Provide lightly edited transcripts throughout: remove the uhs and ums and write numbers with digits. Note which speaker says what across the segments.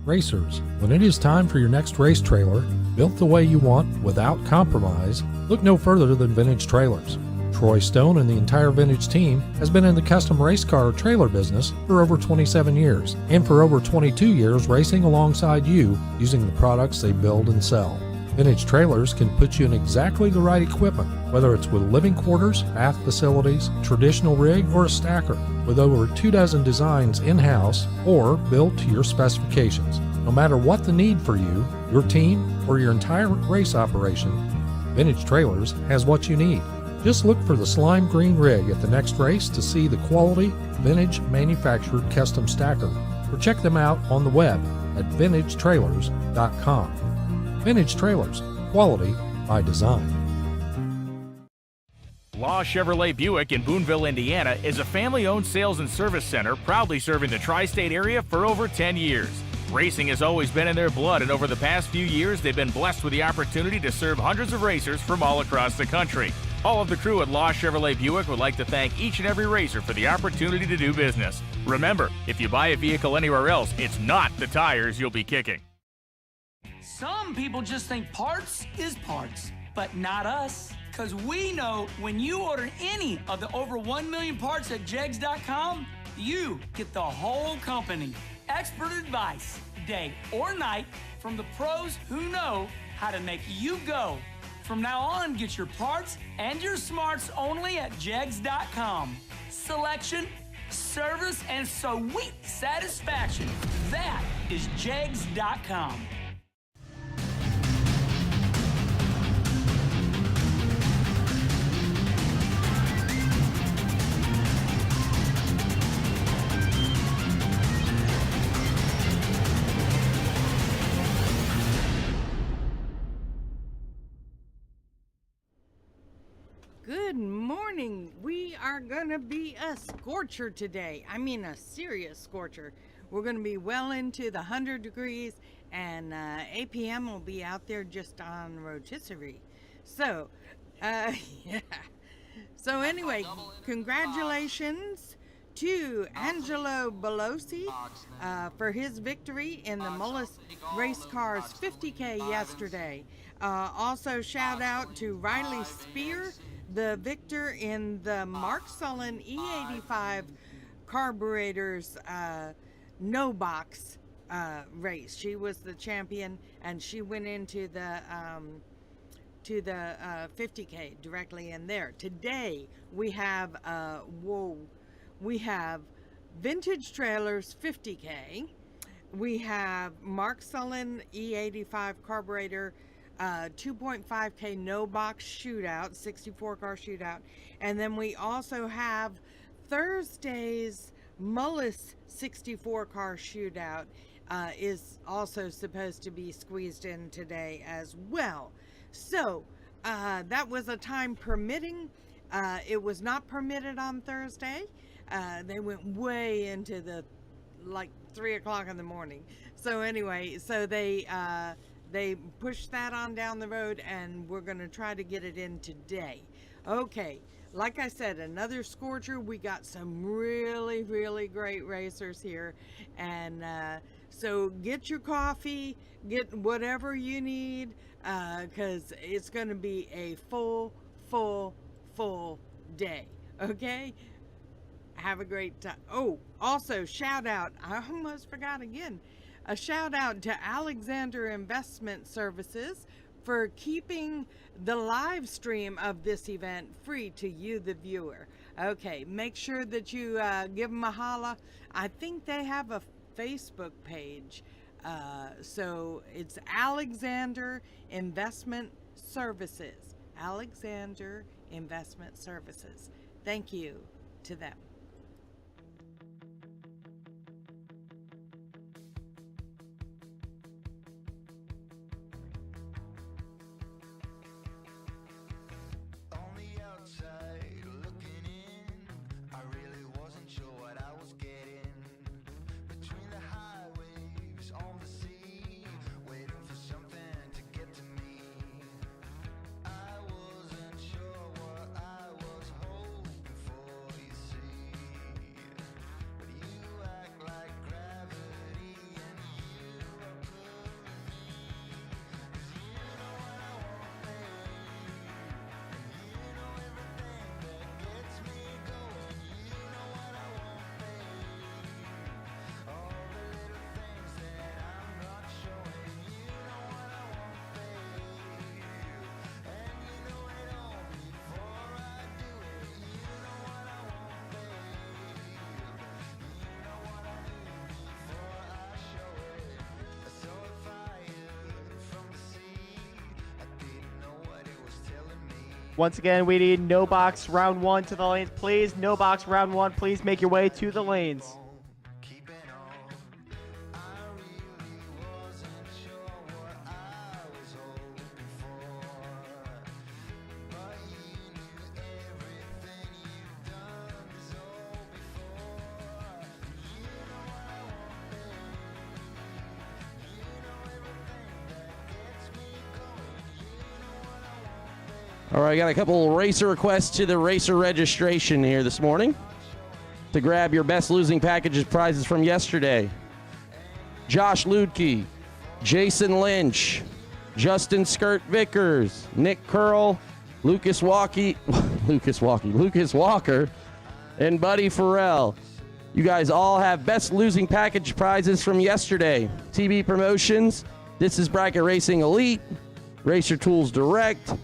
Speaker 1: Racers, when it is time for your next race trailer, built the way you want without compromise, look no further than Vintage Trailers. Troy Stone and the entire Vintage team has been in the custom race car trailer business for over 27 years, and for over 22 years racing alongside you using the products they build and sell. Vintage Trailers can put you in exactly the right equipment, whether it's with living quarters, bath facilities, traditional rig, or a stacker, with over 24 designs in-house or built to your specifications. No matter what the need for you, your team, or your entire race operation, Vintage Trailers has what you need. Just look for the slime green rig at the next race to see the quality, vintage manufactured custom stacker, or check them out on the web at vintagetrailers.com. Vintage Trailers, quality by design.
Speaker 2: Law Chevrolet Buick in Boonville, Indiana is a family-owned sales and service center proudly serving the tri-state area for over 10 years. Racing has always been in their blood, and over the past few years they've been blessed with the opportunity to serve hundreds of racers from all across the country. All of the crew at Law Chevrolet Buick would like to thank each and every racer for the opportunity to do business. Remember, if you buy a vehicle anywhere else, it's not the tires you'll be kicking.
Speaker 3: Some people just think parts is parts, but not us. Because we know when you order any of the over 1 million parts at jegs.com, you get the whole company. Expert advice, day or night, from the pros who know how to make you go. From now on, get your parts and your smarts only at jegs.com. Selection, service, and sweet satisfaction. That is jegs.com.
Speaker 4: Good morning. We are going to be a scorcher today. I mean a serious scorcher. We're going to be well into the 100 degrees, and APM will be out there just on rotisserie. So, yeah. So anyway, congratulations to Angelo Belosi for his victory in the Mullis Race Cars 50K yesterday. Also shout out to Riley Spear, the victor in the Mark Sullen E85 carburetors no box race. She was the champion, and she went into the 50K directly in there. Today we have Vintage Trailers 50K. We have Mark Sullen E85 carburetor 2.5K no box shootout, 64 car shootout. And then we also have Thursday's Mullis 64 car shootout is also supposed to be squeezed in today as well. So that was a time permitting. It was not permitted on Thursday. They went way into the 3 o'clock in the morning. So anyway, so they pushed that on down the road, and we're going to try to get it in today. Okay, like I said, another scorcher. We got some really, really great racers here, and so get your coffee, get whatever you need, because it's going to be a full day. Okay, have a great time. Oh, also shout out, I almost forgot again, a shout out to Alexander Investment Services for keeping the live stream of this event free to you, the viewer. Okay, make sure that you give them a holla. I think they have a Facebook page. So it's Alexander Investment Services. Alexander Investment Services. Thank you to them.
Speaker 5: Once again, we need no box round one to the lanes, please. No box round one, please make your way to the lanes.
Speaker 6: All right, got a couple racer requests to the racer registration here this morning to grab your best losing packages prizes from yesterday. Josh Ludke, Jason Lynch, Justin Skirt Vickers, Nick Curl, Lucas Walker, and Buddy Farrell. You guys all have best losing package prizes from yesterday. TB Promotions, This is Bracket Racing Elite, Racer Tools Direct,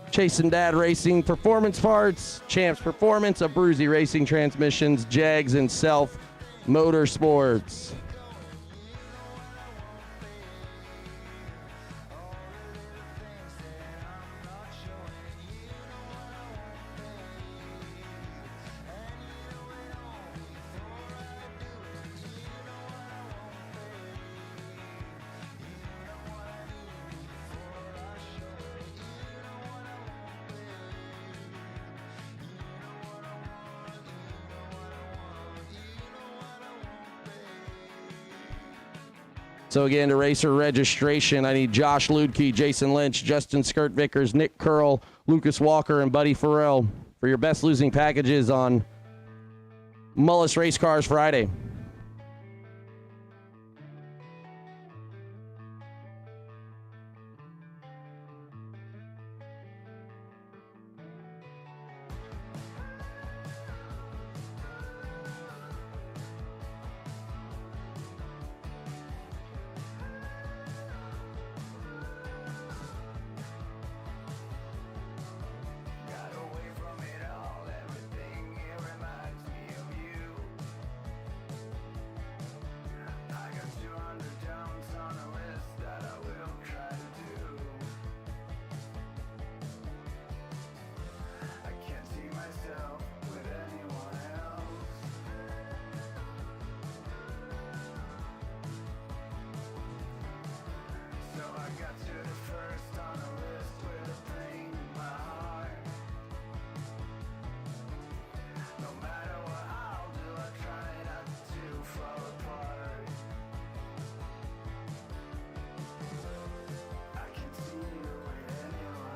Speaker 6: Chase and Dad Racing Performance Parts, Champs Performance, Abruzzi Racing Transmissions, Jags, and Self Motorsports. So again, to racer registration, I need Josh Ludke, Jason Lynch, Justin Skirt Vickers, Nick Curl, Lucas Walker, and Buddy Farrell for your best losing packages on Mullis Race Cars Friday.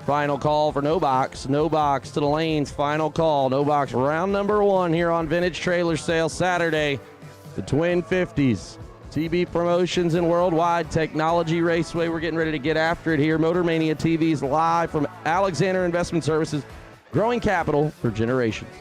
Speaker 6: Final call for no box. No box to the lanes. Final call. No box. Round number 1 here on Vintage Trailer Sale Saturday. The Twin 50s. TB Promotions and World Wide Technology Raceway. We're getting ready to get after it here. Motor Mania TV's live from Alexander Investment Services. Growing capital for generations.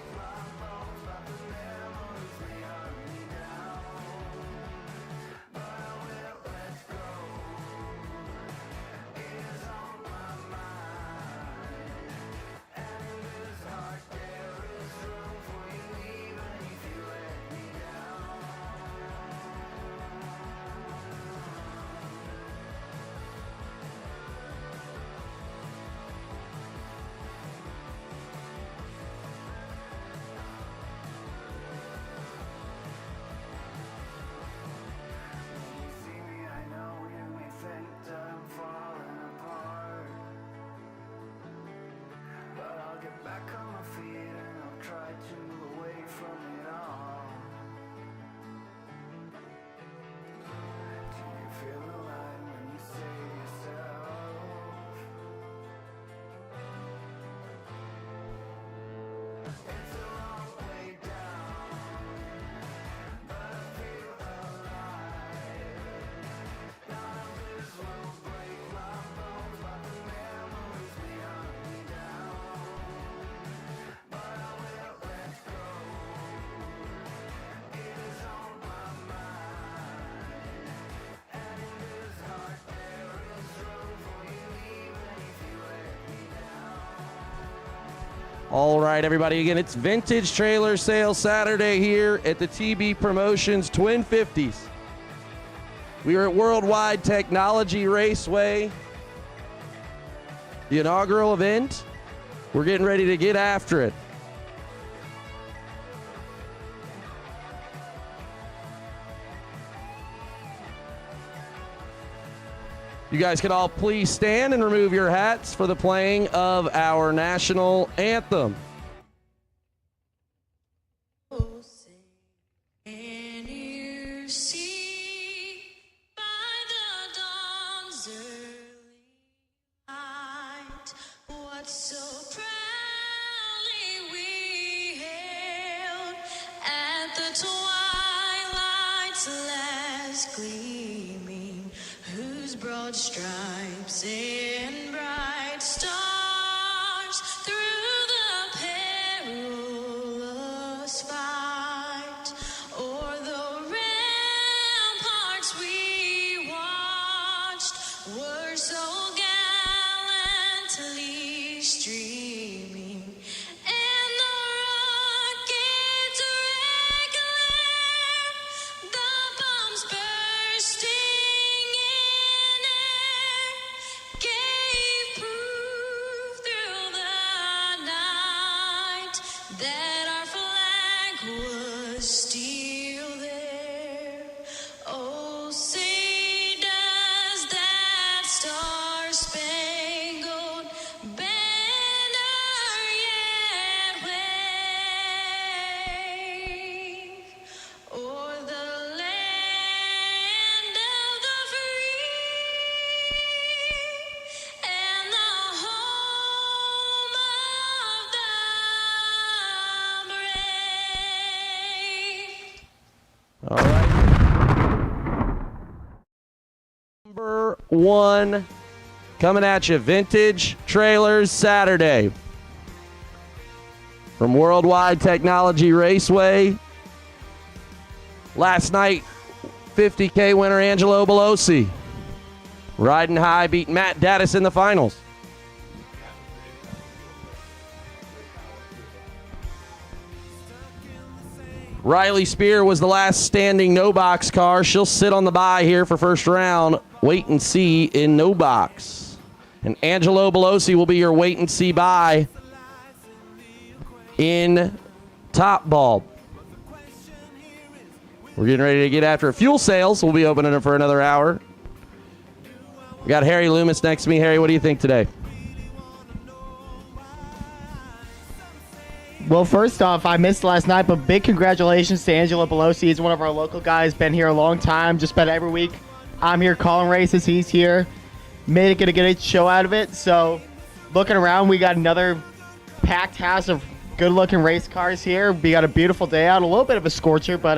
Speaker 6: All right, everybody. Again, it's Vintage Trailer Sale Saturday here at the TB Promotions Twin 50s. We are at World Wide Technology Raceway, the inaugural event. We're getting ready to get after it. You guys could all please stand and remove your hats for the playing of our national anthem.
Speaker 7: Stripes and bright stars through the perilous fight, o'er the ramparts we watched were so gallantly streaming, and the rockets regular, the bombs bursting that our flag was still there. Oh, say does that star-spangled banner yet wave o'er the land of the free and the home of the
Speaker 6: All right. Number 1 coming at you, Vintage Trailers Saturday. From World Wide Technology Raceway. Last night, 50K winner Angelo Belosi. Riding high, beating Matt Dattis in the finals. Riley Spear was the last standing no box car. She'll sit on the bye here for first round. Wait and see in no box. And Angelo Belosi will be your wait and see bye in top bulb. We're getting ready to get after fuel sales. We'll be opening it for another hour. We got Harry Loomis next to me. Harry, what do you think today?
Speaker 5: Well, first off, I missed last night, but big congratulations to Angelo Belosi. He's one of our local guys, been here a long time, just about every week. I'm here calling races, he's here. Made it a good show out of it, so looking around, we got another packed house of good-looking race cars here. We got a beautiful day out, a little bit of a scorcher, but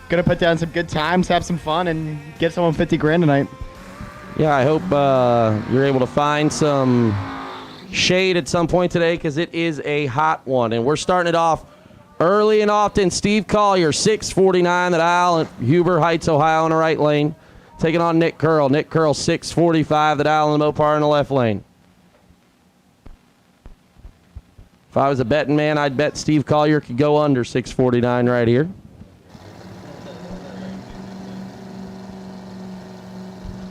Speaker 5: gonna put down some good times, have some fun, and get someone 50 grand tonight.
Speaker 6: Yeah, I hope you're able to find some shade at some point today because it is a hot one. And we're starting it off early and often. Steve Collier, 649 that aisle at Huber Heights, Ohio in the right lane. Taking on Nick Curl. Nick Curl, 645 that aisle in the Mopar in the left lane. If I was a betting man, I'd bet Steve Collier could go under 649 right here.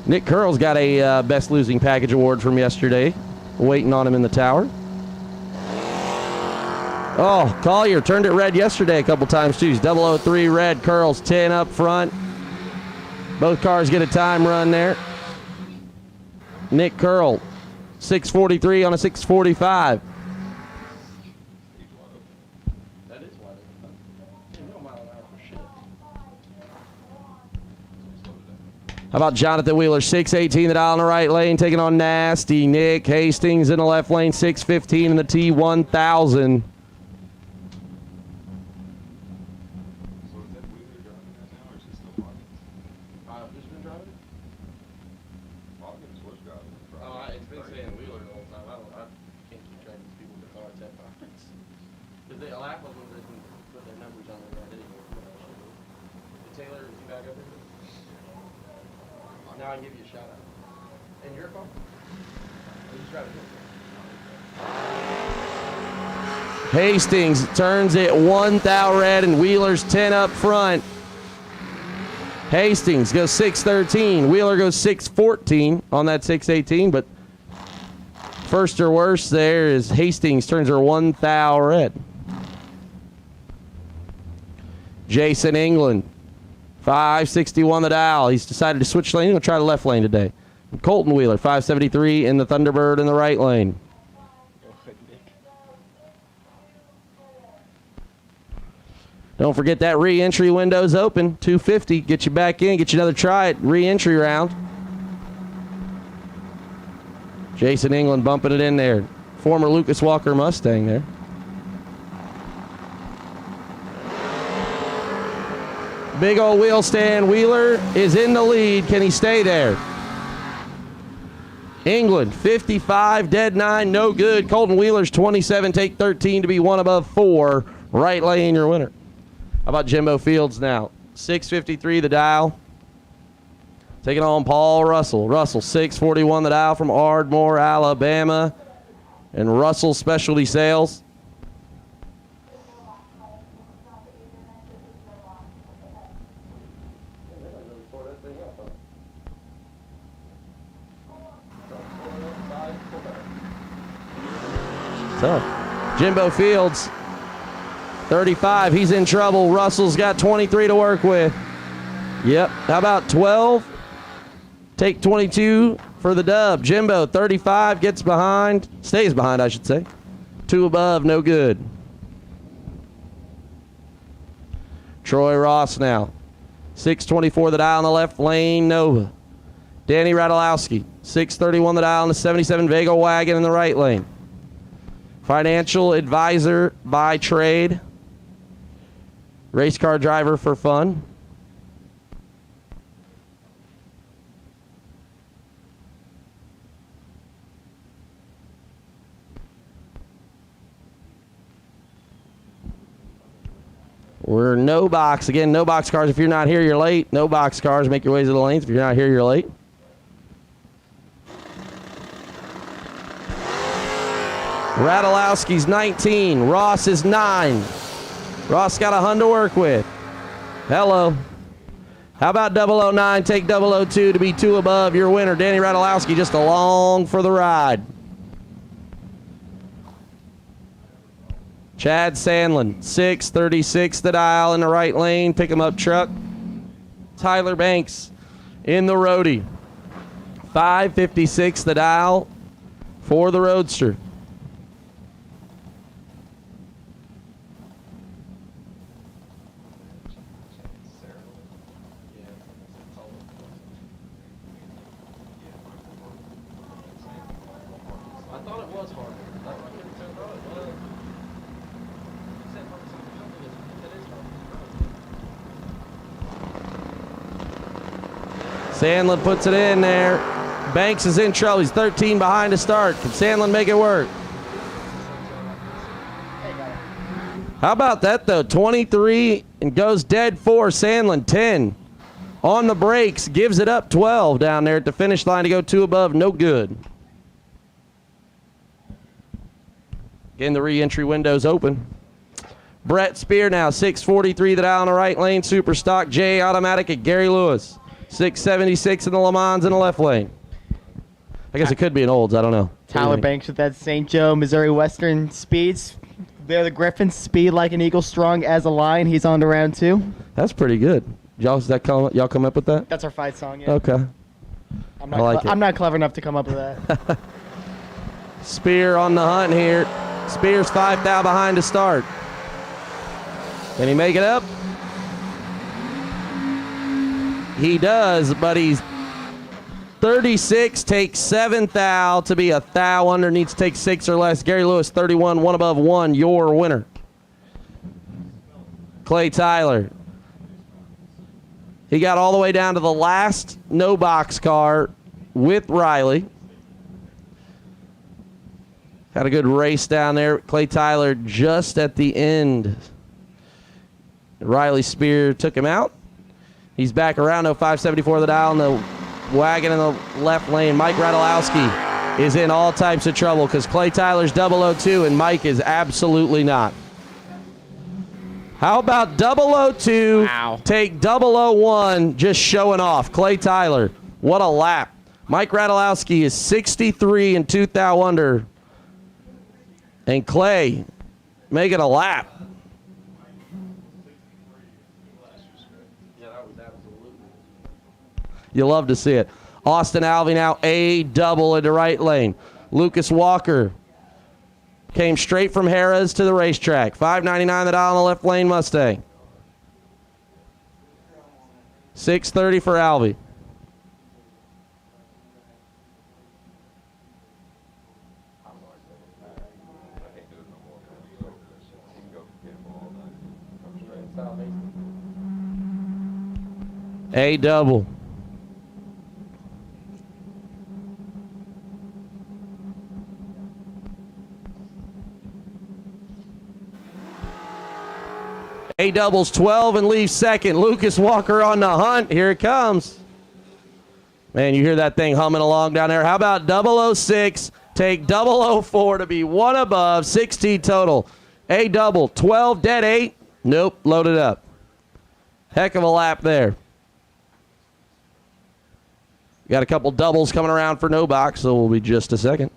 Speaker 6: Nick Curl's got a Best Losing Package award from yesterday, waiting on him in the tower. Oh, Collier turned it red yesterday a couple times too. He's 003 red, Curl's 10 up front. Both cars get a time run there. Nick Curl, 643 on a 645. How about Jonathan Wheeler, 618 that aisle in the right lane, taking on Nasty Nick Hastings in the left lane, 615 in the T1000. Now I can give you a shout out. And your phone? Hastings turns it 1 thou red and Wheeler's 10 up front. Hastings goes 613. Wheeler goes 614 on that 618, but first or worse there is Hastings turns her 1 thou red. Jason England, 561 the dial. He's decided to switch lane. He's going to try the left lane today. Colton Wheeler, 573 in the Thunderbird in the right lane. Don't forget that re-entry window's open. 250. Get you back in. Get you another try at re-entry round. Jason England bumping it in there. Former Lucas Walker Mustang there. Big old wheel stand. Wheeler is in the lead. Can he stay there? England, 55, dead 9, no good. Colton Wheeler's 27, take 13 to be 1 above 4. Right lane, your winner. How about Jimbo Fields now? 653 the dial. Taking on Paul Russell. Russell, 641 the dial from Ardmore, Alabama. And Russell Specialty Sales. So, Jimbo Fields, 35. He's in trouble. Russell's got 23 to work with. Yep. How about 12? Take 22 for the dub. Jimbo, 35, gets behind. Stays behind, I should say. 2 above, no good. Troy Ross now. 624 the dial in the left lane, Nova. Danny Radulowski, 631 the dial in the 77 Vega wagon in the right lane. Financial advisor by trade. Race car driver for fun. We're no box. Again, no box cars. If you're not here, you're late. No box cars. Make your way to the lanes. If you're not here, you're late. Radulowski's 19. Ross is 9. Ross got a hun to work with. Hello. How about 009? Take 002 to be 2 above. Your winner, Danny Radulowski, just along for the ride. Chad Sandlin, 636 the dial in the right lane. Pick him up truck. Tyler Banks in the roadie. 556 the dial for the Roadster. Sandlin puts it in there. Banks is in trouble. He's 13 behind to start. Can Sandlin make it work? How about that, though? 23 and goes dead 4. Sandlin, 10. On the brakes, gives it up 12 down there at the finish line to go 2 above. No good. Again, the re-entry window's open. Brett Spear now, 643 the dial in the right lane. Super stock J automatic at Gary Lewis. 676 in the Le Mans in the left lane. I guess it could be an Olds. I don't know.
Speaker 5: Tyler Banks with that St. Joe, Missouri Western speeds. They're the Griffins, speed like an eagle, strong as a lion. He's on to round 2.
Speaker 6: That's pretty good. Y'all come up with that?
Speaker 5: That's our fight song, yeah.
Speaker 6: Okay.
Speaker 5: I'm
Speaker 6: I like it.
Speaker 5: I'm not clever enough to come up with that.
Speaker 6: Spear on the hunt here. Spear's 5 thou behind to start. Can he make it up? He does, but he's 36, takes 7 thou to be a thou under, needs to take 6 or less. Gary Lewis, 31, 1 above 1, your winner. Clay Tyler. He got all the way down to the last no box car with Riley. Had a good race down there. Clay Tyler just at the end. Riley Spear took him out. He's back around 574 the dial in the wagon in the left lane. Mike Radulowski is in all types of trouble because Clay Tyler's 002 and Mike is absolutely not. How about 002?
Speaker 5: Wow.
Speaker 6: Take 001, just showing off. Clay Tyler, what a lap. Mike Radulowski is 63 and 2 thou under. And Clay making a lap. You love to see it. Austin Alvey now a double into right lane. Lucas Walker came straight from Harrah's to the racetrack. 599 the dial on the left lane Mustang. 630 for Alvey. A double. A doubles 12 and leaves second. Lucas Walker on the hunt. Here it comes. Man, you hear that thing humming along down there. How about 006? Take 004 to be 1 above. 16 total. A double 12, dead 8. Nope, loaded up. Heck of a lap there. Got a couple doubles coming around for no box, so we'll be just a second.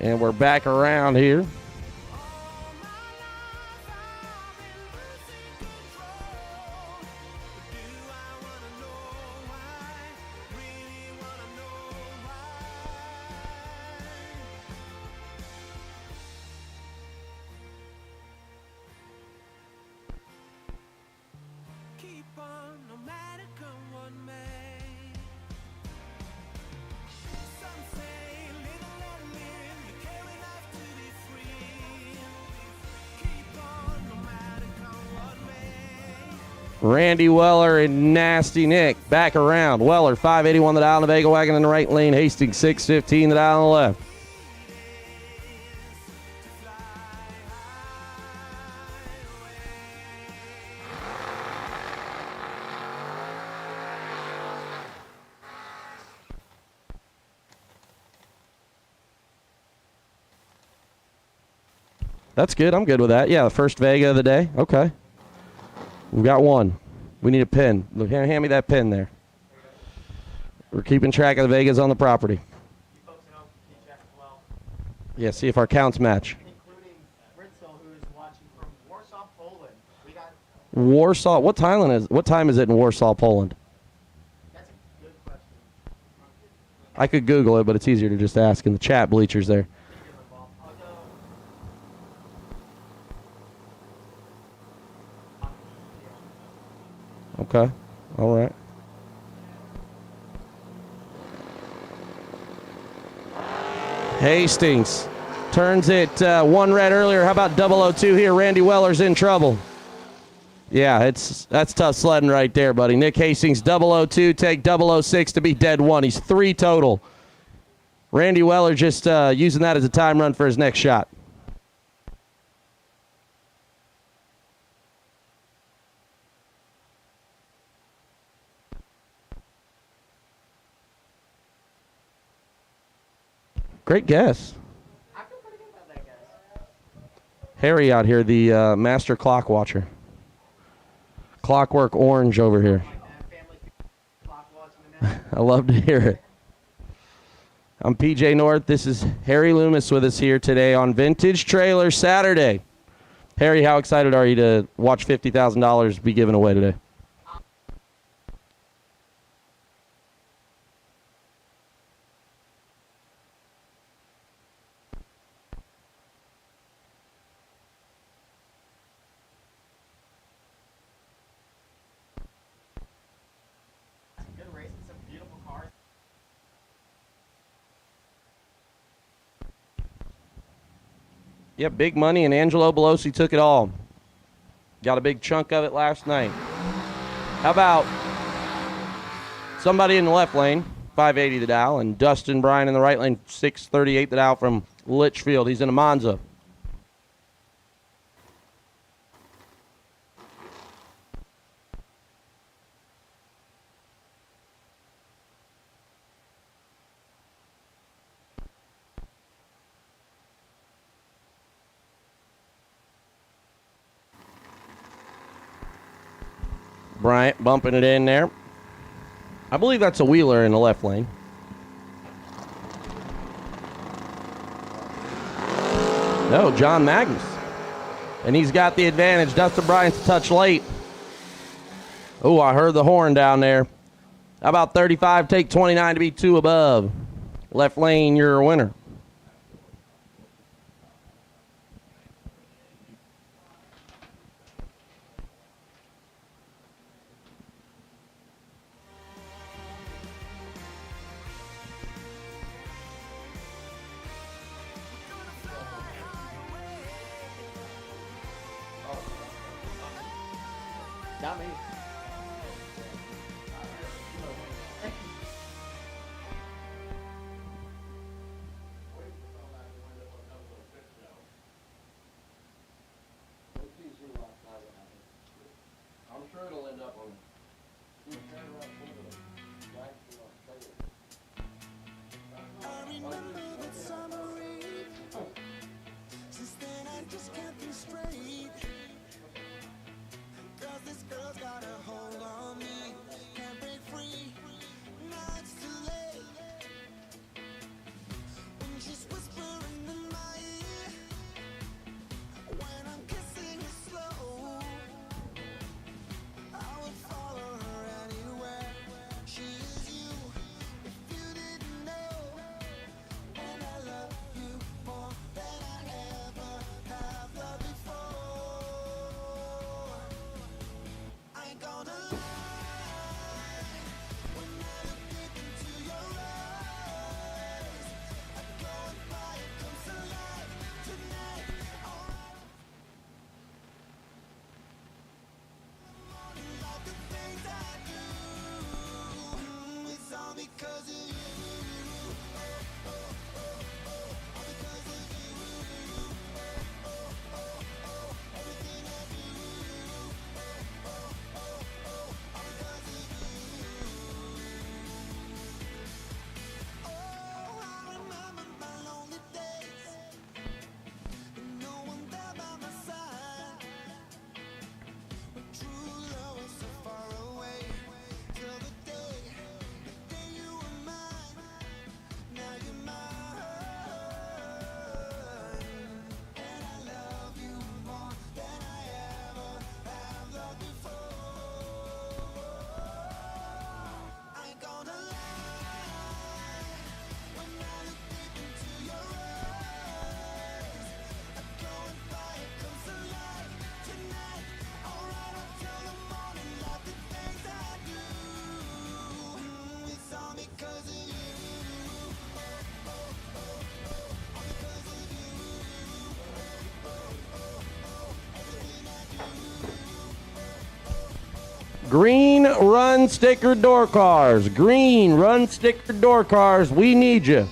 Speaker 6: And we're back around here. Randy Weller and Nasty Nick back around. Weller, 581 the dial in the Vega wagon in the right lane. Hastings, 615 the dial on the left. That's good. I'm good with that. Yeah, the first Vega of the day. Okay. We've got one. We need a pin. Look, hand me that pin there. We're keeping track of the Vegas on the property. Yeah, see if our counts match.
Speaker 5: Including Ritzel, who is watching from Warsaw, Poland. We got.
Speaker 6: Warsaw. What time is it in Warsaw, Poland?
Speaker 5: That's a good question.
Speaker 6: I could Google it, but it's easier to just ask in the chat bleachers there. Okay. All right. Hastings turns it one red earlier. How about 002 here? Randy Weller's in trouble. Yeah, that's tough sledding right there, buddy. Nick Hastings, 002, take 006 to be dead one. He's 3 total. Randy Weller just using that as a time run for his next shot. Great guess.
Speaker 5: I feel pretty good about that, guys.
Speaker 6: Harry out here, the master clock watcher. Clockwork Orange over here.
Speaker 5: Family clock watching the
Speaker 6: I love to hear it. I'm PJ North. This is Harry Loomis with us here today on Vintage Trailer Saturday. Harry, how excited are you to watch $50,000 be given away today?
Speaker 5: Good racing, some beautiful cars.
Speaker 6: Yep, big money, and Angelo Belosi took it all. Got a big chunk of it last night. How about somebody in the left lane, 580 the dial, and Dustin Bryan in the right lane, 638 the dial from Litchfield. He's in a Monza. Bryant bumping it in there. I believe that's a Wheeler in the left lane. No, John Magnus. And he's got the advantage. Dustin Bryant's a touch late. Oh, I heard the horn down there. How about 35, take 29 to be 2 above. Left lane, you're a winner.
Speaker 5: Not me.
Speaker 6: Green Run Sticker Door Cars. Green Run Sticker Door Cars, we need you.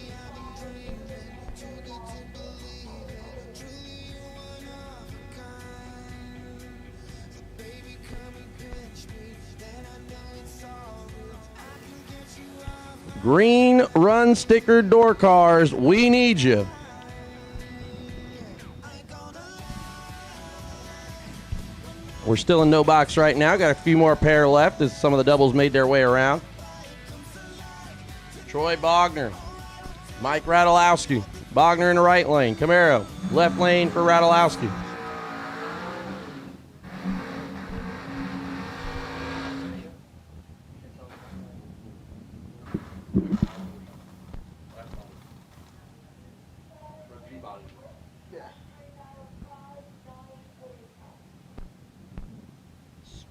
Speaker 6: Green Run Sticker Door Cars, we need you. We're still in no box right now. Got a few more pair left as some of the doubles made their way around. Troy Bogner, Mike Radulowski. Bogner in the right lane. Camaro, left lane for Radulowski.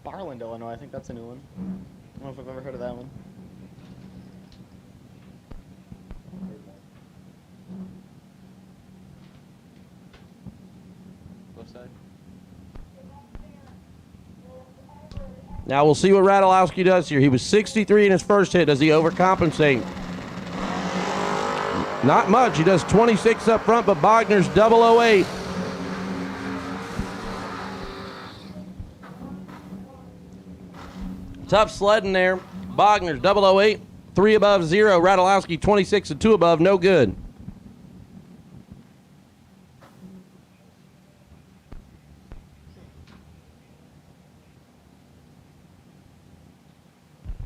Speaker 5: Sparland, Illinois. I think that's a new one. I don't know if I've ever heard of that one.
Speaker 6: Now we'll see what Radulowski does here. He was 63 in his first hit. Does he overcompensate? Not much. He does 26 up front, but Bogner's 008. Tough sledding there. Bogner's 008, 3 above 0. Radulowski 26 and 2 above, no good.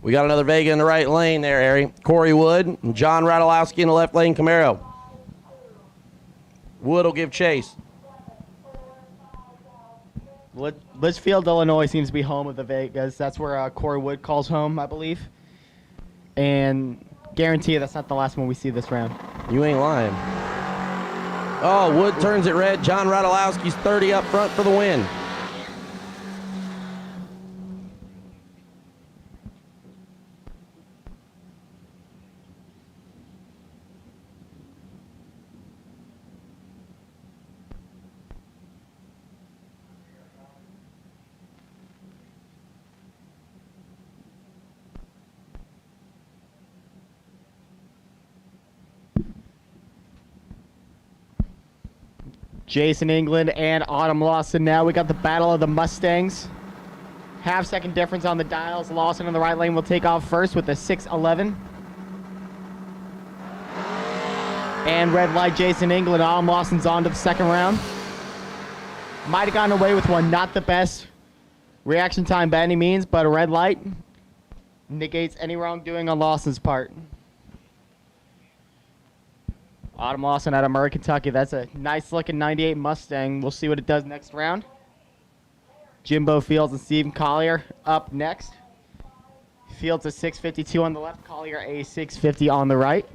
Speaker 6: We got another Vega in the right lane there, Harry. Corey Wood and John Radulowski in the left lane, Camaro. Wood will give chase.
Speaker 5: Litchfield, Illinois seems to be home of the Vegas. That's where Corey Wood calls home, I believe. And guarantee you that's not the last one we see this round.
Speaker 6: You ain't lying. Oh, Wood turns it red. John Radulowski's 30 up front for the win.
Speaker 5: Jason England and Autumn Lawson now. We got the battle of the Mustangs. Half-second difference on the dials. Lawson in the right lane will take off first with a 6:11. And red light Jason England. Autumn Lawson's on to the second round. Might have gotten away with one. Not the best reaction time by any means, but a red light negates any wrongdoing on Lawson's part. Autumn Lawson out of Murray, Kentucky. That's a nice-looking 98 Mustang. We'll see what it does next round. Jimbo Fields and Stephen Collier up next. Fields a 652 on the left, Collier a 650 on the right.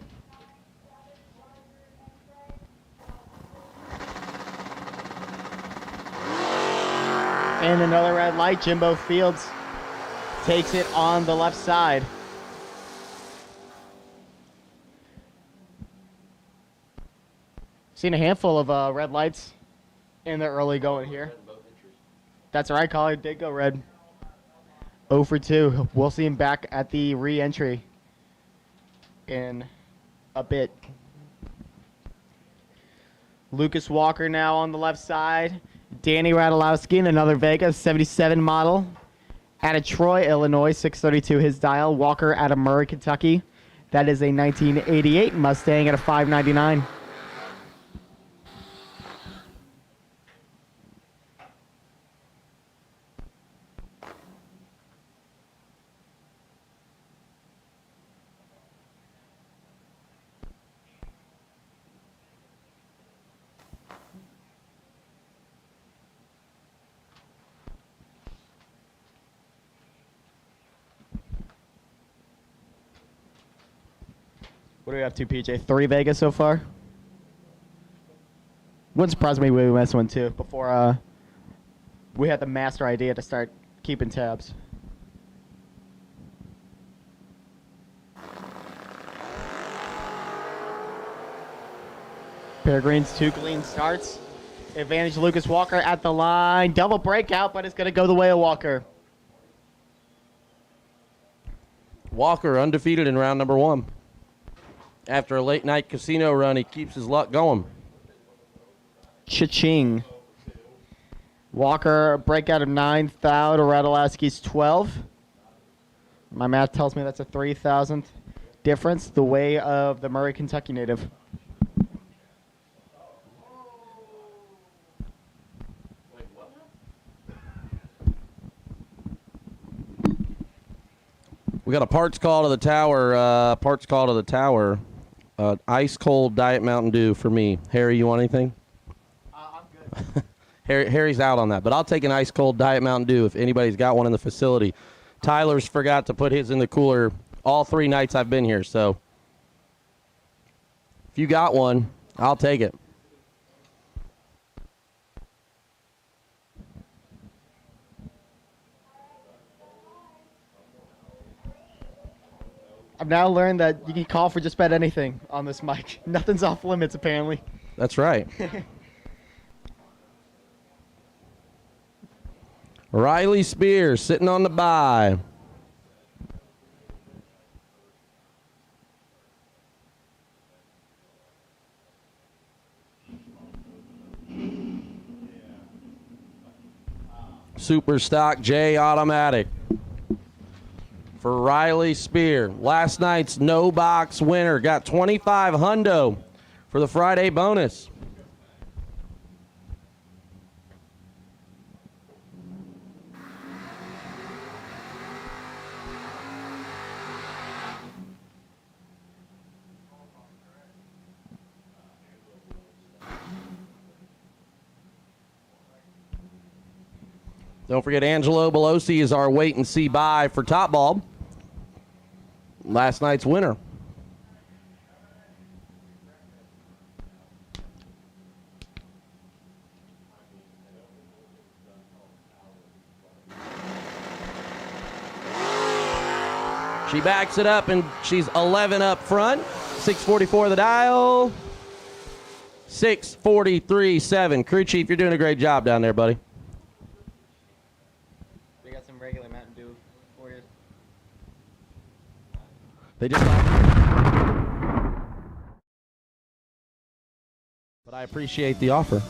Speaker 5: And another red light. Jimbo Fields takes it on the left side. Seen a handful of red lights in the early going here. That's right, Collier did go red. 0 for 2. We'll see him back at the re-entry in a bit. Lucas Walker now on the left side. Danny Radulowski in another Vega 77 model. Out of Troy, Illinois, 632 his dial. Walker out of Murray, Kentucky. That is a 1988 Mustang at a 599. What are we up to, PJ? 3 Vegas so far? Wouldn't surprise me if we missed one too before we had the master idea to start keeping tabs. Peregrine's 2 clean starts. Advantage Lucas Walker at the line. Double breakout, but it's going to go the way of Walker.
Speaker 6: Walker undefeated in round number 1. After a late night casino run, he keeps his luck going.
Speaker 5: Cha-ching. Walker, breakout of 9, Thou to Radulowski's 12. My math tells me that's a 3,000th difference, the way of the Murray, Kentucky native.
Speaker 6: We got a parts call to the tower. Ice cold Diet Mountain Dew for me. Harry, you want anything?
Speaker 5: I'm good.
Speaker 6: Harry's out on that, but I'll take an ice cold Diet Mountain Dew if anybody's got one in the facility. Tyler's forgot to put his in the cooler all 3 nights I've been here, so if you got one, I'll take it.
Speaker 5: I've now learned that you can call for just about anything on this mic. Nothing's off limits, apparently.
Speaker 6: That's right. Riley Spears sitting on the bye. Super Stock J Automatic for Riley Spear. Last night's no box winner got 25 hundo for the Friday bonus. Don't forget Angelo Belosi is our wait and see buy for Top Bulb. Last night's winner. She backs it up and she's 11 up front. 644 the dial. 643.7. Crew Chief, you're doing a great job down there, buddy.
Speaker 5: We got some regular Mountain Dew for you.
Speaker 6: They just but I appreciate the offer.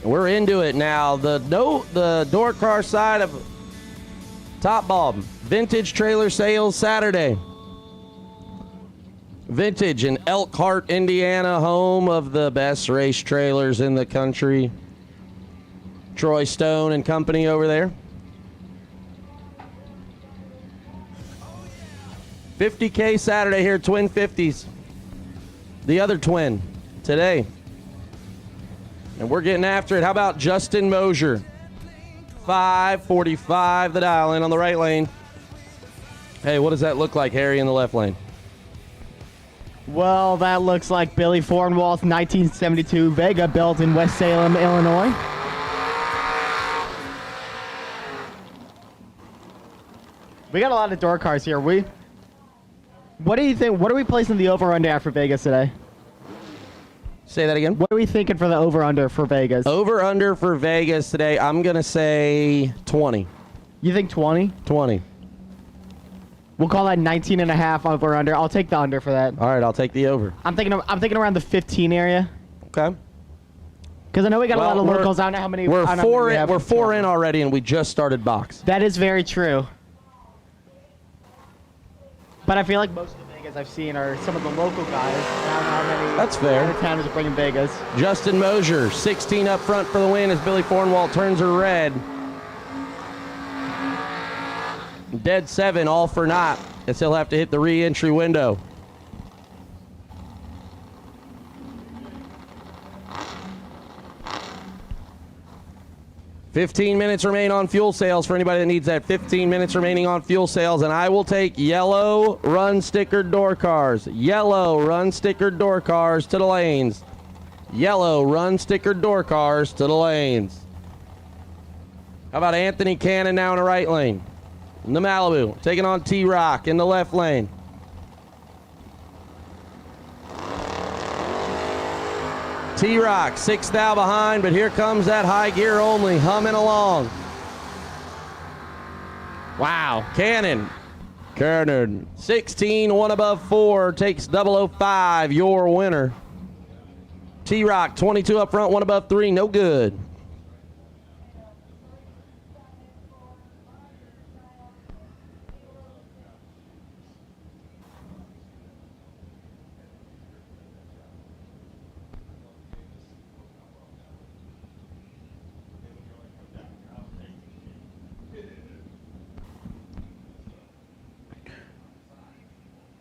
Speaker 6: We're into it now. The door car side of Top Bulb. Vintage trailer sales Saturday. Vintage in Elkhart, Indiana, home of the best race trailers in the country. Troy Stone and company over there. 50K Saturday here, Twin 50s. The other twin today. And we're getting after it. How about Justin Mosier? 545 the dial in on the right lane. Hey, what does that look like, Harry, in the left lane?
Speaker 5: Well, that looks like Billy Fornwall's 1972 Vega built in West Salem, Illinois. We got a lot of door cars here. What do you think? What are we placing the over-under at for Vegas today?
Speaker 6: Say that again.
Speaker 5: What are we thinking for the over-under for Vegas?
Speaker 6: Over-under for Vegas today, I'm going to say 20.
Speaker 5: You think 20?
Speaker 6: 20.
Speaker 5: We'll call that 19.5 over-under. I'll take the under for that.
Speaker 6: All right, I'll take the over.
Speaker 5: I'm thinking around the 15 area.
Speaker 6: Okay.
Speaker 5: Because I know we got a lot of locals. I don't know how many.
Speaker 6: We're four in already, and we just started box.
Speaker 5: That is very true. But I feel like most of the Vegas I've seen are some of the local guys. I don't know how many.
Speaker 6: That's fair.
Speaker 5: Out-of-towners are bringing Vegas.
Speaker 6: Justin Mosier, 16 up front for the win as Billy Fornwall turns her red. Dead 7, all for naught, as he'll have to hit the re-entry window. $15 minutes remain on fuel sales for anybody that needs that. 15 minutes remaining on fuel sales, and I will take yellow run stickered door cars. Yellow run stickered door cars to the lanes. Yellow run stickered door cars to the lanes. How about Anthony Cannon now in the right lane? In the Malibu, taking on T-Rock in the left lane. T-Rock, 6 thou behind, but here comes that high gear only, humming along. Wow, Cannon, 16, one above 4, takes 005, your winner. T-Rock, 22 up front, one above 3, no good.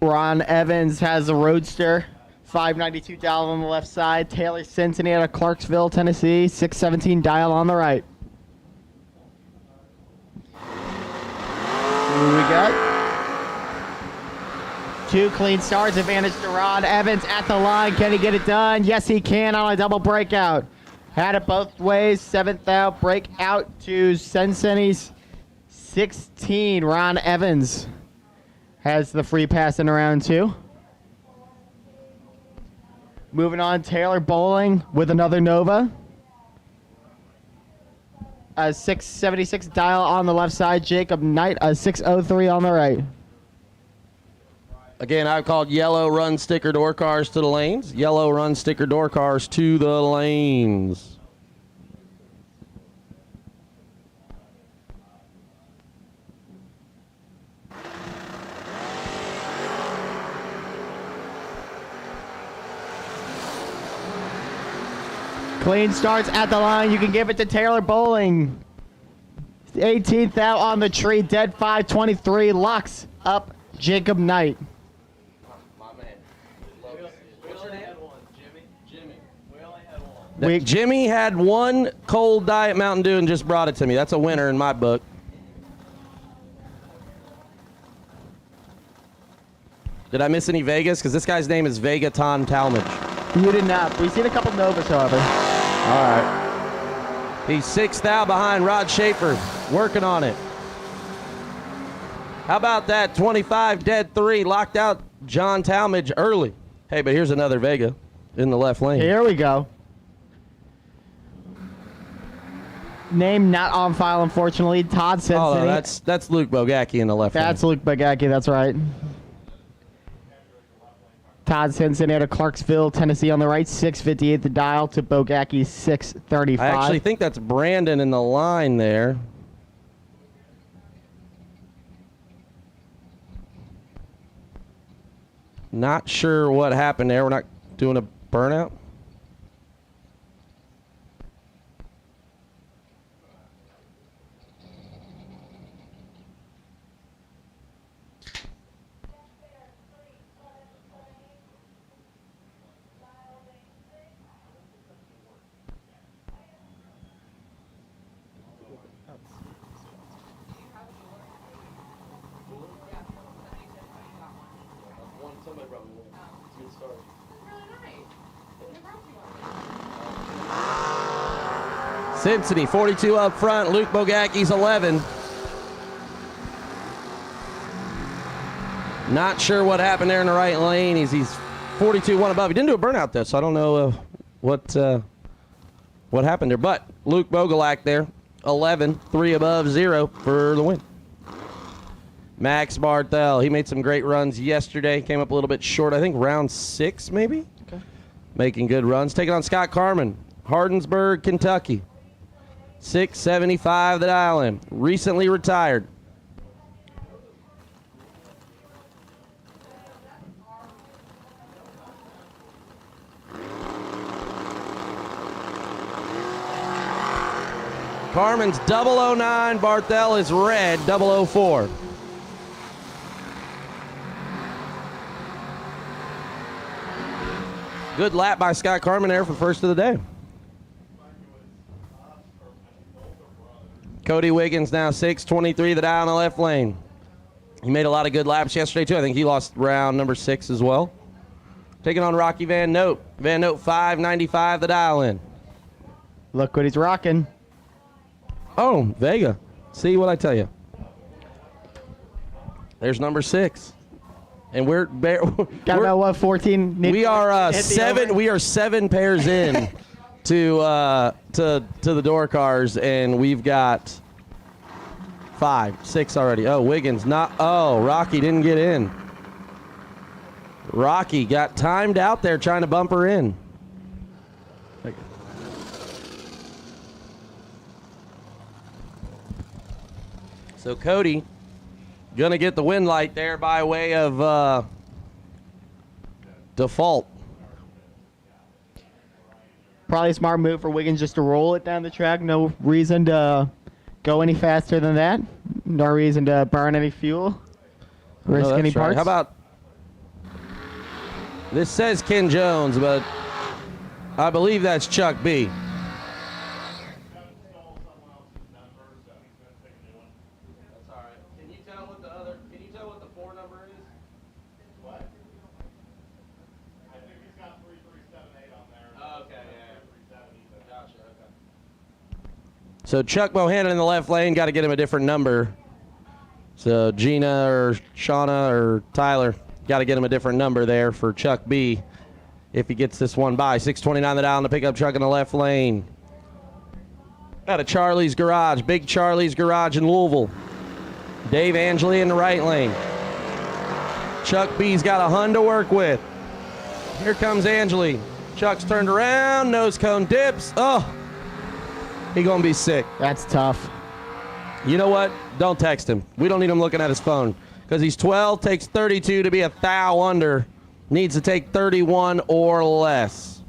Speaker 5: Ron Evans has a Roadster, 592 dial on the left side. Taylor Cincinnati out of Clarksville, Tennessee, 617 dial on the right. Who we got? 2 clean starts, advantage to Ron Evans at the line. Can he get it done? Yes, he can on a double breakout. Had it both ways. 7th out, breakout to Cincinnati's 16. Ron Evans has the free pass in round 2. Moving on, Taylor Bowling with another Nova. A 676 dial on the left side. Jacob Knight, a 603 on the right.
Speaker 6: Again, I've called yellow run sticker door cars to the lanes. Yellow run sticker door cars to the lanes.
Speaker 5: Clean starts at the line. You can give it to Taylor Bowling. 18th out on the tree. Dead 523. Locks up Jacob Knight.
Speaker 6: Jimmy had one cold Diet Mountain Dew and just brought it to me. That's a winner in my book. Did I miss any Vegas? Because this guy's name is Vega Ton Talmadge.
Speaker 5: You did not. We've seen a couple Novas, however.
Speaker 6: All right. He's 6th out behind Rod Schaefer, working on it. How about that 25 dead 3, locked out John Talmadge early. Hey, but here's another Vega in the left lane.
Speaker 5: Here we go. Name not on file, unfortunately. Todd Cincinnati.
Speaker 6: Oh, no, that's Luke Bogacki in the left lane.
Speaker 5: That's Luke Bogacki, that's right. Todd Cincinnati of Clarksville, Tennessee on the right, 658 the dial to Bogacki, 635.
Speaker 6: I actually think that's Brandon in the line there. Not sure what happened there. We're not doing a burnout. Cincinnati, 42 up front. Luke Bogacki's 11. Not sure what happened there in the right lane. He's 42, one above. He didn't do a burnout though, so I don't know what happened there. But Luke Bogalak there, 11, 3 above, 0 for the win. Max Barthel, he made some great runs yesterday. Came up a little bit short, I think round 6 maybe. Okay. Making good runs. Taking on Scott Carmen, Hardinsburg, Kentucky. 675 the dial in. Recently retired. Carmen's 009. Barthel is red, 004. Good lap by Scott Carmen there for first of the day. Cody Wiggins now 623 the dial in the left lane. He made a lot of good laps yesterday too. I think he lost round number 6 as well. Taking on Rocky Van Note. Van Note 595 the dial in.
Speaker 5: Look what he's rocking.
Speaker 6: Oh, Vega. See what I tell you. There's number 6. And we're
Speaker 5: Got about what 14?
Speaker 6: we are
Speaker 5: hit the
Speaker 6: seven.
Speaker 5: over?
Speaker 6: We are 7 pairs in to the door cars, and we've got 5, 6 already. Oh, Wiggins not. Oh, Rocky didn't get in. Rocky got timed out there trying to bump her in. So Cody gonna get the win light there by way of default.
Speaker 5: Probably a smart move for Wiggins just to roll it down the track. No reason to go any faster than that. No reason to burn any fuel. Risk
Speaker 6: No,
Speaker 5: any
Speaker 6: that's right.
Speaker 5: parts.
Speaker 6: How about this? Says Ken Jones, but I believe that's Chuck B. That's all right. Can you tell what the 4 number is?
Speaker 8: What? I think he's got 3378 on there.
Speaker 6: Oh, okay, yeah.
Speaker 8: 370.
Speaker 6: Gotcha. Okay. So Chuck Bohannon in the left lane, got to get him a different number. So Gina or Shauna or Tyler, got to get him a different number there for Chuck B. If he gets this one by. 629 the dial on the pickup truck in the left lane. Out of Charlie's Garage, Big Charlie's Garage in Louisville. Dave Angeli in the right lane. Chuck B's got a Hun to work with. Here comes Angeli. Chuck's turned around, nose cone dips. Oh, he gonna be sick.
Speaker 5: That's tough.
Speaker 6: You know what? Don't text him. We don't need him looking at his phone because he's 12, takes 32 to be a thou under. Needs to take 31 or less.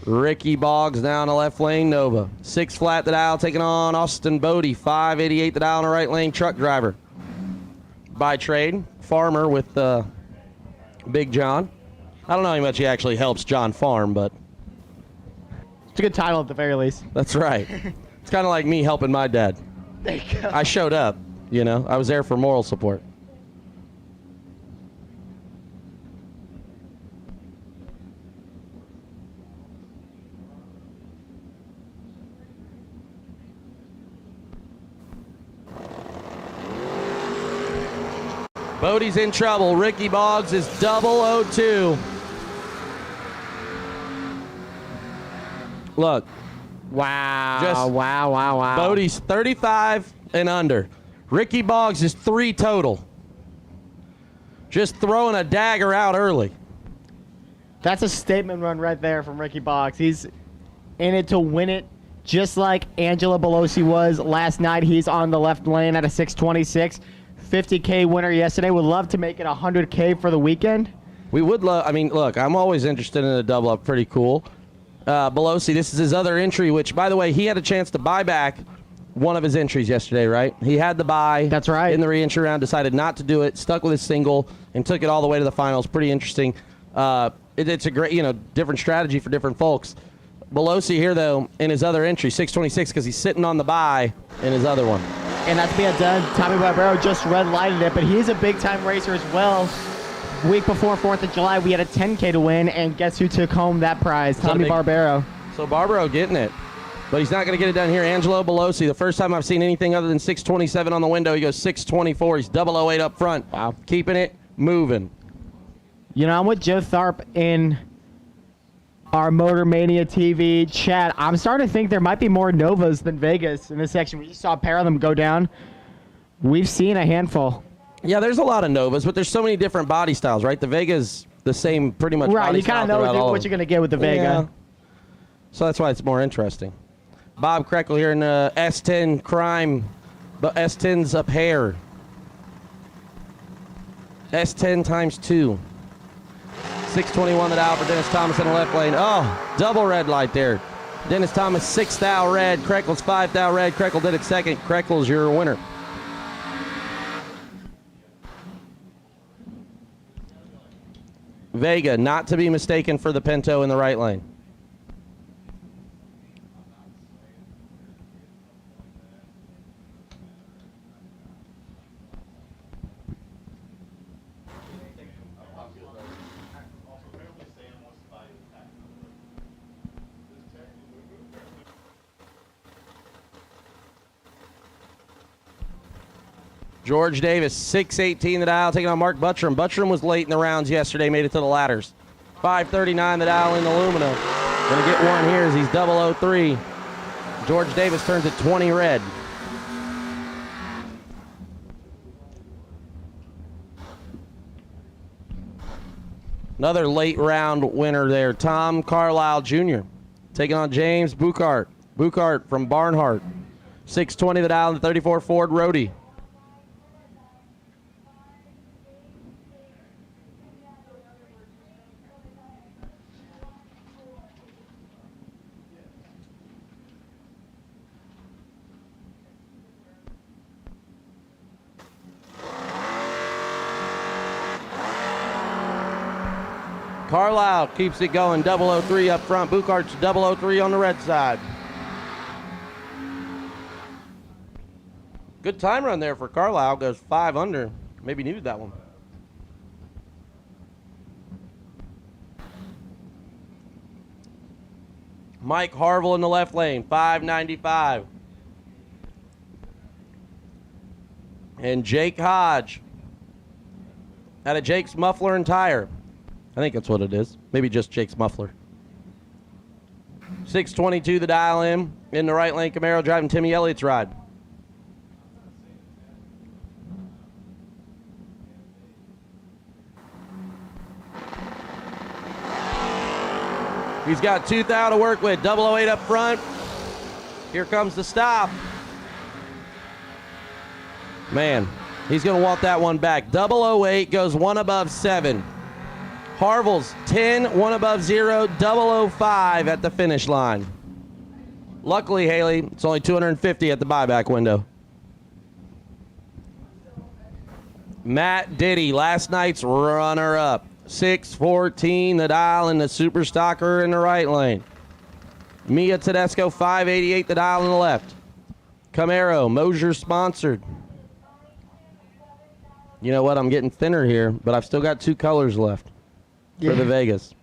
Speaker 6: Ricky Boggs down the left lane, Nova. 6 flat the dial, taking on Austin Bodie. 588 the dial on the right lane, truck driver. By trade, farmer with Big John. I don't know how much he actually helps John farm, but
Speaker 5: It's a good title at the very least.
Speaker 6: that's right. It's kind of like me helping my dad.
Speaker 5: There you go.
Speaker 6: I showed up, you know. I was there for moral support. Bodie's in trouble. Ricky Boggs is 002. Look,
Speaker 5: Wow.
Speaker 6: Just-
Speaker 5: wow.
Speaker 6: Bodie's 35 and under. Ricky Boggs is 3 total. Just throwing a dagger out early.
Speaker 5: That's a statement run right there from Ricky Boggs. He's in it to win it, just like Angela Belosi was last night. He's on the left lane at a 626. 50K winner yesterday. Would love to make it 100K for the weekend.
Speaker 6: We would love, I mean, look, I'm always interested in a double up. Pretty cool. Belosi, this is his other entry, which, by the way, he had a chance to buy back one of his entries yesterday, right? He had the buy.
Speaker 5: That's right.
Speaker 6: In the re-entry round, decided not to do it, stuck with his single, and took it all the way to the finals. Pretty interesting. It's a great, different strategy for different folks. Belosi here, though, in his other entry, 626, because he's sitting on the buy in his other one.
Speaker 5: And that's being done. Tommy Barbero just red-lighted it, but he's a big-time racer as well. Week before 4th of July, we had a 10K to win, and guess who took home that prize? Tommy Barbero.
Speaker 6: So Barbaro getting it. But he's not going to get it done here. Angelo Belosi, the first time I've seen anything other than 627 on the window. He goes 624. He's 008 up front.
Speaker 5: Wow.
Speaker 6: Keeping it moving.
Speaker 5: I'm with Joe Tharp in our Motor Mania TV chat. I'm starting to think there might be more Novas than Vegas in this section. We just saw a pair of them go down. We've seen a handful.
Speaker 6: Yeah, there's a lot of Novas, but there's so many different body styles, right? The Vega's the same pretty much
Speaker 5: Right,
Speaker 6: body
Speaker 5: you kind
Speaker 6: style
Speaker 5: of
Speaker 6: throughout
Speaker 5: know
Speaker 6: all
Speaker 5: what
Speaker 6: of
Speaker 5: you're
Speaker 6: them.
Speaker 5: going to get with the Vega.
Speaker 6: Yeah. So that's why it's more interesting. Bob Krekel here in S10 Crime, but S10's up here. S10 times 2. 621 the dial for Dennis Thomas in the left lane. Oh, double red light there. Dennis Thomas 6 thou red. Krekel's 5 thou red. Krekel did it second. Krekel's your winner. Vega, not to be mistaken for the Pinto in the right lane. George Davis, 6:18 the dial, taking on Mark Buttram. Buttram was late in the rounds yesterday, made it to the ladders. 5:39 the dial in the Lumina. Gonna get one here as he's 003. George Davis turns it 20 red. Another late round winner there, Tom Carlisle Jr. taking on James Buchart. Buchart from Barnhart. 6:20 the dial in the 34 Ford Roadie. Carlisle keeps it going, 003 up front. Buchart's 003 on the red side. Good time run there for Carlisle, goes 5 under. Maybe needed that one. Mike Harville in the left lane, 595. And Jake Hodge out of Jake's Muffler and Tire. I think that's what it is. Maybe just Jake's Muffler. 6:22 the dial in the right lane. Camaro driving Timmy Elliott's ride. He's got 2,000 to work with. 008 up front. Here comes the stop. Man, he's going to want that one back. 008 goes one above 7. Harville's 10, one above 0, 005 at the finish line. Luckily, Haley, it's only 250 at the buyback window. Matt Diddy, last night's runner-up. 6:14 the dial in the Super Stocker in the right lane. Mia Tedesco, 588 the dial in the left. Camaro, Mosier sponsored. You know what? I'm getting thinner here, but I've still got 2 colors left for the Vegas.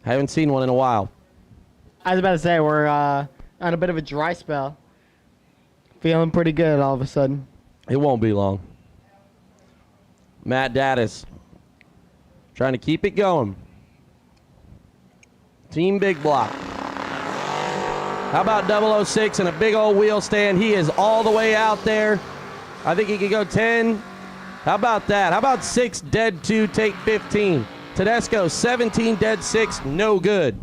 Speaker 6: I haven't seen one in a while.
Speaker 5: I was about to say, we're on a bit of a dry spell. Feeling pretty good all of a sudden.
Speaker 6: It won't be long. Matt Daddis trying to keep it going. Team Big Block. How about 006 and a big old wheel stand? He is all the way out there. I think he could go 10. How about that? How about 6 dead 2, take 15? Tedesco, 17 dead 6, no good.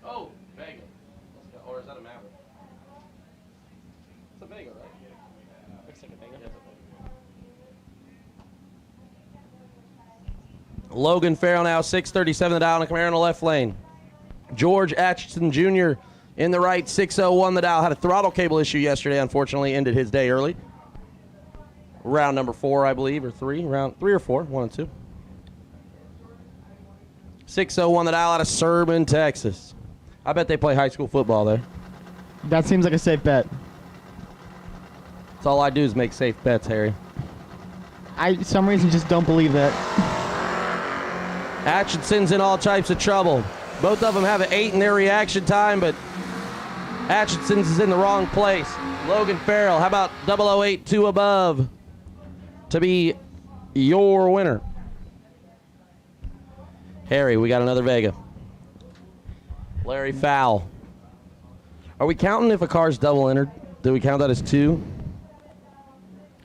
Speaker 6: Oh, Vega. Let's go. Or is that a Maverick? It's a Vega, right? Looks like a Vega. Logan Farrell now, 6:37 the dial on the Camaro in the left lane. George Atchison Jr. in the right, 6:01 the dial. Had a throttle cable issue yesterday, unfortunately, ended his day early. Round number 4, I believe, or 3. Round 3 or 4, 1 and 2. 6:01 the dial out of Serban, Texas. I bet they play high school football there.
Speaker 5: That seems like a safe bet.
Speaker 6: That's all I do is make safe bets, Harry.
Speaker 5: I, for some reason, just don't believe that.
Speaker 6: Atchison's in all types of trouble. Both of them have an 8 in their reaction time, but Atchison's is in the wrong place. Logan Farrell, how about 008, 2 above to be your winner? Harry, we got another Vega. Larry Fowl. Are we counting if a car's double entered? Do we count that as 2?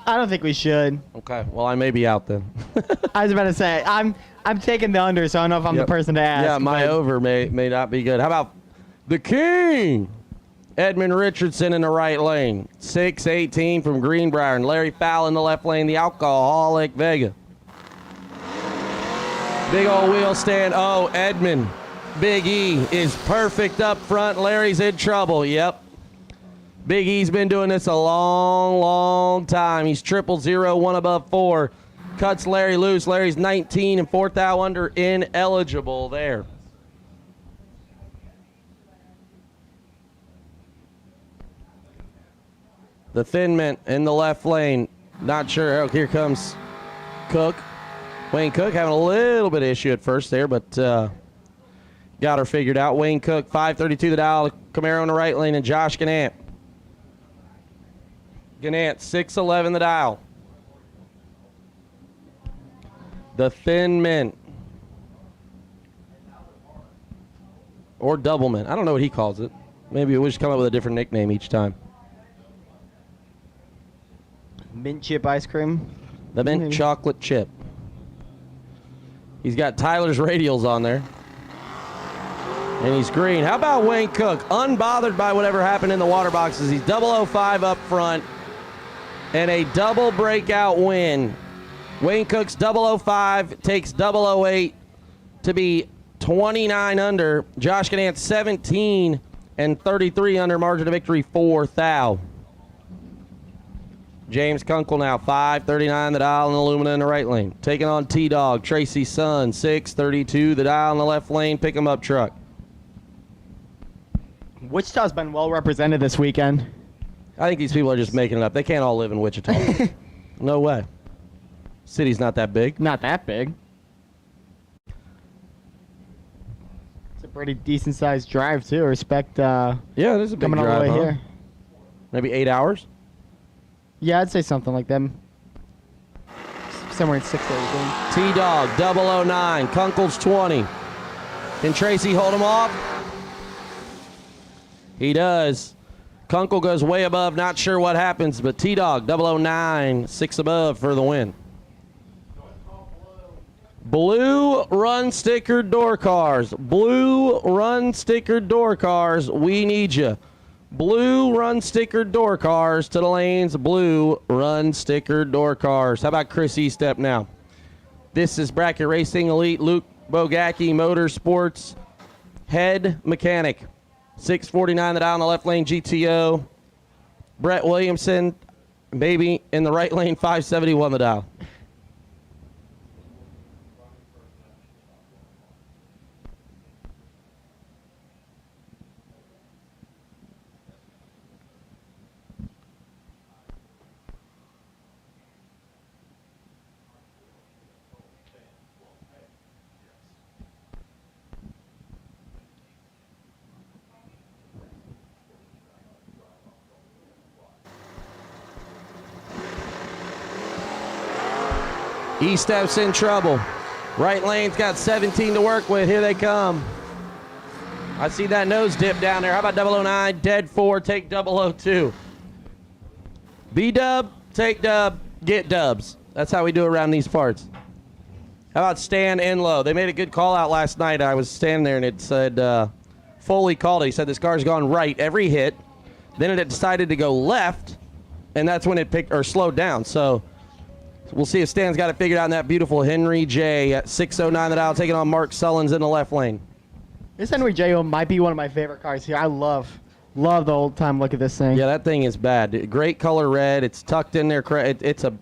Speaker 5: I don't think we should.
Speaker 6: Okay, well, I may be out then.
Speaker 5: I was about to say, I'm taking the under, so I don't know if I'm the person to ask.
Speaker 6: Yeah, my
Speaker 5: but
Speaker 6: over may not be good. How about the King? Edmund Richardson in the right lane. 6:18 from Greenbrier. And Larry Fowl in the left lane, the alcoholic Vega. Big old wheel stand. Oh, Edmund. Big E is perfect up front. Larry's in trouble. Yep. Big E's been doing this a long, long time. He's 000, 1 above 4. Cuts Larry loose. Larry's 19 and 4th thou under, ineligible there. The Thin Mint in the left lane. Not sure. Oh, here comes Cook. Wayne Cook having a little bit of issue at first there, but got her figured out. Wayne Cook, 532 the dial. Camaro in the right lane, and Josh Gannant. Gannant, 611 the dial. The Thin Mint. Or Double Mint. I don't know what he calls it. Maybe we should come up with a different nickname each time.
Speaker 5: Mint chip ice cream.
Speaker 6: The mint chocolate chip. He's got Tyler's radials on there. And he's green. How about Wayne Cook? Unbothered by whatever happened in the water boxes. He's 005 up front. And a double breakout win. Wayne Cook's 005 takes 008 to be 29 under. Josh Gannant 17 and 33 under. Margin of victory for Thou. James Kunkel now 539 the dial in the Illumina in the right lane. Taking on T-Dog. Tracy Sun 632 the dial in the left lane. Pick him up truck.
Speaker 5: Wichita's been well represented this weekend.
Speaker 6: I think these people are just making it up. They can't all live in Wichita. No way. City's not that big.
Speaker 5: Not that big. It's a pretty decent sized drive too. Respect
Speaker 6: Yeah, it is a big
Speaker 5: coming
Speaker 6: drive,
Speaker 5: all the way
Speaker 6: huh?
Speaker 5: here.
Speaker 6: Maybe 8 hours?
Speaker 5: Yeah, I'd say something like them. Somewhere in 6 to 8.
Speaker 6: T-Dog, 009. Kunkel's 20. Can Tracy hold him off? He does. Kunkel goes way above. Not sure what happens, but T-Dog, 009, 6 above for the win. Blue run sticker door cars. Blue run sticker door cars. We need you. Blue run sticker door cars to the lanes. Blue run sticker door cars. How about Chris Estep now? This is Bracket Racing Elite. Luke Bogacki, Motorsports head mechanic. 649 the dial in the left lane. GTO. Brett Williamson, baby, in the right lane. 571 the dial. Estep's in trouble. Right lane's got 17 to work with. Here they come. I see that nose dip down there. How about 009? Dead 4, take 002. B-dub, take dub, get dubs. That's how we do around these parts. How about Stan Enlow? They made a good call out last night. I was standing there and it said, Foley called it. He said this car's gone right every hit. Then it had decided to go left, and that's when it picked or slowed down. So we'll see if Stan's got it figured out in that beautiful Henry J at 609 the dial, taking on Mark Sullins in the left lane.
Speaker 5: This Henry J might be one of my favorite cars here. I love the old time look of this thing.
Speaker 6: Yeah, that thing is bad. Great color red. It's tucked in there. It's a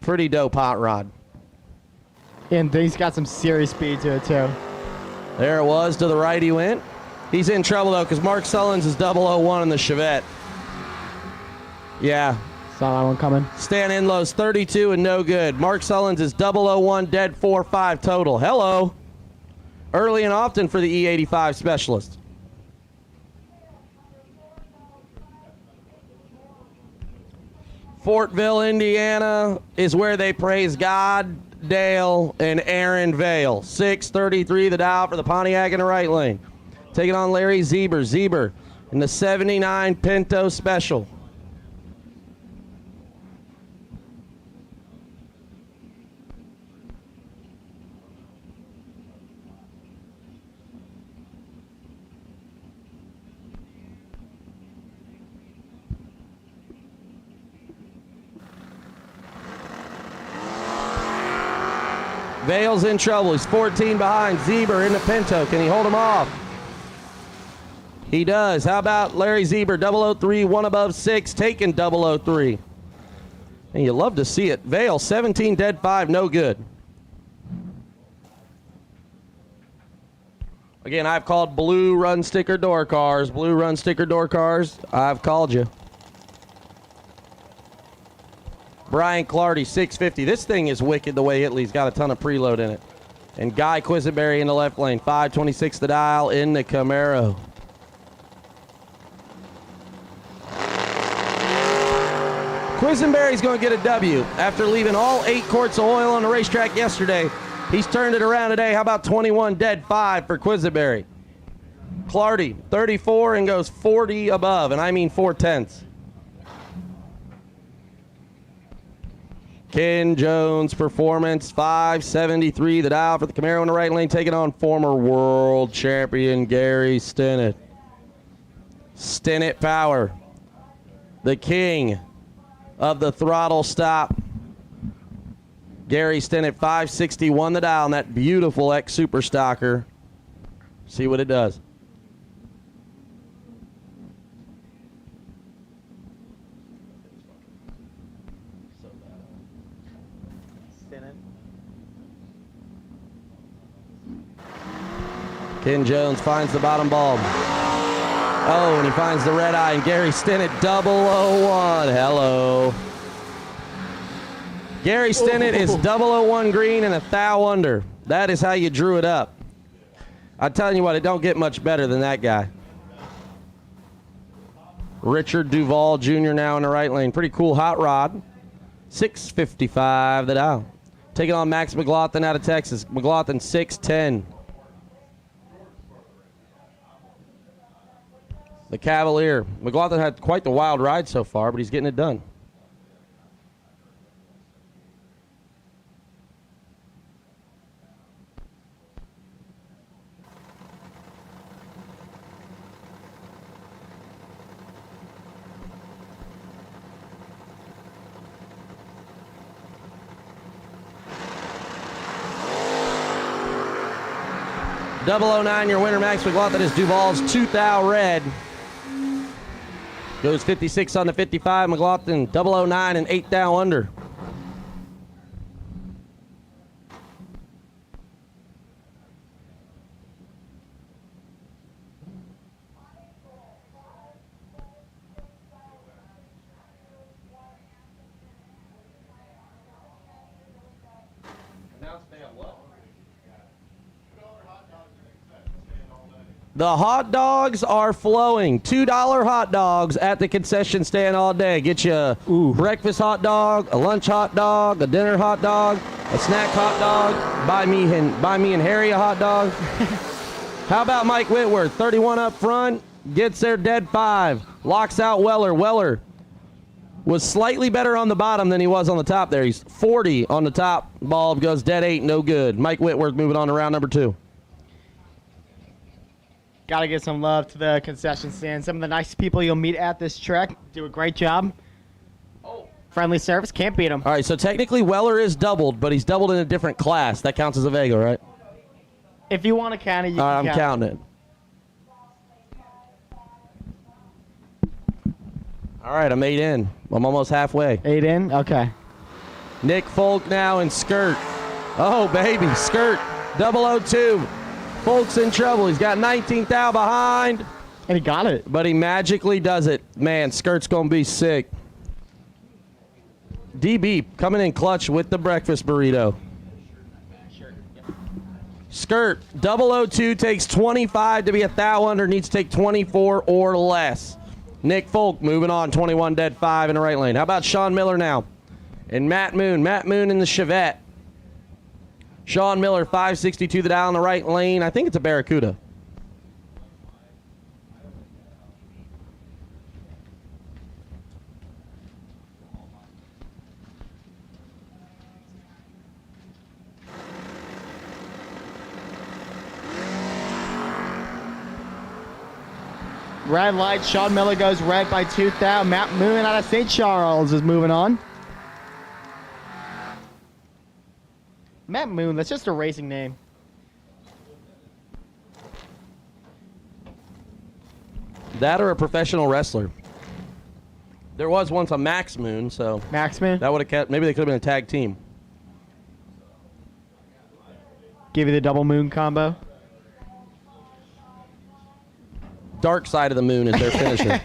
Speaker 6: pretty dope hot rod.
Speaker 5: And he's got some serious speed to it too.
Speaker 6: There it was. To the right he went. He's in trouble though because Mark Sullins is 001 in the Chevette. Yeah.
Speaker 5: Saw that one coming.
Speaker 6: Stan Enlow's 32 and no good. Mark Sullins is 001, dead 4-5 total. Hello. Early and often for the E85 specialist. Fortville, Indiana is where they praise God, Dale, and Aaron Vale. 633 the dial for the Pontiac in the right lane. Taking on Larry Zeber. Zeber in the 79 Pinto Special. Vale's in trouble. He's 14 behind. Zeber in the Pinto. Can he hold him off? He does. How about Larry Zeber, 003, one above 6, taking 003. And you love to see it. Vale, 17, dead 5, no good. Again, I've called blue run sticker door cars. Blue run sticker door cars. I've called you. Brian Clardy, 650. This thing is wicked the way Italy's got a ton of preload in it. And Guy Quisenberry in the left lane. 526 the dial in the Camaro. Quisenberry's going to get a W. After leaving all 8 quarts of oil on the racetrack yesterday, he's turned it around today. How about 21 dead 5 for Quisenberry? Clardy, 34 and goes 40 above, and I mean 4/10. Ken Jones Performance, 573 the dial for the Camaro in the right lane, taking on former world champion Gary Stinnett. Stinnett Power, the king of the throttle stop. Gary Stinnett, 561 the dial in that beautiful X Super Stocker. See what it does. Ken Jones finds the bottom bulb. Oh, and he finds the red eye, and Gary Stinnett, 001. Hello. Gary Stinnett is 001 green and 1,000 under. That is how you drew it up. I'm telling you what, it don't get much better than that guy. Richard Duval Jr. now in the right lane. Pretty cool hot rod. 655 the dial. Taking on Max McLaughlin out of Texas. McLaughlin 610. The Cavalier. McLaughlin had quite the wild ride so far, but he's getting it done. .009, your winner, Max McLaughlin, is Duval's 2,000 red. Goes 56 on the 55. McLaughlin 009 and 8,000 under. The hot dogs are flowing. $2 hot dogs at the concession stand all day. Get you a breakfast hot dog, a lunch hot dog, a dinner hot dog, a snack hot dog. Buy me and Harry a hot dog. How about Mike Whitworth? 31 up front, gets there dead 5. Locks out Weller. Weller was slightly better on the bottom than he was on the top there. He's 40 on the top. Bulb goes dead 8, no good. Mike Whitworth moving on to round number 2.
Speaker 5: Got to give some love to the concession stand. Some of the nice people you'll meet at this track do a great job. Friendly service, can't beat them.
Speaker 6: All right, so technically Weller is doubled, but he's doubled in a different class. That counts as a Vega, right?
Speaker 5: If you want to count it, you
Speaker 6: All
Speaker 5: can
Speaker 6: right, I'm counting it. All right, I'm 8 in. I'm almost halfway.
Speaker 5: 8 in? Okay.
Speaker 6: Nick Folk now in skirt. Oh, baby, skirt. 002. Folk's in trouble. He's got 19th out behind.
Speaker 5: And he got it.
Speaker 6: But he magically does it. Man, Skirt's going to be sick. DB coming in clutch with the breakfast burrito. Skirt, 002 takes 25 to be 1,000 under. Needs to take 24 or less. Nick Folk moving on, 21 dead 5 in the right lane. How about Sean Miller now? And Matt Moon. Matt Moon in the Chevette. Sean Miller, 562 the dial in the right lane. I think it's a Barracuda.
Speaker 5: Red light. Sean Miller goes red by 2,000. Matt Moon out of St. Charles is moving on. Matt Moon, that's just a racing name.
Speaker 6: That or a professional wrestler. There was once a Max Moon, so
Speaker 5: Max Moon?
Speaker 6: that would have kept. Maybe they could have been a tag team.
Speaker 5: Give you the double moon combo.
Speaker 6: Dark Side of the Moon is their finisher.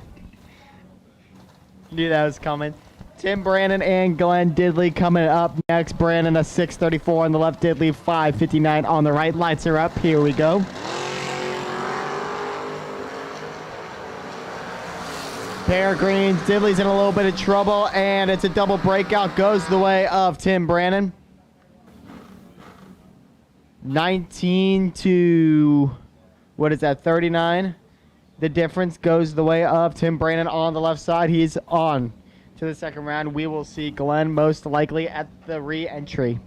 Speaker 5: Knew that was coming. Tim Brannon and Glenn Didley coming up next. Brannon a 6:34 on the left, Didley 5:59 on the right. Lights are up. Here we go. Pair of greens. Didley's in a little bit of trouble, and it's a double breakout. Goes the way of Tim Brannon. 19 to, what is that, 39? The difference goes the way of Tim Brannon on the left side. He's on to the second round. We will see Glenn most likely at the re-entry.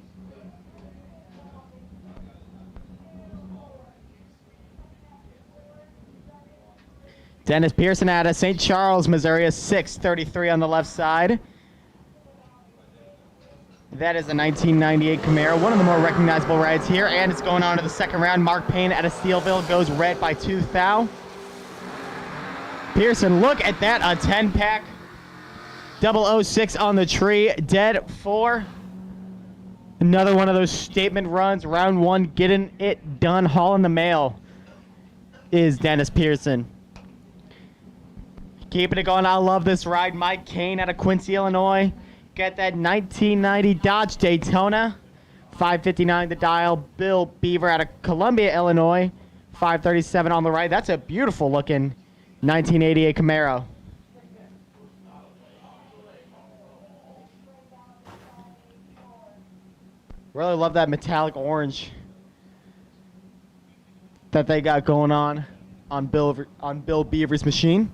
Speaker 5: Dennis Pearson out of St. Charles, Missouri, a 6:33 on the left side. That is a 1998 Camaro, one of the more recognizable rides here, and it's going on to the second round. Mark Payne out of Steelville goes red by 2 thou. Pearson, look at that, a 10-pack. 006 on the tree, dead 4. Another one of those statement runs, round 1, getting it done, hauling the mail, is Dennis Pearson. Keeping it going, I love this ride. Mike Kane out of Quincy, Illinois. Got that 1990 Dodge Daytona. 5:59 the dial. Bill Beaver out of Columbia, Illinois. 5:37 on the right. That's a beautiful looking 1988 Camaro. Really love that metallic orange that they got going on Bill Beaver's machine.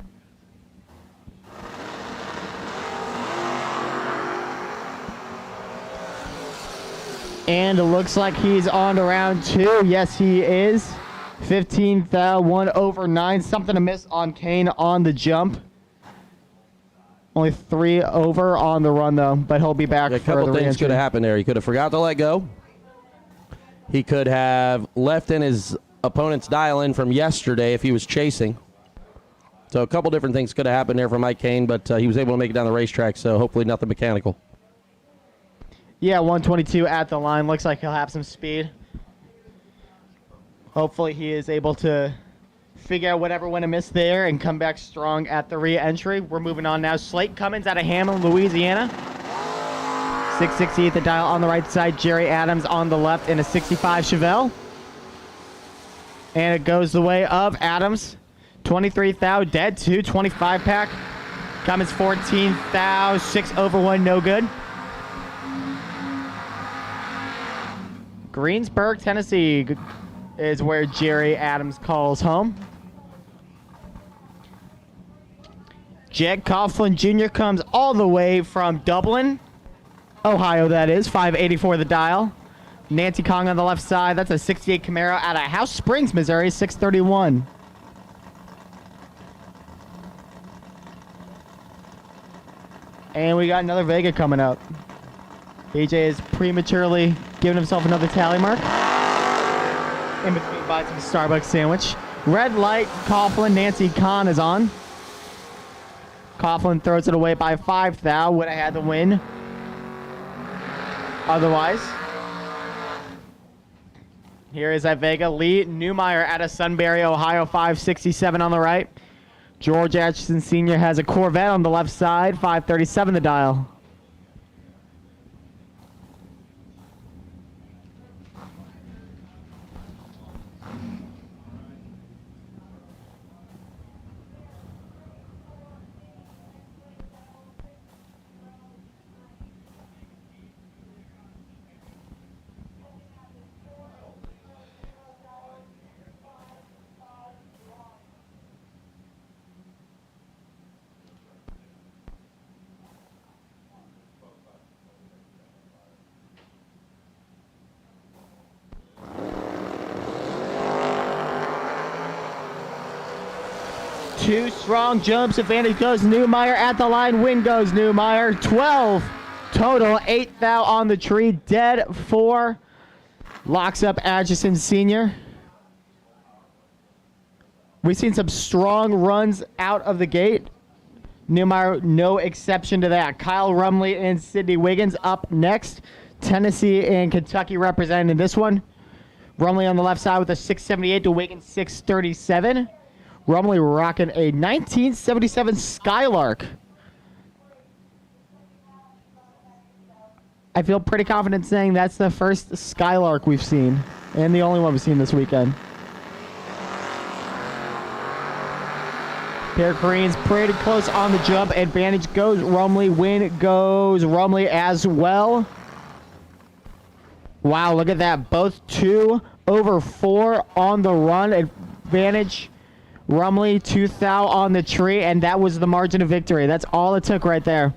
Speaker 5: And it looks like he's on to round 2. Yes, he is. 15 thou, 1 over 9. Something to miss on Kane on the jump. Only 3 over on the run, though, but he'll be back
Speaker 6: A
Speaker 5: for
Speaker 6: couple
Speaker 5: the
Speaker 6: things
Speaker 5: re-entry.
Speaker 6: could have happened there. He could have forgot to let go. He could have left in his opponent's dial-in from yesterday if he was chasing. So a couple different things could have happened there for Mike Kane, but he was able to make it down the racetrack, so hopefully nothing mechanical.
Speaker 5: Yeah, 122 at the line. Looks like he'll have some speed. Hopefully he is able to figure out whatever went amiss there and come back strong at the re-entry. We're moving on now. Slate Cummings out of Hammond, Louisiana. 660 at the dial on the right side. Jerry Adams on the left in a 65 Chevelle. And it goes the way of Adams. 23 thou, dead 2, 25 pack. Cummings 14 thou, 6 over 1, no good. Greensburg, Tennessee is where Jerry Adams calls home. Jed Coughlin Jr. comes all the way from Dublin, Ohio, that is. 584 the dial. Nancy Kong on the left side. That's a 68 Camaro out of House Springs, Missouri, 631. And we got another Vega coming up. AJ is prematurely giving himself another tally mark. In between bites of a Starbucks sandwich. Red light, Coughlin, Nancy Kahn is on. Coughlin throws it away by 5 thou. Would have had the win otherwise. Here is that Vega. Lee Newmeyer out of Sunbury, Ohio, 567 on the right. George Atchison Sr. has a Corvette on the left side, 537 the dial. Two strong jumps. Advantage goes Newmeyer at the line. Win goes Newmeyer. 12 total. 8 thou on the tree. Dead 4. Locks up Atchison Sr. We've seen some strong runs out of the gate. Newmeyer, no exception to that. Kyle Rumley and Sidney Wiggins up next. Tennessee and Kentucky representing this one. Rumley on the left side with a 678 to Wiggins 637. Rumley rocking a 1977 Skylark. I feel pretty confident saying that's the first Skylark we've seen, and the only one we've seen this weekend. Pair of Koreans pretty close on the jump. Advantage goes Rumley. Win goes Rumley as well. Wow, look at that. Both 2 over 4 on the run. Advantage Rumley, 2 thou on the tree, and that was the margin of victory. That's all it took right there.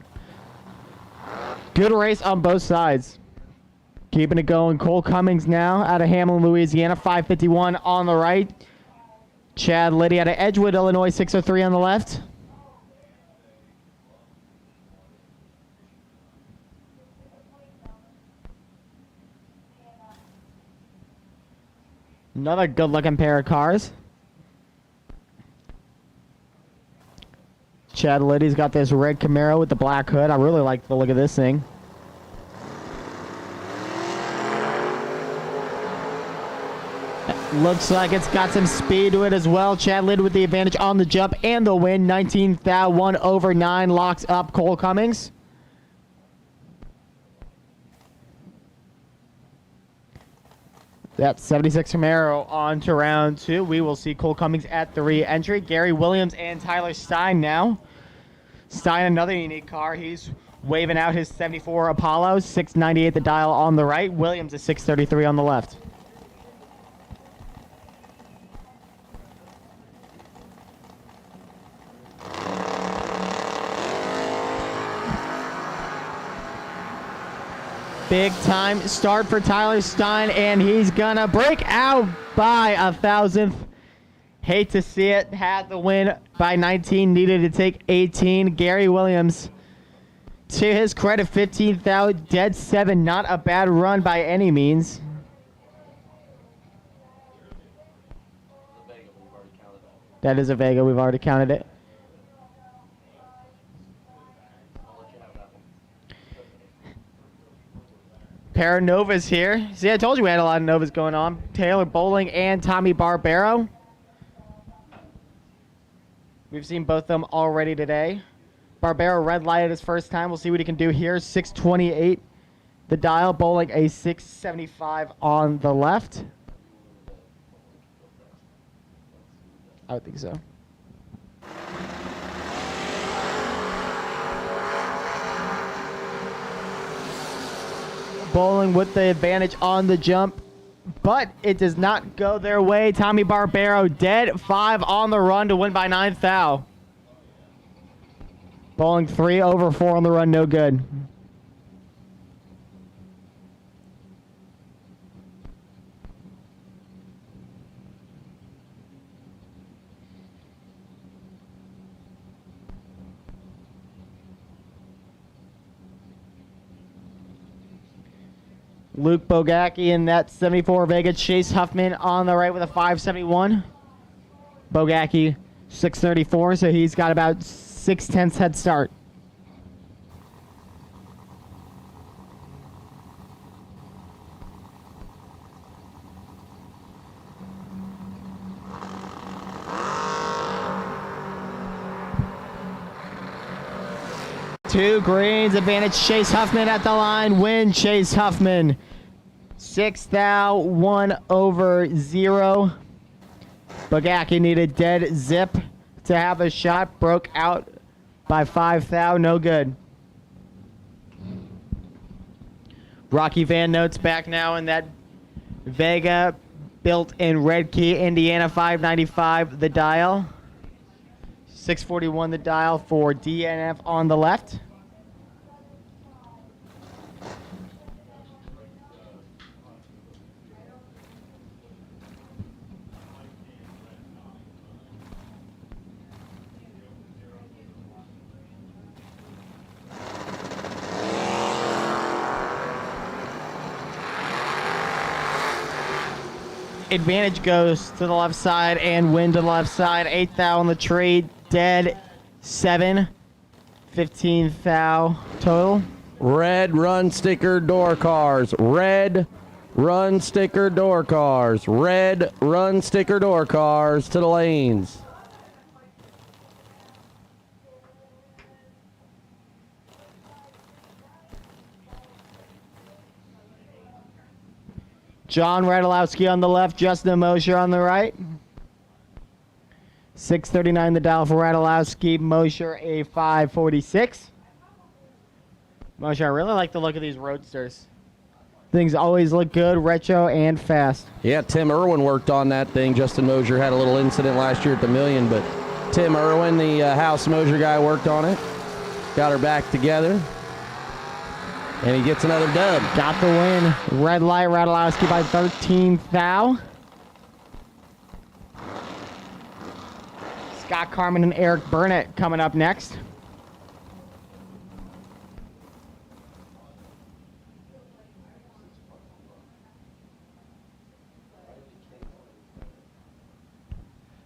Speaker 5: Good race on both sides. Keeping it going. Cole Cummings now out of Hamlin, Louisiana, 551 on the right. Chad Liddy out of Edgewood, Illinois, 603 on the left. Another good-looking pair of cars. Chad Liddy's got this red Camaro with the black hood. I really like the look of this thing. Looks like it's got some speed to it as well. Chad Liddy with the advantage on the jump and the win. 19 thou, 1 over 9 locks up Cole Cummings. That 76 Camaro on to round 2. We will see Cole Cummings at the re-entry. Gary Williams and Tyler Stein now. Stein, another unique car. He's waving out his 74 Apollo. 698 the dial on the right. Williams is 633 on the left. Big time start for Tyler Stein, and he's gonna break out by 1,000th. Hate to see it. Had the win by 19, needed to take 18. Gary Williams, to his credit, 15th out, dead 7. Not a bad run by any means. That is a Vega. We've already counted it. Pair of Novas here. See, I told you we had a lot of Novas going on. Taylor Bowling and Tommy Barbero. We've seen both of them already today. Barbero red lighted his first time. We'll see what he can do here. 628 the dial. Bowling a 675 on the left. I would think so. Bowling with the advantage on the jump, but it does not go their way. Tommy Barbero dead 5 on the run to win by 9 thou. Bowling 3 over 4 on the run, no good. Luke Bogacki in that 74 Vega. Chase Huffman on the right with a 571. Bogacki 634, so he's got about 6/10 head start. Two greens, advantage Chase Huffman at the line. Win Chase Huffman. 6 thou, 1 over 0. Bogacki needed dead zip to have a shot. Broke out by 5 thou, no good. Rocky Van Note's back now in that Vega built in Red Key, Indiana, 595 the dial. 641 the dial for DNF on the left. Advantage goes to the left side and win to the left side. 8 thou on the trade. Dead 7. 15 thou total.
Speaker 6: Red run sticker door cars. Red run sticker door cars. Red run sticker door cars to the lanes.
Speaker 5: John Radulowski on the left, Justin Mosher on the right. 6:39 the dial for Radulowski. Mosher a 5:46. Mosher, I really like the look of these roadsters. Things always look good, retro and fast.
Speaker 6: Yeah, Tim Irwin worked on that thing. Justin Mosher had a little incident last year at the Million, but Tim Irwin, the House Mosher guy, worked on it. Got her back together. And he gets another dub.
Speaker 5: Got the win. Red light, Radulowski by 13 thou. Scott Carmen and Eric Burnett coming up next.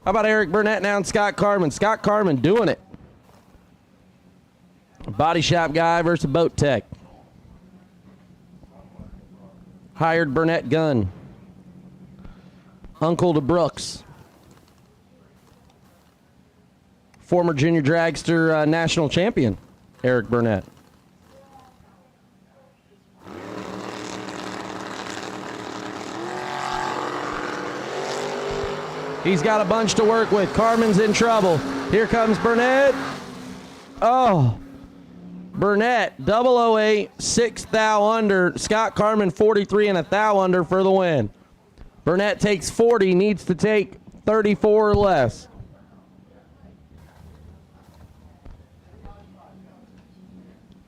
Speaker 6: How about Eric Burnett now and Scott Carmen? Scott Carmen doing it. Body shop guy versus boat tech. Hired Burnett gun. Uncle to Brooks. Former junior dragster national champion, Eric Burnett. He's got a bunch to work with. Carmen's in trouble. Here comes Burnett. Oh. Burnett, 008, 6 thou under. Scott Carmen, 43 and a thou under for the win. Burnett takes 40, needs to take 34 or less.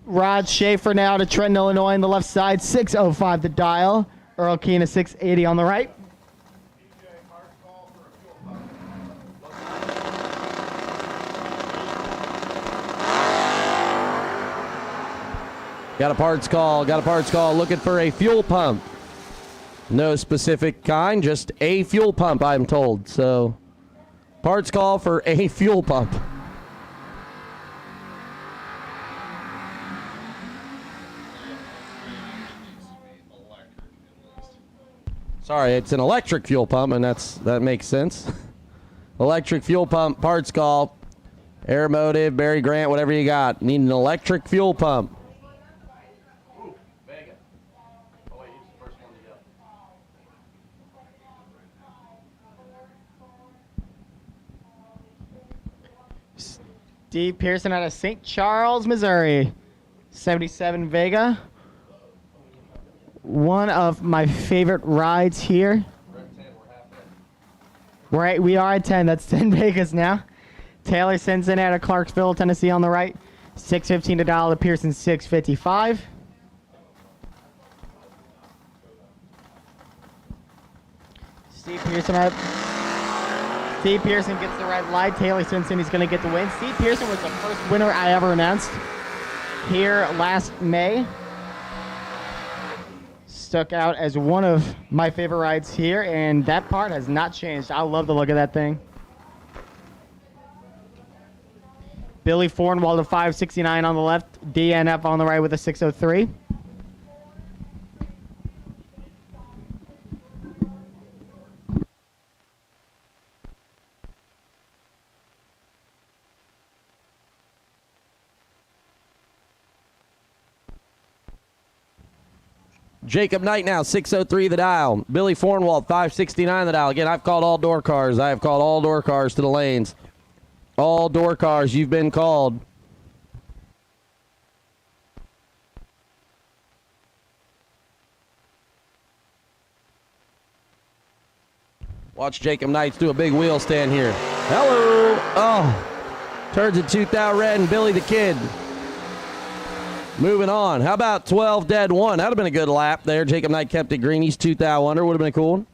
Speaker 5: Rod Schaefer now to Trenton, Illinois on the left side, 6:05 the dial. Earl Keene, 680 on the right.
Speaker 6: Got a parts call, looking for a fuel pump. No specific kind, just a fuel pump, I'm told. So, parts call for a fuel pump. Sorry, it's an electric fuel pump, and that makes sense. Electric fuel pump, parts call. Aeromotive, Barry Grant, whatever you got. Need an electric fuel pump.
Speaker 5: Steve Pearson out of St. Charles, Missouri. 77 Vega. One of my favorite rides here. Right, we are at 10. That's 10 Vegas now. Taylor Simpson out of Clarksville, Tennessee on the right. 615 to dial to Pearson, 655. Steve Pearson gets the red light. Taylor Simpson is going to get the win. Steve Pearson was the first winner I ever announced here last May. Stuck out as one of my favorite rides here, and that part has not changed. I love the look of that thing. Billy Fornwall to 569 on the left. DNF on the right with a 603.
Speaker 6: Jacob Knight now, 603 the dial. Billy Fornwall, 569 the dial. Again, I've called all door cars. I have called all door cars to the lanes. All door cars, you've been called. Watch Jacob Knights do a big wheel stand here. Hello. Oh, turns it 2,000 red and Billy the Kid. Moving on. How about 12 dead one? That would have been a good lap there. Jacob Knight kept it green. He's 2,000 under. Would have been a cool one.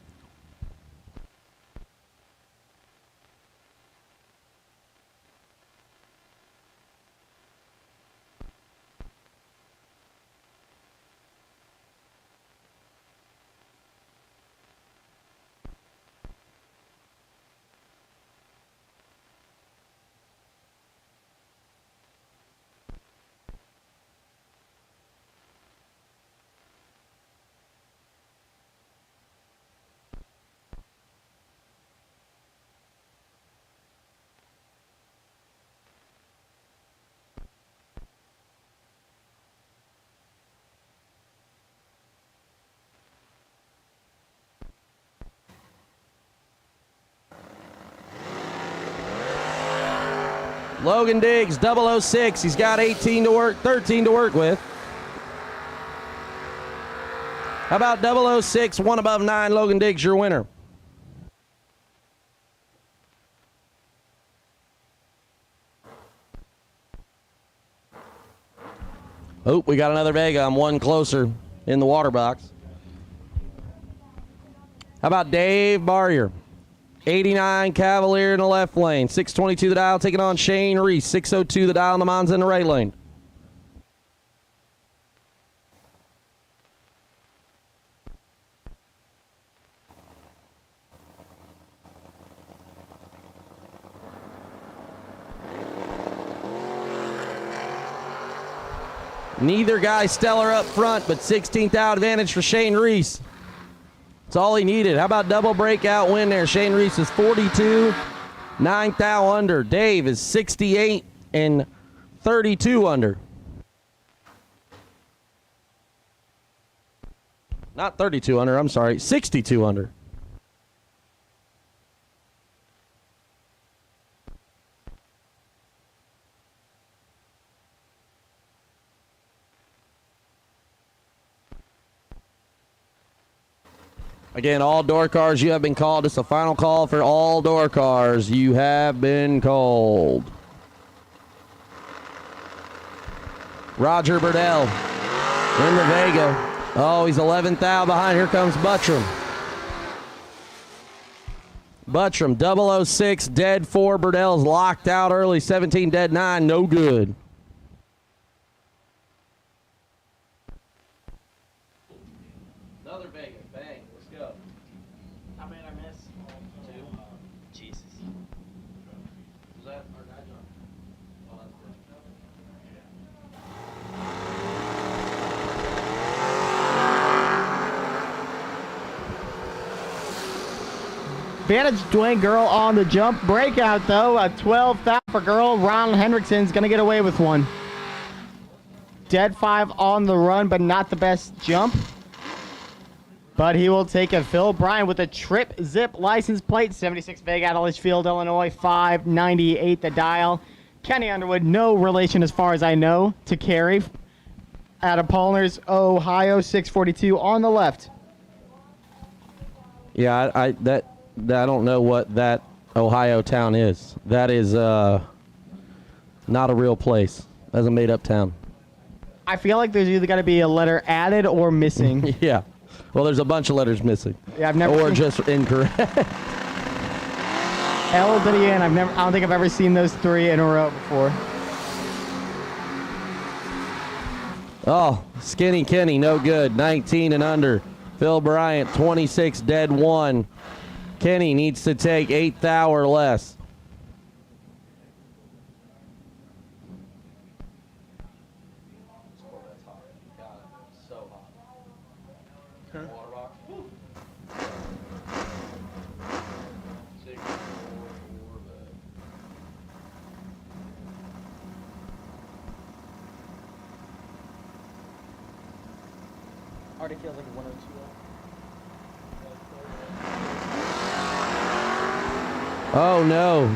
Speaker 6: Logan Diggs, 006. He's got 13 to work with. How about 006, 1 above 9, Logan Diggs, your winner. Oh, we got another Vega. I'm one closer in the water box. How about Dave Barrier? 89 Cavalier in the left lane. 622 the dial, taking on Shane Reese. 602 the dial, and the Monza in the right lane. Neither guy stellar up front, but 16th out advantage for Shane Reese. That's all he needed. How about double breakout win there? Shane Reese is 42, 9th out under. Dave is 68 and 32 under. Not 32 under, I'm sorry, 62 under. Again, all door cars, you have been called. It's a final call for all door cars. You have been called. Roger Burdell in the Vega. Oh, he's 11th out behind. Here comes Buttram. Buttram, 006, dead 4. Burdell's locked out early. 17, dead 9, no good. Another Vega. Bang. Let's go.
Speaker 5: How many did I miss?
Speaker 6: 2.
Speaker 5: Jesus.
Speaker 6: Was that our guy, John? Oh, that's good.
Speaker 5: Advantage Dwayne Girl on the jump. Breakout, though. A 12th out for Girl. Ron Hendrickson's going to get away with one. Dead 5 on the run, but not the best jump. But he will take it. Phil Bryan with a trip zip license plate. 76 Vega out of Litchfield, Illinois. 598 the dial. Kenny Underwood, no relation as far as I know to Carey. Out of Palmer's, Ohio. 642 on the left.
Speaker 6: Yeah, I don't know what that Ohio town is. That is not a real place. That's a made-up town.
Speaker 5: I feel like there's either got to be a letter added or missing.
Speaker 6: Yeah. Well, there's a bunch of letters missing.
Speaker 5: Yeah, I've never
Speaker 6: or
Speaker 5: seen
Speaker 6: just incorrect.
Speaker 5: L to the N. I don't think I've ever seen those 3 in a row before.
Speaker 6: Oh, Skinny Kenny, no good. 19 and under. Phil Bryant, 26, dead 1. Kenny needs to take 8th thou or less.
Speaker 5: Already feels like a 102.
Speaker 6: Oh, no.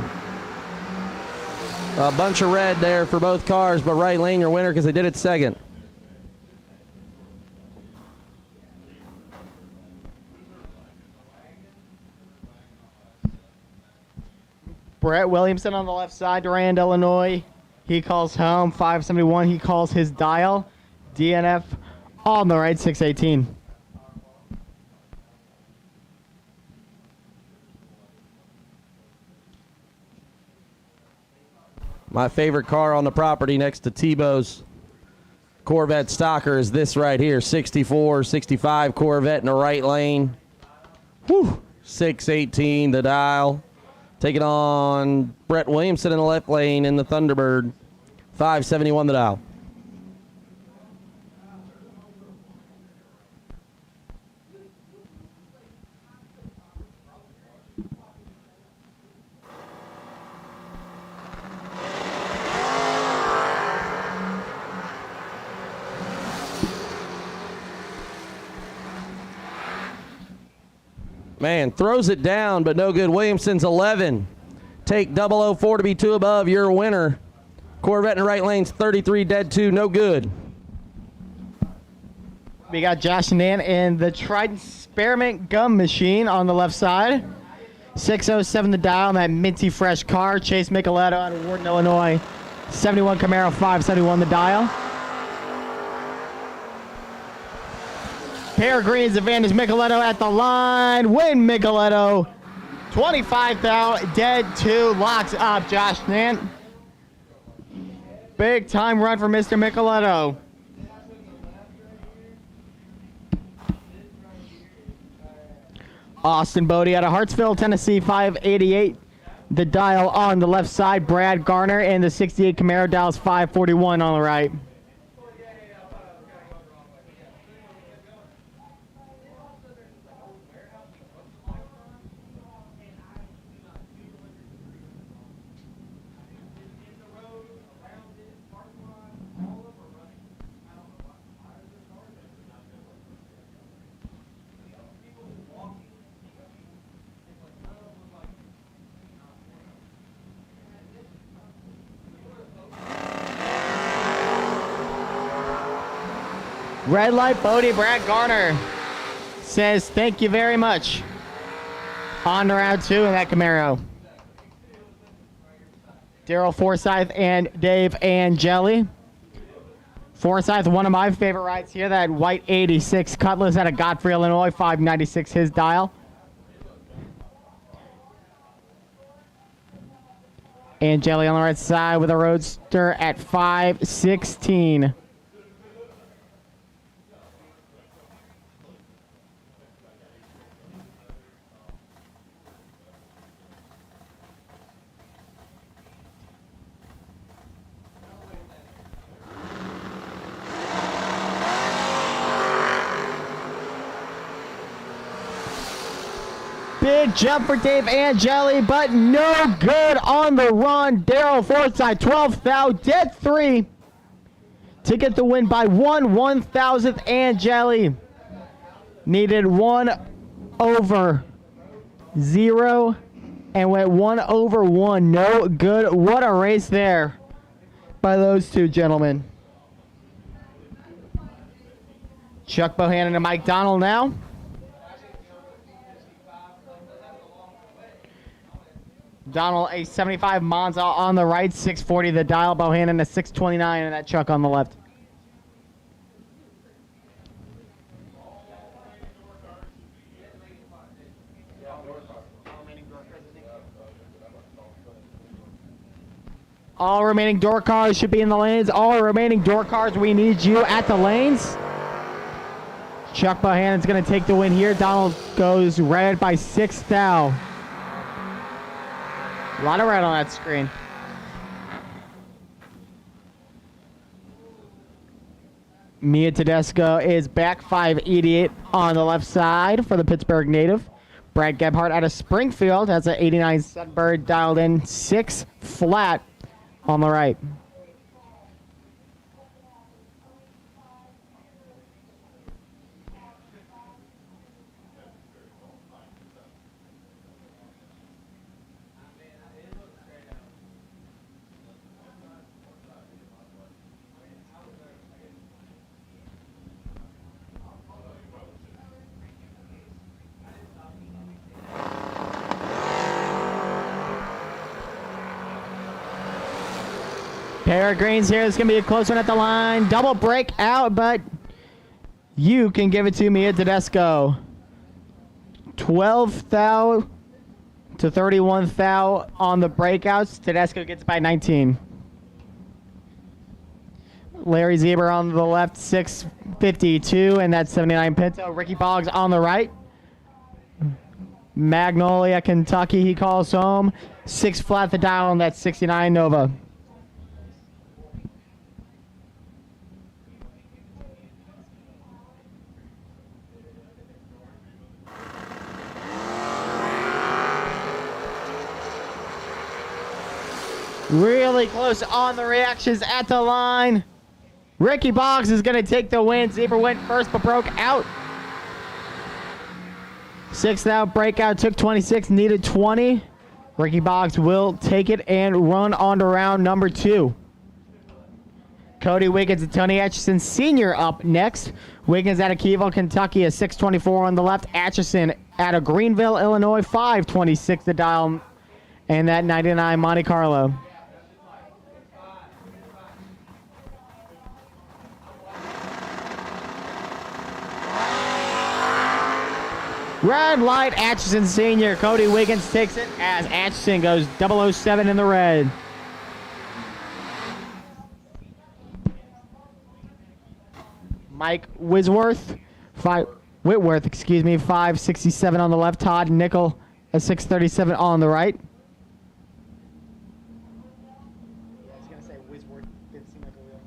Speaker 6: A bunch of red there for both cars, but right lane your winner because they did it second.
Speaker 5: Brett Williamson on the left side, Durand, Illinois. He calls home, 571. He calls his dial. DNF on the right, 618.
Speaker 6: My favorite car on the property next to Tebow's Corvette Stalker is this right here, 64, 65 Corvette in the right lane. Whew, 618 the dial. Taking on Brett Williamson in the left lane in the Thunderbird, 571 the dial. Man, throws it down, but no good. Williamson's 11. Take 004 to be 2 above. You're a winner. Corvette in the right lanes, 33 dead 2, no good.
Speaker 5: We got Josh Nan in the Trident Spearmint Gum Machine on the left side. 607 the dial on that minty fresh car. Chase Micheletto out of Warden, Illinois. 71 Camaro, 571 the dial. Pair of greens, Advantage Micheletto at the line. Win Micheletto. 25,000, dead 2, locks up Josh Nant. Big time run for Mr. Micheletto. Austin Bodie out of Hartsville, Tennessee, 588. The dial on the left side. Brad Garner in the 68 Camaro, dials 541 on the right. Red light, Bodie. Brad Garner says thank you very much. On to round 2 in that Camaro. Daryl Forsyth and Dave Angeli. Forsyth, one of my favorite rides here, that white 86 Cutlass out of Godfrey, Illinois, 596 his dial. Angeli on the right side with a Roadster at 516. Big jump for Dave Angeli, but no good on the run. Daryl Forsyth, 12th thou, dead 3 to get the win by 1/1000th. Angeli needed 1 over 0 and went 1 over 1. No good. What a race there by those two gentlemen. Chuck Bohannon and Mike Donald now. Donald, a 75 Monza on the right, 640 the dial. Bohannon, a 629, and that Chuck on the left. All remaining door cars should be in the lanes. All remaining door cars, we need you at the lanes. Chuck Bohannon's going to take the win here. Donald goes red by 6 thou. A lot of red on that screen. Mia Tedesco is back, 588 on the left side for the Pittsburgh native. Brad Gebhardt out of Springfield has an 89 Sunbird dialed in, 6 flat on the right. Pair of greens here. It's going to be a close one at the line. Double break out, but you can give it to Mia Tedesco. 12 thou to 31 thou on the breakouts. Tedesco gets by 19. Larry Zieber on the left, 652, and that's 79 Pinto. Ricky Boggs on the right. Magnolia, Kentucky, he calls home. 6 flat the dial, and that's 69 Nova. Really close on the reactions at the line. Ricky Boggs is going to take the win. Zebra went first but broke out. 6th out breakout, took 26, needed 20. Ricky Boggs will take it and run on to round number 2. Cody Wiggins and Tony Atchison Sr. up next. Wiggins out of Keyville, Kentucky, a 6:24 on the left. Atchison out of Greenville, Illinois, 5:26 the dial, and that 99 Monte Carlo. Red light, Atchison Sr. Cody Wiggins takes it as Atchison goes 007 in the red. Mike Whitworth, 5:67 on the left. Todd Nickel, a 6:37 on the right. I was gonna say Whitworth. Didn't seem like a real name.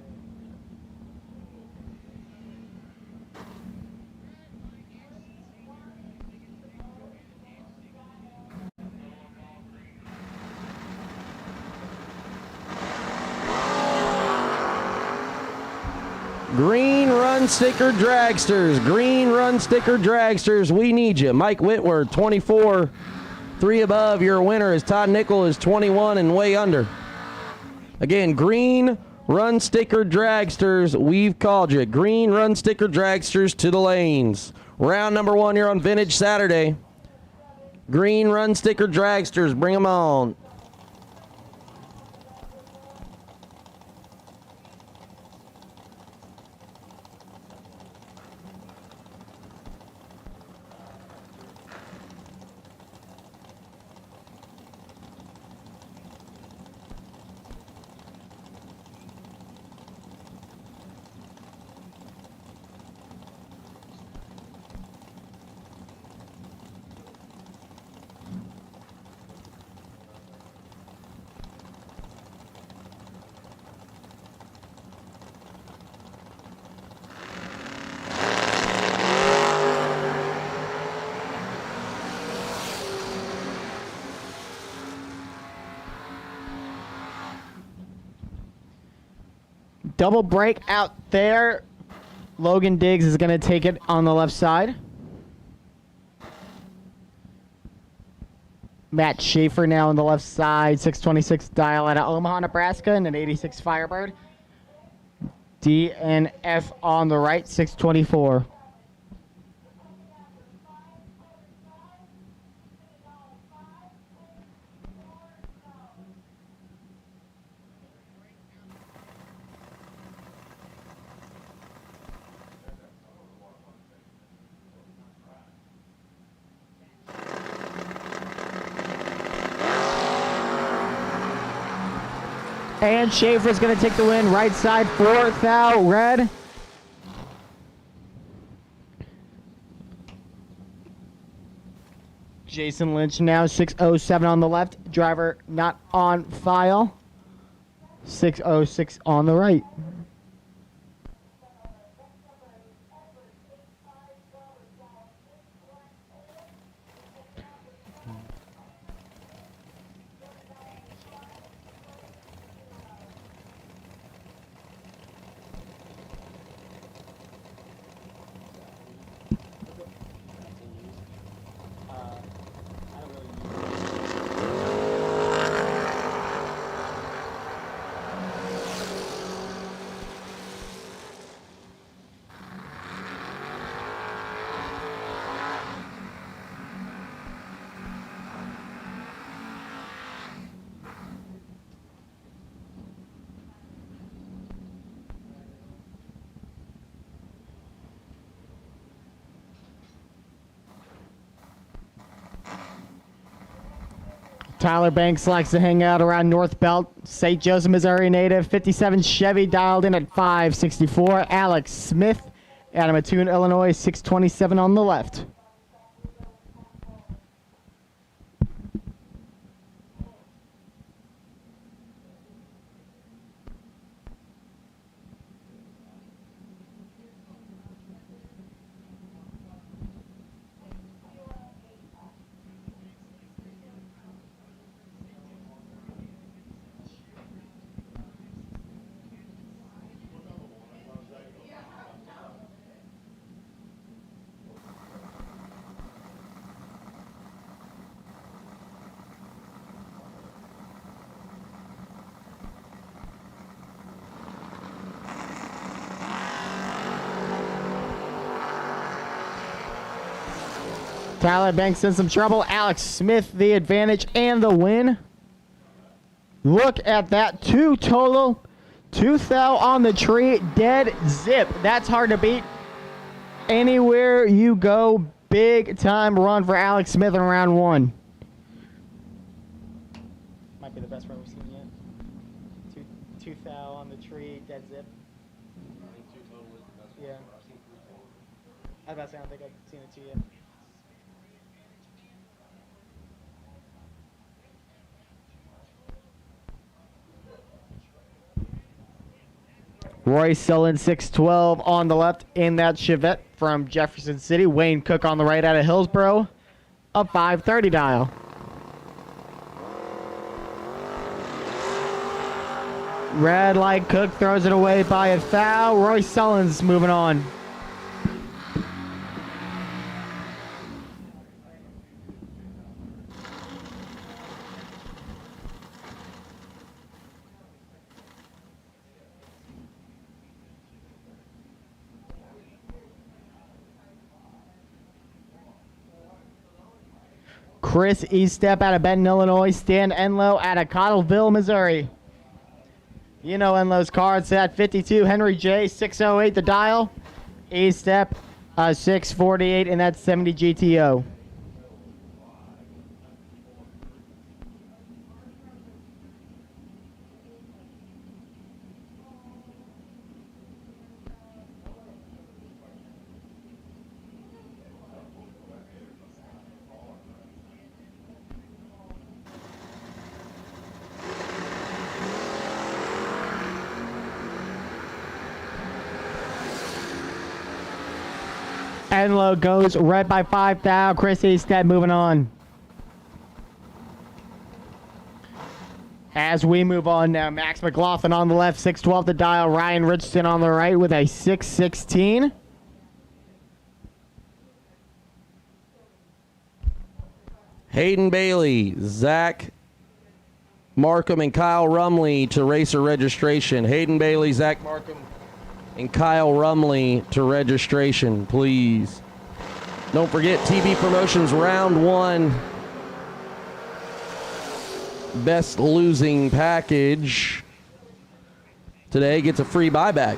Speaker 6: Green run sticker dragsters. Green run sticker dragsters. We need you. Mike Whitworth, 24. 3 above. Your winner is Todd Nickel is 21 and way under. Again, green run sticker dragsters. We've called you. Green run sticker dragsters to the lanes. Round number 1 here on Vintage Saturday. Green run sticker dragsters. Bring them on.
Speaker 5: Double break out there. Logan Diggs is going to take it on the left side. Matt Schaefer now on the left side. 626 dial out of Omaha, Nebraska, and an 86 Firebird. DNF on the right, 624. And Schaefer's going to take the win. Right side, 4th out, red. Jason Lynch now, 6:07 on the left. Driver not on file. 6:06 on the right. Tyler Banks likes to hang out around North Belt. St. Joseph, Missouri native. 57 Chevy dialed in at 564. Alex Smith out of Mattoon, Illinois. 627 on the left. Tyler Banks in some trouble. Alex Smith the advantage and the win. Look at that. 2 total. 2 thou on the tree. Dead zip. That's hard to beat. Anywhere you go, big time run for Alex Smith in round 1. Might be the best run we've seen yet. 2 thou on the tree. Dead zip. Yeah. I was about to say, I don't think I've seen it too yet. Roy Sullen 612 on the left in that Chevette from Jefferson City. Wayne Cook on the right out of Hillsboro. A 530 dial. Red light. Cook throws it away by a foul. Roy Sullen's moving on. Chris Eastep out of Benton, Illinois. Stan Enlow out of Cottleville, Missouri. You know Enlow's cards at 52. Henry J. 608 the dial. Eastep 648 and that's 70 GTO. Enlow goes right by 5 thou. Chris Eastep moving on. As we move on now, Max McLaughlin on the left, 612 the dial. Ryan Richardson on the right with a 616.
Speaker 6: Hayden Bailey, Zach Markham, and Kyle Rumley to racer registration. Hayden Bailey, Zach Markham, and Kyle Rumley to registration, please. Don't forget, TB Promotions round 1. Best losing package today gets a free buyback.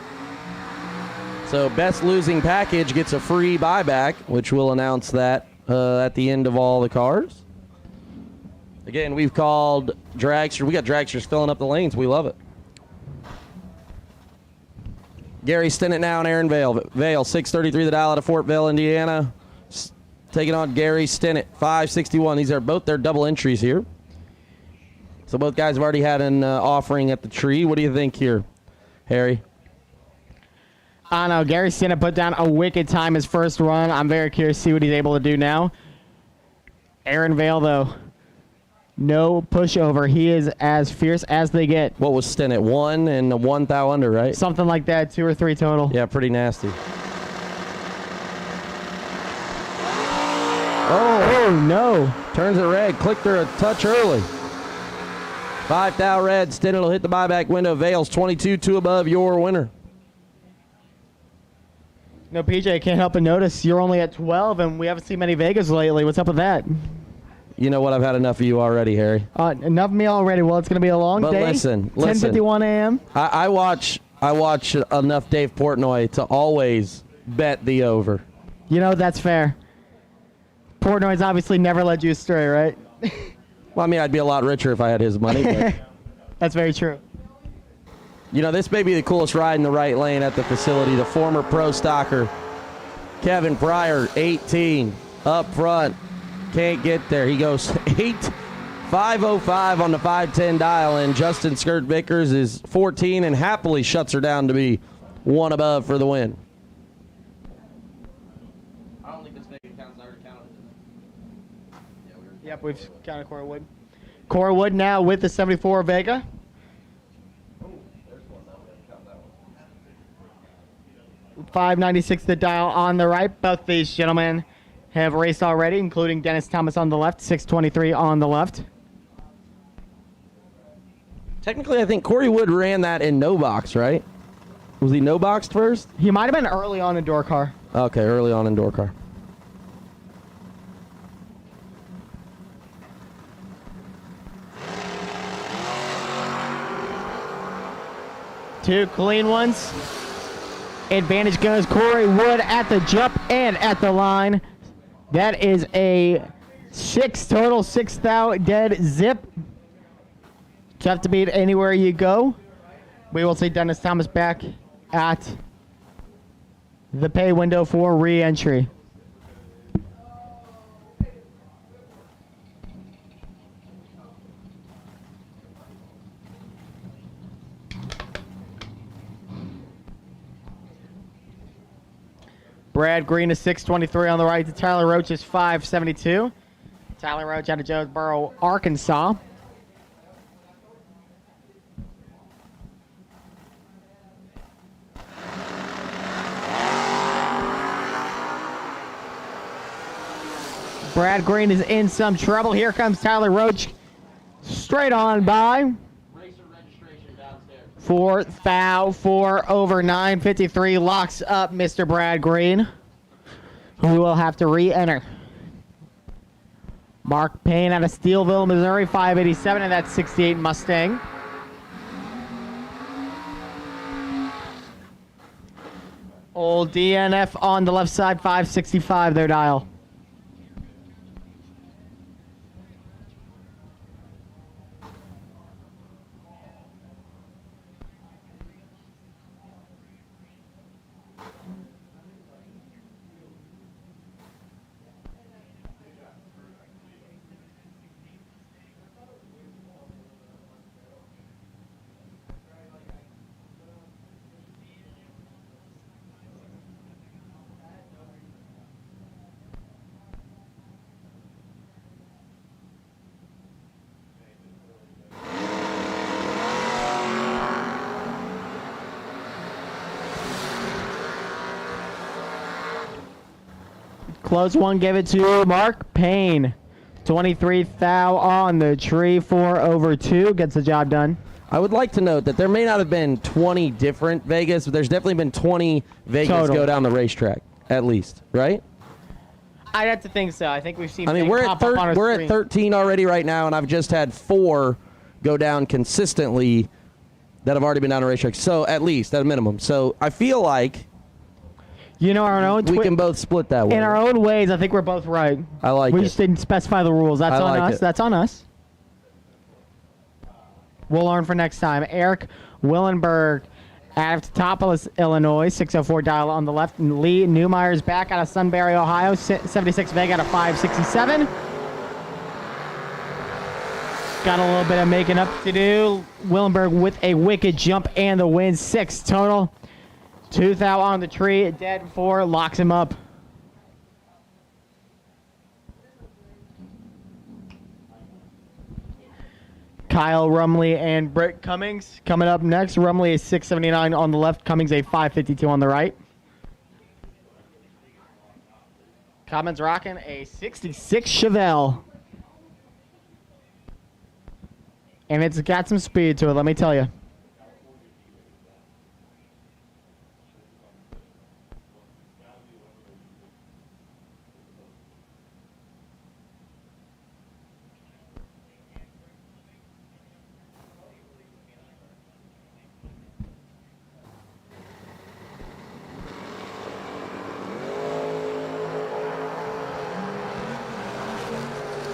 Speaker 6: So best losing package gets a free buyback, which we'll announce that at the end of all the cars. Again, we've called dragster. We got dragsters filling up the lanes. We love it. Gary Stinnett now and Aaron Vale. Vale, 633 the dial out of Fort Vale, Indiana. Taking on Gary Stinnett, 561. These are both their double entries here. So both guys have already had an offering at the tree. What do you think here, Harry?
Speaker 5: I don't know. Gary Stinnett put down a wicked time his first run. I'm very curious to see what he's able to do now. Aaron Vale, though, no pushover. He is as fierce as they get.
Speaker 6: What was Stinnett? 1 and a 1 thou under, right?
Speaker 5: Something like that, 2 or 3 total.
Speaker 6: Yeah, pretty nasty. Oh,
Speaker 5: no.
Speaker 6: Turns it red. Clicked her a touch early. 5 thou red. Stinnett will hit the buyback window. Vale's 22, 2 above, your winner.
Speaker 5: No, PJ, can't help but notice you're only at 12, and we haven't seen many Vegas lately. What's up with that?
Speaker 6: You know what? I've had enough of you already, Harry.
Speaker 5: Enough of me already. Well, it's going to be a long
Speaker 6: But
Speaker 5: day.
Speaker 6: listen.
Speaker 5: 10:51 a.m.
Speaker 6: I watch enough Dave Portnoy to always bet the over.
Speaker 5: You know, that's fair. Portnoy's obviously never led you astray, right?
Speaker 6: Well, I mean, I'd be a lot richer if I had his money. But
Speaker 5: That's very true.
Speaker 6: you know, this may be the coolest ride in the right lane at the facility. The former pro stocker, Kevin Pryor, 18, up front. Can't get there. He goes 505 on the 510 dial, and Justin Skirt Vickers is 14 and happily shuts her down to be 1 above for the win. I don't think this Vegas counts. I already counted it.
Speaker 5: Yep, we've counted Cora Wood. Cora Wood now with the 74 Vega.
Speaker 6: Oh, there's one. That one. Count that one.
Speaker 5: 596 the dial on the right. Both these gentlemen have raced already, including Dennis Thomas on the left, 623 on the left.
Speaker 6: Technically, I think Corey Wood ran that in no box, right? Was he no boxed first?
Speaker 5: He might have been early on in door car.
Speaker 6: Okay, early on in door car.
Speaker 5: 2 clean ones. Advantage goes Corey Wood at the jump and at the line. That is a 6 total, 6 thou dead zip. Tough to beat anywhere you go. We will see Dennis Thomas back at the pay window for re-entry. Brad Green is 623 on the right. Tyler Roach is 572. Tyler Roach out of Jonesboro, Arkansas. Brad Green is in some trouble. Here comes Tyler Roach straight on by.
Speaker 6: Racer registration downstairs.
Speaker 5: 4 thou 4 over 953 locks up Mr. Brad Green, who will have to re-enter. Mark Payne out of Steelville, Missouri, 587, and that's 68 Mustang. Old DNF on the left side, 565 their dial. Close one, give it to Mark Payne. 23 thou on the tree, 4 over 2. Gets the job done.
Speaker 6: I would like to note that there may not have been 20 different Vegas, but there's definitely been 20 Vegas
Speaker 5: Total.
Speaker 6: go down the racetrack, at least, right?
Speaker 5: I'd have to think so. I think we've seen.
Speaker 6: I mean,
Speaker 5: things
Speaker 6: we're
Speaker 5: pop up on our
Speaker 6: at
Speaker 5: screen.
Speaker 6: 13 already right now, and I've just had 4 go down consistently that have already been down the racetrack. So at least, at a minimum. So I feel like
Speaker 5: You know, our own
Speaker 6: we can both split that way.
Speaker 5: in our own ways. I think we're both right.
Speaker 6: I like
Speaker 5: We
Speaker 6: it.
Speaker 5: just didn't specify the rules. That's
Speaker 6: I
Speaker 5: on
Speaker 6: like
Speaker 5: us.
Speaker 6: it.
Speaker 5: That's on us. We'll learn for next time. Eric Willenberg out of Topolis, Illinois, 604 dial on the left. And Lee Neumeyer's back out of Sunbury, Ohio, 76 Vega out of 567. Got a little bit of making up to do. Willenberg with a wicked jump and the win. 6 total. 2 thou on the tree. Dead 4 locks him up. Kyle Rumley and Britt Cummings coming up next. Rumley is 679 on the left. Cummings a 552 on the right. Cummins rocking a 66 Chevelle. And it's got some speed to it, let me tell you.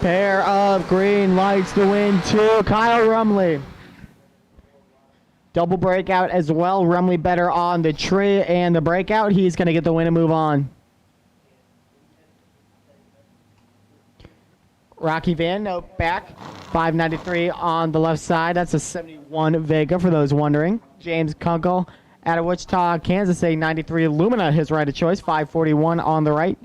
Speaker 5: Pair of green lights to win 2. Kyle Rumley. Double breakout as well. Rumley better on the tree and the breakout. He's going to get the win and move on. Rocky Van Note back. 593 on the left side. That's a 71 Vega for those wondering. James Kunkel out of Wichita, Kansas, a 93 Lumina, his right of choice. 541 on the right.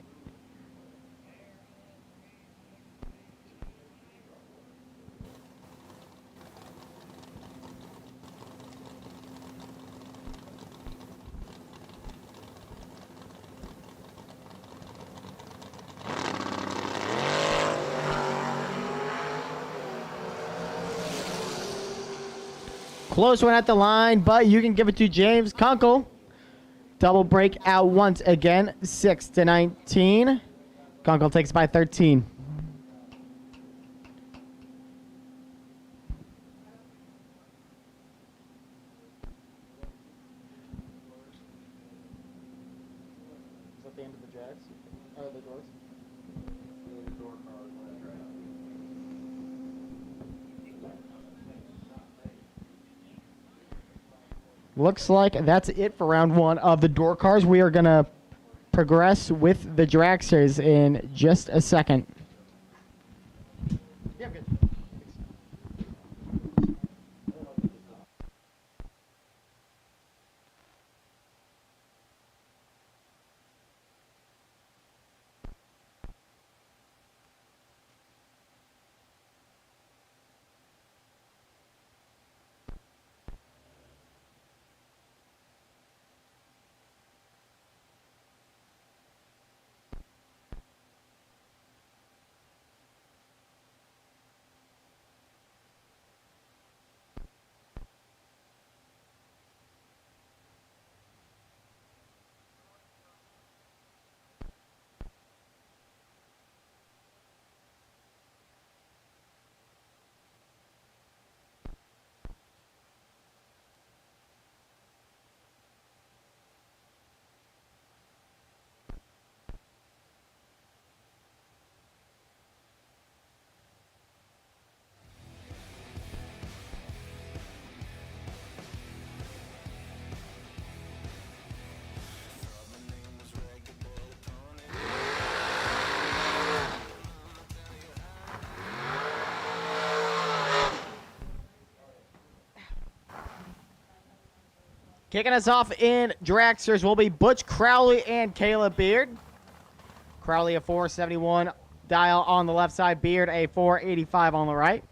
Speaker 5: Close one at the line, but you can give it to James Kunkel. Double break out once again, 6 to 19. Kunkel takes by 13. jets. Or the doors. Looks like that's it for round one of the door cars. We are going to progress with the dragsters in just a second. Yeah, I'm good. Kicking us off in dragsters will be Butch Crowley and Caleb Beard. Crowley a 471 dial on the left side, Beard a 485 on the right.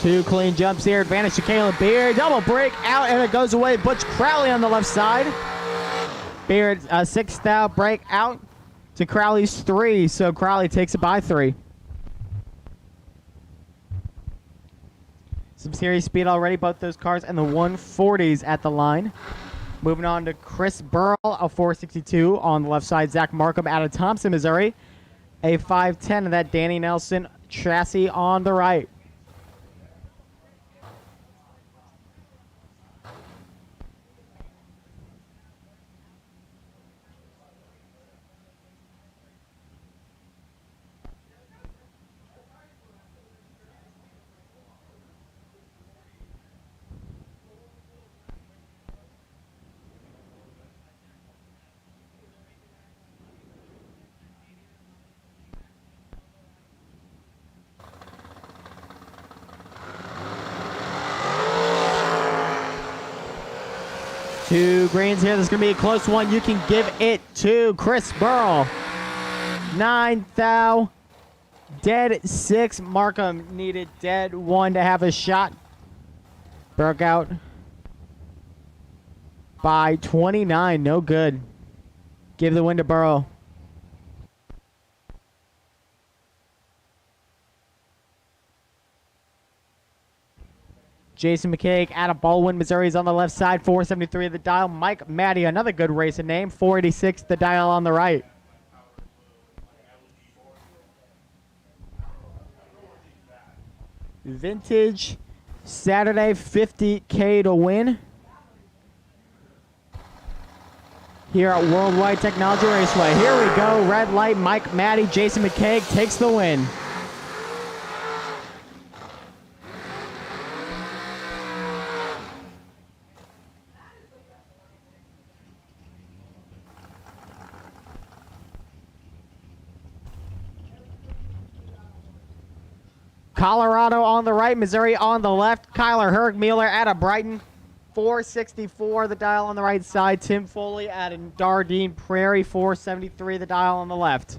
Speaker 5: Two clean jumps here. Advantage to Caleb Beard. Double break out, and it goes away. Butch Crowley on the left side. Beard, sixth out, break out to Crowley's 3. So Crowley takes it by 3. Some serious speed already, both those cars, and the 140s at the line. Moving on to Chris Burl, a 462 on the left side. Zach Markham out of Thompson, Missouri, a 510, and that Danny Nelson chassis on the right. Two greens here. This is going to be a close one. You can give it to Chris Burl. 9 thou. Dead 6. Markham needed dead 1 to have a shot. Broke out by 29. No good. Give the win to Burl. Jason Mckay out of Baldwin, Missouri is on the left side, 473 of the dial. Mike Matty, another good racing name, 486 the dial on the right. Vintage Saturday, 50K to win here at World Wide Technology Raceway. Here we go, red light, Mike Matty, Jason Mckay takes the win. Colorado on the right, Missouri on the left. Kyler Hergmuller out of Brighton, 464, the dial on the right side. Tim Foley at Dardine Prairie, 473, the dial on the left.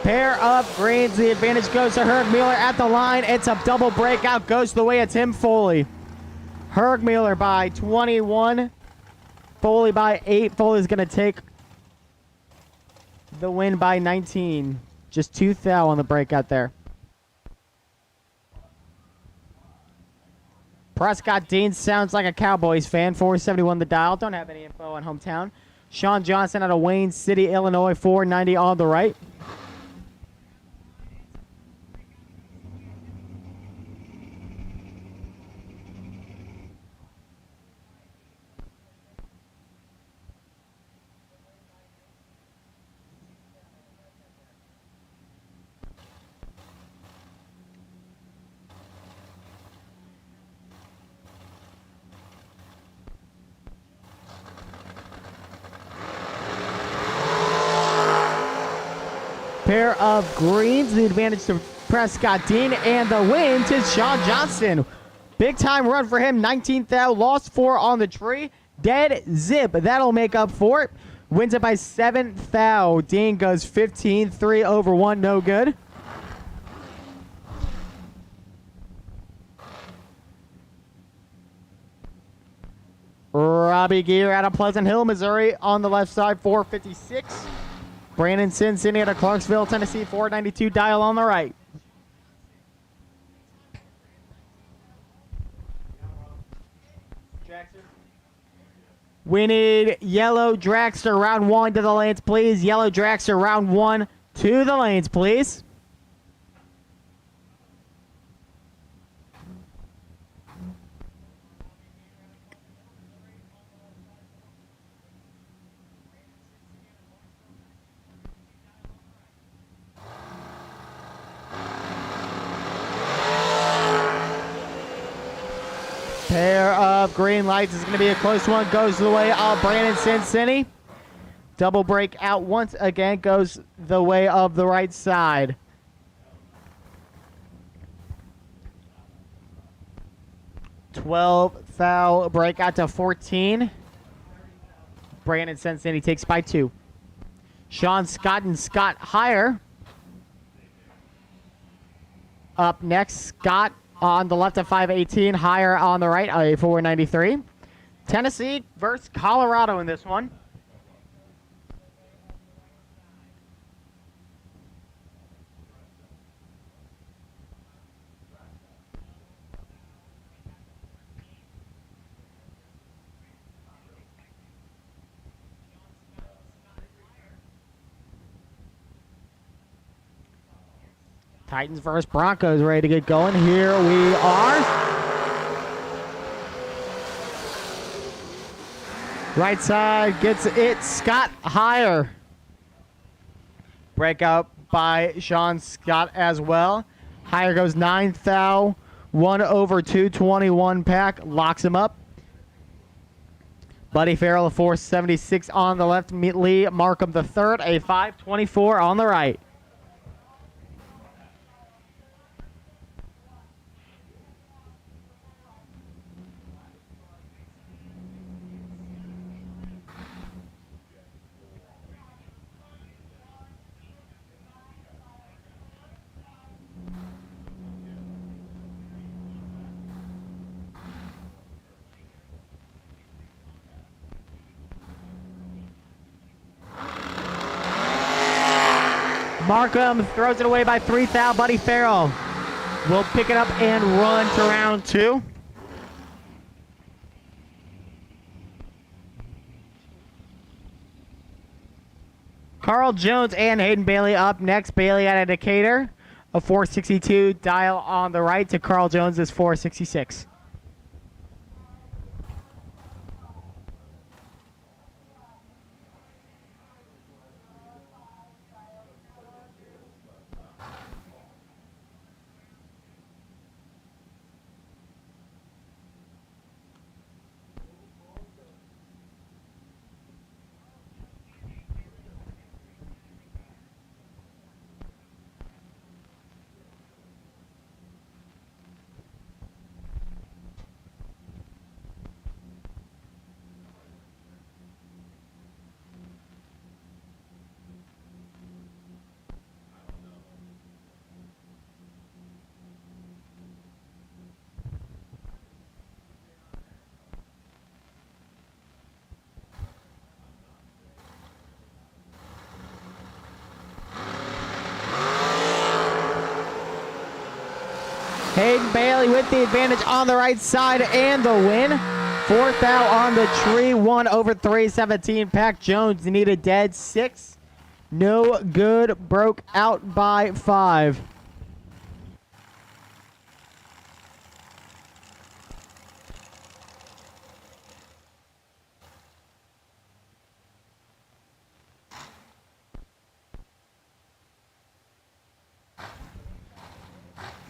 Speaker 5: Pair of greens. The advantage goes to Hergmuller at the line. It's a double breakout. Goes the way of Tim Foley. Hergmuller by 21. Foley by 8. Foley's going to take the win by 19. Just 2 thou on the breakout there. Prescott Dean sounds like a Cowboys fan. 471 the dial. Don't have any info on hometown. Sean Johnson out of Wayne City, Illinois. 490 on the right. Pair of greens, the advantage to Prescott Dean, and the win to Sean Johnson. Big time run for him, 19th out, lost 4 on the tree. Dead zip, that'll make up for it. Wins it by 7 thou. Dean goes 15, 3 over 1, no good. Robbie Gear out of Pleasant Hill, Missouri on the left side, 456. Brannon Cincinnati out of Clarksville, Tennessee, 492, dial on the right. We need yellow dragster round 1 to the lanes, please. Yellow dragster round 1 to the lanes, please. Pair of green lights is going to be a close one. Goes the way of Brannon Cincinnati. Double break out once again. Goes the way of the right side. $12 foul break out to 14. Brannon Cincinnati takes by 2. Sean Scott and Scott Higher. Up next, Scott on the left at 518, Higher on the right, a 493. Tennessee versus Colorado in this one. Titans versus Broncos ready to get going. Here we are. Right side gets it. Scott Higher. Breakout by Sean Scott as well. Higher goes 9 thou. 1 over 221 pack. Locks him up. Buddy Farrell, a 476 on the left. Lee Markham the third, a 524 on the right. Markham throws it away by 3 thou. Buddy Farrell will pick it up and run to round 2. Carl Jones and Hayden Bailey up next. Bailey at a Decatur, a 462. Dial on the right to Carl Jones is 466. Hayden Bailey with the advantage on the right side and the win. Fourth out on the tree, 1 over 317. Pac Jones needed dead 6. No good, broke out by 5.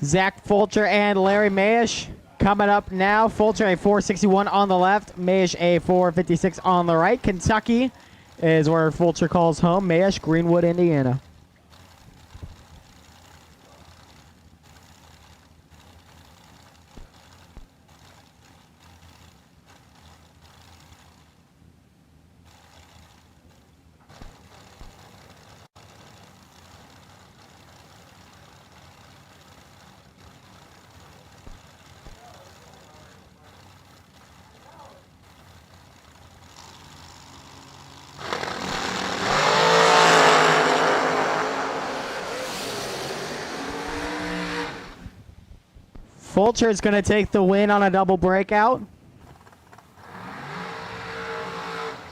Speaker 5: Zach Fulcher and Larry Mayish coming up now. Fulcher a 461 on the left, Mayish a 456 on the right. Kentucky is where Fulcher calls home. Mayish, Greenwood, Indiana. Fulcher is going to take the win on a double breakout.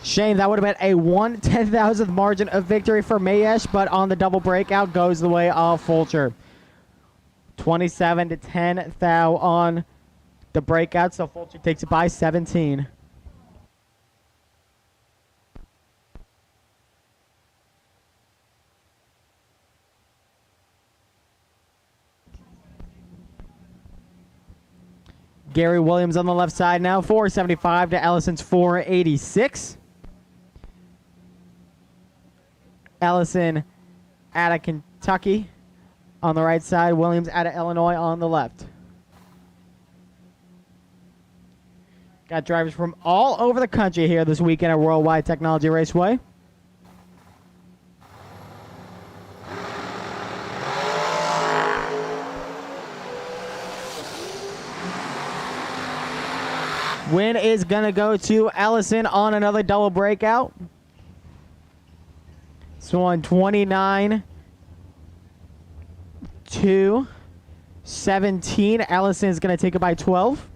Speaker 5: Shane, that would have been a 1/10,000th margin of victory for Mayesh, but on the double breakout goes the way of Fulcher. 27-10 thou on the breakout, so Fulcher takes it by 17. Gary Williams on the left side now, 475 to Ellison's 486. Ellison out of Kentucky on the right side. Williams out of Illinois on the left. Got drivers from all over the country here this weekend at World Wide Technology Raceway. Win is going to go to Ellison on another double breakout. So on 29-17, Ellison is going to take it by 12.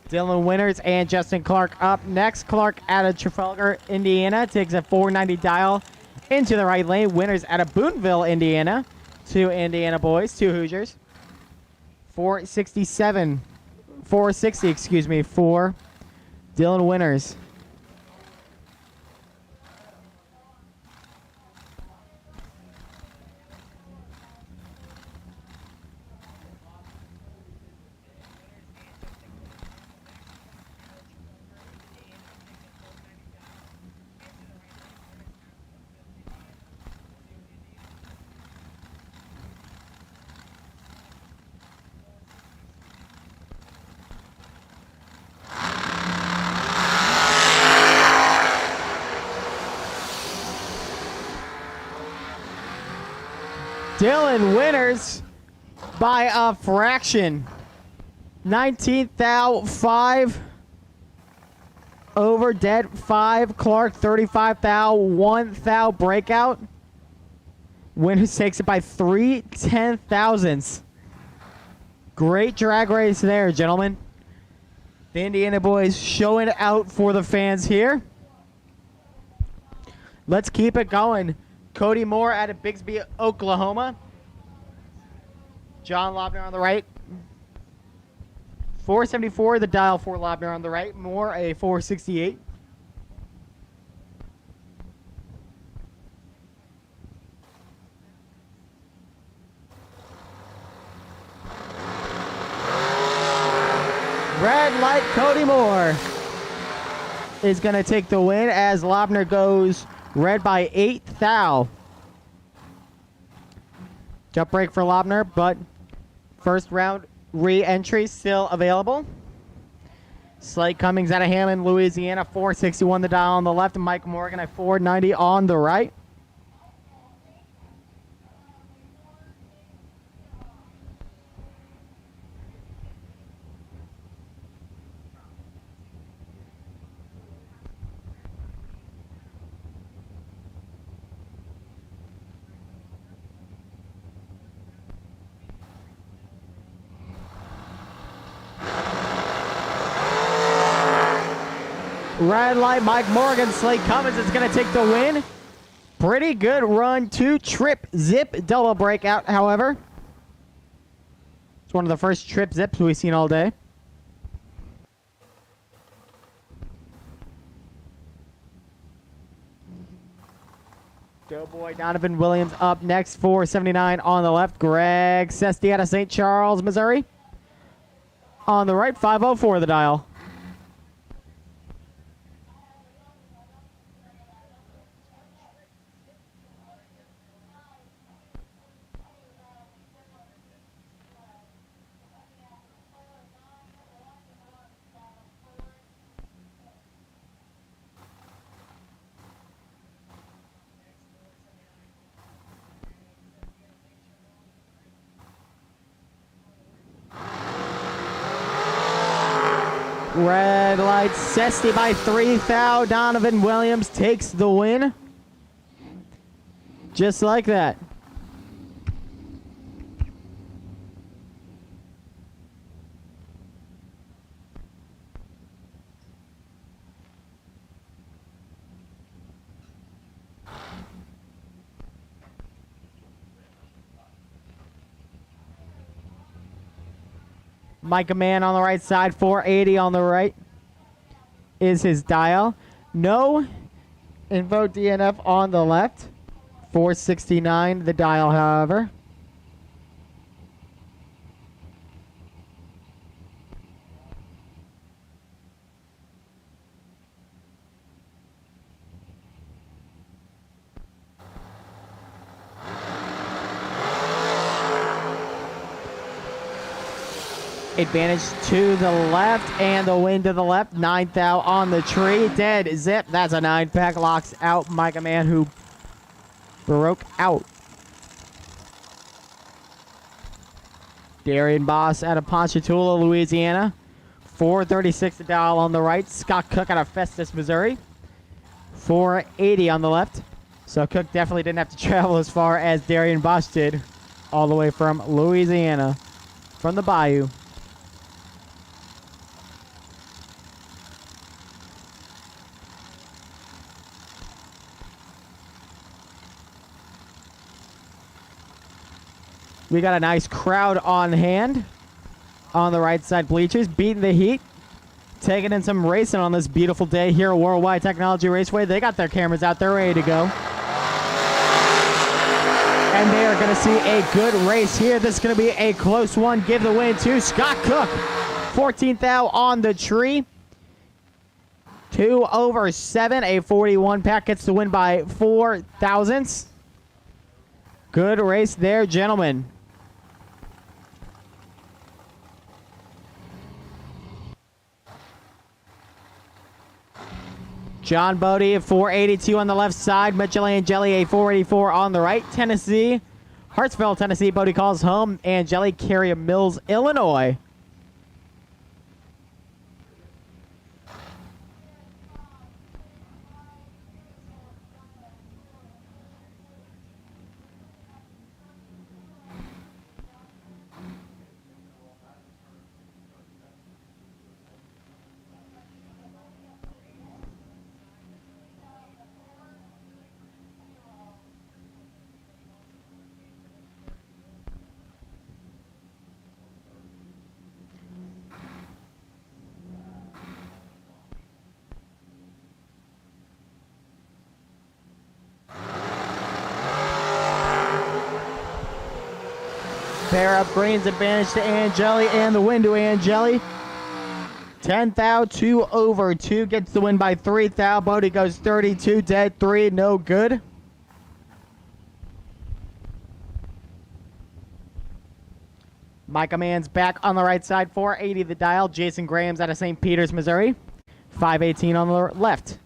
Speaker 5: Dylan Winters and Justin Clark up next. Clark out of Trafalgar, Indiana, takes a 490 dial into the right lane. Winters out of Boonville, Indiana. 2 Indiana boys, 2 Hoosiers. 460, excuse me, for Dylan Winters. Dylan Winters by a fraction. 19th thou 5 over dead 5. Clark 35 thou 1 thou breakout. Winters takes it by 3/10,000ths. Great drag race there, gentlemen. The Indiana boys showing out for the fans here. Let's keep it going. Cody Moore out of Bixby, Oklahoma. John Lobner on the right. 474, the dial for Lobner on the right. Moore, a 468. Red light Cody Moore is going to take the win as Lobner goes red by 8 thou. Jump break for Lobner, but first round re-entry still available. Slate Cummings out of Hammond, Louisiana, 461 the dial on the left, and Mike Morgan at 490 on the right. Red light, Mike Morgan. Slade Cummings is going to take the win. Pretty good run. 2 trip zip double breakout, however. It's one of the first trip zips we've seen all day. Doughboy Donovan Williams up next, 479 on the left. Greg Sesty out of St. Charles, Missouri. On the right, 504 the dial. Red light, Sesty by 3 thou. Donovan Williams takes the win. Just like that. Micah Man on the right side, 480 on the right is his dial. No info DNF on the left, 469 the dial, however. Advantage to the left and the win to the left. 9 thou on the tree. Dead zip. That's a 9-pack. Locks out Micah Man, who broke out. Darian Boss out of Ponchatoula, Louisiana. 436 the dial on the right. Scott Cook out of Festus, Missouri. 480 on the left. So Cook definitely didn't have to travel as far as Darian Bosch did, all the way from Louisiana, from the Bayou. We got a nice crowd on hand on the right side bleachers, beating the heat, taking in some racing on this beautiful day here at World Wide Technology Raceway. They got their cameras out there ready to go. And they are going to see a good race here. This is going to be a close one. Give the win to Scott Cook. 14th thou on the tree. 2 over 7. A 41 pack gets the win by 4 thousandths. Good race there, gentlemen. John Bodie at 482 on the left side. Mitchell Angeli a 484 on the right. Tennessee, Hartsville, Tennessee. Bodie calls home. Angeli, Carrier Mills, Illinois. Pair up greens, advantage to Angeli and the win to Angeli. 10 thou, 2 over 2 gets the win by 3 thou. Bodie goes 32, dead 3, no good. Micah Mann's back on the right side, 480 the dial. Jason Graham's out of St. Peters, Missouri. 518 on the left.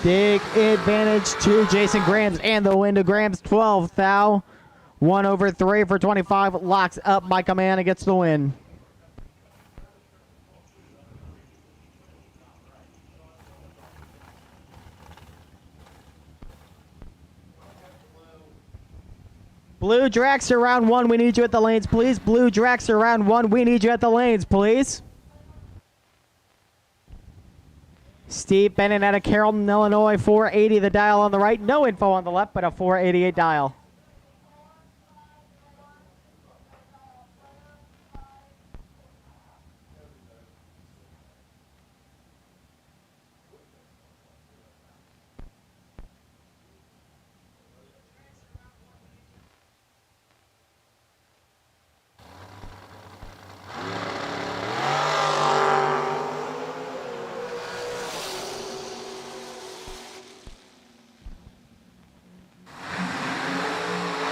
Speaker 5: Big advantage to Jason Grams and the win to Grams. 12 thou. 1 over 3 for 25. Locks up by command and gets the win. Blue Draxer round 1, we need you at the lanes, please. Blue Draxer round 1, we need you at the lanes, please. Steve Bennett out of Carrollton, Illinois, 480 the dial on the right. No info on the left, but a 488 dial.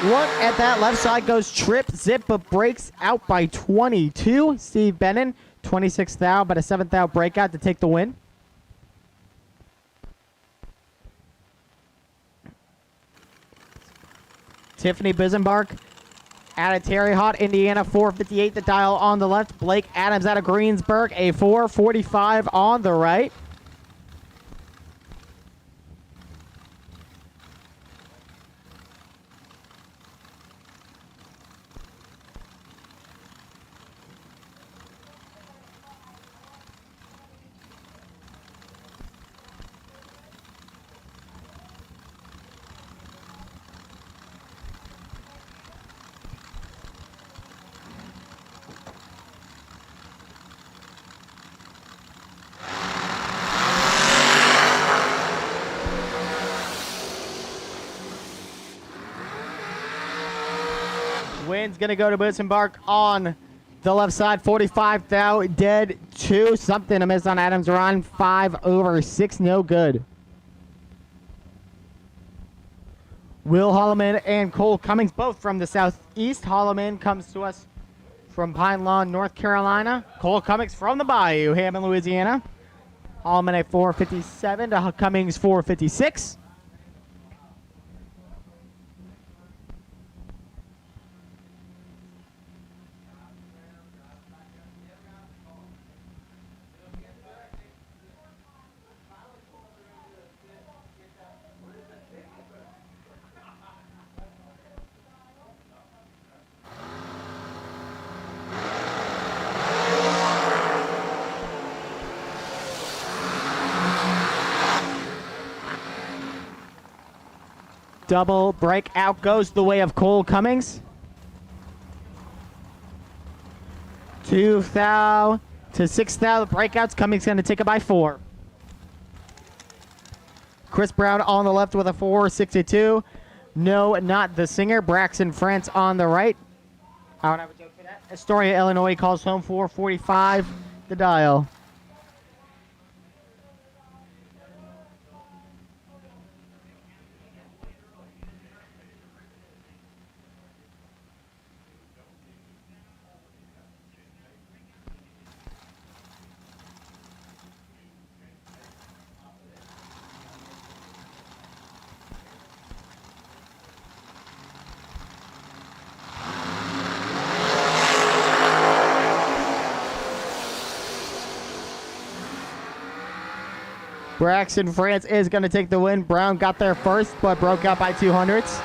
Speaker 5: Look at that left side goes trip, zip, but breaks out by 22. Steve Bennon, 26 thou, but a 7 thou breakout to take the win. Tiffany Bisenbark out of Terre Haute, Indiana, 458 the dial on the left. Blake Adams out of Greensburg, a 445 on the right. Win's going to go to Bisenbark on the left side. 45 thou, dead 2. Something to miss on Adams' run. 5 over 6, no good. Will Holloman and Cole Cummings, both from the southeast. Holloman comes to us from Pine Lawn, North Carolina. Cole Cummings from the Bayou, Hammond, Louisiana. Holloman at 457 to Cummings 456. Double breakout goes the way of Cole Cummings. 2 thou to 6 thou. The breakouts. Cummings going to take it by 4. Chris Brown on the left with a 462. No, not the singer. Braxton France on the right. I don't have a joke for that. Astoria, Illinois calls home 445 the dial. Braxton France is going to take the win. Brown got there first, but broke out by 200s.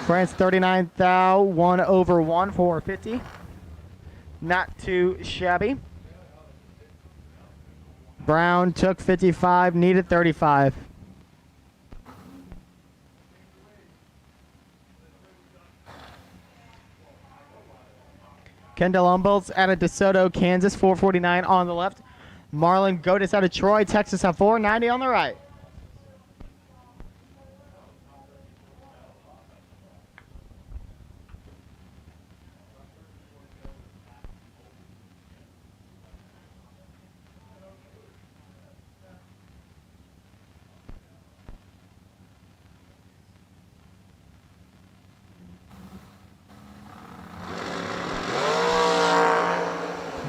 Speaker 5: France 39 thou, 1 over 1, 450. Not too shabby. Brown took 55, needed 35. Kendall Humboldt out of DeSoto, Kansas, 449 on the left. Marlon Godis out of Troy, Texas at 490 on the right.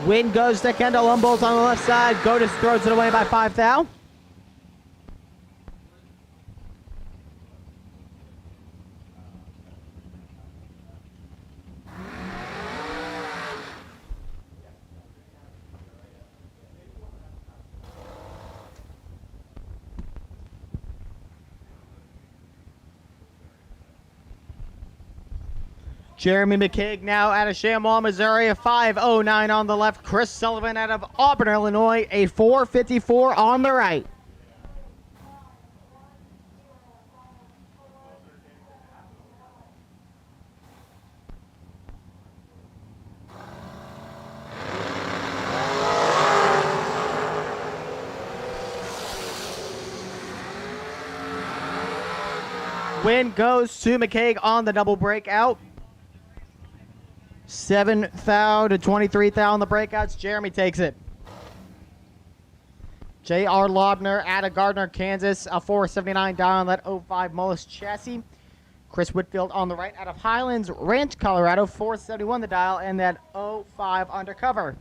Speaker 5: Win goes to Kendall Humboldt on the left side. Godis throws it away by 5 thou. Jeremy Mckay now out of Chamois, Missouri, a 5:09 on the left. Chris Sullivan out of Auburn, Illinois, a 4:54 on the right. Win goes to Mckay on the double breakout. 7 thou to 23 thou on the breakouts. Jeremy takes it. J.R. Lobner out of Gardner, Kansas, a 479 down on that 05 Mullis chassis. Chris Whitfield on the right out of Highlands Ranch, Colorado, 471 the dial, and that 05 undercover.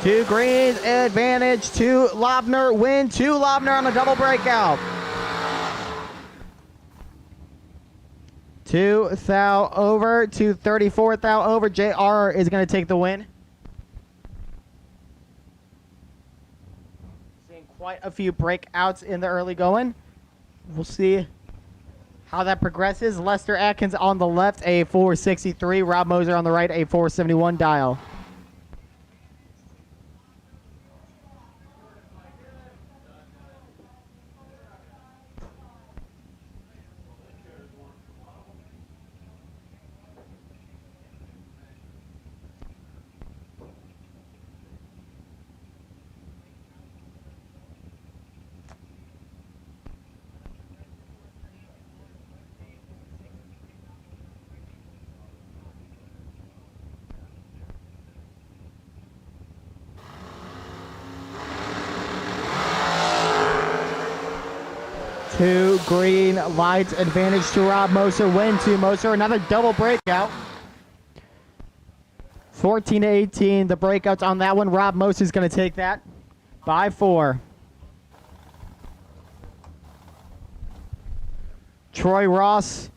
Speaker 5: Two greens, advantage to Lobner, win to Lobner on a double breakout. 2 thou over, 234 thou over. JR is going to take the win. Seeing quite a few breakouts in the early going. We'll see how that progresses. Lester Atkins on the left, a 463. Rob Moser on the right, a 471 dial. Two green lights, advantage to Rob Moser, win to Moser, another double breakout. 14-18, the breakouts on that one. Rob Moser is going to take that by 4. Troy Ross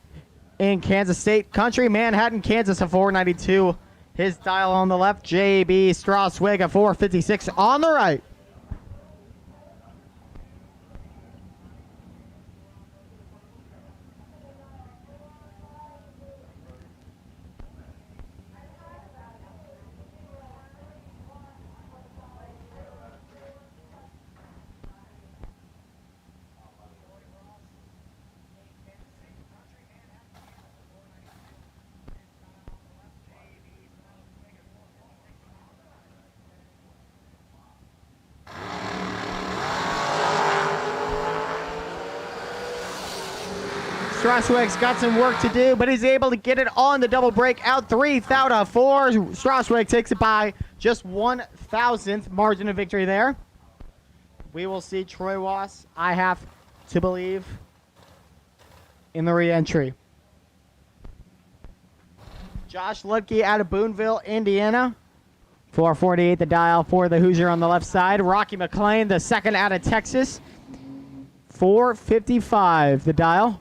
Speaker 5: in Kansas State Country, Manhattan, Kansas, a 492. His dial on the left, JB Straswig, a 456 on the right. Straswig's got some work to do, but he's able to get it on the double breakout. 3 thou to 4. Straswig takes it by just 1,000th margin of victory there. We will see Troy Ross, I have to believe, in the re-entry. Josh Ludke out of Boonville, Indiana. 448 the dial for the Hoosier on the left side. Rocky McLean, the second out of Texas. 455 the dial.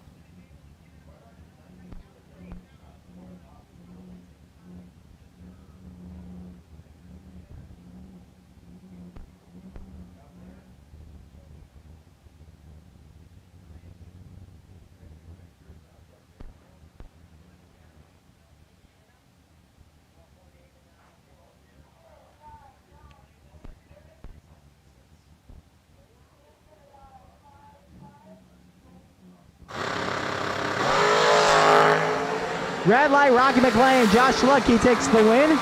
Speaker 5: Red light, Rocky McLean. Josh Ludke takes the win.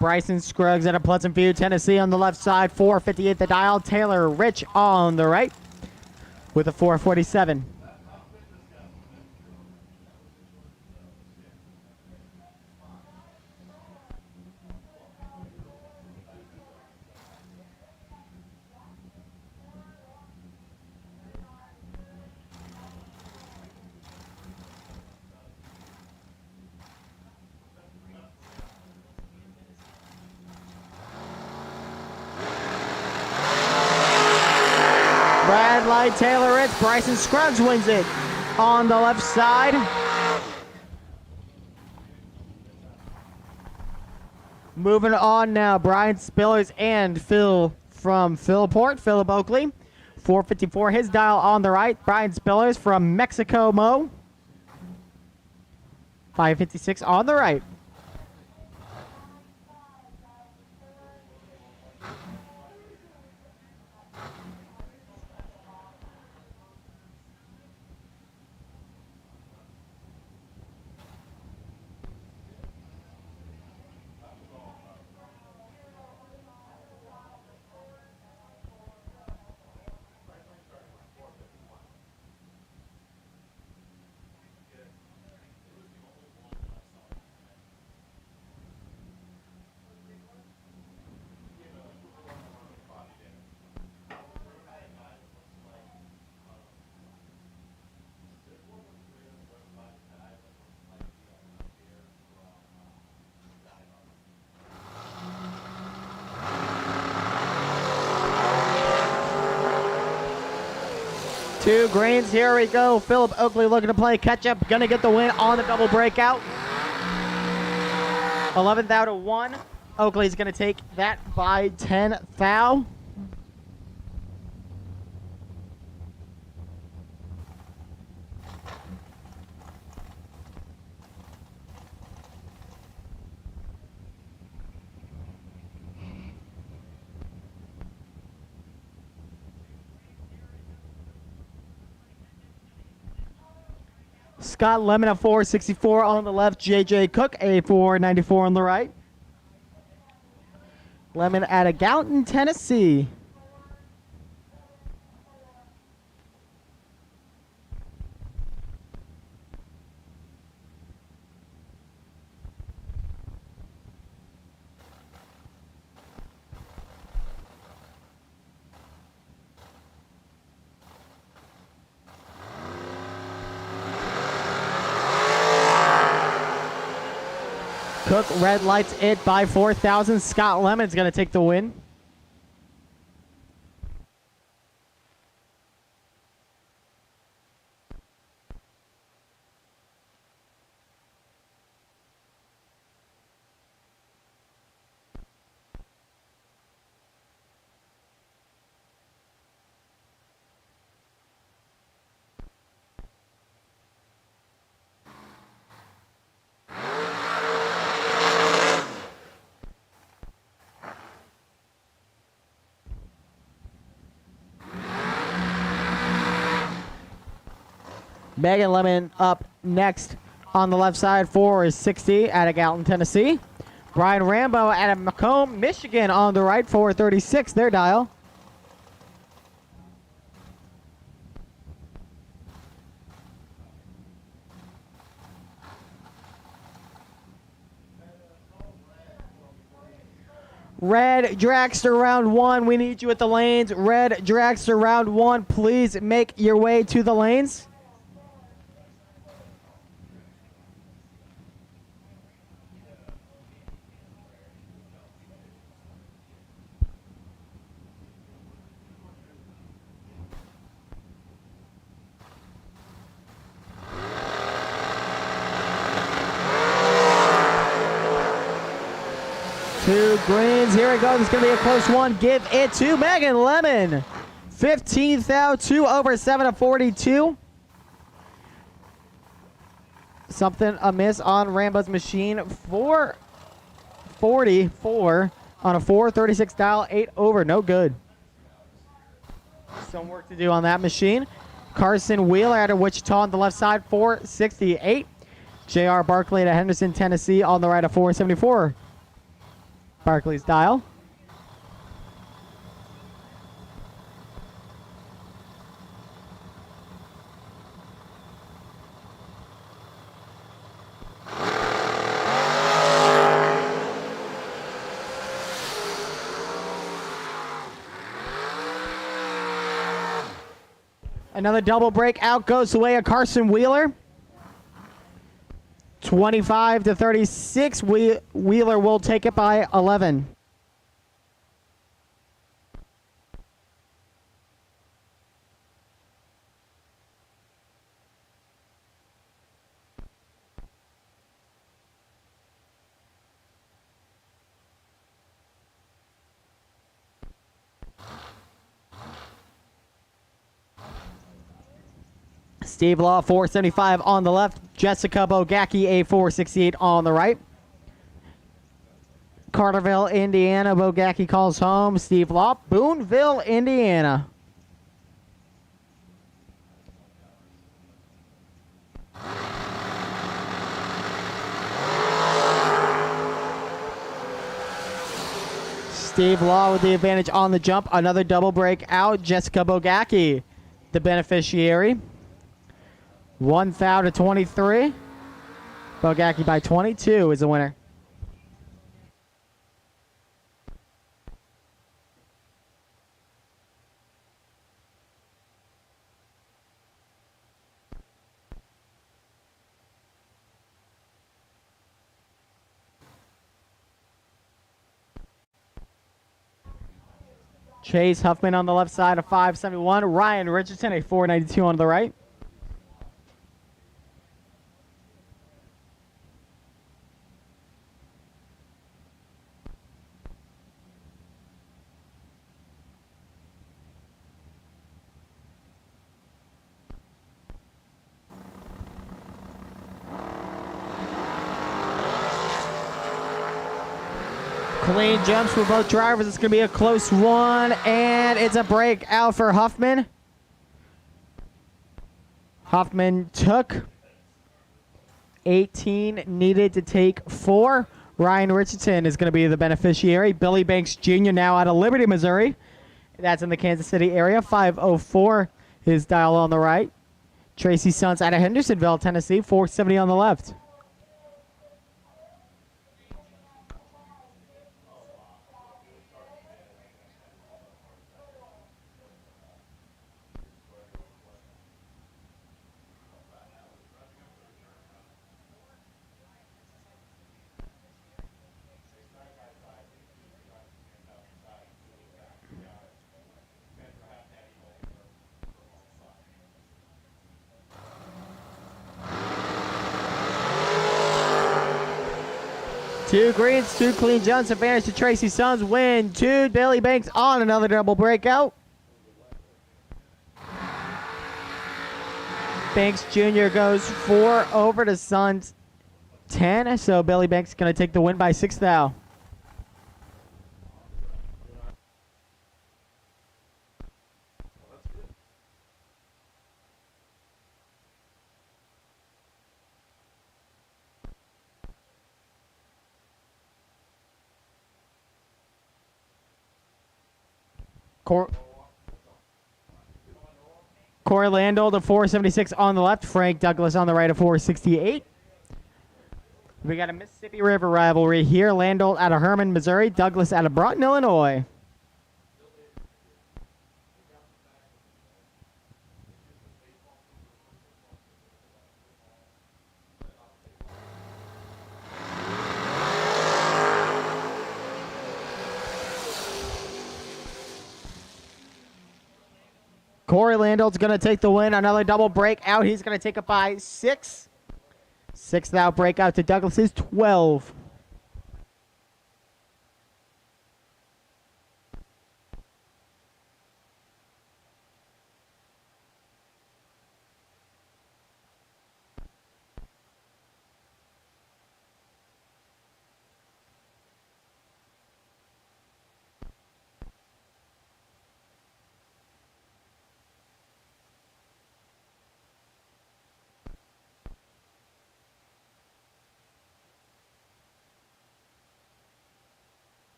Speaker 5: Bryson Scruggs out of Pleasant View, Tennessee on the left side. 458 the dial. Taylor Rich on the right with a 447. by Taylor Ritz. Bryson Scruggs wins it on the left side. Moving on now, Brian Spillers and Phil from Philport, Philip Oakley. 454, his dial on the right. Brian Spillers from Mexico Mo. 556 on the right. Two greens, here we go. Philip Oakley looking to play catch up, gonna get the win on the double breakout. 11th out of 1. Oakley's gonna take that by 10 thou. Scott Lemon at 464 on the left. JJ Cook a 494 on the right. Lemon at a Gallatin, Tennessee. Cook red lights it by 4,000. Scott Lemon's going to take the win. Megan Lemon up next on the left side, 460 at a Gallatin, Tennessee. Brian Rambo at a Macomb, Michigan on the right, 436, their dial. Red Dragster round 1, we need you at the lanes. Red Dragster round 1, please make your way to the lanes. Two greens, here we go. This is going to be a close one. Give it to Megan Lemon. 15th out, 2 over 7 of 42. Something amiss on Rambo's machine. 444 on a 436 dial, 8 over, no good. Some work to do on that machine. Carson Wheeler out of Wichita on the left side, 468. J.R. Barkley at Henderson, Tennessee on the right of 474. Barkley's dial. Another double break. Out goes the way of Carson Wheeler. 25 to 36. Wheeler will take it by 11. Steve Law, 475 on the left. Jessica Bogacki, a 468 on the right. Carterville, Indiana. Bogacki calls home. Steve Law, Boonville, Indiana. Steve Law with the advantage on the jump. Another double break out. Jessica Bogacki, the beneficiary. 1,000 to 23. Bogacki by 22 is the winner. Chase Huffman on the left side, a 571. Ryan Richardson, a 492 on the right. Clean jumps for both drivers. It's going to be a close one, and it's a break out for Huffman. Huffman took 18, needed to take 4. Ryan Richardson is going to be the beneficiary. Billy Banks Jr. now out of Liberty, Missouri. That's in the Kansas City area. 504 his dial on the right. Tracy Sons out of Hendersonville, Tennessee. 470 on the left. Two greens, two clean jumps, advantage to Tracy Sons. Win 2. Billy Banks on another double breakout. Banks Jr. goes 4 over to Sons 10. So Billy Banks is going to take the win by 6 thou. Corey Landell to 476 on the left. Frank Douglas on the right of 468. We got a Mississippi River rivalry here. Landell out of Herman, Missouri. Douglas out of Broughton, Illinois. Corey Landell's going to take the win. Another double breakout. He's going to take it by 6. 6 thou breakout to Douglas's 12.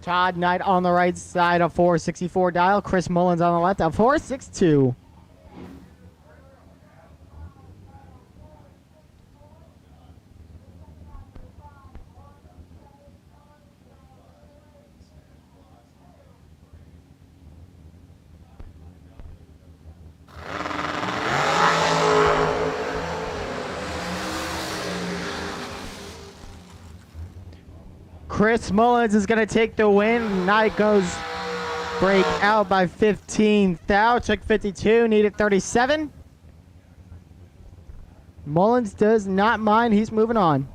Speaker 5: Todd Knight on the right side of 464 dial. Chris Mullins on the left of 462. Chris Mullins is going to take the win. Knight goes break out by 15 thou. Took 52, needed 37. Mullins does not mind. He's moving on.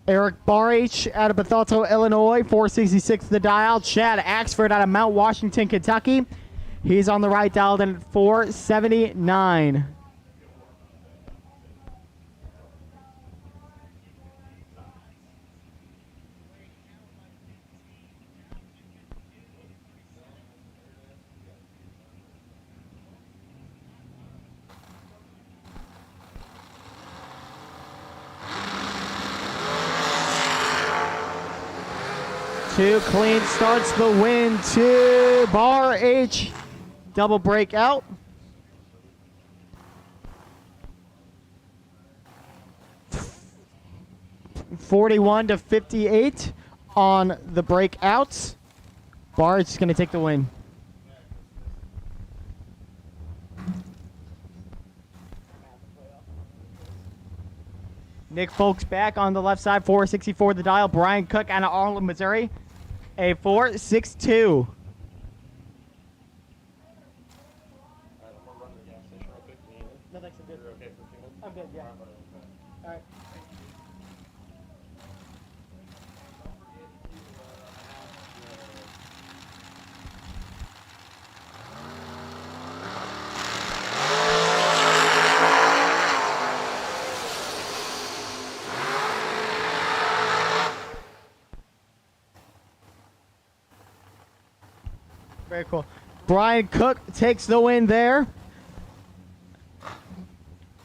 Speaker 5: Eric Barich out of Bethalto, Illinois, 466 the dial. Chad Axford out of Mount Washington, Kentucky. He's on the right dial at 479. Two clean starts the win to Bar H. Double breakout. (41-58) on the breakouts. Bar H is going to take the win. Nick Folks back on the left side, 464 the dial. Brian Cook out of Arlen, Missouri, a 462. No, thanks. I'm good. I'm good, yeah. All right. Very cool. Brian Cook takes the win there.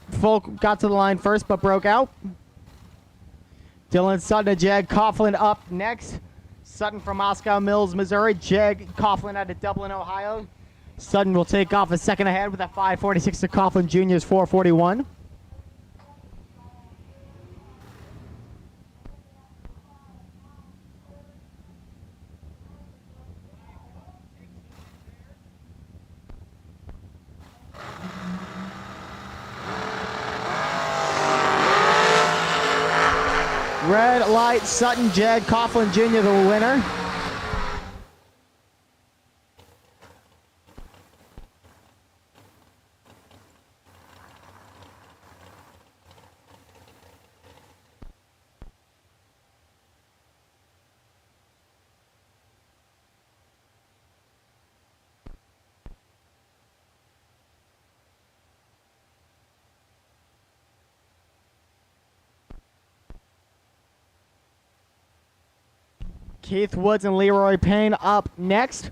Speaker 5: Folk got to the line first, but broke out. Dylan Sutton and Jag Coughlin up next. Sutton from Moscow Mills, Missouri. Jag Coughlin out of Dublin, Ohio. Sutton will take off a second ahead with a 546 to Coughlin Jr.'s 441. Red light, Sutton, Jag Coughlin Jr. the winner. Keith Woods and Leroy Payne up next.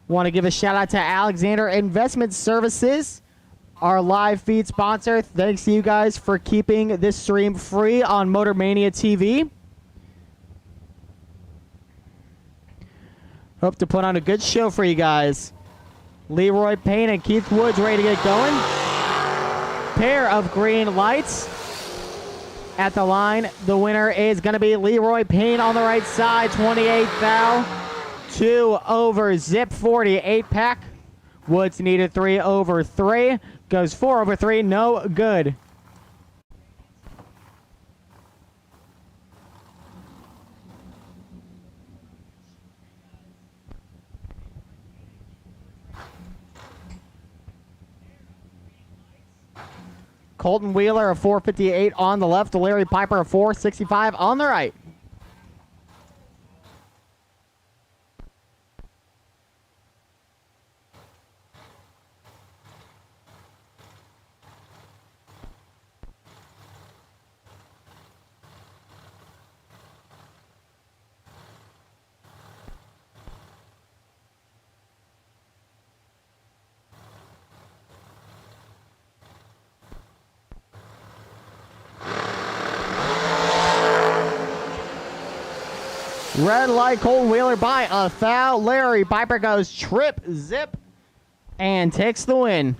Speaker 5: Want to give a shout out to Alexander Investment Services, our live feed sponsor. Thanks to you guys for keeping this stream free on Motor Mania TV. Hope to put on a good show for you guys. Leroy Payne and Keith Woods ready to get going. Pair of green lights. At the line, the winner is going to be Leroy Payne on the right side, 28 thou. 2 over zip, 48 pack. Woods needed 3 over 3. Goes 4 over 3, no good. Colton Wheeler, a 458 on the left. Larry Piper, a 465 on the right. Red light, Colton Wheeler by a foul. Larry Piper goes trip, zip, and takes the win.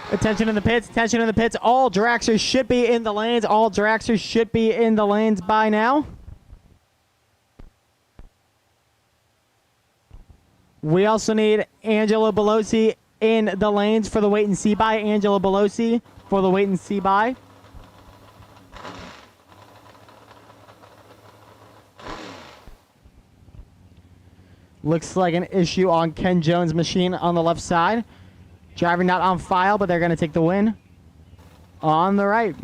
Speaker 5: Attention in the pits, attention in the pits. All Draxers should be in the lanes. All Draxers should be in the lanes by now. We also need Angelo Belosi in the lanes for the wait and see by. Angelo Belosi for the wait and see by. Looks like an issue on Ken Jones' machine on the left side. Driver not on file, but they're going to take the win on the right.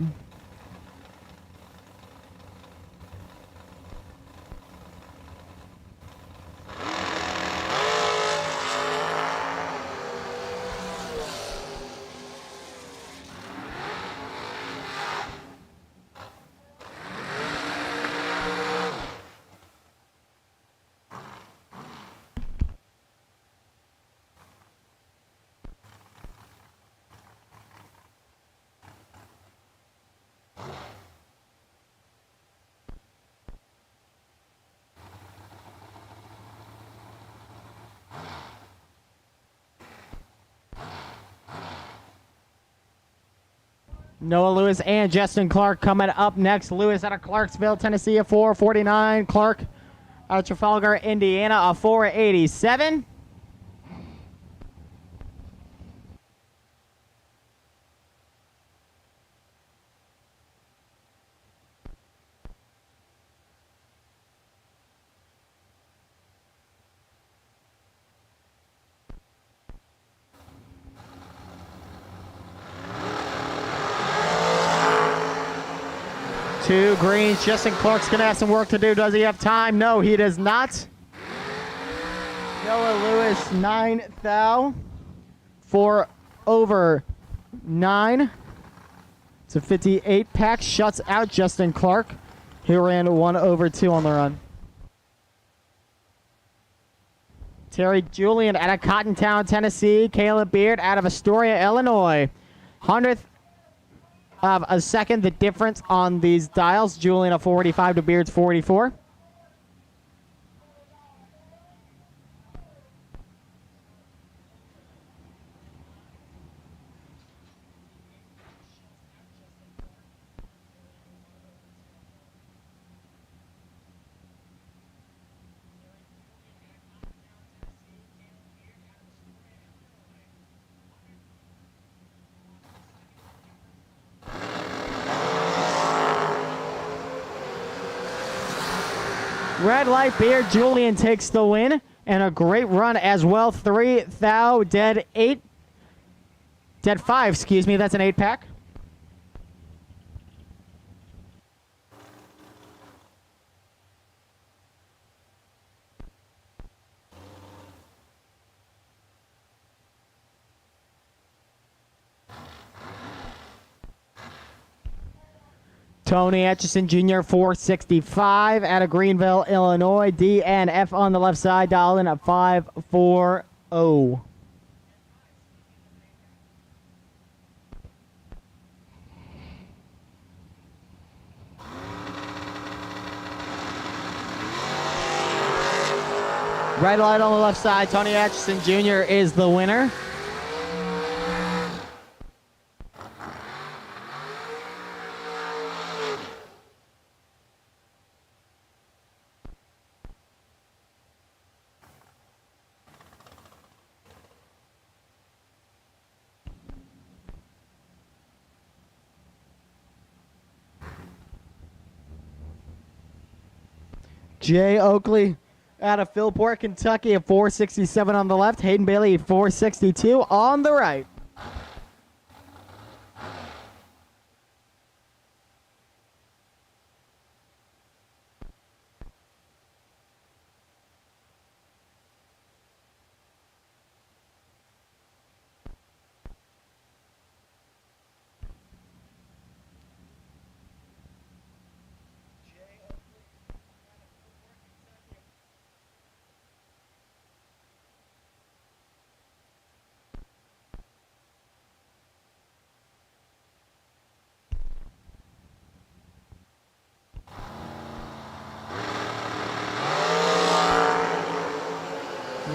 Speaker 5: Noah Lewis and Justin Clark coming up next. Lewis out of Clarksville, Tennessee, a 4:49. Clark out of Trafalgar, Indiana, a 4:87. Two greens. Justin Clark's going to have some work to do. Does he have time? No, he does not. Noah Lewis, 9 thou. 4 over 9. It's a 58 pack. Shuts out Justin Clark. He ran 1 over 2 on the run. Terry Julian out of Cottontown, Tennessee. Caleb Beard out of Astoria, Illinois. 100th of a second, the difference on these dials. Julian a 485 to Beard's 484. Red light, Beard. Julian takes the win. And a great run as well. 3 thou, dead 8. Dead 5, excuse me. That's an 8 pack. Tony Atchison Jr., 465 out of Greenville, Illinois. D and F on the left side, dial in at 540. Red light on the left side, Tony Atchison Jr. is the winner. Jay Oakley out of Philport, Kentucky, a 467 on the left. Hayden Bailey, 462 on the right.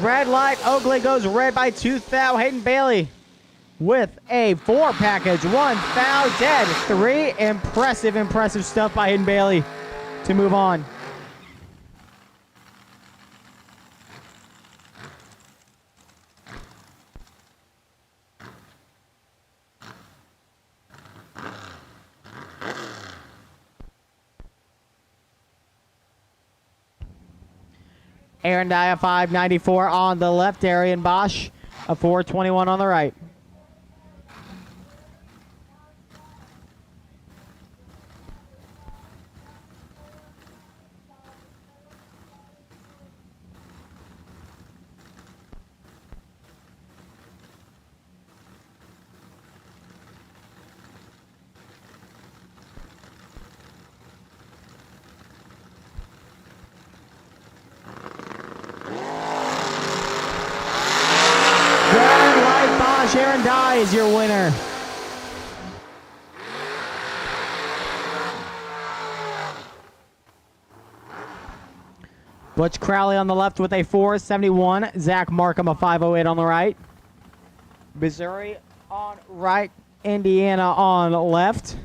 Speaker 5: Red light, Oakley goes red by 2 thou. Hayden Bailey with a 4 package, 1 foul, dead, 3. Impressive stuff by Hayden Bailey to move on. Aaron Dye, a 594 on the left. Darian Bosch, a 421 on the right. Aaron Dye is your winner. Butch Crowley on the left with a 471. Zach Markham a 508 on the right. Missouri on right. Indiana on left.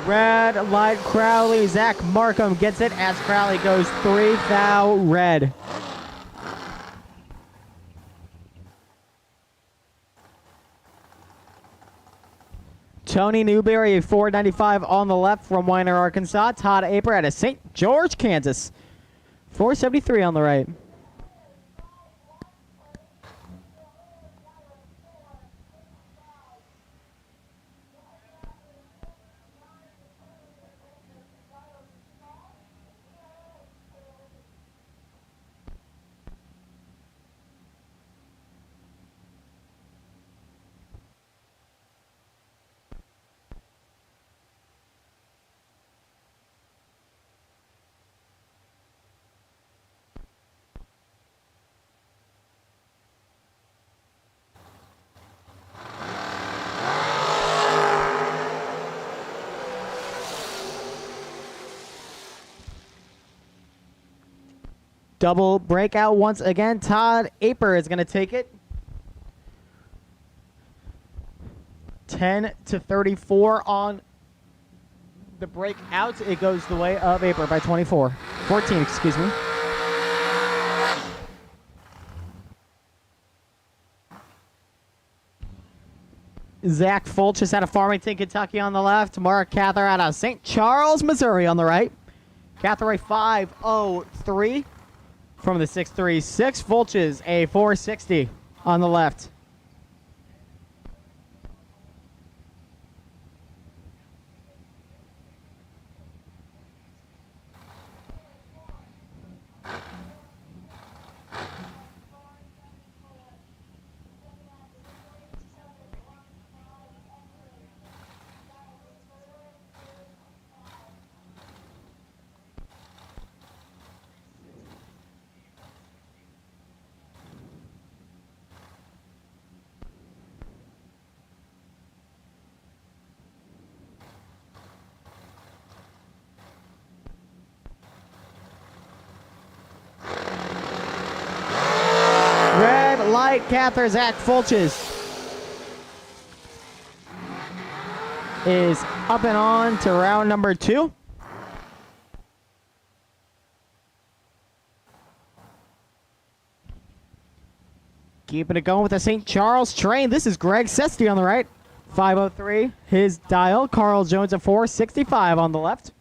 Speaker 5: Red light Crowley. Zach Markham gets it as Crowley goes 3 thou red. Tony Newberry, a 495 on the left from Weiner, Arkansas. Todd Aper out of St. George, Kansas. 473 on the right. Double breakout once again. Todd Aper is going to take it. 10-34 on the breakout. It goes the way of Aper by 14, excuse me. Zach Fulchus out of Farmington, Kentucky on the left. Mark Cather out of St. Charles, Missouri on the right. Cather a 503 from the 636. Fulchus a 460 on the left. Light Cather Zach Fulchus is up and on to round number 2. Keeping it going with the St. Charles train. This is Greg Sesty on the right. 503 his dial. Carl Jones at 465 on the left.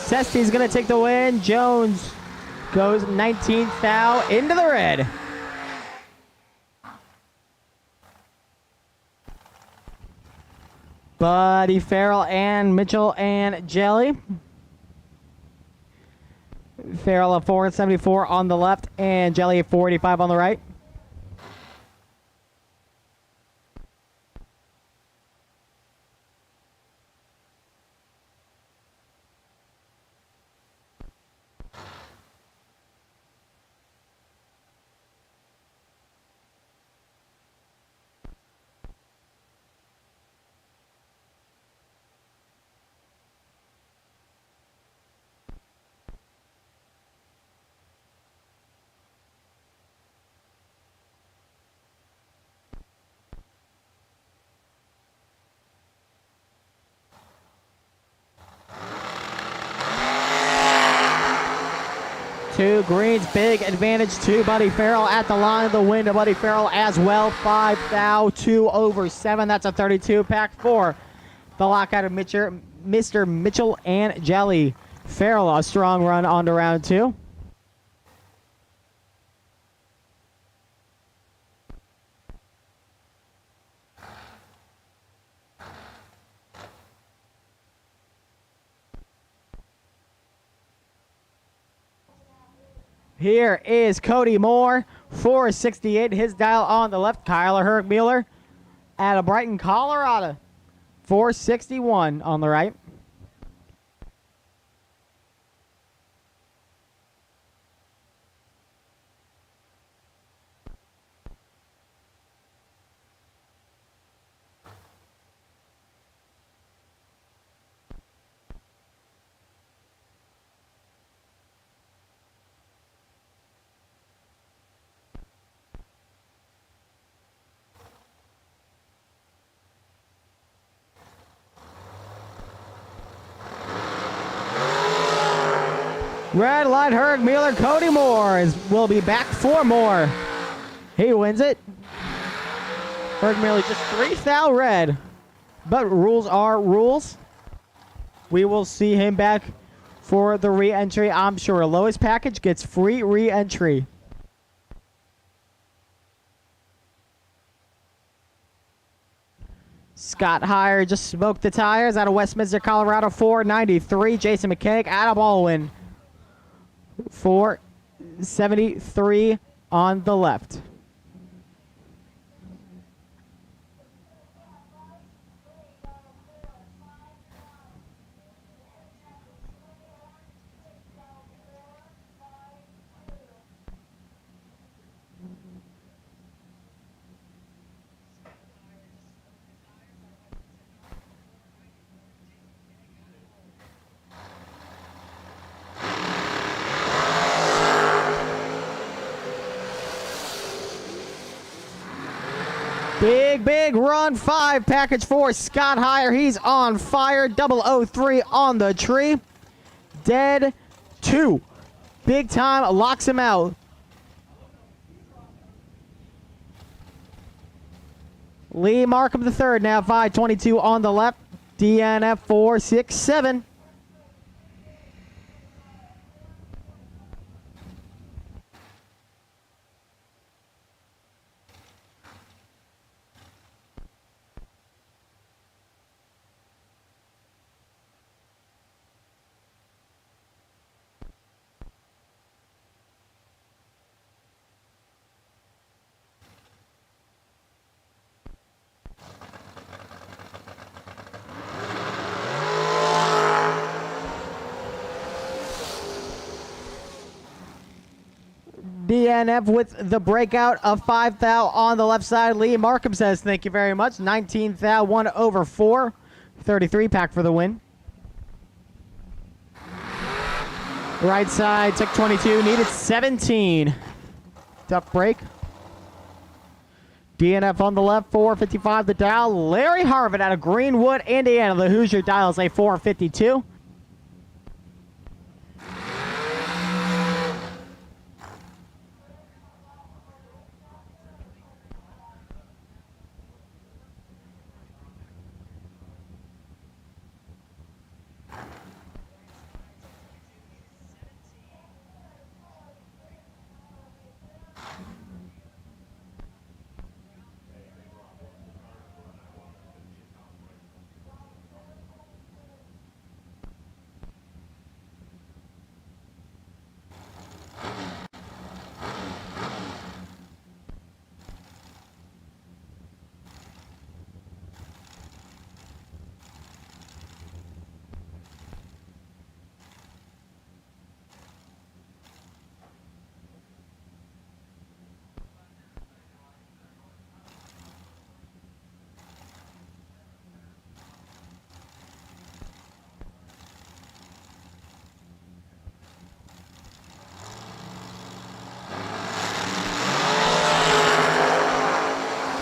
Speaker 5: Sesty's going to take the win. Jones goes 19th out into the red. Buddy Farrell and Mitchell and Jelly. Farrell at 474 on the left and Jelly at 485 on the right. Two greens, big advantage to Buddy Farrell at the line of the win to Buddy Farrell as well. 5 thou, 2 over 7. That's a 32 pack for the lockout of Mr. Mitchell and Jelly. Farrell, a strong run on to round 2. Here is Cody Moore, 468. His dial on the left. Kyler Hergmuller out of Brighton, Colorado, 461 on the right. Red light, Hergmuller. Cody Moore will be back for more. He wins it. Hergmuller just 3 thou red. But rules are rules. We will see him back for the re-entry, I'm sure. Lowest package gets free re-entry. Scott Heyer just smoked the tires out of Westminster, Colorado, 493. Jason Mckay out of Baldwin, 473 on the left. Big run, 5 package for Scott Heyer. He's on fire. 003 on the tree. Dead 2. Big time locks him out. Lee Markham the third now, 522 on the left. DNF 467. DNF with the breakout of 5 thou on the left side. Lee Markham says thank you very much. 19 thou, 1 over 4. 33 pack for the win. Right side took 22, needed 17. Tough break. DNF on the left, 455 the dial. Larry Harvard out of Greenwood, Indiana. The Hoosier dials a 452.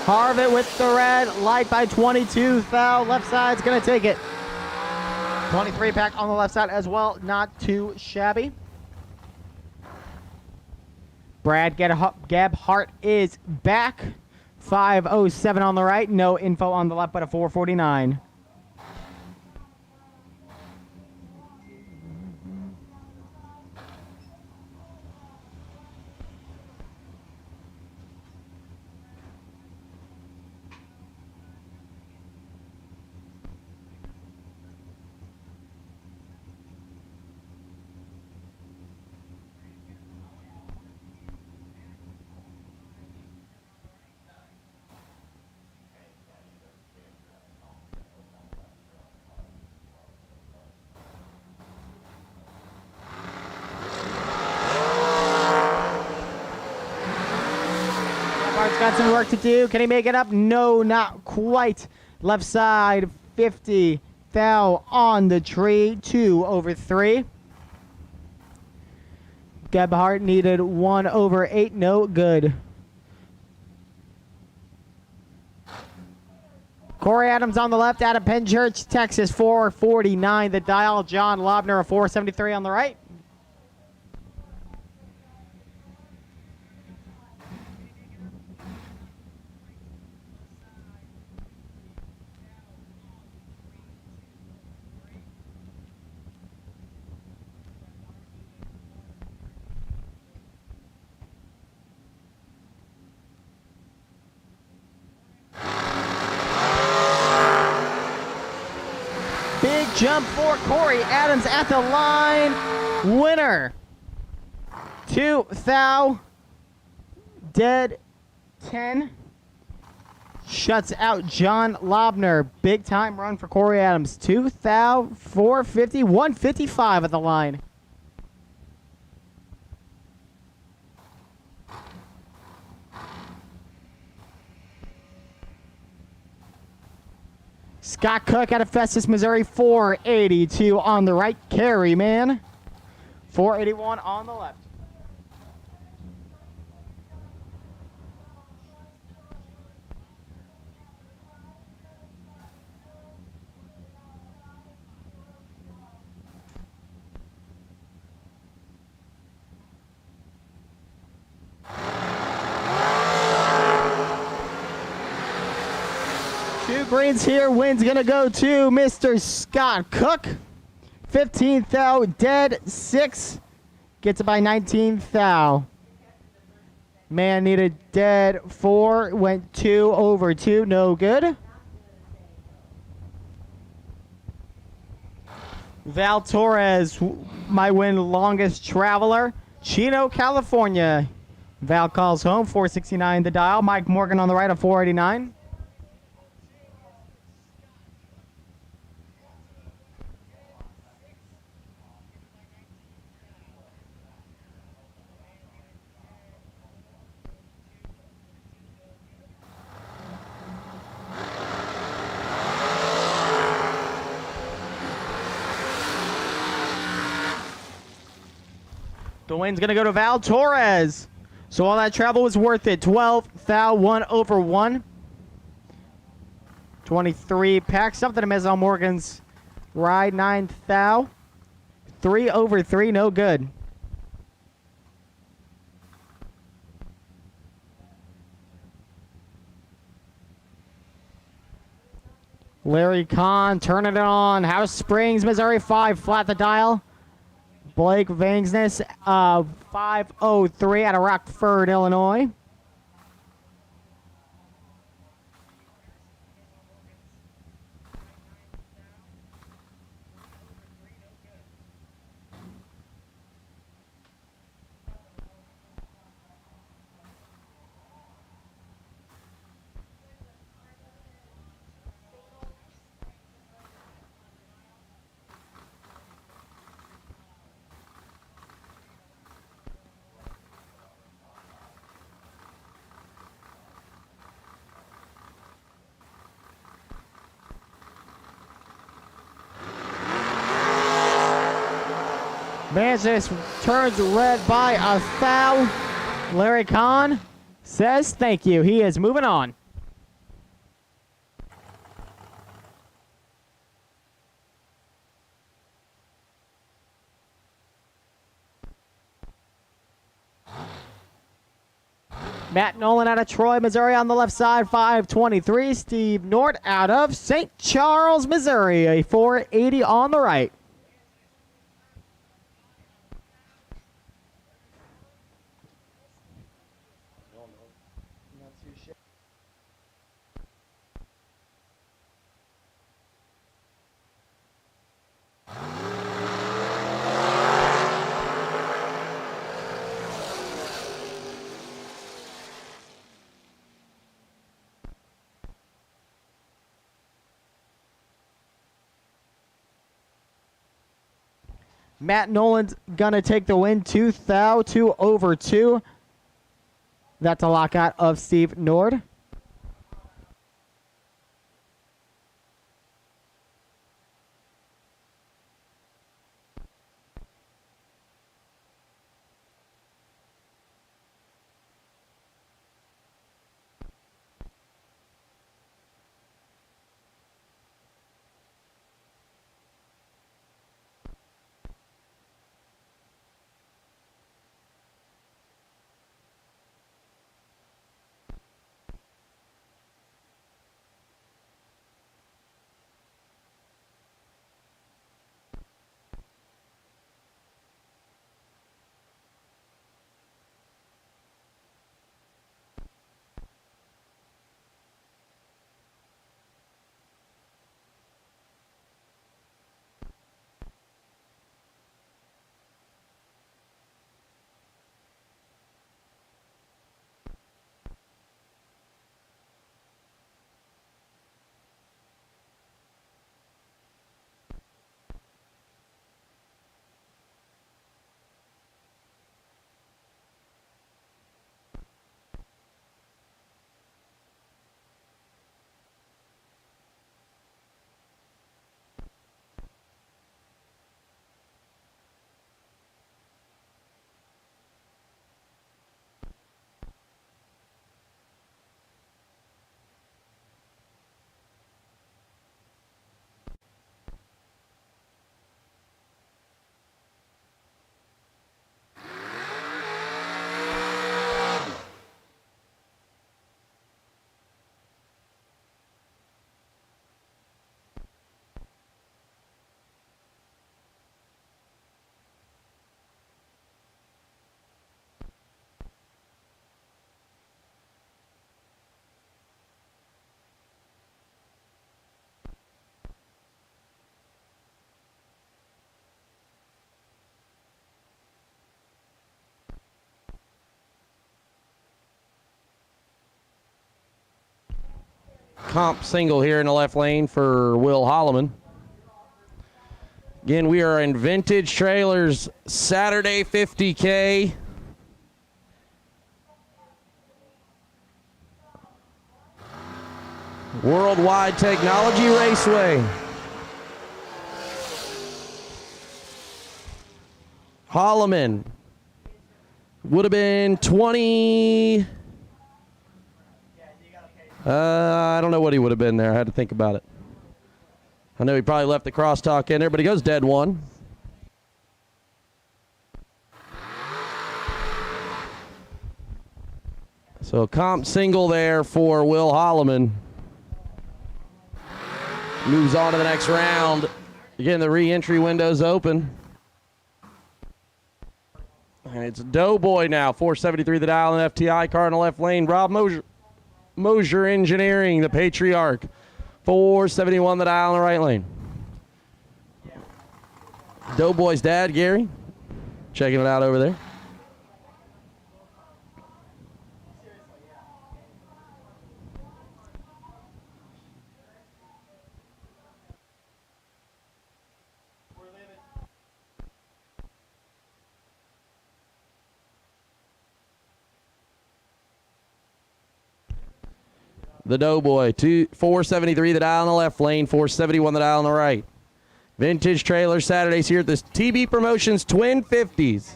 Speaker 5: Harvitt with the red, light by 22 thou. Left side's going to take it. 23 pack on the left side as well, not too shabby. Brad Gabhart is back. 5:07 on the right, no info on the left, but a 4:49. Mark's got some work to do. Can he make it up? No, not quite. Left side, 50 thou on the tree. 2/3. Gebhardt needed 1/8. No good. Corey Adams on the left out of Penchurch, Texas. 4:49 the dial. John Lobner, a 4:73 on the right. Big jump for Corey Adams at the line. Winner. 2 thou. Dead 10. Shuts out John Lobner. Big time run for Corey Adams. 2 thou. 450. 155 at the line. Scott Cook out of Festus, Missouri, 482 on the right. Carry, man. 481 on the left. Two greens here. Win's going to go to Mr. Scott Cook. 15th thou, dead 6. Gets it by 19th thou. Man needed dead 4. Went 2/2. No good. Val Torres might win longest traveler. Chino, California. Val calls home. 469 the dial. Mike Morgan on the right of 489. The win's going to go to Val Torres. So all that travel was worth it. 12 thou, 1/1. 23 pack. Something to miss on Morgan's ride. 9 thou. 3/3. No good. Larry Kahn turning it on. House Springs, Missouri, 5 flat the dial. Blake Vangsness, 5:03 out of Rockford, Illinois. Vangsness turns red by a thou. Larry Kahn says thank you. He is moving on. Matt Nolan out of Troy, Missouri on the left side, 523. Steve Nort out of St. Charles, Missouri, a 480 on the right. Matt Nolan's going to take the win, 2 over 2. That's a lockout of Steve Nord.
Speaker 6: Comp single here in the left lane for Will Holloman. Again, we are in Vintage Trailers Saturday 50K. World Wide Technology Raceway. Holloman would have been 20. I don't know what he would have been there. I had to think about it. I know he probably left the crosstalk in there, but he goes dead one. So comp single there for Will Holloman. Moves on to the next round. Again, the re-entry window's open. And it's Doughboy now, 473 the dial in FTI car in the left lane. Rob Mosier Engineering, the Patriarch, 471 the dial in the right lane. Doughboy's dad, Gary, checking it out over there. The Doughboy, 473 the dial in the left lane, 471 the dial in the right. Vintage Trailer Saturdays here at this TB Promotions Twin 50s.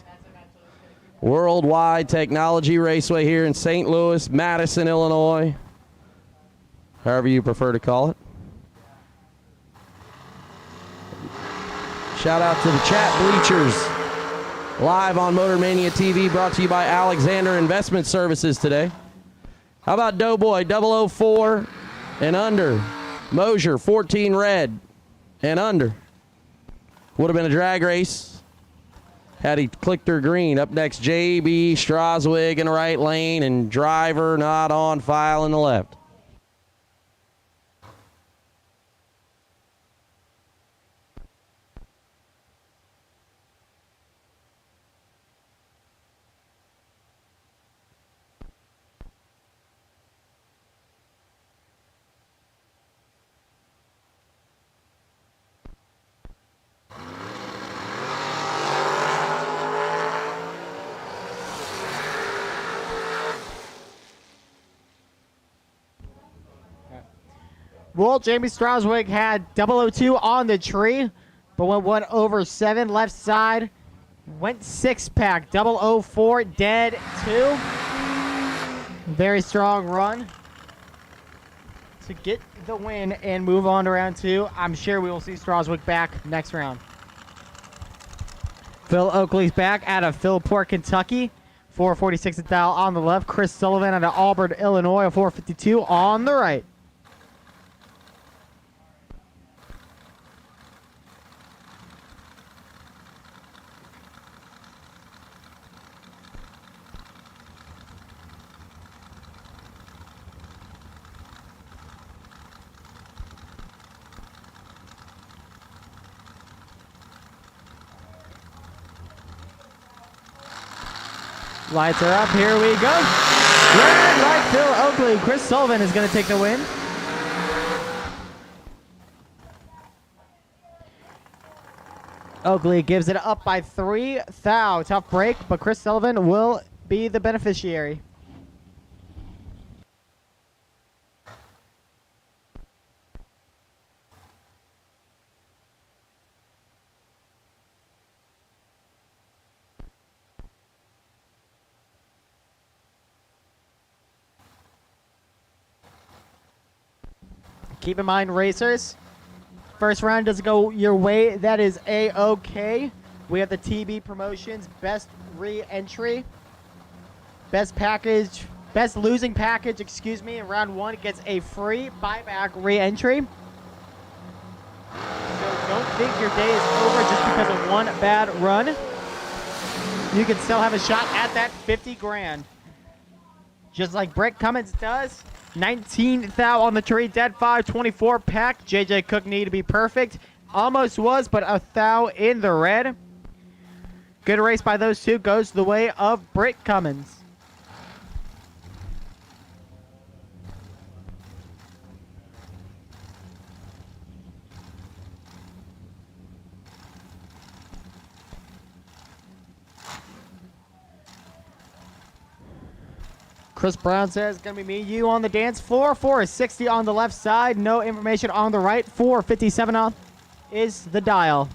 Speaker 6: World Wide Technology Raceway here in St. Louis, Madison, Illinois. However you prefer to call it. Shout out to the chat bleachers. Live on Motor Mania TV, brought to you by Alexander Investment Services today. How about Doughboy 004 and under? Mosier 14 red and under. Would have been a drag race had he clicked her green. Up next, JB Straswig in the right lane and driver not on file in the left.
Speaker 5: Well, Jamie Straswig had 002 on the tree, but went 1 over 7 left side. Went 6-pack, 004 dead 2. Very strong run to get the win and move on to round 2. I'm sure we will see Straswig back next round. Phil Oakley's back out of Philport, Kentucky. 446 a thou on the left. Chris Sullivan out of Auburn, Illinois, a 452 on the right. Lights are up. Here we go. Red light, Phil Oakley. Chris Sullivan is going to take the win. Oakley gives it up by 3 thou. Tough break, but Chris Sullivan will be the beneficiary. Keep in mind, racers, first round doesn't go your way. That is A-OK. We have the TB Promotions Best Re-Entry. Best package, best losing package, excuse me, in round 1 gets a free buyback re-entry. So don't think your day is over just because of one bad run. You can still have a shot at that 50 grand. Just like Brett Cummings does. 19 thou on the tree, dead 5, 24 pack. JJ Cook needed to be perfect. Almost was, but a thou in the red. Good race by those two. Goes the way of Brett Cummings. Chris Brown says it's going to be me and you on the dance floor. 460 on the left side. No information on the right. 457 on is the dial.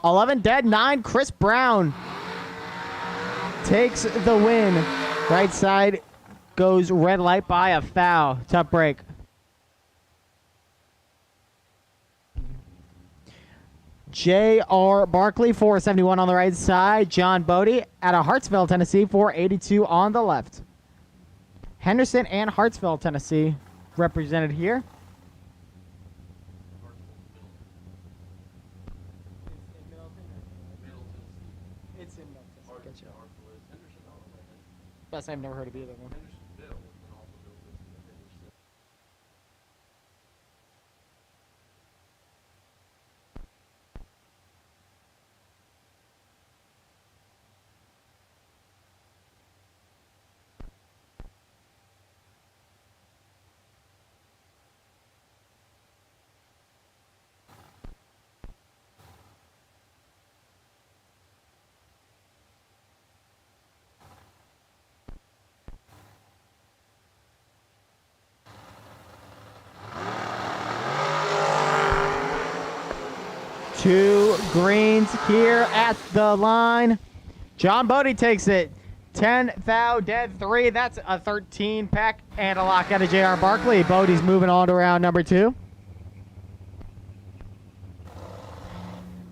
Speaker 5: $11 dead, 9. Chris Brown takes the win. Right side goes red light by a foul. Tough break. J.R. Barkley, 471 on the right side. John Bodie out of Hartsville, Tennessee, 482 on the left. Henderson and Hartsville, Tennessee represented here. It's in Middleton. Best I've never heard of either one. Two greens here at the line. John Bodie takes it. 10,000 dead 3. That's a 13 pack and a lock out of JR Barkley. Bodie's moving on to round number 2.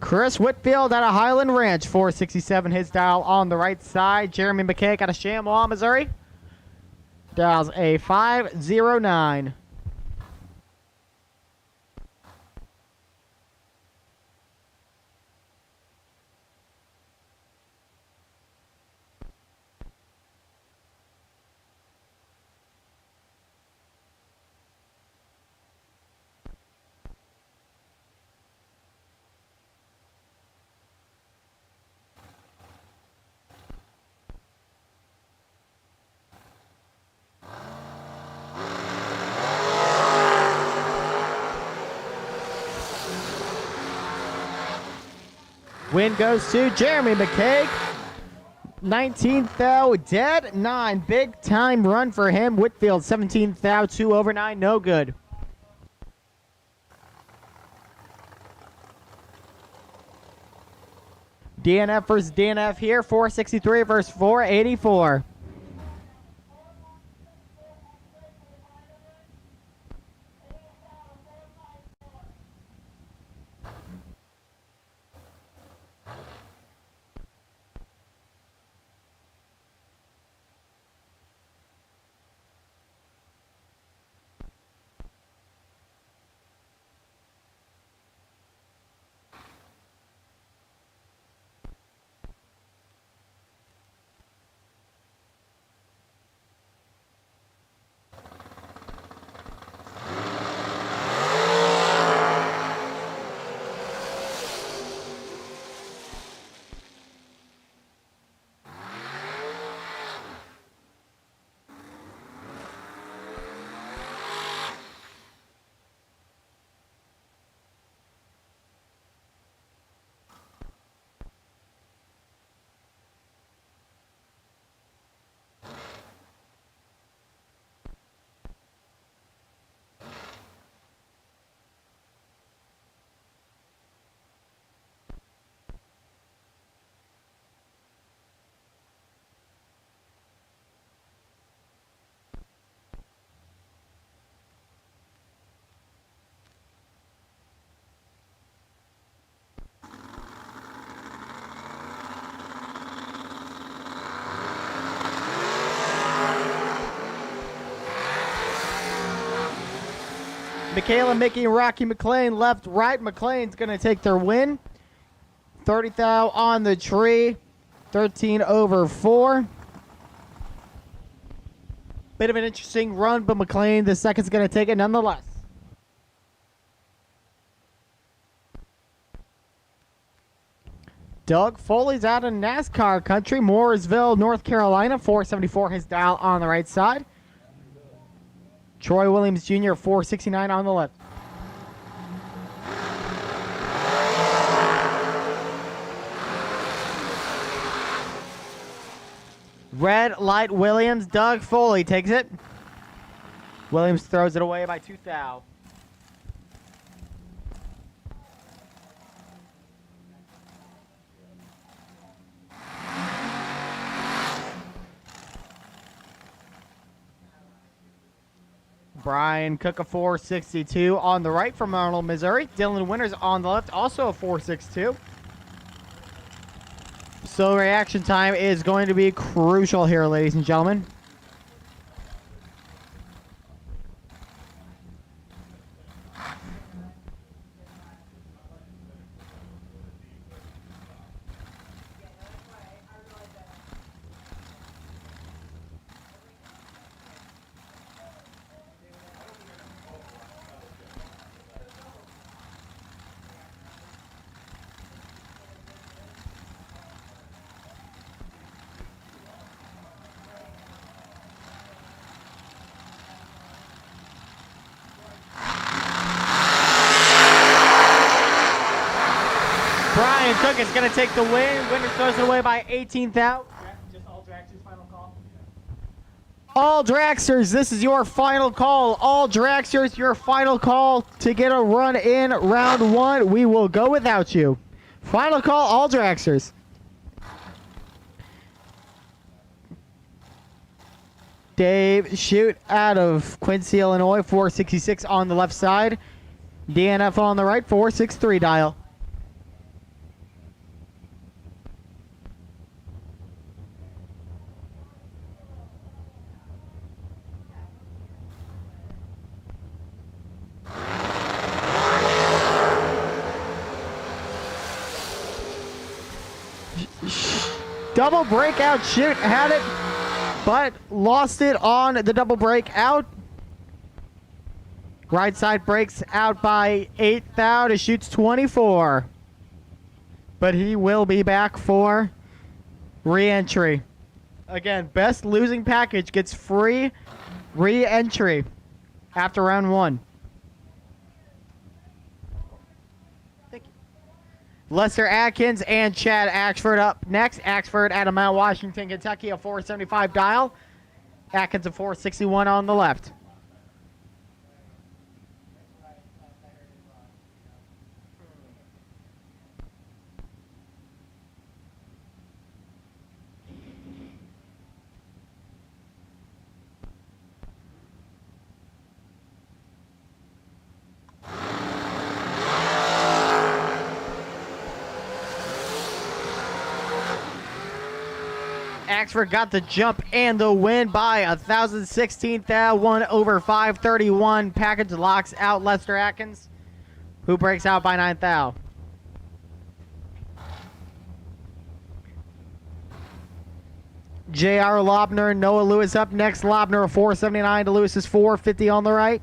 Speaker 5: Chris Whitfield out of Highland Ranch, 467 his dial on the right side. Jeremy Mckay out of Chamois, Missouri. Dials a 509. Win goes to Jeremy Mckay. 19th thou dead 9. Big time run for him. Whitfield 17th thou 2 over 9. No good. DNF versus DNF here. 463 versus 484. Michaela, Mickey, and Rocky McLean left, right. McLean's going to take their win. 30 thou on the tree. 13 over 4. Bit of an interesting run, but McLean, the second's going to take it nonetheless. Doug Foley's out of NASCAR country. Mooresville, North Carolina. 474 his dial on the right side. Troy Williams Jr., 469 on the left. Red light Williams. Doug Foley takes it. Williams throws it away by 2 thou. Brian Cook, a 462 on the right from Arnold, Missouri. Dylan Winters on the left, also a 462. So reaction time is going to be crucial here, ladies and gentlemen. Brian Cook is going to take the win. Winner throws it away by 18 thou. Just all Draxter's final call. All Draxters, this is your final call. All Draxters, your final call to get a run in round 1. We will go without you. Final call, all Draxters. Dave Shoot out of Quincy, Illinois, 466 on the left side. DNF on the right, 463 dial. Double breakout Shoot had it, but lost it on the double breakout. Right side breaks out by 8 thou to Shoot's 24. But he will be back for re-entry. Again, best losing package gets free re-entry after round 1. Lester Atkins and Chad Axford up next. Axford out of Mount Washington, Kentucky, a 475 dial. Atkins a 461 on the left. Axford got the jump and the win by 1,016 thou, 1 over 531. Package locks out Lester Atkins, who breaks out by 9 thou. J.R. Lobner, Noah Lewis up next. Lobner a 479 to Lewis's 450 on the right.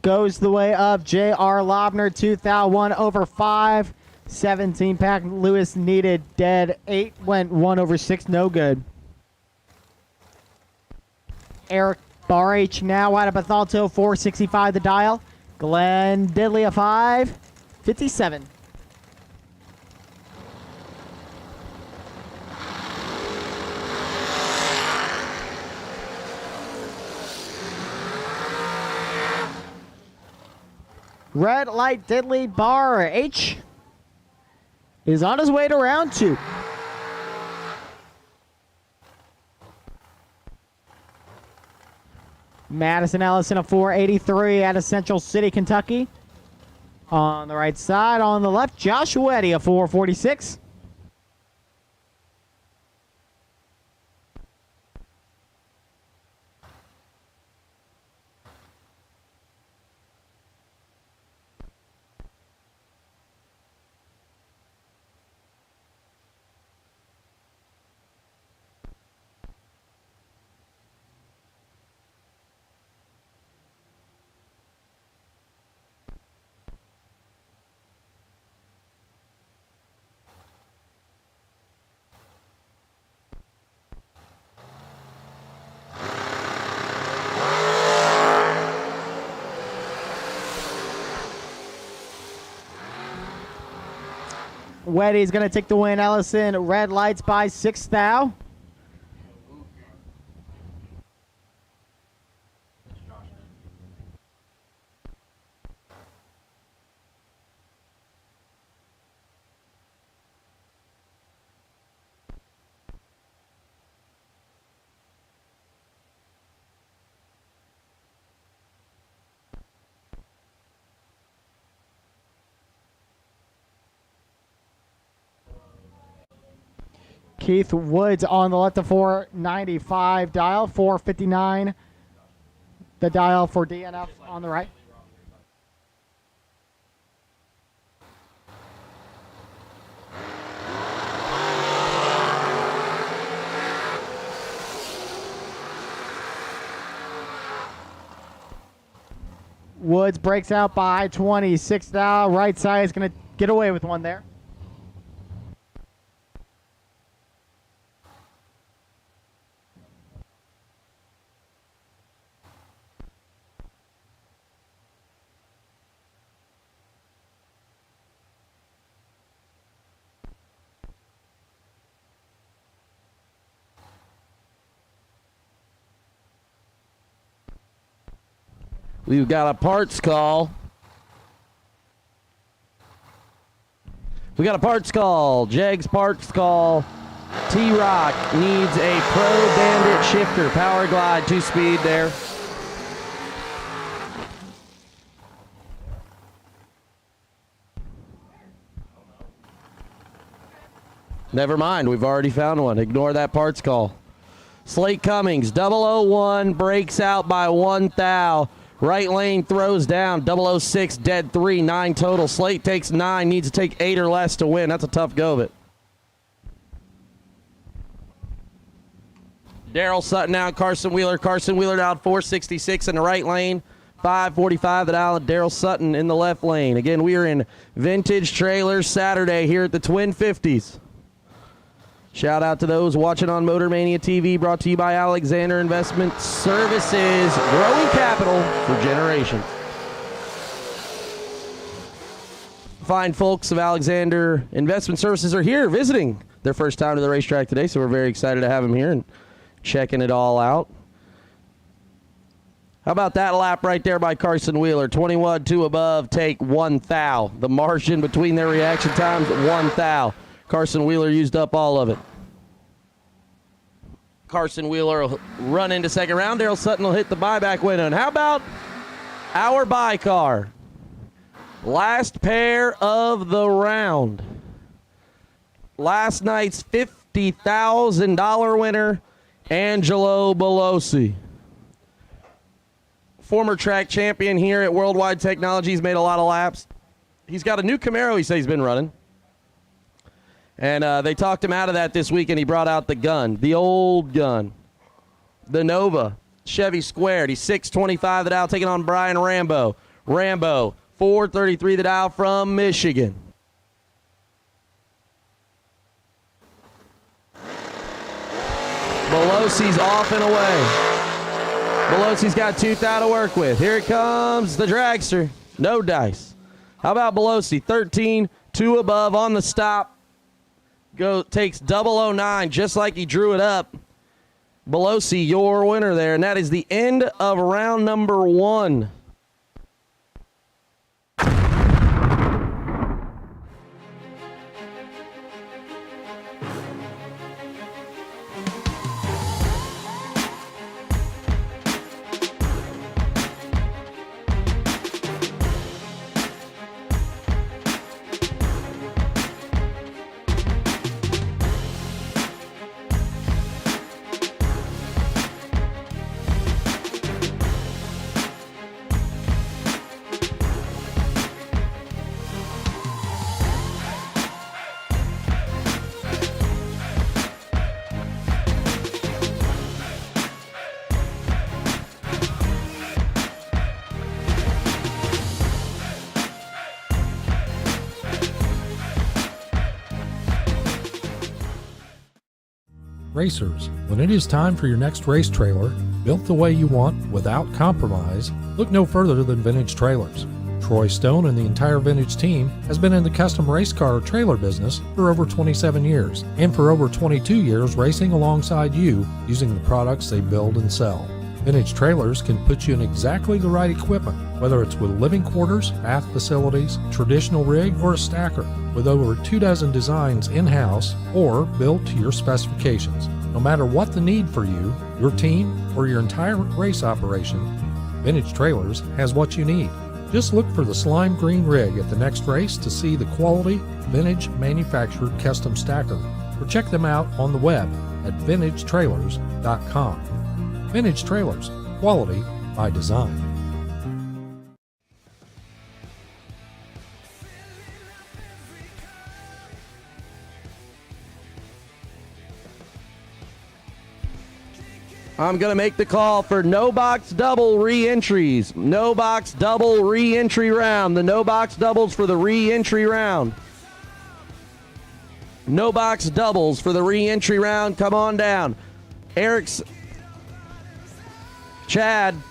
Speaker 5: Goes the way of J.R. Lobner, 2 thou, 1 over 5. 17 pack. Lewis needed dead. 8 went 1 over 6. No good. Eric Barh now out of Bethalto, 465 the dial. Glenn Didley a 557. Red light Didley Barh H is on his way to round 2. Madison Ellison a 483 out of Central City, Kentucky. On the right side, on the left, Joshua Eddy a 446. Weddy's going to take the win. Ellison, red lights by 6 thou. Keith Woods on the left, the 495 dial, 459 the dial for DNF on the right. Woods breaks out by 20. Sixth thou. Right side is going to get away with one there.
Speaker 6: We've got a parts call. We got a parts call. Jegs parts call. T-Rock needs a Pro Bandit shifter. Power Glide 2-speed there. Never mind, we've already found one. Ignore that parts call. Slate Cummings, 001, breaks out by 1 thou. Right lane throws down, 006, dead 3, 9 total. Slate takes 9, needs to take 8 or less to win. That's a tough go of it. Daryl Sutton out, Carson Wheeler. Carson Wheeler down 466 in the right lane. 545 at Allen. Daryl Sutton in the left lane. Again, we are in Vintage Trailers Saturday here at the Twin 50s. Shout out to those watching on Motor Mania TV, brought to you by Alexander Investment Services, growing capital for generations. Fine folks of Alexander Investment Services are here visiting their first time to the racetrack today, so we're very excited to have them here and checking it all out. How about that lap right there by Carson Wheeler? 21, 2 above, take 1 thou. The margin between their reaction times, 1 thou. Carson Wheeler used up all of it. Carson Wheeler will run into second round. Daryl Sutton will hit the buyback window. And how about our buy car? Last pair of the round. Last night's $50,000 winner, Angelo Belosi. Former track champion here at World Wide Technology. He's made a lot of laps. He's got a new Camaro he says he's been running. And they talked him out of that this week, and he brought out the gun, the old gun, the Nova Chevy Squared. He's 625 the dial, taking on Brian Rambo. Rambo, 433 the dial from Michigan. Belosi's off and away. Belosi's got 2 thou to work with. Here it comes, the dragster. No dice. How about Belosi? 13, 2 above on the stop. Takes 009 just like he drew it up. Belosi, your winner there. And that is the end of round number 1.
Speaker 1: Racers, when it is time for your next race trailer, built the way you want without compromise, look no further than Vintage Trailers. Troy Stone and the entire Vintage team has been in the custom race car trailer business for over 27 years, and for over 22 years racing alongside you using the products they build and sell. Vintage Trailers can put you in exactly the right equipment, whether it's with living quarters, bath facilities, traditional rig, or a stacker, with over 24 designs in-house or built to your specifications. No matter what the need for you, your team, or your entire race operation, Vintage Trailers has what you need. Just look for the slime green rig at the next race to see the quality, vintage manufactured custom stacker, or check them out on the web at vintagetrailers.com. Vintage Trailers, quality by design.
Speaker 6: I'm going to make the call for no box double re-entries. No box double re-entry round. The no box doubles for the re-entry round. No box doubles for the re-entry round. Come on down. Chad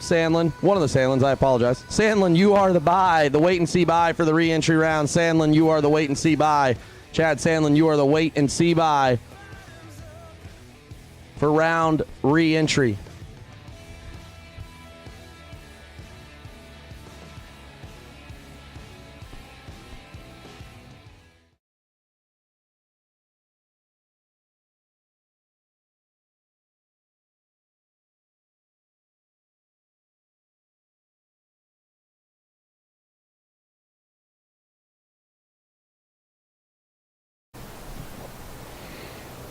Speaker 6: Sandlin, one of the Sandlins, I apologize. Sandlin, you are the buy, the wait and see buy for the re-entry round. Sandlin, you are the wait and see buy. Chad Sandlin, you are the wait and see buy for round re-entry.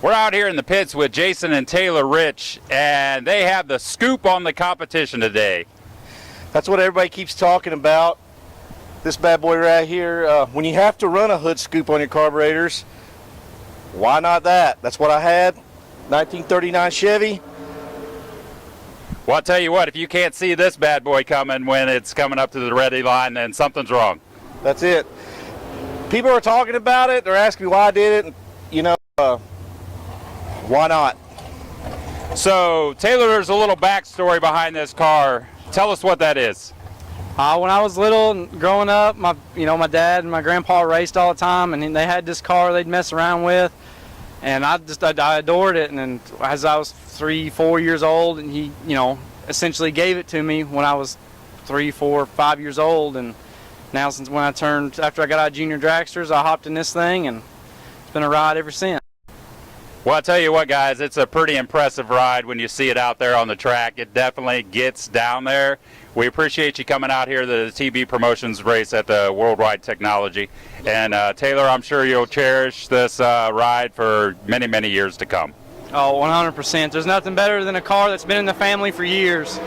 Speaker 9: We're out here in the pits with Jason and Taylor Rich, and they have the scoop on the competition today.
Speaker 10: That's what everybody keeps talking about. This bad boy right here, when you have to run a hood scoop on your carburetors, why not that? That's what I had, 1939 Chevy.
Speaker 9: Well, I'll tell you what, if you can't see this bad boy coming when it's coming up to the ready line, then something's wrong.
Speaker 10: That's it. People are talking about it. They're asking me why I did it. And, you know, why not?
Speaker 9: So, Taylor, there's a little backstory behind this car. Tell us what that is.
Speaker 11: When I was little and growing up, my dad and my grandpa raced all the time, and they had this car they'd mess around with, and I adored it. And then as I was 3-4 years old, and he, essentially gave it to me when I was 3, 4, 5 years old. And now since after I got out of junior dragsters, I hopped in this thing, and it's been a ride ever since.
Speaker 9: Well, I'll tell you what, guys, it's a pretty impressive ride when you see it out there on the track. It definitely gets down there. We appreciate you coming out here to the TB Promotions race at the World Wide Technology. And Taylor, I'm sure you'll cherish this ride for many, many years to come.
Speaker 11: Oh, 100%. There's nothing better than a car that's been in the family for years.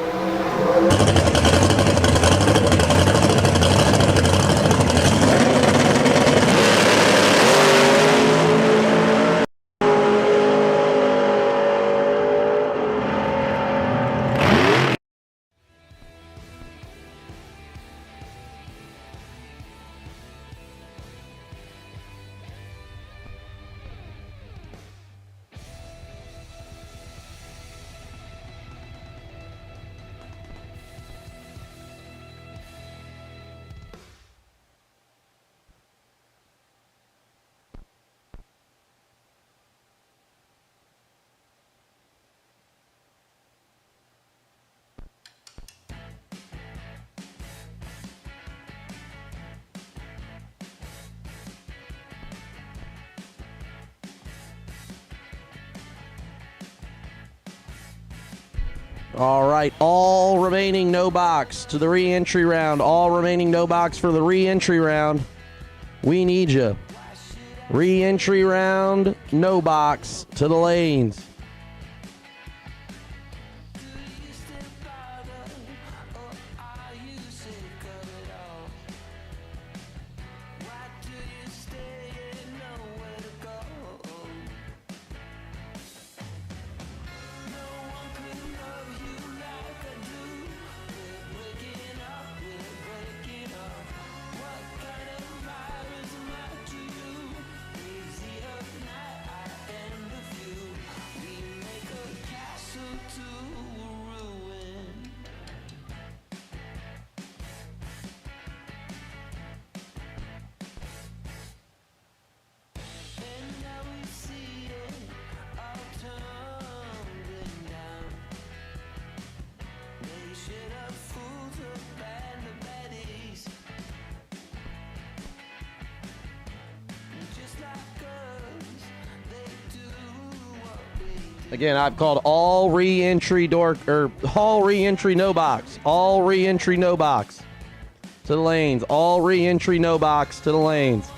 Speaker 6: All right, all remaining no box to the re-entry round. All remaining no box for the re-entry round. We need you. Re-entry round, no box to the lanes. Again, I've called all re-entry all re-entry no box. All re-entry no box to the lanes. All re-entry no box to the lanes.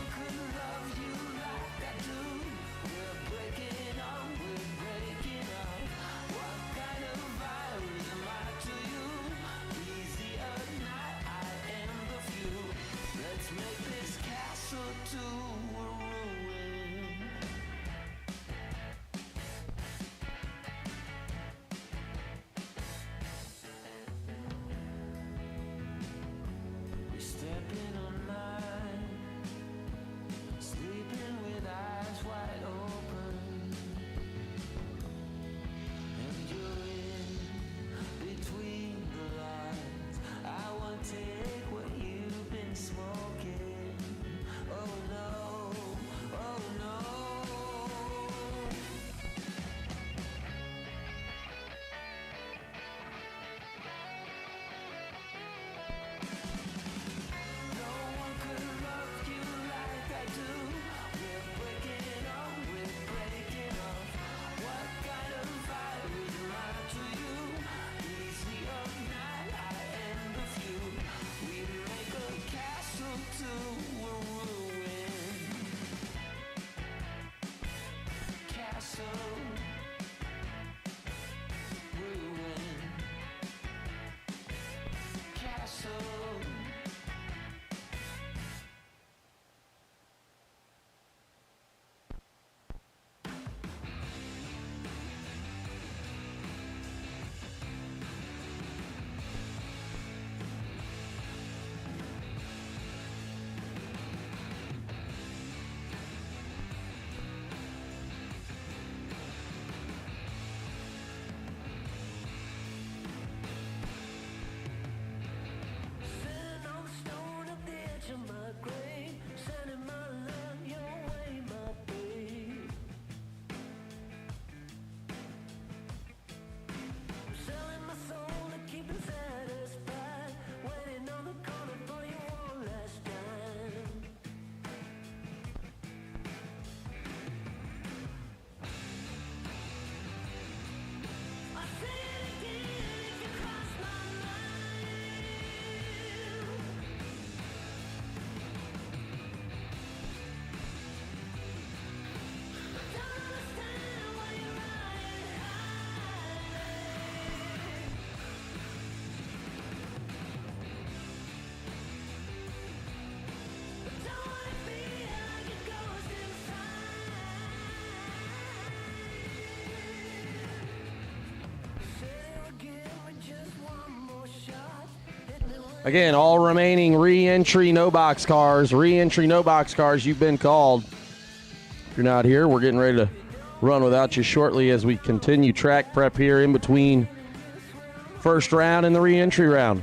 Speaker 6: Again, all remaining re-entry no box cars, you've been called. If you're not here, we're getting ready to run without you shortly as we continue track prep here in between first round and the re-entry round.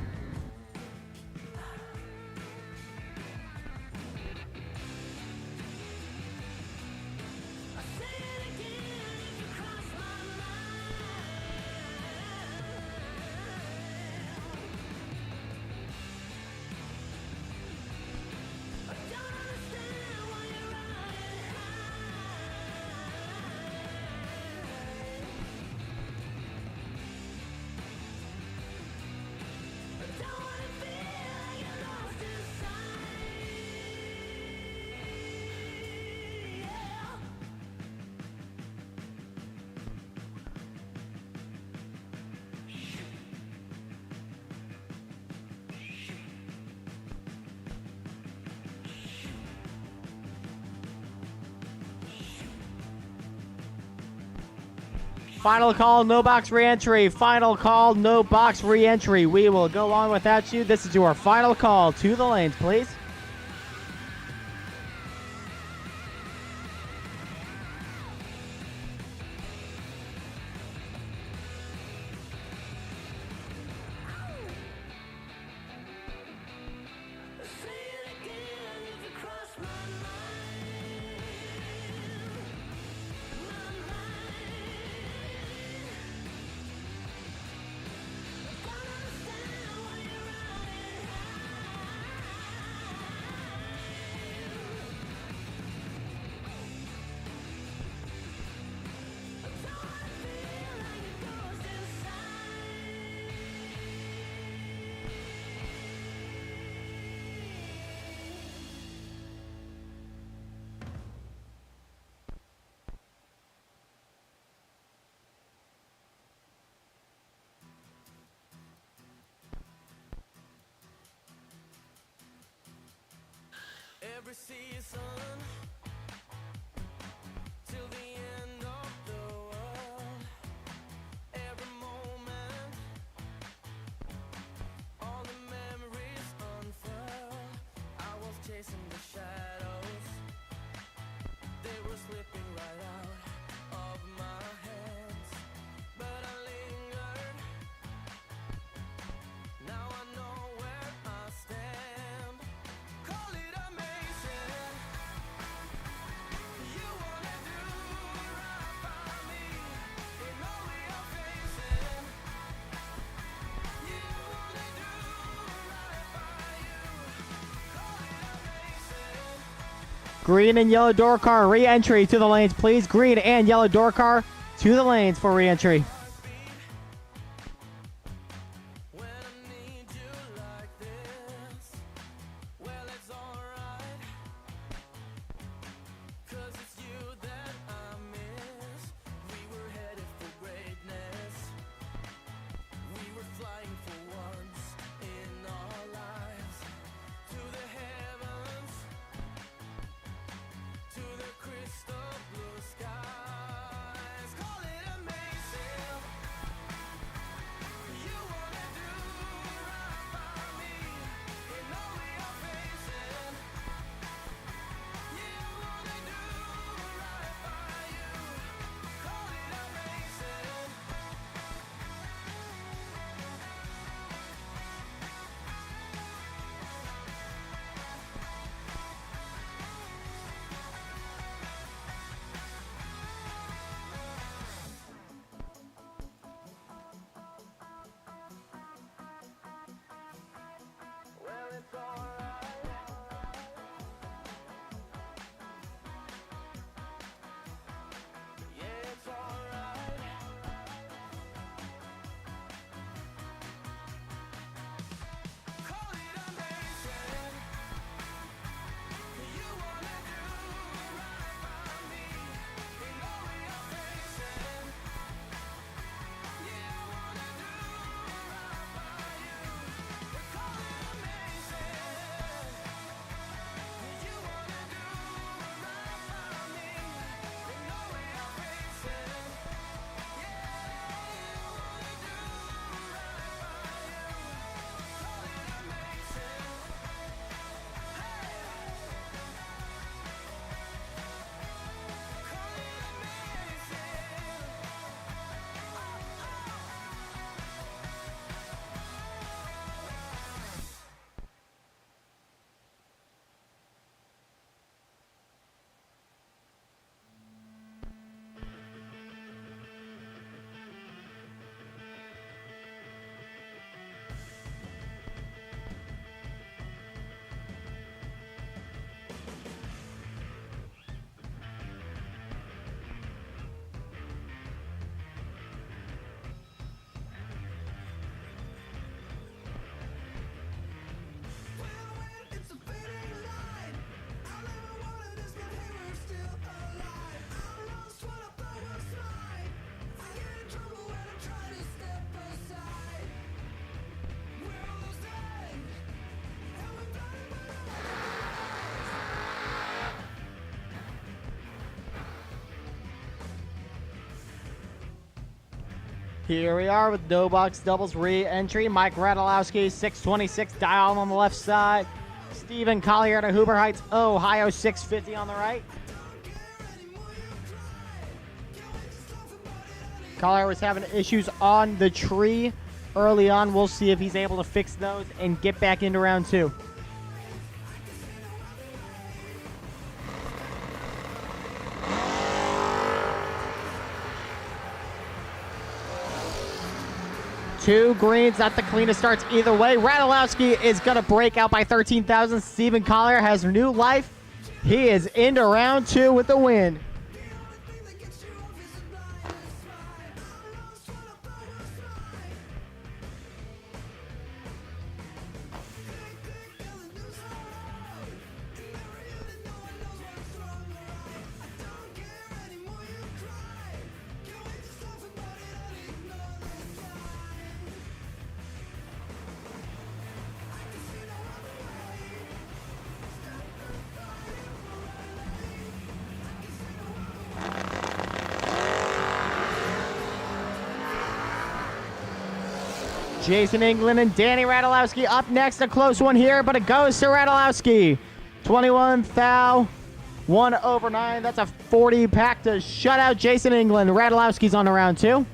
Speaker 5: Final call, no box re-entry. Final call, no box re-entry. We will go on without you. This is your final call. To the lanes, please.
Speaker 12: Every season till the end of the world, every moment, all the memories unfurl. I was chasing the shadows, they were slipping right out of my hands, but I lingered. Now I know where I stand. Call it amazing. You wanna do right by me in all we are facing. You wanna do right by you. Call it amazing.
Speaker 5: Green and yellow door car re-entry to the lanes, please. Green and yellow door car to the lanes for re-entry.
Speaker 12: When I need you like this, well it's alright, 'cause it's you that I miss. We were headed for greatness, we were flying for once in our lives, to the heavens, to the crystal blue skies. Call it amazing.
Speaker 5: Here we are with no box doubles re-entry. Mike Radulowski, 626 dial on the left side. Stephen Collier to Hoover Heights, Ohio, 650 on the right. Collier was having issues on the tree early on. We'll see if he's able to fix those and get back into round 2. Two greens, not the cleanest starts either way. Radulowski is going to break out by 13,000. Stephen Collier has new life. He is into round 2 with the win. Jason England and Danny Radulowski up next. A close one here, but it goes to Radulowski. 21 thou, 1 over 9. That's a 40 pack to shut out Jason England. Radulowski's on to round 2.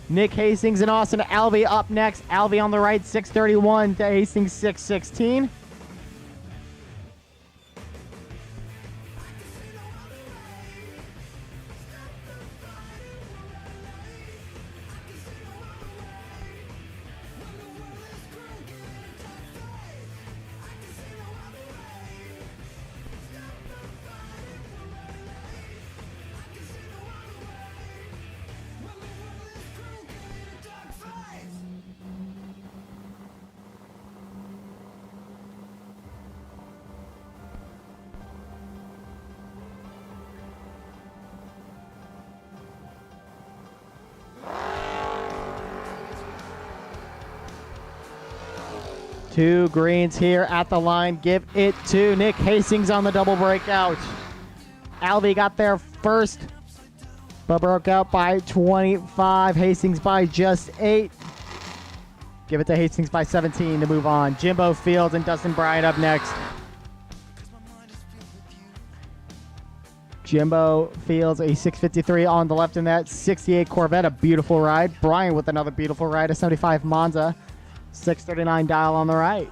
Speaker 5: Nick Hastings and Austin Alvey up next. Alvey on the right, 631 to Hastings, 616. Two greens here at the line. Give it to Nick Hastings on the double breakout. Alvey got there first, but broke out by 25. Hastings by just 8. Give it to Hastings by 17 to move on. Jimbo Fields and Dustin Bryant up next. Jimbo Fields, a 653 on the left in that 68 Corvette, a beautiful ride. Bryant with another beautiful ride, a 75 Monza. 639 dial on the right.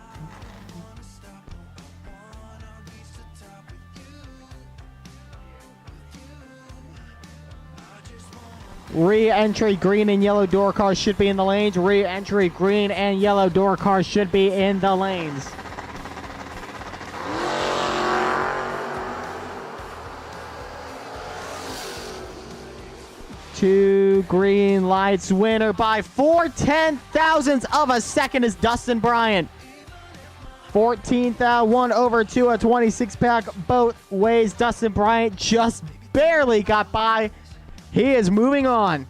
Speaker 5: Re-entry green and yellow door cars should be in the lanes. Re-entry green and yellow door cars should be in the lanes. Two green lights. Winner by 4/10,000ths of a second is Dustin Bryant. 14th out, 1 over 2, a 26 pack both ways. Dustin Bryant just barely got by. He is moving on.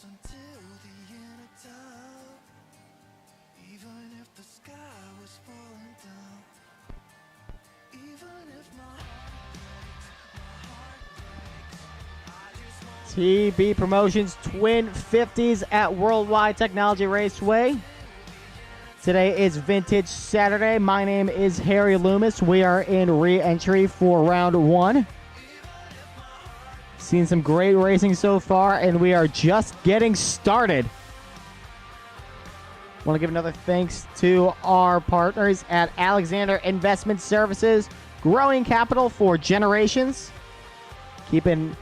Speaker 12: Until the end of time, even if the sky was falling down,
Speaker 5: TB Promotions Twin 50s at World Wide Technology Raceway. Today is Vintage Saturday. My name is Harry Loomis. We are in re-entry for round one. Seen some great racing so far, and we are just getting started. Want to give another thanks to our partners at Alexander Investment Services, growing capital for generations, keeping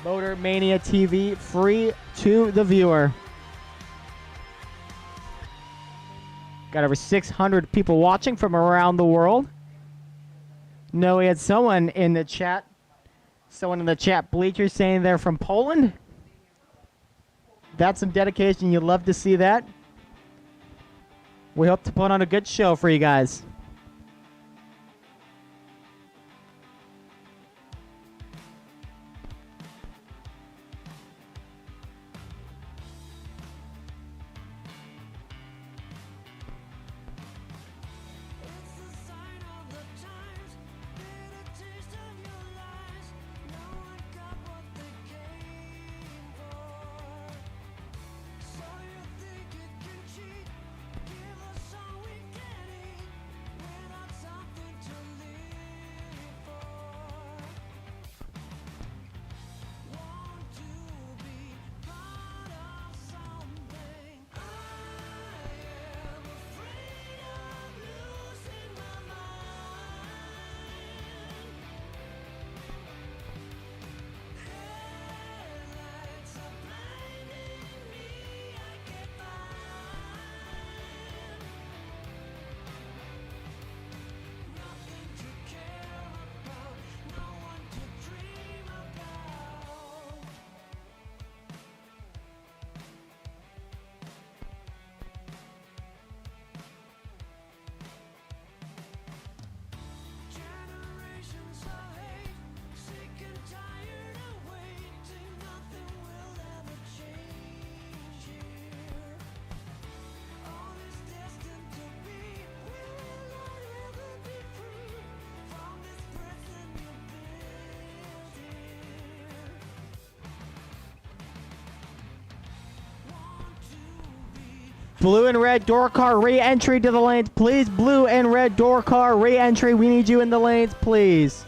Speaker 5: Motor Mania TV free to the viewer. Got over 600 people watching from around the world. No, we had someone in the chat bleacher saying they're from Poland. That's some dedication. You'd love to see that. We hope to put on a good show for you guys. Blue and red door car re-entry to the lanes, please. Blue and red door car re-entry. We need you in the lanes, please.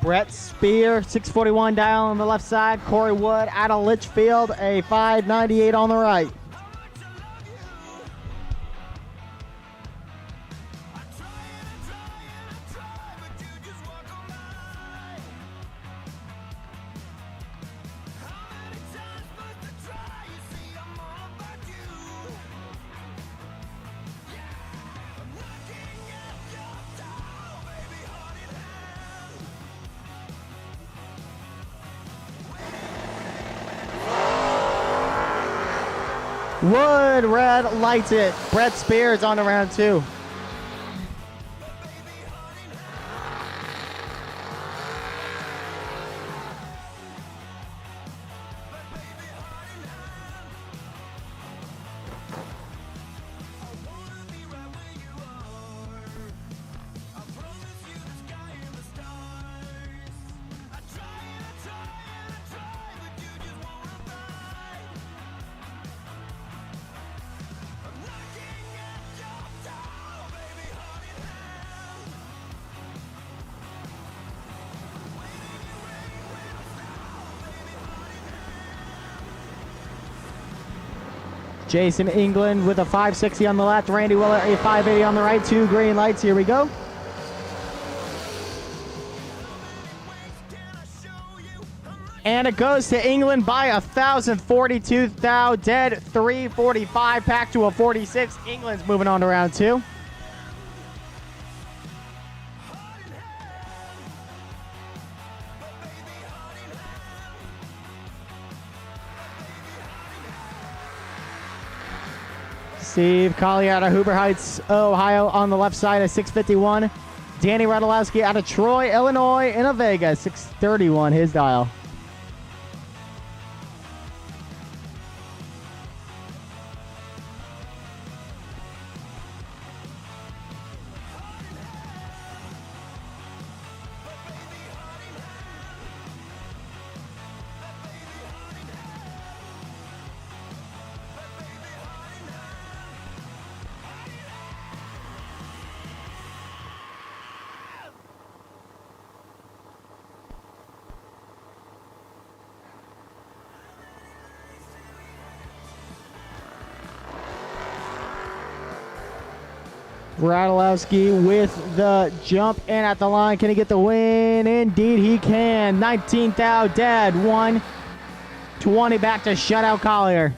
Speaker 5: Brett Spear, 641 dial on the left side. Corey Wood out of Litchfield, a 598 on the right. Wood red lights it. Brett Spears on to round 2. Jason England with a 560 on the left. Randy Willer, a 580 on the right. 2 green lights. Here we go. And it goes to England by 1,042 thou. Dead 345. Pack to a 46. England's moving on to round 2. Steve Collier out of Hoover Heights, Ohio on the left side at 651. Danny Radulowski out of Troy, Illinois in a Vega, 631 his dial. Radulowski with the jump in at the line. Can he get the win? Indeed he can. 19th out, dead. 120 back to shutout Collier.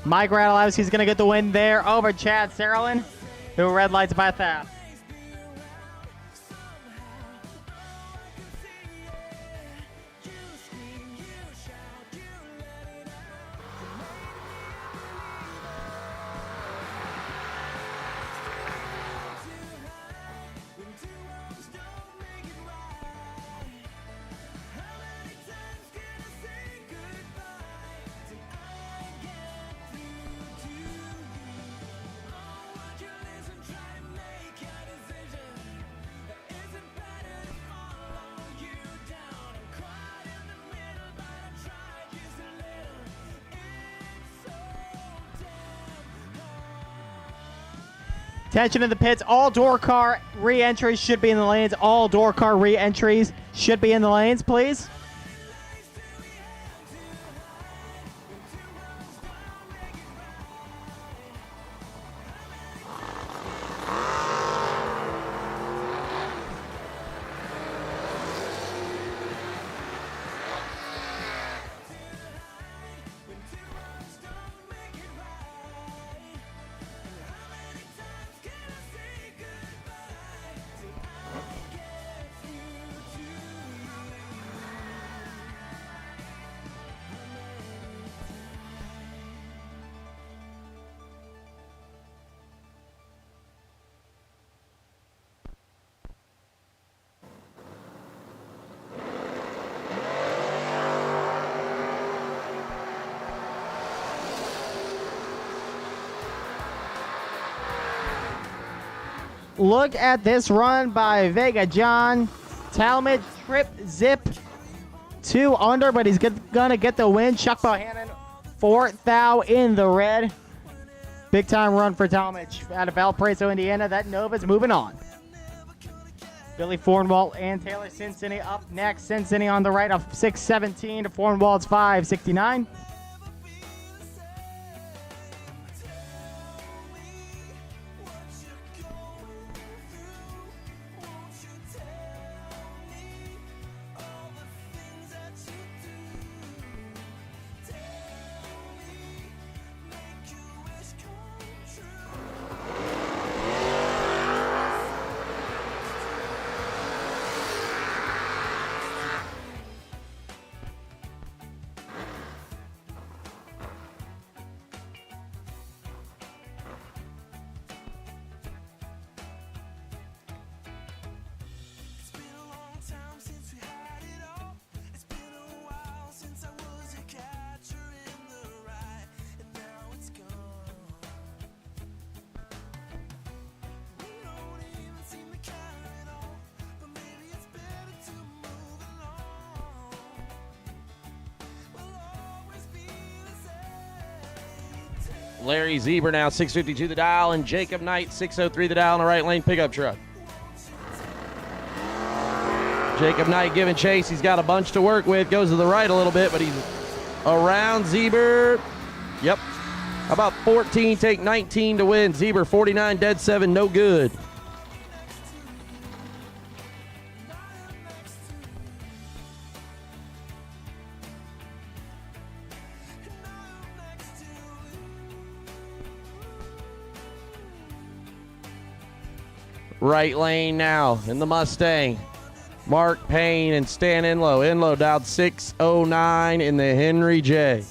Speaker 5: Mike Radulowski's going to get the win there over Chad Serlin, who red lights by 1,000. Attention in the pits. All door car re-entries should be in the lanes. All door car re-entries should be in the lanes, please. look at this run by Vega John. Talmadge trip zip 2 under, but he's gonna get the win. Chuck Bohannon, 4th thou in the red. Big time run for Talmadge out of Valparaiso, Indiana. That Nova's moving on. Billy Fornwalt and Taylor Cincinnati up next. Cincinnati on the right of 6:17 to Fornwalt's 5:69.
Speaker 6: Larry Zieber now 652 the dial, and Jacob Knight 603 the dial in the right lane pickup truck. Jacob Knight giving chase. He's got a bunch to work with. Goes to the right a little bit, but he's around Zieber. Yep. How about 14, take 19 to win. Zieber 49, dead 7, no good. Right lane now in the Mustang. Mark Payne and Stan Enlow. Enlow dialed 609 in the Henry J.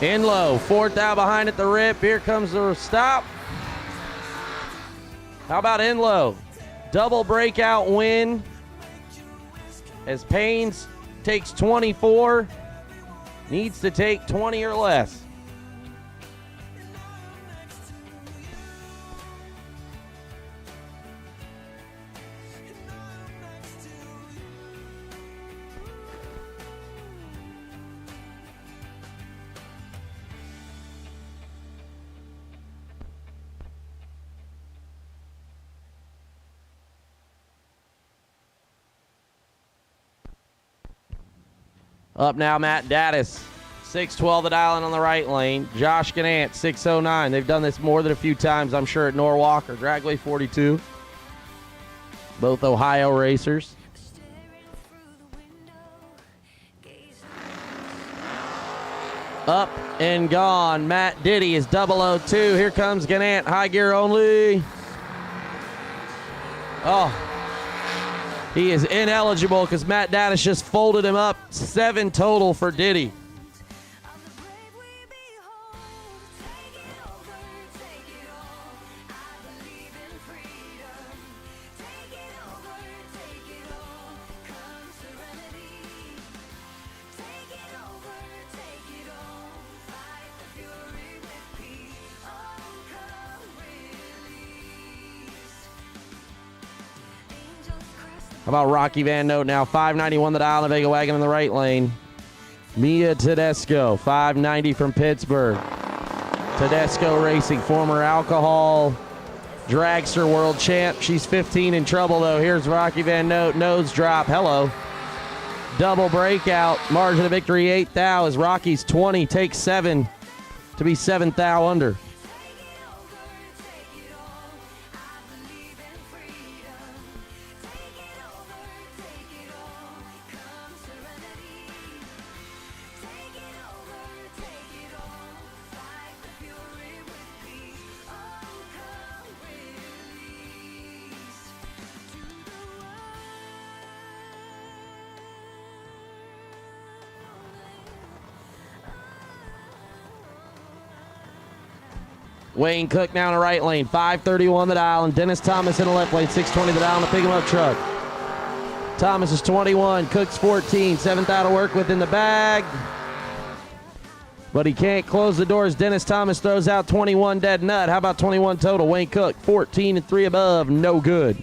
Speaker 6: Enlow, 4th out behind at the rip. Here comes the stop. How about Enlow? Double breakout win as Paynes takes 24, needs to take 20 or less. Up now, Matt Daddis, 612 the dial in on the right lane. Josh Gannant, 609. They've done this more than a few times, I'm sure, at Norwalk or Dragley 42. Both Ohio racers. Up and gone. Matt Diddy is 002. Here comes Gannant, high gear only. Oh. He is ineligible because Matt Daddis just folded him up. 7 total for Diddy. How about Rocky Van Note now? 591 the dial in the Vega Wagon in the right lane. Mia Tedesco, 590 from Pittsburgh. Tedesco Racing, former alcohol dragster world champ. She's 15 in trouble, though. Here's Rocky Van Note, nose drop. Hello. Double breakout. Margin of victory, 8 thou as Rocky's 20 takes 7 to be 7 thou under. Wayne Cook now in the right lane, 531 the dial, and Dennis Thomas in the left lane, 620 the dial in the pick him up truck. Thomas is 21, Cook's 14, 7th out of work within the bag. But he can't close the doors. Dennis Thomas throws out 21 dead nut. How about 21 total? Wayne Cook, 14 and 3 above, no good.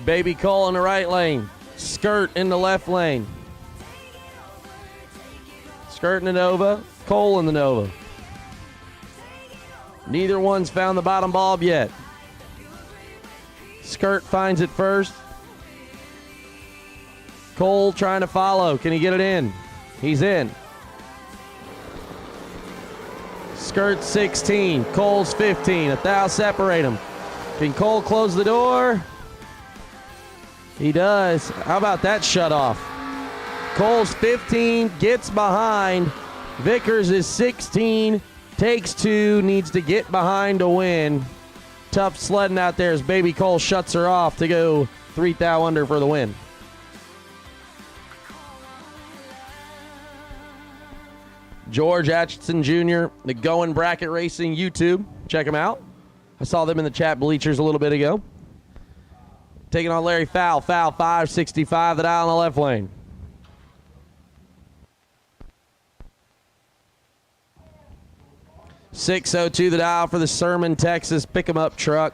Speaker 6: Baby Cole in the right lane. Skirt in the left lane. Skirt in the Nova. Cole in the Nova. Neither one's found the bottom bulb yet. Skirt finds it first. Cole trying to follow. Can he get it in? He's in. Skirt 16. Cole's 15. A thou separate them. Can Cole close the door? He does. How about that shut off? Cole's 15, gets behind. Vickers is 16, takes 2, needs to get behind to win. Tough sledding out there as Baby Cole shuts her off to go 3 thou under for the win. George Atchison Jr., the Going Bracket Racing YouTube. Check him out. I saw them in the chat bleachers a little bit ago. Taking on Larry Fowl. Fowl 565, the dial in the left lane. .602 the dial for the Sermon, Texas pick-em-up truck.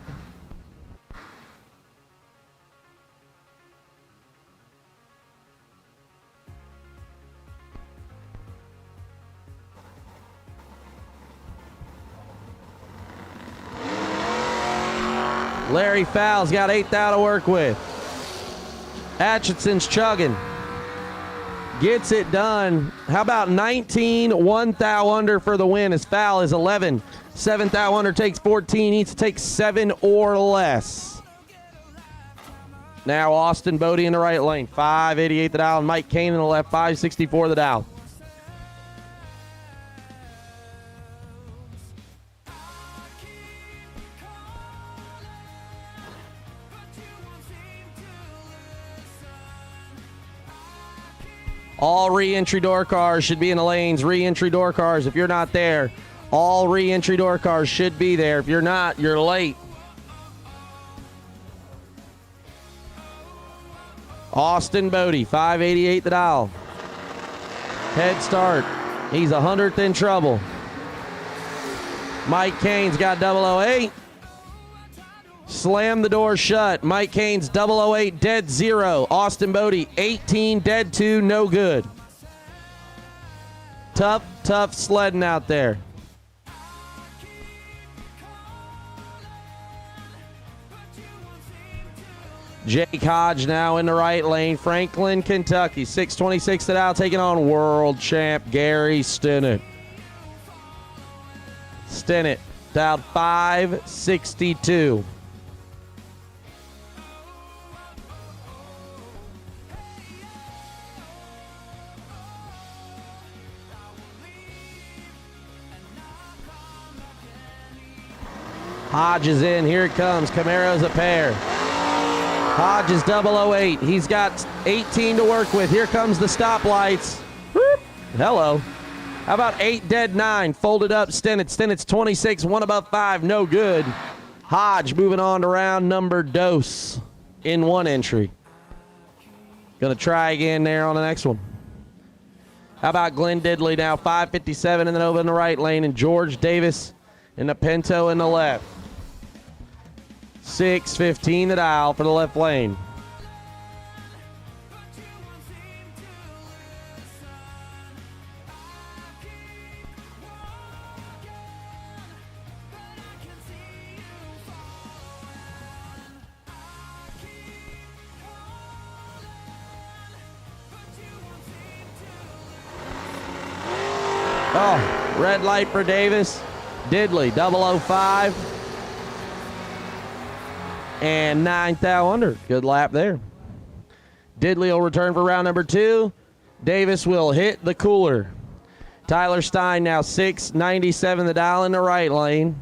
Speaker 6: Larry Fowle's got 8 thou to work with. Atchison's chugging. Gets it done. How about 19, 1 thou under for the win? His foul is 11. 7 thou under takes 14. Needs to take 7 or less. Now Austin Bodie in the right lane. 588 the dial. And Mike Kane in the left. 564 the dial. All re-entry door cars should be in the lanes. Re-entry door cars, if you're not there, all re-entry door cars should be there. If you're not, you're late. Austin Bodie, 588 the dial. Head start. He's 100th in trouble. Mike Kane's got 008. Slam the door shut. Mike Kane's 008, dead 0. Austin Bodie, 18, dead 2, no good. Tough sledding out there. Jake Hodge now in the right lane. Franklin, Kentucky, 626 to dial, taking on world champ Gary Stinnett. Stinnett, dialed 562. Hodge is in. Here it comes. Camaro's a pair. Hodge is 008. He's got 18 to work with. Here comes the stoplights. Whoop. Hello. How about 8 dead 9? Folded up Stinnett. Stinnett's 26. 1 above 5. No good. Hodge moving on to round number dose in 1 entry. Going to try again there on the next one. How about Glenn Didley now? 557 and then over in the right lane. And George Davis in the Pinto in the left. 615 the dial for the left lane. Oh, red light for Davis. Didley, 005. And 9 thou under. Good lap there. Didley will return for round number 2. Davis will hit the cooler. Tyler Stein now 6.97 the dial in the right lane.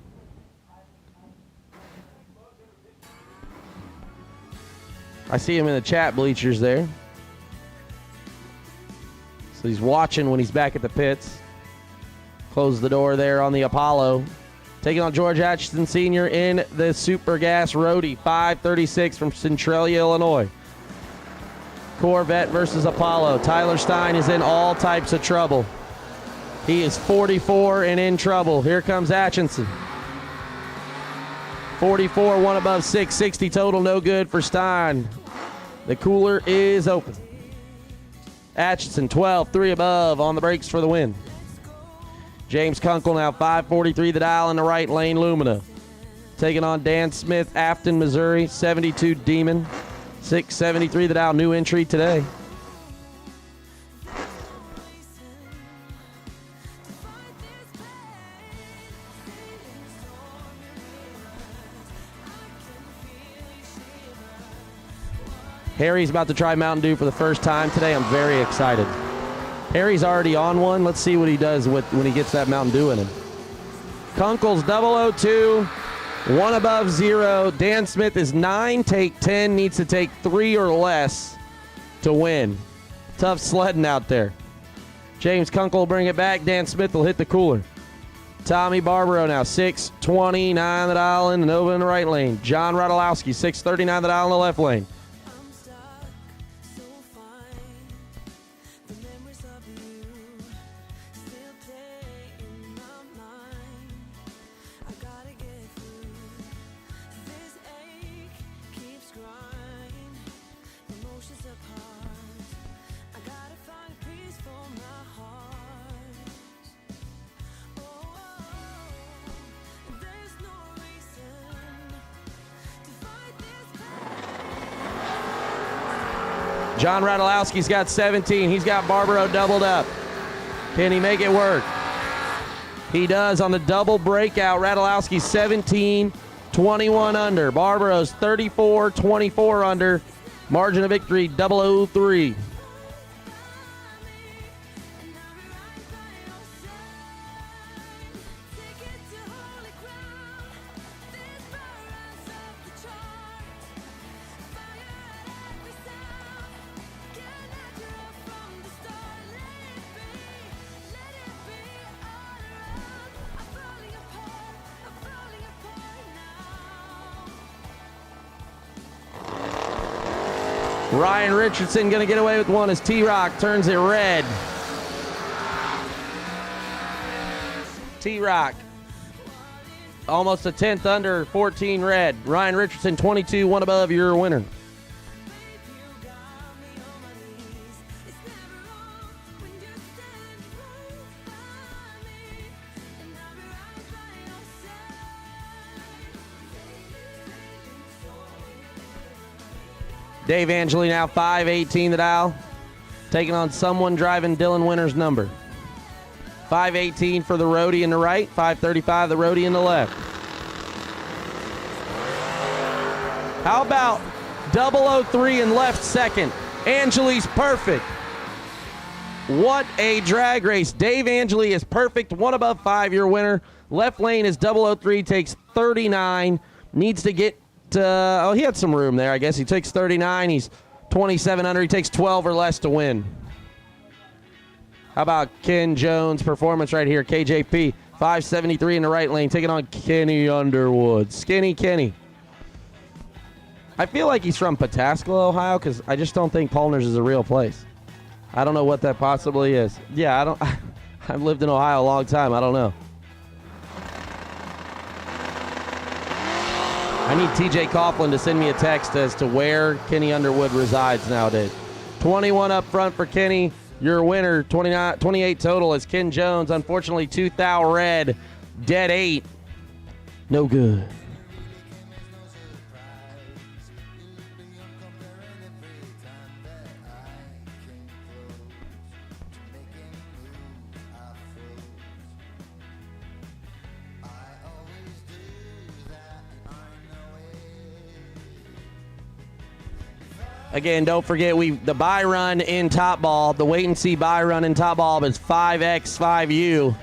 Speaker 6: I see him in the chat bleachers there. So he's watching when he's back at the pits. Close the door there on the Apollo. Taking on George Atchison Sr. in the Super Gas Roadie. 5:36 from Centralia, Illinois. Corvette versus Apollo. Tyler Stein is in all types of trouble. He is 44 and in trouble. Here comes Atchison. 44, one above 660 total, no good for Stein. The cooler is open. Atchison 12, 3 above on the brakes for the win. James Kunkel now 5:43 the dial in the right lane, Lumina. Taking on Dan Smith, Afton, Missouri, 72 Demon. 6:73 the dial, new entry today. Harry's about to try Mountain Dew for the first time today. I'm very excited. Harry's already on one. Let's see what he does when he gets that Mountain Dew in him. Kunkel's 002, one above 0. Dan Smith is 9, take 10, needs to take 3 or less to win. Tough sledding out there. James Kunkel will bring it back. Dan Smith will hit the cooler. Tommy Barbaro now 6:29 the dial in the Nova in the right lane. John Radulowski 6:39 the dial in the left lane. John Radulowski's got 17. He's got Barbaro doubled up. Can he make it work? He does on the double breakout. Radulowski 17, 21 under. Barbaro's 34, 24 under. Margin of victory 003. Ryan Richardson going to get away with one as T-Rock turns it red. T-Rock almost a 10th under, 14 red. Ryan Richardson 22, one above, your winner. Dave Angeli now 5:18 the dial. Taking on someone driving Dylan Winter's number. 5:18 for the roadie in the right, 5:35 the roadie in the left. How about 003 in left second? Angeli's perfect. What a drag race. Dave Angeli is perfect, one above 5, your winner. Left lane is 003, takes 39, needs to get he had some room there, I guess. He takes 39. He's 27 under. He takes 12 or less to win. How about Ken Jones' performance right here? KJP, 5:73 in the right lane, taking on Kenny Underwood. Skinny Kenny. I feel like he's from Pataskala, Ohio, because I just don't think Palmer's is a real place. I don't know what that possibly is. Yeah, I've lived in Ohio a long time. I don't know. I need TJ Coughlin to send me a text as to where Kenny Underwood resides nowadays. 21 up front for Kenny. Your winner, 28 total, is Ken Jones. Unfortunately, 2 thou red, dead 8. No good. Again, don't forget the buy run in top ball, the wait and see buy run in top ball is 5x5U.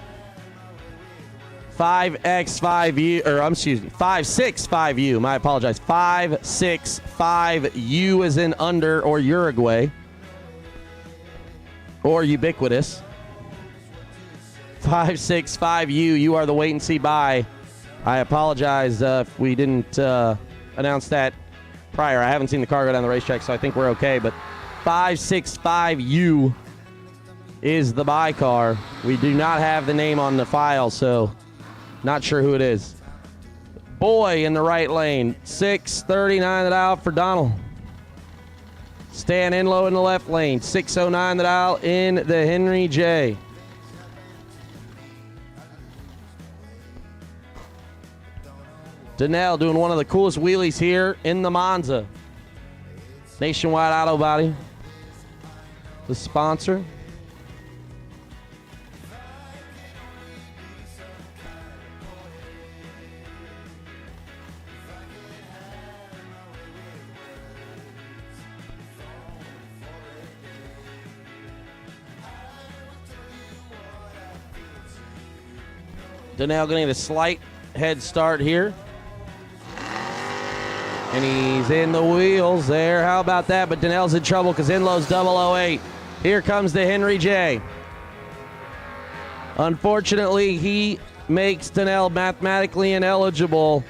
Speaker 6: 5x5U, or excuse me, 565U. My apologize. 565U is in under or Uruguay or ubiquitous. 565U. You are the wait and see buy. I apologize if we didn't announce that prior. I haven't seen the car go down the racetrack, so I think we're okay. But 565U is the buy car. We do not have the name on the file, so not sure who it is. Boy in the right lane. 639 the dial for Donald. Stan Enlow in the left lane. 609 the dial in the Henry J. Donnell doing one of the coolest wheelies here in the Monza. Nationwide Auto Body, the sponsor. Donnell getting a slight head start here. And he's in the wheels there. How about that? But Donnell's in trouble because Enlow's 008. Here comes the Henry J. Unfortunately, he makes Donnell mathematically ineligible.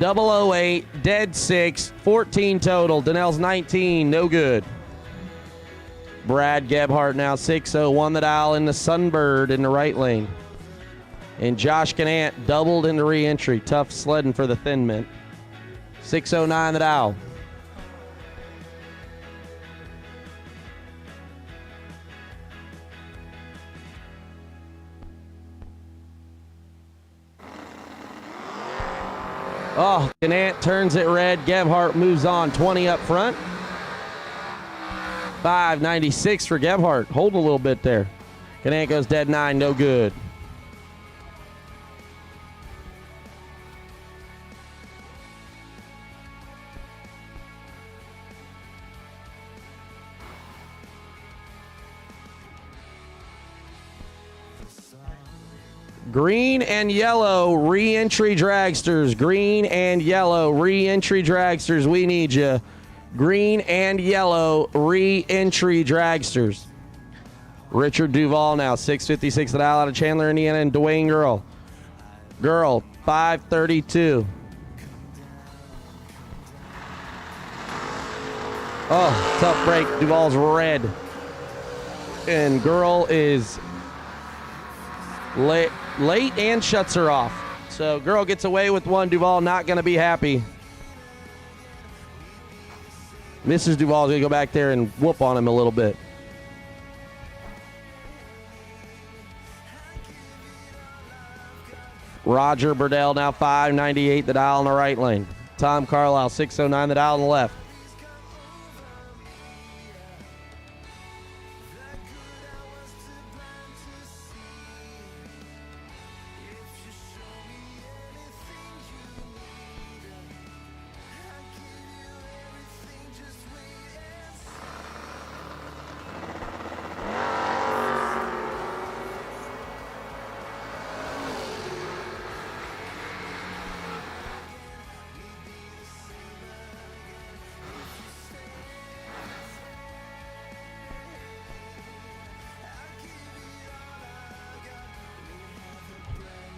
Speaker 6: 008, dead 6, 14 total. Donnell's 19, no good. Brad Gebhardt now 601 the dial in the Sunbird in the right lane. And Josh Canant doubled into re-entry. Tough sledding for the Thin Mint. 609 the dial. Oh, Canant turns it red. Gebhardt moves on. 20 up front. 596 for Gebhardt. Holding a little bit there. Canant goes dead 9. No good. Green and yellow re-entry dragsters. Green and yellow re-entry dragsters. We need you. Green and yellow re-entry dragsters. Richard Duvall now 656 the dial out of Chandler, Indiana, and Dwayne Girl. Girl 532. Oh, tough break. Duvall's red. And Girl is late and shuts her off. So Girl gets away with one. Duvall not going to be happy. Mrs. Duvall's going to go back there and whoop on him a little bit. Roger Burdell now 598 the dial in the right lane. Tom Carlisle 609 the dial on the left.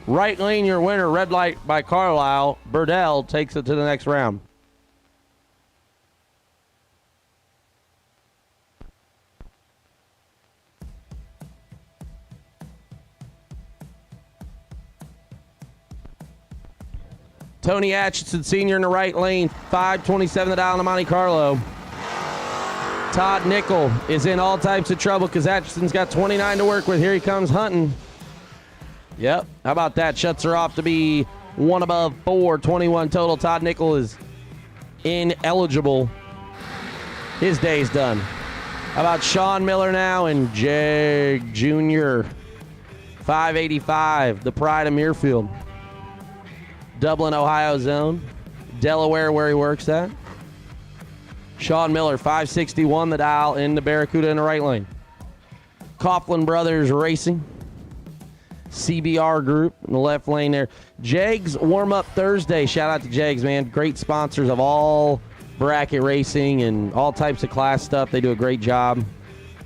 Speaker 6: Right lane, your winner, red light by Carlisle. Burdell takes it to the next round. Tony Atchison, senior in the right lane, 527 the dial to Monte Carlo. Todd Nickel is in all types of trouble because Atchison's got 29 to work with. Here he comes hunting. Yep, how about that? Shuts her off to be one above 4, 21 total. Todd Nickel is ineligible. His day's done. How about Sean Miller now and Jag Jr. 585, the pride of Muirfield. Dublin, Ohio zone. Delaware, where he works at. Sean Miller, 561 the dial in the Barracuda in the right lane. Coughlin Brothers Racing. CBR Group in the left lane there. Jegs warm-up Thursday. Shout out to Jegs, man. Great sponsors of all bracket racing and all types of class stuff. They do a great job.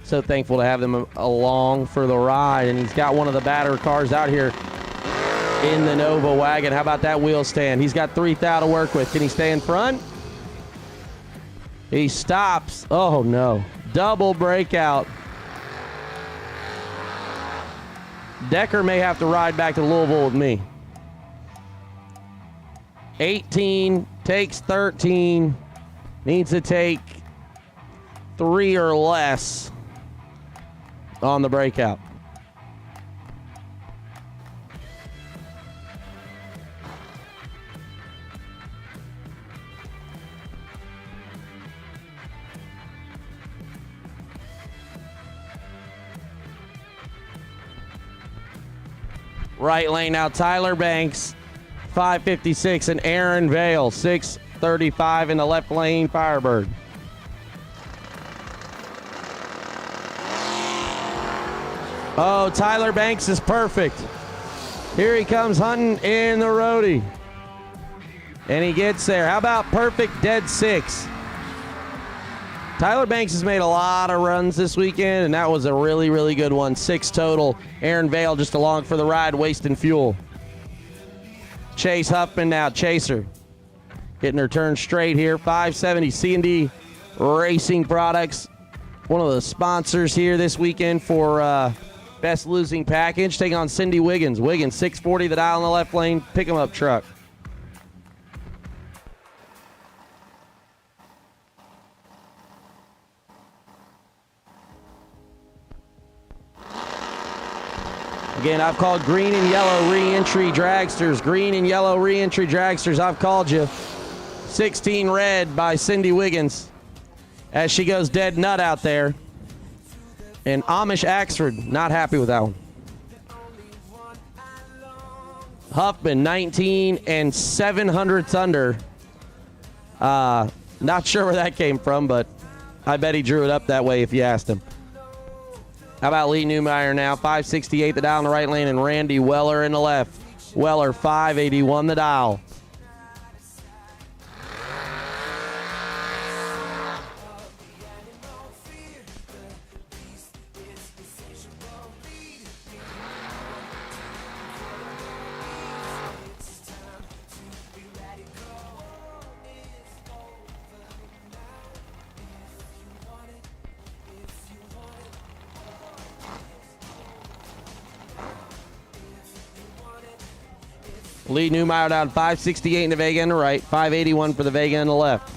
Speaker 6: So thankful to have them along for the ride. And he's got one of the batter cars out here in the Nova wagon. How about that wheel stand? He's got 3 thou to work with. Can he stay in front? He stops. Oh, no. Double breakout. Decker may have to ride back to Louisville with me. 18, takes 13, needs to take 3 or less on the breakout. Right lane now, Tyler Banks, 556, and Aaron Vale, 635 in the left lane, Firebird. Oh, Tyler Banks is perfect. Here he comes hunting in the roadie. And he gets there. How about perfect dead 6? Tyler Banks has made a lot of runs this weekend, and that was a really, really good one. 6 total. Aaron Vale just along for the ride, wasting fuel. Chase Huffman now, Chaser. Getting her turn straight here. 570 C&D Racing Products. One of the sponsors here this weekend for Best Losing Package. Taking on Cindy Wiggins. Wiggins, 640 the dial in the left lane. Pick 'em up truck. Again, I've called green and yellow re-entry dragsters. Green and yellow re-entry dragsters, I've called you. 16 red by Cindy Wiggins as she goes dead nut out there. And Amish Axford, not happy with that one. Huffman, 19 and 7/100 under. Not sure where that came from, but I bet he drew it up that way if you asked him. How about Lee Newmeyer now? 568 the dial in the right lane, and Randy Weller in the left. Weller, 581 the dial. Lee Newmeyer down 568 in the Vega on the right, 581 for the Vega on the left.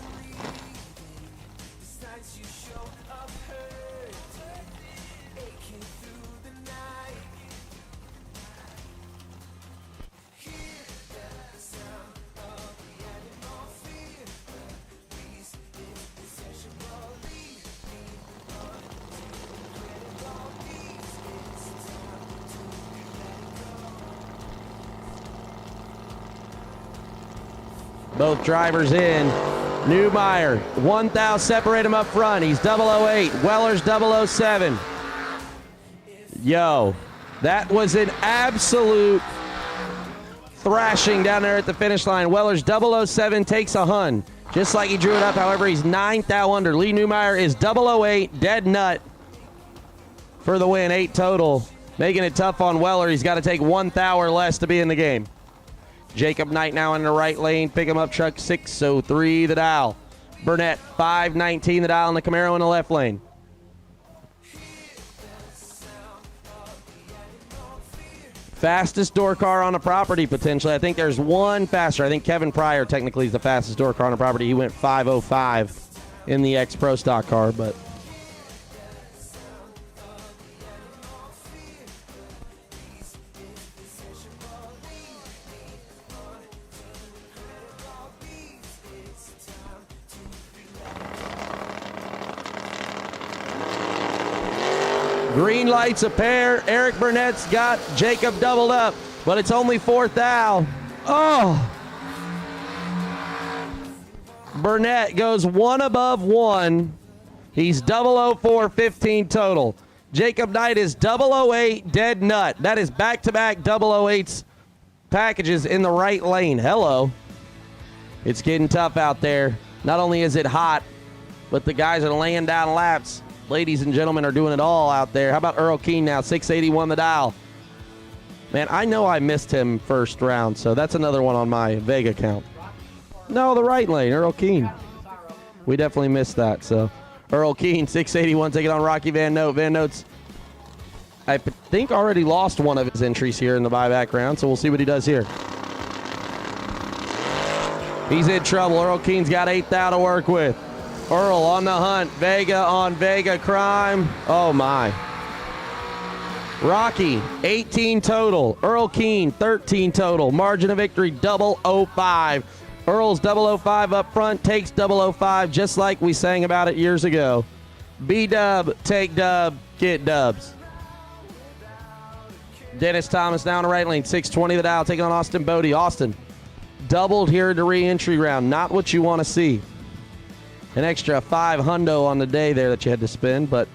Speaker 6: Both drivers in. Newmeyer, 1 thou separate him up front. He's 008. Weller's 007. Yo, that was an absolute thrashing down there at the finish line. Weller's 007 takes a hun, just like he drew it up. However, he's 9 thou under. Lee Newmeyer is 008, dead nut for the win, 8 total. Making it tough on Weller. He's got to take 1 thou or less to be in the game. Jacob Knight now in the right lane. Pick him up truck, 603 the dial. Burnett, 519 the dial in the Camaro in the left lane. Fastest door car on the property, potentially. I think there's one faster. I think Kevin Pryor technically is the fastest door car on the property. He went 505 in the X-Pro stock car, but... Green lights a pair. Eric Burnett's got Jacob doubled up, but it's only 4 thou. Oh! Burnett goes one above one. He's 004 15 total. Jacob Knight is 008 dead nut. That is back-to-back 008s packages in the right lane. Hello. It's getting tough out there. Not only is it hot, but the guys are laying down laps. Ladies and gentlemen are doing it all out there. How about Earl Keene now? 681 the dial. Man, I know I missed him first round, so that's another one on my Vega count. No, the right lane, Earl Keene. We definitely missed that, so. Earl Keene, 681, taking on Rocky Van Note. Van Note's, I think, already lost one of his entries here in the buyback round, so we'll see what he does here. He's in trouble. Earl Keene's got 8th out to work with. Earl on the hunt. Vega on Vega crime. Oh, my. Rocky, 18 total. Earl Keene, 13 total. Margin of victory, 005. Earl's 005 up front, takes 005, just like we sang about it years ago. B-dub, take dub, get dubs. Dennis Thomas now in the right lane, 620 the dial, taking on Austin Bodie. Austin, doubled here to re-entry round. Not what you want to see. An extra $500 on the day there that you had to spend, but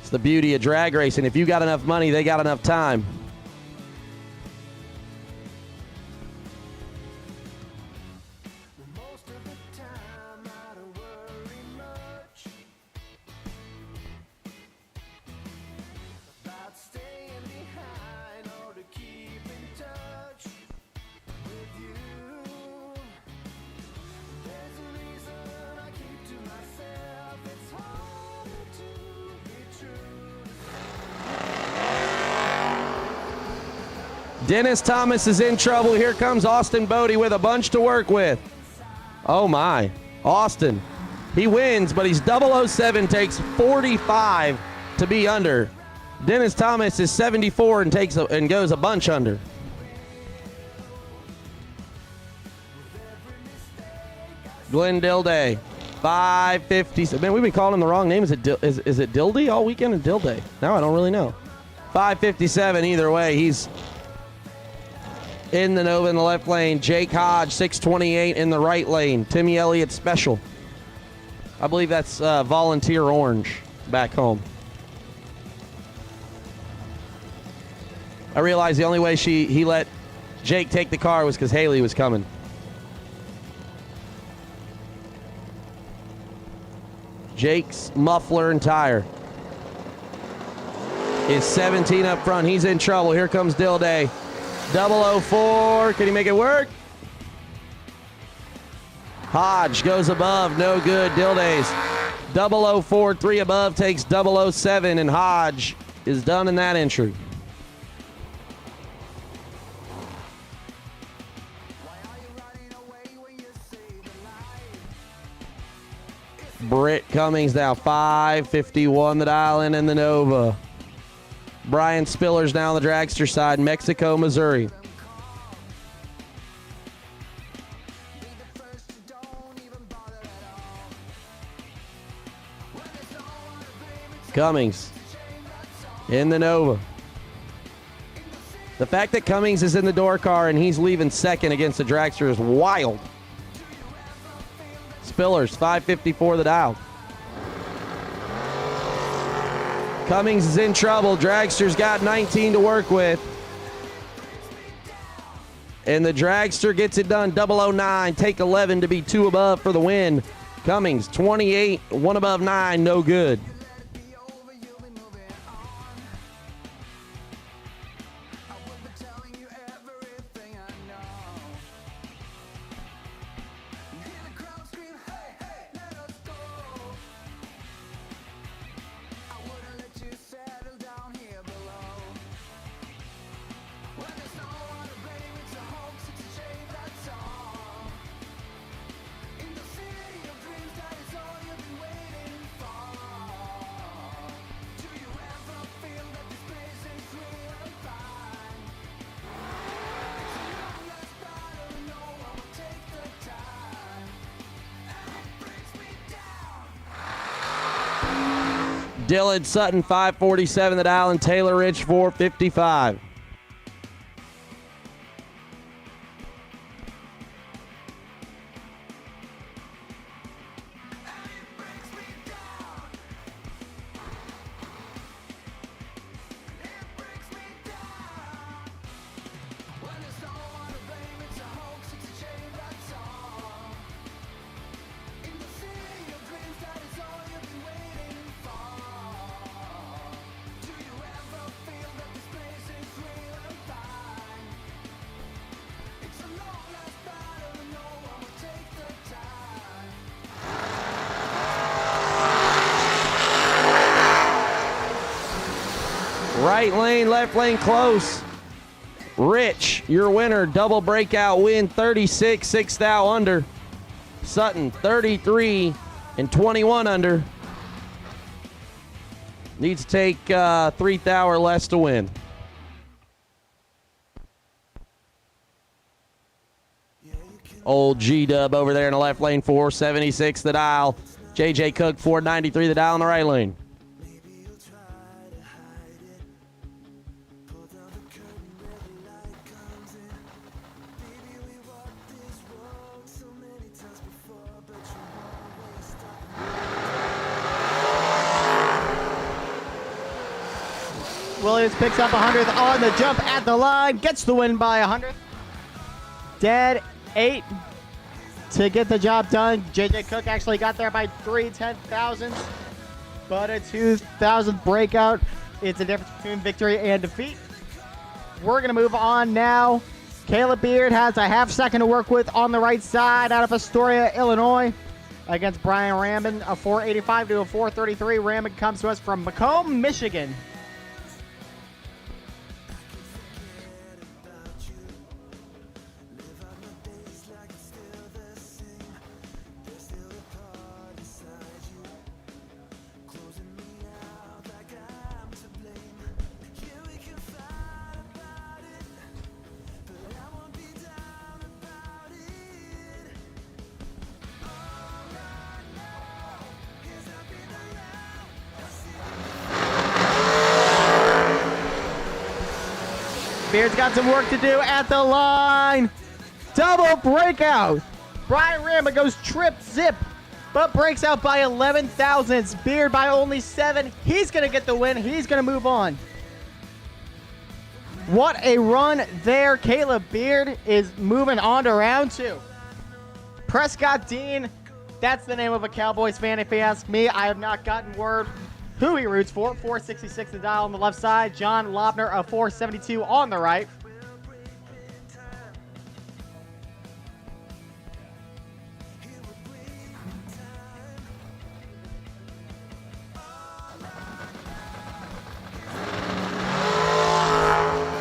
Speaker 6: it's the beauty of drag racing. If you got enough money, they got enough time. Dennis Thomas is in trouble. Here comes Austin Bodie with a bunch to work with. Oh, my. Austin. He wins, but he's 007, takes 45 to be under. Dennis Thomas is 74 and goes a bunch under. Glenn Dildey, 550. Man, we've been calling him the wrong name. Is it Dildey all weekend or Dildey? Now I don't really know. 557 either way. He's in the Nova in the left lane. Jake Hodge, 628 in the right lane. Timmy Elliott special. I believe that's Volunteer Orange back home. I realized the only way he let Jake take the car was because Haley was coming. Jake's muffler and tire is 17 up front. He's in trouble. Here comes Dildey. 004. Can he make it work? Hodge goes above. No good. Dildey's 004. 3 above takes 007, and Hodge is done in that entry. Britt Cummings now 551 the dial in the Nova. Brian Spillers now on the dragster side, Mexico, Missouri. Cummings in the Nova. The fact that Cummings is in the door car and he's leaving second against the dragster is wild. Spillers, 554 the dial. Cummings is in trouble. Dragster's got 19 to work with. And the dragster gets it done. 009, take 11 to be 2 above for the win. Cummings, 28, 1 above 9, no good. Dylan Sutton, 547 the dial, and Taylor Rich, 455. Right lane, left lane close. Rich, your winner, double breakout win, 36, 6 thou under. Sutton, 33 and 21 under. Needs to take 3 thou or less to win. Old G-Dub over there in the left lane, 476 the dial. JJ Cook, 493 the dial in the right lane.
Speaker 5: Williams picks up 100th on the jump at the line, gets the win by 100th. Dead 8 to get the job done. JJ Cook actually got there by 3/10,000, but a 2,000th breakout. It's a difference between victory and defeat. We're going to move on now. Caleb Beard has a half second to work with on the right side out of Astoria, Illinois, against Brian Ramon, a 485 to a 433. Ramon comes to us from Macomb, Michigan. Beard's got some work to do at the line. Double breakout. Brian Ramon goes trip zip, but breaks out by 11 thousandths. Beard by only 7. He's going to get the win. He's going to move on. What a run there. Caleb Beard is moving on to round 2. Prescott Dean, that's the name of a Cowboys fan if you ask me. I have not gotten word who he roots for. 466 the dial on the left side. John Lobner, a 472 on the right.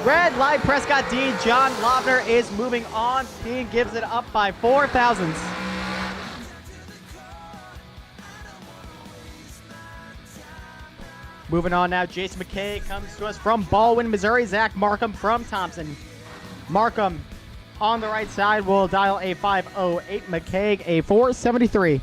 Speaker 5: Red light, Prescott Dean. John Lobner is moving on. Dean gives it up by 4 thousandths. Moving on now, Jason Mckay comes to us from Baldwin, Missouri. Zach Markham from Thompson. Markham on the right side will dial a 508. Mckay a 473.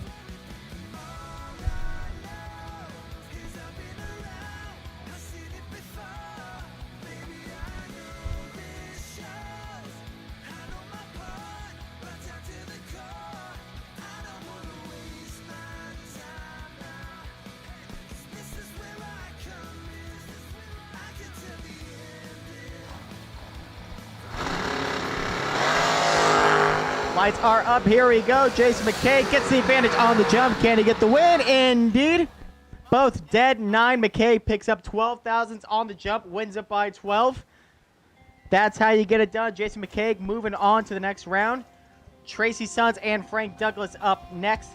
Speaker 5: Lights are up. Here we go. Jason Mckay gets the advantage on the jump. Can he get the win? Indeed. Both dead 9. Mckay picks up 12 thousandths on the jump. Wins it by 12. That's how you get it done. Jason Mckay moving on to the next round. Tracy Sons and Frank Douglas up next.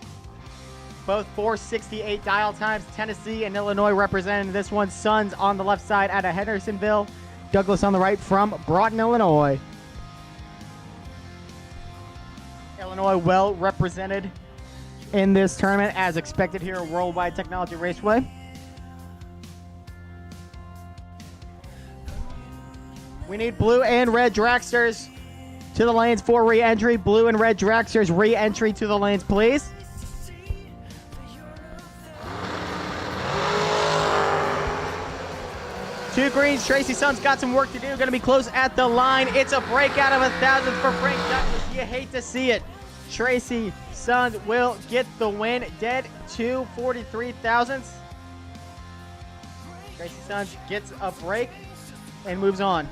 Speaker 5: Both 468 dial times. Tennessee and Illinois representing this one. Sons on the left side out of Hendersonville. Douglas on the right from Broughton, Illinois. Illinois well represented in this tournament as expected here at World Wide Technology Raceway. We need blue and red dragsters to the lanes for re-entry. Blue and red dragsters re-entry to the lanes, please. Two greens. Tracy Sons got some work to do. Going to be close at the line. It's a breakout of 1,000 for Frank Douglas. You hate to see it. Tracy Sons will get the win. Dead 243 thousandths. Tracy Sons gets a break and moves on.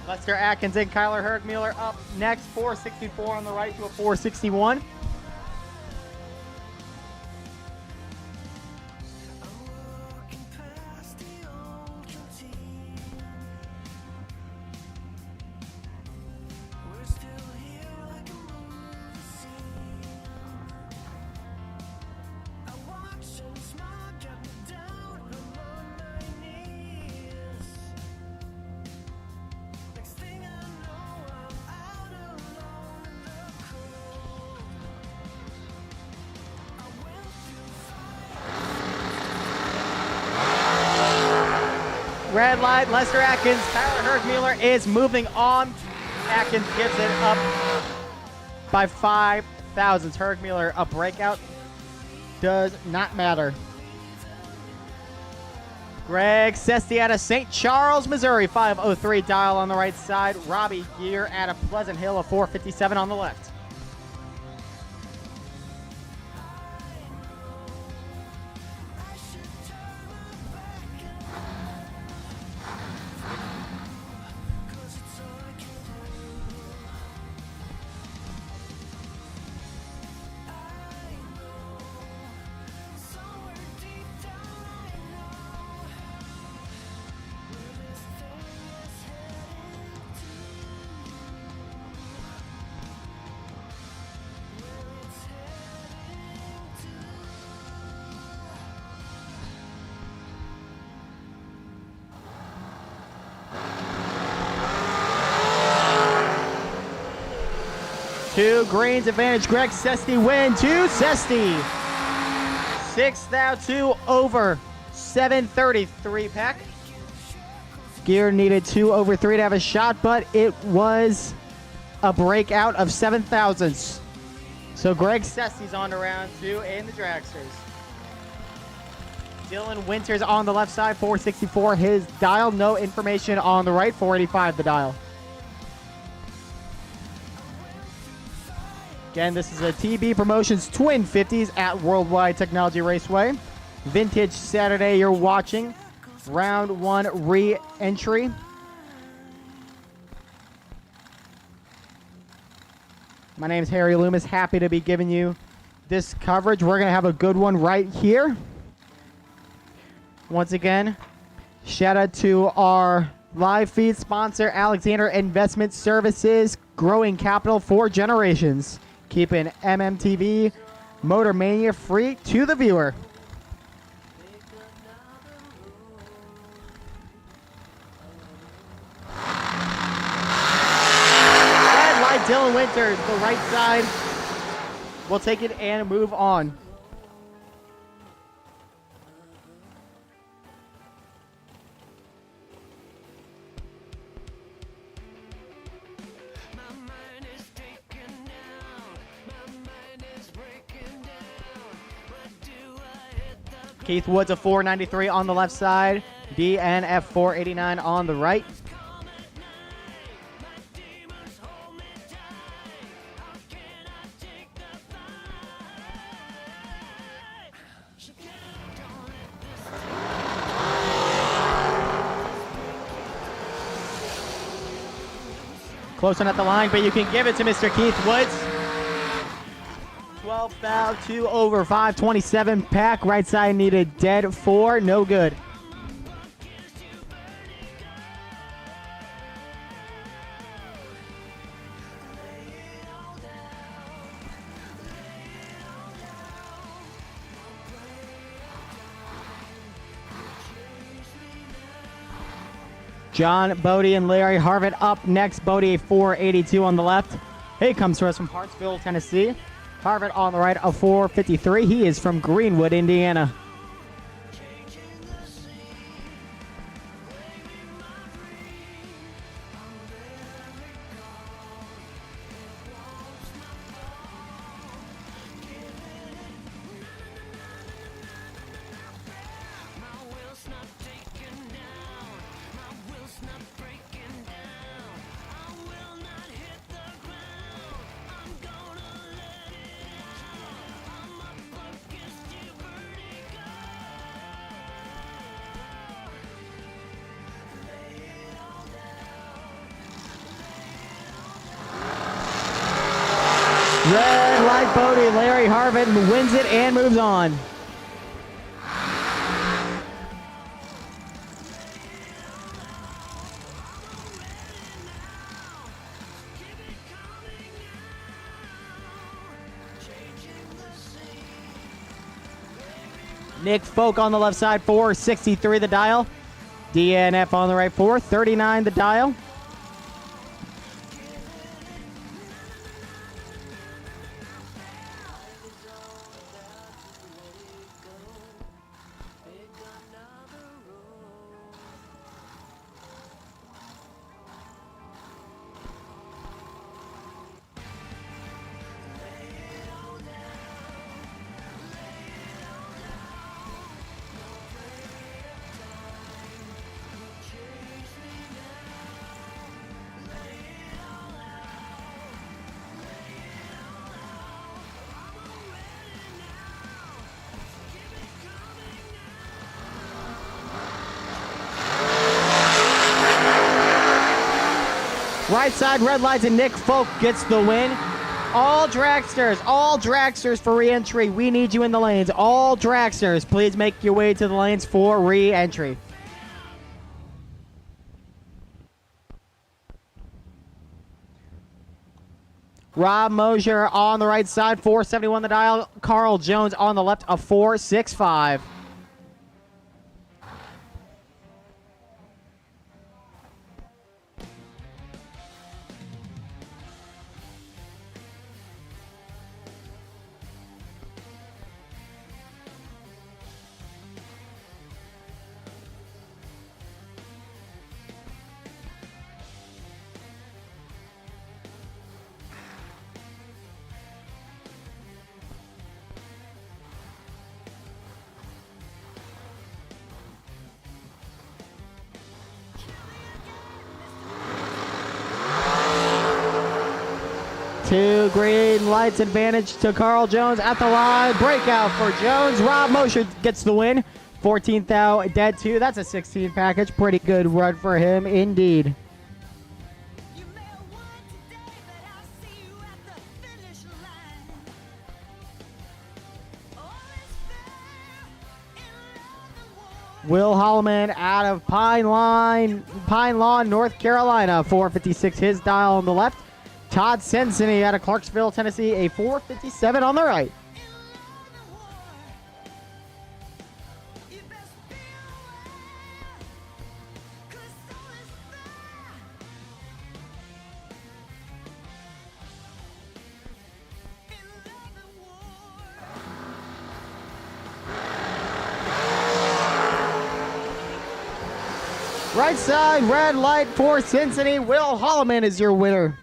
Speaker 5: Lester Atkins and Kyler Hergmuller up next. 464 on the right to a 461. red light. Lester Atkins, Tyler Hergmuller is moving on. Atkins gives it up by 5 thousandths. Hergmuller, a breakout does not matter. Greg Sesty out of St. Charles, Missouri, 503 dial on the right side. Robbie Gear out of Pleasant Hill, a 457 on the left. Two greens advantage. Greg Sesty win to Sesty. 6,002 over 733 pack. Gear needed 2 over 3 to have a shot, but it was a breakout of 7 thousandths. So Greg Sesty's on to round 2 in the dragsters. Dylan Winters on the left side, 464 his dial. No information on the right, 485 the dial. Again, this is a TB Promotions Twin 50s at World Wide Technology Raceway. Vintage Saturday you're watching. Round 1 re-entry. My name is Harry Loomis. Happy to be giving you this coverage. We're going to have a good one right here. Once again, shout out to our live feed sponsor, Alexander Investment Services, growing capital for generations. Keeping MMTV Motor Mania free to the viewer. Red light, Dylan Winters, the right side. We'll take it and move on. Keith Woods, a 493 on the left side. DNF 489 on the right. Close one at the line, but you can give it to Mr. Keith Woods. 12 foul, 2 over 527 pack. Right side needed dead 4, no good. John Bodie and Larry Harvett up next. Bodie, a 482 on the left. He comes to us from Hartsville, Tennessee. Harvett on the right, a 453. He is from Greenwood, Indiana. Red light Bodie, Larry Harvett wins it and moves on. Nick Folk on the left side, 463 the dial. DNF on the right, 439 the dial. Right side, red lights, and Nick Folk gets the win. All dragsters for re-entry. We need you in the lanes. All dragsters, please make your way to the lanes for re-entry. Rob Mosier on the right side, 471 the dial. Carl Jones on the left, a 465. Two green lights advantage to Carl Jones at the line. Breakout for Jones. Rob Mosher gets the win. 14th thou, dead 2. That's a 16 package. Pretty good run for him indeed. Will Holloman out of Pine Lawn, North Carolina. 456 his dial on the left. Todd Sensini out of Clarksville, Tennessee, a 457 on the right. Right side, red light for Cincinnati. Will Holloman is your winner.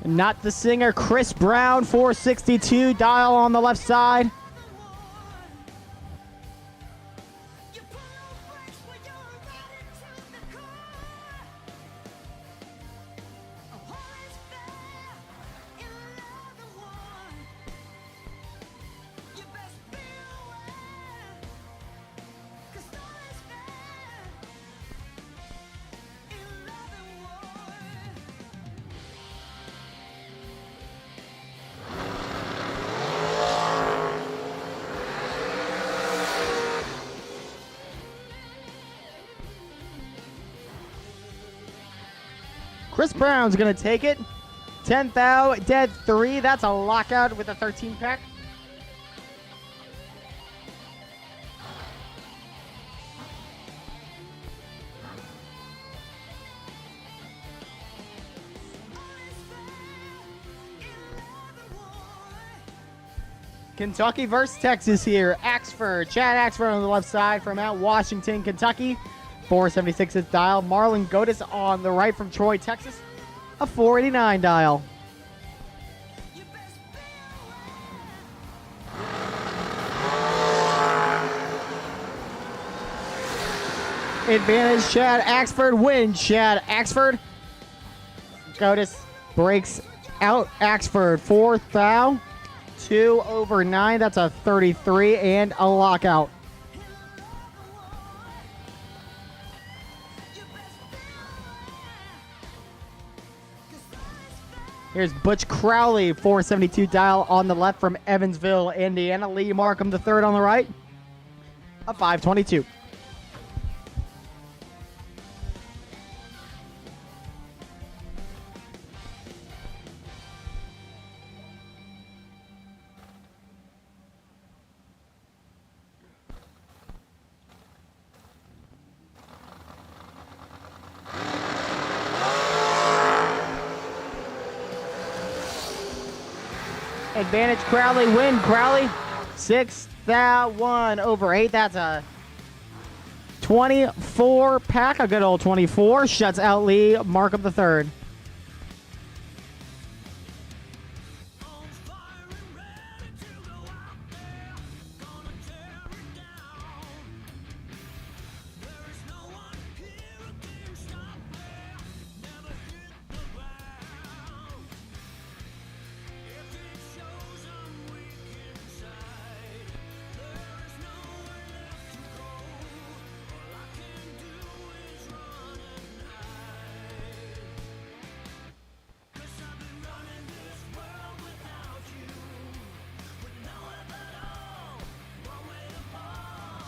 Speaker 5: Not the singer, Chris Brown, 462 dial on the left side. Chris Brown's going to take it. 10th out, dead 3. That's a lockout with a 13 pack. Kentucky versus Texas here. Axford, Chad Axford on the left side from Mount Washington, Kentucky. 476 is dial. Marlon Godis on the right from Troy, Texas. A 489 dial. Advantage Chad Axford wins. Chad Axford. Godis breaks out Axford. 4th thou. 2 over 9. That's a 33 and a lockout. Here's Butch Crowley, 472 dial on the left from Evansville, Indiana. Lee Markham the third on the right, a 522. Advantage Crowley, win Crowley. 6th thou, 1 over 8. That's a 24 pack, a good old 24. Shuts out Lee Markham the third.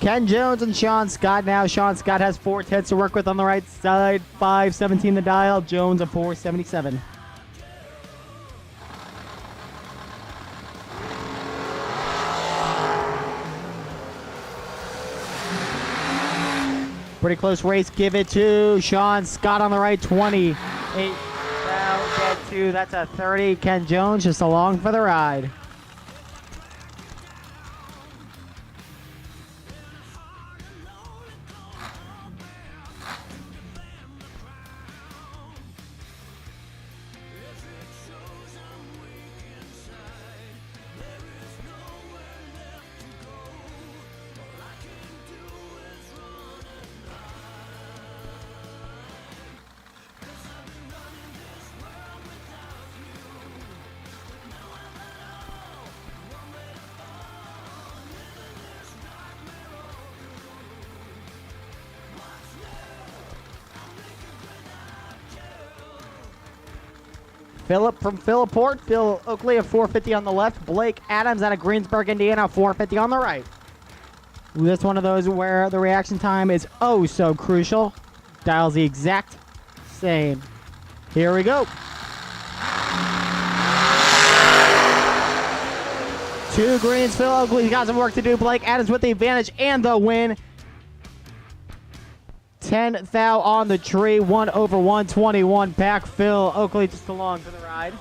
Speaker 5: Ken Jones and Sean Scott now. Sean Scott has 4 tenths to work with on the right side. 517 the dial. Jones a 477. Pretty close race. Give it to Sean Scott on the right. 28 down. Get 2. That's a 30. Ken Jones just along for the ride. Philip from Philliport. Phil Oakley at 450 on the left. Blake Adams out of Greensburg, Indiana, 450 on the right. This one of those where the reaction time is oh so crucial. Dials the exact same. Here we go. 2 greens. Phil Oakley's got some work to do. Blake Adams with the advantage and the win. 10 thou on the tree, 1 over 121 pack. Phil Oakley just along for the ride.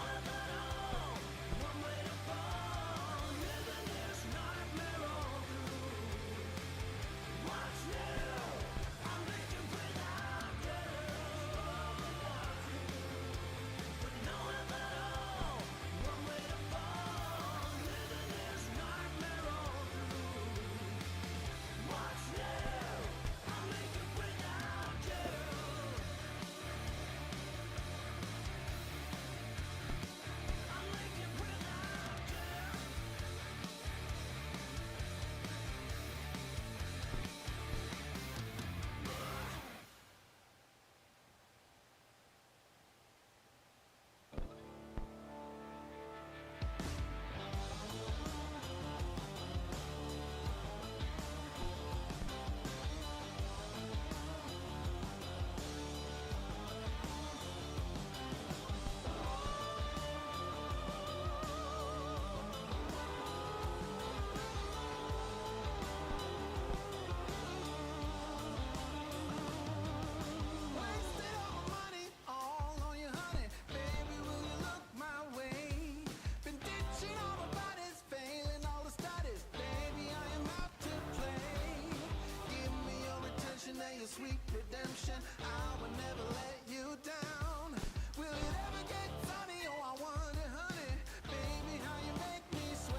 Speaker 12: Sweet redemption, I will never let you down. Will it ever get sunny? Oh, I wonder, honey, baby, how you make me sway.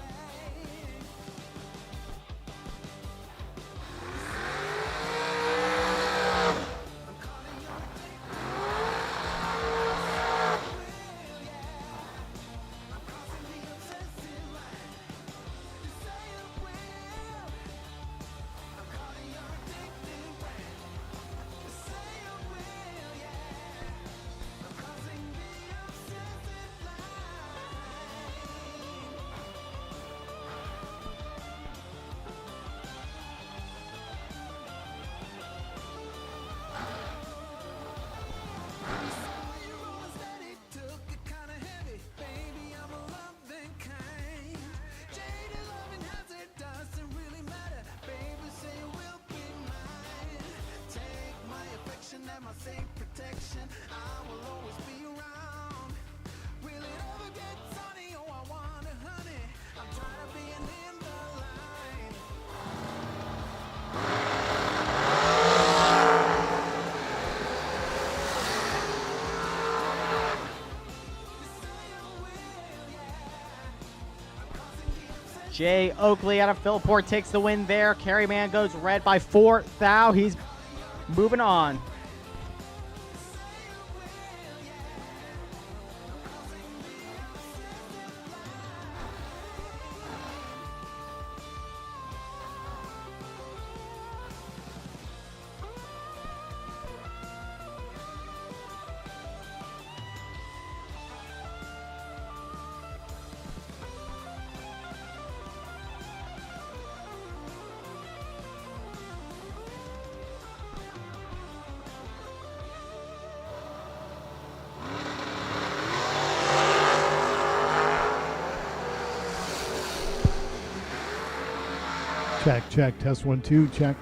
Speaker 12: I'm calling your name. I'm crossing the obsessive line. You say it will. I'm calling your addictive brand. And my safe protection, I will always be around. Will it ever get sunny? Oh, I wonder, honey. I'm tired of being in the line.
Speaker 5: Jay Oakley out of Philliport takes the win there. Carryman goes red by 4 thou. He's moving on.
Speaker 13: Check. Test 1, 2. Check.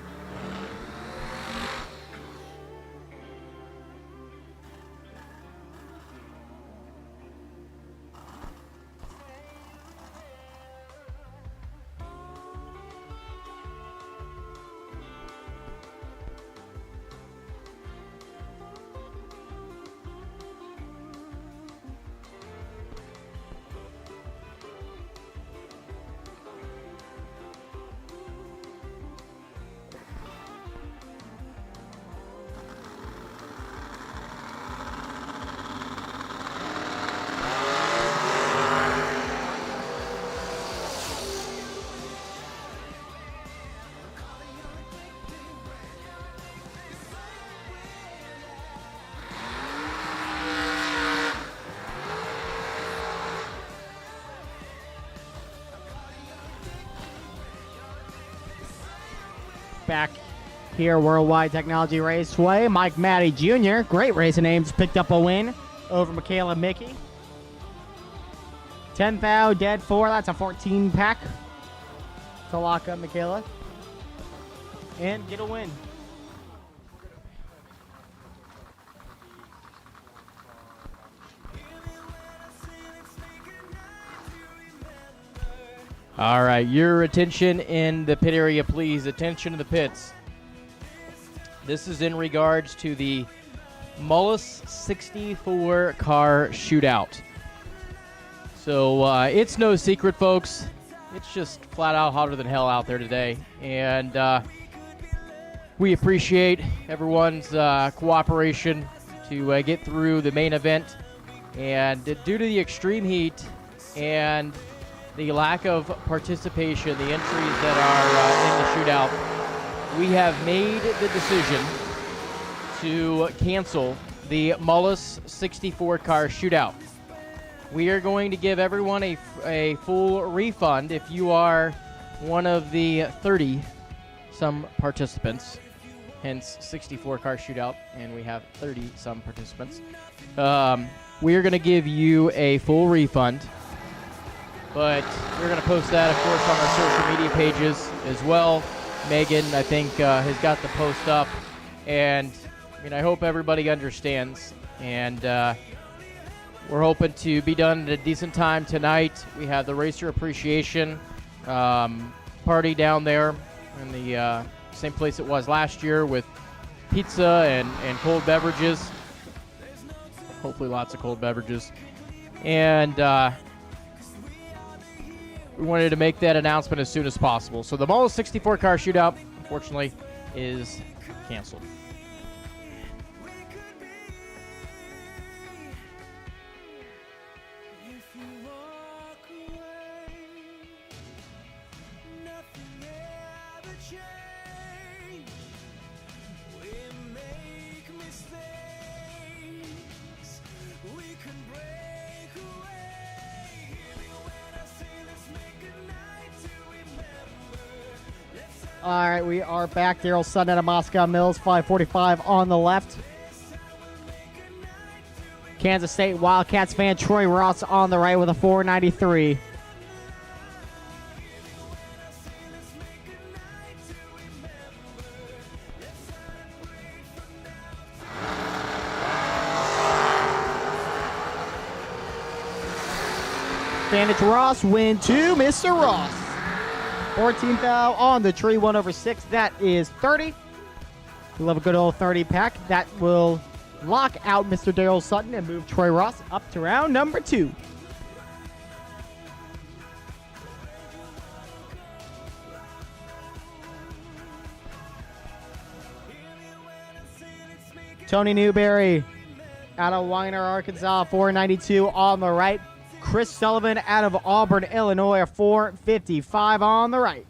Speaker 5: Back here, World Wide Technology Raceway. Mike Matty Jr., great racing names, picked up a win over Michaela Mickey. 10 thou, dead 4. That's a 14 pack to lock up Michaela and get a win.
Speaker 14: All right, your attention in the pit area, please. Attention to the pits. This is in regards to the Mullis 64 car shootout. So it's no secret, folks. It's just flat out hotter than hell out there today. And we appreciate everyone's cooperation to get through the main event. And due to the extreme heat and the lack of participation, the entries that are in the shootout, we have made the decision to cancel the Mullis 64 car shootout. We are going to give everyone a full refund if you are one of the 30-some participants, hence 64 car shootout, and we have 30-some participants. We are going to give you a full refund. But we're going to post that, of course, on our social media pages as well. Megan, I think, has got the post up. And, I hope everybody understands. And we're hoping to be done at a decent time tonight. We have the Racer Appreciation party down there in the same place it was last year with pizza and cold beverages. Hopefully lots of cold beverages. And we wanted to make that announcement as soon as possible. So the Mullis 64 car shootout, unfortunately, is canceled.
Speaker 5: All right, we are back. Daryl Sutton out of Moscow Mills, 545 on the left. Kansas State Wildcats fan Troy Ross on the right with a 493. Vantage Ross, win 2, Mr. Ross. 14th thou on the tree, 1/6. That is 30. We love a good old 30 pack. That will lock out Mr. Daryl Sutton and move Troy Ross up to round number 2. Tony Newberry out of Weiner, Arkansas, 492 on the right. Chris Sullivan out of Auburn, Illinois, 455 on the right.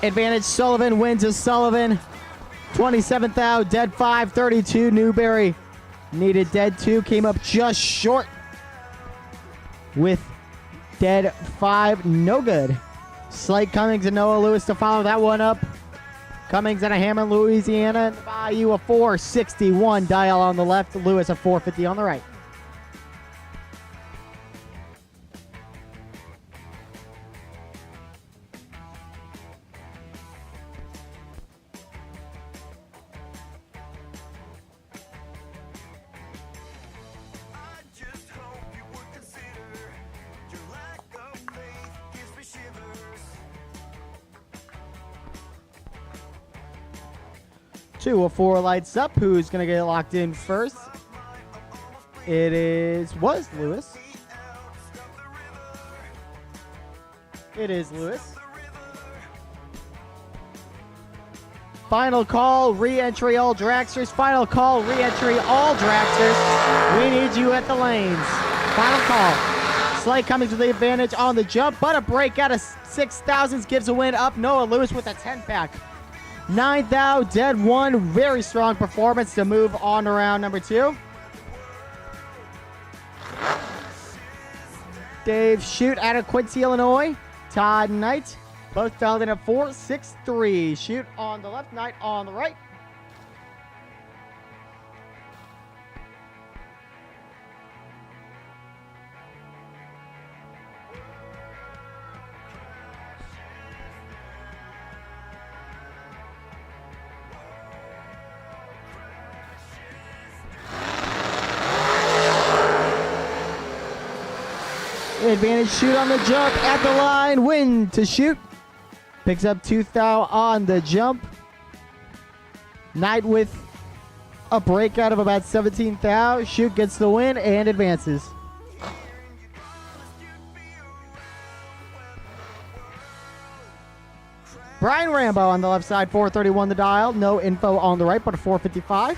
Speaker 5: Advantage Sullivan wins to Sullivan. 27th out, dead 5, 32 Newberry. Needed dead 2, came up just short with dead 5, no good. Slate Cummings and Noah Lewis to follow that one up. Cummings out of Hammond, Louisiana, and the Bayou a 461 dial on the left, Lewis a 450 on the right.
Speaker 12: Hope you would consider your lack of faith gives me shivers.
Speaker 5: 204 lights up. Who's going to get locked in first? Was Lewis. It is Lewis. Final call, re-entry all dragsters. Final call, re-entry all dragsters. We need you at the lanes. Final call. Slate Cummings with the advantage on the jump, but a break out of 6,000s gives a win up. Noah Lewis with a 10-pack. 9th out, dead 1. Very strong performance to move on to round number 2. Dave Shute out of Quincy, Illinois. Todd Knight. Both fell in at 4-6-3. Shute on the left, Knight on the right. Advantage Shute on the jump at the line. Win to Shute. Picks up 2,000 on the jump. Knight with a breakout of about 17,000. Shute gets the win and advances. Brian Rambo on the left side, 431 the dial. No info on the right, but a 455.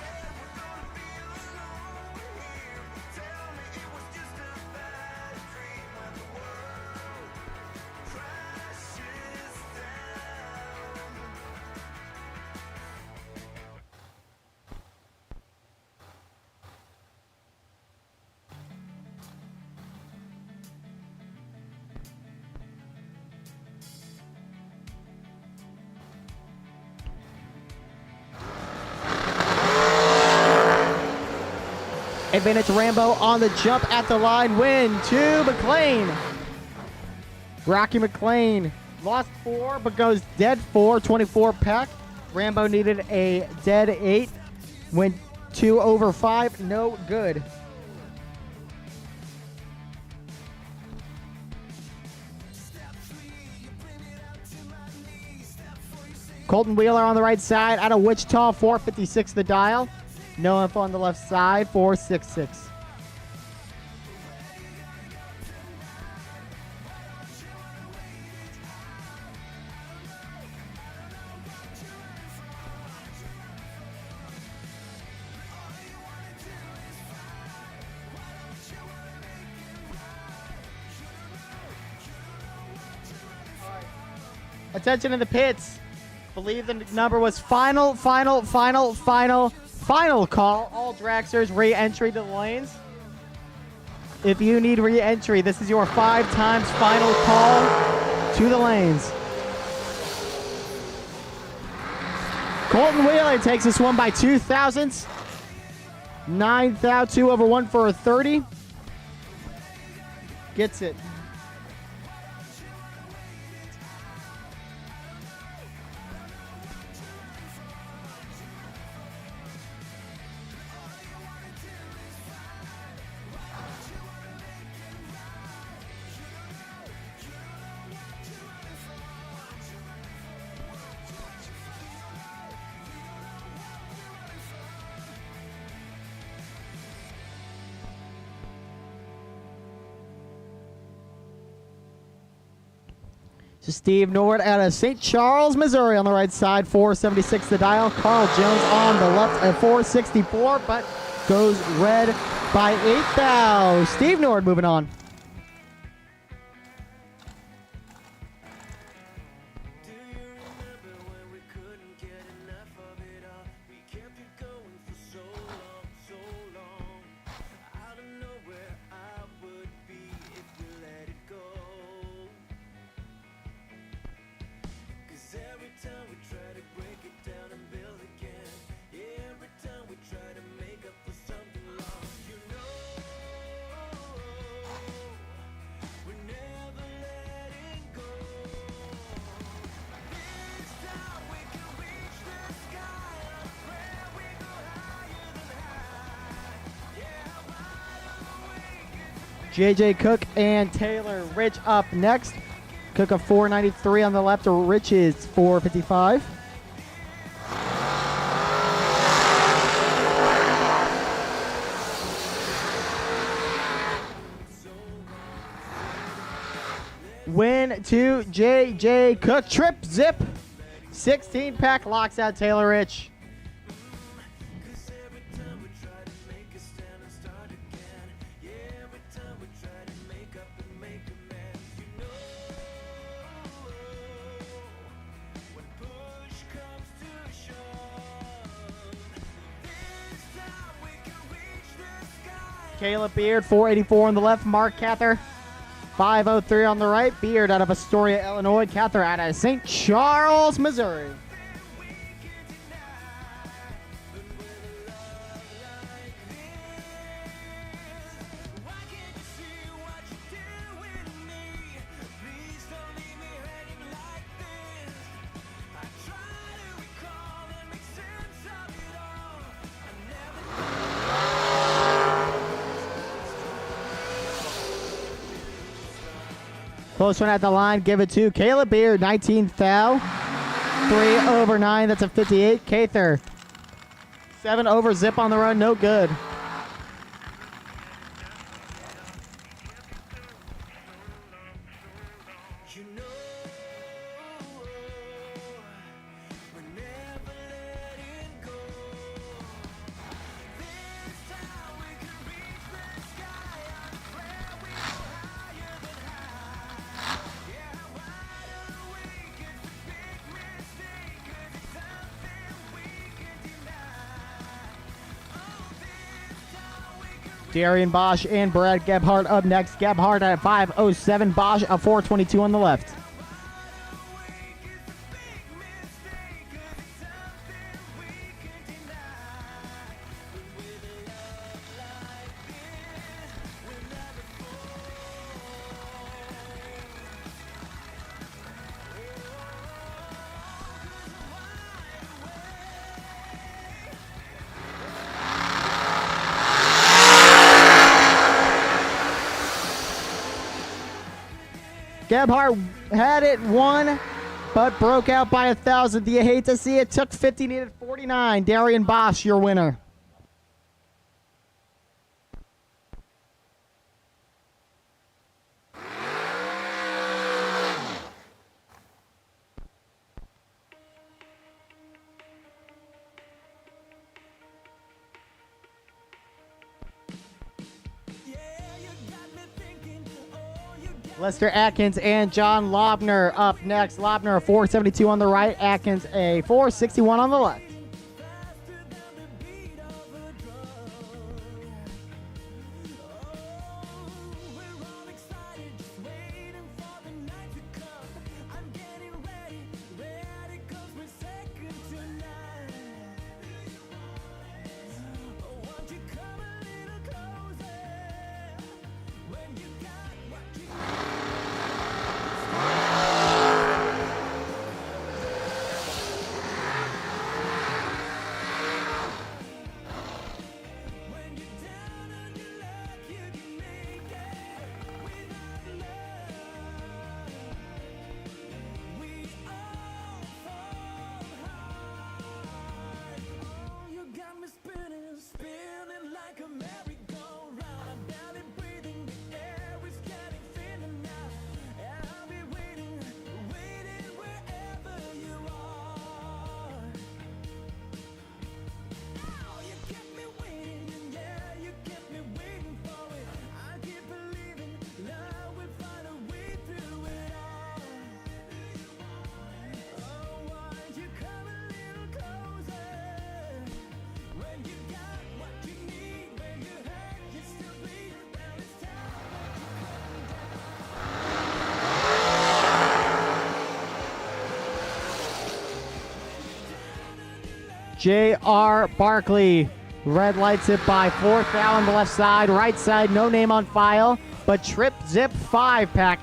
Speaker 5: Advantage Rambo on the jump at the line. Win to McLean. Rocky McLean lost 4 but goes dead 4. 24 pack. Rambo needed a dead 8. Went 2 over 5. No good. Colton Wheeler on the right side out of Wichita, 456 the dial. No info on the left side, 466. Attention in the pits. Believe the number was final call. All dragsters re-entry to the lanes. If you need re-entry, this is your 5 times final call to the lanes. Colton Wheeler takes this one by 2 thousandths. 9,000, 2 over 1 for a 30. Gets it. So Steve Nord out of St. Charles, Missouri on the right side, 476 the dial. Carl Jones on the left at 464, but goes red by 8,000. Steve Nord moving on. JJ Cook and Taylor Rich up next. Cook a 493 on the left, Rich is 455. Win to JJ Cook. Trip zip. 16 pack locks out Taylor Rich. Caleb Beard, 484 on the left. Mark Cather, 503 on the right. Beard out of Astoria, Illinois. Cather out of St. Charles, Missouri. Close one at the line. Give it to Caleb Beard, 19th thou. 3 over 9. That's a 58. Cather, 7 over zip on the run. No good. Darian Bosch and Brad Gebhardt up next. Gebhardt at 5:07. Bosch a 4:22 on the left. Gebhardt had it won, but broke out by 1,000. You hate to see it. Took 50, needed 49. Darian Bosch, your winner. Lester Atkins and John Lobner up next. Lobner a 4:72 on the right. Atkins a 4:61 on the left. J.R. Barkley red lights it by 4th thou on the left side. Right side, no name on file, but trip zip 5-pack.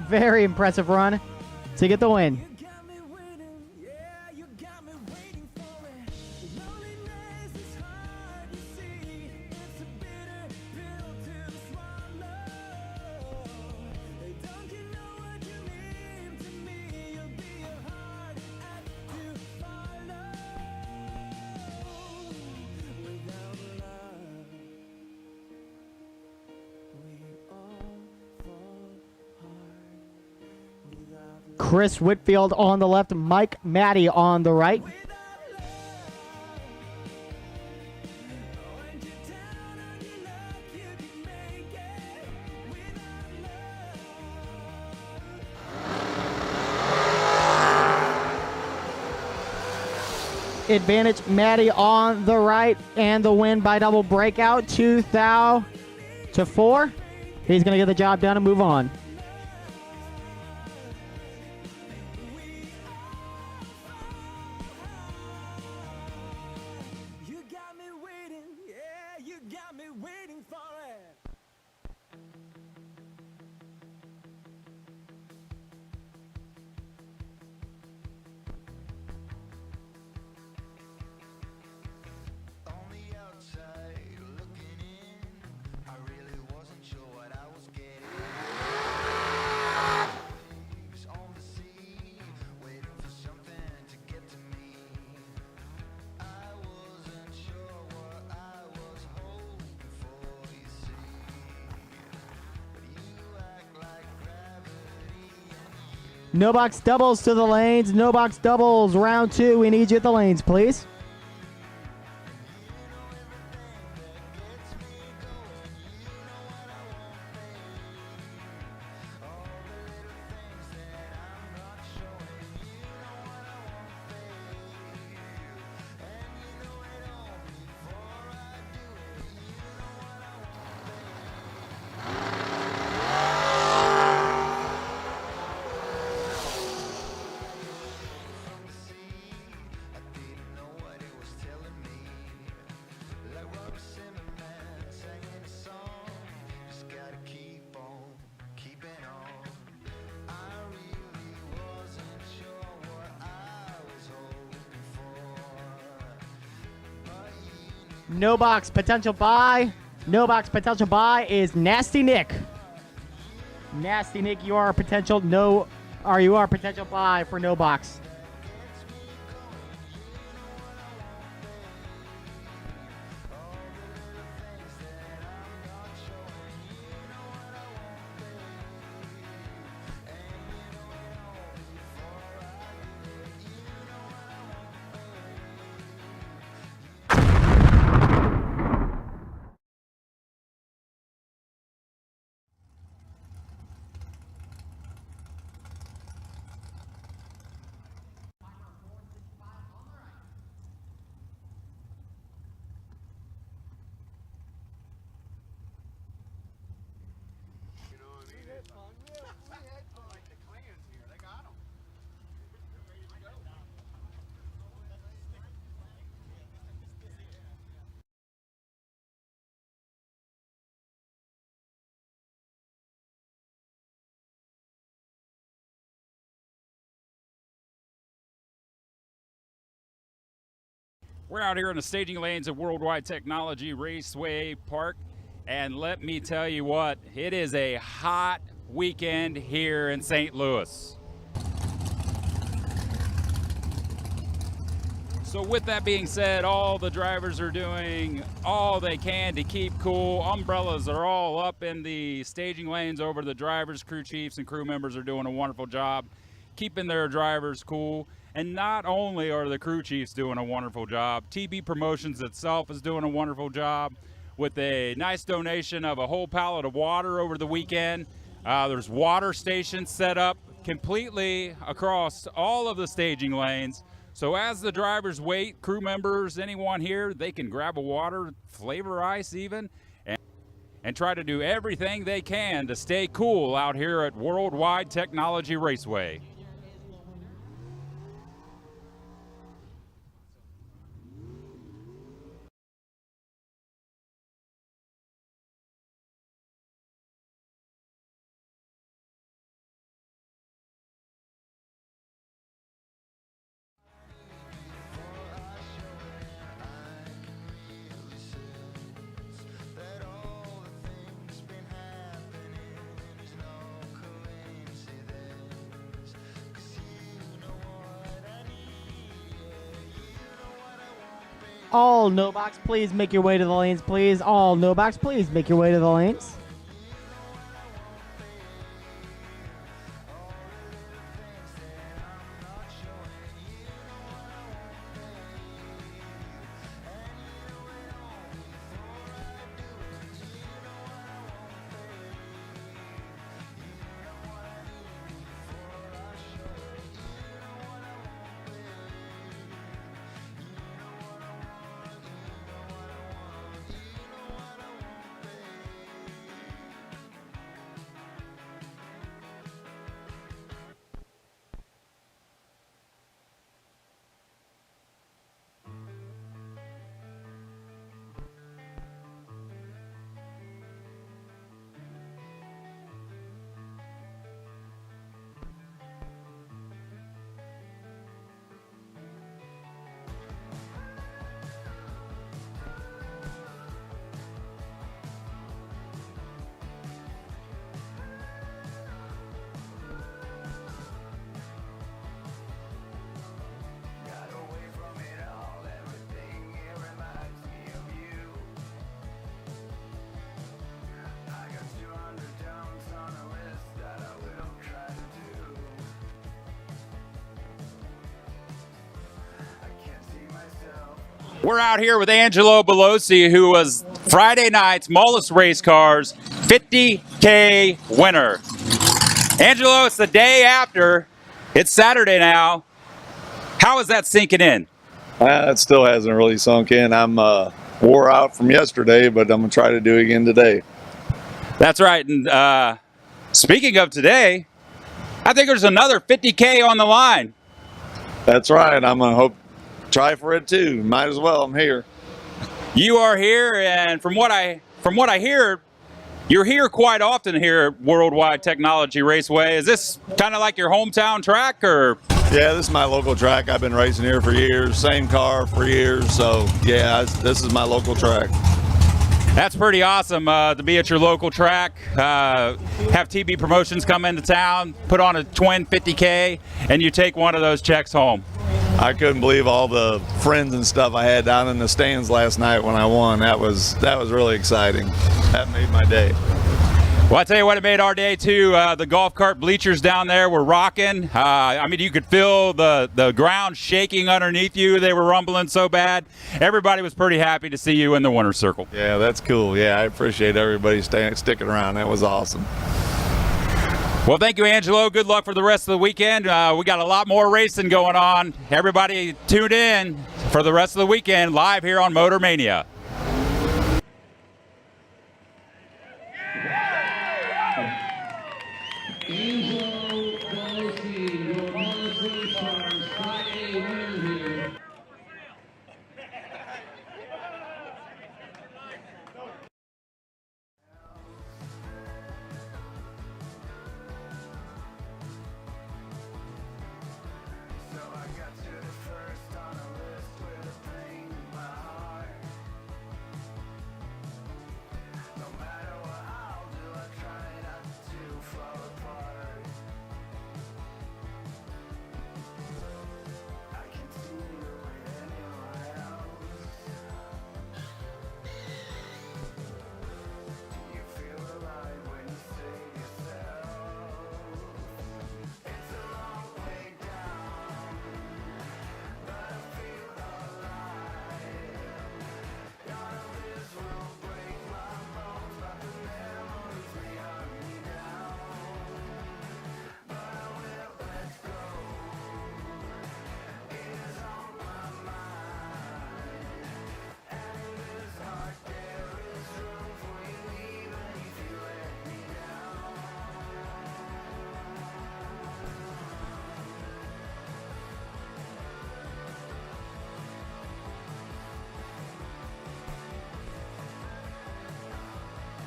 Speaker 5: Very impressive run to get the win. Chris Whitfield on the left, Mike Matty on the right. Advantage Matty on the right, and the win by double breakout, 2,000 to 4. He's going to get the job done and move on.
Speaker 12: You got me waiting, yeah, you got me waiting for it.
Speaker 15: On the outside, looking in, I really wasn't sure what I was getting. Waves on the sea, waiting for something to get to me. I wasn't sure what I was hoping for, you see. But you act like gravity and
Speaker 5: No box doubles to the lanes. No box doubles. Round 2. We need you at the lanes, please. No box potential buy. No box potential buy is Nasty Nick. Nasty Nick, you are a potential you are a potential buy for no box.
Speaker 9: We're out here in the staging lanes of World Wide Technology Raceway Park, and let me tell you what, it is a hot weekend here in St. Louis. So with that being said, all the drivers are doing all they can to keep cool. Umbrellas are all up in the staging lanes over the drivers. Crew chiefs and crew members are doing a wonderful job keeping their drivers cool. And not only are the crew chiefs doing a wonderful job, TB Promotions itself is doing a wonderful job with a nice donation of a whole pallet of water over the weekend. There's water stations set up completely across all of the staging lanes. So as the drivers wait, crew members, anyone here, they can grab a water, flavor ice even, and try to do everything they can to stay cool out here at World Wide Technology Raceway.
Speaker 5: All no box, please make your way to the lanes, please. All no box, please make your way to the lanes.
Speaker 9: We're out here with Angelo Belosi, who was Friday night's Mullis Race Cars 50K winner. Angelo, it's the day after. It's Saturday now. How is that sinking in?
Speaker 8: It still hasn't really sunk in. I'm wore out from yesterday, but I'm going to try to do it again today.
Speaker 9: That's right. And speaking of today, I think there's another 50K on the line.
Speaker 8: That's right. I'm going to try for it too. Might as well. I'm here.
Speaker 9: You are here, and from what I hear, you're here quite often here at World Wide Technology Raceway. Is this kind of like your hometown track, or?
Speaker 8: Yeah, this is my local track. I've been racing here for years. Same car for years. So yeah, this is my local track.
Speaker 9: That's pretty awesome to be at your local track. Have TB Promotions come into town, put on a twin 50K, and you take one of those checks home.
Speaker 8: I couldn't believe all the friends and stuff I had down in the stands last night when I won. That was really exciting. That made my day.
Speaker 9: Well, I tell you what, it made our day too. The golf cart bleachers down there were rocking. I mean, you could feel the ground shaking underneath you. They were rumbling so bad. Everybody was pretty happy to see you in the winner's circle.
Speaker 8: Yeah, that's cool. Yeah, I appreciate everybody sticking around. That was awesome.
Speaker 9: Well, thank you, Angelo. Good luck for the rest of the weekend. We got a lot more racing going on. Everybody tune in for the rest of the weekend live here on Motor Mania.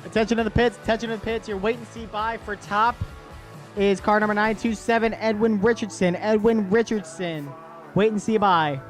Speaker 5: Attention to the pits. Attention to the pits. Your wait and see by for top is car number 927, Edwin Richardson. Edwin Richardson. Wait and see by.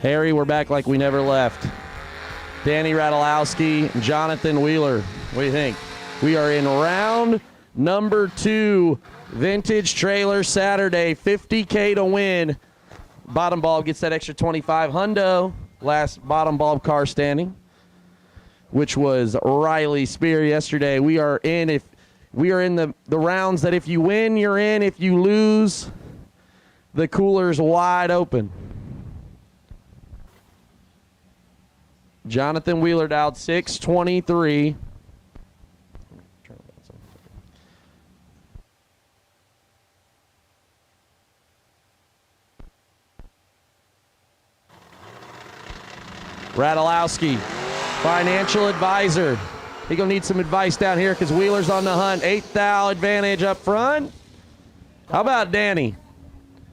Speaker 6: Harry, we're back like we never left. Danny Radulowski, Jonathan Wheeler. What do you think? We are in round number 2. Vintage Trailer Saturday. $50K to win. Bottom bulb gets that extra 25. Hundo, last bottom bulb car standing, which was Riley Spear yesterday. We are in the rounds that if you win, you're in. If you lose, the cooler's wide open. Jonathan Wheeler dialed 623. Radulowski, financial advisor. He gonna need some advice down here because Wheeler's on the hunt. 8th thou advantage up front. How about Danny?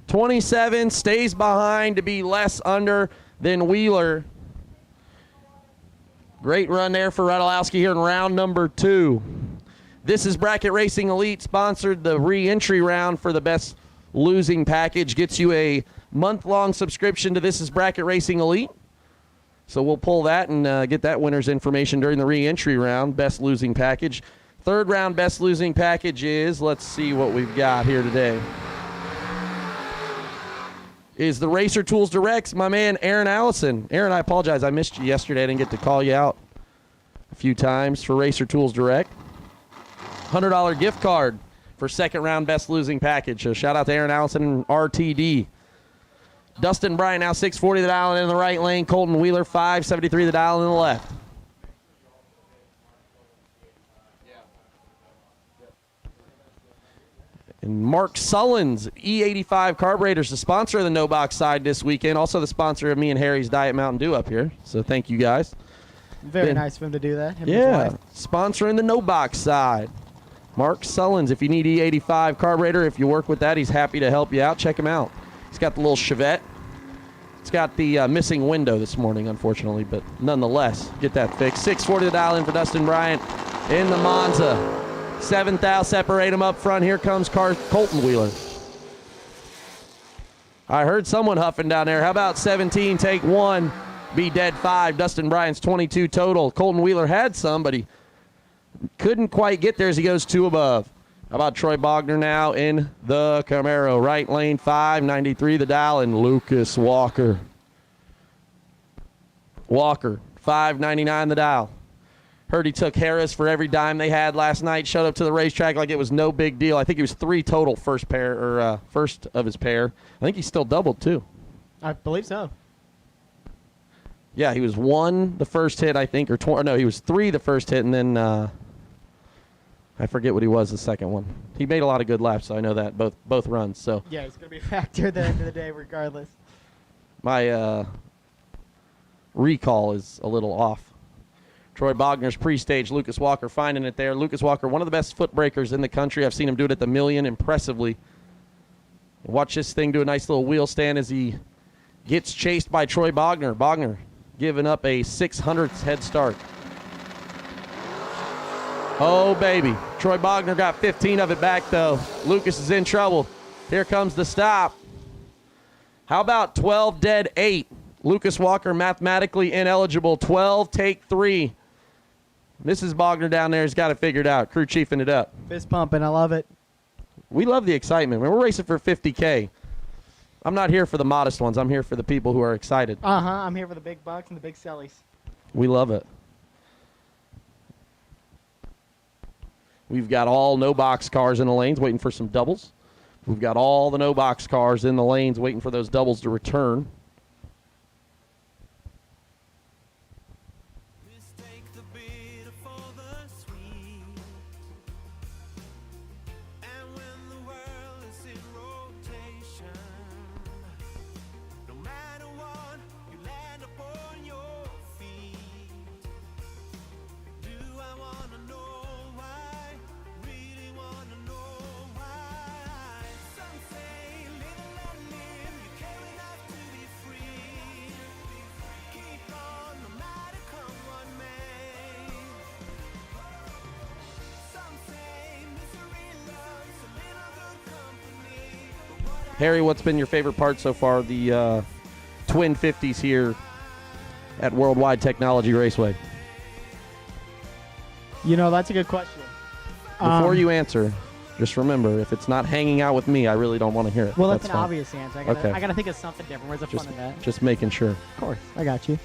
Speaker 6: 27, stays behind to be less under than Wheeler. Great run there for Radulowski here in round number 2. This is Bracket Racing Elite, sponsored the re-entry round for the best losing package. Gets you a month-long subscription to This is Bracket Racing Elite. So we'll pull that and get that winner's information during the re-entry round, best losing package. 3rd round best losing package is, let's see what we've got here today, is the Racer Tools Directs, my man Aaron Allison. Aaron, I apologize. I missed you yesterday. I didn't get to call you out a few times for Racer Tools Direct. $100 gift card for 2nd round best losing package. So shout out to Aaron Allison and RTD. Dustin Bryant now 640 the dial in the right lane. Colton Wheeler 573 the dial in the left. And Mark Sullins, E85 Carburetors, the sponsor of the No Box side this weekend. Also the sponsor of me and Harry's Diet Mountain Dew up here. So thank you guys.
Speaker 5: Very nice of him to do that. Him and his wife.
Speaker 6: Sponsoring the No Box side. Mark Sullins, if you need E85 carburetor, if you work with that, he's happy to help you out. Check him out. He's got the little Chevette. It's got the missing window this morning, unfortunately, but nonetheless, get that fixed. 640 the dial in for Dustin Bryant in the Monza. 7th thou, separate him up front. Here comes Colton Wheeler. I heard someone huffing down there. How about 17, take 1, be dead 5. Dustin Bryant's 22 total. Colton Wheeler had some, but he couldn't quite get there as he goes 2 above. How about Troy Bogner now in the Camaro? Right lane 593 the dial, and Lucas Walker. Walker, 599 the dial. Heard he took Harris for every dime they had last night. Showed up to the racetrack like it was no big deal. I think he was 3 total first of his pair. I think he still doubled too.
Speaker 5: I believe so.
Speaker 6: Yeah, he was 1 the first hit, I think, no, he was 3 the first hit, and then I forget what he was the second one. He made a lot of good laps, so I know that both runs. So
Speaker 5: Yeah, he's going to be a factor at the end of the day regardless.
Speaker 6: my recall is a little off. Troy Bogner's pre-stage. Lucas Walker finding it there. Lucas Walker, one of the best foot breakers in the country. I've seen him do it at the Million impressively. Watch this thing do a nice little wheel stand as he gets chased by Troy Bogner. Bogner giving up a 600th head start. Oh, baby. Troy Bogner got 15 of it back, though. Lucas is in trouble. Here comes the stop. How about 12 dead 8? Lucas Walker mathematically ineligible. 12, take 3. Mrs. Bogner down there has got it figured out. Crew chiefing it up.
Speaker 5: Fist pumping. I love it.
Speaker 6: We love the excitement. We're racing for 50K. I'm not here for the modest ones. I'm here for the people who are excited.
Speaker 5: I'm here for the big bucks and the big sellies.
Speaker 6: We love it. We've got all no-box cars in the lanes waiting for some doubles. We've got all the no-box cars in the lanes waiting for those doubles to return. Harry, what's been your favorite part so far? The Twin 50s here at World Wide Technology Raceway?
Speaker 5: You know, that's a good question.
Speaker 6: Before you answer, just remember, if it's not hanging out with me, I really don't want to hear it.
Speaker 16: Well, that's an
Speaker 6: fine.
Speaker 16: obvious answer. I gotta think of something different. Where's the fun in that?
Speaker 6: Just making sure.
Speaker 16: Of course.
Speaker 5: I got you.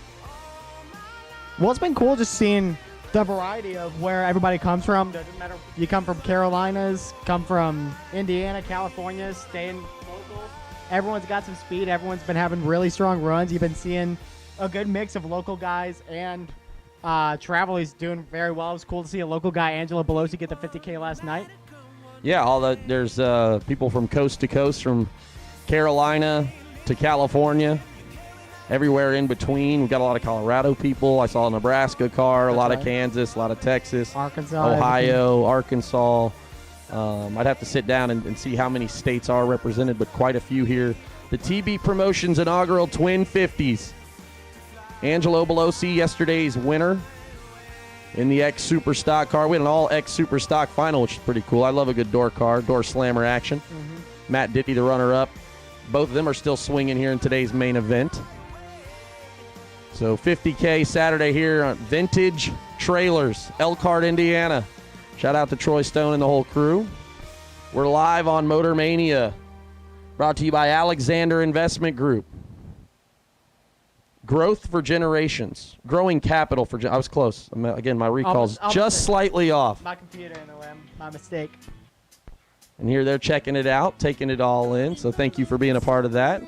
Speaker 5: Well, it's been cool just seeing the variety of where everybody comes from. Doesn't matter. You come from Carolinas, come from Indiana, California, staying local. Everyone's got some speed. Everyone's been having really strong runs. You've been seeing a good mix of local guys and travelers doing very well. It was cool to see a local guy, Angelo Belosi, get the 50K last night.
Speaker 6: Yeah, there's people from coast to coast, from Carolina to California, everywhere in between. We've got a lot of Colorado people. I saw a Nebraska car, a lot of Kansas, a lot of Texas,
Speaker 5: Arkansas,
Speaker 6: Ohio, Arkansas. I'd have to sit down and see how many states are represented, but quite a few here. The TB Promotions inaugural Twin 50s. Angelo Belosi, yesterday's winner in the X Super Stock car. We had an all X Super Stock final, which is pretty cool. I love a good door car, door slammer action. Matt Didley, the runner-up. Both of them are still swinging here in today's main event. So 50K Saturday here on Vintage Trailers, Elkhart, Indiana. Shout out to Troy Stone and the whole crew. We're live on Motor Mania, brought to you by Alexander Investment Group. Growth for generations. Growing capital for I was close. Again, my recall's just slightly off.
Speaker 16: My computer in the way. My mistake.
Speaker 6: And here they're checking it out, taking it all in. So thank you for being a part of that.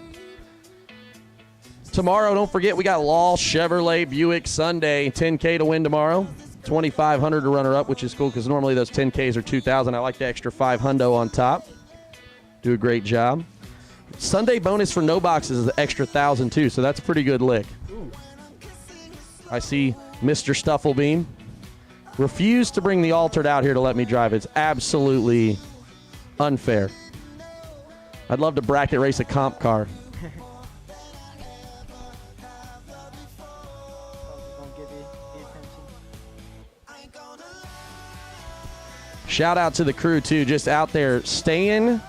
Speaker 6: Tomorrow, don't forget, we got Law Chevrolet Buick Sunday. 10K to win tomorrow. 2,500 to runner up, which is cool because normally those 10Ks are 2,000. I like the extra 5 hundo on top. Do a great job. Sunday bonus for no boxes is the extra 1,000 too, so that's a pretty good lick.
Speaker 16: Ooh.
Speaker 6: I see Mr. Stufflebeam refused to bring the altered out here to let me drive. It's absolutely unfair. I'd love to bracket race a comp car. Shout out to the crew too, just out there staying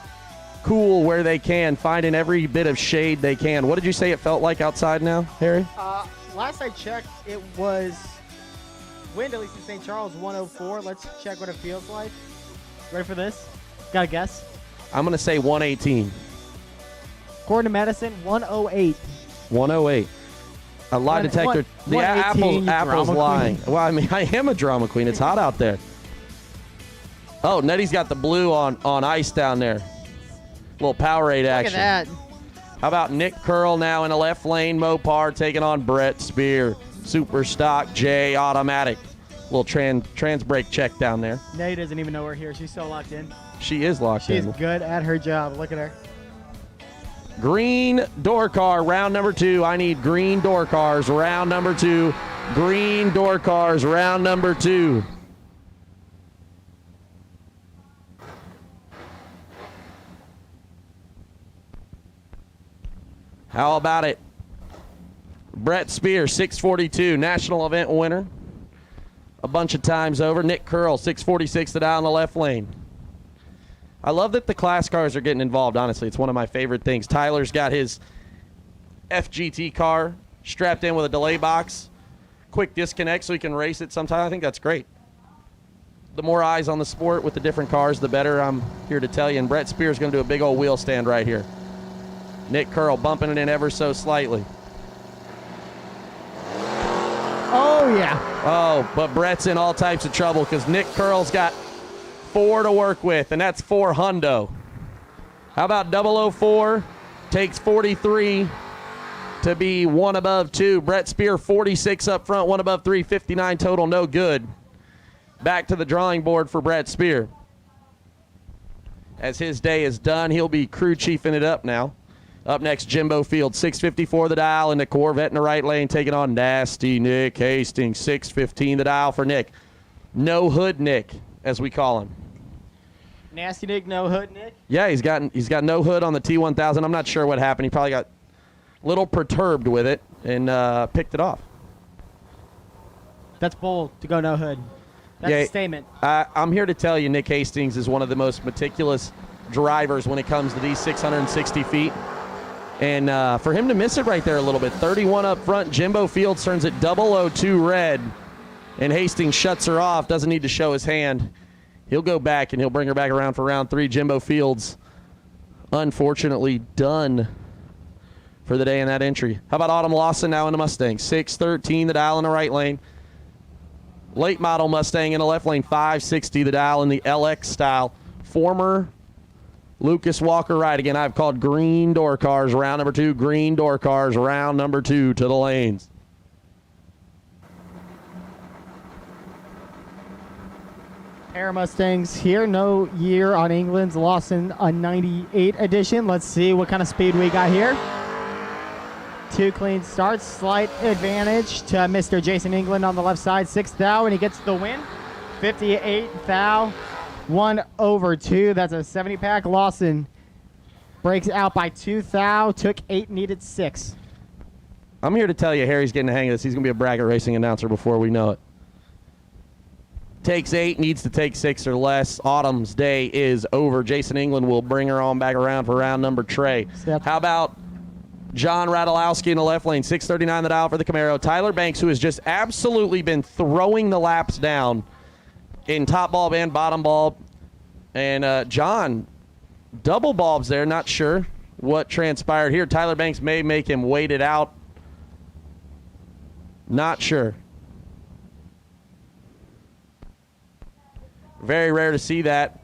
Speaker 6: cool where they can, finding every bit of shade they can. What did you say it felt like outside now, Harry?
Speaker 5: Last I checked, it was wind, at least in St. Charles, 104. Let's check what it feels like. Ready for this? Got a guess?
Speaker 6: I'm going to say 118.
Speaker 5: According to Medicine, 108.
Speaker 6: 108. A lie detector. The Apple's lying. Well, I mean, I am a drama queen. It's hot out there. Oh, Nettie's got the blue on ice down there. Little Powerade action.
Speaker 16: Look at that.
Speaker 6: How about Nick Curl now in a left lane Mopar taking on Brett Spear. Super Stock J Automatic. Little trans brake check down there.
Speaker 5: Nettie doesn't even know we're here. She's so locked in.
Speaker 6: She is locked in.
Speaker 5: She's good at her job. Look at her.
Speaker 6: Green door car, round number 2. I need green door cars, round number 2. Green door cars, round number 2. How about it? Brett Spear, 642, national event winner. A bunch of times over. Nick Curl, 646 to down the left lane. I love that the class cars are getting involved, honestly. It's one of my favorite things. Tyler's got his FGT car strapped in with a delay box. Quick disconnect so he can race it sometime. I think that's great. The more eyes on the sport with the different cars, the better, I'm here to tell you. And Brett Spear's going to do a big old wheel stand right here. Nick Curl bumping it in ever so slightly.
Speaker 5: Oh, yeah.
Speaker 6: Oh, but Brett's in all types of trouble because Nick Curl's got 4 to work with, and that's 4 hundo. How about 004? Takes 43 to be 1 above 2. Brett Spear, 46 up front, 1 above 3, 59 total, no good. Back to the drawing board for Brett Spear. As his day is done, he'll be crew chiefing it up now. Up next, Jimbo Field, 654 the dial in the Corvette in the right lane, taking on Nasty Nick Hastings, 615 the dial for Nick. No hood Nick, as we call him.
Speaker 5: Nasty Nick, no hood Nick?
Speaker 6: Yeah, he's got no hood on the T1000. I'm not sure what happened. He probably got a little perturbed with it and picked it off.
Speaker 5: That's bold to go no hood. That's a statement.
Speaker 6: I'm here to tell you Nick Hastings is one of the most meticulous drivers when it comes to these 660 feet. And for him to miss it right there a little bit, 31 up front, Jimbo Fields turns it 002 red, and Hastings shuts her off, doesn't need to show his hand. He'll go back, and he'll bring her back around for round 3. Jimbo Fields, unfortunately, done for the day in that entry. How about Autumn Lawson now in the Mustang? 613 the dial in the right lane. Late model Mustang in the left lane, 560 the dial in the LX style. Former Lucas Walker ride. Again, I've called green door cars round number 2, green door cars round number 2 to the lanes.
Speaker 16: Air Mustangs here, no year on England's Lawson, a 98 edition. Let's see what kind of speed we got here. 2 clean starts, slight advantage to Mr. Jason England on the left side, 6th thou, and he gets the win. 58 thou, 1/2. That's a 70 pack. Lawson breaks out by 2 thou, took 8, needed 6.
Speaker 6: I'm here to tell you, Harry's getting the hang of this. He's going to be a bracket racing announcer before we know it. Takes 8, needs to take 6 or less. Autumn's day is over. Jason England will bring her on back around for round number Trey. How about John Radulowski in the left lane, 639 the dial for the Camaro. Tyler Banks, who has just absolutely been throwing the laps down in top bulb and bottom bulb. And John, double bulbs there, not sure what transpired here. Tyler Banks may make him wait it out. Not sure. Very rare to see that.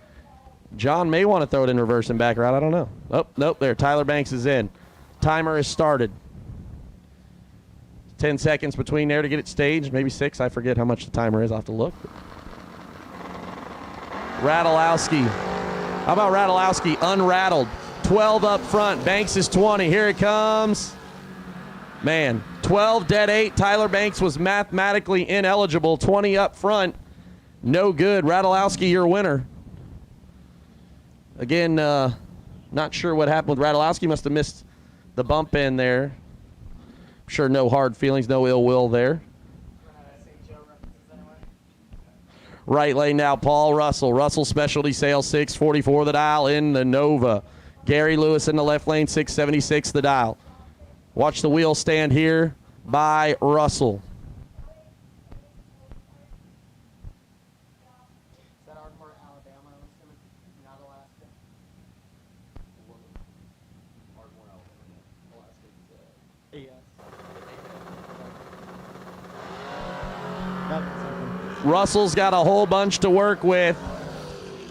Speaker 6: John may want to throw it in reverse and back around. I don't know. Oh, nope, there. Tyler Banks is in. Timer has started. 10 seconds between there to get it staged. Maybe 6. I forget how much the timer is. I'll have to look. Radulowski. How about Radulowski unrattled? 12 up front. Banks is 20. Here it comes. Man, 12 dead 8. Tyler Banks was mathematically ineligible. 20 up front. No good. Radulowski, your winner. Again, not sure what happened with Radulowski. Must have missed the bump in there. I'm sure no hard feelings, no ill will there. Right lane now, Paul Russell. Russell Specialty Sales, 644 the dial in the Nova. Gary Lewis in the left lane, 676 the dial. Watch the wheel stand here by Russell. Russell's got a whole bunch to work with.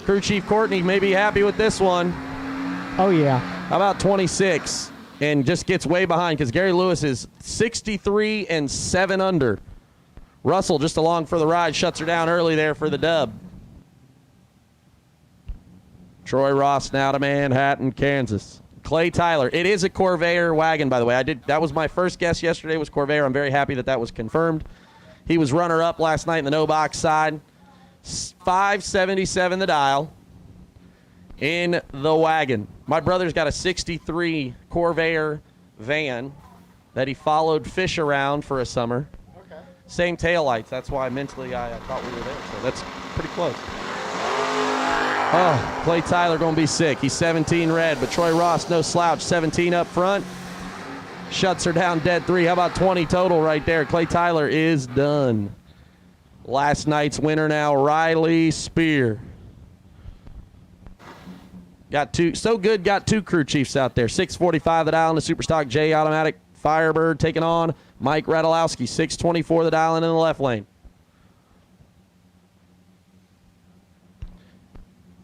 Speaker 6: Crew Chief Courtney may be happy with this one.
Speaker 16: Oh, yeah.
Speaker 6: How about 26? And just gets way behind because Gary Lewis is 63 and 7 under. Russell just along for the ride, shuts her down early there for the dub. Troy Ross now to Manhattan, Kansas. Clay Tyler. It is a Corvair wagon, by the way. That was my first guess yesterday was Corvair. I'm very happy that was confirmed. He was runner-up last night in the no-box side. 577 the dial in the wagon. My brother's got a 63 Corvair van that he followed Fish around for a summer. Okay. Same taillights. That's why mentally I thought we were there. So that's pretty close. Oh, Clay Tyler going to be sick. He's 17 red, but Troy Ross, no slouch, 17 up front. Shuts her down dead 3. How about 20 total right there? Clay Tyler is done. Last night's winner now, Riley Spear. Got 2. So good, got 2 crew chiefs out there. 645 the dial in the Superstock J Automatic Firebird taking on Mike Radulowski. 624 the dial in the left lane.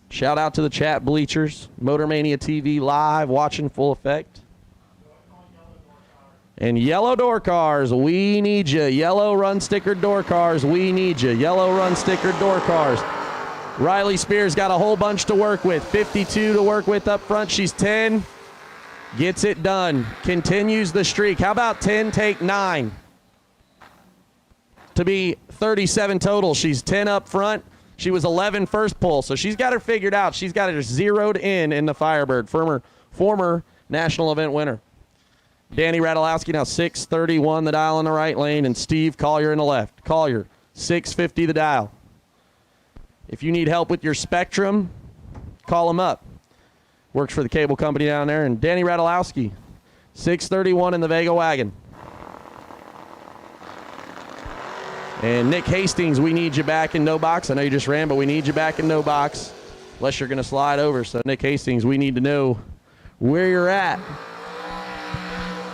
Speaker 6: Shout out to the chat bleachers. Motor Mania TV live, watching full effect. And yellow door cars, we need you. Yellow run stickered door cars, we need you. Yellow run stickered door cars. Riley Spears got a whole bunch to work with. 52 to work with up front. She's 10. Gets it done. Continues the streak. How about 10 take 9? To be 37 total. She's 10 up front. She was 11 first pull, so she's got her figured out. She's got her zeroed in the Firebird. Former national event winner. Danny Radulowski now 631 the dial in the right lane, and Steve Collier in the left. Collier, 650 the dial. If you need help with your Spectrum, call him up. Works for the cable company down there. And Danny Radulowski, 631 in the Vega wagon. And Nick Hastings, we need you back in no box. I know you just ran, but we need you back in no box unless you're going to slide over. So, Nick Hastings, we need to know where you're at.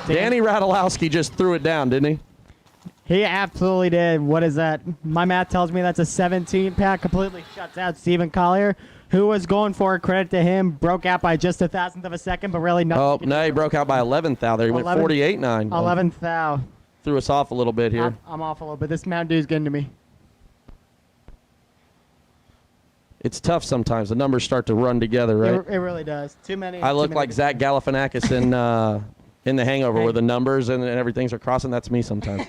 Speaker 6: Danny Radulowski just threw it down, didn't he?
Speaker 16: He absolutely did. What is that? My math tells me that's a 17 pack. Completely shuts out Stephen Collier, who was going for it. Credit to him. Broke out by just a thousandth of a second, but really nothing.
Speaker 6: Oh, no, he broke out by 11th thou there. He went 48.9.
Speaker 16: 11th thou.
Speaker 6: Threw us off a little bit here.
Speaker 16: I'm off a little bit. This Mountain Dew's getting to me.
Speaker 6: It's tough sometimes. The numbers start to run together, right?
Speaker 16: It really does. Too many.
Speaker 6: I look like Zach Galifianakis in The Hangover where the numbers and everything's are crossing. That's me sometimes.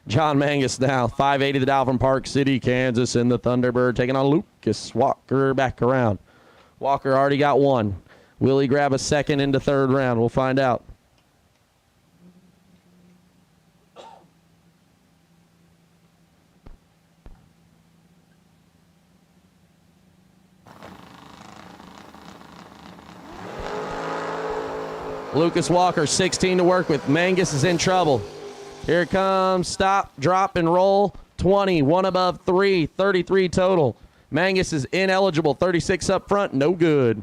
Speaker 6: John Mangus now, 580 the dial from Park City, Kansas, in the Thunderbird, taking on Lucas Walker back around. Walker already got one. Will he grab a second into third round? We'll find out. Lucas Walker, 16 to work with. Mangus is in trouble. Here it comes. Stop, drop, and roll. 20, one above 3, 33 total. Mangus is ineligible. 36 up front, no good.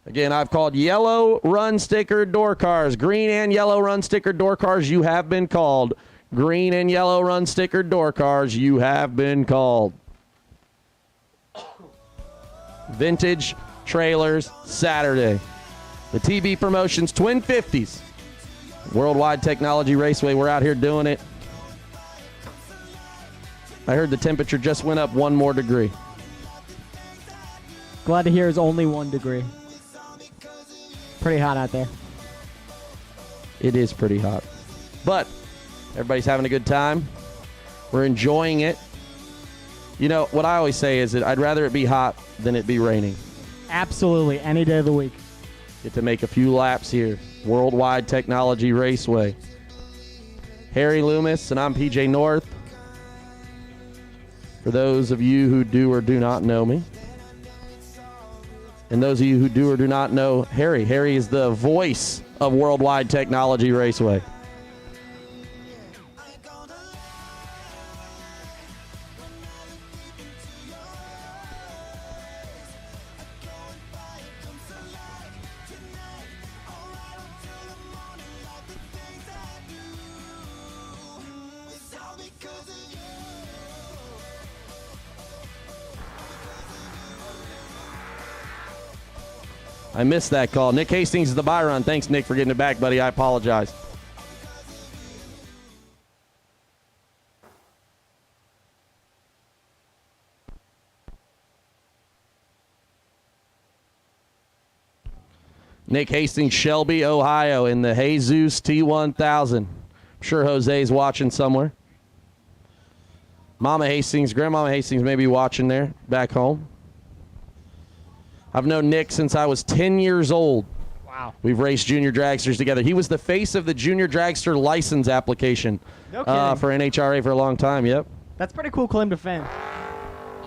Speaker 6: Again, I've called yellow run sticker door cars. Green and yellow run sticker door cars, you have been called. Green and yellow run sticker door cars, you have been called. Vintage Trailers Saturday. The TB Promotions Twin 50s. World Wide Technology Raceway. We're out here doing it. I heard the temperature just went up 1 more degree.
Speaker 16: Glad to hear it's only 1 degree. Pretty hot out there.
Speaker 6: It is pretty hot. But everybody's having a good time. We're enjoying it. You know, what I always say is that I'd rather it be hot than it be raining.
Speaker 16: Absolutely. Any day of the week.
Speaker 6: Get to make a few laps here. Worldwide Technology Raceway. Harry Loomis, and I'm PJ North. For those of you who do or do not know me. And those of you who do or do not know Harry. Harry is the voice of Worldwide Technology Raceway. I missed that call. Nick Hastings is the buy run. Thanks, Nick, for getting it back, buddy. I apologize. Nick Hastings, Shelby, Ohio, in the Jesus T1000. I'm sure Jose's watching somewhere. Mama Hastings, Grandmama Hastings may be watching there back home. I've known Nick since I was 10 years old.
Speaker 16: Wow.
Speaker 6: We've raced junior dragsters together. He was the face of the junior dragster license application
Speaker 16: No kidding.
Speaker 6: for NHRA for a long time. Yep.
Speaker 16: That's pretty cool claim to fame.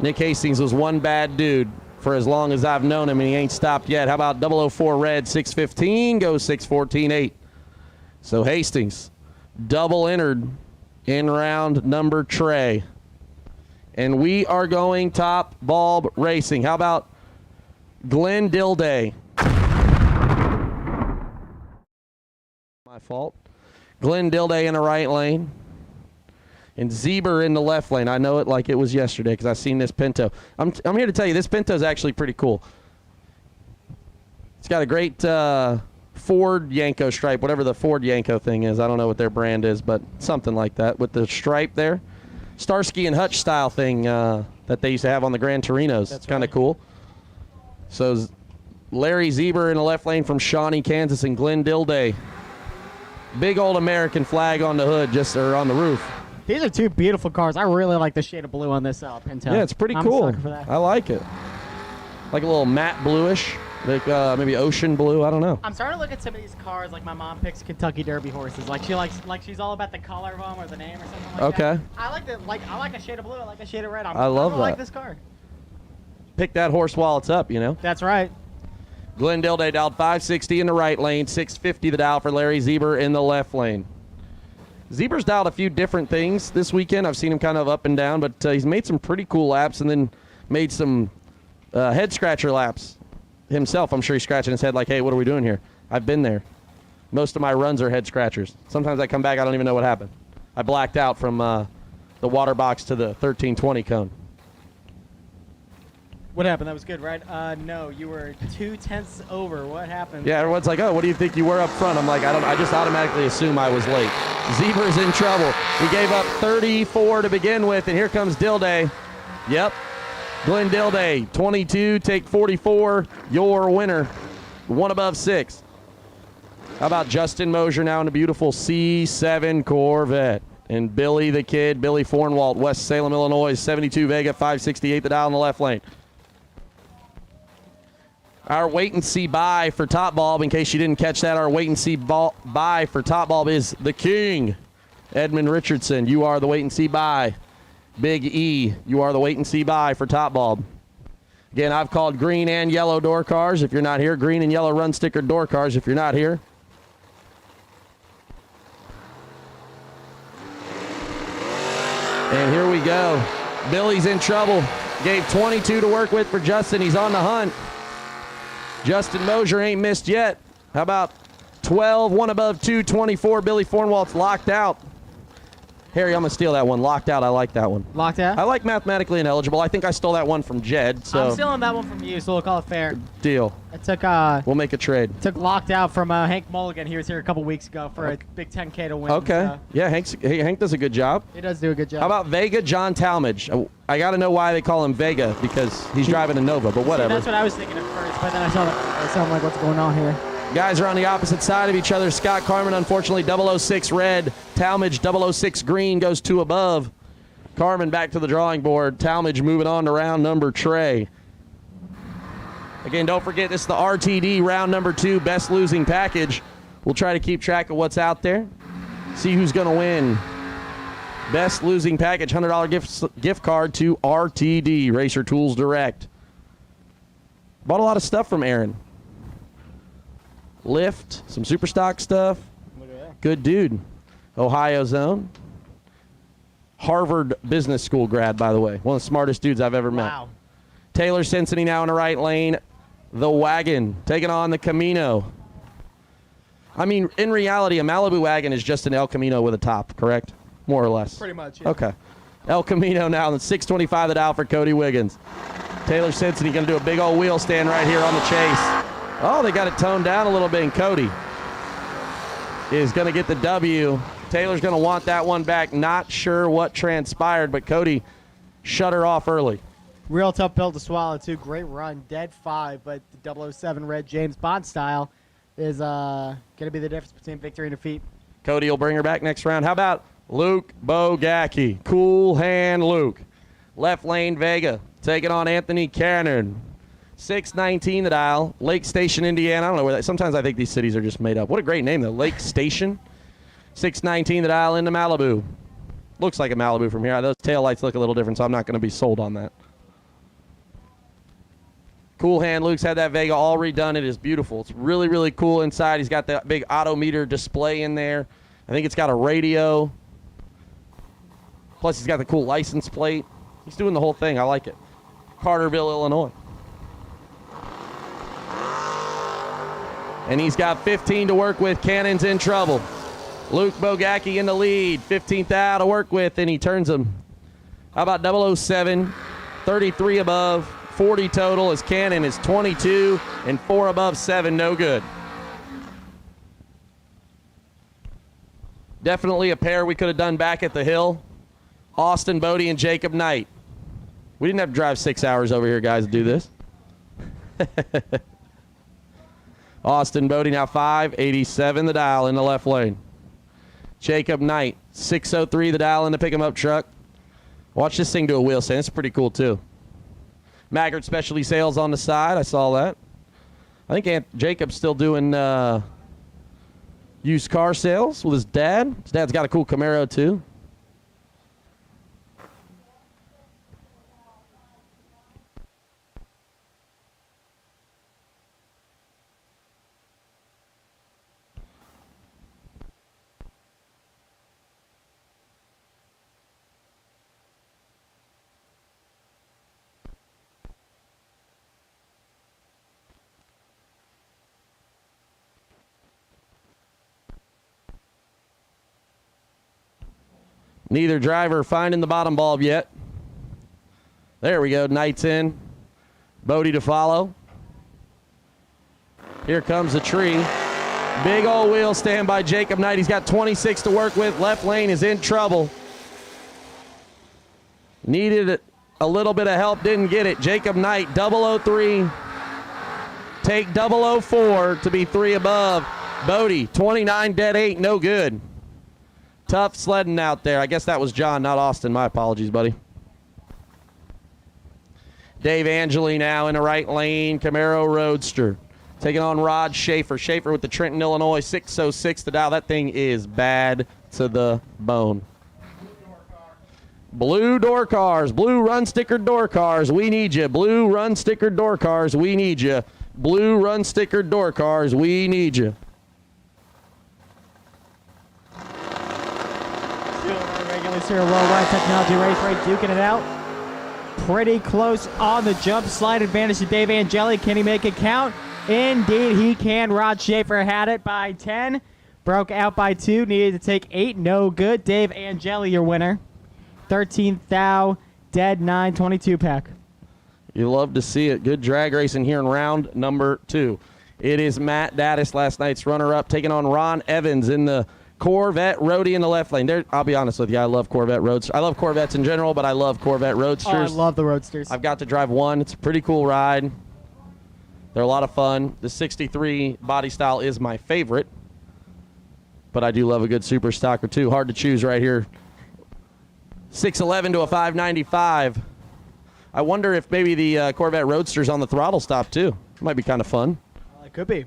Speaker 6: Nick Hastings was one bad dude for as long as I've known him, and he ain't stopped yet. How about 004 Red, 615, goes 614.8. So Hastings, double entered in round number tray. And we are going top bulb racing. How about Glenn Didley? My fault. Glenn Didley in the right lane. And Zieber in the left lane. I know it like it was yesterday because I've seen this Pinto. I'm here to tell you, this Pinto is actually pretty cool. It's got a great Ford Yanko stripe, whatever the Ford Yanko thing is. I don't know what their brand is, but something like that with the stripe there. Starsky and Hutch style thing that they used to have on the Gran Torinos. It's kind of cool. So Larry Zieber in the left lane from Shawnee, Kansas, and Glenn Didley. Big old American flag on the hood, or on the roof.
Speaker 16: These are two beautiful cars. I really like the shade of blue on this Pinto.
Speaker 6: Yeah, it's pretty
Speaker 16: I'm
Speaker 6: cool.
Speaker 16: A sucker for that.
Speaker 6: I like it. Like a little matte bluish, like maybe ocean blue. I don't know.
Speaker 16: I'm starting to look at some of these cars like my mom picks Kentucky Derby horses. Like she's all about the color of them or the name or something like that.
Speaker 6: Okay.
Speaker 16: I like a shade of blue. I like a shade of red.
Speaker 6: I love
Speaker 16: I like
Speaker 6: that.
Speaker 16: this car.
Speaker 6: Pick that horse while it's up, you know.
Speaker 16: That's right.
Speaker 6: Glenn Didley dialed 560 in the right lane, 650 the dial for Larry Zieber in the left lane. Zieber's dialed a few different things this weekend. I've seen him kind of up and down, but he's made some pretty cool laps and then made some head scratcher laps himself. I'm sure he's scratching his head like, hey, what are we doing here? I've been there. Most of my runs are head scratchers. Sometimes I come back, I don't even know what happened. I blacked out from the water box to the 1320 cone.
Speaker 16: What happened? That was good, right? No, you were 2/10 over. What happened?
Speaker 6: Yeah, everyone's like, oh, what do you think you were up front? I'm like, I just automatically assume I was late. Zebra's in trouble. He gave up 34 to begin with, and here comes Didley. Yep. Glenn Didley, 22, take 44. Your winner. 1 above 6. How about Justin Mosier now in a beautiful C7 Corvette? And Billy the Kid, Billy Fornwalt, West Salem, Illinois, 72 Vega, 568 the dial in the left lane. Our wait and see buy for Top Bulb, in case you didn't catch that, our wait and see buy for Top Bulb is the King. Edmund Richardson, you are the wait and see buy. Big E, you are the wait and see buy for Top Bulb. Again, I've called green and yellow door cars if you're not here. Green and yellow run sticker door cars if you're not here. And here we go. Billy's in trouble. Gave 22 to work with for Justin. He's on the hunt. Justin Mosier ain't missed yet. How about 12, 1 above 2, 24. Billy Fornwalt's locked out. Harry, I'm going to steal that one. Locked out, I like that one.
Speaker 16: Locked out?
Speaker 6: I like mathematically ineligible. I think I stole that one from Jed, so.
Speaker 16: I'm stealing that one from you, so we'll call it fair.
Speaker 6: Deal.
Speaker 16: I took
Speaker 6: We'll make a trade.
Speaker 16: took locked out from Hank Mulligan. He was here a couple weeks ago for a big 10K to win.
Speaker 6: Okay.
Speaker 16: So
Speaker 6: Yeah, Hank does a good job.
Speaker 16: he does do a good job.
Speaker 6: How about Vega John Talmadge? I got to know why they call him Vega, because he's driving a Nova, but
Speaker 16: See,
Speaker 6: whatever.
Speaker 16: that's what I was thinking at first, but then I saw that. I sound like, what's going on here?
Speaker 6: Guys are on the opposite side of each other. Scott Carmen, unfortunately, 006 red. Talmadge, 006 green, goes 2 above. Carmen back to the drawing board. Talmadge moving on to round number Trey. Again, don't forget, this is the RTD round number 2 best losing package. We'll try to keep track of what's out there. See who's going to win. Best losing package, $100 gift card to RTD, Racer Tools Direct. Bought a lot of stuff from Aaron. Lift, some super stock stuff. Good dude. Ohio zone. Harvard Business School grad, by the way. One of the smartest dudes I've ever met.
Speaker 16: Wow.
Speaker 6: Taylor Cincinnati now in the right lane. The wagon taking on the Camino. I mean, in reality, a Malibu wagon is just an El Camino with a top, correct? More or less.
Speaker 16: Pretty much, yeah.
Speaker 6: Okay. El Camino now in the 625 the dial for Cody Wiggins. Taylor Cincinnati going to do a big old wheel stand right here on the chase. Oh, they got it toned down a little bit, and Cody is going to get the W. Taylor's going to want that one back. Not sure what transpired, but Cody shut her off early.
Speaker 16: Real tough pill to swallow, too. Great run. Dead 5, but the 007 red James Bond style is going to be the difference between victory and defeat.
Speaker 6: Cody will bring her back next round. How about Luke Bogacki? Cool hand Luke. Left lane Vega taking on Anthony Cannon. 619 the dial. Lake Station, Indiana. I don't know where that. Sometimes I think these cities are just made up. What a great name, though. Lake Station. 619 the dial into Malibu. Looks like a Malibu from here. Those taillights look a little different, so I'm not going to be sold on that. Cool hand. Luke's had that Vega all redone. It is beautiful. It's really, really cool inside. He's got that big odometer display in there. I think it's got a radio. Plus, he's got the cool license plate. He's doing the whole thing. I like it. Carterville, Illinois. And he's got 15 to work with. Cannon's in trouble. Luke Bogacki in the lead. 15th out to work with, and he turns him. How about 007? 33 above. 40 total as Cannon is 22 and 4 above 7. No good. Definitely a pair we could have done back at the hill. Austin Bodie and Jacob Knight. We didn't have to drive 6 hours over here, guys, to do this. Austin Bodie now 587 the dial in the left lane. Jacob Knight 603 the dial in the pick him up truck. Watch this thing do a wheel stand. It's pretty cool too. Maggard Specialty Sales on the side. I saw that. I think Jacob's still doing used car sales with his dad. His dad's got a cool Camaro too. Neither driver finding the bottom bulb yet. There we go. Knight's in. Bodie to follow. Here comes the tree. Big old wheel stand by Jacob Knight. He's got 26 to work with. Left lane is in trouble. Needed a little bit of help, didn't get it. Jacob Knight, 003. Take 004 to be 3 above. Bodie, 29 dead 8, no good. Tough sledding out there. I guess that was John, not Austin. My apologies, buddy. Dave Angeli now in the right lane. Camaro Roadster. Taking on Rod Schaefer. Schaefer with the Trenton, Illinois 606 to dial. That thing is bad to the bone. Blue door cars. Blue run stickered door cars. We need you. Blue run stickered door cars. We need you. Blue run stickered door cars. We need you.
Speaker 16: Regulars here at World Wide Technology Raceway, duking it out. Pretty close on the jump. Slight advantage to Dave Angeli. Can he make it count? Indeed, he can. Rod Schaefer had it by 10. Broke out by 2. Needed to take 8. No good. Dave Angeli, your winner. 13th thou. Dead 9. 22 pack.
Speaker 6: You love to see it. Good drag racing here in round number 2. It is Matt Daddis, last night's runner-up, taking on Ron Evans in the Corvette Roadie in the left lane. There, I'll be honest with you, I love Corvette Roadsters. I love Corvettes in general, but I love Corvette Roadsters.
Speaker 16: Oh, I love the Roadsters.
Speaker 6: I've got to drive one. It's a pretty cool ride. They're a lot of fun. The 63 body style is my favorite, but I do love a good super stock or two. Hard to choose right here. 611 to a 595. I wonder if maybe the Corvette Roadster's on the throttle stop too. Might be kind of fun.
Speaker 16: It could be.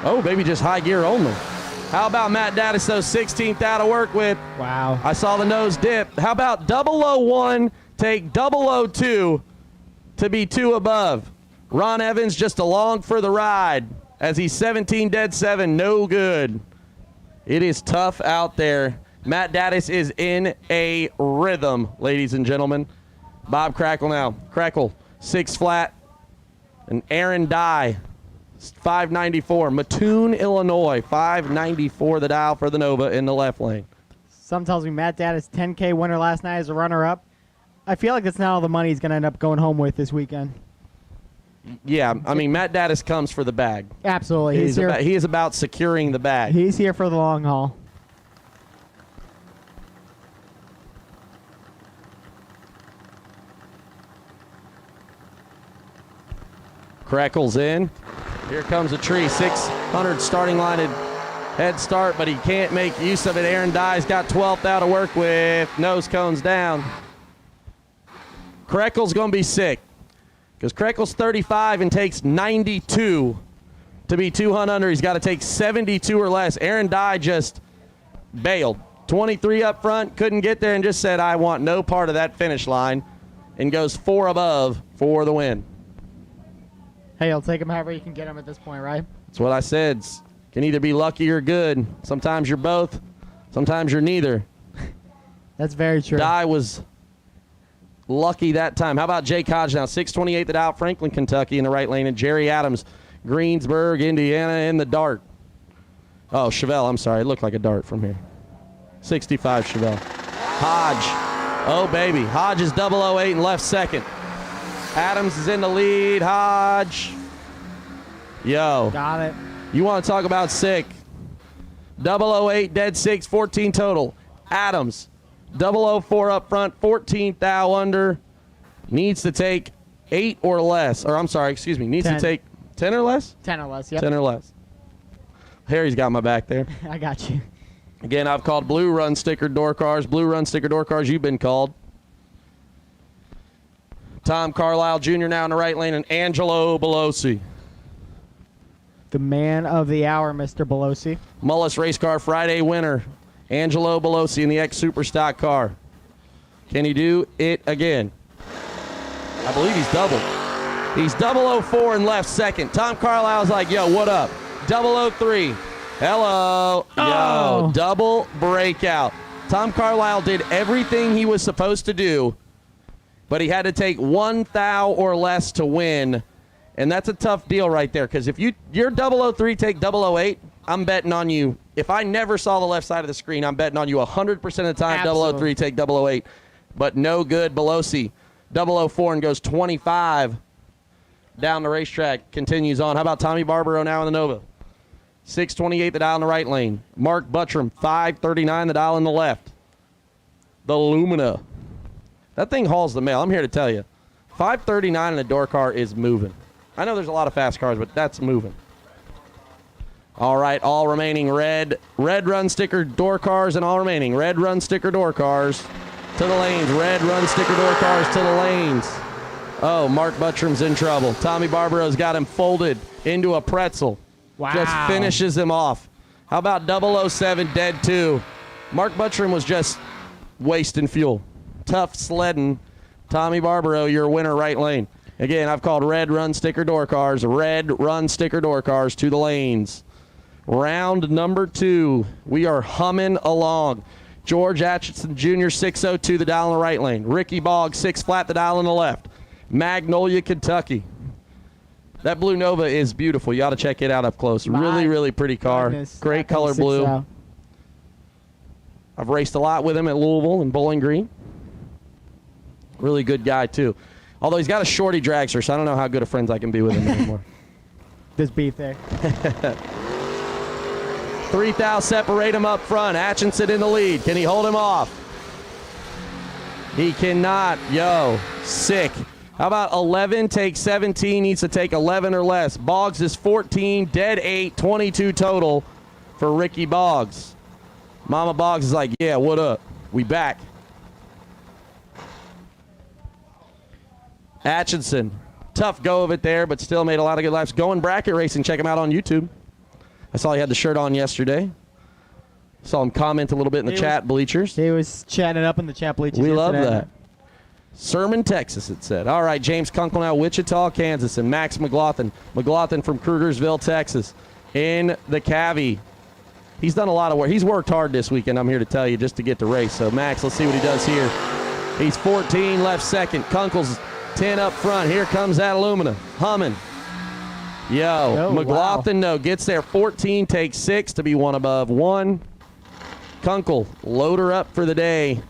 Speaker 6: Oh, maybe just high gear only. How about Matt Daddis, though, 16th out of work with?
Speaker 16: Wow.
Speaker 6: I saw the nose dip. How about 001, take 002 to be 2 above? Ron Evans just along for the ride as he's 17 dead 7, no good. It is tough out there. Matt Daddis is in a rhythm, ladies and gentlemen. Bob Crackle now. Crackle, 6 flat. And Aaron Dye, 594. Mattoon, Illinois, 594 the dial for the Nova in the left lane.
Speaker 16: Some tells me Matt Daddis, 10K winner last night as a runner-up. I feel like that's not all the money he's going to end up going home with this weekend.
Speaker 6: Yeah, I mean, Matt Daddis comes for the bag.
Speaker 16: Absolutely.
Speaker 6: He is about securing the bag.
Speaker 16: He's here for the long haul.
Speaker 6: Crackles in. Here comes a tree. 600 starting line head start, but he can't make use of it. Aaron Dye's got 12th out of work with. Nose cones down. Crackle's going to be sick because Crackle's 35 and takes 92 to be 200 under. He's got to take 72 or less. Aaron Dye just bailed. 23 up front, couldn't get there and just said, I want no part of that finish line, and goes 4 above for the win.
Speaker 16: Hey, I'll take him however you can get him at this point, right?
Speaker 6: That's what I said. Can either be lucky or good. Sometimes you're both. Sometimes you're neither.
Speaker 16: That's very true.
Speaker 6: Dye was lucky that time. How about Jake Hodge now? 628 the dial, Franklin, Kentucky in the right lane. And Jerry Adams, Greensburg, Indiana in the dart. Oh, Chevelle, I'm sorry. It looked like a dart from here. 65 Chevelle. Hodge. Oh, baby. Hodge is 008 and left second. Adams is in the lead. Hodge. Yo.
Speaker 16: Got it.
Speaker 6: You want to talk about sick. 008, dead 6, 14 total. Adams, 004 up front, 14th thou under. Needs to take 8 or less. Or I'm sorry, excuse me. Needs
Speaker 16: 10.
Speaker 6: to take 10 or less?
Speaker 16: 10 or less, yep.
Speaker 6: 10 or less. Harry's got my back there.
Speaker 16: I got you.
Speaker 6: Again, I've called blue run sticker door cars. Blue run sticker door cars, you've been called. Tom Carlisle Jr. now in the right lane, and Angelo Belosi.
Speaker 16: The man of the hour, Mr. Belosi.
Speaker 6: Mullis Race Car Friday winner, Angelo Belosi in the X Superstock car. Can he do it again? I believe he's doubled. He's 004 and left second. Tom Carlisle's like, yo, what up? 003. Hello.
Speaker 16: Oh.
Speaker 6: Yo, double breakout. Tom Carlisle did everything he was supposed to do, but he had to take 1 thou or less to win, and that's a tough deal right there, because if you're 003, take 008, I'm betting on you. If I never saw the left side of the screen, I'm betting on you 100% of the time.
Speaker 16: Absolutely.
Speaker 6: 003, take 008, but no good. Belosi, 004 and goes 25 down the racetrack, continues on. How about Tommy Barbaro now in the Nova? 628 the dial in the right lane. Mark Buttram, 539 the dial in the left. The Lumina. That thing hauls the mail. I'm here to tell you. 539 in a door car is moving. I know there's a lot of fast cars, but that's moving. All right, all remaining red run sticker door cars and all remaining red run sticker door cars to the lanes. Red run sticker door cars to the lanes. Oh, Mark Buttram's in trouble. Tommy Barbaro's got him folded into a pretzel.
Speaker 16: Wow.
Speaker 6: Just finishes him off. How about 007 dead 2? Mark Buttram was just wasting fuel. Tough sledding. Tommy Barbaro, your winner, right lane. Again, I've called red run sticker door cars. Red run sticker door cars to the lanes. Round number 2. We are humming along. George Atchison Jr., 602, the dial in the right lane. Ricky Boggs, 6 flat, the dial in the left. Magnolia, Kentucky. That blue Nova is beautiful. You ought to check it out up close. Really, really pretty car.
Speaker 16: Goodness,
Speaker 6: Great
Speaker 16: that thing
Speaker 6: color
Speaker 16: sticks
Speaker 6: blue.
Speaker 16: out.
Speaker 6: I've raced a lot with him at Louisville and Bowling Green. Really good guy, too. Although he's got a shorty dragster, so I don't know how good of friends I can be with him anymore.
Speaker 16: There's beef there.
Speaker 6: 3 thou separate him up front. Atchison in the lead. Can he hold him off? He cannot. Yo, sick. How about 11 take 17? Needs to take 11 or less. Boggs is 14, dead 8, 22 total for Ricky Boggs. Mama Boggs is like, yeah, what up? We back. Atchison, tough go of it there, but still made a lot of good laps. Going bracket racing, check him out on YouTube. I saw he had the shirt on yesterday. Saw him comment a little bit in the chat bleachers.
Speaker 16: He was chatting it up in the chat bleachers.
Speaker 6: We love
Speaker 16: yesterday.
Speaker 6: that. Sermon, Texas, it said. All right, James Kunkel now, Wichita, Kansas, and Max McLaughlin. McLaughlin from Krugersville, Texas, in the Cavy. He's done a lot of work. He's worked hard this weekend, I'm here to tell you, just to get to race. So, Max, let's see what he does here. He's 14, left second. Kunkel's 10 up front. Here comes that Illumina. Humming. Yo, McLaughlin, no, gets there 14, takes 6 to be one above 1. Kunkel, load her up for the day.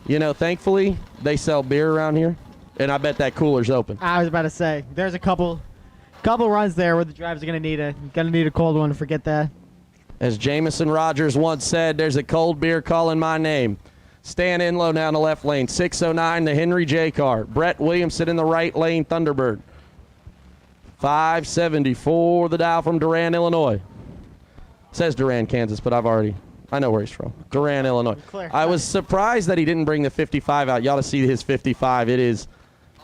Speaker 6: You know, thankfully, they sell beer around here, and I bet that cooler's open.
Speaker 16: I was about to say, there's a couple runs there where the drivers are gonna need a cold one to forget that.
Speaker 6: As Jameson Rogers once said, there's a cold beer calling my name. Stan Enlow now in the left lane. 609, the Henry J car. Brett Williamson in the right lane, Thunderbird. 574, the dial from Durant, Illinois. Says Durant, Kansas, but I know where he's from. Durant, Illinois. I was surprised that he didn't bring the 55 out. You ought to see his 55. It is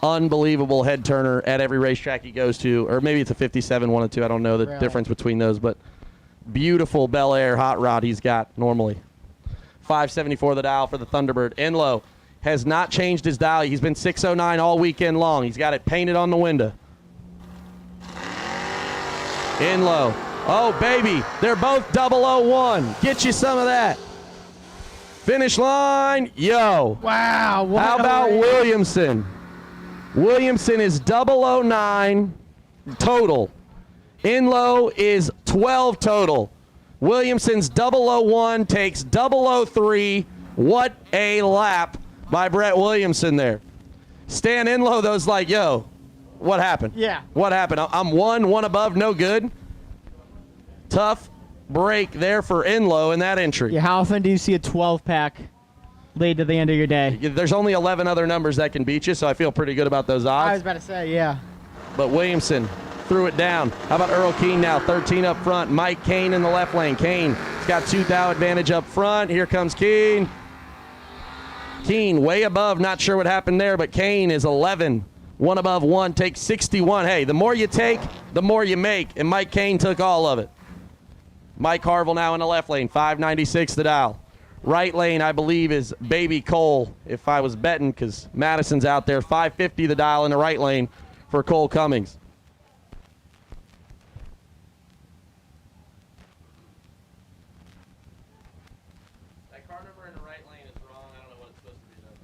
Speaker 6: unbelievable head turner at every racetrack he goes to. Or maybe it's a 57, 1 and 2. I don't know the difference between those. But beautiful Bel Air hot rod he's got normally. 574 the dial for the Thunderbird. Enlow has not changed his dial. He's been 609 all weekend long. He's got it painted on the window. Enlow. Oh, baby, they're both 001. Get you some of that. Finish line, yo.
Speaker 16: Wow.
Speaker 6: How about Williamson? Williamson is 009 total. Enlow is 12 total. Williamson's 001 takes 003. What a lap by Brett Williamson there. Stan Enlow, though's like, yo, what happened?
Speaker 16: Yeah.
Speaker 6: What happened? I'm one above, no good. Tough break there for Enlow in that entry.
Speaker 16: Yeah, how often do you see a 12-pack lead to the end of your day?
Speaker 6: There's only 11 other numbers that can beat you, so I feel pretty good about those odds.
Speaker 16: I was about to say, yeah.
Speaker 6: But Williamson threw it down. How about Earl Keane now? 13 up front. Mike Kane in the left lane. Kane's got 2 thou advantage up front. Here comes Keane. Keane way above. Not sure what happened there, but Kane is 11. 1 above 1. Takes 61. Hey, the more you take, the more you make. And Mike Kane took all of it. Mike Harville now in the left lane. 596 the dial. Right lane, I believe, is Baby Cole, if I was betting, because Madison's out there. 550 the dial in the right lane for Cole Cummings. car number in the right lane is wrong. I don't know what it's supposed to be though.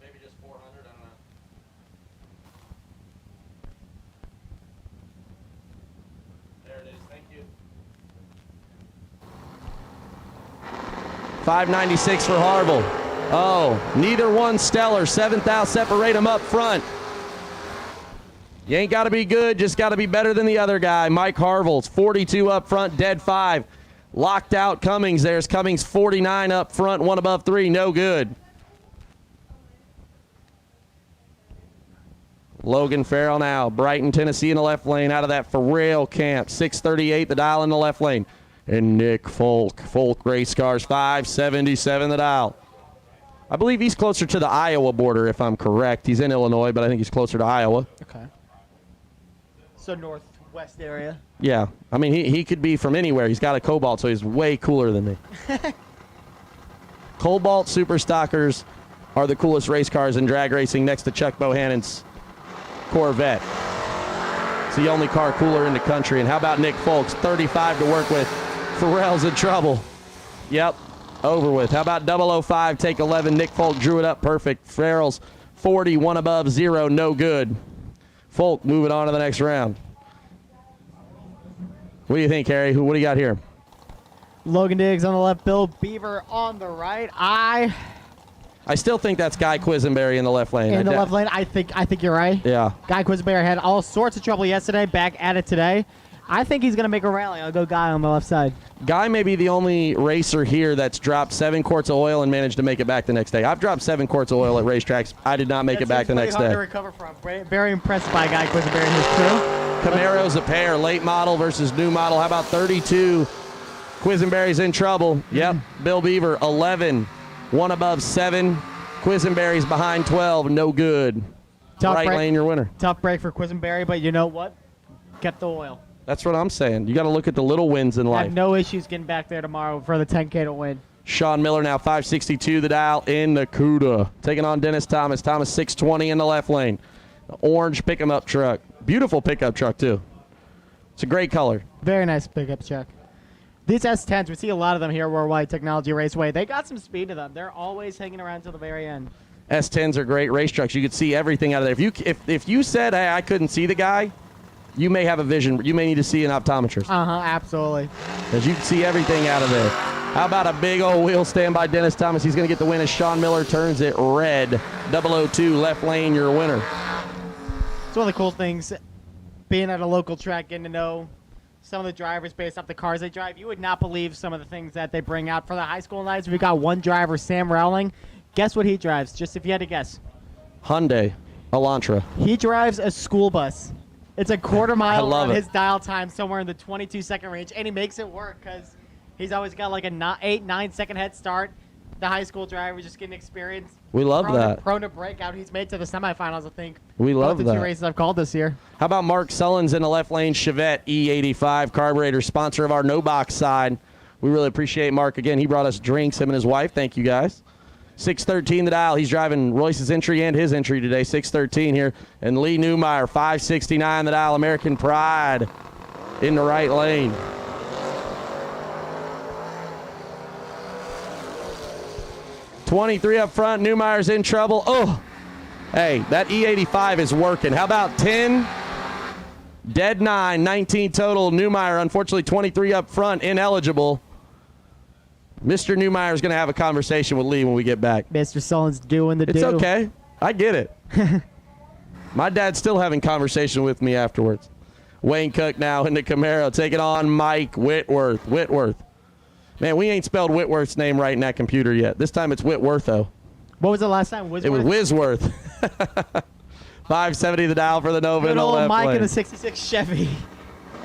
Speaker 6: Maybe just 400. I don't know. There it is. Thank you. 596 for Harville. Oh, neither one stellar. 7th out, separate them up front. You ain't got to be good, just got to be better than the other guy. Mike Harville's 42 up front, dead 5. Locked out Cummings. There's Cummings 49 up front, 1 above 3, no good. Logan Farrell now, Brighton, Tennessee in the left lane out of that Farrell camp. 638 the dial in the left lane. And Nick Folk race cars, 577 the dial. I believe he's closer to the Iowa border, if I'm correct. He's in Illinois, but I think he's closer to Iowa.
Speaker 16: Okay. So northwest area.
Speaker 6: Yeah. I mean, he could be from anywhere. He's got a Cobalt, so he's way cooler than me. Cobalt Super Stockers are the coolest race cars in drag racing next to Chuck Bohannon's Corvette. It's the only car cooler in the country. And how about Nick Folks? 35 to work with. Farrell's in trouble. Yep. Over with. How about 005, take 11. Nick Folk drew it up perfect. Farrell's 40, 1 above, 0, no good. Folk moving on to the next round. What do you think, Harry? What do you got here?
Speaker 16: Logan Diggs on the left, Bill Beaver on the right. I
Speaker 6: still think that's Guy Quisenberry in the left lane.
Speaker 16: In the left lane, I think you're right.
Speaker 6: Yeah.
Speaker 16: Guy Quisenberry had all sorts of trouble yesterday, back at it today. I think he's going to make a rally. I'll go Guy on the left side.
Speaker 6: Guy may be the only racer here that's dropped 7 quarts of oil and managed to make it back the next day. I've dropped 7 quarts of oil at racetracks. I did not make it back the next day.
Speaker 16: Hard to recover from. Very impressed by Guy Quisenberry and his crew.
Speaker 6: Camaro's a pair, late model versus new model. How about 32? Quisenberry's in trouble. Yep. Bill Beaver, 11. 1 above 7. Quisenberry's behind 12. No good.
Speaker 16: Tough
Speaker 6: right
Speaker 16: break.
Speaker 6: lane, your winner.
Speaker 16: Tough break for Quisenberry, but you know what? Kept the oil.
Speaker 6: That's what I'm saying. You got to look at the little wins in
Speaker 16: I
Speaker 6: life.
Speaker 16: have no issues getting back there tomorrow for the 10K to win.
Speaker 6: Sean Miller now 562 the dial in the CUDA. Taking on Dennis Thomas. Thomas 620 in the left lane. The orange pick-em-up truck. Beautiful pickup truck, too. It's a great color.
Speaker 16: Very nice pickup truck. These S10s, we see a lot of them here at World Wide Technology Raceway. They got some speed to them. They're always hanging around till the very end.
Speaker 6: S10s are great race trucks. You could see everything out of there. If you said, hey, I couldn't see the guy, you may have a vision. You may need to see an optometrist.
Speaker 16: Absolutely.
Speaker 6: Because you can see everything out of there. How about a big old wheel stand by Dennis Thomas? He's going to get the win as Sean Miller turns it red. 002, left lane, your winner.
Speaker 16: It's one of the cool things, being at a local track, getting to know some of the drivers based off the cars they drive. You would not believe some of the things that they bring out for the high school nights. We got one driver, Sam Rowling. Guess what he drives? Just if you had to guess.
Speaker 6: Hyundai Elantra.
Speaker 16: He drives a school bus. It's a quarter mile
Speaker 6: love
Speaker 16: on
Speaker 6: it.
Speaker 16: his dial time, somewhere in the 22-second range, and he makes it work because he's always got like a 8-9 second head start. The high school driver just getting experience.
Speaker 6: We love that.
Speaker 16: Prone to breakout. He's made to the semifinals, I think.
Speaker 6: We love
Speaker 16: Both the
Speaker 6: that.
Speaker 16: 2 races I've called this year.
Speaker 6: How about Mark Sullins in the left lane Chevette E85 carburetor, sponsor of our No Box side. We really appreciate Mark. Again, he brought us drinks, him and his wife. Thank you, guys. 613 the dial. He's driving Royce's entry and his entry today. 613 here. And Lee Newmeyer, 569 the dial. American Pride in the right lane. .23 up front. Newmeyer's in trouble. Oh, hey, that E85 is working. How about 10? Dead 9, 19 total. Newmeyer, unfortunately, 23 up front, ineligible. Mr. Newmeyer is going to have a conversation with Lee when we get back.
Speaker 16: Mr. Sullins doing the
Speaker 6: It's
Speaker 16: do.
Speaker 6: okay. I get it. My dad's still having conversation with me afterwards. Wayne Cook now in the Camaro, taking on Mike Whitworth. Man, we ain't spelled Whitworth's name right in that computer yet. This time it's Whitworth, though.
Speaker 16: What was the last time? Wisworth?
Speaker 6: It was Wisworth. 570 the dial for the Nova in
Speaker 16: Good
Speaker 6: the
Speaker 16: old
Speaker 6: left
Speaker 16: Mike
Speaker 6: lane.
Speaker 16: in a 66 Chevy.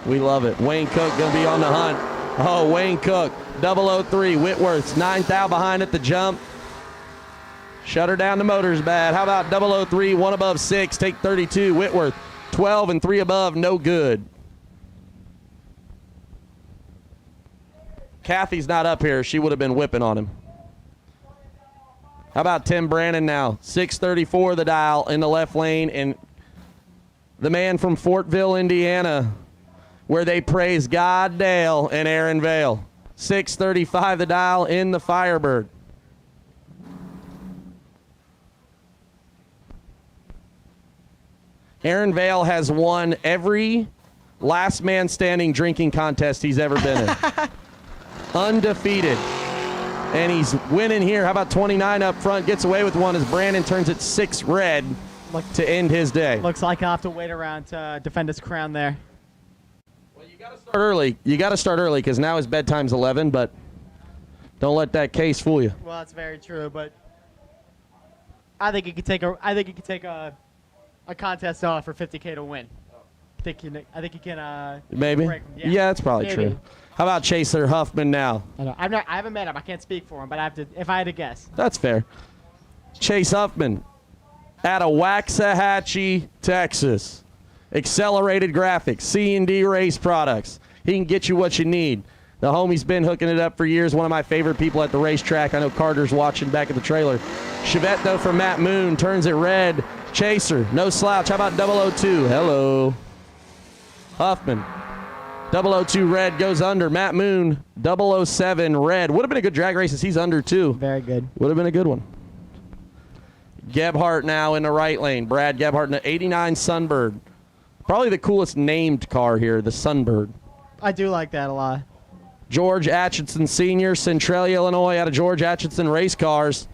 Speaker 6: We love it. Wayne Cook going to be on the hunt. Oh, Wayne Cook, 003. Whitworth's 9th out behind at the jump. Shut her down, the motor's bad. How about 003, 1 above 6, take 32. Whitworth, 12 and 3 above, no good. Kathy's not up here. She would have been whipping on him. How about Tim Brannon now? 634 the dial in the left lane. And the man from Fortville, Indiana, where they praise God, Dale, and Aaron Vale. 635 the dial in the Firebird. Aaron Vale has won every last man standing drinking contest he's ever been in. Undefeated. And he's winning here. How about 29 up front? Gets away with one as Brannon turns it 6 red to end his day.
Speaker 16: Looks like I'll have to wait around to defend his crown there.
Speaker 6: Start early. You got to start early because now his bedtime's 11, but don't let that case fool you.
Speaker 16: Well, that's very true, but I think he could take a contest off for 50K to win. I think he can.
Speaker 6: Maybe.
Speaker 16: break-
Speaker 6: Yeah, that's probably
Speaker 16: maybe.
Speaker 6: true. How about Chaser Huffman now?
Speaker 16: I haven't met him. I can't speak for him, but I have to. If I had to guess,
Speaker 6: That's fair. Chase Huffman out of Waxahachie, Texas. Accelerated Graphics, C&D Race Products. He can get you what you need. The homie's been hooking it up for years. One of my favorite people at the racetrack. I know Carter's watching back at the trailer. Chevette, though, from Matt Moon. Turns it red. Chaser, no slouch. How about 002? Hello. Huffman. 002 red goes under. Matt Moon, 007 red. Would have been a good drag race as he's under, too.
Speaker 16: Very good.
Speaker 6: Would have been a good one. Gebhardt now in the right lane. Brad Gebhardt in the 89 Sunbird. Probably the coolest named car here, the Sunbird.
Speaker 16: I do like that a lot.
Speaker 6: George Atchison Sr., Centralia, Illinois, out of George Atchison Race Cars.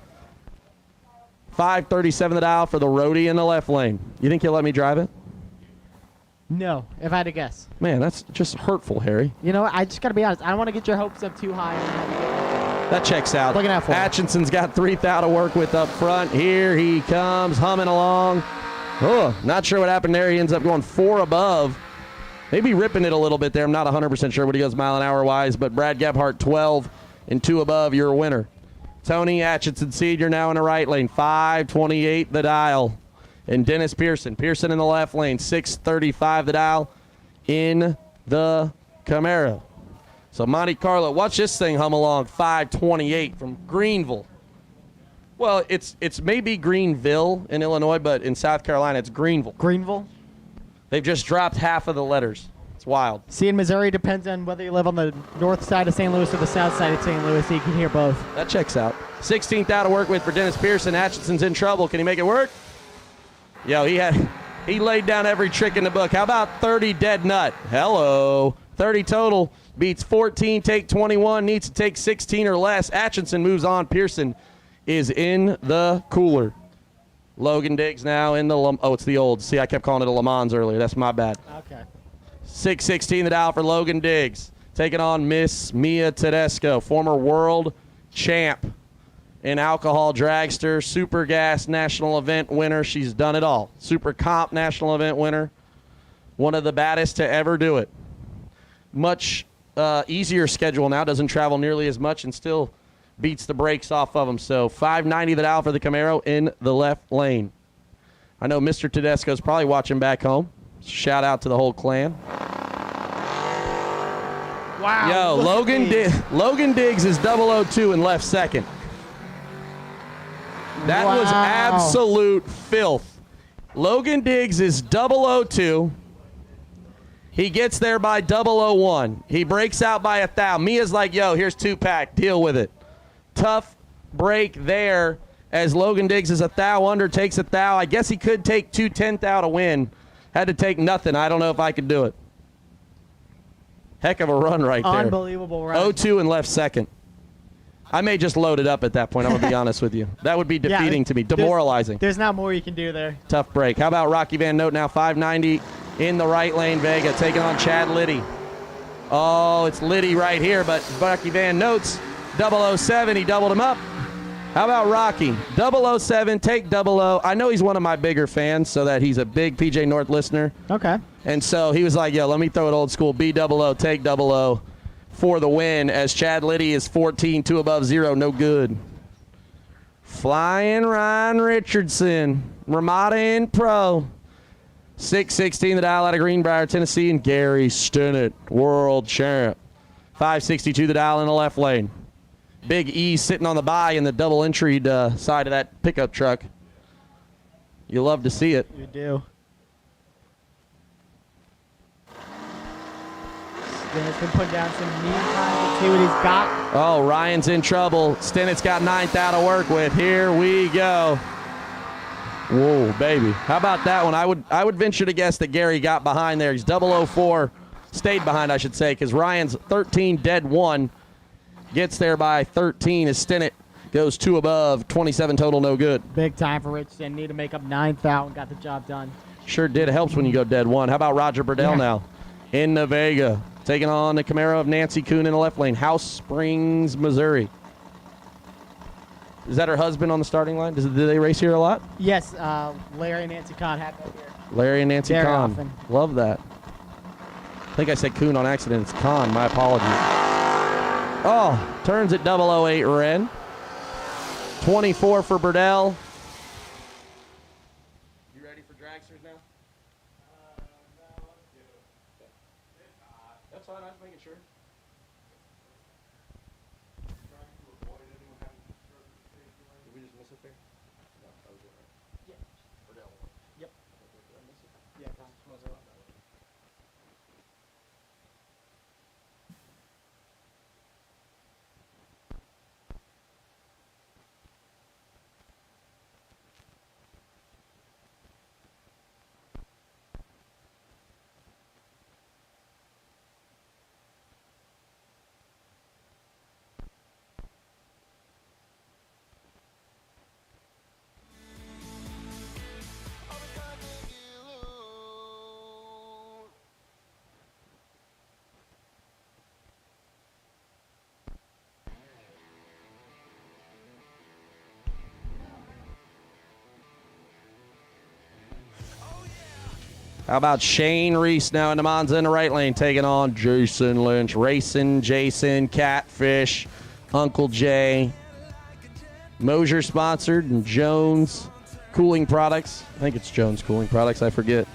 Speaker 6: 537 the dial for the roadie in the left lane. You think he'll let me drive it?
Speaker 16: No, if I had to guess.
Speaker 6: Man, that's just hurtful, Harry.
Speaker 16: You know, I just got to be honest. I don't want to get your hopes up too high.
Speaker 6: That checks out.
Speaker 16: Looking out for him.
Speaker 6: Atchison's got 3,000 to work with up front. Here he comes, humming along. Oh, not sure what happened there. He ends up going 4 above. Maybe ripping it a little bit there. I'm not 100% sure what he goes mile an hour wise, but Brad Gebhardt 12 and 2 above, your winner. Tony Atchison Sr. now in the right lane, 528 the dial. And Dennis Pearson. Pearson in the left lane, 635 the dial in the Camaro. So Monte Carlo, watch this thing hum along, 528 from Greenville. Well, it's maybe Greenville in Illinois, but in South Carolina it's Greenville.
Speaker 16: Greenville?
Speaker 6: They've just dropped half of the letters. It's wild.
Speaker 16: See, in Missouri, depends on whether you live on the north side of St. Louis or the south side of St. Louis, so you can hear both.
Speaker 6: That checks out. 16th out to work with for Dennis Pearson. Atchison's in trouble. Can he make it work? Yo, he laid down every trick in the book. How about 30 dead nut? Hello. 30 total. Beats 14, take 21, needs to take 16 or less. Atchison moves on. Pearson is in the cooler. Logan Diggs now in the it's the old. See, I kept calling it a Le Mans earlier. That's my bad.
Speaker 16: Okay.
Speaker 6: 616 the dial for Logan Diggs. Taking on Miss Mia Tedesco, former world champ in alcohol dragster, super gas national event winner. She's done it all. Super comp national event winner. One of the baddest to ever do it. Much easier schedule now. Doesn't travel nearly as much and still beats the brakes off of them. So 590 the dial for the Camaro in the left lane. I know Mr. Tedesco's probably watching back home. Shout out to the whole clan.
Speaker 16: Wow.
Speaker 6: Yo, Logan Diggs is 002 and left second. That was absolute filth. Logan Diggs is 002. He gets there by 001. He breaks out by 1,000. Mia's like, yo, here's 2-pack. Deal with it. Tough break there as Logan Diggs is 1,000 under, takes 1,000. I guess he could take 210,000 to win. Had to take nothing. I don't know if I could do it. Heck of a run right there.
Speaker 16: Unbelievable run.
Speaker 6: 0-2 and left second. I may just load it up at that point. I'm going to be honest with you. That would be defeating to me, demoralizing.
Speaker 16: There's not more you can do there.
Speaker 6: Tough break. How about Rocky Van Note now, 590 in the right lane, Vega, taking on Chad Liddy. Oh, it's Liddy right here, but Rocky Van Note's 007. He doubled him up. How about Rocky? 007, take 00. I know he's one of my bigger fans, so that he's a big PJ North listener.
Speaker 16: Okay.
Speaker 6: And so he was like, yo, let me throw it old school. B00, take 00 for the win as Chad Liddy is 14, 2 above 0, no good. Flying Ryan Richardson, Ramada in pro. 616 the dial out of Greenbrier, Tennessee, and Gary Stinnett, world champ. 562 the dial in the left lane. Big E sitting on the bye in the double entry side of that pickup truck. You love to see it.
Speaker 16: You do. Bennett's been putting down some mean times. Let's see what he's got.
Speaker 6: Oh, Ryan's in trouble. Stennett's got 9th out to work with. Here we go. Whoa, baby. How about that one? I would venture to guess that Gary got behind there. He's 004. Stayed behind, I should say, because Ryan's 13 dead 1. Gets there by 13 as Stennett goes 2 above. 27 total, no good.
Speaker 16: Big time for Richardson. Need to make up 9th out and got the job done.
Speaker 6: Sure did. It helps when you go dead 1. How about Roger Burdell now? In the Vega. Taking on the Camaro of Nancy Kuhn in the left lane. House Springs, Missouri. Is that her husband on the starting line? Do they race here a lot?
Speaker 16: Yes, Larry and Nancy Kahn have that here.
Speaker 6: Larry and Nancy
Speaker 16: Very
Speaker 6: Kahn.
Speaker 16: often.
Speaker 6: Love that. I think I said Kuhn on accident. It's Kahn. My apologies. Oh, turns at 008 Ren. 24 for Burdell. You ready for dragsters now? That's fine. I was making sure. Did we just miss it there? No, that was it, right?
Speaker 16: Yeah.
Speaker 6: Burdell.
Speaker 16: Yep.
Speaker 6: Did I miss it?
Speaker 16: Yeah, Kahn.
Speaker 6: How about Shane Reese now in the Monza in the right lane, taking on Jason Lynch. Racing Jason, Catfish, Uncle Jay. Mosier sponsored, and Jones Cooling Products. I think it's Jones Cooling Products, I forget.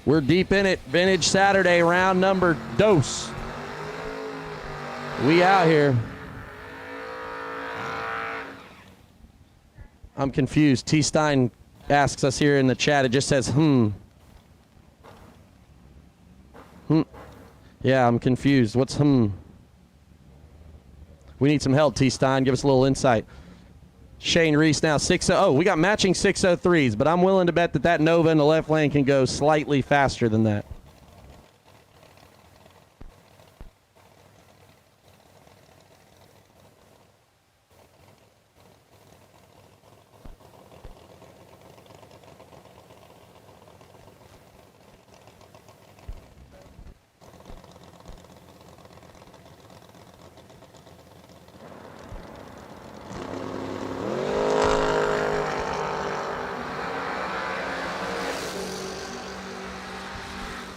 Speaker 6: We're deep in it. Vintage Saturday, round number dos. We out here. I'm confused. T. Stein asks us here in the chat. It just says, Yeah, I'm confused. What's We need some help, T. Stein. Give us a little insight. Shane Reese now 6. Oh, we got matching 603s, but I'm willing to bet that Nova in the left lane can go slightly faster than that.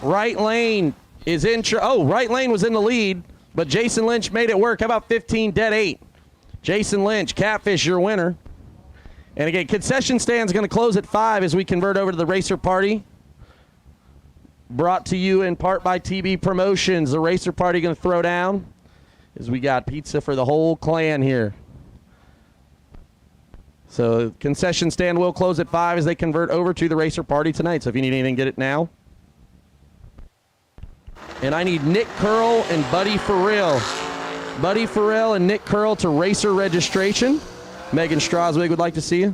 Speaker 6: Right lane is in. Right lane was in the lead, but Jason Lynch made it work. How about 15 dead 8? Jason Lynch, Catfish, your winner. And again, concession stand's going to close at 5 as we convert over to the Racer Party. Brought to you in part by TB Promotions. The Racer Party going to throw down as we got pizza for the whole clan here. So concession stand will close at 5 as they convert over to the Racer Party tonight. So if you need anything, get it now. And I need Nick Curl and Buddy Farrell. Buddy Farrell and Nick Curl to racer registration. Megan Straswig would like to see you.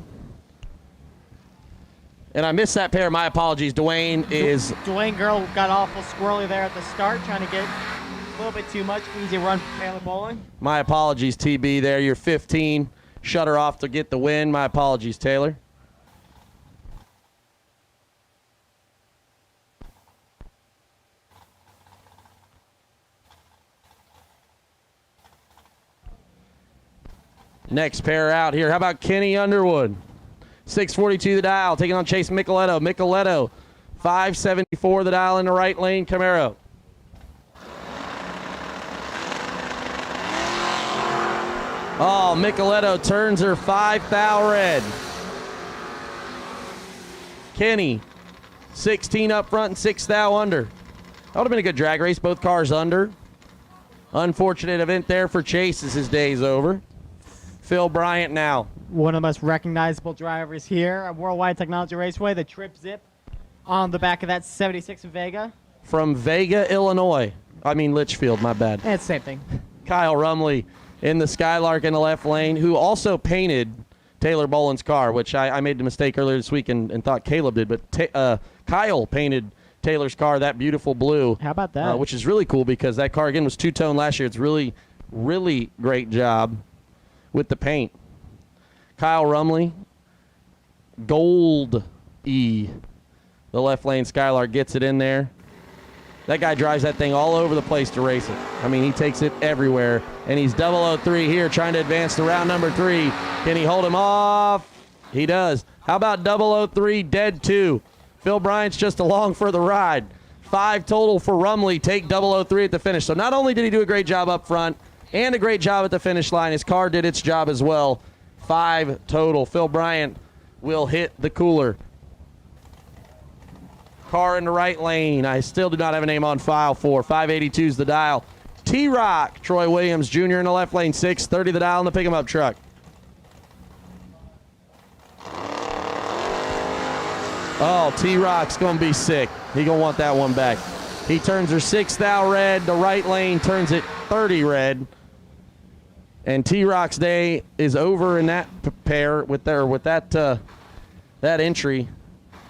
Speaker 6: And I missed that pair. My apologies.
Speaker 16: Dwayne Girl got awful squirrely there at the start, trying to get a little bit too much. Easy run for Taylor Bowling.
Speaker 6: My apologies, TB there. You're 15. Shut her off to get the win. My apologies, Taylor. Next pair out here. How about Kenny Underwood? 642 the dial, taking on Chase Micheletto. Micheletto, 574 the dial in the right lane, Camaro. Oh, Micheletto turns her 5 thou red. Kenny, 16 up front and 6 thou under. That would have been a good drag race. Both cars under. Unfortunate event there for Chase as his day's over. Phil Bryant now.
Speaker 16: One of the most recognizable drivers here at World Wide Technology Raceway, the Trip Zip on the back of that 76 in Vega.
Speaker 6: From Vega, Illinois. Litchfield, my bad.
Speaker 16: It's the same thing.
Speaker 6: Kyle Rumley in the Skylark in the left lane, who also painted Taylor Boland's car, which I made the mistake earlier this week and thought Caleb did, but Kyle painted Taylor's car that beautiful blue.
Speaker 16: How about that?
Speaker 6: Which is really cool because that car, again, was two-tone last year. It's really, really great job with the paint. Kyle Rumley, Gold E. The left lane Skylark gets it in there. That guy drives that thing all over the place to race it. I mean, he takes it everywhere. And he's 003 here trying to advance to round number 3. Can he hold him off? He does. How about 003 dead 2? Phil Bryant's just along for the ride. 5 total for Rumley. Take 003 at the finish. So not only did he do a great job up front and a great job at the finish line, his car did its job as well. 5 total. Phil Bryant will hit the cooler. Car in the right lane. I still do not have a name on file for. 582's the dial. T-Rock, Troy Williams Jr. in the left lane. 630 the dial in the pick-em-up truck. Oh, T-Rock's going to be sick. He going to want that one back. He turns her 6 thou red. The right lane turns it 30 red. And T-Rock's day is over in that pair with that entry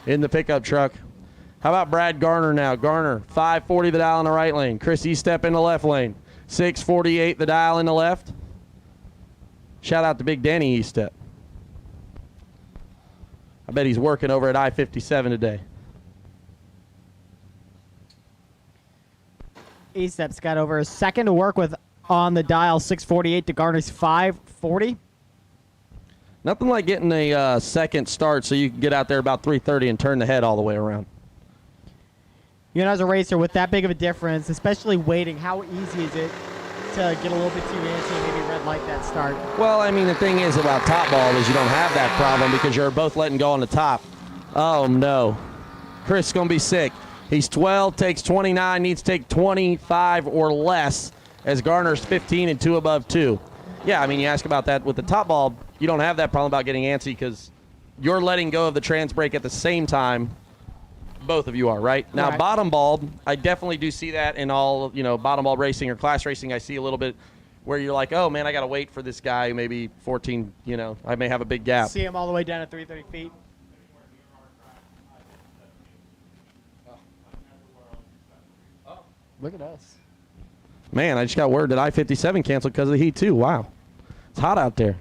Speaker 6: in the pickup truck. How about Brad Garner now? Garner, 540 the dial in the right lane. Chris Estep in the left lane. 648 the dial in the left. Shout out to Big Danny Estep. I bet he's working over at I-57 today.
Speaker 16: Estep's got over a second to work with on the dial. 648 to Garner's 540.
Speaker 6: Nothing like getting a second start so you can get out there about 3:30 and turn the head all the way around.
Speaker 16: You know, as a racer, with that big of a difference, especially waiting, how easy is it to get a little bit too antsy and maybe red light that start?
Speaker 6: Well, I mean, the thing is about top ball is you don't have that problem because you're both letting go on the top. Oh, no. Chris is going to be sick. He's 12, takes 29, needs to take 25 or less as Garner's 15 and 2 above 2. Yeah, I mean, you ask about that with the top ball, you don't have that problem about getting antsy because you're letting go of the trans brake at the same time. Both of you are, right? Now,
Speaker 16: Right.
Speaker 6: bottom ball, I definitely do see that in all, bottom ball racing or class racing. I see a little bit where you're like, oh, man, I got to wait for this guy, maybe 14, I may have a big gap.
Speaker 16: See him all the way down at 330 feet. Look at us.
Speaker 6: Man, I just got word that I-57 canceled because of the heat, too. Wow. It's hot out there.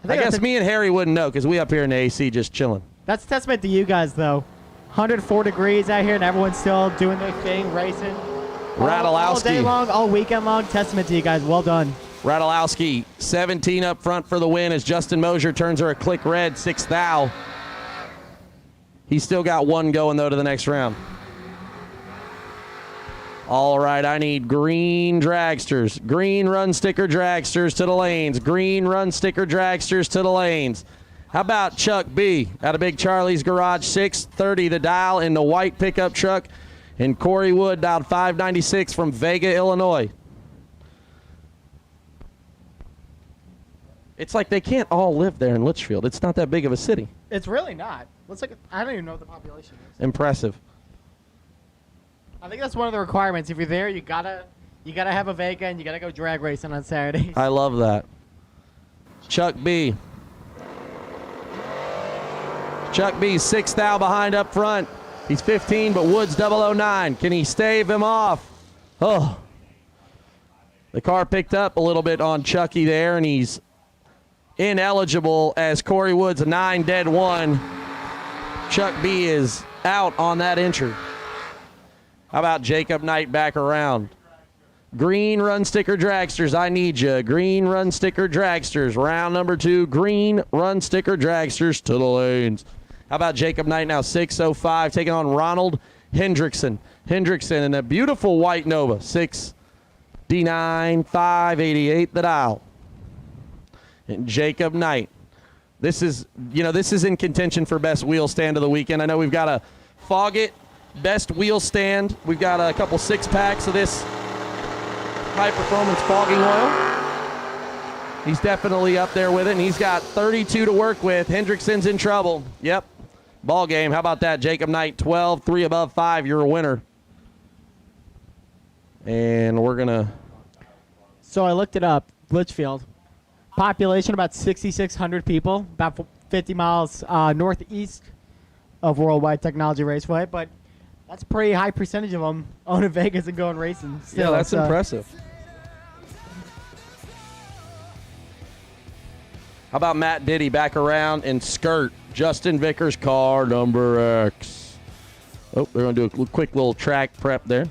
Speaker 6: I guess me and Harry wouldn't know because we up here in the AC just chilling.
Speaker 16: That's a testament to you guys, though. 104 degrees out here, and everyone's still doing their thing, racing. All day long, all weekend long. Testament to you guys. Well done.
Speaker 6: Radulowski, 17 up front for the win as Justin Mosier turns her a click red, 6 thou. He's still got one going, though, to the next round. All right, I need green dragsters. Green run sticker dragsters to the lanes. Green run sticker dragsters to the lanes. How about Chuck B out of Big Charlie's Garage, 630 the dial in the white pickup truck. And Corey Wood dialed 596 from Vega, Illinois. It's like they can't all live there in Litchfield. It's not that big of a city.
Speaker 16: It's really not. Let's look at, I don't even know what the population is.
Speaker 6: Impressive.
Speaker 16: I think that's one of the requirements. If you're there, you gotta have a Vega and you gotta go drag racing on Saturdays.
Speaker 6: I love that. Chuck B. Chuck B, 6 thou behind up front. He's 15, but Woods 009. Can he stave him off? Oh. The car picked up a little bit on Chucky there, and he's ineligible as Corey Woods, a 9 dead 1. Chuck B is out on that entry. How about Jacob Knight back around? Green run sticker dragsters, I need you. Green run sticker dragsters. Round number 2, green run sticker dragsters to the lanes. How about Jacob Knight now, 605, taking on Ronald Hendrickson. Hendrickson in a beautiful white Nova, 6D9, 588 the dial. And Jacob Knight. This is in contention for best wheel stand of the weekend. I know we've got a Foggett best wheel stand. We've got a couple 6-packs of this high-performance fogging oil. He's definitely up there with it, and he's got 32 to work with. Hendrickson's in trouble. Yep. Ball game. How about that? Jacob Knight, 12, 3 above 5. You're a winner. And we're going to...
Speaker 16: So I looked it up. Litchfield. Population about 6,600 people, about 50 miles northeast of World Wide Technology Raceway. But that's a pretty high percentage of them owning Vegas and going racing. Still,
Speaker 6: yeah, that's impressive. How about Matt Diddy back around and skirt Justin Vickers' car, number X. Oh, they're going to do a quick little track prep there.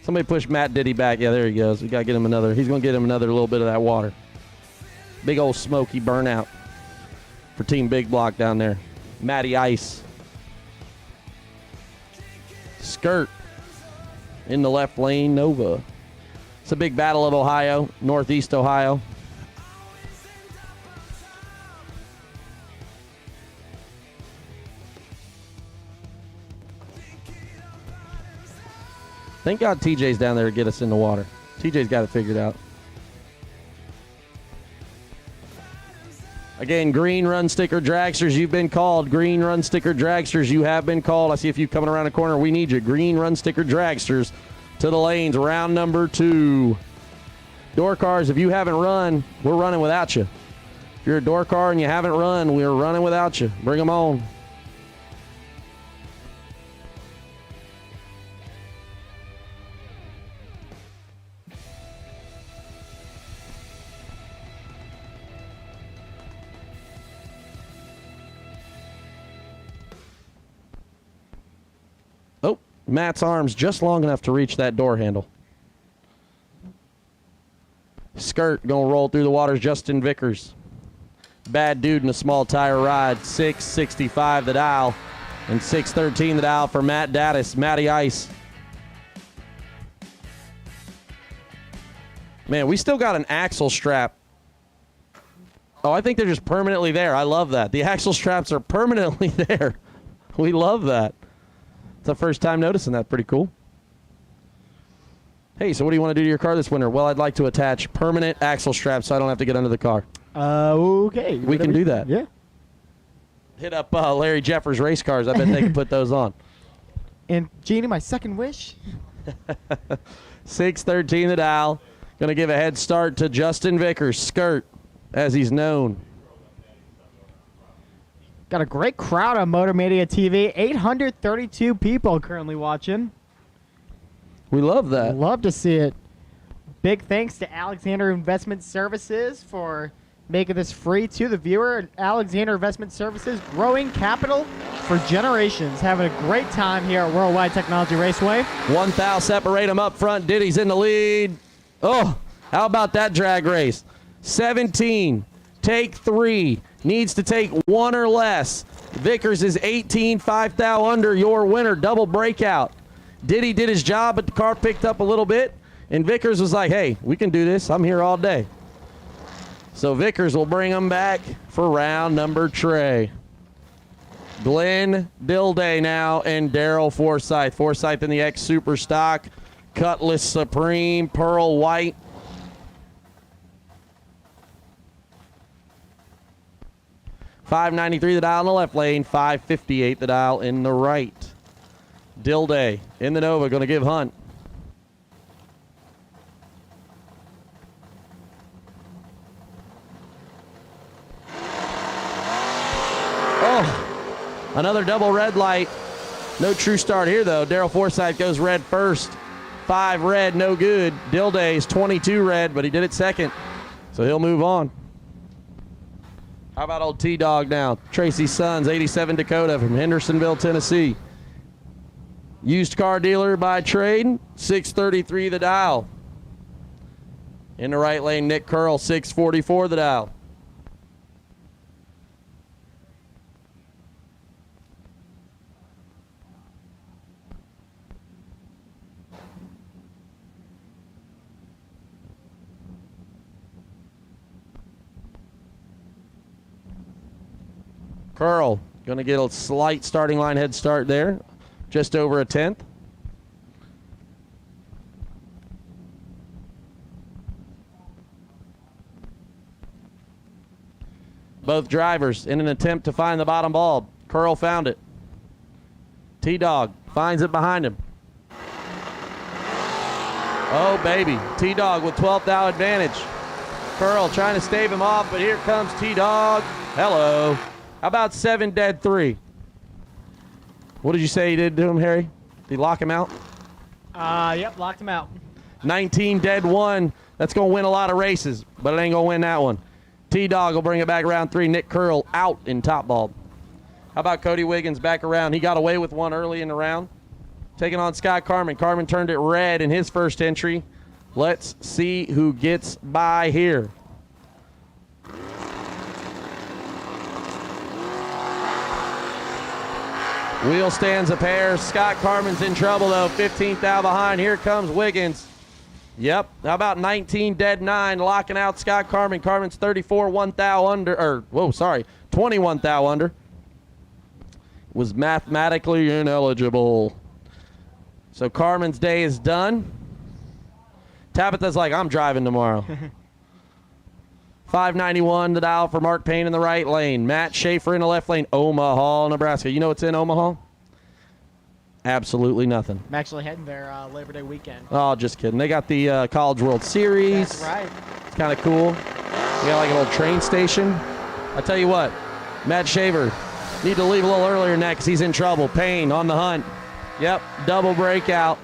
Speaker 6: Somebody push Matt Diddy back. Yeah, there he goes. We got to get him another. He's going to get him another little bit of that water. Big old smoky burnout for Team Big Block down there. Matty Ice. Skirt in the left lane, Nova. It's a big battle of Ohio, Northeast Ohio. Thank God TJ's down there to get us in the water. TJ's got it figured out. Again, green run sticker dragsters, you've been called. Green run sticker dragsters, you have been called. I see a few coming around the corner. We need you. Green run sticker dragsters to the lanes. Round number 2. Door cars, if you haven't run, we're running without you. If you're a door car and you haven't run, we're running without you. Bring them on. Oh, Matt's arm's just long enough to reach that door handle. Skirt gonna roll through the waters. Justin Vickers. Bad dude in a small tire ride. 665 the dial. And 613 the dial for Matt Dattis. Matty Ice. Man, we still got an axle strap. Oh, I think they're just permanently there. I love that. The axle straps are permanently there. We love that. It's the first time noticing that. Pretty cool. Hey, so what do you want to do to your car this winter? Well, I'd like to attach permanent axle straps so I don't have to get under the car.
Speaker 16: Okay.
Speaker 6: We can do that.
Speaker 16: Yeah.
Speaker 6: Hit up Larry Jeffers race cars. I bet they can put those on.
Speaker 16: And Jeannie, my second wish.
Speaker 6: 613 the dial. Going to give a head start to Justin Vickers, Skirt, as he's known.
Speaker 16: Got a great crowd on Motor Media TV. 832 people currently watching.
Speaker 6: We love that.
Speaker 16: Love to see it. Big thanks to Alexander Investment Services for making this free to the viewer. Alexander Investment Services, growing capital for generations. Having a great time here at World Wide Technology Raceway.
Speaker 6: 1,000 separate them up front. Diddy's in the lead. Oh, how about that drag race? 17, take 3. Needs to take 1 or less. Vickers is 18, 5,000 under. Your winner, double breakout. Diddy did his job, but the car picked up a little bit. And Vickers was like, hey, we can do this. I'm here all day. So Vickers will bring them back for round number 3. Glenn Didley now and Daryl Forsyth. Forsyth in the X Super Stock. Cutlass Supreme, Pearl White. $593 the dial in the left lane, $558 the dial in the right. Didley in the Nova, going to give Hunt. Oh, another double red light. No true start here, though. Daryl Forsyth goes red first. 5 red, no good. Didley's 22 red, but he did it second. So he'll move on. How about old T-Dog now? Tracy's Sons, 87 Dakota from Hendersonville, Tennessee. Used car dealer by trade, 633 the dial. In the right lane, Nick Curl, 644 the dial. Curl going to get a slight starting line head start there. Just over a 10th. Both drivers in an attempt to find the bottom bulb. Curl found it. T-Dog finds it behind him. Oh, baby. T-Dog with 12th out advantage. Curl trying to stave him off, but here comes T-Dog. Hello. How about 7 dead 3? What did you say he did to him, Harry? Did he lock him out?
Speaker 16: Yep, locked him out.
Speaker 6: 19 dead 1. That's going to win a lot of races, but it ain't going to win that one. T-Dog will bring it back around 3. Nick Curl out in top bulb. How about Cody Wiggins back around? He got away with one early in the round. Taking on Scott Carmen. Carmen turned it red in his first entry. Let's see who gets by here. Wheel stands a pair. Scott Carmen's in trouble, though. 15th out behind. Here comes Wiggins. Yep. How about 19 dead 9, locking out Scott Carmen. Carmen's 34, 1 thou under, 21 thou under. Was mathematically ineligible. So Carmen's day is done. Tabitha's like, I'm driving tomorrow. 591 the dial for Mark Payne in the right lane. Matt Schaefer in the left lane. Omaha, Nebraska. You know what's in Omaha? Absolutely nothing.
Speaker 16: I'm actually heading there Labor Day weekend.
Speaker 6: Oh, just kidding. They got the College World Series.
Speaker 16: That's right.
Speaker 6: It's kind of cool. They got like an old train station. I tell you what, Matt Shaver need to leave a little earlier than that because he's in trouble. Payne on the hunt. Yep, double breakout.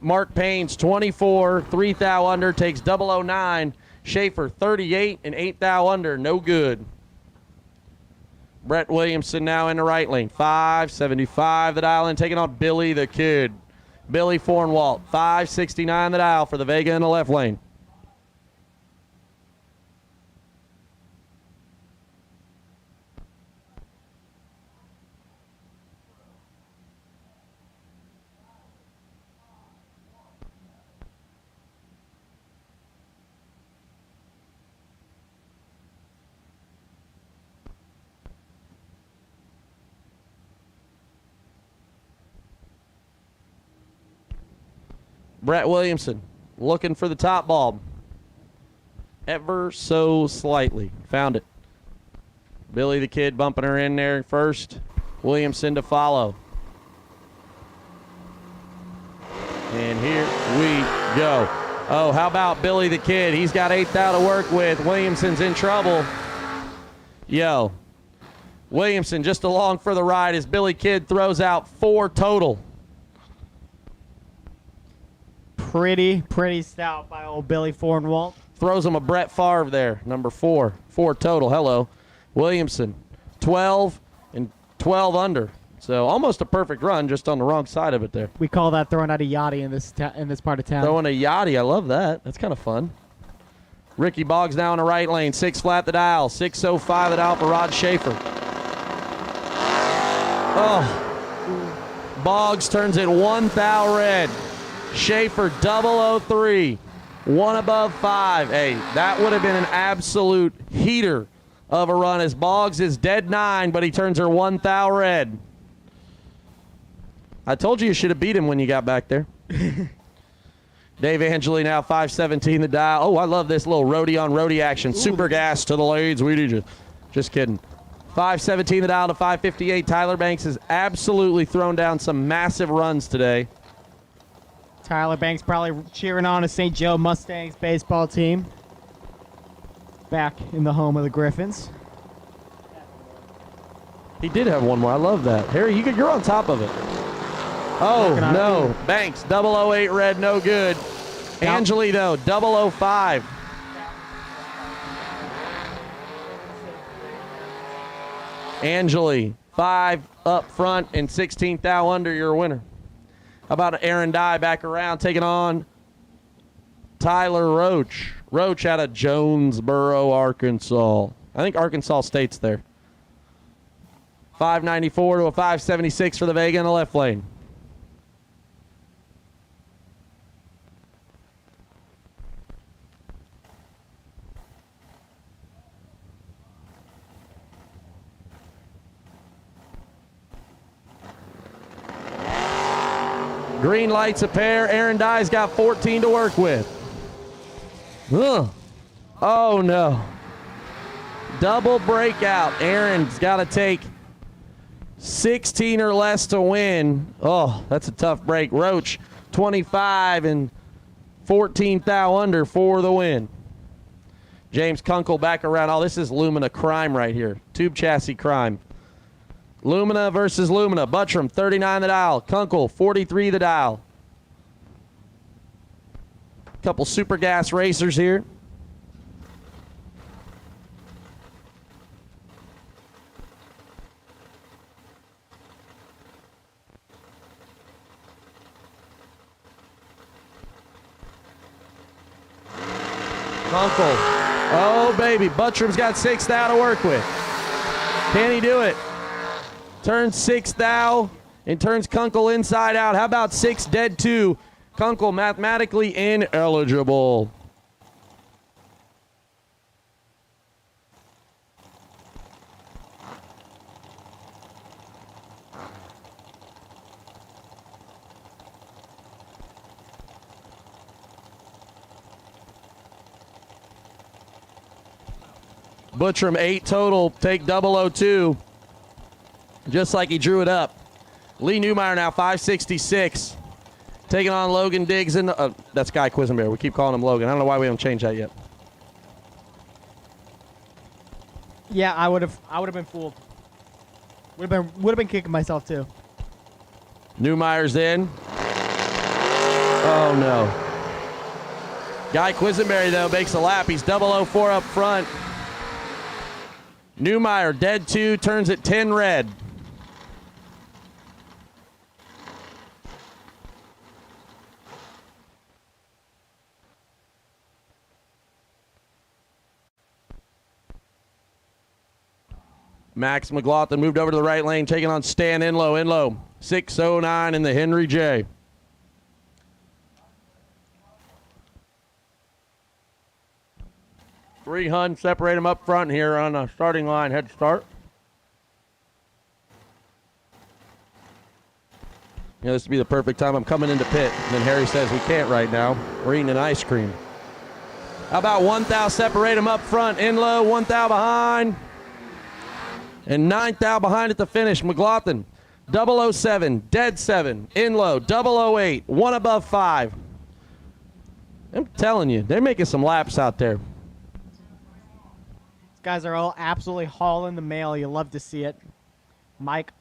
Speaker 6: Mark Payne's 24, 3 thou under, takes 009. Schaefer 38 and 8 thou under, no good. Brett Williamson now in the right lane. 575 the dial in, taking on Billy the Kid. Billy Fornwalt, 569 the dial for the Vega in the left lane. Brett Williamson looking for the top bulb. Ever so slightly. Found it. Billy the Kid bumping her in there first. Williamson to follow. And here we go. Oh, how about Billy the Kid? He's got 8th out to work with. Williamson's in trouble. Yo. Williamson just along for the ride as Billy Kid throws out 4 total.
Speaker 16: Pretty stout by old Billy Fornwalt.
Speaker 6: Throws him a Brett Favre there, number 4. 4 total. Hello. Williamson, 12 and 12 under. So almost a perfect run, just on the wrong side of it there.
Speaker 16: We call that throwing out a yachty in this part of town.
Speaker 6: Throwing a yachty. I love that. That's kind of fun. Ricky Boggs now in the right lane. 6 flat the dial. 605 the dial for Rod Schaefer. Oh. Boggs turns it 1 thou red. Schaefer 003, 1 above 5. Hey, that would have been an absolute heater of a run as Boggs is dead 9, but he turns her 1 thou red. I told you should have beat him when you got back there. Dave Angeli now 517 the dial. Oh, I love this little roadie on roadie action. Super gas to the leads. We did you. Just kidding. 517 the dial to 558. Tyler Banks has absolutely thrown down some massive runs today.
Speaker 16: Tyler Banks probably cheering on a St. Joe Mustangs baseball team. Back in the home of the Griffins.
Speaker 6: He did have one more. I love that. Harry, you're on top of it. Oh, no. Banks, 008 red, no good. Angeli, though, 005. Angeli, 5 up front and 16th thou under, your winner. How about Aaron Dye back around, taking on Tyler Roach. Roach out of Jonesboro, Arkansas. I think Arkansas State's there. 594 to a 576 for the Vega in the left lane. Green lights a pair. Aaron Dye's got 14 to work with. Ugh. Oh, no. Double breakout. Aaron's got to take 16 or less to win. Oh, that's a tough break. Roach, 25 and 14 thou under for the win. James Kunkel back around. Oh, this is Lumina crime right here. Tube chassis crime. Lumina versus Lumina. Buttram, 39 the dial. Kunkel, 43 the dial. Couple super gas racers here. Kunkel. Oh, baby. Buttram's got 6 thou to work with. Can he do it? Turns 6 thou and turns Kunkel inside out. How about 6 dead 2? Kunkel mathematically ineligible. Buttram 8 total, take 002. Just like he drew it up. Lee Newmeyer now 566. Taking on Logan Diggs in the, that's Guy Quisenberry. We keep calling him Logan. I don't know why we haven't changed that yet.
Speaker 16: Yeah, I would have been fooled. Would have been kicking myself too.
Speaker 6: Newmeyer's in. Oh no. Guy Quisenberry though makes a lap. He's 004 up front. Newmeyer dead 2, turns it 10 red. Max McLaughlin moved over to the right lane, taking on Stan Inlow. 609 in the Henry J. Three Hun separate them up front here on a starting line head start. Yeah, this would be the perfect time. I'm coming into pit. And then Harry says we can't right now. We're eating an ice cream. How about 1 thou separate them up front? Inlow, 1 thou behind. And 9 thou behind at the finish. McLaughlin, 007, dead 7. Inlow, 008, 1 above 5. I'm telling you, they're making some laps out there.
Speaker 16: These guys are all absolutely hauling the mail. You love to see it. Mike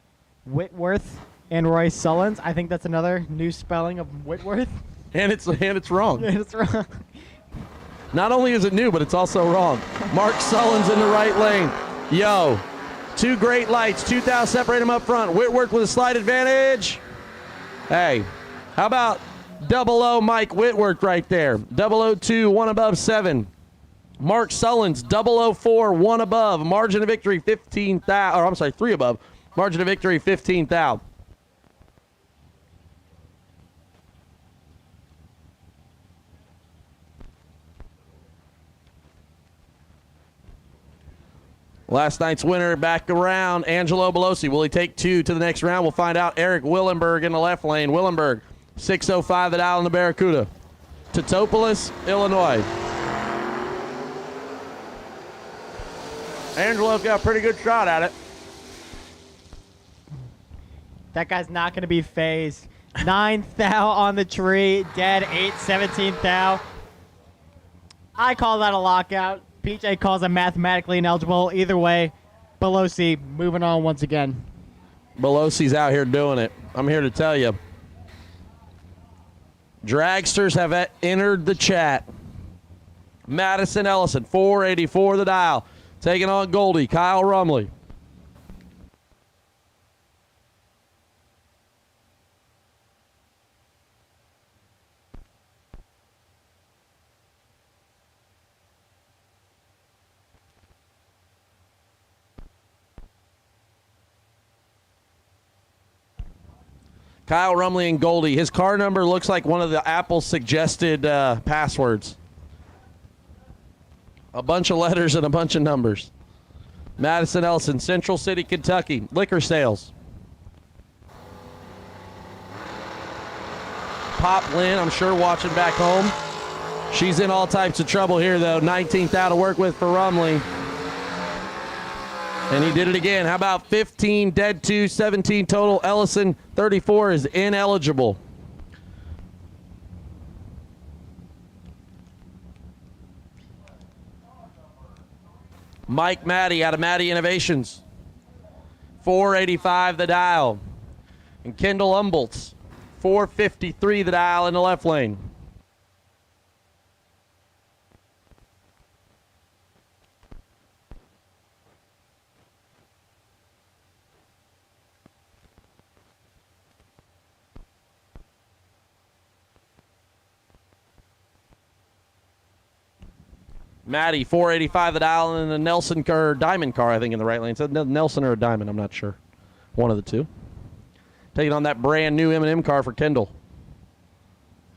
Speaker 16: Whitworth and Roy Sullins. I think that's another new spelling of Whitworth.
Speaker 6: And it's wrong.
Speaker 16: And it's wrong.
Speaker 6: Not only is it new, but it's also wrong. Mark Sullins in the right lane. Yo, 2 great lights. 2 thou separate them up front. Whitworth with a slight advantage. Hey, how about 00 Mike Whitworth right there? 002, 1 above 7. Mark Sullins, 004, 1 above. Margin of victory, 15 thou. Or I'm sorry, 3 above. Margin of victory, 15 thou. Last night's winner back around, Angelo Belosi. Will he take 2 to the next round? We'll find out. Eric Willenberg in the left lane. Willenberg, 605 the dial in the Barracuda. Teutopolis, Illinois. Angelo's got a pretty good shot at it.
Speaker 16: That guy's not going to be phased. 9 thou on the tree. Dead 8, 17 thou. I call that a lockout. PJ calls it mathematically ineligible. Either way, Belosi moving on once again.
Speaker 6: Belosi's out here doing it. I'm here to tell you. Dragsters have entered the chat. Madison Ellison, 484 the dial. Taking on Goldie, Kyle Rumley. Kyle Rumley and Goldie. His car number looks like one of the Apple suggested passwords. A bunch of letters and a bunch of numbers. Madison Ellison, Central City, Kentucky. Liquor sales. Pop Lynn, I'm sure watching back home. She's in all types of trouble here, though. 19th out to work with for Rumley. And he did it again. How about 15, dead 2, 17 total. Ellison, 34, is ineligible. Mike Maddie out of Maddie Innovations. 485 the dial. And Kendall Umboltz, 453 the dial in the left lane. Maddie, 485 the dial in the Nelson car, Diamond car, I think, in the right lane. So Nelson or a Diamond, I'm not sure. One of the two. Taking on that brand new M&M car for Kendall.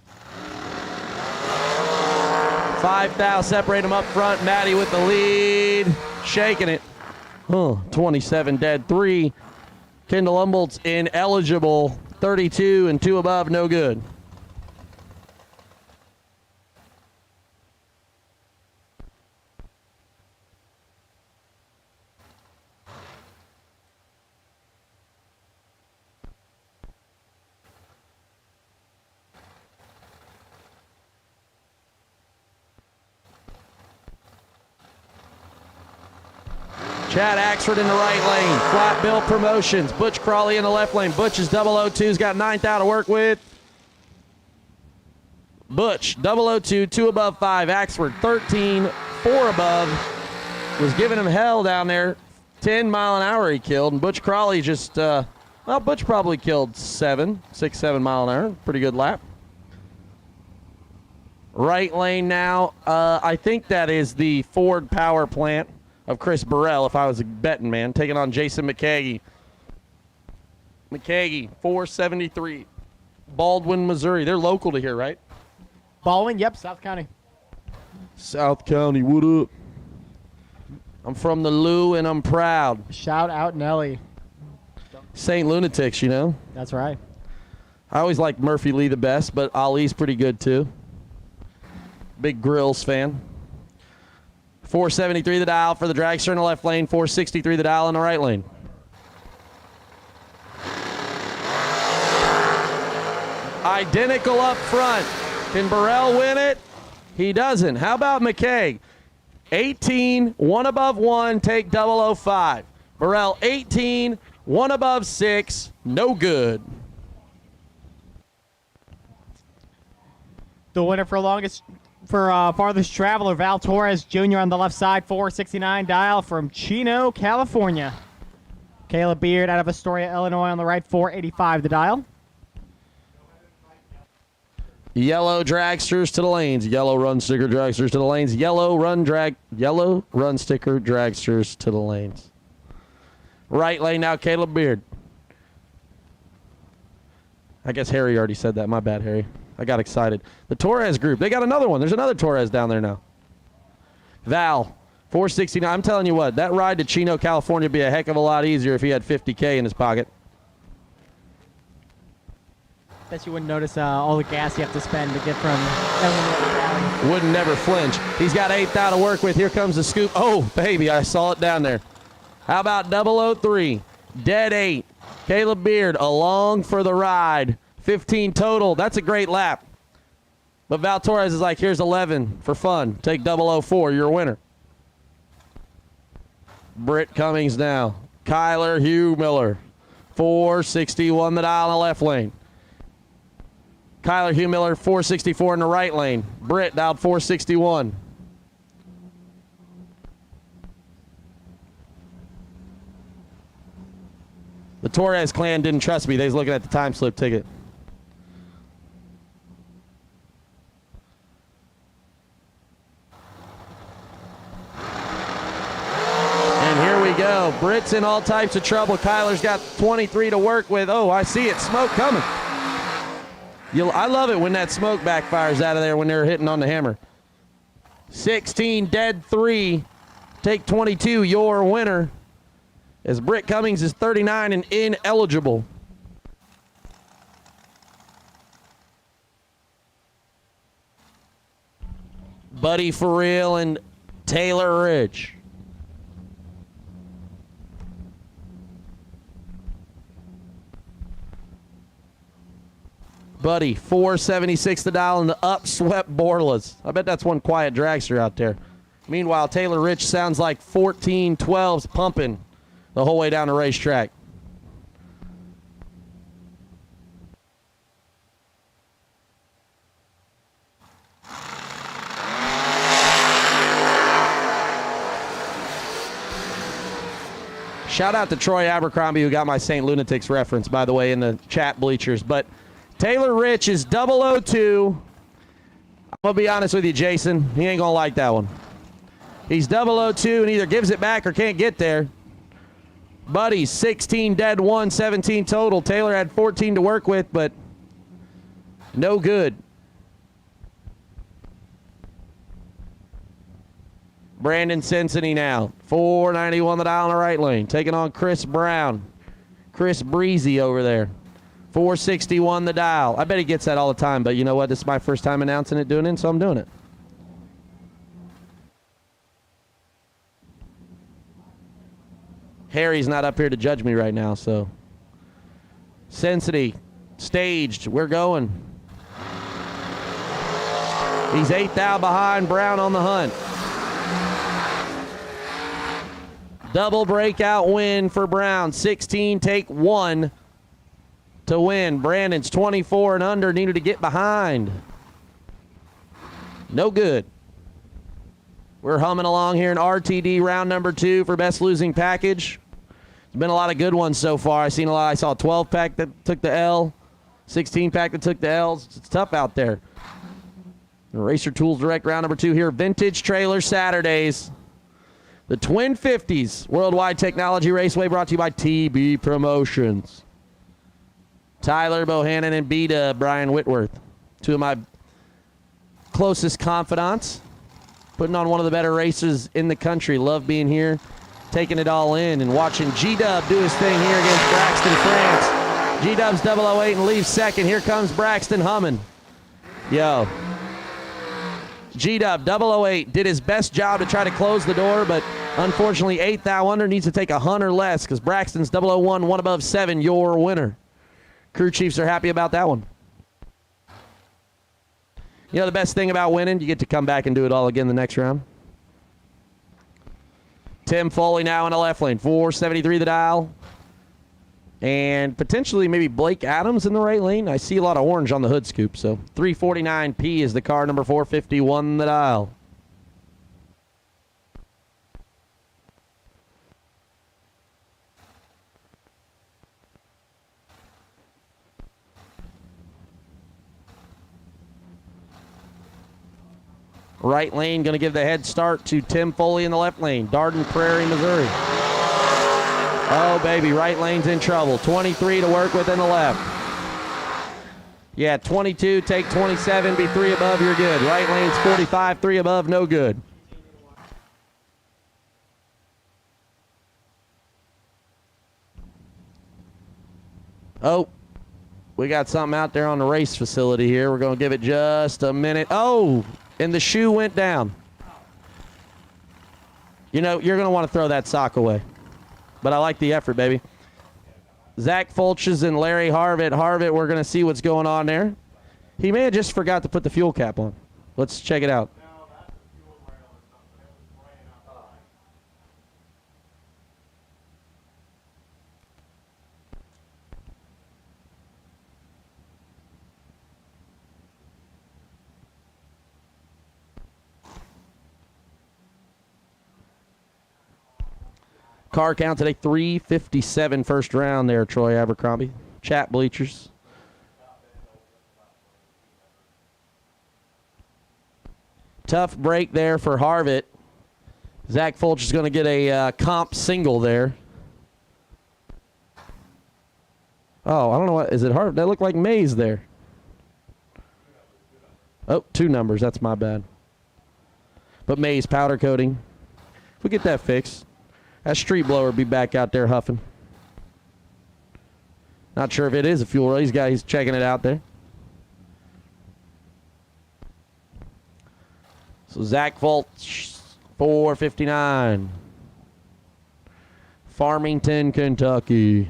Speaker 6: 5 thou separate them up front. Maddie with the lead, shaking it. 27 dead, 3. Kendall Umboltz ineligible, 32 and 2 above, no good. Chad Axford in the right lane. Flat Bill Promotions. Butch Crawley in the left lane. Butch is 002's got 9th out to work with. Butch, 002, 2 above 5. Axford, 13, 4 above. Was giving him hell down there. 10 mile an hour he killed. And Butch Crawley just, Butch probably killed 7 mile an hour. Pretty good lap. Right lane now. I think that is the Ford power plant of Chris Burrell, if I was a betting man, taking on Jason Mckay. Mckay, 473. Baldwin, Missouri. They're local to here, right?
Speaker 16: Baldwin, yep, South County.
Speaker 6: South County, what up? I'm from the Lou, and I'm proud.
Speaker 16: Shout out Nelly.
Speaker 6: Saint Lunatics, you know?
Speaker 16: That's right.
Speaker 6: I always liked Murphy Lee the best, but Ali's pretty good, too. Big Grills fan. 473 the dial for the dragster in the left lane, 463 the dial in the right lane. Identical up front. Can Burrell win it? He doesn't. How about Mckay? 18, 1 above 1, take 005. Burrell 18, 1 above 6, no good.
Speaker 16: The winner for farthest traveler, Val Torres Jr. on the left side, 469 dial from Chino, California. Caleb Beard out of Astoria, Illinois on the right, 485 the dial.
Speaker 6: Yellow dragsters to the lanes. Yellow run sticker dragsters to the lanes. Yellow run sticker dragsters to the lanes. Right lane now, Caleb Beard. I guess Harry already said that. My bad, Harry. I got excited. The Torres group. They got another one. There's another Torres down there now. Val, 469. I'm telling you what, that ride to Chino, California would be a heck of a lot easier if he had $50K in his pocket.
Speaker 16: Bet you wouldn't notice all the gas you have to spend to get from Illinois Valley.
Speaker 6: Wouldn't never flinch. He's got 8th out to work with. Here comes the scoop. Oh, baby, I saw it down there. How about 003? Dead 8. Caleb Beard along for the ride. 15 total. That's a great lap. But Val Torres is like, here's 11 for fun. Take 004. You're a winner. Britt Cummings now. Kyler Hugh Miller. 461 the dial in the left lane. Kyler Hugh Miller, 464 in the right lane. Britt dialed 461. The Torres clan didn't trust me. They was looking at the time slip ticket. And here we go. Britt's in all types of trouble. Kyler's got 23 to work with. Oh, I see it. Smoke coming. I love it when that smoke backfires out of there when they're hitting on the hammer. 16, dead 3. Take 22, your winner. As Britt Cummings is 39 and ineligible. Buddy For Real and Taylor Ridge. Buddy, 476 the dial in the upswept Borlas. I bet that's one quiet dragster out there. Meanwhile, Taylor Rich sounds like 14-12's pumping the whole way down the racetrack. Shout out to Troy Abercrombie, who got my St. Lunatics reference, by the way, in the chat bleachers. But Taylor Rich is 002. I'm going to be honest with you, Jason. He ain't going to like that one. He's 002 and either gives it back or can't get there. Buddy's 16 dead, 1, 17 total. Taylor had 14 to work with, but no good. Brandon Cincinnati now. 491 the dial in the right lane. Taking on Chris Brown. Chris Breezy over there. 461 the dial. I bet he gets that all the time, but you know what? This is my first time announcing it, doing it, so I'm doing it. Harry's not up here to judge me right now, so. Cincinnati, staged. We're going. He's 8th out behind Brown on the hunt. Double breakout win for Brown. 16, take 1 to win. Brandon's 24 and under, needed to get behind. No good. We're humming along here in RTD round number 2 for best losing package. There's been a lot of good ones so far. I saw a 12 pack that took the L, 16 pack that took the L's. It's tough out there. Racer Tools Direct round number 2 here. Vintage Trailer Saturdays. The Twin 50's World Wide Technology Raceway brought to you by TB Promotions. Tyler Bohannon and Beta Brian Whitworth, 2 of my closest confidants. Putting on one of the better races in the country. Love being here, taking it all in, and watching G-Dub do his thing here against Braxton France. G-Dub's 008 and leaves second. Here comes Braxton humming. Yo. G-Dub, 008, did his best job to try to close the door, but unfortunately 8th out under, needs to take a hunt or less because Braxton's 001, 1 above 7, your winner. Crew chiefs are happy about that one. You know the best thing about winning? You get to come back and do it all again the next round. Tim Foley now in the left lane, 473 the dial. And potentially maybe Blake Adams in the right lane. I see a lot of orange on the hood scoop, so 349P is the car, number 451 the dial. Right lane going to give the head start to Tim Foley in the left lane. Darden Prairie, Missouri. Oh, baby, right lane's in trouble. 23 to work with in the left. Yeah, 22, take 27, be 3 above, you're good. Right lane's 45, 3 above, no good. Oh, we got something out there on the race facility here. We're going to give it just a minute. Oh, and the shoe went down. You know, you're going to want to throw that sock away. But I like the effort, baby. Zach Fulches and Larry Harvitt. Harvitt, we're going to see what's going on there. He may have just forgot to put the fuel cap on. Let's check it out. Car count today, 357 first round there, Troy Abercrombie. Chat bleachers. Tough break there for Harvitt. Zach Fulch is going to get a comp single there. Oh, I don't know what. Is it Harvitt? That looked like Mays there. Oh, 2 numbers. That's my bad. But Mays powder coating. If we get that fixed. That street blower be back out there huffing. Not sure if it is a fuel. He's checking it out there. So Zach Fulch, 459. Farmington, Kentucky.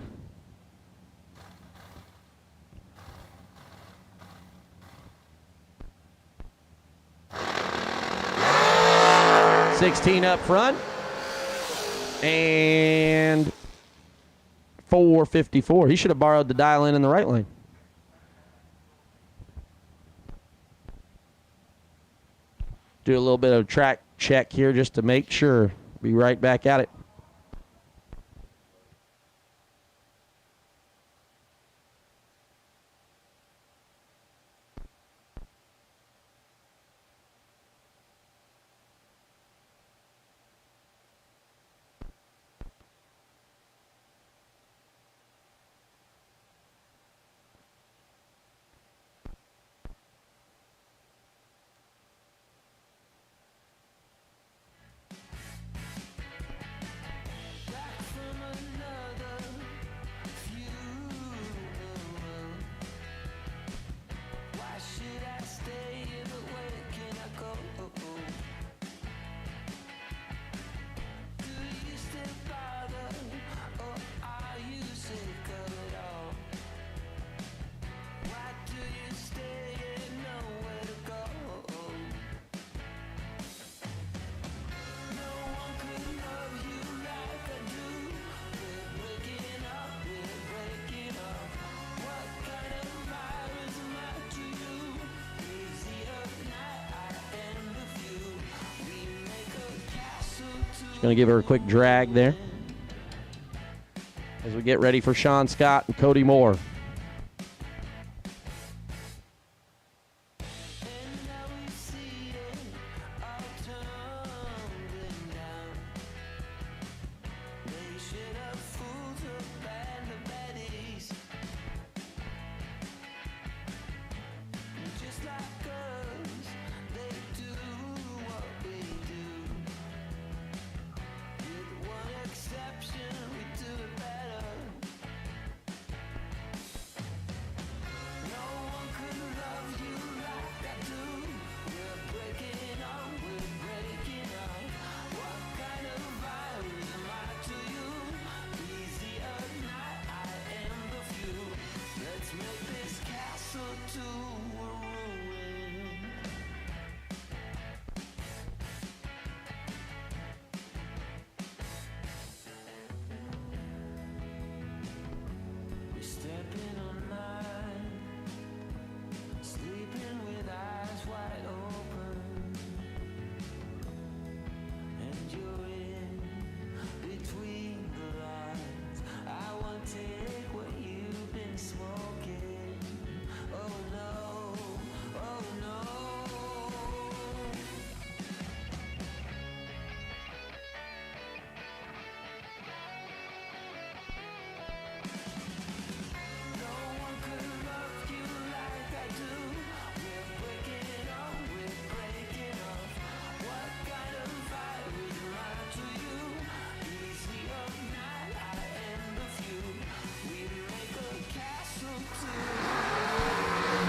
Speaker 6: 16 up front. And 454. He should have borrowed the dial in the right lane. Do a little bit of track check here just to make sure. Be right back at it. Going to give her a quick drag there as we get ready for Sean Scott and Cody Moore.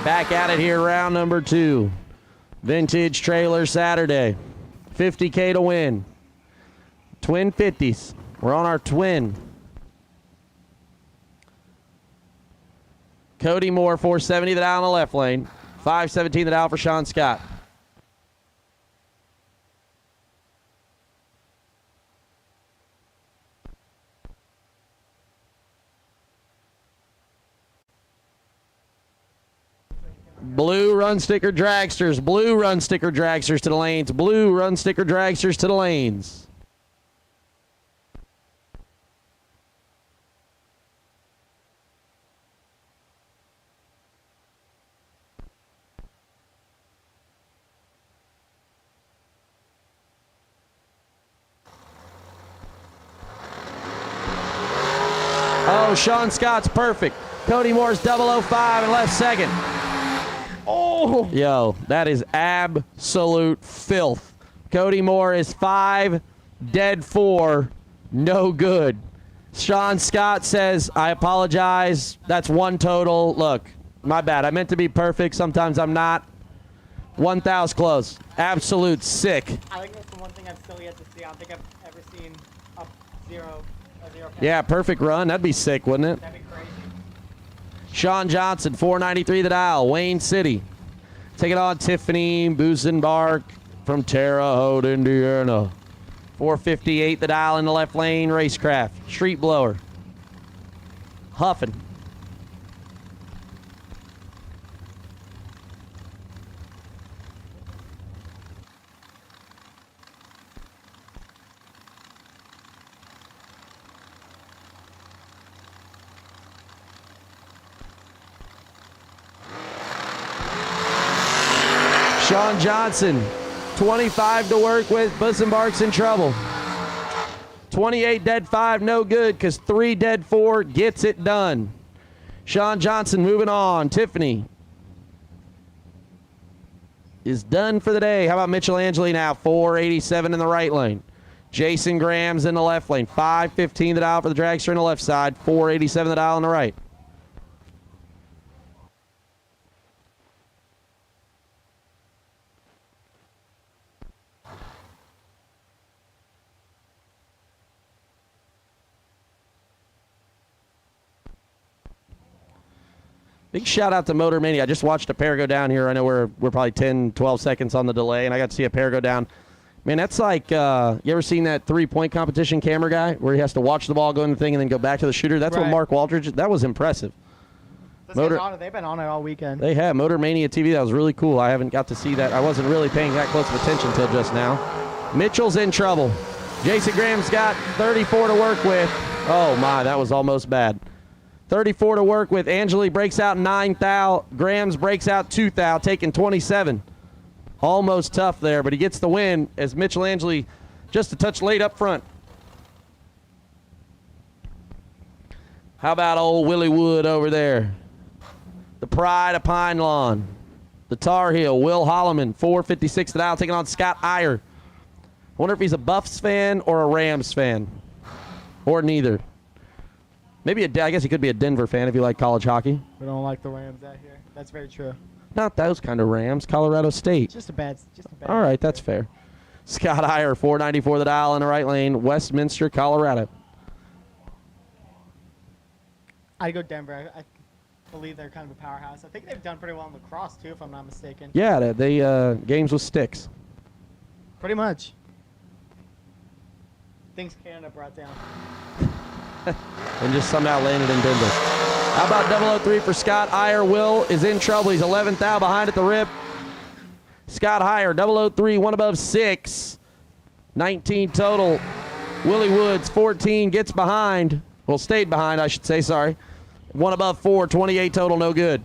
Speaker 6: Back at it here, round number 2. Vintage Trailer Saturday. $50K to win. Twin 50s. We're on our twin. Cody Moore, 470 the dial in the left lane. 517 the dial for Sean Scott. Blue run sticker dragsters. Blue run sticker dragsters to the lanes. Blue run sticker dragsters to the lanes. Oh, Sean Scott's perfect. Cody Moore's 005 and left second. Oh! Yo, that is absolute filth. Cody Moore is 5, dead 4, no good. Sean Scott says, I apologize. That's 1 total. Look, my bad. I meant to be perfect. Sometimes I'm not. 1,000 close. Absolute sick.
Speaker 16: I think that's the one thing I've still yet to see. I don't think I've ever seen a zero.
Speaker 6: Yeah, perfect run. That'd be sick, wouldn't it?
Speaker 16: That'd be crazy.
Speaker 6: Sean Johnson, 493 the dial, Wayne City. Take it on Tiffany Busenbark from Terre Haute, Indiana. 458 the dial in the left lane, Racecraft. Street blower. Huffing. Sean Johnson, 25 to work with. Busenbark's in trouble. 28 dead 5, no good, because 3 dead 4 gets it done. Sean Johnson moving on. Tiffany is done for the day. How about Mitchell Angeli now? 487 in the right lane. Jason Graham's in the left lane. 515 the dial for the dragster on the left side. 487 the dial on the right. Big shout out to Motor Mania. I just watched a pair go down here. I know we're probably 10, 12 seconds on the delay, and I got to see a pair go down. Man, that's like, you ever seen that 3-point competition camera guy where he has to watch the ball go in the thing and then go back to the shooter? That's what Mark Walters, that was impressive.
Speaker 16: They've been on it all weekend.
Speaker 6: They have. Motor Mania TV, that was really cool. I haven't got to see that. I wasn't really paying that close of attention until just now. Mitchell's in trouble. Jason Graham's got 34 to work with. Oh, my, that was almost bad. 34 to work with. Angeli breaks out 9 thou. Grams breaks out 2 thou, taking 27. Almost tough there, but he gets the win as Mitchell Angeli just a touch late up front. How about old Willie Wood over there? The pride of Pine Lawn. The Tar Heel, Will Holloman, 456 to dial, taking on Scott Iyer. I wonder if he's a Buffs fan or a Rams fan, or neither. Maybe I guess he could be a Denver fan if you like college hockey.
Speaker 16: We don't like the Rams out here. That's very true.
Speaker 6: Not those kind of Rams. Colorado State.
Speaker 16: Just a bad.
Speaker 6: All right, that's fair. Scott Iyer, 494 the dial in the right lane, Westminster, Colorado.
Speaker 16: I'd go Denver. I believe they're kind of a powerhouse. I think they've done pretty well in lacrosse too, if I'm not mistaken.
Speaker 6: Yeah, they games with sticks.
Speaker 16: Pretty much. Things Canada brought down.
Speaker 6: And just somehow landed in Denver. How about 003 for Scott Iyer? Will is in trouble. He's 11th out behind at the rip. Scott Iyer, 003, one above 6. 19 total. Willie Woods, 14, gets behind. Well, stayed behind, I should say, sorry. One above 4, 28 total, no good.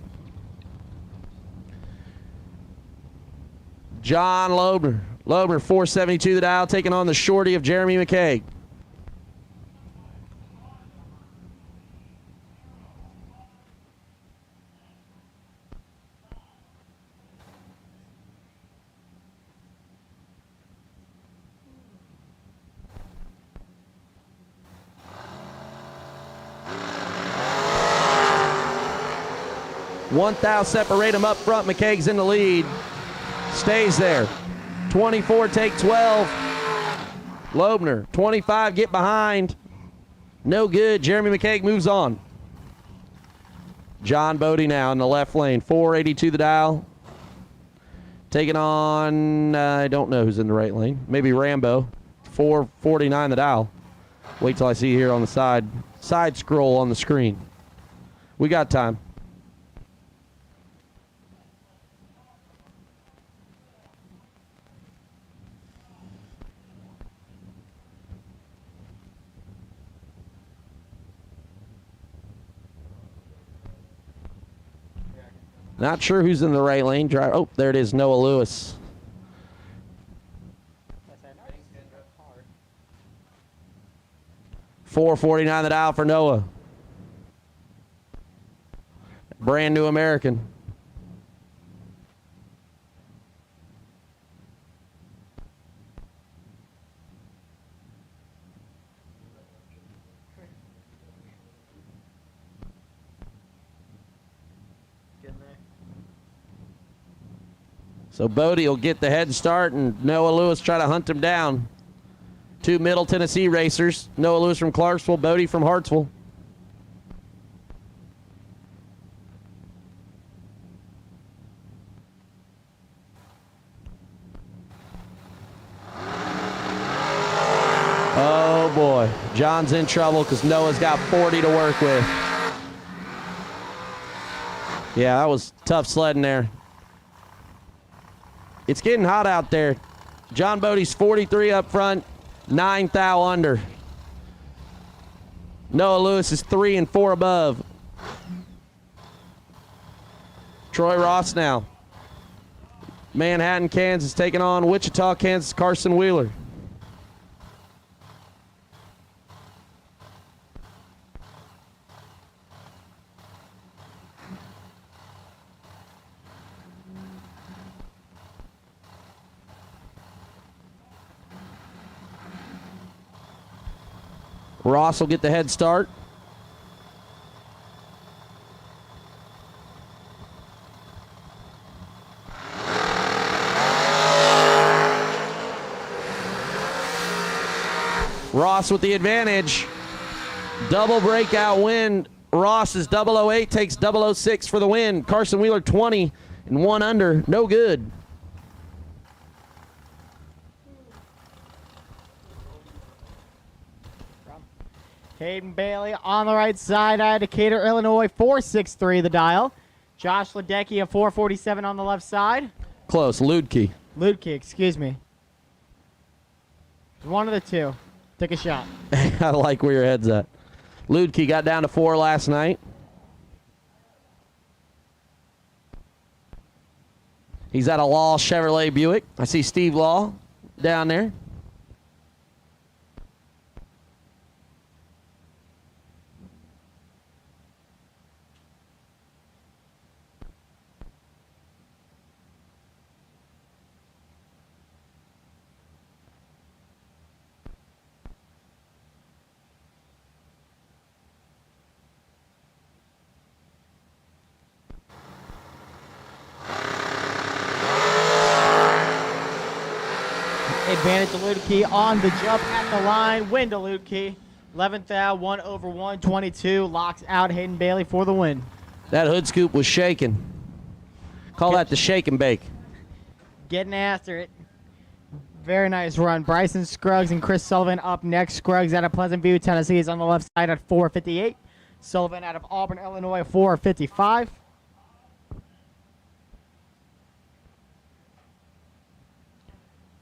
Speaker 6: John Loebner. Loebner, 472 the dial, taking on the shorty of Jeremy Mckay. One thou separate him up front. McKaig's in the lead. Stays there. 24 take 12. Loebner, 25 get behind. No good. Jeremy McKay moves on. John Bodie now in the left lane. 482 the dial. Taking on, I don't know who's in the right lane. Maybe Rambo. 449 the dial. Wait till I see here on the side scroll on the screen. We got time. Not sure who's in the right lane. Oh, there it is, Noah Lewis. $4.49 the dial for Noah. Brand new American. So Bodie will get the head start, and Noah Lewis try to hunt him down. Two Middle Tennessee racers. Noah Lewis from Clarksville, Bodie from Hartsville. Oh boy, John's in trouble because Noah's got 40 to work with. Yeah, that was tough sledding there. It's getting hot out there. John Bodie's 43 up front, 9 thou under. Noah Lewis is 3 and 4 above. Troy Ross now. Manhattan, Kansas taking on Wichita, Kansas, Carson Wheeler. Ross will get the head start. Ross with the advantage. Double breakout win. Ross is 008, takes 006 for the win. Carson Wheeler 20 and 1 under. No good.
Speaker 16: Hayden Bailey on the right side out of Decatur, Illinois, 463 the dial. Josh Ledecky at 447 on the left side.
Speaker 6: Close. Ludke.
Speaker 16: Ludke, excuse me. One of the two. Take a shot.
Speaker 6: I like where your head's at. Ludke got down to 4 last night. He's at a Law Chevrolet Buick. I see Steve Law down there.
Speaker 16: Advantage to Ludke on the jump at the line. Win to Ludke. 11th thou, 1 over 122. Locks out Hayden Bailey for the win.
Speaker 6: That hood scoop was shaking. Call that the shake and bake.
Speaker 16: Getting after it. Very nice run. Bryson Scruggs and Chris Sullivan up next. Scruggs out of Pleasant View, Tennessee is on the left side at 4:58. Sullivan out of Auburn, Illinois, 4:55.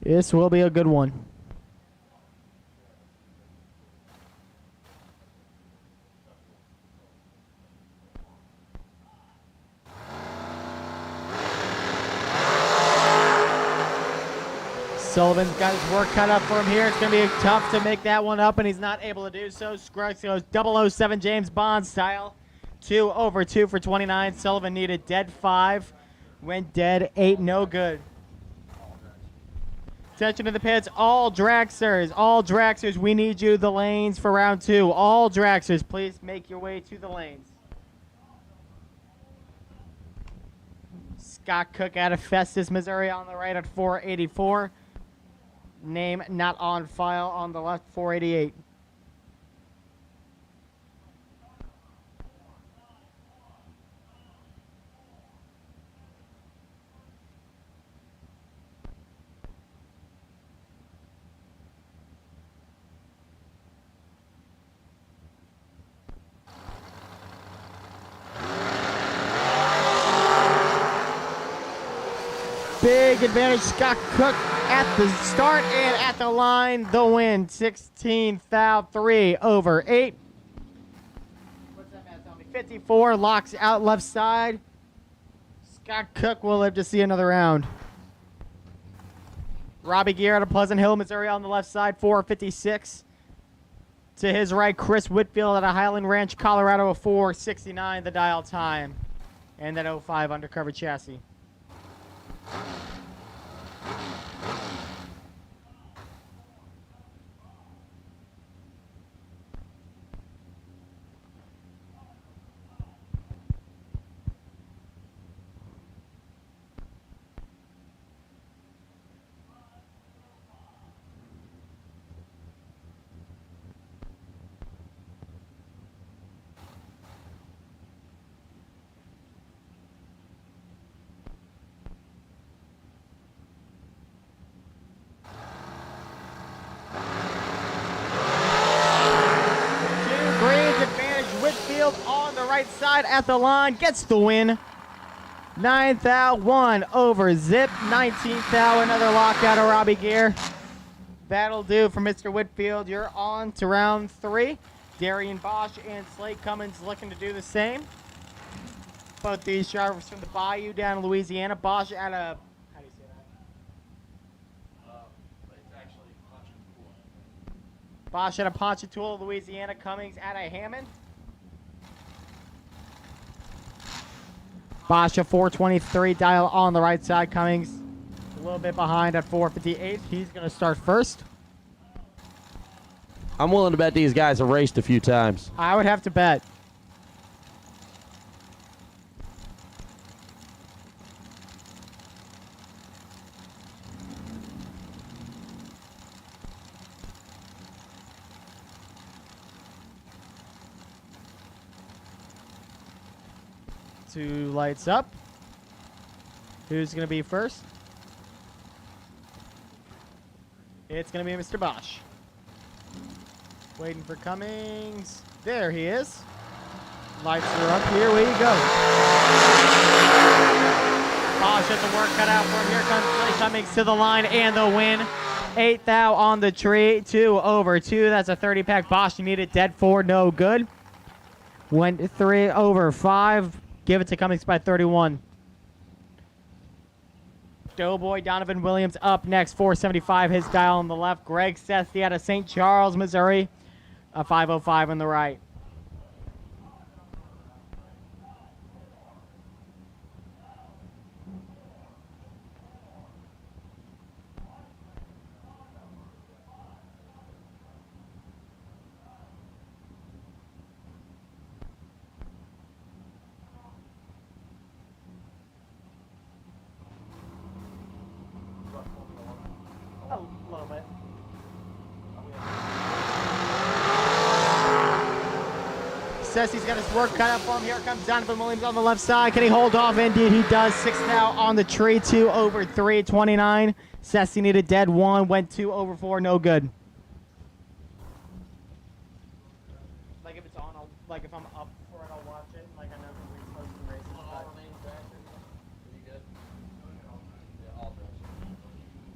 Speaker 16: This will be a good one. Sullivan's got his work cut up for him here. It's going to be tough to make that one up, and he's not able to do so. Scruggs goes 007 James Bond style. 2 over 2 for 29. Sullivan needed dead 5. Went dead 8, no good. Attention to the pits. All dragsters, we need you the lanes for round 2. All dragsters, please make your way to the lanes. Scott Cook out of Festus, Missouri on the right at 484. Name not on file on the left, 488. Big advantage, Scott Cook at the start and at the line. The win, 16 thou 3 over 8. What's that math tell me? 54, locks out left side. Scott Cook will live to see another round. Robbie Gear out of Pleasant Hill, Missouri on the left side, 456. To his right, Chris Whitfield out of Highland Ranch, Colorado, 469 the dial time. And that 05 undercover chassis. right side at the line, gets the win. 9th out, 1 over Zip. 19th out, another lockout of Robbie Gear. That'll do for Mr. Whitfield. You're on to round 3. Darian Bosch and Slade Cummings looking to do the same. Both these drivers from the Bayou down in Louisiana. Bosch at a, how do you say that?
Speaker 6: It's actually
Speaker 16: Bosch at a Ponchatoula, Louisiana. Cummings at a Hammond. Bosch at 423 dial on the right side. Cummings a little bit behind at 458. He's going to start first.
Speaker 6: I'm willing to bet these guys have raced a few times.
Speaker 16: I would have to bet. Two lights up. Who's going to be first? It's going to be Mr. Bosch. Waiting for Cummings. There he is. Lights are up. Here we go. Bosch has the work cut out for him. Here comes Slade Cummings to the line and the win. 8th out on the tree. 2 over 2. That's a 30 pack. Bosch needed dead 4. No good. Went 3 over 5. Give it to Cummings by 31. Doughboy Donovan Williams up next, 475, his dial on the left. Greg Sesty out of St. Charles, Missouri, a 505 on the right. A little bit. Says he's got his work cut out for him. Here comes Donovan Williams on the left side. Can he hold off? Indeed, he does. 6th out on the tree. 2 over 3, 29. Says he needed dead 1. Went 2 over 4. No good. Like if it's on, like if I'm up for it, I'll watch it. Like I know we're supposed to race.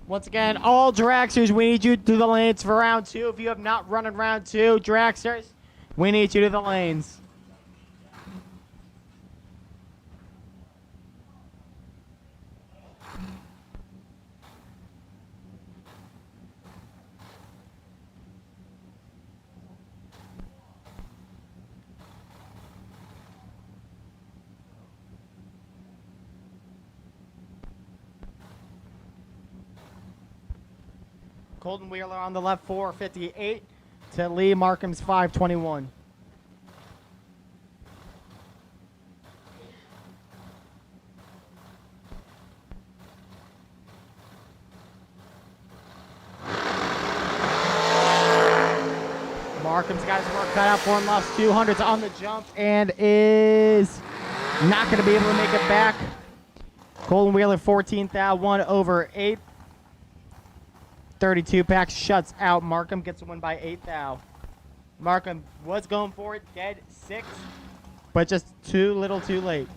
Speaker 16: Once again, all Draxers, we need you to the lanes for round 2. If you have not run in round 2, Draxers, we need you to the lanes. Colton Wheeler on the left, 458 to Lee Markham's 521. Markham's got his work cut out for him, lost 200s on the jump and is not going to be able to make it back. Colton Wheeler, 14th out, 1 over 8. 32 pack shuts out. Markham gets a win by 8th out. Markham was going for it, dead 6, but just too little too late.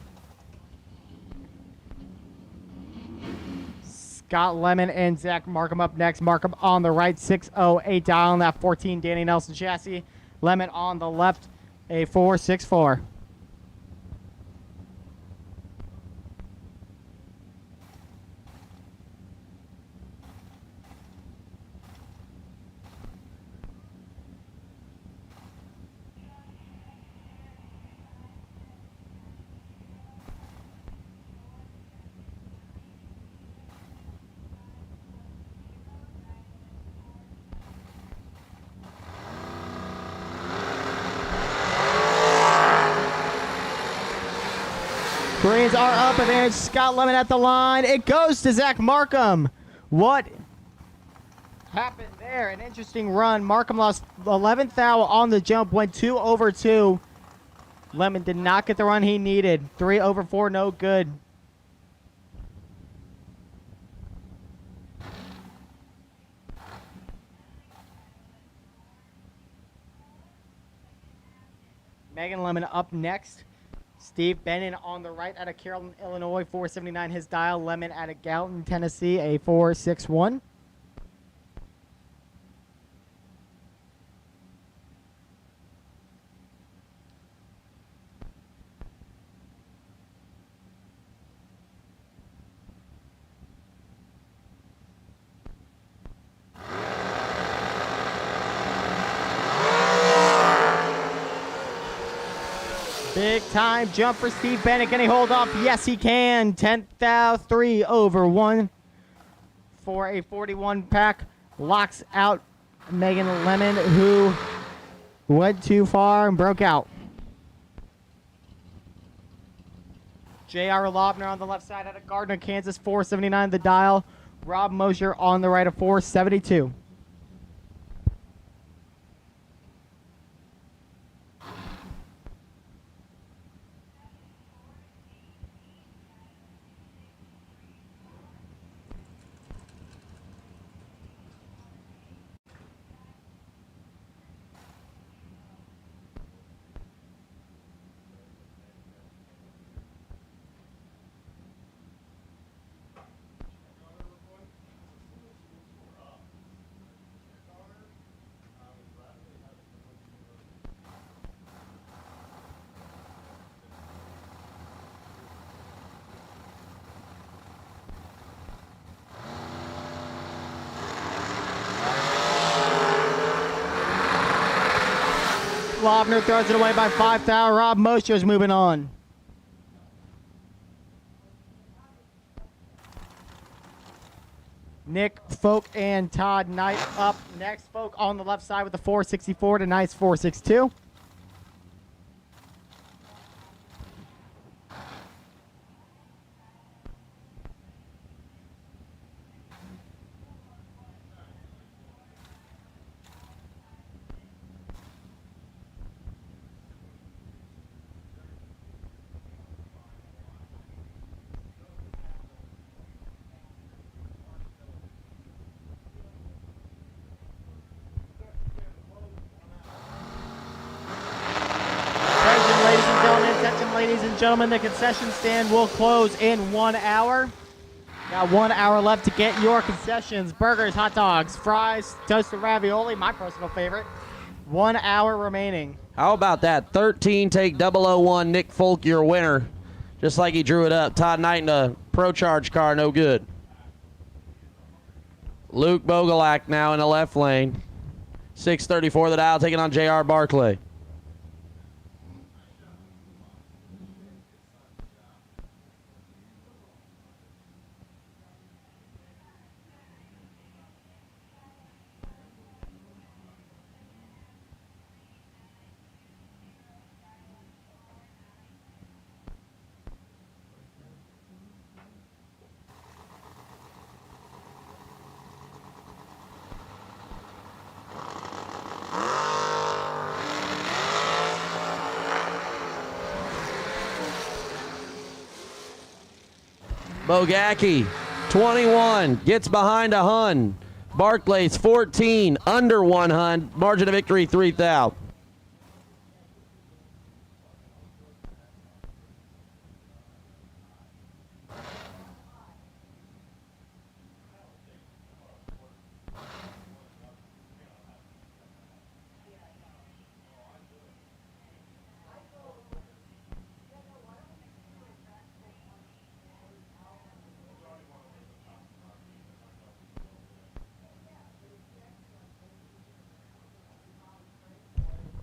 Speaker 16: Scott Lemon and Zach Markham up next. Markham on the right, 608 dial on that 14 Danny Nelson chassis. Lemon on the left, a 464. Greens are up, and there's Scott Lemon at the line. It goes to Zach Markham. What happened there? An interesting run. Markham lost 11th hour on the jump, went 2 over 2. Lemon did not get the run he needed. 3 over 4, no good. Megan Lemon up next. Steve Bennett on the right out of Carrollton, Illinois, 479 his dial. Lemon out of Gallatin, Tennessee, a 461. Big time jump for Steve Bennett. Can he hold off? Yes, he can. 10th 3 over 1 for a 41 pack. Locks out Megan Lemon, who went too far and broke out. J.R. Lobner on the left side out of Gardner, Kansas, 479 the dial. Rob Mosher on the right of 472. Lobner throws it away by 5,000. Rob Mosher's moving on. Nick Folk and Todd Knight up next. Folk on the left side with the 464 to Knight's 462. Ladies and gentlemen, the concession stand will close in 1 hour. Got 1 hour left to get your concessions. Burgers, hot dogs, fries, toasted ravioli, my personal favorite. 1 hour remaining.
Speaker 6: How about that? 13 take 001 Nick Folk, your winner. Just like he drew it up. Todd Knight in a Pro Charge car, no good. Luke Bogalak now in the left lane. 634 the dial, taking on J.R. Barclay. Bogacki, 21, gets behind a Hun. Barclays, 14, under 1 Hun. Margin of victory, 3,000.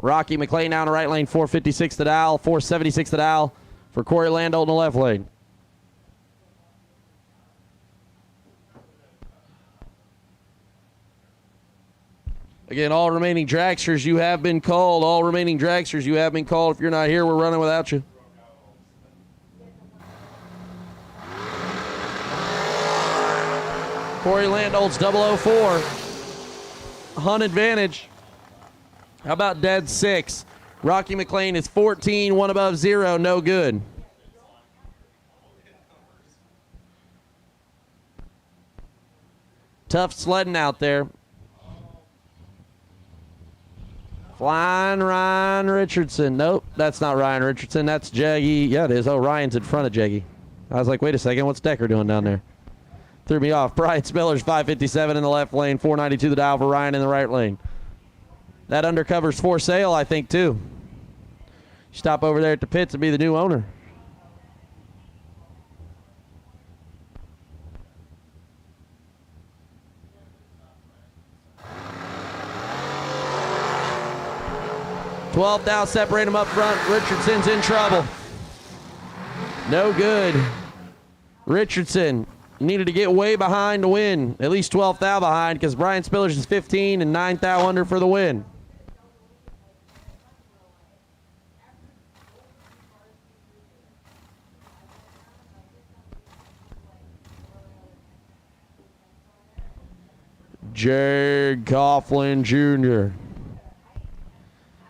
Speaker 6: Rocky McClay now in the right lane, 456 the dial, 476 the dial for Corey Landolt in the left lane. Again, all remaining dragsters, you have been called. All remaining dragsters, you have been called. If you're not here, we're running without you. Corey Landolt's 004. Hunt advantage. How about dead 6? Rocky McLean is 14, 1 above 0, no good. Tough sledding out there. Flying Ryan Richardson. Nope, that's not Ryan Richardson. That's Jeggy. Yeah, it is. Oh, Ryan's in front of Jeggy. I was like, wait a second. What's Decker doing down there? Threw me off. Brian Spiller's 557 in the left lane. 492 the dial for Ryan in the right lane. That undercover's for sale, I think, too. Stop over there at the pits and be the new owner. $12 now, separate him up front. Richardson's in trouble. No good. Richardson needed to get way behind to win. At least 12 thou behind because Brian Spillers is 15 and 9 thou under for the win. Jake Coughlin Jr.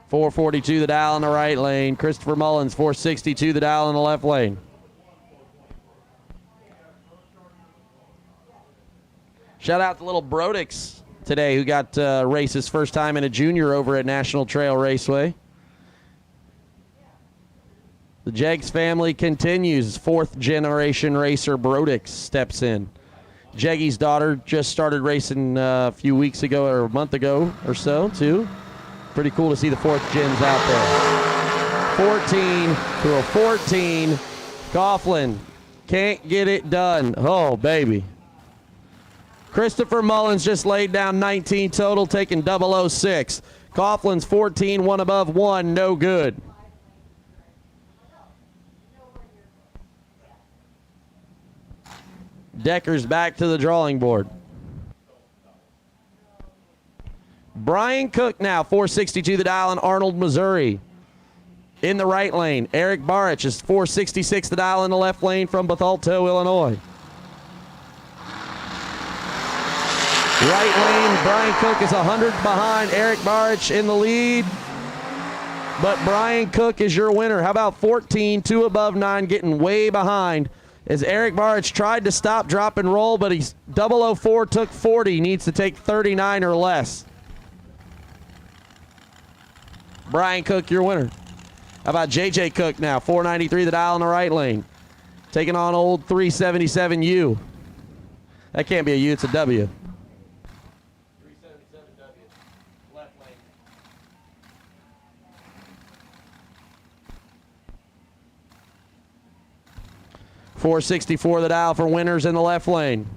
Speaker 6: 442 the dial in the right lane. Christopher Mullins, 462 the dial in the left lane. Shout out to little Brodix today who got race his first time in a junior over at National Trail Raceway. The Jegs family continues. Fourth generation racer Brodix steps in. Jeggy's daughter just started racing a few weeks ago or a month ago or so too. Pretty cool to see the fourth gens out there. 14 to a 14. Coughlin can't get it done. Oh, baby. Christopher Mullins just laid down 19 total, taking 006. Coughlin's 14, one above one, no good. Decker's back to the drawing board. Brian Cook now, 462 the dial in Arnold, Missouri. In the right lane, Eric Barich is 466 the dial in the left lane from Bethalto, Illinois. Right lane, Brian Cook is 100 behind Eric Barich in the lead. But Brian Cook is your winner. How about 14, 2 above 9, getting way behind. As Eric Barich tried to stop, drop, and roll, but he's 004, took 40, needs to take 39 or less. Brian Cook, your winner. How about JJ Cook now, 493 the dial in the right lane. Taking on old 377U. That can't be a U, it's a W. 377W, left lane. 464 the dial for winners in the left lane.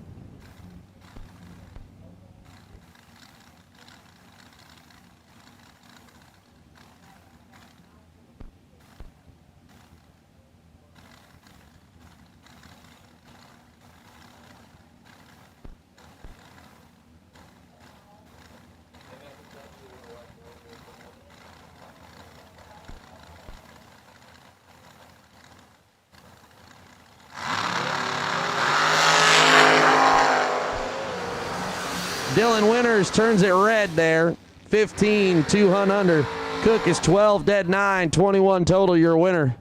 Speaker 6: Dylan Winters turns it red there. 15, 200 under. Cook is 12, dead 9, 21 total, your winner.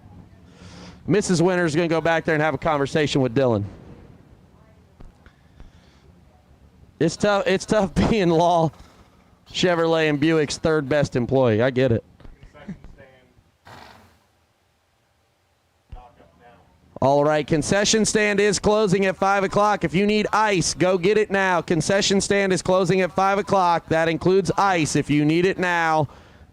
Speaker 6: Mrs. Winters is going to go back there and have a conversation with Dylan. It's tough being Law, Chevrolet, and Buick's third best employee. I get it. All right, concession stand is closing at 5 o'clock. If you need ice, go get it now. Concession stand is closing at 5 o'clock. That includes ice. If you need it now,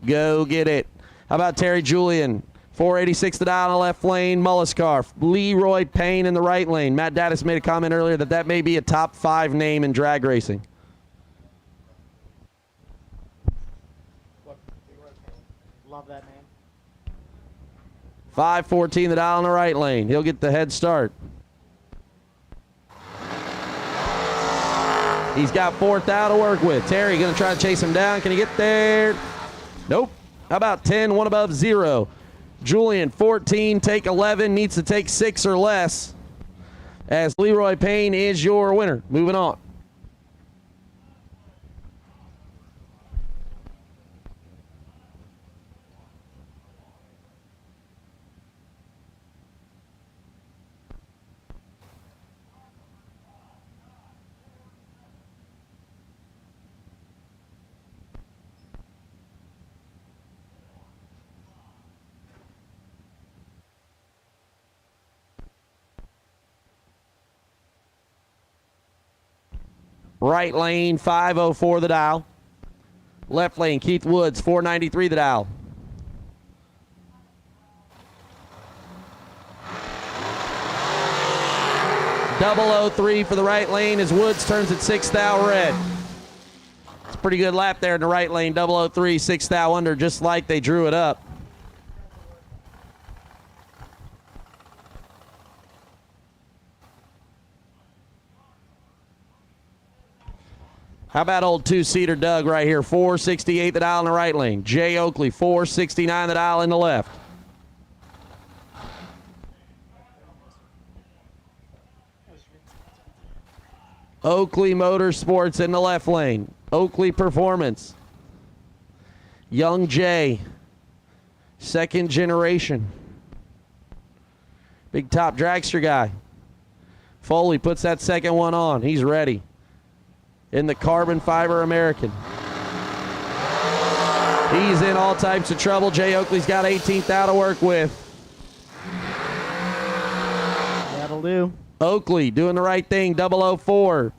Speaker 6: go get it. How about Terry Julian? 486 the dial in the left lane, Mullis car. Leroy Payne in the right lane. Matt Dattis made a comment earlier that may be a top 5 name in drag racing.
Speaker 16: Love that, man.
Speaker 6: 514 the dial in the right lane. He'll get the head start. He's got 4th out to work with. Terry going to try to chase him down. Can he get there? Nope. How about 10, one above 0? Julian, 14, take 11, needs to take 6 or less. As Leroy Payne is your winner. Moving on. Right lane, 504 the dial. Left lane, Keith Woods, 493 the dial. .003 for the right lane as Woods turns at 6 thou red. It's a pretty good lap there in the right lane. 003, 6 thou under, just like they drew it up. How about old two-seater Doug right here? 468 the dial in the right lane. Jay Oakley, 469 the dial in the left. Oakley Motorsports in the left lane. Oakley Performance. Young Jay, second generation. Big top dragster guy. Foley puts that second one on. He's ready. In the carbon fiber American. He's in all types of trouble. Jay Oakley's got 18th out to work with.
Speaker 16: That'll do.
Speaker 6: Oakley doing the right thing, 004.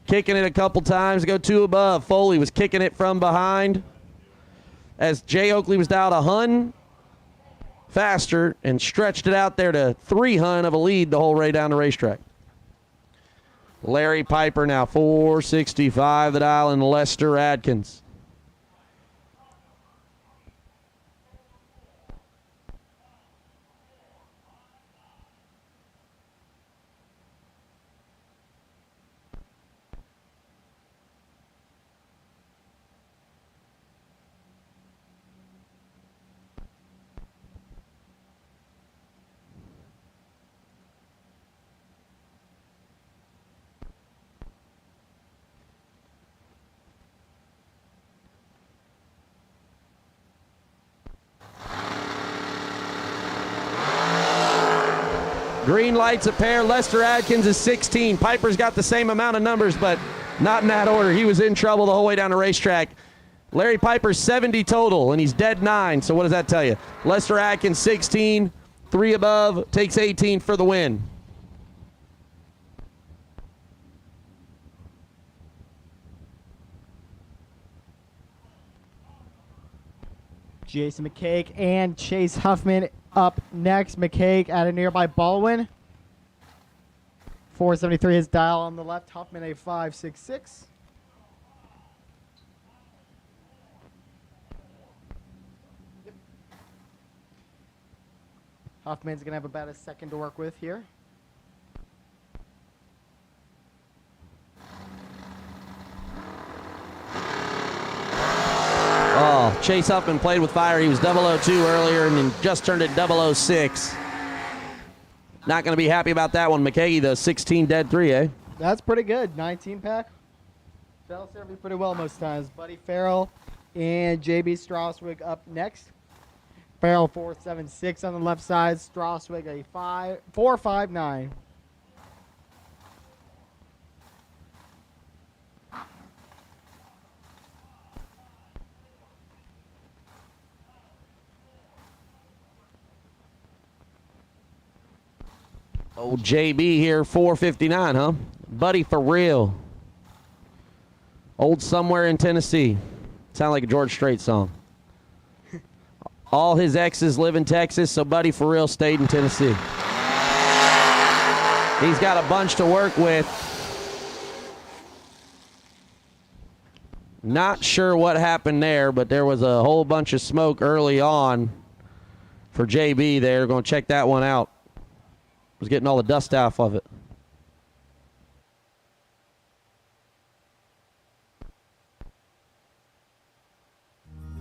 Speaker 6: Kicking it a couple times, go 2 above. Foley was kicking it from behind as Jay Oakley was down a hun faster and stretched it out there to 3 hun of a lead the whole way down the racetrack. Larry Piper now 465 the dial and Lester Adkins. Green lights a pair. Lester Adkins is 16. Piper's got the same amount of numbers, but not in that order. He was in trouble the whole way down the racetrack. Larry Piper's 70 total, and he's dead 9. So what does that tell you? Lester Adkins 16, 3 above, takes 18 for the win.
Speaker 16: Jason Mckay and Chase Huffman up next. Mckay at a nearby Baldwin. 473 his dial on the left. Huffman a 566. Huffman's going to have about a second to work with here.
Speaker 6: Oh, Chase Huffman played with fire. He was 002 earlier and then just turned it 006. Not going to be happy about that one. Mckay, the 16 dead 3, eh?
Speaker 16: That's pretty good. 19 pack. That'll serve me pretty well most times. Buddy Farrell and JB Straswig up next. Farrell 476 on the left side. Straswig a 459.
Speaker 6: Old JB here, 459, huh? Buddy for real. Old somewhere in Tennessee. Sound like a George Strait song. All his exes live in Texas, so Buddy for real stayed in Tennessee. He's got a bunch to work with. Not sure what happened there, but there was a whole bunch of smoke early on for JB there. Going to check that one out. Was getting all the dust off of it.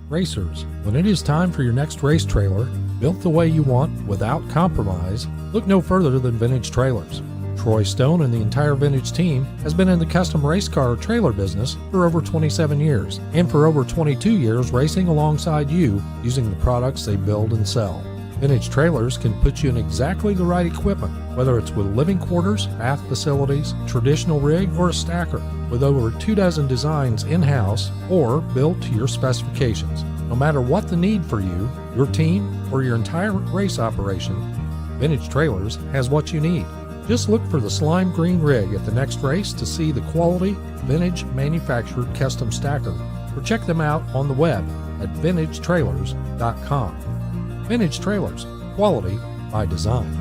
Speaker 1: Racers, when it is time for your next race trailer, built the way you want without compromise, look no further than Vintage Trailers. Troy Stone and the entire Vintage team has been in the custom race car trailer business for over 27 years, and for over 22 years racing alongside you using the products they build and sell. Vintage Trailers can put you in exactly the right equipment, whether it's with living quarters, bath facilities, traditional rig, or a stacker, with over 24 designs in-house or built to your specifications. No matter what the need for you, your team, or your entire race operation, Vintage Trailers has what you need. Just look for the slime green rig at the next race to see the quality, vintage manufactured custom stacker, or check them out on the web at vintagetrailers.com. Vintage Trailers, quality by design.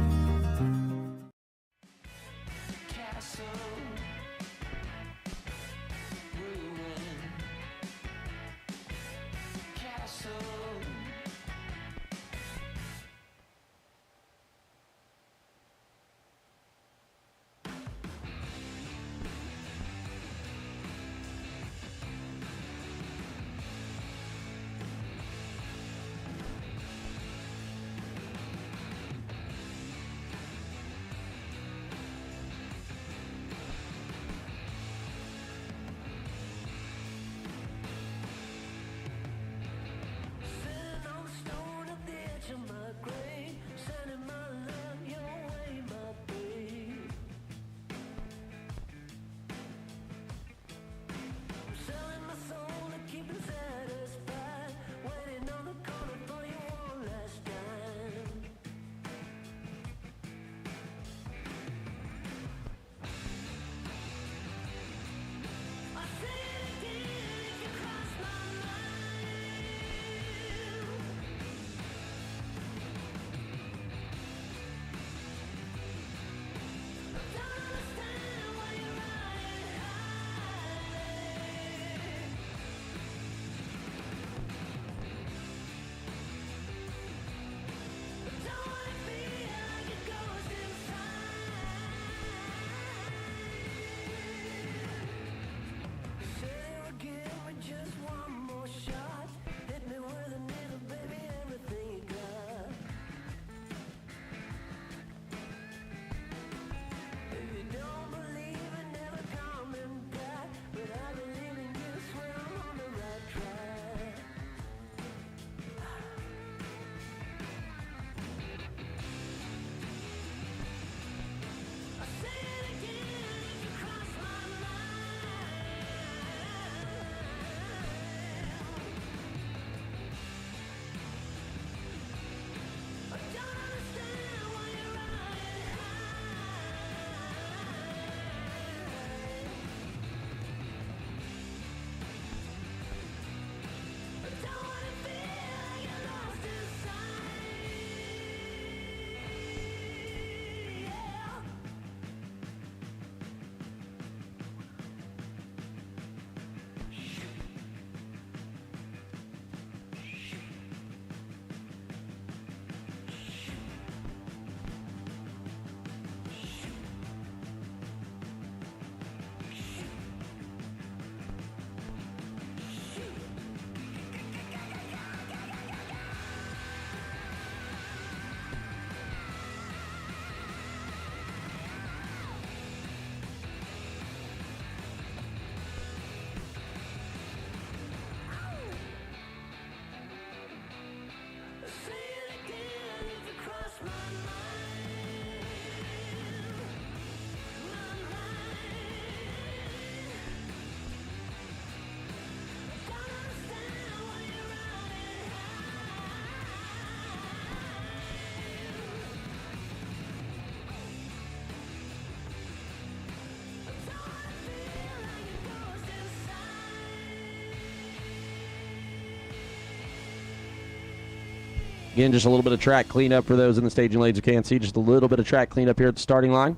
Speaker 6: Again, just a little bit of track cleanup for those in the staging lanes who can't see. Just a little bit of track cleanup here at the starting line.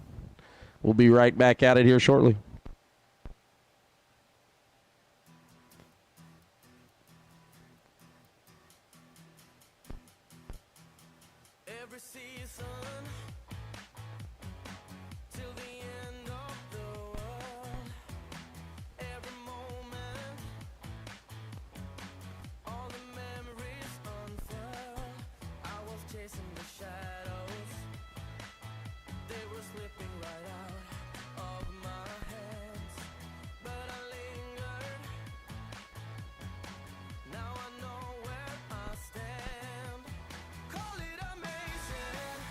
Speaker 6: We'll be right back at it here shortly.
Speaker 12: Every season till the end of the world, every moment, all the memories unfurl. I was chasing the shadows, they were slipping right out of my hands, but I lingered. Now I know where I stand. Call it amazing.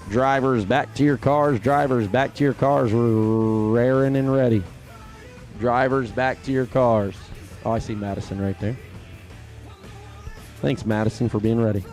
Speaker 6: Drivers, back to your cars. Drivers, back to your cars. We're raring and ready. Drivers, back to your cars. Oh, I see Madison right there. Thanks, Madison, for being ready.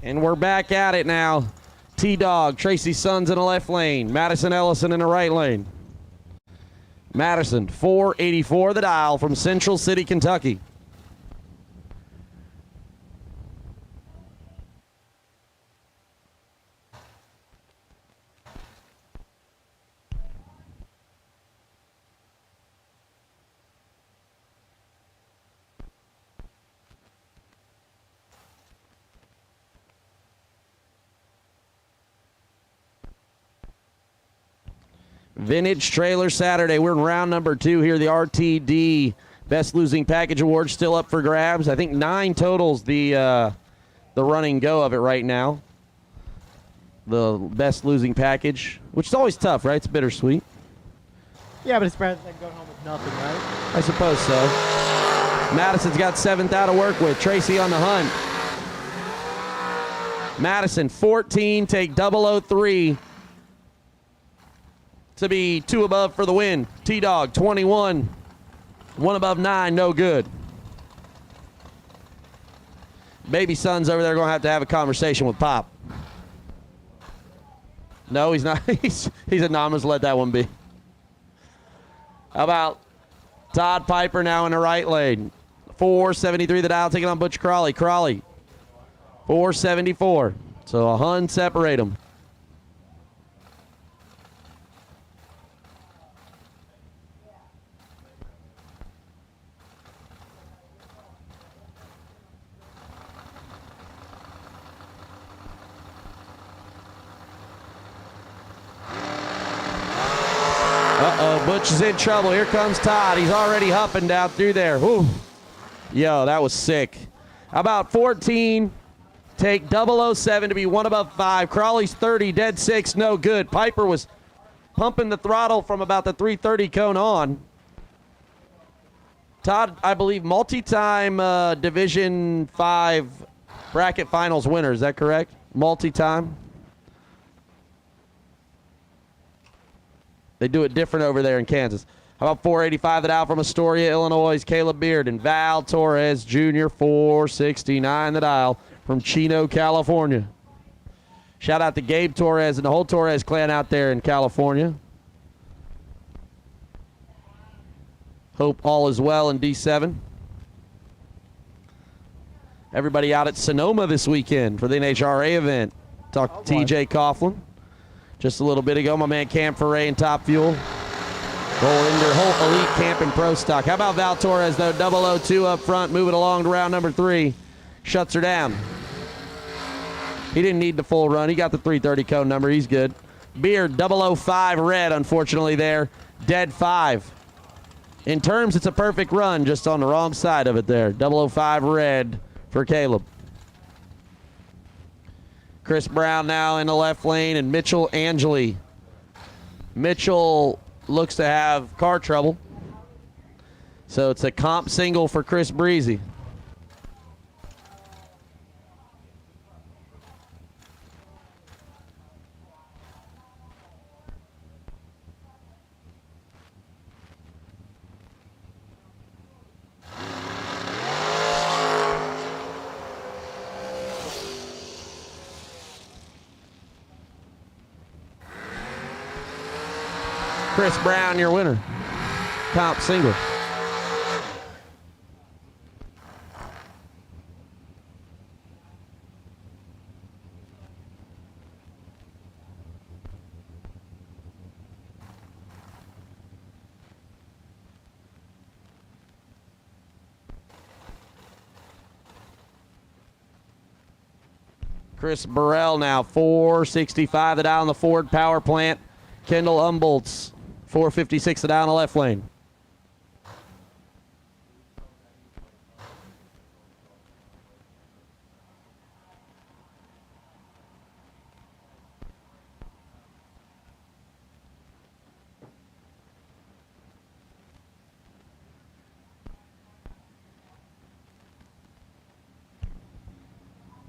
Speaker 6: And we're back at it now. T-Dog, Tracy Sons in the left lane. Madison Ellison in the right lane. Madison, 484 the dial from Central City, Kentucky. Vintage Trailer Saturday. We're in round number 2 here. The RTD Best Losing Package Award still up for grabs. I think 9 totals the running go of it right now. The Best Losing Package, which is always tough, right? It's bittersweet.
Speaker 16: Yeah, but it's better than going home with nothing, right?
Speaker 6: I suppose so. Madison's got 7th out to work with. Tracy on the hunt. Madison, 14, take 003. To be 2 above for the win. T-Dog, 21. 1 above 9, no good. Baby Son's over there going to have a conversation with Pop. No, he's not. He's a no. I'm just let that one be. How about Todd Piper now in the right lane? 473 the dial, taking on Butch Crawley. Crawley, 474. So a hun separate them. Uh-oh, Butch is in trouble. Here comes Todd. He's already huffing down through there. Whew. Yo, that was sick. How about 14? Take 007 to be one above 5. Crawley's 30, dead 6, no good. Piper was pumping the throttle from about the 330 cone on. Todd, I believe, multi-time Division 5 bracket finals winner. Is that correct? Multi-time? They do it different over there in Kansas. How about 485 that out from Astoria, Illinois, Caleb Beard and Val Torres Jr., 469 the dial from Chino, California. Shout out to Gabe Torres and the whole Torres clan out there in California. Hope all is well in D7. Everybody out at Sonoma this weekend for the NHRA event. Talked to TJ Coughlin just a little bit ago. My man Cam Ferre and Top Fuel. Whole elite camp and pro stock. How about Val Torres, though? 002 up front, moving along to round number 3. Shuts her down. He didn't need the full run. He got the 330 cone number. He's good. Beard, 005 red, unfortunately, there. Dead 5. In terms, it's a perfect run, just on the wrong side of it there. 005 red for Caleb. Chris Brown now in the left lane, and Mitchell Angeli. Mitchell looks to have car trouble. So it's a comp single for Chris Breezy. Chris Brown, your winner. Comp single. Chris Burrell now, 465 the dial on the Ford power plant. Kendall Umboltz, 456 the dial on the left lane.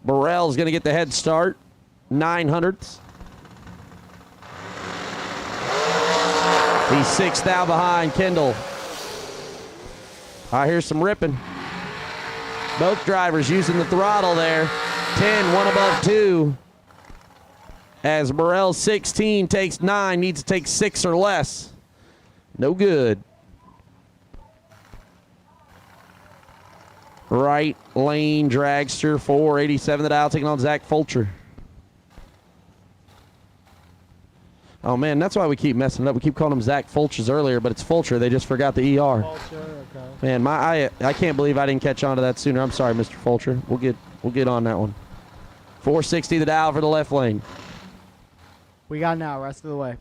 Speaker 6: Burrell's going to get the head start, 900ths. He's 6 down behind Kendall. I hear some ripping. Both drivers using the throttle there. 10, one above 2. As Burrell 16 takes 9, needs to take 6 or less. No good. Right lane dragster, 487 the dial, taking on Zach Fulcher. Oh, man, that's why we keep messing it up. We keep calling him Zach Fulchers earlier, but it's Fulcher. They just forgot the ER.
Speaker 16: Fulcher, okay.
Speaker 6: Man, I can't believe I didn't catch on to that sooner. I'm sorry, Mr. Fulcher. We'll get on that one. 460 the dial for the left lane.
Speaker 16: We got now, rest of the way.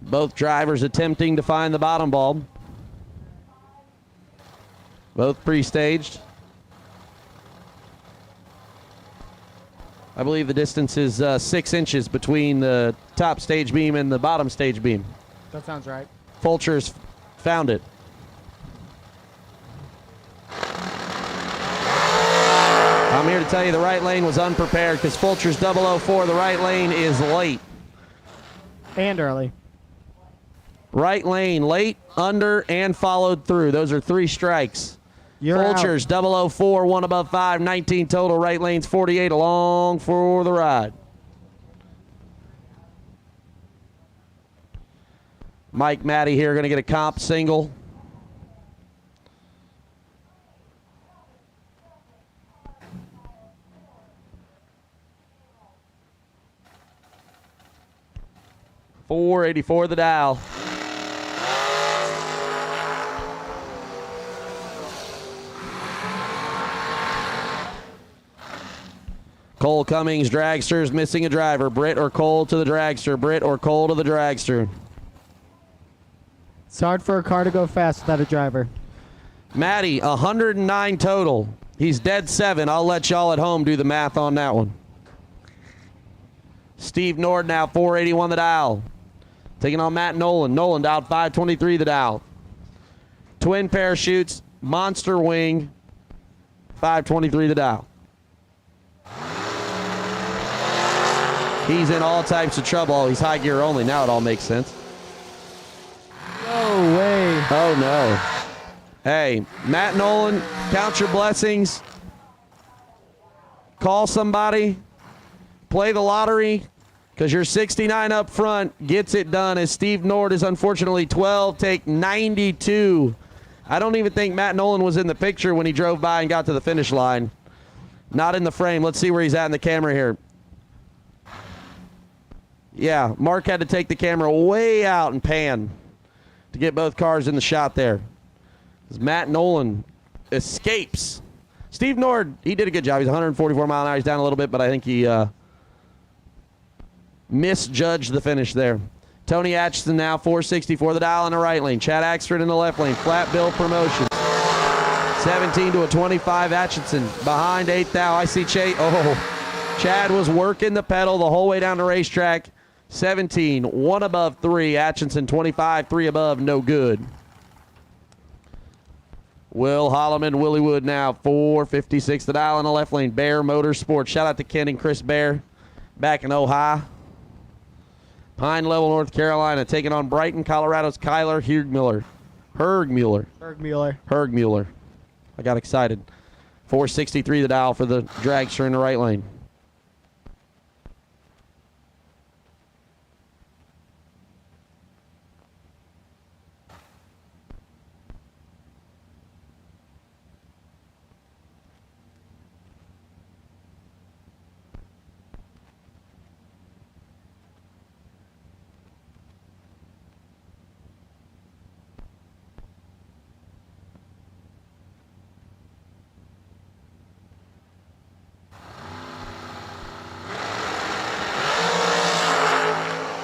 Speaker 6: Both drivers attempting to find the bottom bulb. Both pre-staged. I believe the distance is 6 inches between the top stage beam and the bottom stage beam.
Speaker 16: That sounds right.
Speaker 6: Fulcher's found it. here to tell you the right lane was unprepared because Fulcher's 004, the right lane is late.
Speaker 16: And early.
Speaker 6: Right lane, late, under, and followed through. Those are 3 strikes.
Speaker 16: You're
Speaker 6: Fulcher's 004, 1 above 5, 19 total. Right lane's 48 along for the ride. Mike Matty here going to get a comp single. $484 the dial. Cole Cummings, dragsters missing a driver. Britt or Cole to the dragster. Britt or Cole to the dragster.
Speaker 16: It's hard for a car to go fast without a driver.
Speaker 6: Matty, 109 total. He's dead 7. I'll let y'all at home do the math on that one. Steve Nord now 481 the dial. Taking on Matt Nolan. Nolan dialed 523 the dial. Twin parachutes, monster wing, 523 the dial. He's in all types of trouble. Oh, he's high gear only. Now it all makes sense.
Speaker 16: No way.
Speaker 6: Oh, no. Hey, Matt Nolan, count your blessings. Call somebody. Play the lottery, because your 69 up front gets it done as Steve Nord is unfortunately 12, take 92. I don't even think Matt Nolan was in the picture when he drove by and got to the finish line. Not in the frame. Let's see where he's at in the camera here. Yeah, Mark had to take the camera way out and pan to get both cars in the shot there. As Matt Nolan escapes. Steve Nord, he did a good job. He's 144 mile an hour. He's down a little bit, but I think he misjudged the finish there. Tony Atchison now 464 the dial in the right lane. Chad Axford in the left lane. Flat Bill Promotions. 17 to a 25. Atchison behind 8th thou. I see Chad was working the pedal the whole way down the racetrack. 17, 1 above 3. Atchison 25, 3 above, no good. Will Holloman, Willie Wood now 456 the dial in the left lane. Bear Motorsports. Shout out to Ken and Chris Bear back in Ohio. Pine Level, North Carolina, taking on Brighton, Colorado's Kyler Hergmuller. I got excited. 463 the dial for the dragster in the right lane.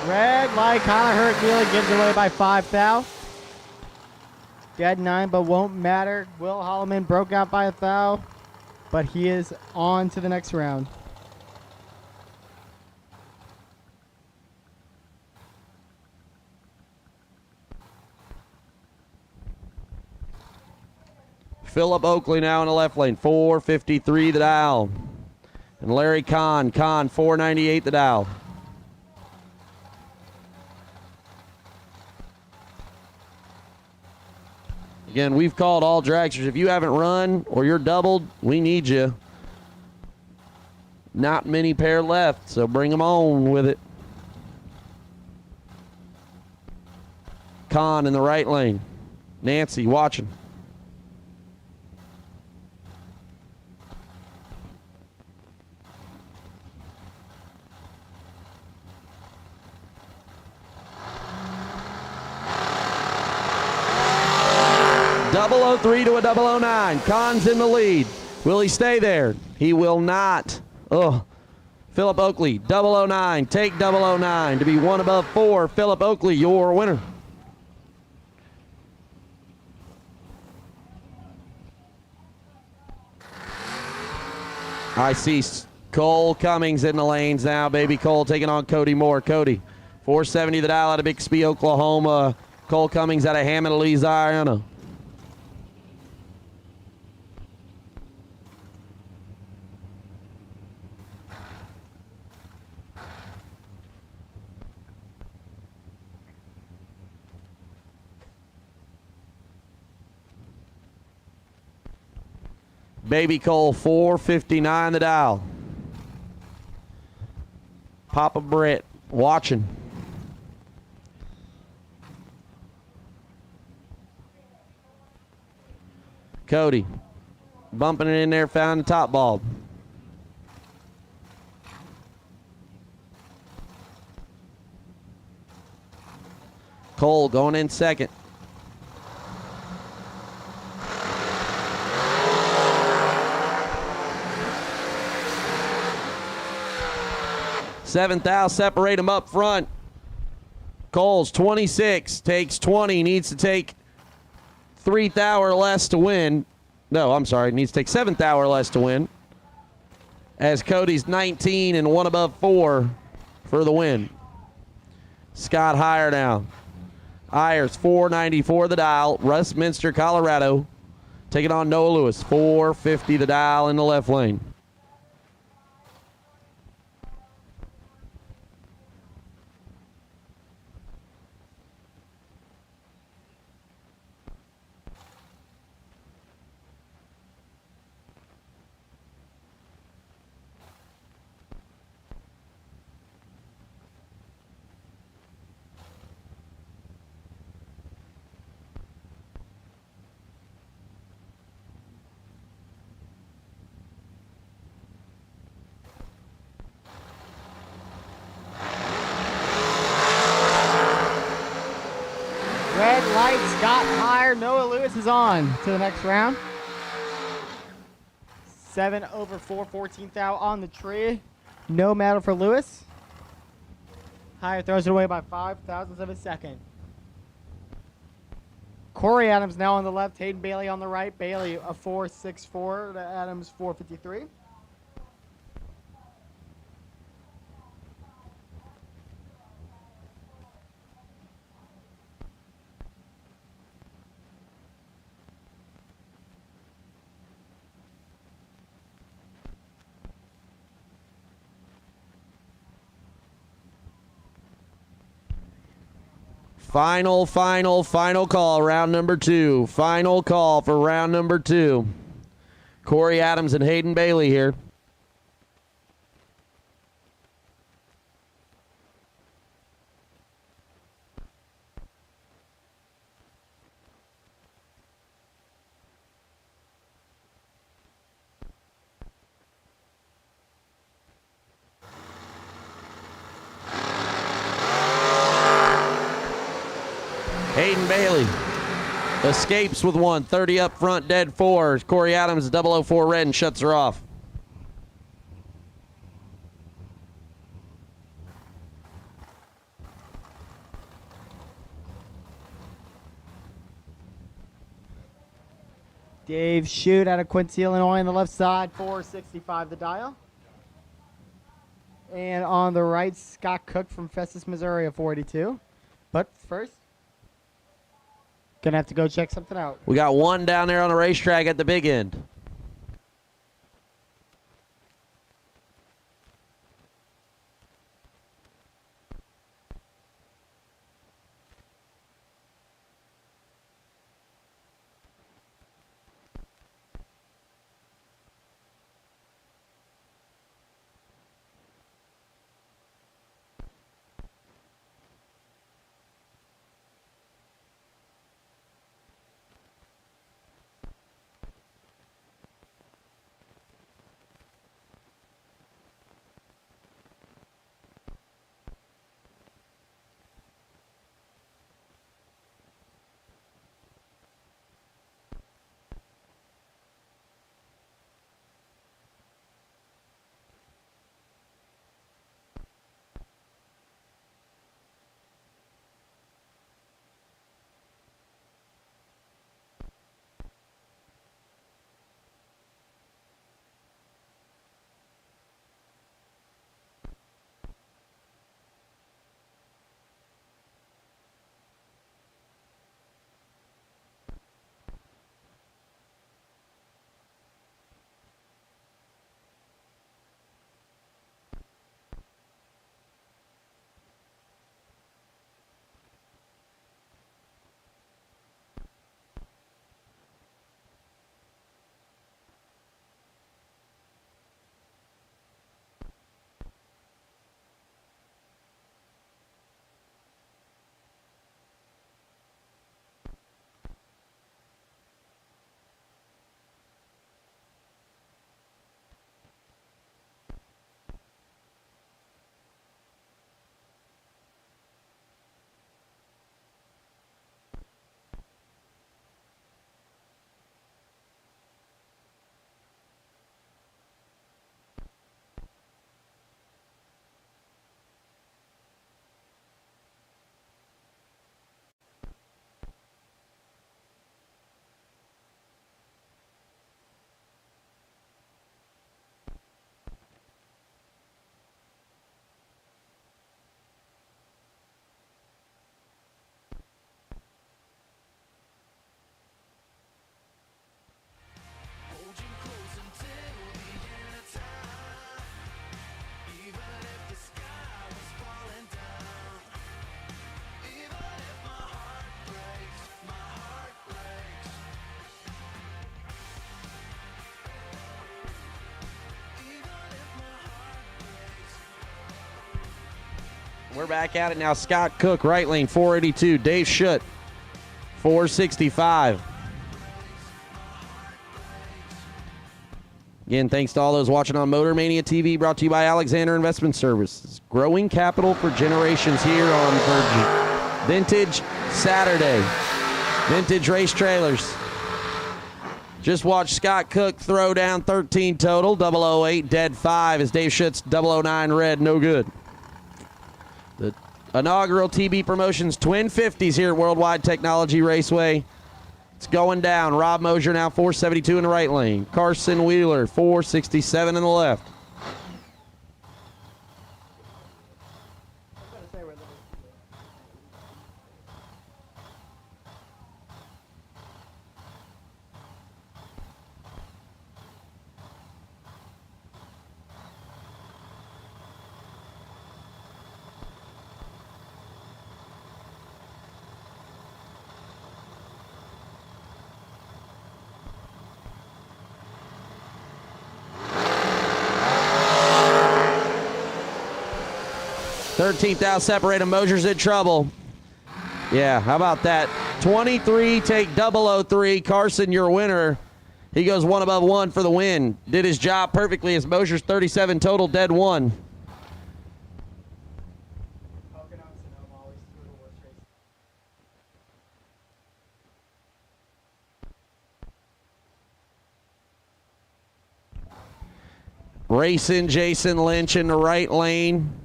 Speaker 16: Red light, Connor Hertmuller gives it away by 5 thou. Dead 9, but won't matter. Will Holloman broke out by 1 thou, but he is on to the next round.
Speaker 6: Philip Oakley now in the left lane, 453 the dial. And Larry Kahn 498 the dial. Again, we've called all dragsters. If you haven't run or you're doubled, we need you. Not many pair left, so bring them on with it. Kahn in the right lane. Nancy watching. .003 to a .009. Kahn's in the lead. Will he stay there? He will not. Oh, Philip Oakley, 009. Take 009 to be 1 above 4. Philip Oakley, your winner. I see Cole Cummings in the lanes now. Baby Cole taking on Cody Moore. Cody, 470 the dial out of Bixby, Oklahoma. Cole Cummings out of Hammond, Louisiana. Baby Cole, 459 the dial. Papa Brett watching. Cody bumping it in there, found the top bulb. Cole going in second. Seventh thou separate them up front. Cole's 26, takes 20, needs to take 3th hour or less to win. No, I'm sorry, needs to take 7th hour or less to win. As Cody's 19 and 1 above 4 for the win. Scott Heyer now. Ayers, 494 the dial. Westminster, Colorado. Taking on Noah Lewis, 450 the dial in the left lane.
Speaker 16: Red lights got higher. Noah Lewis is on to the next round. 7 over 4, 14th out on the tree. No medal for Lewis. Higher throws it away by 5,000ths of a second. Corey Adams now on the left. Hayden Bailey on the right. Bailey a 4.64 to Adams 4.53.
Speaker 6: Final call, round number 2. Final call for round number 2. Corey Adams and Hayden Bailey here. Hayden Bailey escapes with one. 30 up front, dead 4. Corey Adams, 004 red, and shuts her off.
Speaker 16: Dave Shute out of Quincy, Illinois on the left side, 465 the dial. And on the right, Scott Cook from Festus, Missouri, a 482. But first, gonna have to go check something out.
Speaker 6: We got one down there on the racetrack at the big end. We're back at it now. Scott Cook, right lane, 482. Dave Schutt, 465. Again, thanks to all those watching on Motor Mania TV, brought to you by Alexander Investment Services. Growing capital for generations here on Virgin. Vintage Saturday. Vintage race trailers. Just watch Scott Cook throw down 13 total, 008, dead 5 as Dave Schutt's 009 red, no good. The inaugural TB Promotions Twin 50s here at World Wide Technology Raceway. It's going down. Rob Mosier now 472 in the right lane. Carson Wheeler 467 in the left. Thirteenth out, separated. Mosier's in trouble. Yeah, how about that? 23, take 003. Carson, your winner. He goes one above one for the win. Did his job perfectly as Mosier's 37 total, dead 1. Racing Jason Lynch in the right lane.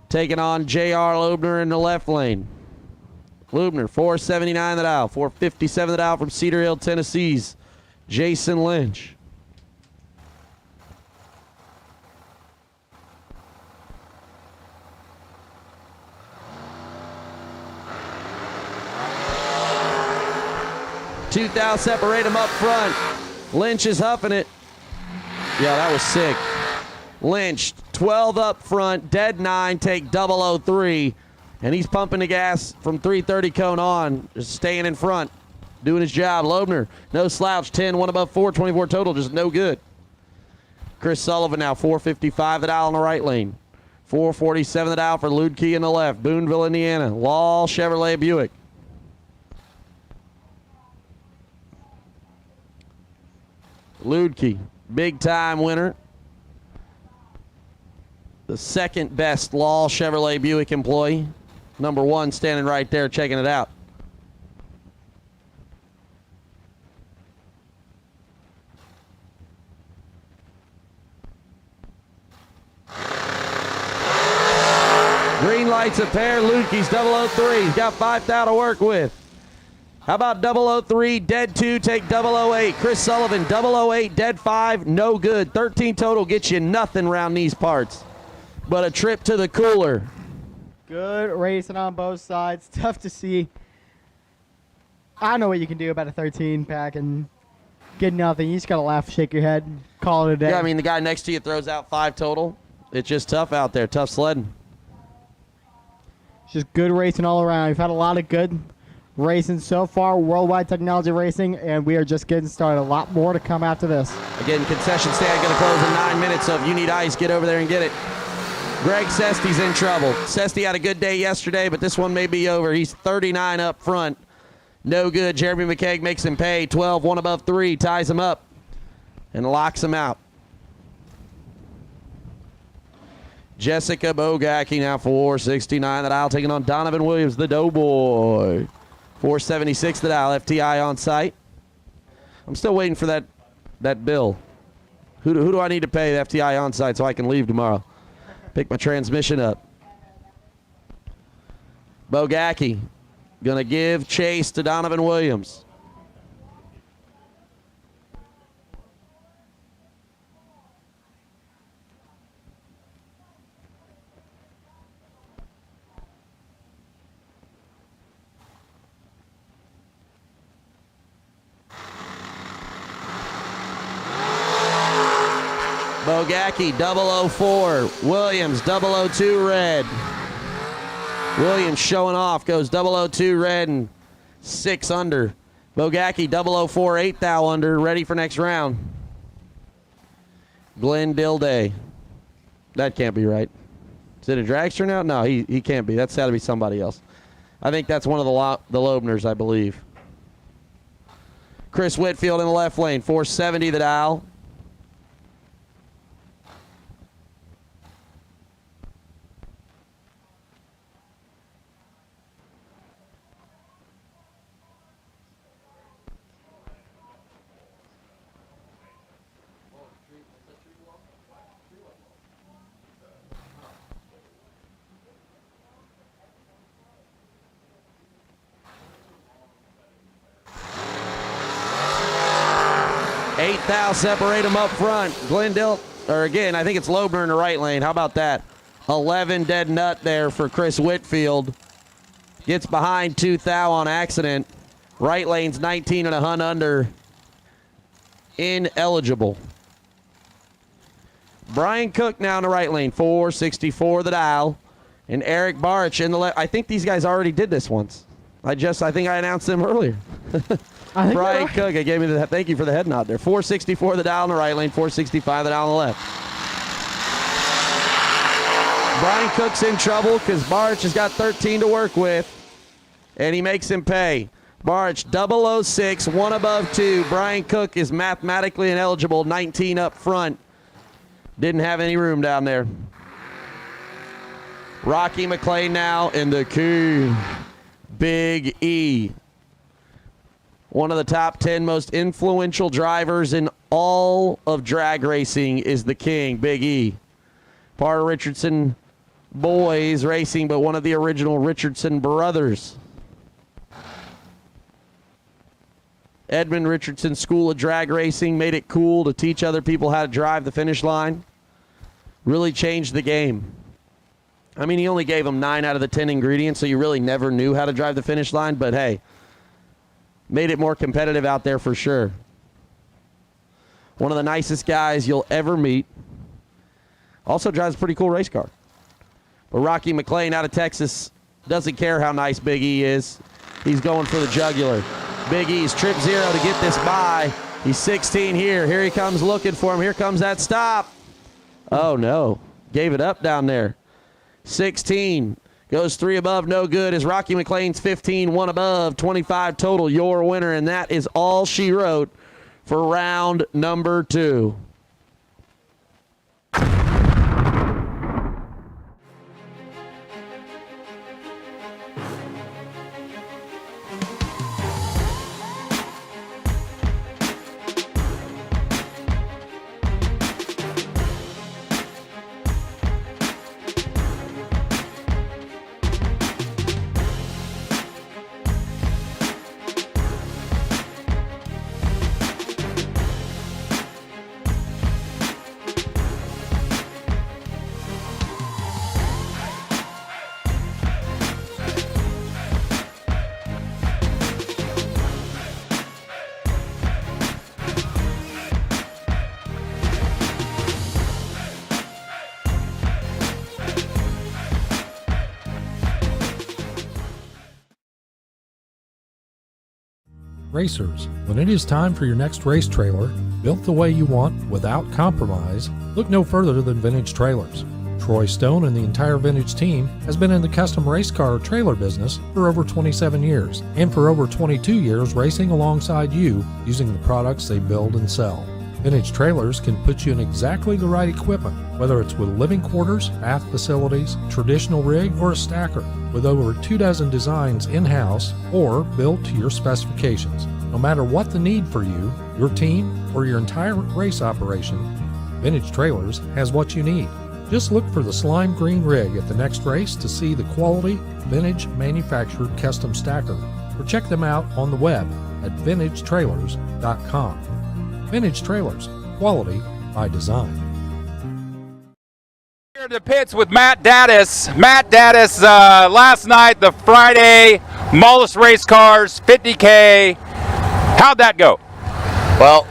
Speaker 6: Taking on J.R. Loebner in the left lane. Loebner, 479 the dial, 457 the dial from Cedar Hill, Tennessee's Jason Lynch. Tooth out, separate him up front. Lynch is huffing it. Yeah, that was sick. Lynch, 12 up front, dead 9, take 003. And he's pumping the gas from 330 cone on, just staying in front, doing his job. Loebner, no slouch, 10, 1 above 4, 24 total, just no good. Chris Sullivan now 455 the dial in the right lane. 447 the dial for Ludke in the left. Boonville, Indiana. Law Chevrolet Buick. Ludke, big time winner. The second best Law Chevrolet Buick employee. Number 1 standing right there checking it out. Green lights a pair. Lukey's 003. He's got 5,000 to work with. How about 003, dead 2, take 008. Chris Sullivan, 008, dead 5, no good. 13 total gets you nothing around these parts but a trip to the cooler.
Speaker 16: Good racing on both sides. Tough to see. I know what you can do about a 13 pack and get nothing. You just got to laugh, shake your head, call it a day.
Speaker 6: Yeah, I mean, the guy next to you throws out 5 total. It's just tough out there, tough sledding.
Speaker 16: It's just good racing all around. We've had a lot of good racing so far, Worldwide Technology Racing, and we are just getting started. A lot more to come after this.
Speaker 6: Again, concession stand going to close in 9 minutes, so if you need ice, get over there and get it. Greg Sestie's in trouble. Sestie had a good day yesterday, but this one may be over. He's 39 up front. No good. Jeremy Mckay makes him pay. 12, 1 above 3, ties him up and locks him out. Jessica Bogacki now 469 the dial, taking on Donovan Williams, the Doughboy. 476 the dial, FTI on site. I'm still waiting for that bill. Who do I need to pay the FTI on site so I can leave tomorrow? Pick my transmission up. Bogacki gonna give chase to Donovan Williams. Bogacki, 004. Williams, 002 red. Williams showing off, goes 002 red and 6 under. Bogacki, 004, 8 thou under, ready for next round. Glenn Dilday. That can't be right. Is it a dragster now? No, he can't be. That's got to be somebody else. I think that's one of the Loebners, I believe. Chris Whitfield in the left lane, 470 the dial. Eight thou separate them up front. Glendale, or again, I think it's Loebner in the right lane. How about that? 11 dead nut there for Chris Whitfield. Gets behind 2 thou on accident. Right lane's 19 and a hunt under. Ineligible. Brian Cook now in the right lane, 464 the dial. And Eric Barch in the left. I think these guys already did this once. I think I announced them earlier. Brian Cook, I gave me the thank you for the head nod there. 464 the dial in the right lane, 465 the dial on the left. Brian Cook's in trouble because Barch has got 13 to work with, and he makes him pay. Barch 006, 1 above 2. Brian Cook is mathematically ineligible, 19 up front. Didn't have any room down there. Rocky McClay now in the key. Big E. One of the top 10 most influential drivers in all of drag racing is the king, Big E. Part of Richardson boys racing, but one of the original Richardson brothers. Edmund Richardson School of Drag Racing made it cool to teach other people how to drive the finish line. Really changed the game. I mean, he only gave them 9 out of the 10 ingredients, so you really never knew how to drive the finish line, but hey, made it more competitive out there for sure. One of the nicest guys you'll ever meet. Also drives a pretty cool race car. But Rocky McClain out of Texas doesn't care how nice Big E is. He's going for the jugular. Big E's trip 0 to get this by. He's 16 here. Here he comes looking for him. Here comes that stop. Oh, no. Gave it up down there. 16. Goes 3 above, no good. As Rocky McClain's 15, 1 above, 25 total. Your winner, and that is all she wrote for round number 2.
Speaker 1: Racers, when it is time for your next race trailer, built the way you want without compromise, look no further than Vintage Trailers. Troy Stone and the entire Vintage team has been in the custom race car trailer business for over 27 years, and for over 22 years racing alongside you using the products they build and sell. Vintage Trailers can put you in exactly the right equipment, whether it's with living quarters, bath facilities, traditional rig, or a stacker, with over 24 designs in-house or built to your specifications. No matter what the need for you, your team, or your entire race operation, Vintage Trailers has what you need. Just look for the slime green rig at the next race to see the quality, vintage manufactured custom stacker, or check them out on the web at vintagetrailers.com. Vintage Trailers, quality by design.
Speaker 9: Here at the pits with Matt Daddis. Matt Daddis, last night, the Friday Mullis race cars, 50K. How'd that go?
Speaker 17: Well,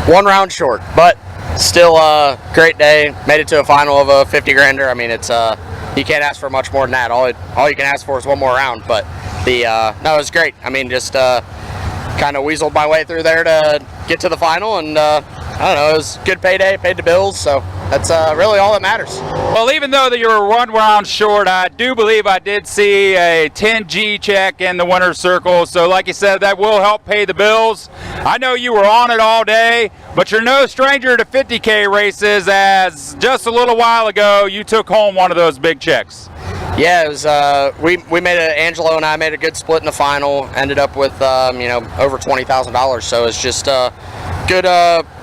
Speaker 17: 1 round short, but still a great day. Made it to a final of a 50 grander. I mean, it's you can't ask for much more than that. All you can ask for is 1 more round. But no, it was great. I mean, just kind of weaseled my way through there to get to the final, and I don't know, it was a good payday. Paid the bills, so That's really all that matters.
Speaker 9: Well, even though that you were 1 round short, I do believe I did see a 10G check in the winner's circle. So like you said, that will help pay the bills. I know you were on it all day, but you're no stranger to 50K races, as just a little while ago you took home one of those big checks.
Speaker 17: Yeah, it was. We made Angelo and I made a good split in the final. Ended up with over $20,000. So it's just a good,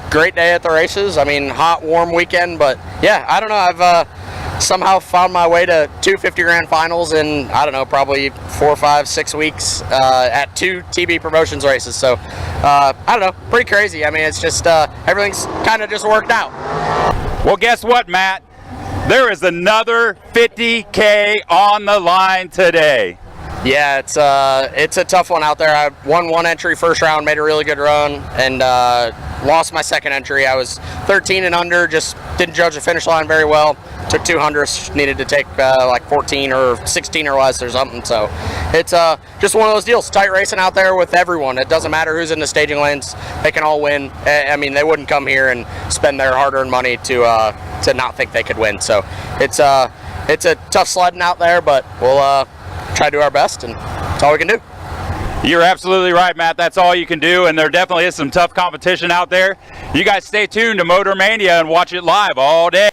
Speaker 17: great day at the races. I mean, hot, warm weekend, but yeah, I don't know. I've somehow found my way to 2 50 grand finals in, I don't know, probably 4, 5, 6 weeks at 2 TB Promotions races. So I don't know, pretty crazy. I mean, it's just everything's kind of just worked out.
Speaker 9: Well, guess what, Matt? There is another 50K on the line today.
Speaker 17: Yeah, it's a tough one out there. I won 1 entry first round, made a really good run, and lost my second entry. I was 13 and under, just didn't judge the finish line very well. Took 200, needed to take like 14 or 16 or less or something. So it's just one of those deals. Tight racing out there with everyone. It doesn't matter who's in the staging lanes. They can all win. I mean, they wouldn't come here and spend their hard-earned money to not think they could win. So it's a tough sledding out there, but we'll try to do our best, and that's all we can do.
Speaker 9: You're absolutely right, Matt. That's all you can do, and there definitely is some tough competition out there. You guys stay tuned to Motor Mania and watch it live all day.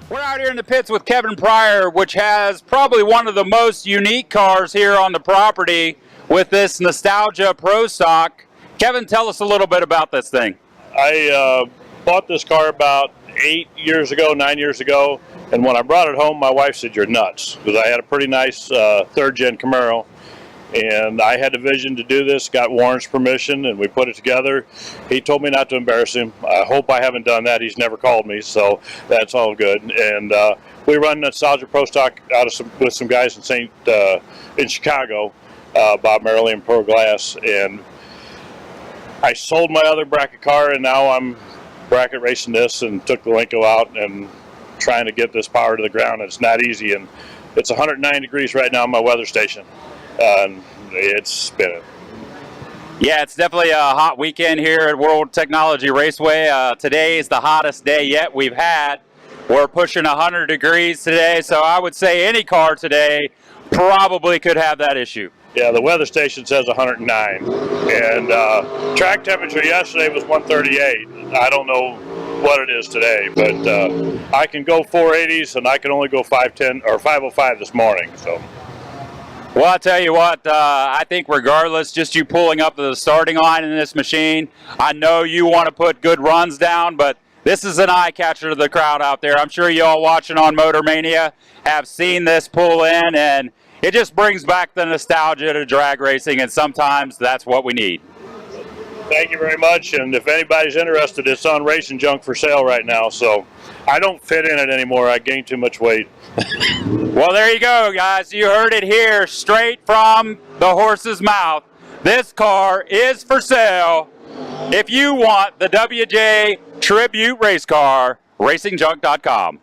Speaker 9: We're out here in the pits with Kevin Pryor, which has probably one of the most unique cars here on the property with this Nostalgia Pro Stock. Kevin, tell us a little bit about this thing.
Speaker 18: I bought this car about 9 years ago, and when I brought it home, my wife said, "You're nuts," because I had a pretty nice third-gen Camaro, and I had a vision to do this, got Warren's permission, and we put it together. He told me not to embarrass him. I hope I haven't done that. He's never called me, so that's all good. And we run Nostalgia Pro Stock with some guys in Chicago, Bob Merrily and Pro Glass, and I sold my other bracket car, and now I'm bracket racing this, and took the Linko out and trying to get this power to the ground. It's not easy, and it's 109 degrees right now in my weather station, and it's spinning.
Speaker 9: Yeah, it's definitely a hot weekend here at World Technology Raceway. Today is the hottest day yet we've had. We're pushing 100 degrees today, so I would say any car today probably could have that issue.
Speaker 18: Yeah, the weather station says 109, and track temperature yesterday was 138. I don't know what it is today, but I can go 480s, and I can only go 510 or 505 this morning. So,
Speaker 9: well, I'll tell you what, I think regardless, just you pulling up to the starting line in this machine, I know you want to put good runs down, but this is an eye catcher to the crowd out there. I'm sure you all watching on Motor Mania have seen this pull in, and it just brings back the nostalgia to drag racing, and sometimes that's what we need.
Speaker 18: thank you very much, and if anybody's interested, it's on Racing Junk for sale right now, so I don't fit in it anymore. I gained too much weight.
Speaker 9: Well, there you go, guys. You heard it here straight from the horse's mouth. This car is for sale. If you want the WJ Tribute race car, racingjunk.com.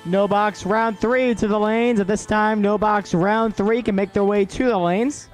Speaker 16: No box round 3 to the lanes. At this time, no box round 3 can make their way to the lanes.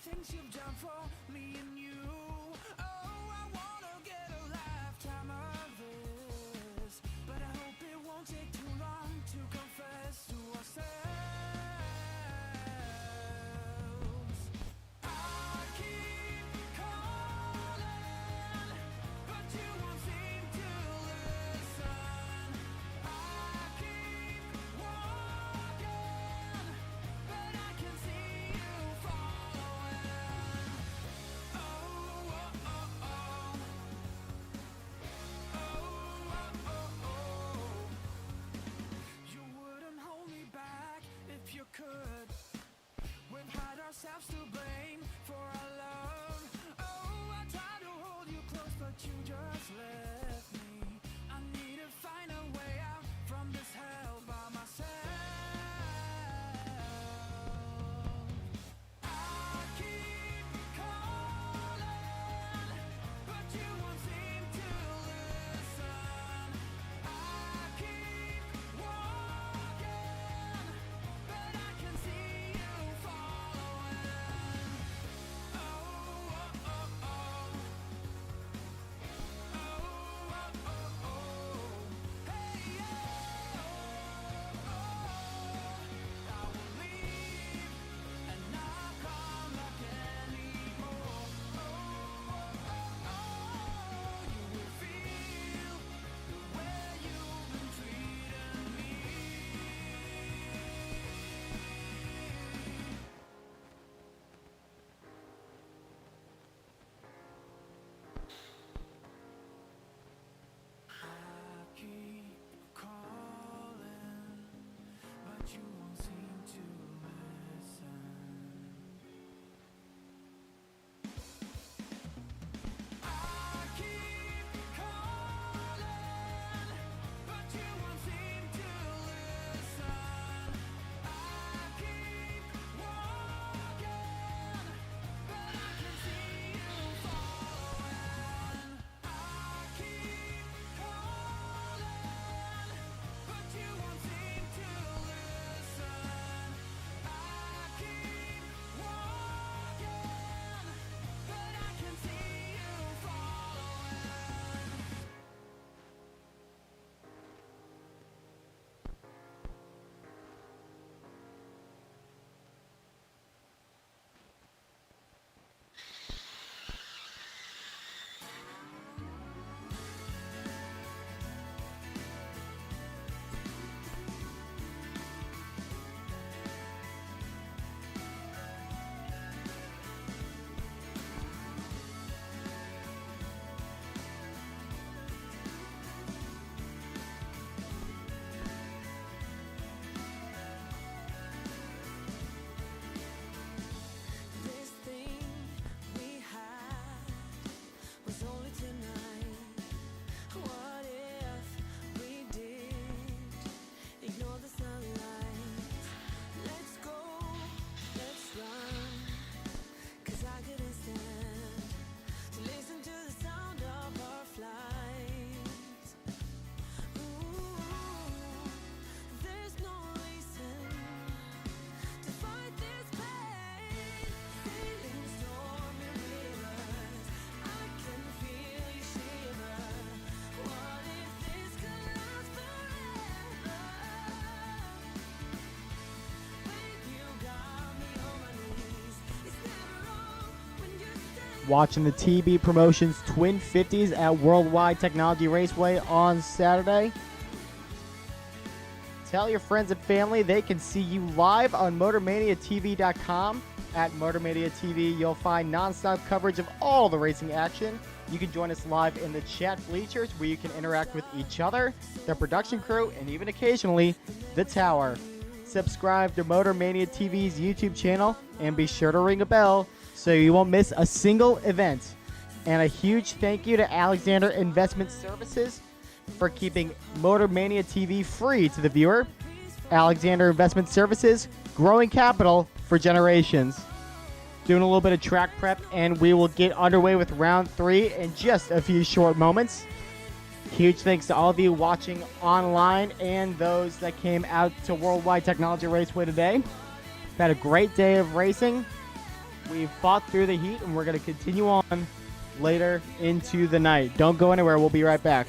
Speaker 12: things you've done for me and you. Oh, I wanna get a lifetime of this, but I hope it won't take too long to confess to ourselves. I keep calling, but you won't seem to listen. I keep walking, but I can see you following.
Speaker 16: watching the TB Promotions Twin 50s at World Wide Technology Raceway on Saturday. Tell your friends and family they can see you live on MotorManiaTV.com. At MotorMania TV, you'll find non-stop coverage of all the racing action. You can join us live in the chat bleachers where you can interact with each other, the production crew, and even occasionally the tower. Subscribe to MotorMania TV's YouTube channel and be sure to ring a bell so you won't miss a single event. And a huge thank you to Alexander Investment Services for keeping MotorMania TV free to the viewer. Alexander Investment Services, growing capital for generations. Doing a little bit of track prep, and we will get underway with round 3 in just a few short moments. Huge thanks to all of you watching online and those that came out to Worldwide Technology Raceway today. We've had a great day of racing. We've fought through the heat, and we're going to continue on later into the night. Don't go anywhere. We'll be right back.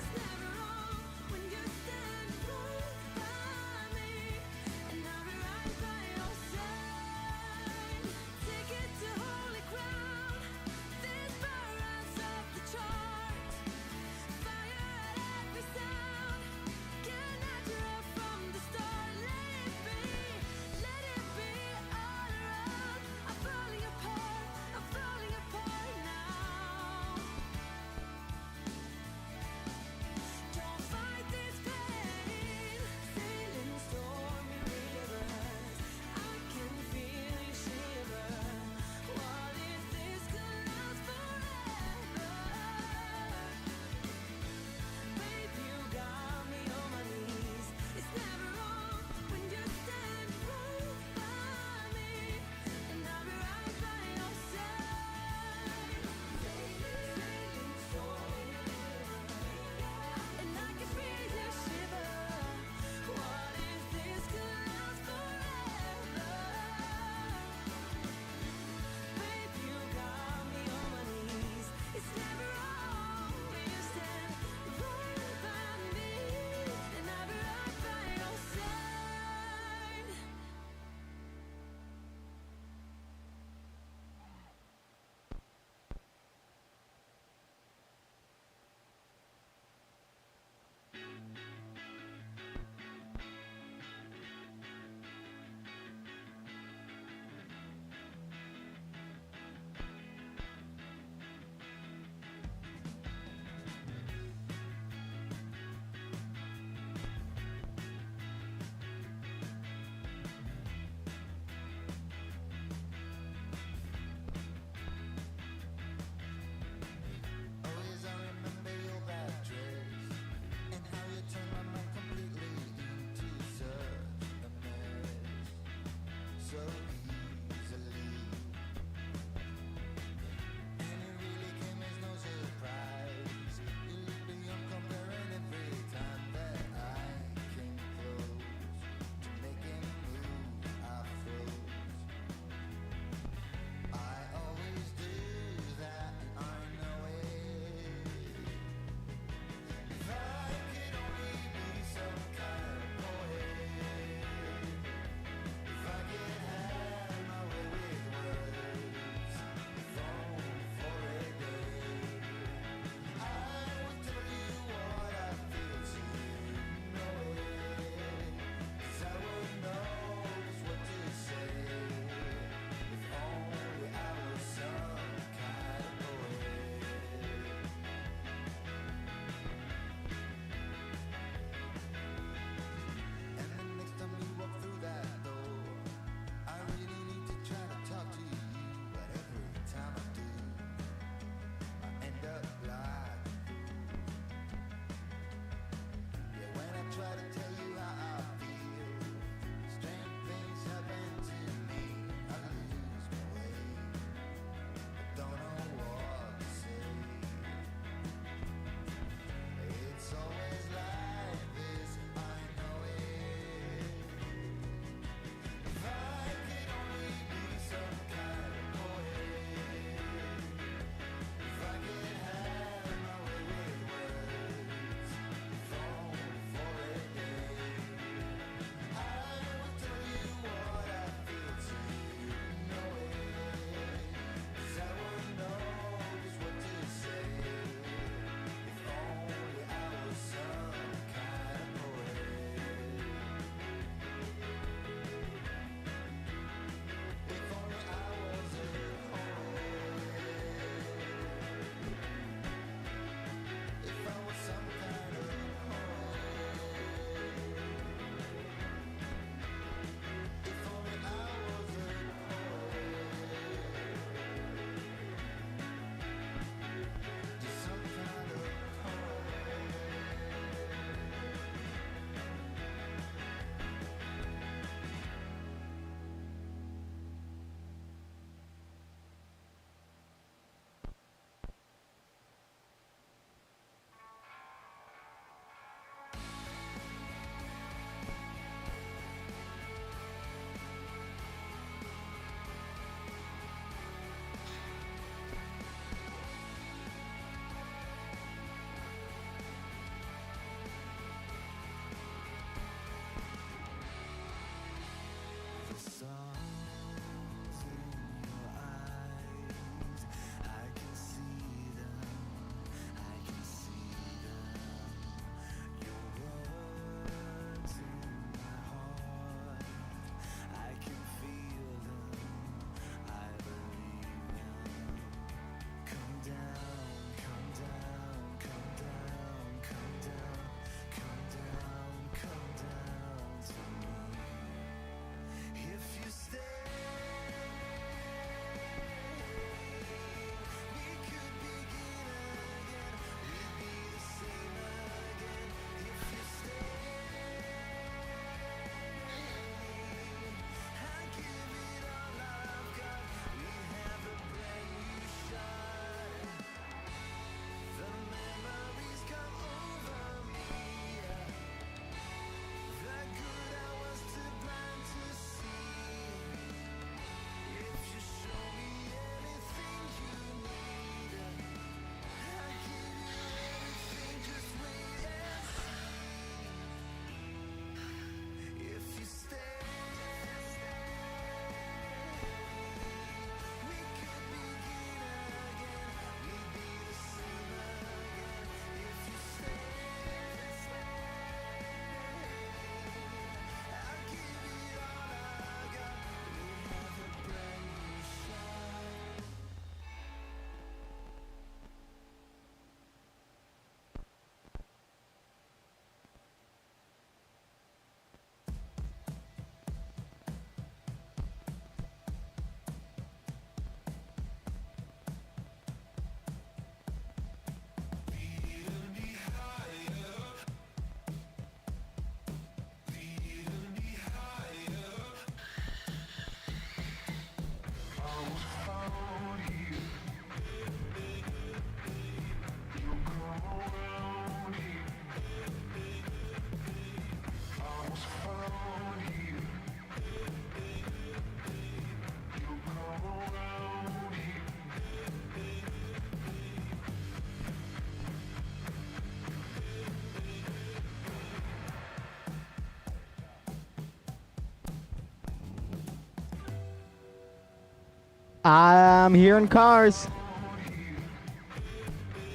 Speaker 16: I'm hearing cars.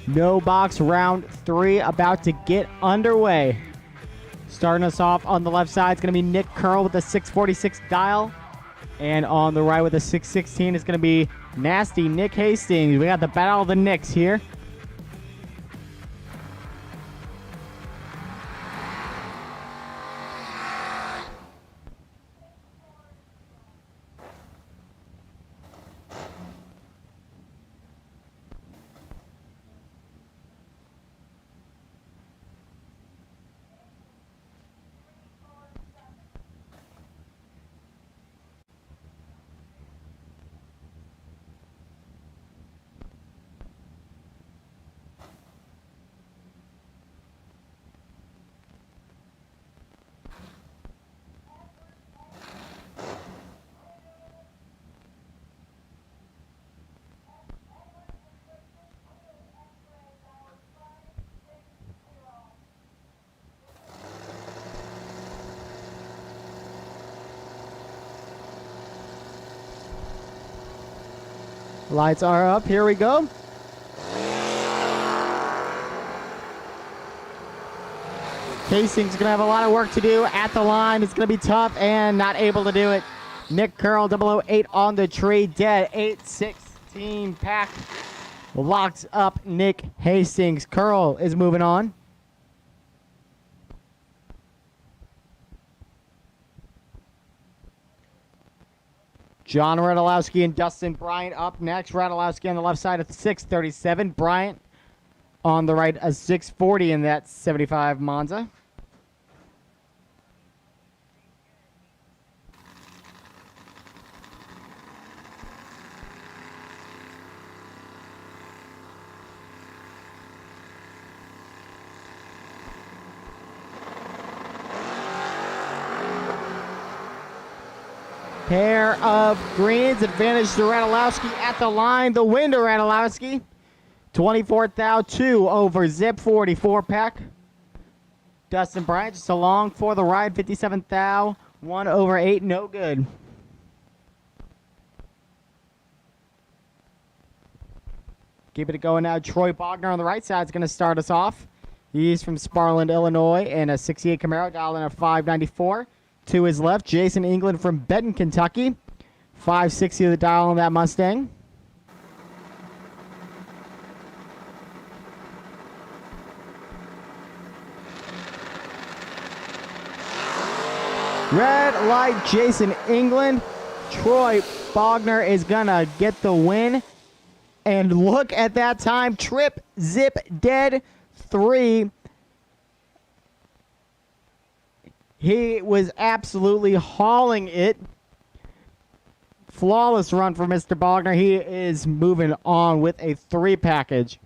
Speaker 16: No box, round 3 about to get underway. Starting us off on the left side is going to be Nick Curl with the 646 dial. And on the right with the 616 is going to be Nasty Nick Hastings. We got the battle of the Nicks here. Lights are up. Here we go. Hastings is going to have a lot of work to do at the line. It's going to be tough and not able to do it. Nick Curl, 008 on the tree, dead. 816 pack. Locks up Nick Hastings. Curl is moving on. John Radulowski and Dustin Bryant up next. Radulowski on the left side at 637. Bryant on the right, a 640 in that 75 Monza. Pair of greens, advantage to Radulowski at the line. The win to Radulowski. 24th thou 2 over Zip 44 pack. Dustin Bryant just along for the ride. 57th thou 1 over 8, no good. Keep it going now. Troy Bogner on the right side is going to start us off. He's from Sparland, Illinois, in a 68 Camaro, dialed in a 594. To his left, Jason England from Benton, Kentucky. 560 the dial on that Mustang. Red light, Jason England. Troy Bogner is going to get the win. And look at that time. Trip, zip, dead, 3. He was absolutely hauling it. Flawless run for Mr. Bogner. He is moving on with a 3 package.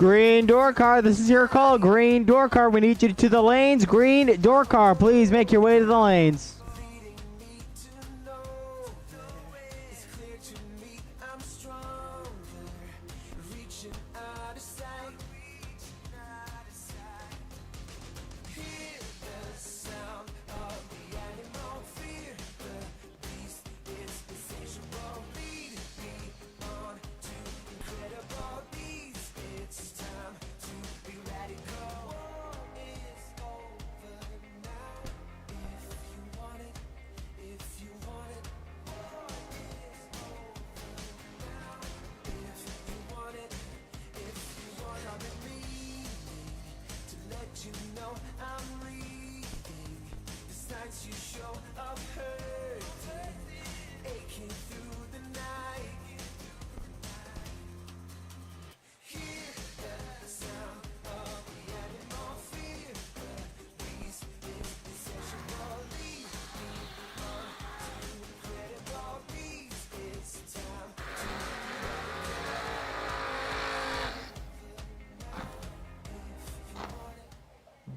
Speaker 16: Green door car, this is your call. Green door car, we need you to the lanes. Green door car, please make your way to the lanes.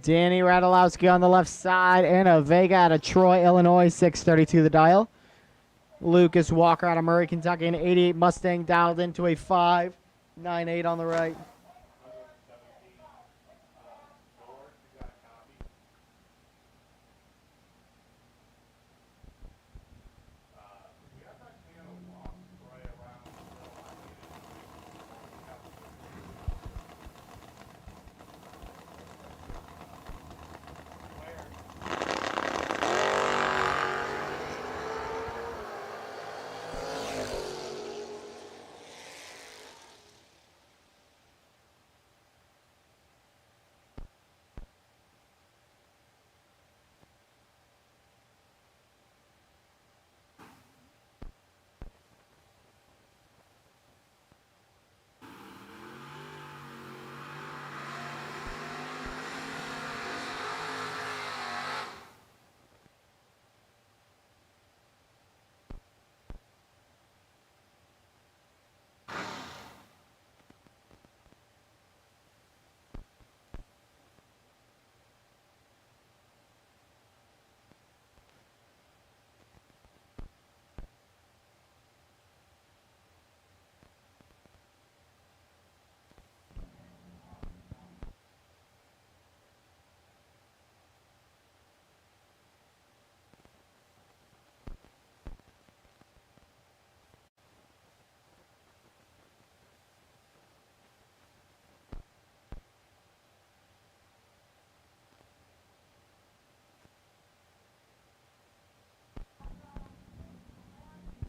Speaker 16: Danny Radulowski on the left side, and a Vega out of Troy, Illinois, 632 the dial. Lucas Walker out of Murray, Kentucky, an 88 Mustang dialed into a 598 on the right.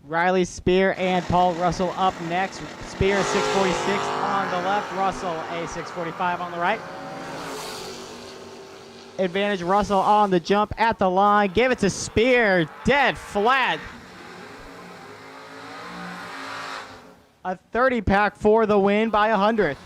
Speaker 16: Riley Spear and Paul Russell up next. Spear 646 on the left, Russell a 645 on the right. Advantage Russell on the jump at the line. Give it to Spear, dead flat. A 30 pack for the win by 100th.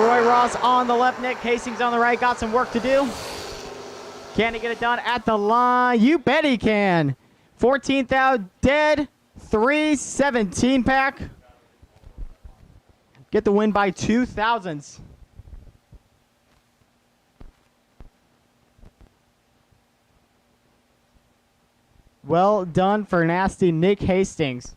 Speaker 16: Troy Ross on the left, Nick Hastings on the right. Got some work to do. Can he get it done at the line? You bet he can. 14th out, dead. 317 pack. Get the win by 2,000s. Well done for nasty Nick Hastings.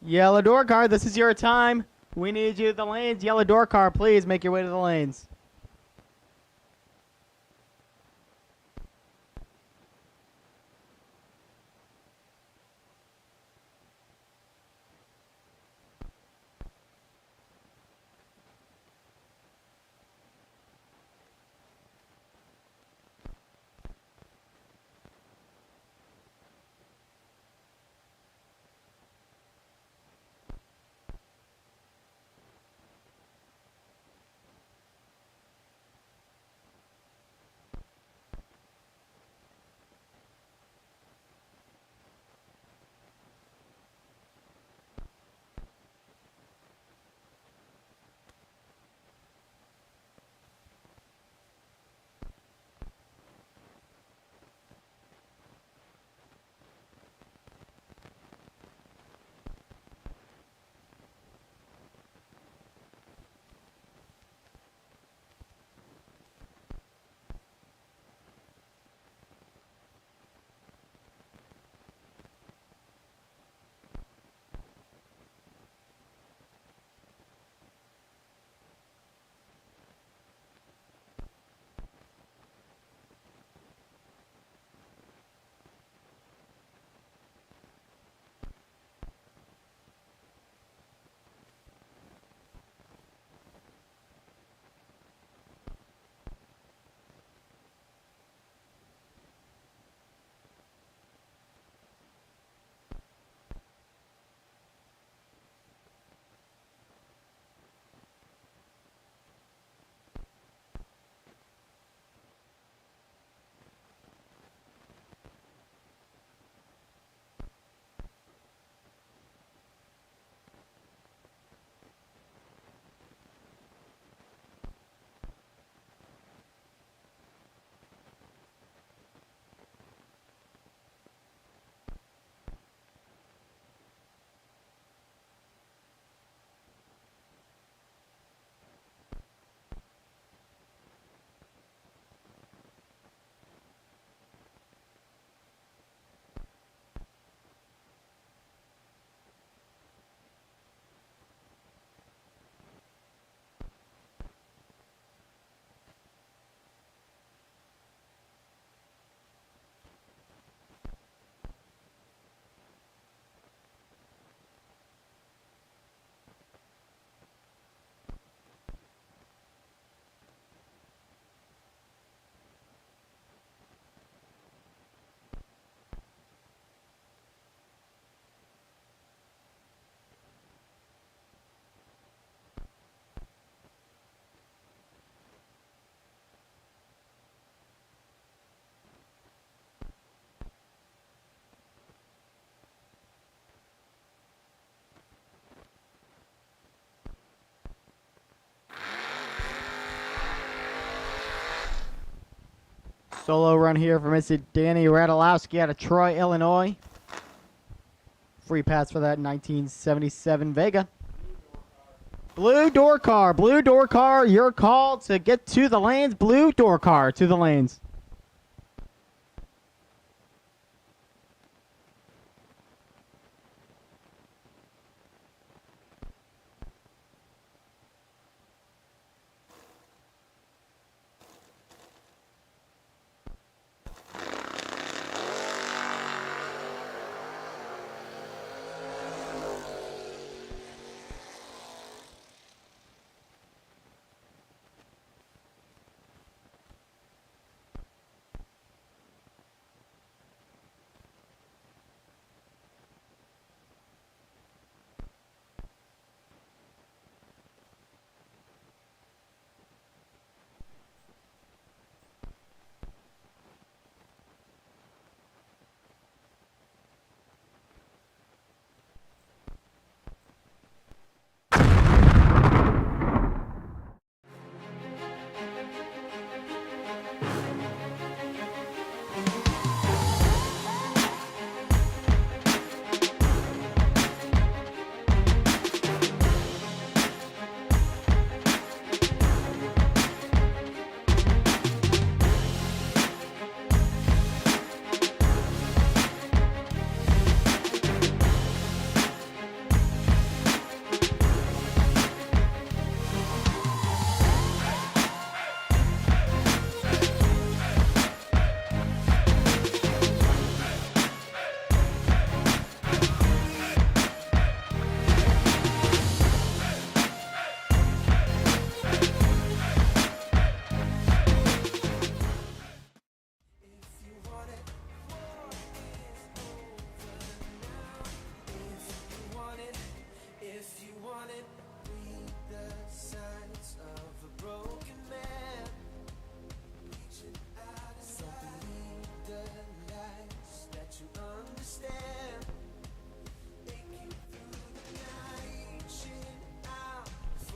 Speaker 16: Yellow door car, this is your time. We need you to the lanes. Yellow door car, please make your way to the lanes. Solo run here for Mr. Danny Radulowski out of Troy, Illinois. Free pass for that 1977 Vega. Blue door car, your call to get to the lanes. Blue door car to the lanes.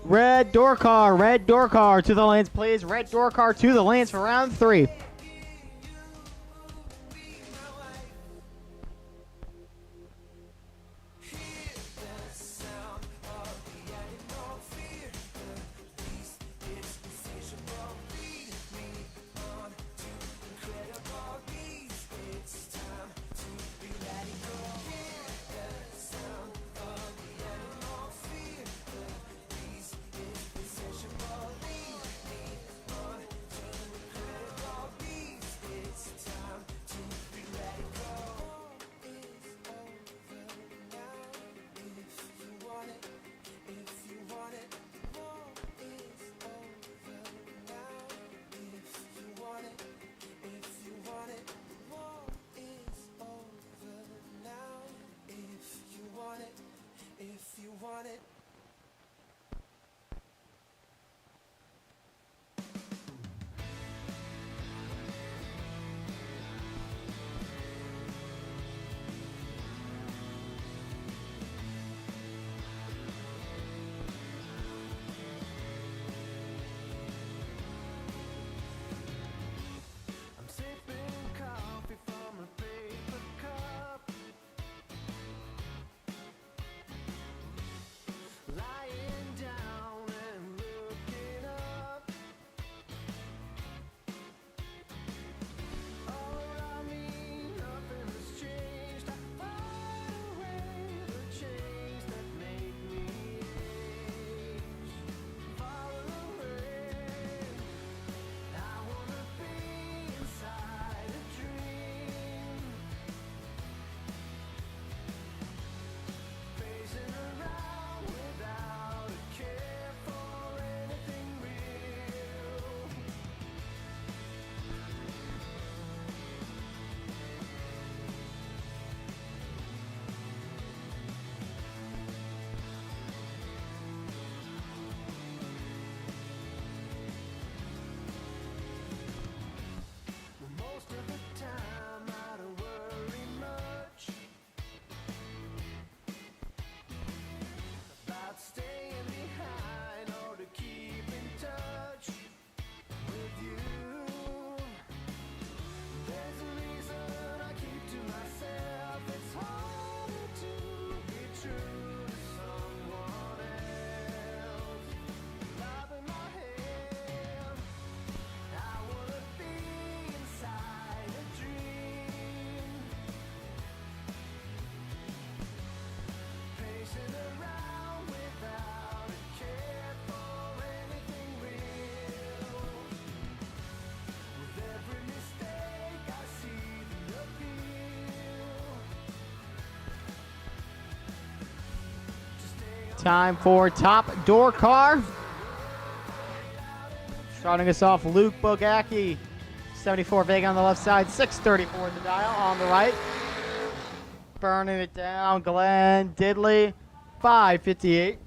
Speaker 16: Red door car to the lanes, please. Red door car to the lanes for round 3. Time for top door car. Starting us off, Luke Bogacki, 74 Vega on the left side, 634 in the dial on the right. Burning it down, Glenn Didley, 558.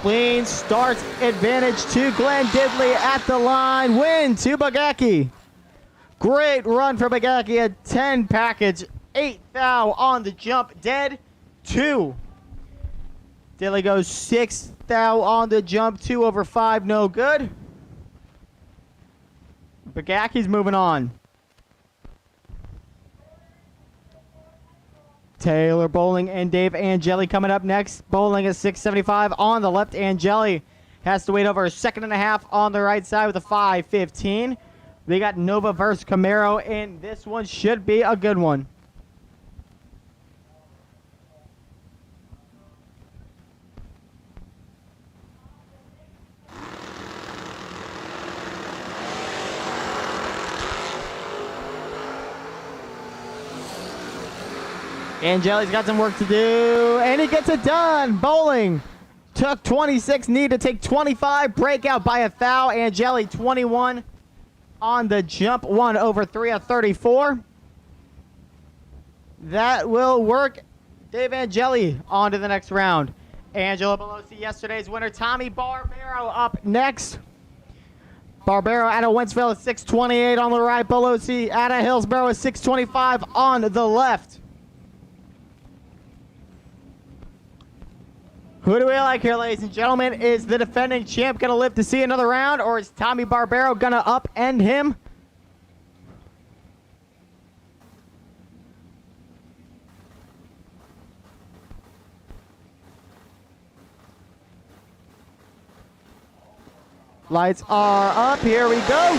Speaker 16: Clean start advantage to Glenn Didley at the line. Win to Bogacki. Great run for Bogacki. A 10 package, 8 thou on the jump, dead 2. Didley goes 6 thou on the jump, 2 over 5, no good. Bogacki's moving on. Taylor Bowling and Dave Angeli coming up next. Bowling at 675 on the left. Angeli has to wait over a second and a half on the right side with a 515. We got Nova versus Camaro, and this one should be a good one. Angeli's got some work to do, and he gets it done. Bowling took 26, need to take 25. Breakout by a foul. Angeli 21 on the jump, 1 over 3 of 34. That will work. Dave Angeli on to the next round. Angela Belosi, yesterday's winner. Tommy Barbero up next. Barbero out of Wentzville is 628 on the right. Belosi out of Hillsborough is 625 on the left. Who do we like here, ladies and gentlemen? Is the defending champ going to live to see another round, or is Tommy Barbero going to upend him? Lights are up. Here we go.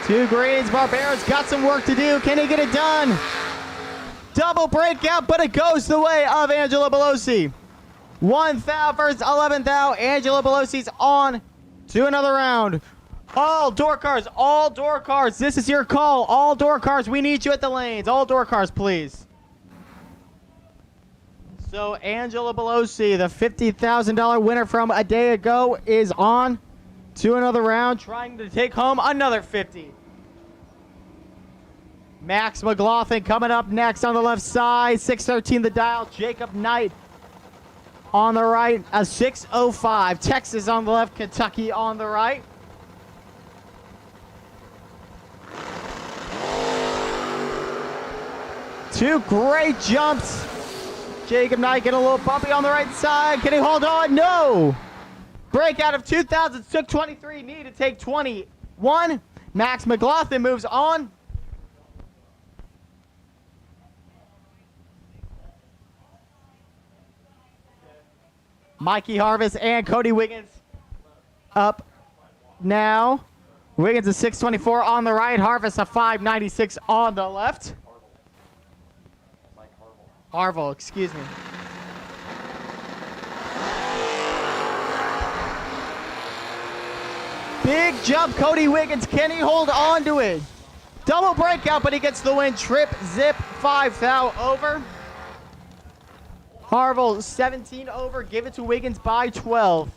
Speaker 16: 2 greens. Barbero's got some work to do. Can he get it done? Double breakout, but it goes the way of Angela Belosi. 1 thou versus 11 thou. Angela Belosi's on to another round. All door cars, all door cars. This is your call. All door cars, we need you at the lanes. All door cars, please. So Angela Belosi, the $50,000 winner from a day ago, is on to another round, trying to take home another 50. Max McLaughlin coming up next on the left side. 613 the dial. Jacob Knight on the right. A 605. Texas on the left. Kentucky on the right. Two great jumps. Jacob Knight getting a little bumpy on the right side. Can he hold on? No. Breakout of 2000. Took 23. Need to take 21. Max McLaughlin moves on. Mikey Harvest and Cody Wiggins up now. Wiggins is 624 on the right. Harvest a 596 on the left. Harville, excuse me. Big jump, Cody Wiggins. Can he hold on to it? Double breakout, but he gets the win. Trip, zip, 5 thou over. Harville 17 over. Give it to Wiggins by 12.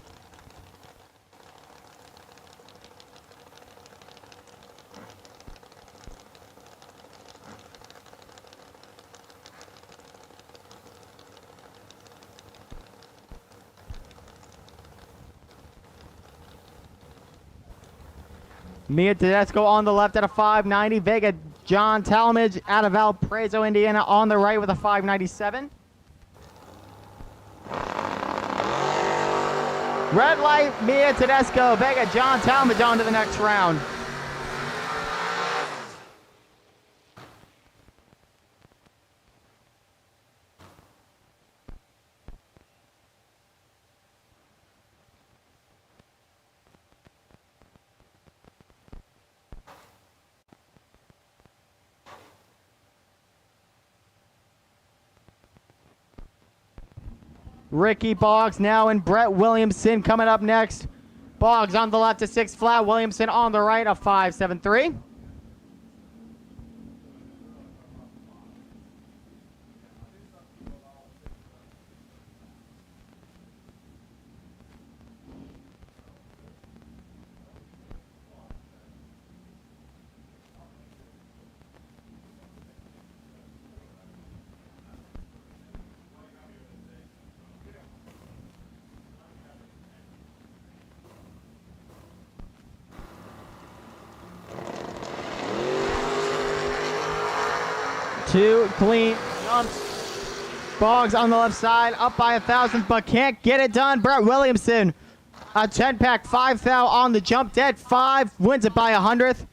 Speaker 16: Mia Tedesco on the left at a 590. Vega John Talmadge out of Valparaiso, Indiana on the right with a 597. Red light, Mia Tedesco. Vega John Talmadge on to the next round. Ricky Boggs now and Brett Williamson coming up next. Boggs on the left to 6 flat. Williamson on the right, a 573. Two clean jumps. Boggs on the left side, up by 1,000, but can't get it done. Brett Williamson, a 10-pack, 5 thou on the jump. Dead 5, wins it by 100th.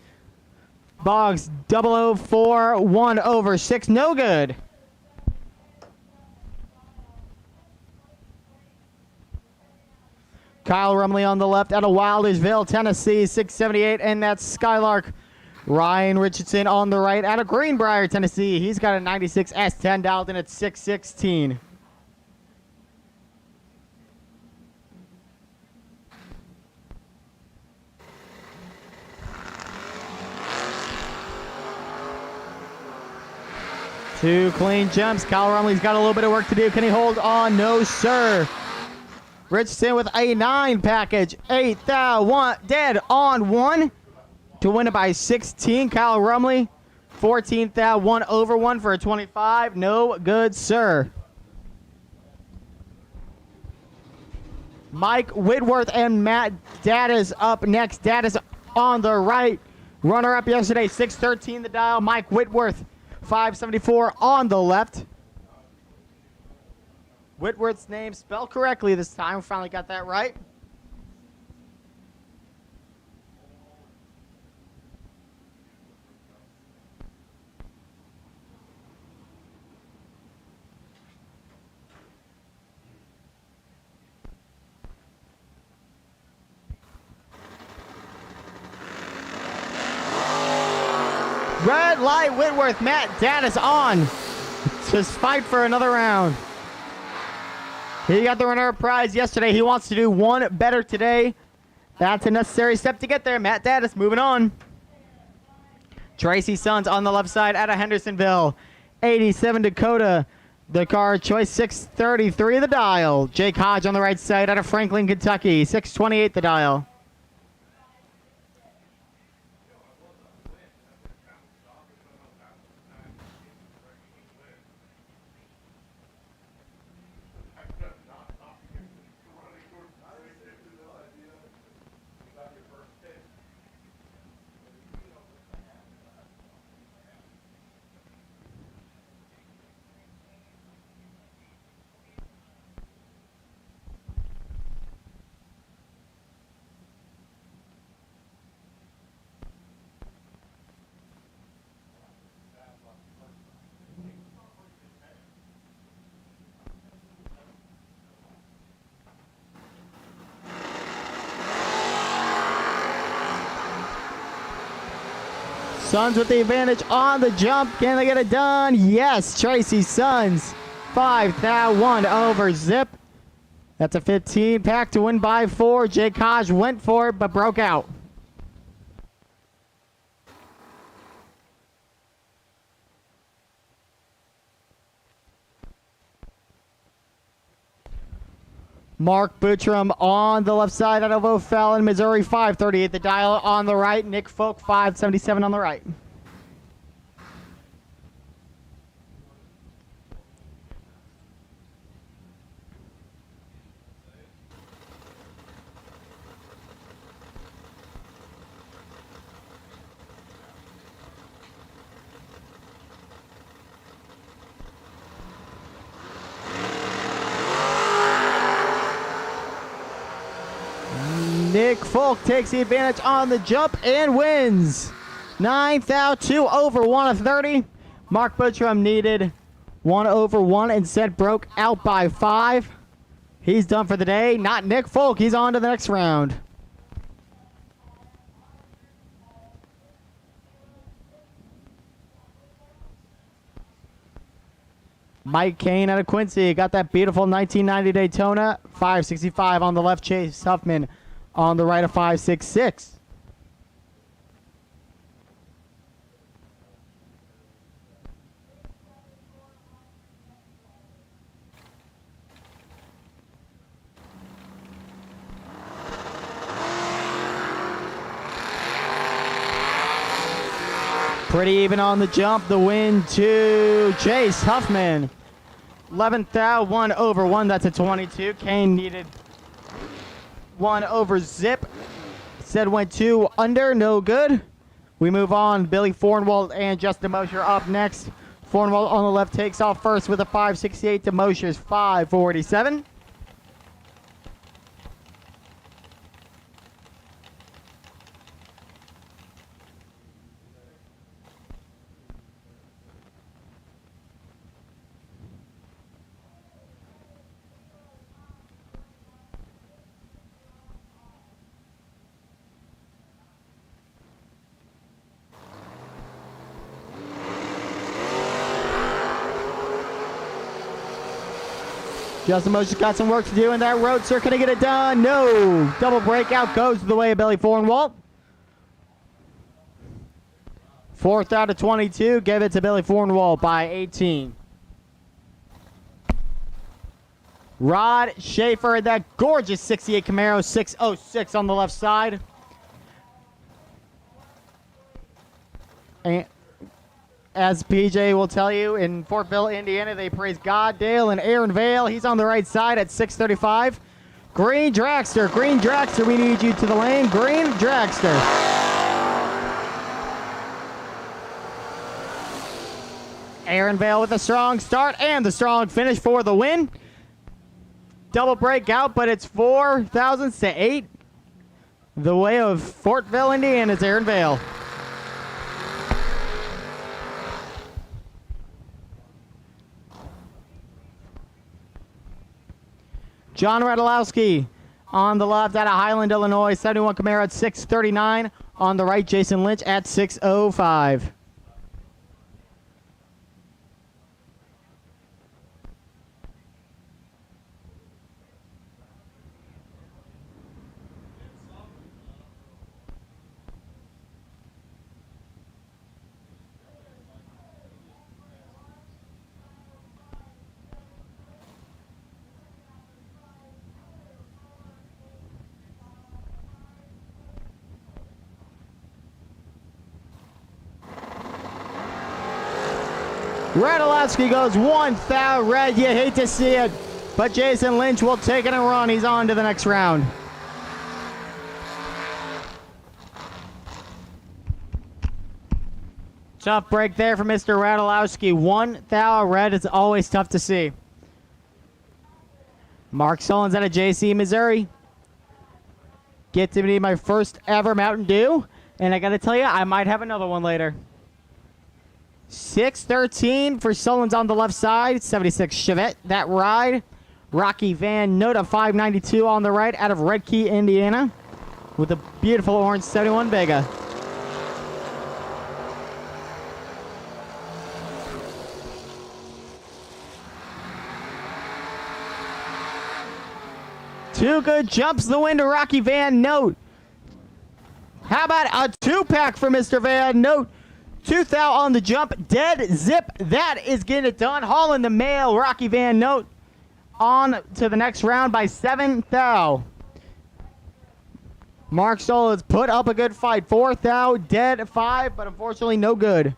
Speaker 16: Boggs 004, 1 over 6, no good. Kyle Rumley on the left out of Wildersville, Tennessee, 678, and that's Skylark. Ryan Richardson on the right out of Greenbrier, Tennessee. He's got a 96 S10 dialed in at 616. 2 clean jumps. Kyle Rumley's got a little bit of work to do. Can he hold on? No, sir. Richardson with a 9 package. 8th out, 1, dead on 1 to win it by 16. Kyle Rumley, 14th out, 1 over 1 for a 25. No good, sir. Mike Whitworth and Matt Daddis up next. Daddis on the right. Runner up yesterday, 613 the dial. Mike Whitworth, 574 on the left. Whitworth's name spelled correctly this time. We finally got that right. Red light, Whitworth, Matt Daddis on. Just fight for another round. He got the runner-up prize yesterday. He wants to do one better today. That's a necessary step to get there. Matt Daddis moving on. Tracy Sons on the left side out of Hendersonville. 87 Dakota. The car choice 633 the dial. Jake Hodge on the right side out of Franklin, Kentucky. 628 the dial. Sons with the advantage on the jump. Can they get it done? Yes, Tracy Sons. 5,001 over Zip. That's a 15 pack to win by 4. Jake Hodge went for it but broke out. Mark Buttram on the left side out of O'Fallon, Missouri, 538 the dial on the right. Nick Folk, 577 on the right. Nick Folk takes the advantage on the jump and wins. 9th out, 2 over 1 of 30. Mark Buttram needed 1 over 1, instead broke out by 5. He's done for the day. Not Nick Folk. He's on to the next round. Mike Kane out of Quincy got that beautiful 1990 Daytona. 565 on the left. Chase Huffman on the right of 566. Pretty even on the jump. The win to Chase Huffman. 11th out, 1 over 1. That's a 22. Kane needed 1 over Zip. Said went 2 under. No good. We move on. Billy Fornwald and Justin Mosher up next. Fornwald on the left takes off first with a 568 to Mosher's 547. Justin Mosher's got some work to do in that roadster. Can he get it done? No. Double breakout goes the way of Billy Fornwalt. Fourth out of 22. Give it to Billy Fornwall by 18. Rod Schaefer, that gorgeous 68 Camaro, 606 on the left side. And as PJ will tell you, in Fortville, Indiana, they praise God, Dale, and Aaron Vale. He's on the right side at 635. Green Dragster, we need you to the lane. Green Dragster. Aaron Vale with a strong start and the strong finish for the win. Double breakout, but it's 4 thousandths to 8. The way of Fortville, Indiana's Aaron Vale. John Radulowski on the left out of Highland, Illinois. 71 Camaro at 639. On the right, Jason Lynch at 605. Radulowski goes 1,000 red. You hate to see it, but Jason Lynch will take it and run. He's on to the next round. Tough break there for Mr. Radulowski. 1,000 red is always tough to see. Mark Sullins out of JC, Missouri. Get to be my first ever Mountain Dew, and I got to tell you, I might have another one later. 613 for Sullins on the left side. 76 Chevette, that ride. Rocky Van Note 592 on the right out of Red Key, Indiana, with a beautiful orange 71 Vega. Two good jumps the win to Rocky Van Note. How about a two-pack for Mr. Van Note? 2,000 on the jump, dead zip. That is getting it done. Hauling the mail, Rocky Van Note on to the next round by 7,000. Mark Stoll put up a good fight. 4,000, dead 5, but unfortunately no good.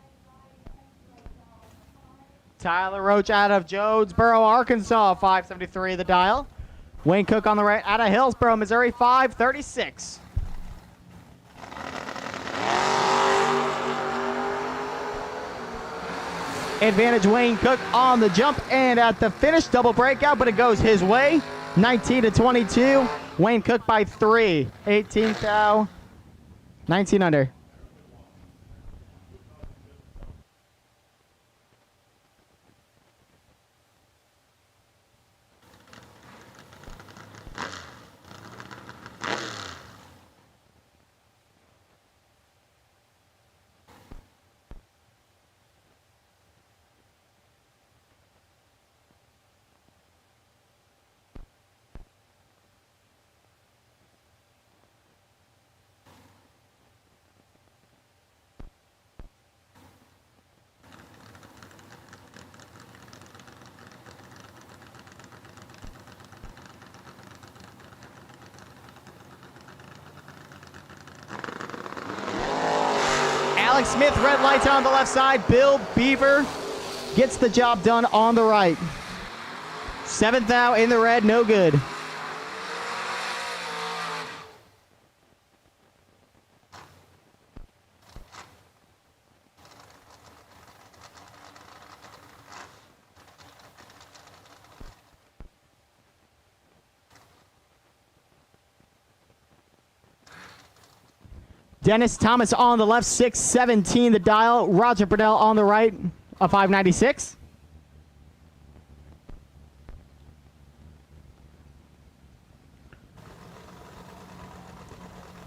Speaker 16: Tyler Roach out of Jonesboro, Arkansas, 573 the dial. Wayne Cook on the right out of Hillsboro, Missouri, 536. Advantage Wayne Cook on the jump and at the finish, double breakout, but it goes his way. 19 to 22. Wayne Cook by 3. 18,000. 19 under. Alex Smith, red lights on the left side. Bill Beaver gets the job done on the right. 7,000 in the red, no good. Dennis Thomas on the left, 617 the dial. Roger Burdell on the right, a 596.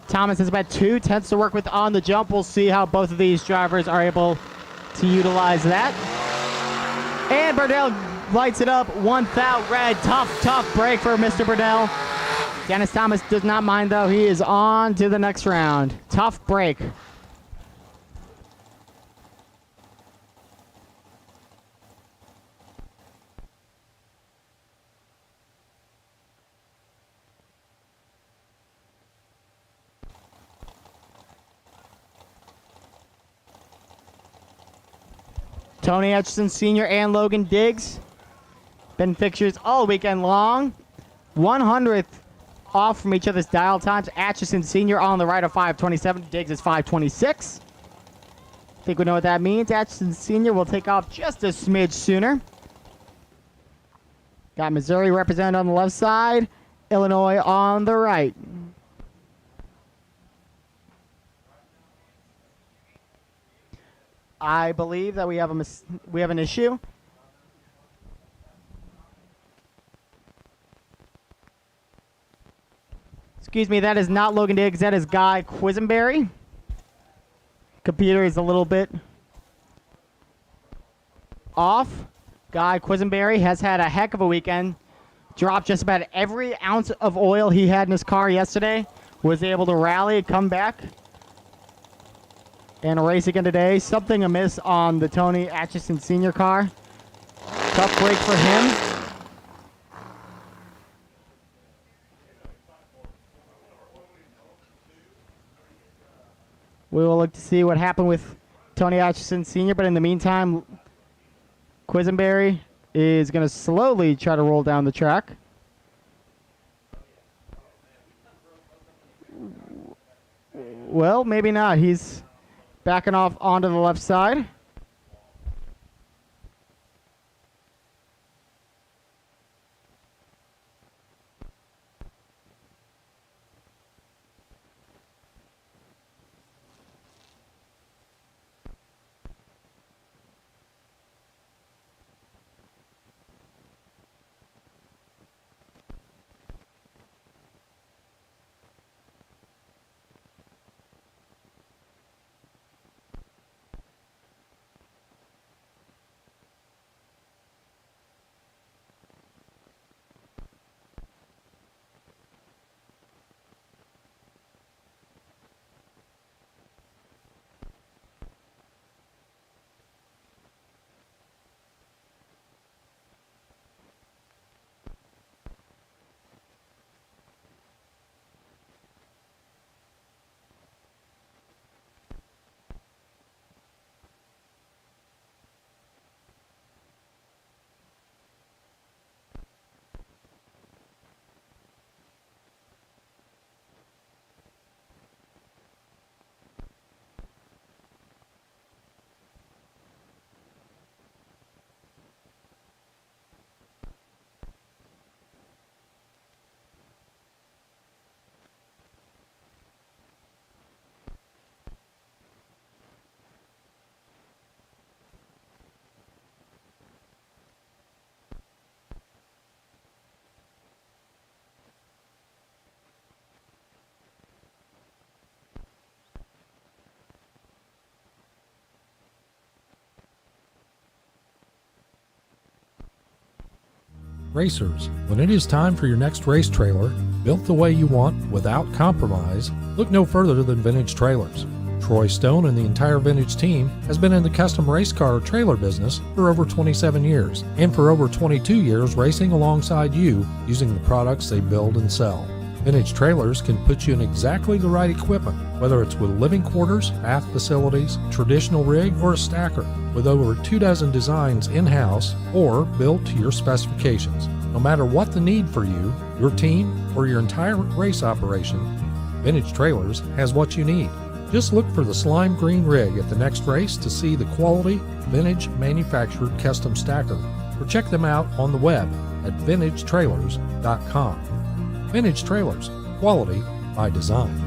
Speaker 16: Thomas has about 2 tenths to work with on the jump. We'll see how both of these drivers are able to utilize that. And Burdell lights it up. 1,000 red. Tough break for Mr. Burdell. Dennis Thomas does not mind, though. He is on to the next round. Tough break. Tony Etchison Sr. and Logan Diggs. Been fixtures all weekend long. 100th off from each other's dial times. Atchison Sr. on the right of 5:27. Diggs is 5:26. Think we know what that means. Atchison Sr. will take off just a smidge sooner. Got Missouri represented on the left side. Illinois on the right. I believe that we have an issue. Excuse me, that is not Logan Diggs. That is Guy Quisenberry. Computer is a little bit off. Guy Quisenberry has had a heck of a weekend. Dropped just about every ounce of oil he had in his car yesterday. Was able to rally, come back, and race again today. Something amiss on the Tony Atchison Sr. car. Tough break for him. We will look to see what happened with Tony Atchison Sr., but in the meantime, Quisenberry is going to slowly try to roll down the track. Well, maybe not. He's backing off onto the left side.
Speaker 1: Racers, when it is time for your next race trailer, built the way you want without compromise, look no further than Vintage Trailers. Troy Stone and the entire Vintage team has been in the custom race car trailer business for over 27 years, and for over 22 years racing alongside you using the products they build and sell. Vintage Trailers can put you in exactly the right equipment, whether it's with living quarters, bath facilities, traditional rig, or a stacker, with over 24 designs in-house or built to your specifications. No matter what the need for you, your team, or your entire race operation, Vintage Trailers has what you need. Just look for the slime green rig at the next race to see the quality, vintage manufactured custom stacker, or check them out on the web at vintagetrailers.com. Vintage Trailers, quality by design.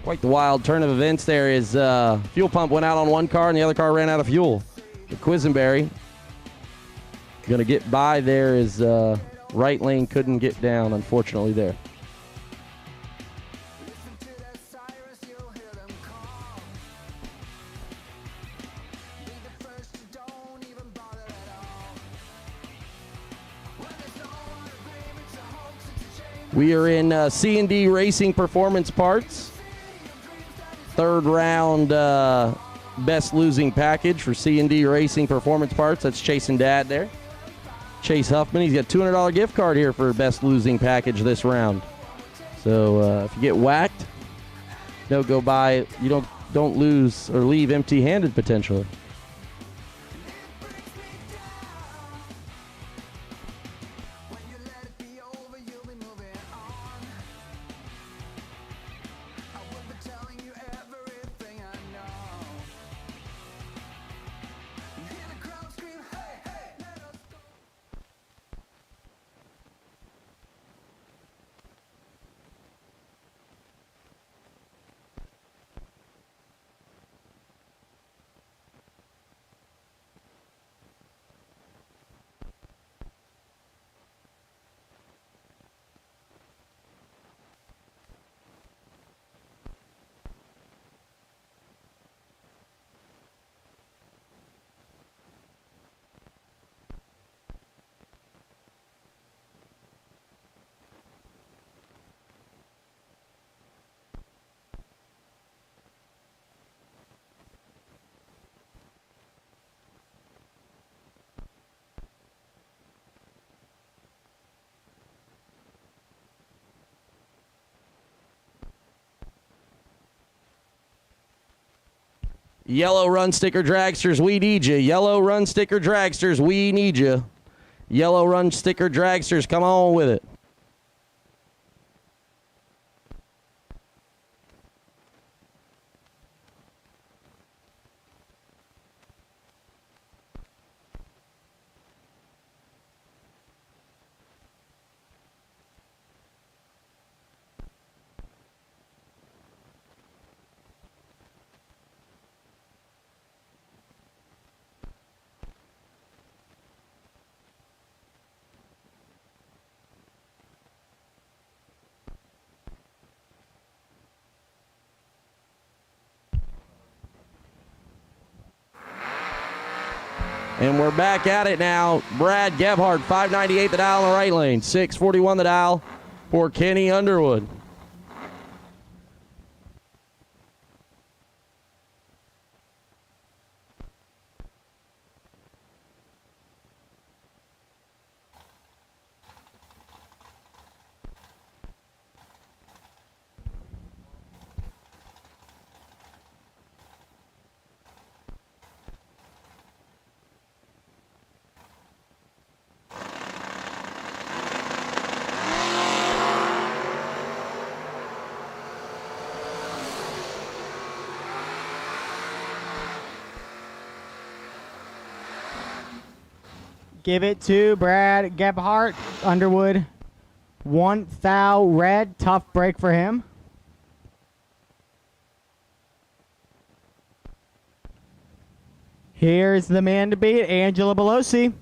Speaker 6: Quite the wild turn of events there as fuel pump went out on one car and the other car ran out of fuel. The Quisenberry going to get by there as Right lane couldn't get down, unfortunately, there. We are in C&D Racing Performance Parts. Third round best losing package for C&D Racing Performance Parts. That's Chase and Dad there. Chase Huffman, he's got a $200 gift card here for best losing package this round. So if you get whacked, don't go by. You don't lose or leave empty-handed potentially. Yellow Run Sticker Dragsters, we need you. Yellow Run Sticker Dragsters, we need you. Yellow Run Sticker Dragsters, come on with it. And we're back at it now. Brad Gebhardt, 598 the dial in the right lane. 641 the dial for Kenny Underwood.
Speaker 16: Give it to Brad Gebhardt. Underwood, 1 thou red. Tough break for him. Here's the man to beat, Angela Belosi.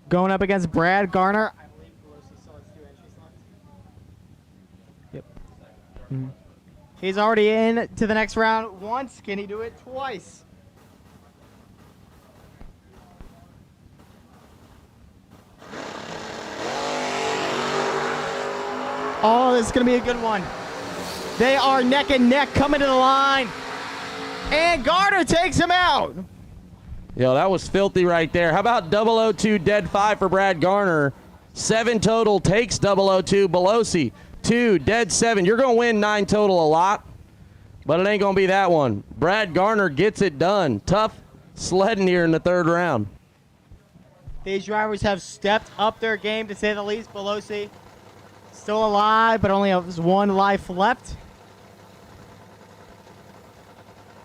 Speaker 16: Going up against Brad Garner. Yep. He's already in to the next round once. Can he do it twice? Oh, this is going to be a good one. They are neck and neck coming to the line. And Garner takes him out.
Speaker 6: Yo, that was filthy right there. How about 002 dead 5 for Brad Garner? 7 total takes 002. Belosi, 2 dead 7. You're going to win 9 total a lot, but it ain't going to be that one. Brad Garner gets it done. Tough sledding here in the third round.
Speaker 16: These drivers have stepped up their game, to say the least. Belosi still alive, but only has 1 life left.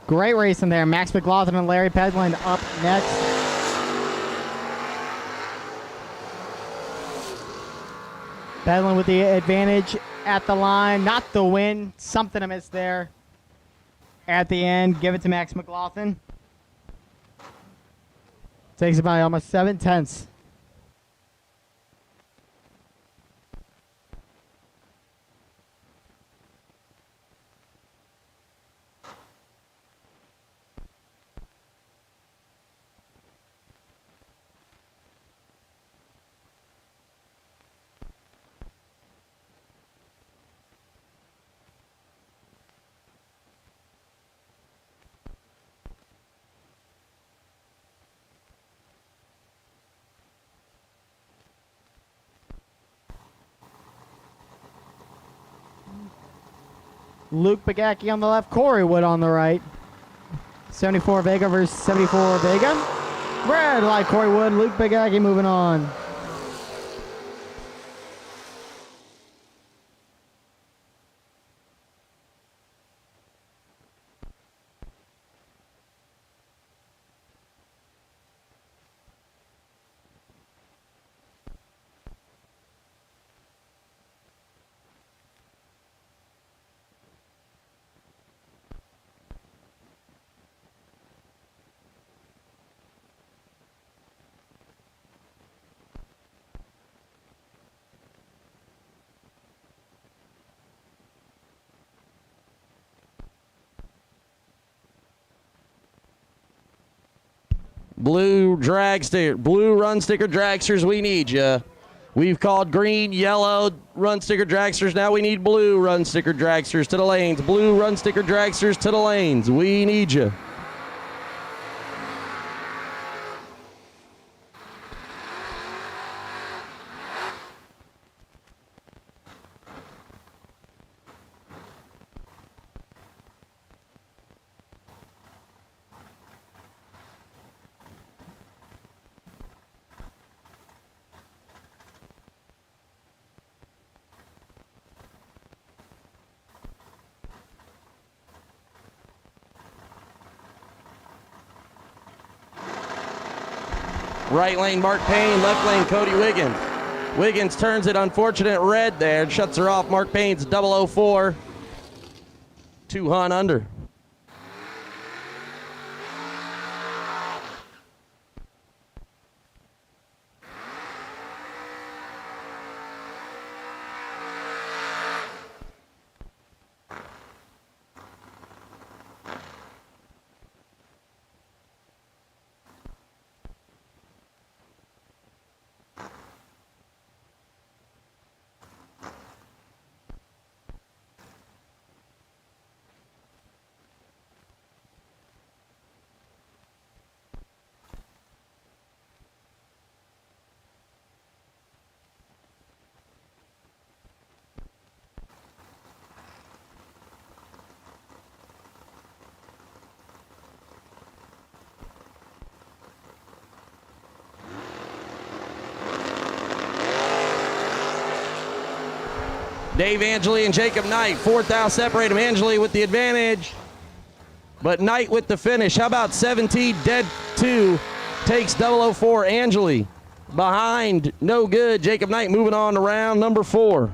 Speaker 16: Great racing there. Max McLaughlin and Larry Pedland up next. Pedland with the advantage at the line. Not the win. Something to miss there. At the end, give it to Max McLaughlin. Takes it by almost 7/10. Luke Bagacki on the left, Corey Wood on the right. 74 Vega versus 74 Vega. Red light, Corey Wood, Luke Bagacki moving on.
Speaker 6: Blue run sticker dragsters, we need ya. We've called green, yellow run sticker dragsters. Now we need blue run sticker dragsters to the lanes. Blue run sticker dragsters to the lanes. We need ya. Right lane, Mark Payne. Left lane, Cody Wiggins. Wiggins turns it unfortunate red there and shuts her off. Mark Payne's 004. 2 Hun under. Dave Angeli and Jacob Knight. 4th out separate them. Angeli with the advantage, but Knight with the finish. How about 17 dead 2 takes 004 Angeli. Behind, no good. Jacob Knight moving on to round number 4.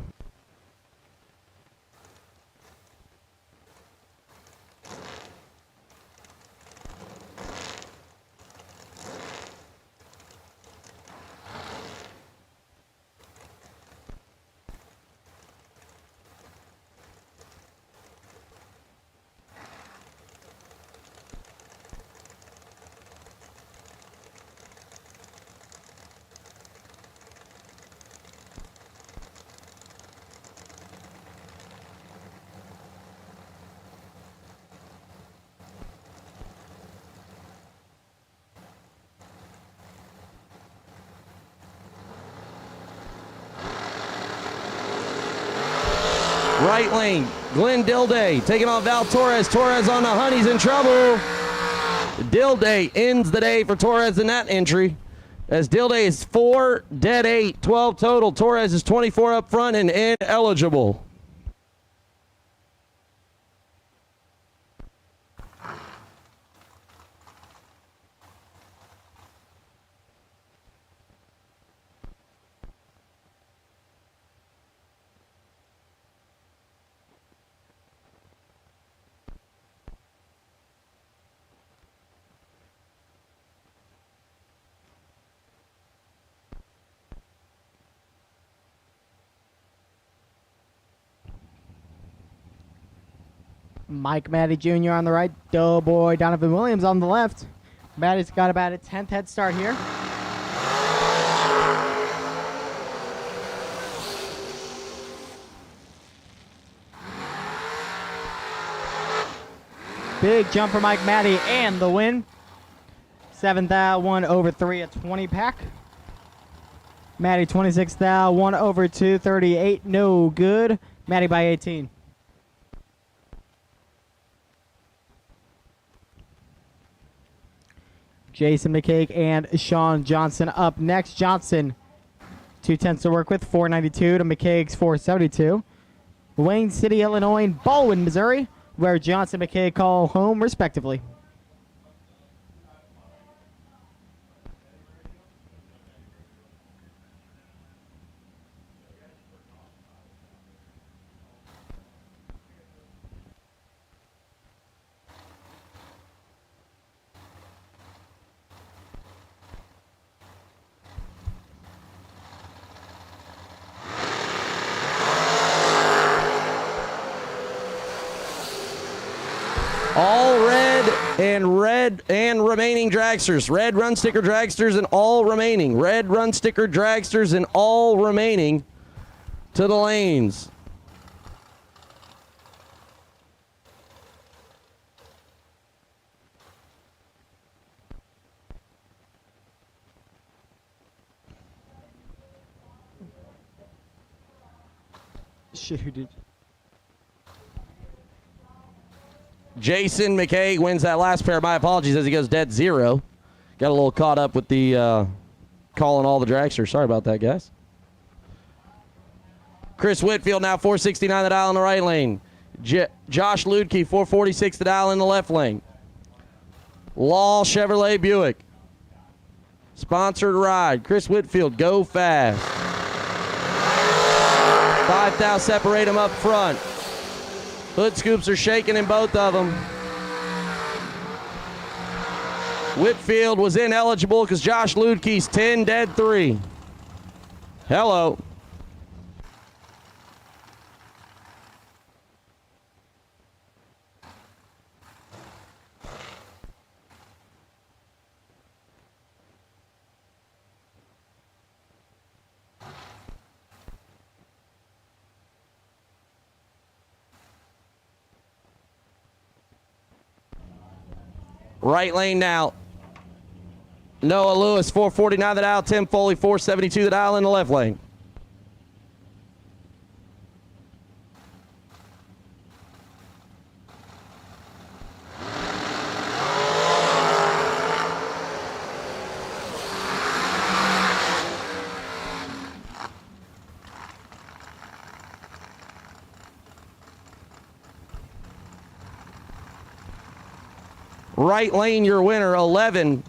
Speaker 6: Right lane, Glenn Didley taking on Val Torres. Torres on the hunt, he's in trouble. Didley ends the day for Torres in that entry. As Didley is 4, dead 8, 12 total. Torres is 24 up front and ineligible.
Speaker 16: Mike Matty Jr. on the right. Doughboy Donovan Williams on the left. Matty's got about a 10th head start here. Big jump for Mike Matty and the win. 7th out, 1 over 3, a 20 pack. Matty 26th out, 1 over 2, 38, no good. Matty by 18. Jason McCay and Sean Johnson up next. Johnson, 2/10 to work with, 492 to McCaig's 472. Wayne City, Illinois, and Baldwin, Missouri, where Johnson and McCay call home respectively.
Speaker 6: All red and remaining dragsters. Red run sticker dragsters and all remaining. Red run sticker dragsters and all remaining to the lanes.
Speaker 16: Shit, who did?
Speaker 6: Jason McCay wins that last pair. My apologies as he goes dead zero. Got a little caught up with the calling all the dragsters. Sorry about that, guys. Chris Whitfield now 469 the dial in the right lane. Josh Ludke 446 the dial in the left lane. Law Chevrolet Buick. Sponsored ride. Chris Whitfield, go fast. 5,000 separate them up front. Hood scoops are shaking in both of them. Whitfield was ineligible because Josh Ludke's 10 dead 3. Hello. Right lane now. Noah Lewis, 449 the dial. Tim Foley, 472 the dial in the left lane. Right lane, your winner, 11.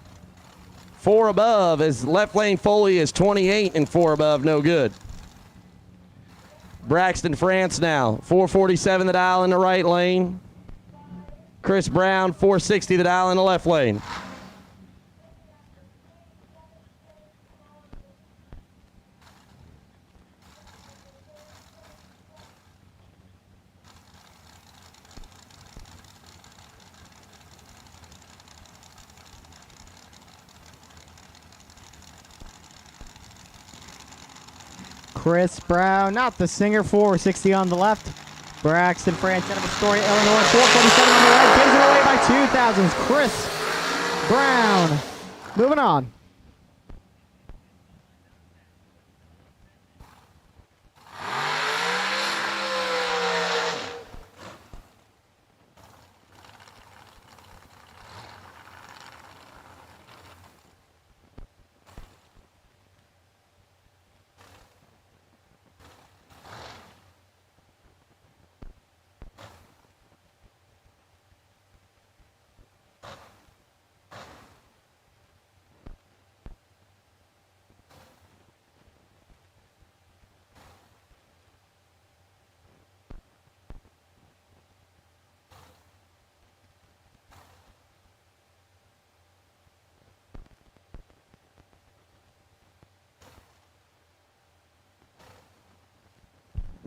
Speaker 6: 4 above, as left lane Foley is 28 and 4 above, no good. Braxton France now, 447 the dial in the right lane. Chris Brown, 460 the dial in the left lane.
Speaker 16: Chris Brown, not the singer, 460 on the left. Braxton France out of Astoria, Illinois, 447 on the right. Gives it away by 2,000s. Chris Brown. Moving on.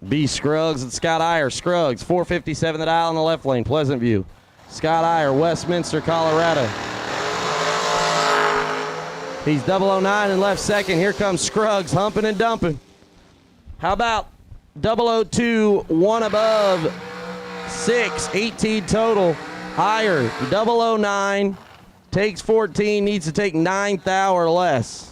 Speaker 6: B. Scruggs and Scott Iyer. Scruggs, 457 the dial in the left lane, Pleasant View. Scott Iyer, Westminster, Colorado. He's 009 in left second. Here comes Scruggs, humping and dumping. How about 002, one above, 6, 18 total. Iyer, 009, takes 14, needs to take 9th thou or less.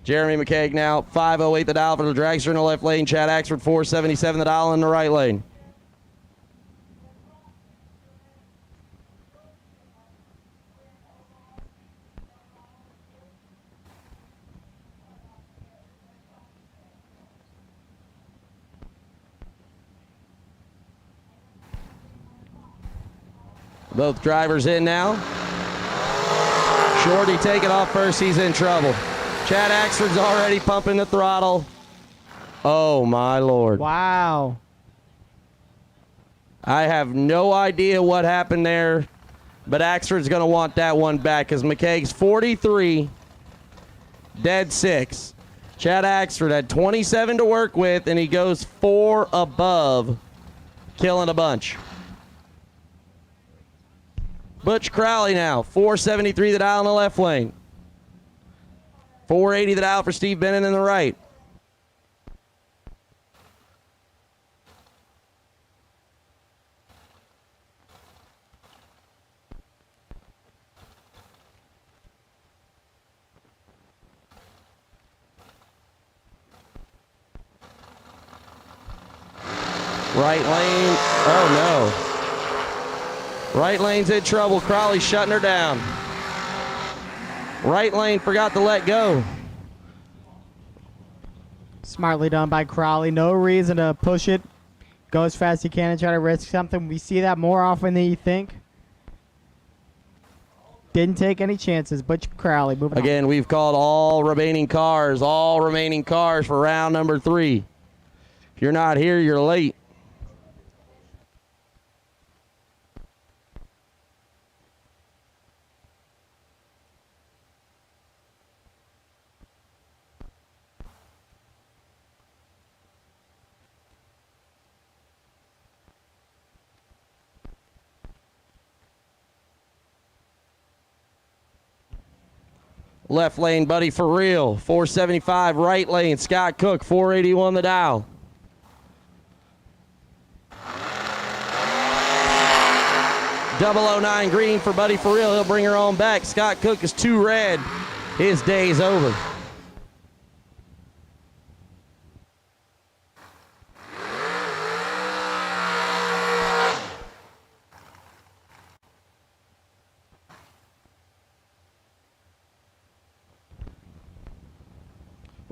Speaker 6: Jeremy Mckay now, 508 the dial for the dragster in the left lane. Chad Axford, 477 the dial in the right lane. Both drivers in now. Shorty taking off first, he's in trouble. Chad Axford's already pumping the throttle. Oh, my Lord.
Speaker 16: Wow.
Speaker 6: I have no idea what happened there, but Axford's going to want that one back because McKaig's 43, dead 6. Chad Axford had 27 to work with, and he goes 4 above, killing a bunch. Butch Crowley now, 473 the dial in the left lane. 480 the dial for Steve Bennett in the right. Right lane, oh no. Right lane's in trouble, Crowley shutting her down. Right lane forgot to let go.
Speaker 16: Smartly done by Crowley. No reason to push it. Go as fast as you can and try to risk something. We see that more often than you think. Didn't take any chances. Butch Crowley moving
Speaker 6: Again, we've called all remaining cars for round number 3. If you're not here, you're late. Left lane, Buddy for real. 475. Right lane, Scott Cook, 481 the dial. .009 green for Buddy for real. He'll bring her on back. Scott Cook is 2 red. His day's over.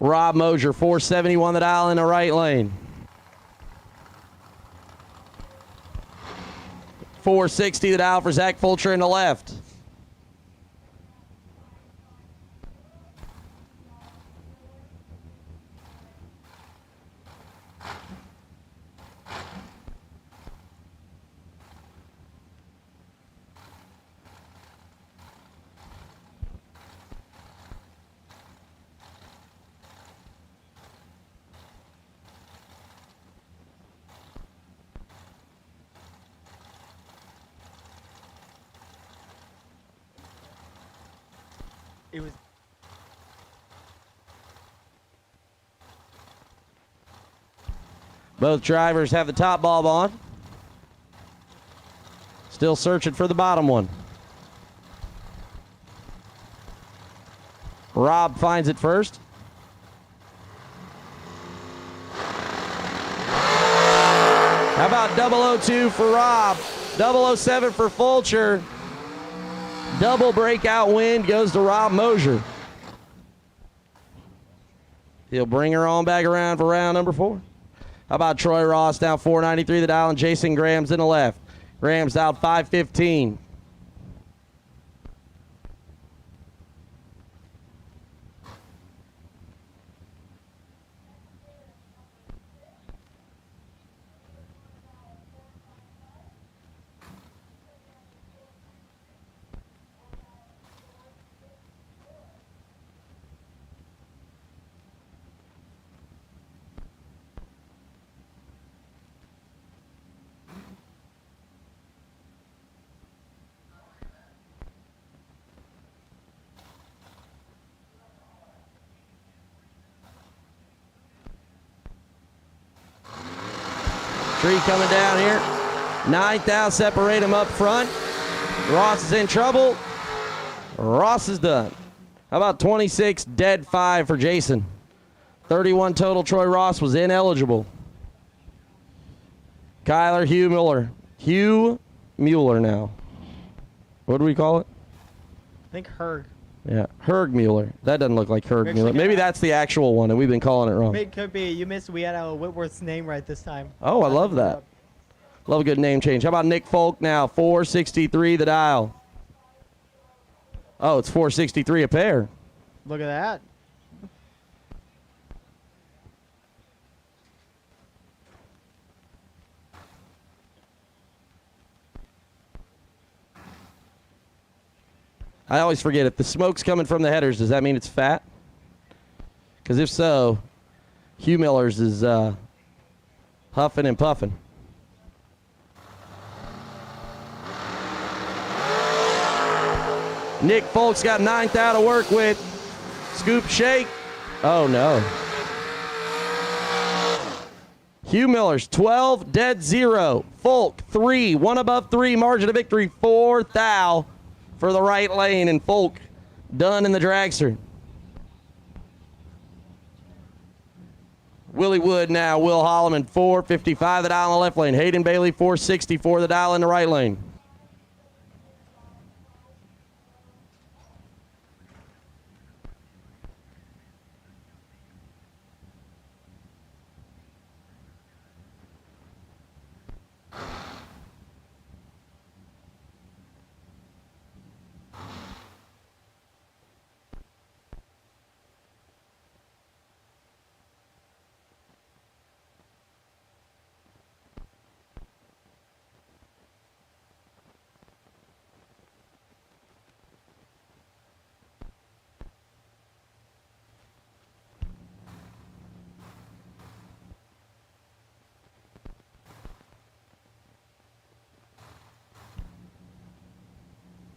Speaker 6: Rob Mosier, 471 the dial in the right lane. 460 the dial for Zach Fulcher in the left.
Speaker 16: It was.
Speaker 6: Both drivers have the top bulb on. Still searching for the bottom one. Rob finds it first. How about 002 for Rob? 007 for Fulcher. Double breakout win goes to Rob Mosier. He'll bring her on back around for round number 4. How about Troy Ross down 493 the dial and Jason Graham's in the left. Graham's down 515. Tree coming down here. 9th out, separate them up front. Ross is in trouble. Ross is done. How about 26, dead 5 for Jason? 31 total. Troy Ross was ineligible. Kyler Hugh Mueller. Hugh Mueller now. What do we call it?
Speaker 16: I think Herg.
Speaker 6: Yeah, Herg Mueller. That doesn't look like Herg
Speaker 16: Actually,
Speaker 6: Mueller. Maybe that's the actual one, and we've been calling it wrong.
Speaker 16: It could be. You missed. We had Whitworth's name right this time.
Speaker 6: Oh, I love that. Love a good name change. How about Nick Folk now? 463 the dial. Oh, it's 463 a pair.
Speaker 16: Look at that.
Speaker 6: I always forget, if the smoke's coming from the headers, does that mean it's fat? Because if so, Hugh Miller's is huffing and puffing. Nick Folk's got 9th out to work with. Scoop shake. Oh, no. Hugh Miller's 12, dead 0. Folk 3, 1 above 3, margin of victory 4th out for the right lane, and Folk done in the dragster. Willie Wood now, Will Holloman 455 the dial in the left lane. Hayden Bailey 464 the dial in the right lane.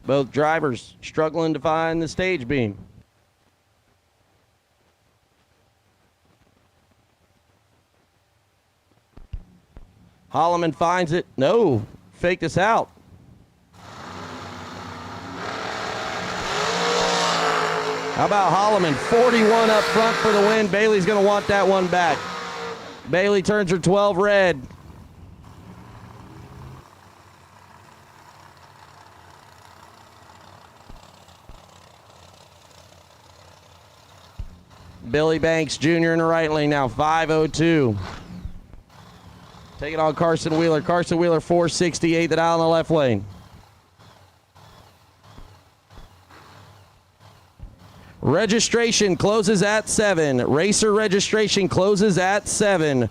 Speaker 6: Both drivers struggling to find the stage beam. Holloman finds it. No, faked us out. How about Holloman? 41 up front for the win. Bailey's going to want that one back. Bailey turns her 12 red. Billy Banks Jr. in the right lane now, 5:02. Take it on Carson Wheeler. Carson Wheeler, 468, the dial in the left lane. Registration closes at 7. Racer registration closes at 7.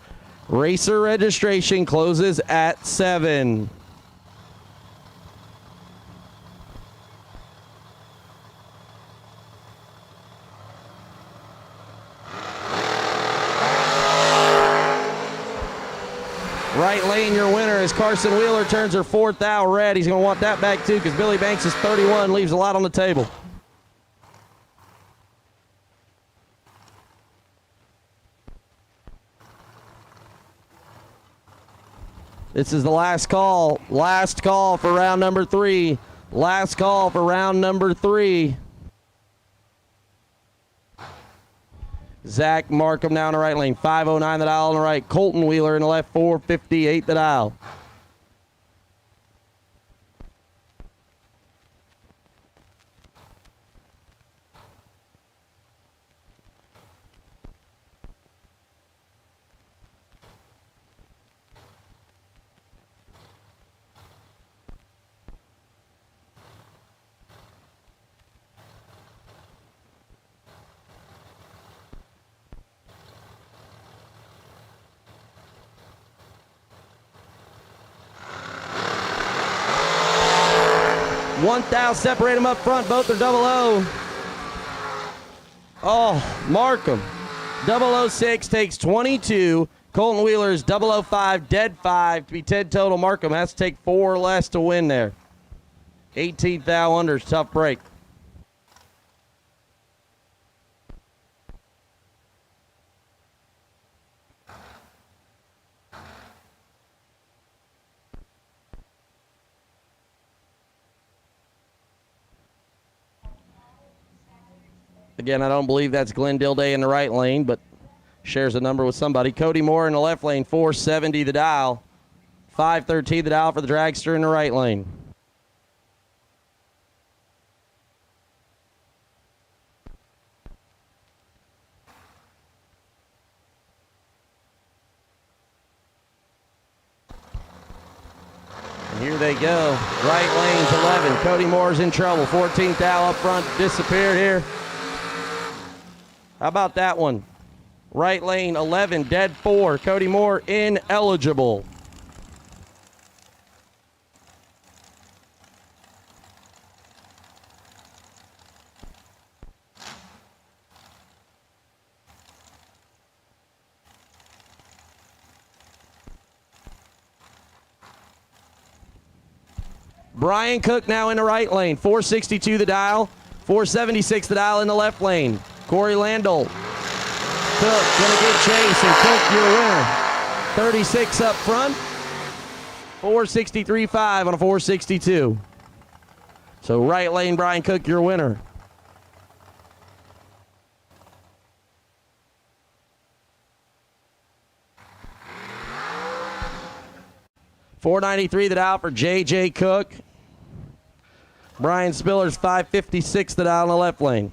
Speaker 6: Racer registration closes at 7. Right lane, your winner is Carson Wheeler, turns her 4th out red. He's going to want that back too because Billy Banks is 31, leaves a lot on the table. This is the last call. Last call for round number 3. Last call for round number 3. Zach Markham down the right lane, 5:09 the dial on the right. Colton Wheeler in the left, 4:58 the dial. One thou, separate them up front. Both are 00. Oh, Markham. 006 takes 22. Colton Wheeler is 005, dead 5 to be 10 total. Markham has to take 4 less to win there. 18th thou unders, tough break. Again, I don't believe that's Glenn Dilday in the right lane, but shares a number with somebody. Cody Moore in the left lane, 470 the dial. 513 the dial for the dragster in the right lane. And here they go. Right lane's 11. Cody Moore's in trouble. 14th dial up front disappeared here. How about that one? Right lane 11, dead 4. Cody Moore ineligible. Brian Cook now in the right lane. 462 the dial. 476 the dial in the left lane. Corey Landell. Cook gonna get chase, and Cook your winner. 36 up front. 463.5 on a 462. So right lane Brian Cook your winner. $493 the dial for J.J. Cook. Brian Spiller's 556 the dial in the left lane.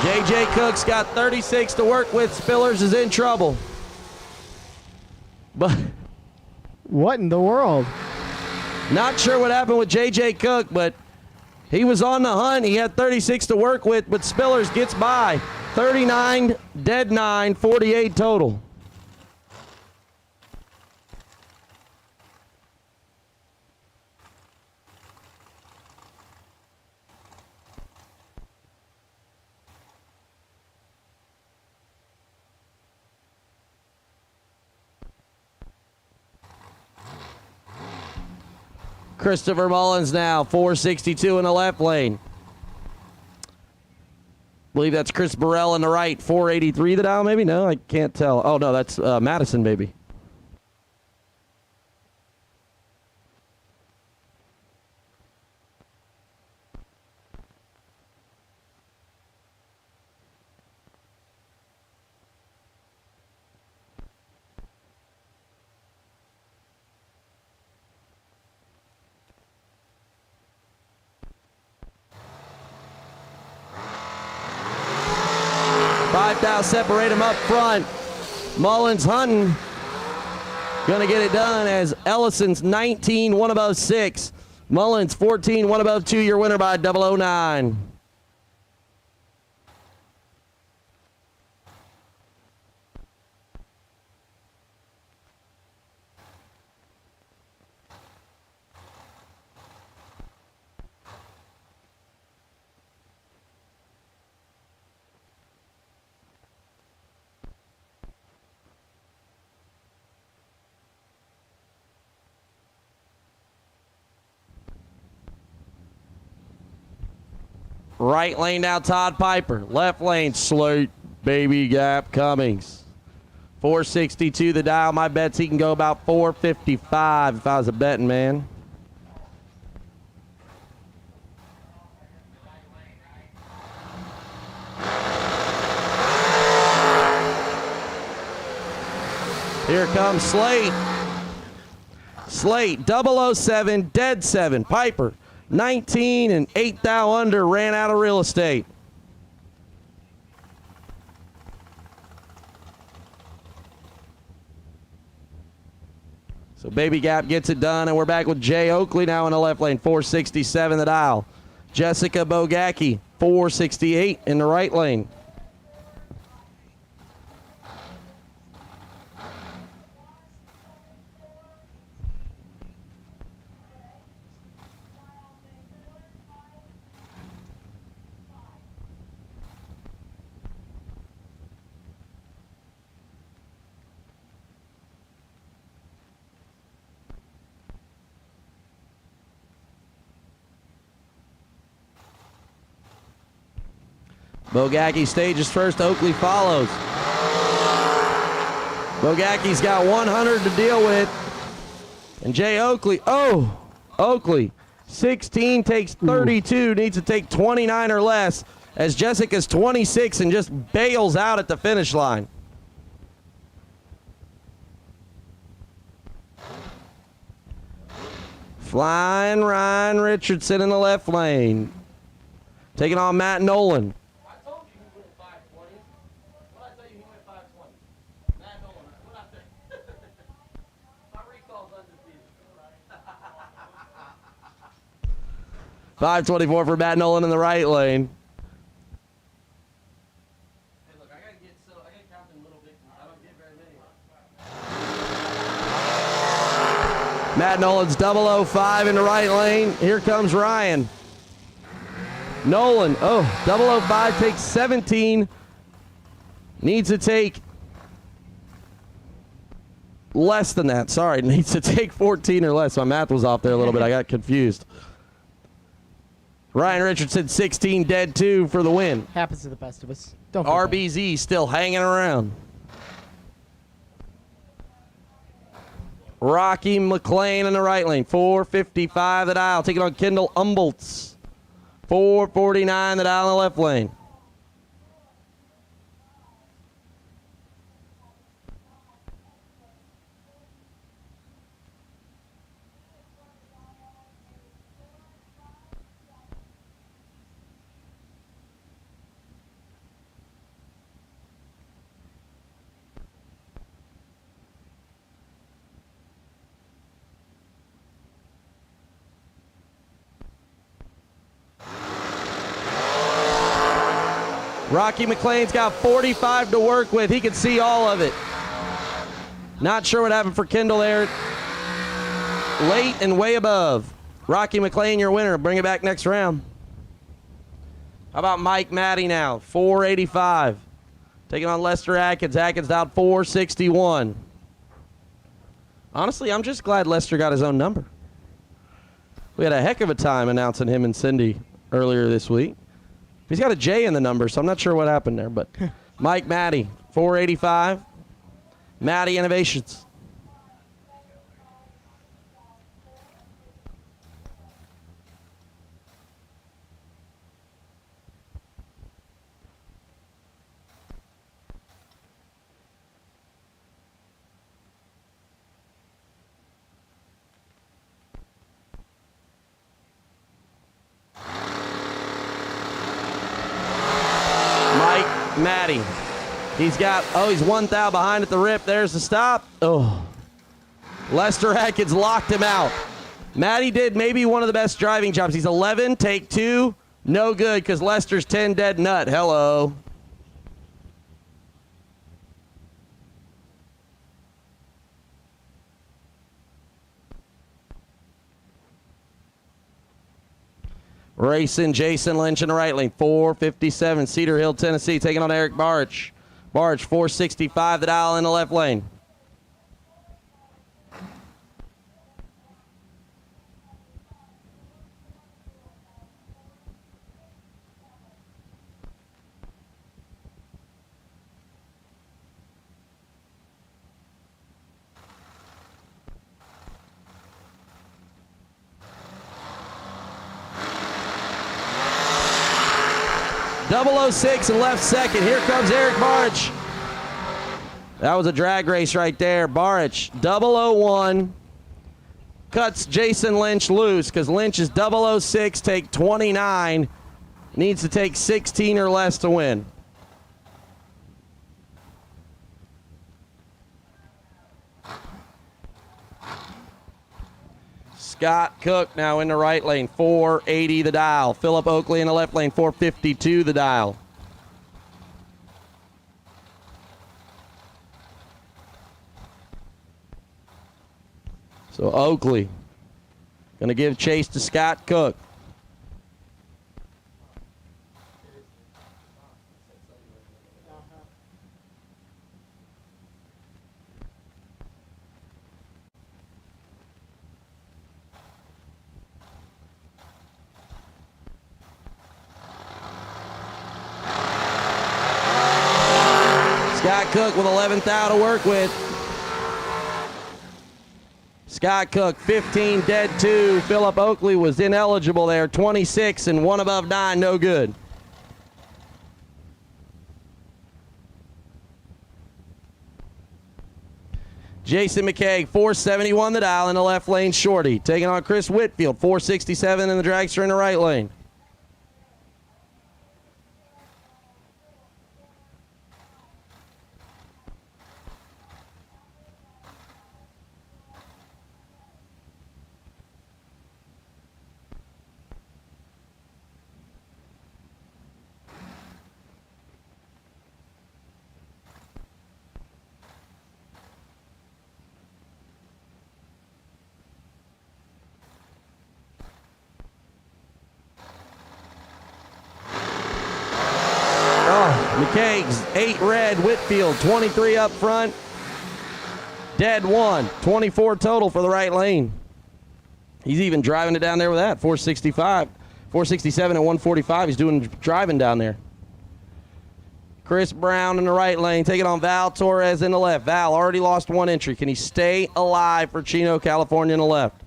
Speaker 6: J.J. Cook's got 36 to work with. Spillers is in trouble. But
Speaker 16: what in the world?
Speaker 6: Not sure what happened with J.J. Cook, but he was on the hunt. He had 36 to work with, but Spillers gets by. 39, dead 9, 48 total. Christopher Mullins now, 462 in the left lane. Believe that's Chris Burrell in the right, 483 the dial maybe? No, I can't tell. Oh, no, that's Madison maybe. Now separate him up front. Mullins hunting. Gonna get it done as Ellison's 19, 1 above 6. Mullins 14, 1 above 2. Your winner by 009. Right lane now, Todd Piper. Left lane, Slate, Baby Gap, Cummings. 462 the dial. My bet's he can go about 455 if I was a betting man. Here comes Slate. Slate, 007, dead 7. Piper, 19 and 8 thou under, ran out of real estate. So Baby Gap gets it done, and we're back with Jay Oakley now in the left lane, 467 the dial. Jessica Bogacki, 468 in the right lane. Bogacki stages first, Oakley follows. Bogacki's got 100 to deal with. And Jay Oakley, Oakley, 16 takes 32, needs to take 29 or less, as Jessica's 26 and just bails out at the finish line. Flying Ryan Richardson in the left lane. Taking on Matt Nolan. .524 for Matt Nolan in the right lane. Matt Nolan's 005 in the right lane. Here comes Ryan. Nolan, 005 takes 17. Needs to take less than that. Sorry, needs to take 14 or less. My math was off there a little bit. I got confused. Ryan Richardson, 16, dead 2 for the win.
Speaker 16: Happens to the best of us. Don't feel bad.
Speaker 6: RBZ still hanging around. Rocky McLean in the right lane, 455 the dial. Taking on Kendall Umboltz, 449 the dial in the left lane. Rocky McLean's got 45 to work with. He can see all of it. Not sure what happened for Kendall there. Late and way above. Rocky McLean, your winner. Bring it back next round. How about Mike Matty now? 485. Taking on Lester Atkins. Atkins down 461. Honestly, I'm just glad Lester got his own number. We had a heck of a time announcing him and Cindy earlier this week. He's got a J in the number, so I'm not sure what happened there. But Mike Matty, 485. Matty Innovations. Matty. He's got, he's 1 thou behind at the rip. There's the stop. Lester Atkins locked him out. Matty did maybe one of the best driving jobs. He's 11, take 2. No good because Lester's 10 dead nut. Hello. Racing Jason Lynch in the right lane, 457, Cedar Hill, Tennessee, taking on Eric Barch. Barch, 465, the dial in the left lane. .006 and left second. Here comes Eric Barch. That was a drag race right there. Barch, 001. Cuts Jason Lynch loose because Lynch is 006, take 29. Needs to take 16 or less to win. Scott Cook now in the right lane, 480 the dial. Philip Oakley in the left lane, 452 the dial. So Oakley going to give chase to Scott Cook. Scott Cook with 11th thou to work with. Scott Cook, 15, dead 2. Philip Oakley was ineligible there, 26, and 1 above 9, no good. Jason Mckay, 471 the dial in the left lane shorty. Taking on Chris Whitfield, 467 in the dragster in the right lane. McKaig's 8 red, Whitfield 23 up front, dead 1, 24 total for the right lane. He's even driving it down there with that, 465, 467 and 145. He's doing driving down there. Chris Brown in the right lane, taking on Val Torres in the left. Val already lost 1 entry. Can he stay alive for Chino, California in the left?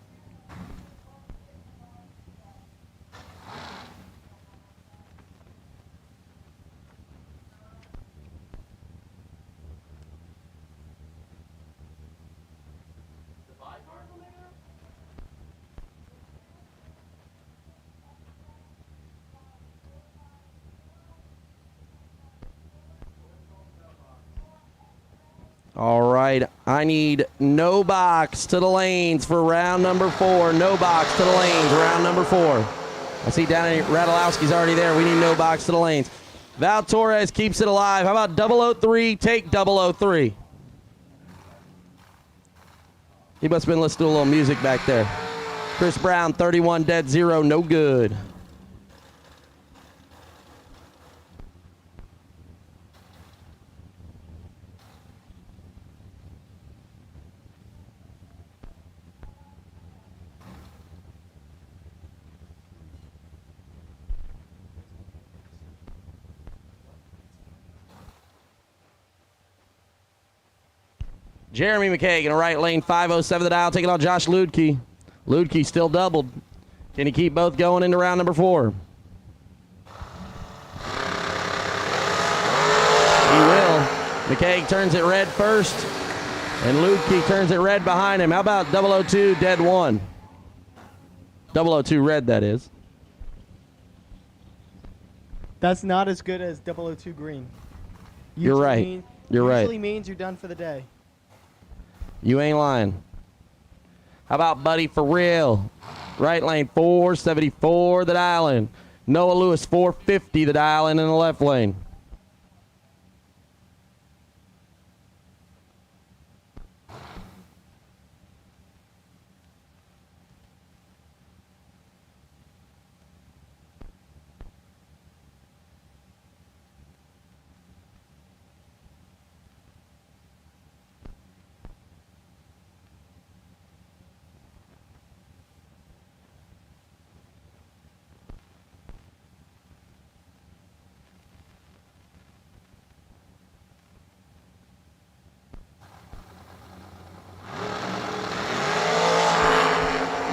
Speaker 6: All right, I need no box to the lanes for round number 4. No box to the lanes, round number 4. I see Danny Radulowski's already there. We need no box to the lanes. Val Torres keeps it alive. How about 003, take 003? He must have been listening to a little music back there. Chris Brown, 31, dead 0, no good. Jeremy Mckay in a right lane, 507 the dial, taking on Josh Ludke. Ludke still doubled. Can he keep both going into round number 4? He will. Mckay turns it red first, and Ludke turns it red behind him. How about 002, dead 1? 002 red, that is.
Speaker 16: That's not as good as 002 green.
Speaker 6: You're right. You're right.
Speaker 16: Usually means you're done for the day.
Speaker 6: You ain't lying. How about Buddy for real? Right lane, 474 the dial in. Noah Lewis, 450 the dial in the left lane.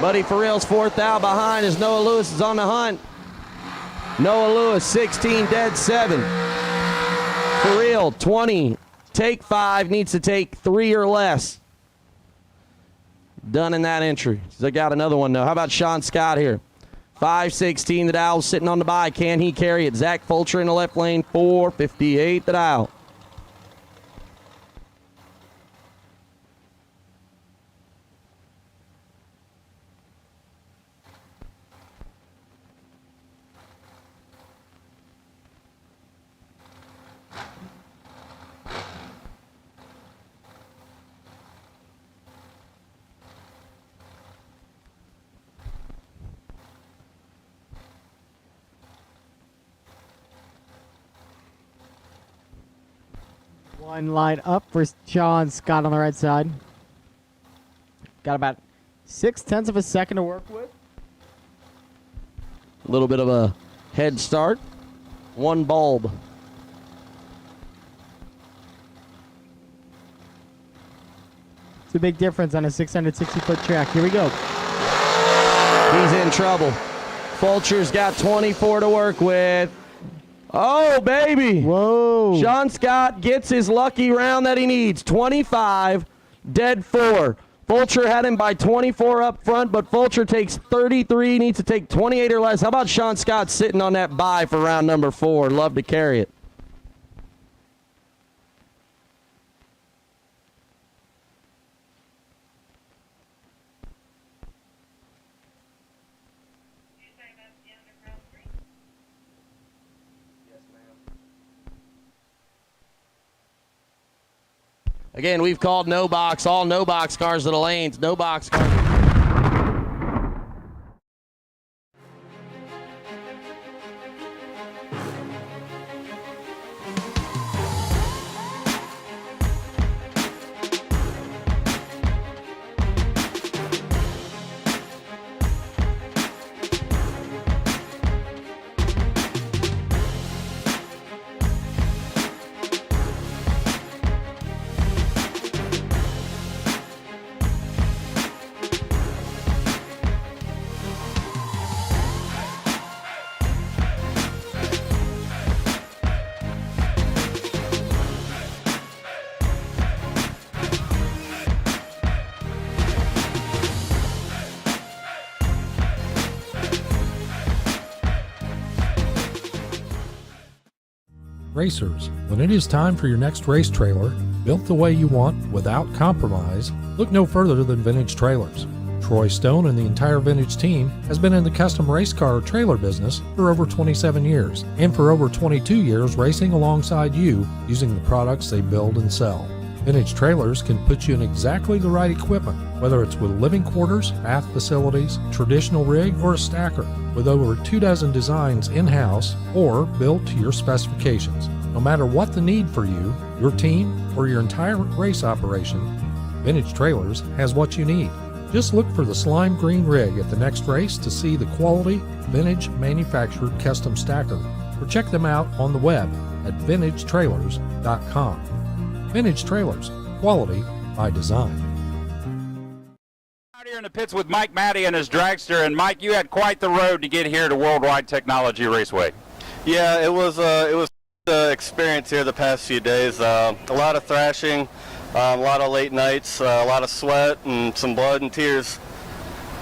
Speaker 6: Buddy for real's 4th out behind as Noah Lewis is on the hunt. Noah Lewis, 16, dead 7. For real, 20, take 5, needs to take 3 or less. Done in that entry. So they got another one, though. How about Sean Scott here? 516, the dial sitting on the bye. Can he carry it? Zach Fulcher in the left lane, 458, the dial.
Speaker 16: One line up for Sean Scott on the right side. Got about 0.6 of a second to work with.
Speaker 6: A little bit of a head start. 1 bulb.
Speaker 16: It's a big difference on a 660-foot track. Here we go.
Speaker 6: He's in trouble. Fulcher's got 24 to work with. Oh, baby.
Speaker 16: Whoa.
Speaker 6: Sean Scott gets his lucky round that he needs. 25, dead 4. Fulcher had him by 24 up front, but Fulcher takes 33, needs to take 28 or less. How about Sean Scott sitting on that bye for round number 4? Love to carry it. Again, we've called no box, all no box cars to the lanes, no box cars.
Speaker 1: Racers, when it is time for your next race trailer, built the way you want without compromise, look no further than Vintage Trailers. Troy Stone and the entire Vintage team has been in the custom race car trailer business for over 27 years, and for over 22 years racing alongside you using the products they build and sell. Vintage Trailers can put you in exactly the right equipment, whether it's with living quarters, bath facilities, traditional rig, or a stacker, with over 24 designs in-house or built to your specifications. No matter what the need for you, your team, or your entire race operation, Vintage Trailers has what you need. Just look for the slime green rig at the next race to see the quality, vintage manufactured custom stacker, or check them out on the web at vintagetrailers.com. Vintage Trailers, quality by design.
Speaker 9: Out here in the pits with Mike Matty and his dragster, and Mike, you had quite the road to get here to World Wide Technology Raceway.
Speaker 10: Yeah, it was experience here the past few days. A lot of thrashing, a lot of late nights, a lot of sweat, and some blood and tears.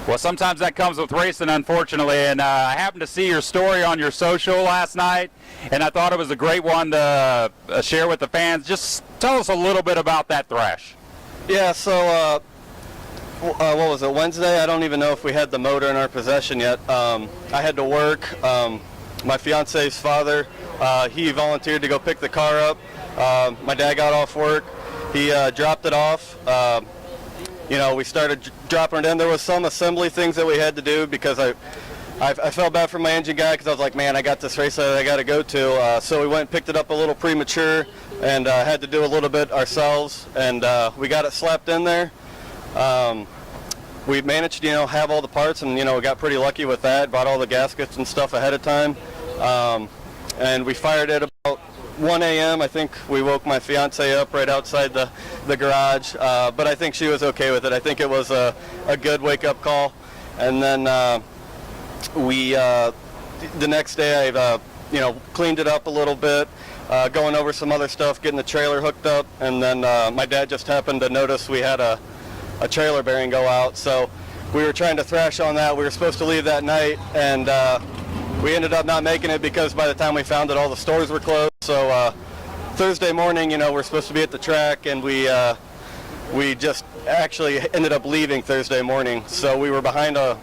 Speaker 9: Well, sometimes that comes with racing, unfortunately, and I happened to see your story on your social last night, and I thought it was a great one to share with the fans. Just tell us a little bit about that thrash.
Speaker 10: Yeah, so what was it, Wednesday? I don't even know if we had the motor in our possession yet. I had to work. My fiance's father, he volunteered to go pick the car up. My dad got off work. He dropped it off. We started dropping it in. There was some assembly things that we had to do because I felt bad for my engine guy because I was like, man, I got this race that I got to go to. So we went and picked it up a little premature and had to do a little bit ourselves. And we got it slapped in there. We managed to, have all the parts, and, we got pretty lucky with that. Bought all the gaskets and stuff ahead of time. And we fired it about 1 a.m. I think we woke my fiance up right outside the garage, but I think she was okay with it. I think it was a good wake-up call. And then the next day I cleaned it up a little bit, going over some other stuff, getting the trailer hooked up, and then my dad just happened to notice we had a trailer bearing go out, so we were trying to thrash on that. We were supposed to leave that night, and we ended up not making it because by the time we found it, all the stores were closed. So Thursday morning, we're supposed to be at the track, and we just actually ended up leaving Thursday morning. So we were behind a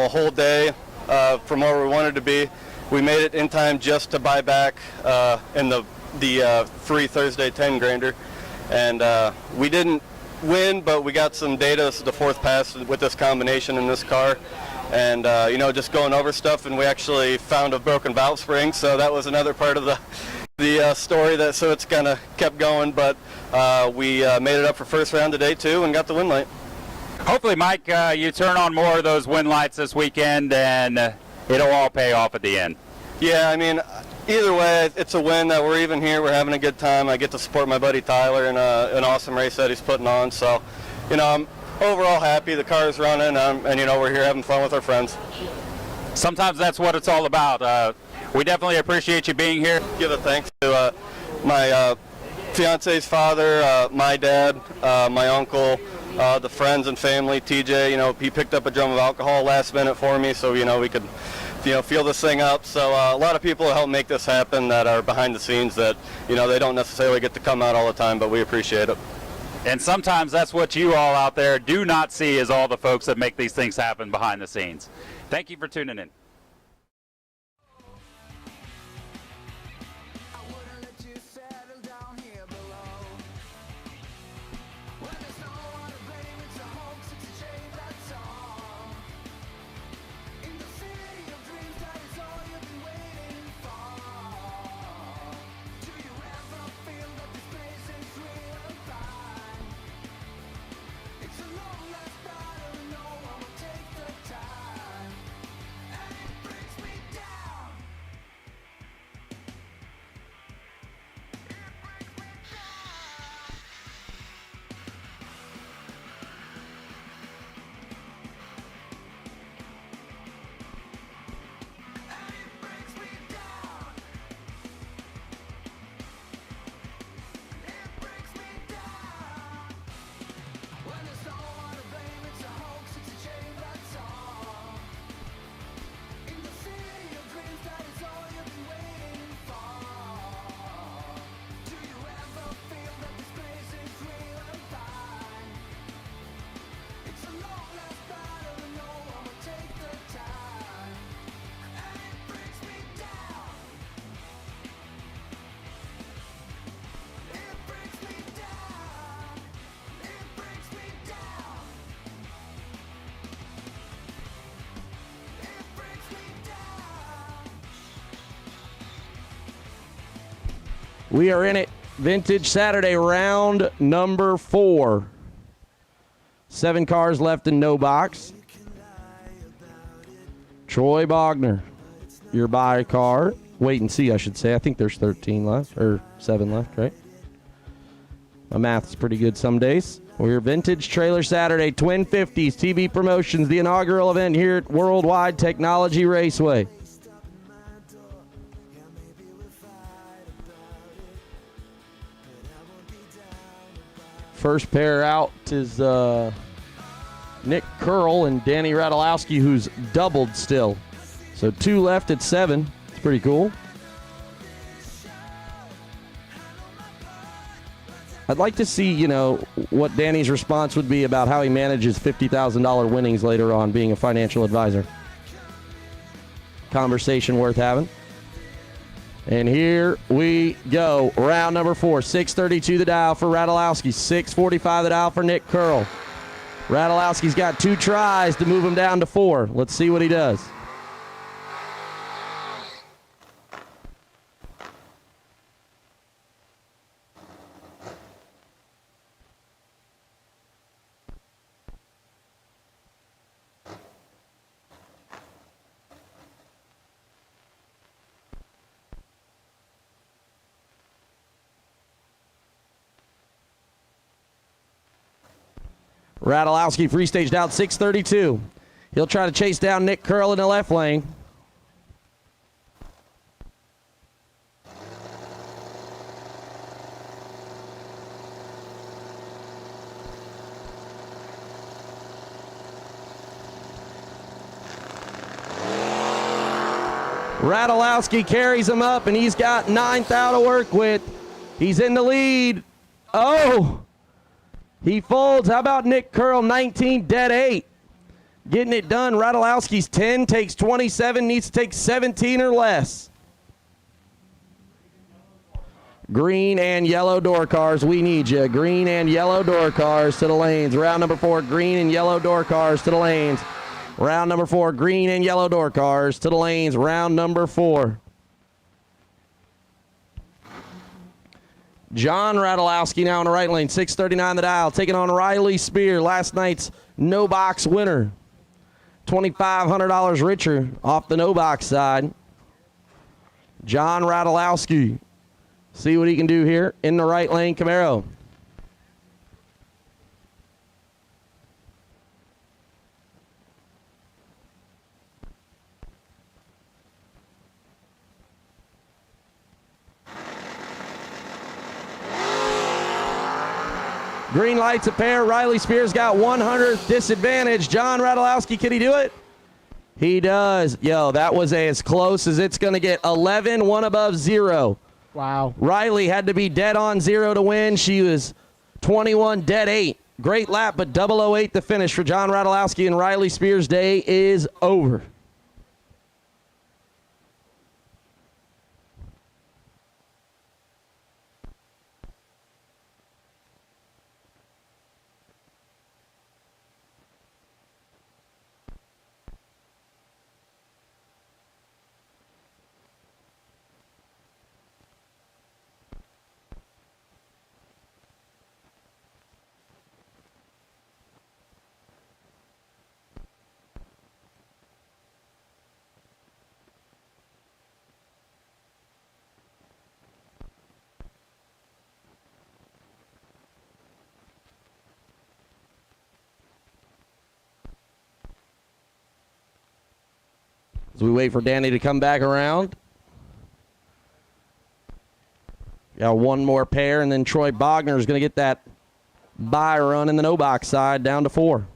Speaker 10: whole day from where we wanted to be. We made it in time just to buy back in the free Thursday 10 grander, and we didn't win, but we got some data. This is the fourth pass with this combination in this car. And, just going over stuff, and we actually found a broken valve spring, so that was another part of the story, so it's kind of kept going, but we made it up for first round today, too, and got the win light.
Speaker 9: Hopefully, Mike, you turn on more of those win lights this weekend, and it'll all pay off at the end.
Speaker 10: Yeah, I mean, either way, it's a win that we're even here. We're having a good time. I get to support my buddy Tyler in an awesome race that he's putting on, so
Speaker 19: I'm overall happy the car's running, and we're here having fun with our friends.
Speaker 9: Sometimes that's what it's all about. We definitely appreciate you being here.
Speaker 19: Give a thanks to my fiance's father, my dad, my uncle, the friends and family. TJ, he picked up a drum of alcohol last minute for me, so we could feel this thing up. So a lot of people help make this happen that are behind the scenes that they don't necessarily get to come out all the time, but we appreciate it.
Speaker 9: And sometimes that's what you all out there do not see, is all the folks that make these things happen behind the scenes. Thank you for tuning in. We are in it. Vintage Saturday, round number 4. 7 cars left in no box. Troy Bogner, your buy car. Wait and see, I should say. I think there's 13 left, or 7 left, right? My math's pretty good some days. We're Vintage Trailer Saturday, Twin 50s, TV Promotions, the inaugural event here at World Wide Technology Raceway. First pair out is Nick Curl and Danny Radulowski, who's doubled still. So 2 left at 7. It's pretty cool. I'd like to see, what Danny's response would be about how he manages $50,000 winnings later on, being a financial advisor. Conversation worth having. And here we go. Round number 4. 632 the dial for Radulowski. 645 the dial for Nick Curl. Radulowski's got 2 tries to move him down to 4. Let's see what he does. Radulowski free staged out 632. He'll try to chase down Nick Curl in the left lane. Radulowski carries him up, and he's got 9th out to work with. He's in the lead. Oh! He folds. How about Nick Curl, 19, dead 8? Getting it done. Radulowski's 10, takes 27, needs to take 17 or less. Green and yellow door cars, we need you. Green and yellow door cars to the lanes. Round number 4, green and yellow door cars to the lanes. Round number 4, green and yellow door cars to the lanes. Round number 4. John Radulowski now in the right lane, 639 the dial, taking on Riley Spear, last night's no-box winner. $2,500 richer off the no-box side. John Radulowski. See what he can do here in the right lane, Camaro.
Speaker 6: Green lights a pair. Riley Spears got 100th disadvantage. John Radulowski, can he do it? He does. Yo, that was as close as it's going to get. 11, one above 0.
Speaker 16: Wow.
Speaker 6: Riley had to be dead on 0 to win. She was 21, dead 8. Great lap, but 008 the finish for John Radulowski, and Riley Spears' day is over. As we wait for Danny to come back around. Got one more pair, and then Troy Bogner is going to get that bye run in the no-box side down to 4.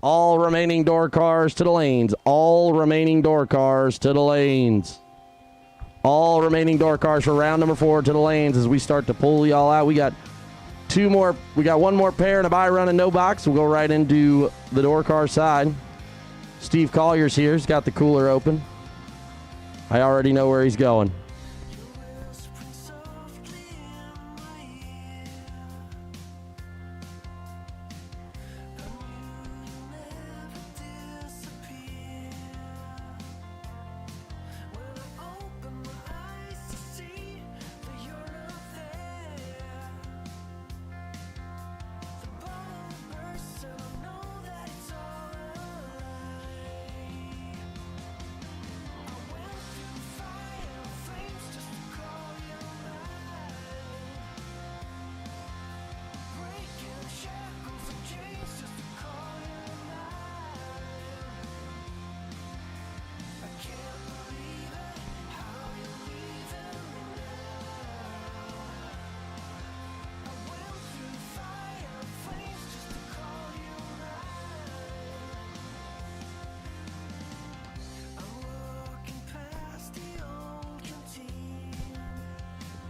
Speaker 6: All remaining door cars to the lanes. All remaining door cars to the lanes. All remaining door cars for round number 4 to the lanes as we start to pull y'all out. We got one more pair and a bye run and no box. We'll go right into the door car side. Steve Collier's here. He's got the cooler open. I already know where he's going.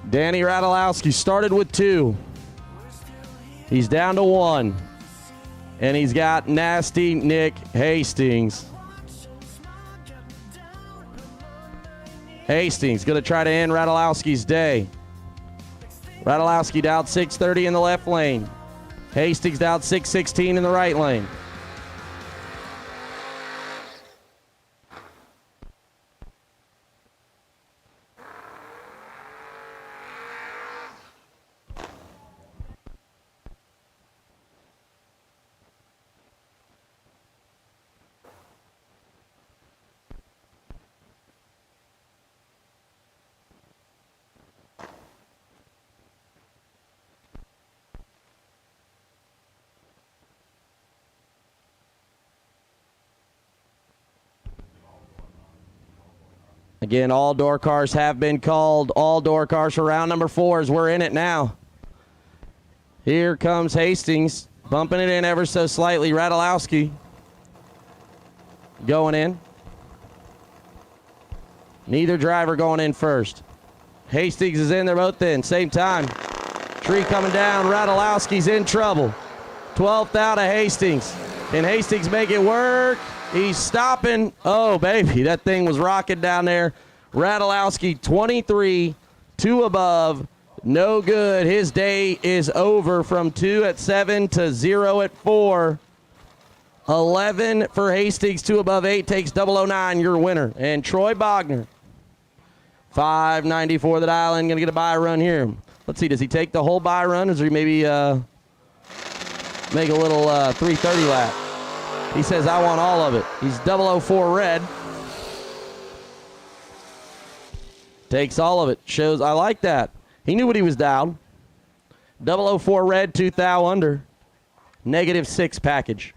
Speaker 6: Danny Radulowski started with 2. He's down to 1. And he's got nasty Nick Hastings. Hastings going to try to end Radulowski's day. Radulowski down 6:30 in the left lane. Hastings down 6:16 in the right lane. Again, all door cars have been called. All door cars for round number 4 as we're in it now. Here comes Hastings, bumping it in ever so slightly. Radulowski going in. Neither driver going in first. Hastings is in, they're both in, same time. Tree coming down, Radulowski's in trouble. 12th out of Hastings. Can Hastings make it work? He's stopping. Oh, baby, that thing was rocking down there. Radulowski, 23, 2 above, no good. His day is over from 2 at 7 to 0 at 4. 11 for Hastings, 2 above 8 takes 009, your winner. And Troy Bogner, 594 the dial in, going to get a buy run here. Let's see, does he take the whole buy run, or does he maybe make a little 330 lap? He says, I want all of it. He's 004 red. Takes all of it. Shows, I like that. He knew what he was down. 004 red, 2 thou under. -6 package.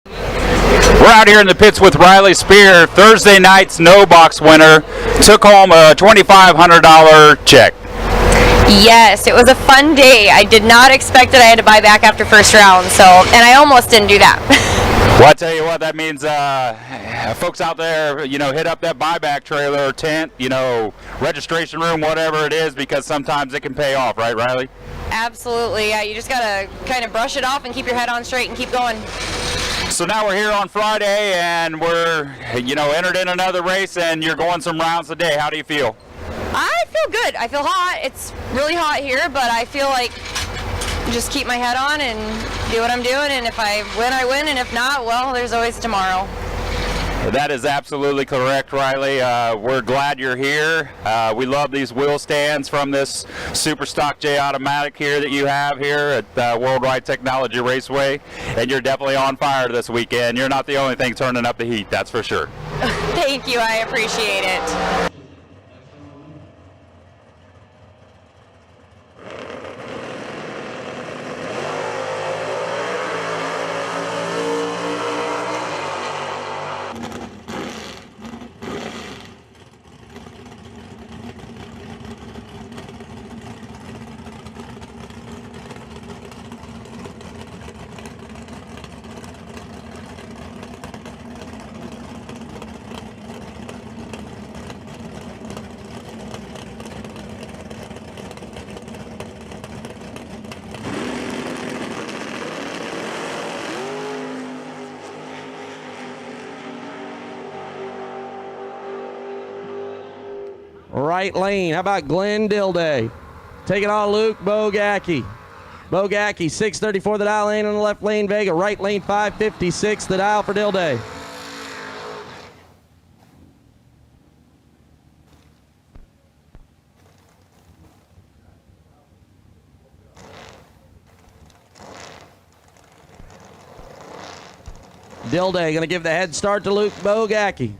Speaker 9: We're out here in the pits with Riley Spear, Thursday night's no box winner. Took home a $2,500 check.
Speaker 20: Yes, it was a fun day. I did not expect that I had to buy back after first round, and I almost didn't do that.
Speaker 9: Well, I tell you what, that means folks out there, hit up that buyback trailer or tent, registration room, whatever it is, because sometimes it can pay off, right, Riley?
Speaker 20: Absolutely, yeah. You just gotta kind of brush it off and keep your head on straight and keep going.
Speaker 9: So now we're here on Friday, and we're, entered in another race, and you're going some rounds a day. How do you feel?
Speaker 20: I feel good. I feel hot. It's really hot here, but I feel like just keep my head on and do what I'm doing, and if I win, I win, and if not, well, there's always tomorrow.
Speaker 9: That is absolutely correct, Riley. We're glad you're here. We love these wheel stands from this Super Stock J Automatic here that you have here at World Wide Technology Raceway, and you're definitely on fire this weekend. You're not the only thing turning up the heat, that's for sure.
Speaker 20: Thank you. I appreciate it.
Speaker 6: Right lane. How about Glenn Didley? Taking on Luke Bogacki. Bogacki, 634 the dial lane on the left lane, Vega. Right lane, 556 the dial for Didley. Didley going to give the head start to Luke Bogacki.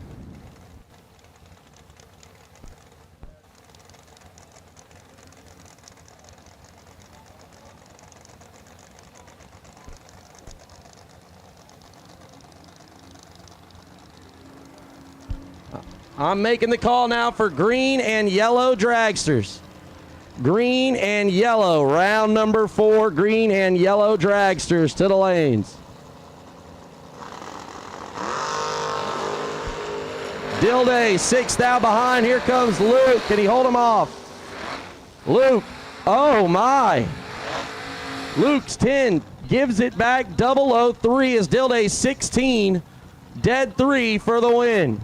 Speaker 6: I'm making the call now for green and yellow dragsters. Green and yellow, round number 4, green and yellow dragsters to the lanes. Didley, 6th out behind. Here comes Luke. Can he hold him off? Luke, oh my. Luke's 10, gives it back. 003 is Didley 16. Dead 3 for the win.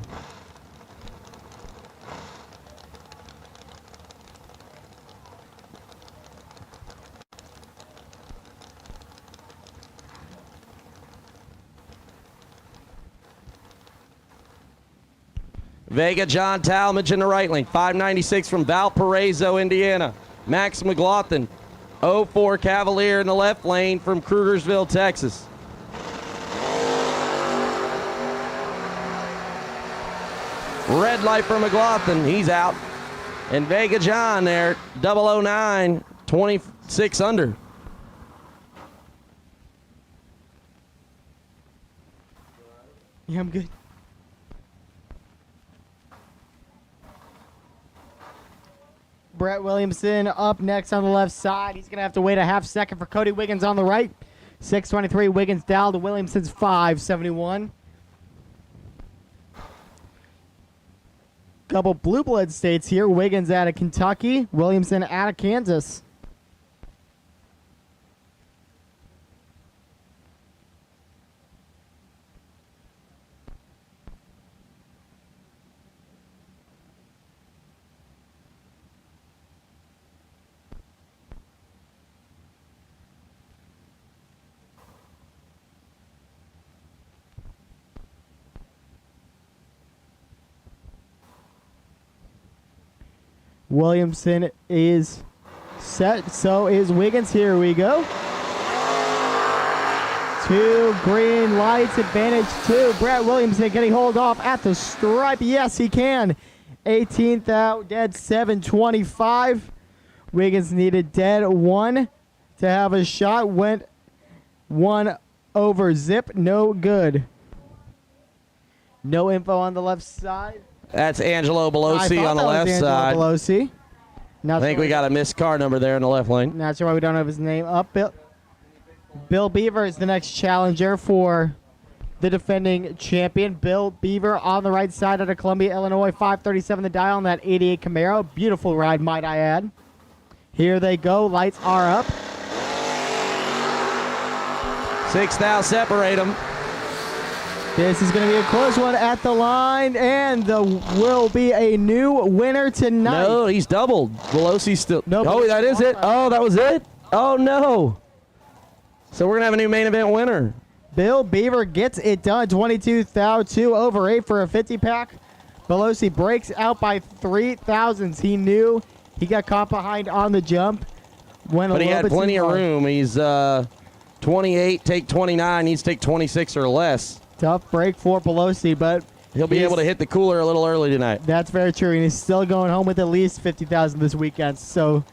Speaker 6: Vega John Talmadge in the right lane. 596 from Valparaiso, Indiana. Max McLaughlin. 04 Cavalier in the left lane from Krugersville, Texas. Red light for McLaughlin. He's out. And Vega John there. 009. 26 under.
Speaker 16: Yeah, I'm good. Brett Williamson up next on the left side. He's going to have to wait a half second for Cody Wiggins on the right. 623 Wiggins down to Williamson's 571. Couple blue blood states here. Wiggins out of Kentucky. Williamson out of Kansas. Williamson is set. So is Wiggins. Here we go. 2 green lights. Advantage to Brett Williamson. Can he hold off at the stripe? Yes, he can. 18th out. Dead 725. Wiggins needed dead 1 to have a shot. Went 1 over zip. No good. No info on the left side.
Speaker 6: That's Angelo Belosi on the left side.
Speaker 16: Belosi.
Speaker 6: I think we got a missed car number there in the left lane.
Speaker 16: Not sure why we don't have his name up. Bill Beaver is the next challenger for the defending champion. Bill Beaver on the right side out of Columbia, Illinois. 537 the dial on that 88 Camaro. Beautiful ride, might I add. Here they go. Lights are up.
Speaker 6: 6 now separate them.
Speaker 16: This is going to be a close one at the line, and there will be a new winner tonight.
Speaker 6: No, he's doubled. Veloci's still.
Speaker 16: No,
Speaker 6: oh, that is it. Oh, that was it. Oh, no. So we're going to have a new main event winner.
Speaker 16: Bill Beaver gets it done. 22 thou, 2 over 8 for a 50-pack. Belosi breaks out by 3 thousandths. He knew he got caught behind on the jump.
Speaker 6: But he had plenty of room. He's 28, take 29. Needs to take 26 or less.
Speaker 16: Tough break for Belosi, but
Speaker 6: he'll be able to hit the cooler a little early tonight.
Speaker 16: That's very true, and he's still going home with at least 50,000 this weekend. So,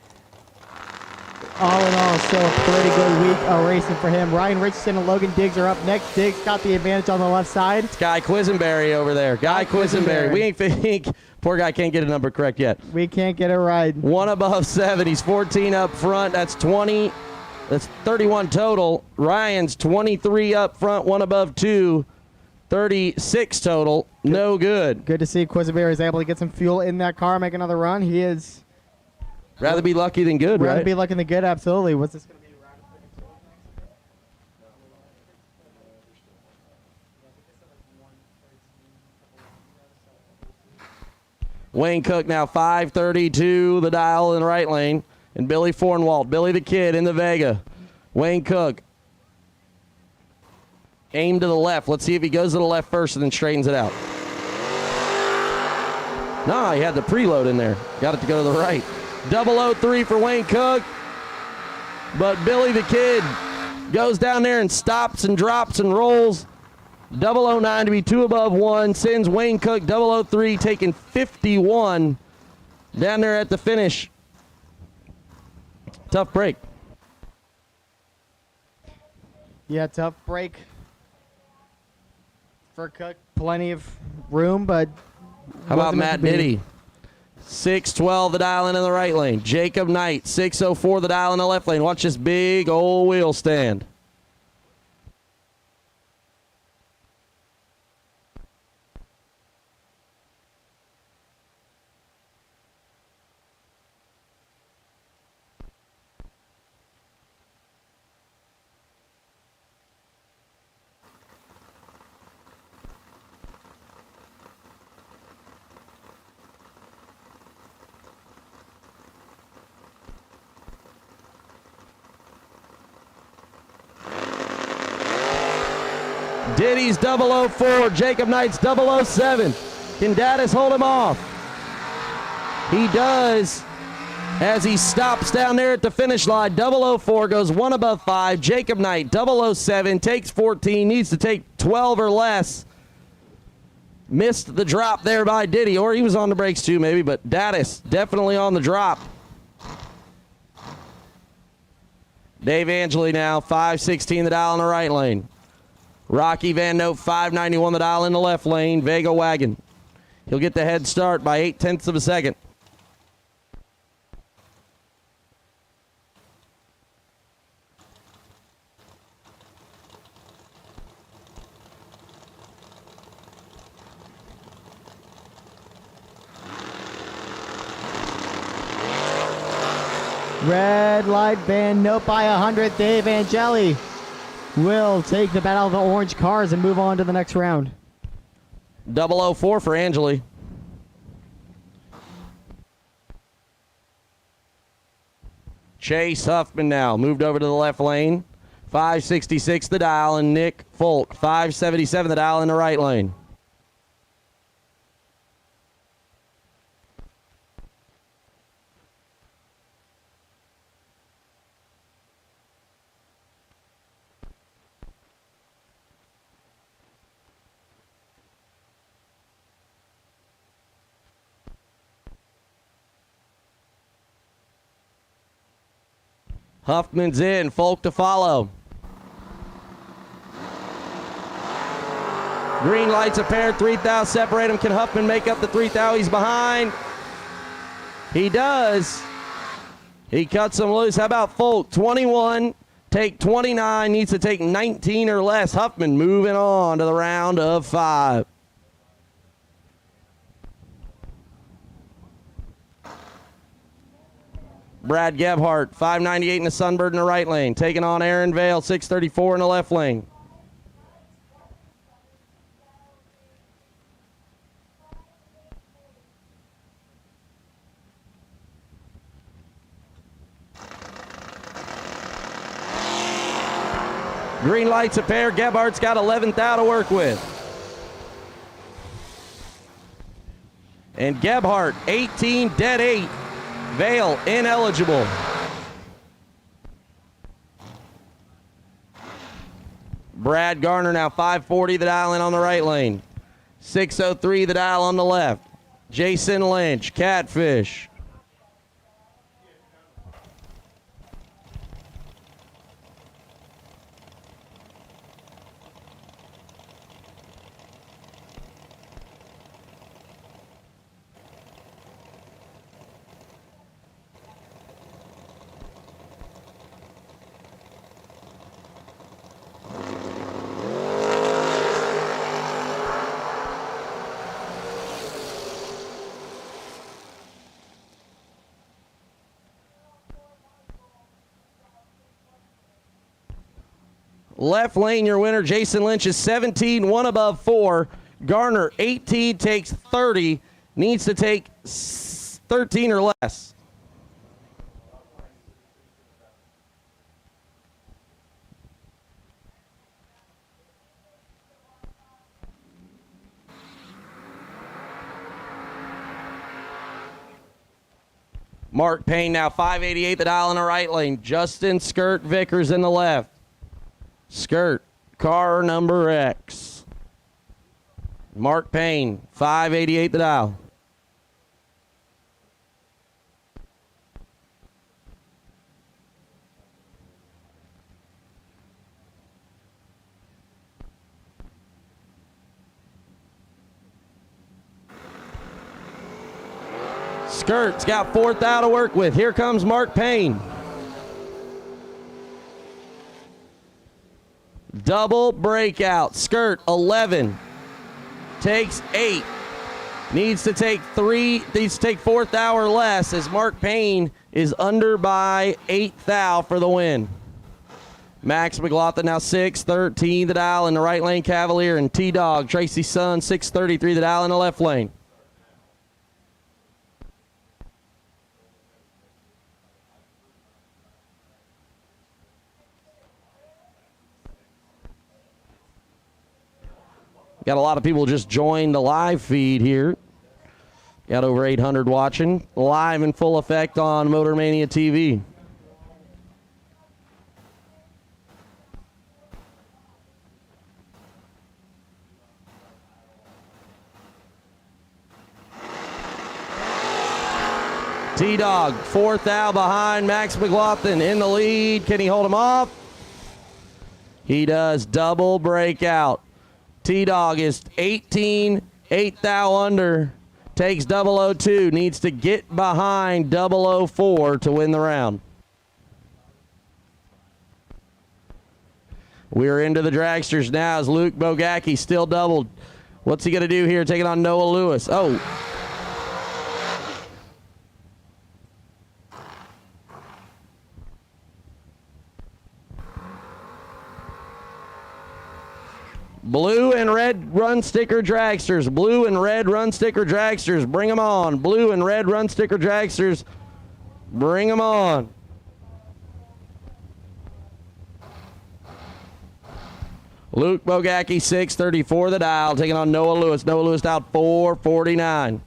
Speaker 16: all in all, still a pretty good week of racing for him. Ryan Richardson and Logan Diggs are up next. Diggs got the advantage on the left side.
Speaker 6: It's Guy Quisenberry over there. Guy Quisenberry. We ain't think. Poor guy can't get a number correct yet.
Speaker 16: We can't get it right.
Speaker 6: 1 above 7. He's 14 up front. That's 20. That's 31 total. Ryan's 23 up front, 1 above 2. 36 total. No good.
Speaker 16: Good to see Quisenberry is able to get some fuel in that car, make another run. He is.
Speaker 6: Rather be lucky than good, right?
Speaker 16: Rather be lucky than good, absolutely. What's this going to be?
Speaker 6: Wayne Cook now 532 the dial in the right lane. And Billy Fornwald, Billy the Kid in the Vega. Wayne Cook. Aim to the left. Let's see if he goes to the left first and then straightens it out. No, he had the preload in there. Got it to go to the right. 003 for Wayne Cook. But Billy the Kid goes down there and stops and drops and rolls. 009 to be 2 above 1. Sends Wayne Cook 003 taking 51 down there at the finish. Tough break.
Speaker 16: Yeah, tough break for Cook. Plenty of room, but
Speaker 6: how about
Speaker 16: wasn't meant
Speaker 6: Matt
Speaker 16: to be.
Speaker 6: Diddy? 612 the dial in the right lane. Jacob Knight, 604 the dial in the left lane. Watch this big old wheel stand. Diddy's 004, Jacob Knight's 007. Can Daddis hold him off? He does as he stops down there at the finish line. 004 goes 1 above 5. Jacob Knight, 007, takes 14, needs to take 12 or less. Missed the drop there by Diddy, or he was on the brakes too maybe, but Daddis definitely on the drop. Dave Angeli now, 516 the dial in the right lane. Rocky Van Note, 591 the dial in the left lane. Vega Wagon. He'll get the head start by 0.8 of a second.
Speaker 16: Red light Van Note by 100. Dave Angeli will take the battle of the orange cars and move on to the next round.
Speaker 6: 004 for Angeli. Chase Huffman now moved over to the left lane. 566 the dial, and Nick Folk, 577 the dial in the right lane. Huffman's in, Folk to follow. Green lights a pair, 3,000 separate them. Can Huffman make up the 3,000 he's behind? He does. He cuts him loose. How about Folk? 21, take 29, needs to take 19 or less. Huffman moving on to the round of 5. Brad Gebhardt, 598 in the Sunbird in the right lane. Taking on Aaron Vale, 634 in the left lane. Green lights a pair. Gebhardt's got 11th out to work with. And Gebhardt, 18, dead 8. Vale, ineligible. Brad Garner now 540 the dial in on the right lane. 603 the dial on the left. Jason Lynch, Catfish. Left lane, your winner, Jason Lynch, is 17, 1 above 4. Garner, 18, takes 30, needs to take 13 or less. Mark Payne now 588 the dial in the right lane. Justin Skirt Vickers in the left. Skirt, car number X. Mark Payne, 588 the dial. Skirt's got fourth out to work with. Here comes Mark Payne. Double breakout. Skirt 11. Takes 8. Needs to take fourth thou or less as Mark Payne is under by 8 thou for the win. Max McLaughlin now 613 the dial in the right lane Cavalier, and T-Dog Tracy Sun 633 the dial in the left lane. Got a lot of people just joined the live feed here. Got over 800 watching. Live in full effect on Motor Mania TV. T-Dog, fourth thou behind Max McLaughlin in the lead. Can he hold him off? He does. Double breakout. T-Dog is 18, 8 thou under, takes 002, needs to get behind 004 to win the round. We're into the dragsters now as Luke Bogacki still doubled. What's he going to do here, taking on Noah Lewis? Oh. Blue and red run sticker dragsters. Blue and red run sticker dragsters. Bring them on. Blue and red run sticker dragsters. Bring them on. Luke Bogacki, 634 the dial, taking on Noah Lewis. Noah Lewis out 449.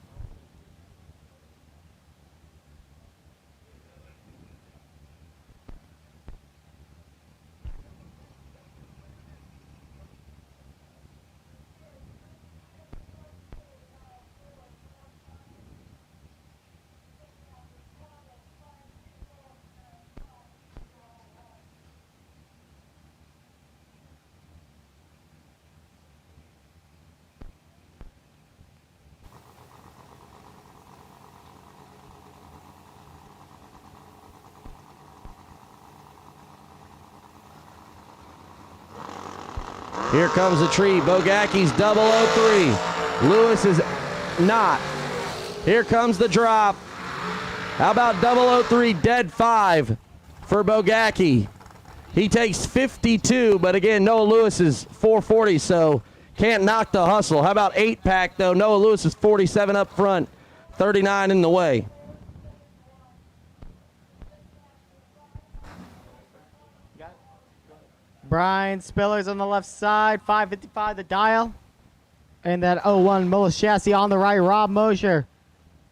Speaker 6: Here comes the tree. Bogacki's 003. Lewis is not. Here comes the drop. How about 003 dead 5 for Bogacki? He takes 52, but again, Noah Lewis is 440, so can't knock the hustle. How about 8-pack, though? Noah Lewis is 47 up front, 39 in the way.
Speaker 16: Brian Spillers on the left side, 555 the dial. And that 01 Mullis chassis on the right, Rob Mosher,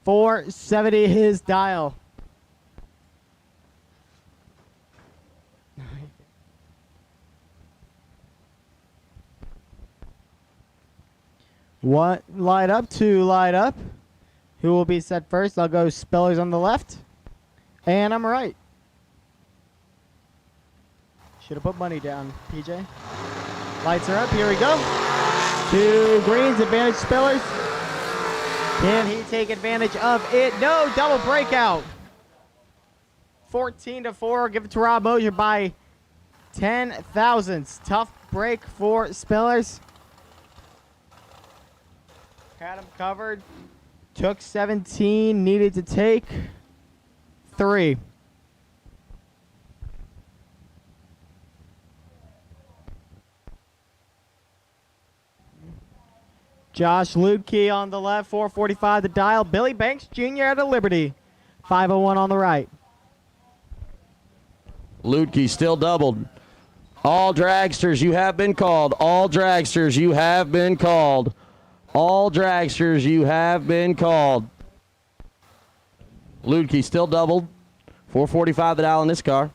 Speaker 16: 470 his dial. One light up, two light up. Who will be set first? I'll go Spillers on the left. And I'm right. Should have put money down, PJ. Lights are up. Here we go. Two greens, advantage Spillers. Can he take advantage of it? No, double breakout. 14-4. Give it to Rob Mosher by 10 thousandths. Tough break for Spillers. Had him covered. Took 17. Needed to take 3. Josh Lubke on the left, 445 the dial. Billy Banks Jr. out of Liberty, 501 on the right.
Speaker 6: Ludke still doubled. All dragsters, you have been called. All dragsters, you have been called. All dragsters, you have been called. Ludke still doubled. 445 the dial in this car.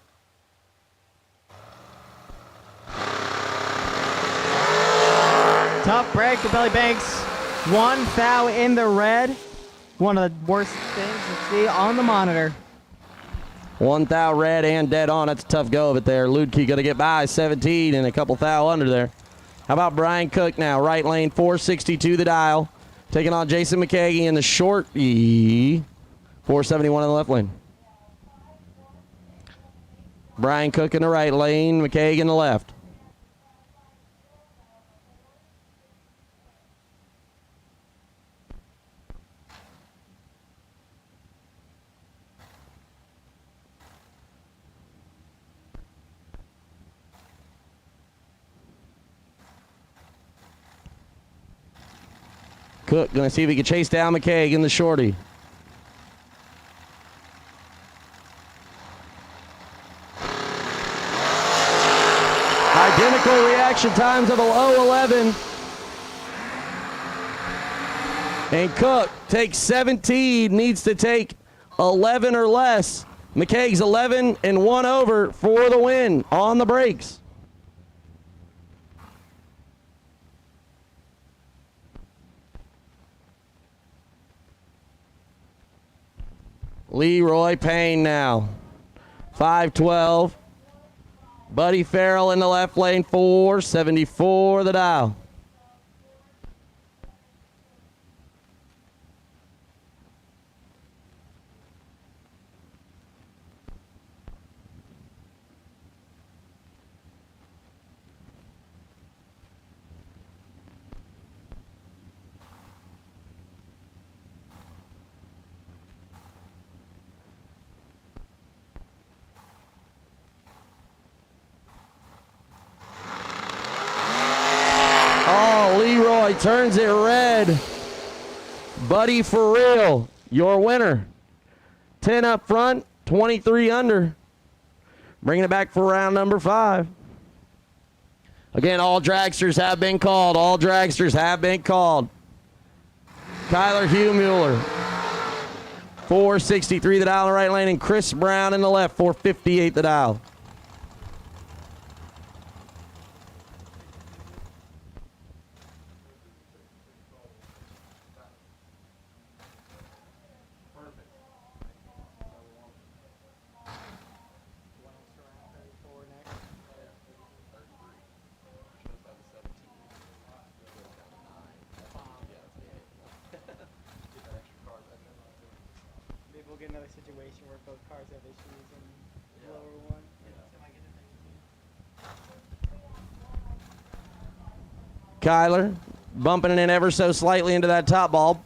Speaker 16: Tough break to Billy Banks. One foul in the red. One of the worst things to see on the monitor.
Speaker 6: 1 thou red and dead on. That's a tough go of it there. Ludke going to get by 17 and a couple thou under there. How about Brian Cook now? Right lane, 462 the dial. Taking on Jason Mckay in the short E. 471 in the left lane. Brian Cook in the right lane, Mckay in the left. Cook going to see if he can chase down Mckay in the shorty. Identical reaction times of a 0:11. And Cook takes 17, needs to take 11 or less. Mckay's 11 and 1 over for the win on the brakes. Leroy Payne now. 512. Buddy Farrell in the left lane, 474 the dial. Leroy turns it red. Buddy for real, your winner. 10 up front, 23 under. Bringing it back for round number 5. Again, all dragsters have been called. All dragsters have been called. Kyler Hugh-Mueller, 463 the dial in the right lane, and Chris Brown in the left, 458 the dial.
Speaker 16: Maybe we'll get another situation where both cars have issues and lower one.
Speaker 6: Kyler bumping it in ever so slightly into that top bulb.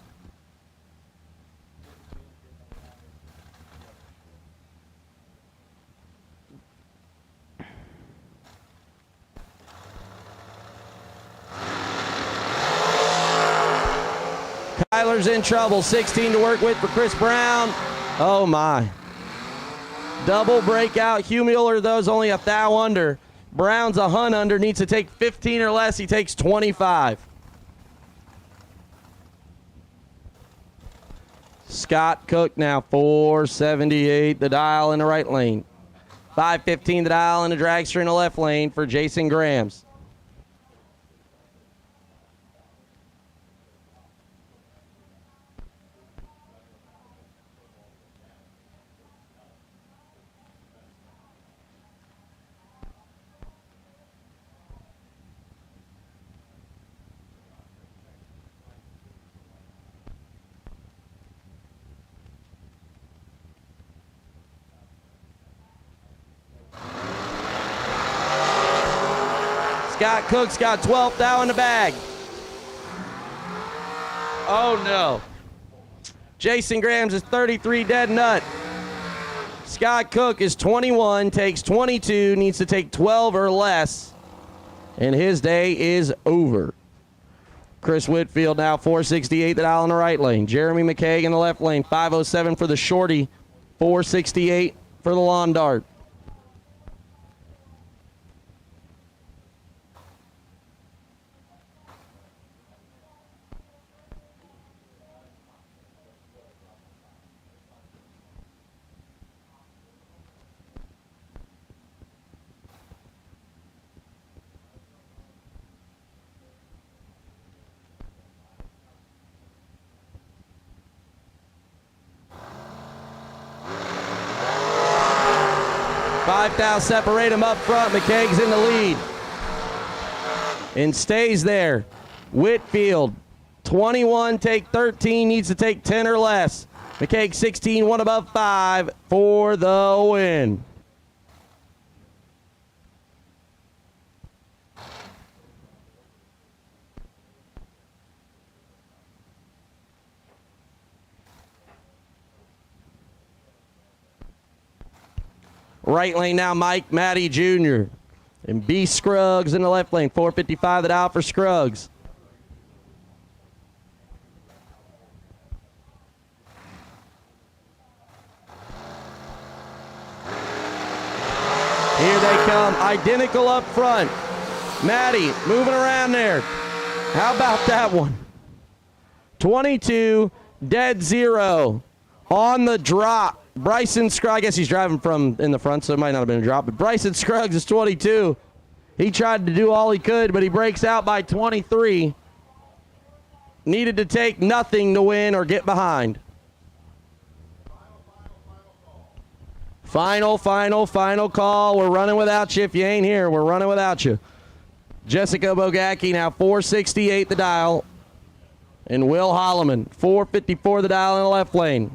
Speaker 6: Kyler's in trouble. 16 to work with for Chris Brown. Oh my. Double breakout. Hugh Mueller, though, is only a thou under. Brown's a hunt under. Needs to take 15 or less. He takes 25. Scott Cook now 478 the dial in the right lane. 515 the dial in the dragster in the left lane for Jason Grams. Scott Cook's got 12th thou in the bag. Oh no. Jason Grams is 33 dead nut. Scott Cook is 21, takes 22, needs to take 12 or less, and his day is over. Chris Whitfield now 468 the dial in the right lane. Jeremy Mckay in the left lane, 507 for the shorty, 468 for the lawn dart. Now separate him up front. McKaig's in the lead and stays there. Whitfield, 21, take 13, needs to take 10 or less. McKay 16, one above 5 for the win. Right lane now, Mike Matty Jr. And B. Scruggs in the left lane. 455 the dial for Scruggs. Here they come, identical up front. Matty moving around there. How about that one? 22, dead zero. On the drop. Bryson Scruggs, I guess he's driving from in the front, so it might not have been a drop, but Bryson Scruggs is 22. He tried to do all he could, but he breaks out by 23. Needed to take nothing to win or get behind. Final call. We're running without you. If you ain't here, we're running without you. Jessica Bogacki now 468 the dial. And Will Holloman, 454 the dial in the left lane.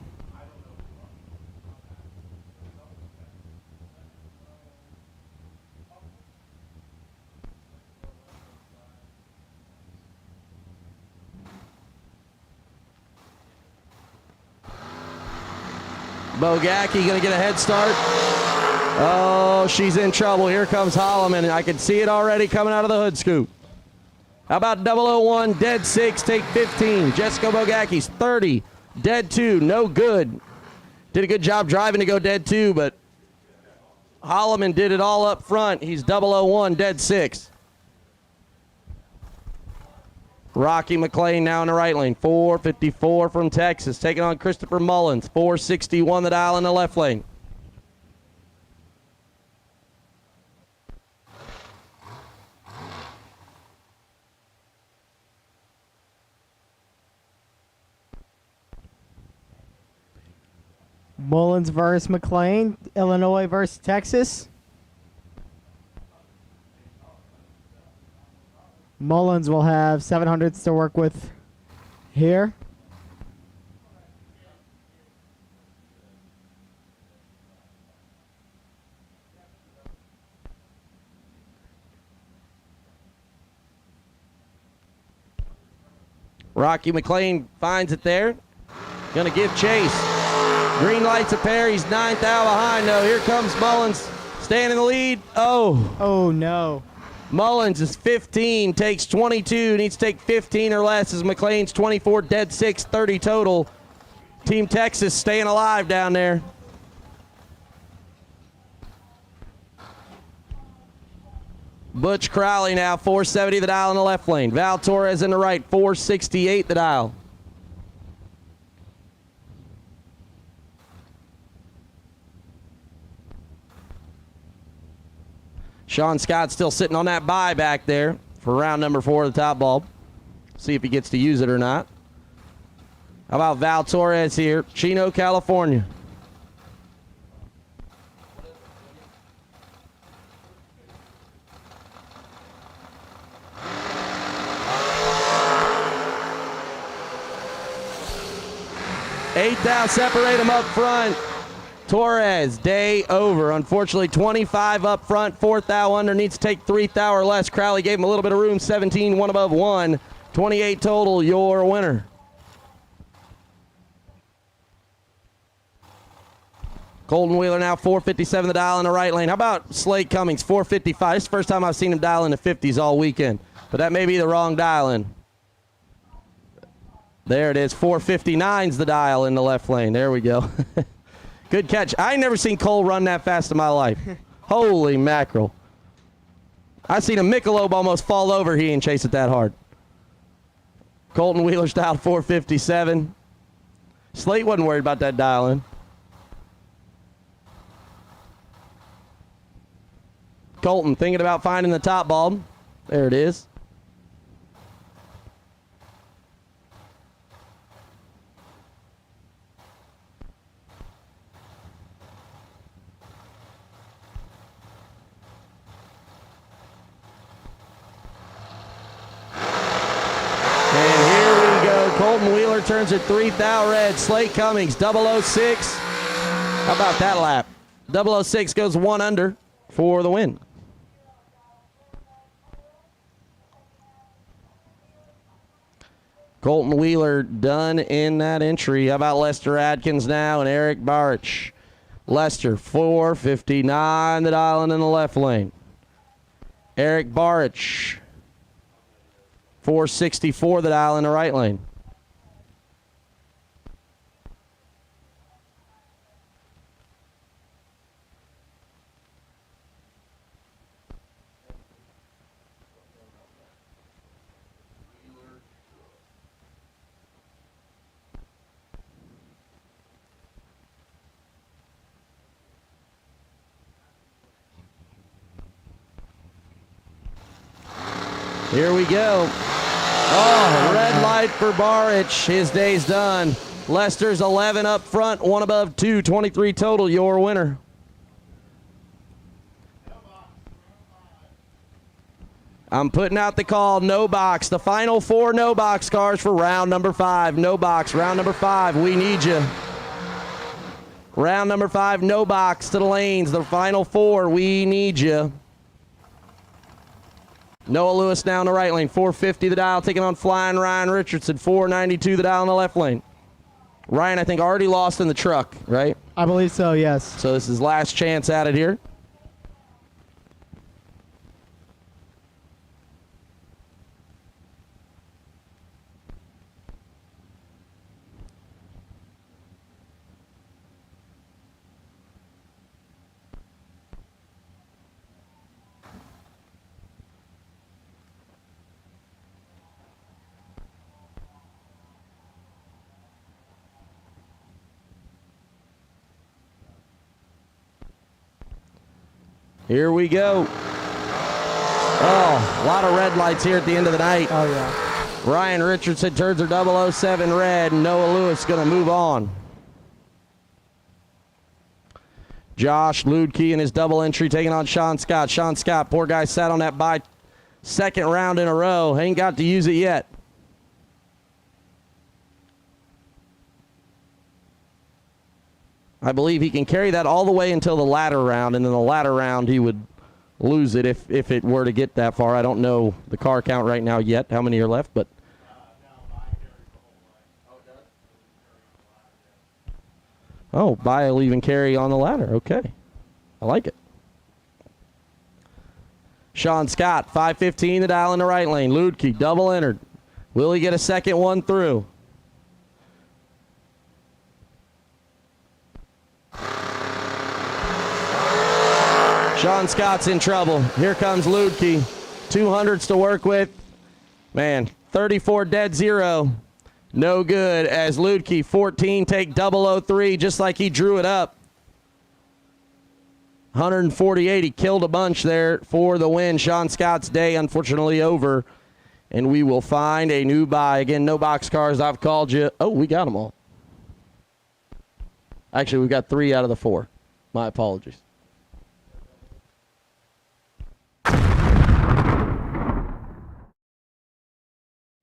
Speaker 6: Bogacki going to get a head start. Oh, she's in trouble. Here comes Holloman. I can see it already coming out of the hood scoop. How about 001, dead 6, take 15. Jessica Bogacki's 30, dead 2, no good. Did a good job driving to go dead 2, but Holloman did it all up front. He's 001, dead 6. Rocky McLean now in the right lane, 454 from Texas, taking on Christopher Mullins, 461 the dial in the left lane.
Speaker 16: Mullins versus McLean, Illinois versus Texas. Mullins will have 700s to work with here.
Speaker 6: Rocky McLean finds it there. Gonna give chase. Green lights a pair. He's 9th out behind. No, here comes Mullins. Staying in the lead.
Speaker 16: Oh no.
Speaker 6: Mullins is 15, takes 22, needs to take 15 or less as McLean's 24, dead 6, 30 total. Team Texas staying alive down there. Butch Crowley now, 470 the dial in the left lane. Val Torres in the right, 468 the dial. Sean Scott still sitting on that bye back there for round number 4 of the top bulb. See if he gets to use it or not. How about Val Torres here, Chino, California. Eighth out, separate them up front. Torres, day over. Unfortunately, 25 up front, 4th thou under, needs to take 3th thou or less. Crowley gave him a little bit of room, 17, one above 1. 28 total, your winner. Colton Wheeler now 457 the dial in the right lane. How about Slade Cummings, 455? This is the first time I've seen him dial in the 50s all weekend, but that may be the wrong dial in. There it is. 459's the dial in the left lane. There we go. Good catch. I ain't never seen Cole run that fast in my life. Holy mackerel. I seen a Michelob almost fall over. He ain't chase it that hard. Colton Wheeler style 457. Slate wasn't worried about that dial in. Colton thinking about finding the top bulb. There it is. Colton Wheeler turns it 3 thou red. Slate Cummings, 006. How about that lap? 006 goes 1 under for the win. Colton Wheeler done in that entry. How about Lester Adkins now and Eric Barich? Lester, 459, the dial in the left lane. Eric Barich, 464, the dial in the right lane. Here we go. Oh, red light for Barich. His day's done. Lester's 11 up front, 1 above 2, 23 total. Your winner. I'm putting out the call. No box. The final 4 no box cars for round number 5. No box. Round number 5. We need you. Round number 5. No box to the lanes. The final 4. We need you. Noah Lewis now in the right lane, 450 the dial, taking on flying Ryan Richardson, 492 the dial in the left lane. Ryan, I think, already lost in the truck, right?
Speaker 16: I believe so, yes.
Speaker 6: So this is last chance at it here. Here we go. Oh, a lot of red lights here at the end of the night.
Speaker 16: Oh, yeah.
Speaker 6: Ryan Richardson turns her 007 red, and Noah Lewis going to move on. Josh Ludke in his double entry taking on Sean Scott. Sean Scott, poor guy, sat on that bye second round in a row. Ain't got to use it yet. I believe he can carry that all the way until the latter round, and then the latter round he would lose it if it were to get that far. I don't know the car count right now yet, how many are left, but oh, Bye will even carry on the ladder. Okay. I like it. Sean Scott, 515 the dial in the right lane. Ludke, double entered. Will he get a second one through? Sean Scott's in trouble. Here comes Ludke. 200s to work with. Man, 34 dead zero. No good as Ludke, 14, take 003 just like he drew it up. 148, he killed a bunch there for the win. Sean Scott's day unfortunately over. And we will find a new buy. Again, no box cars. I've called you. Oh, we got them all. Actually, we got 3 out of the 4. My apologies.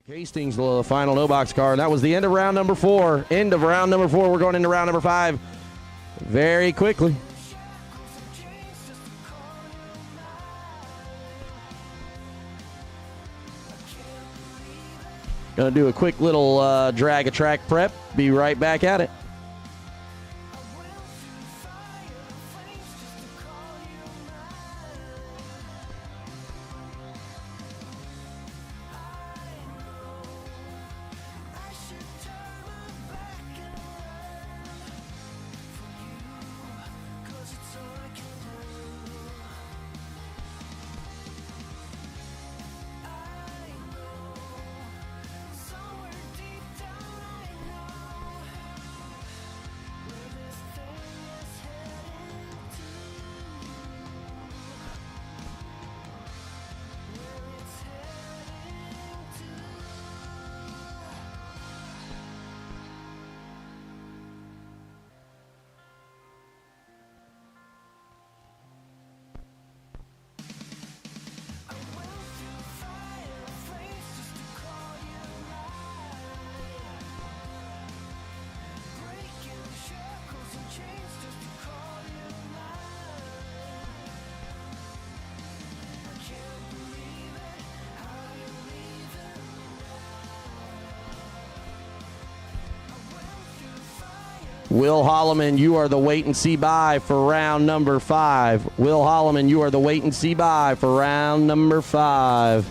Speaker 6: Hastings, the final no box car. And that was the end of round number 4. End of round number 4. We're going into round number 5 very quickly. Going to do a quick little drag a track prep. Be right back at it. Will Holloman, you are the wait and see bye for round number 5. Will Holloman, you are the wait and see bye for round number 5.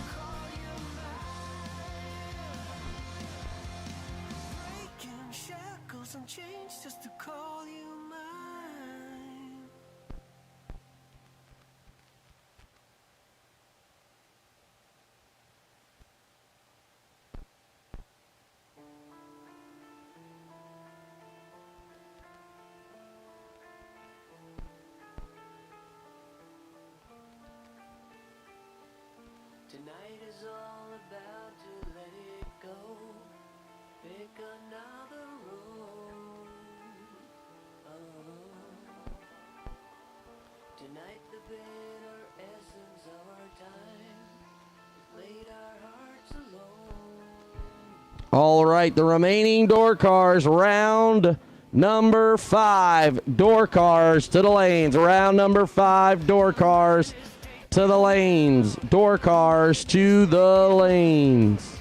Speaker 12: Shackles and chains just to call you mine. Tonight is all about to let it go. Pick another road. Tonight the bitter essence of our time laid our hearts alone.
Speaker 6: All right, the remaining door cars, round number 5. Door cars to the lanes. Round number 5, door cars to the lanes. Door cars to the lanes.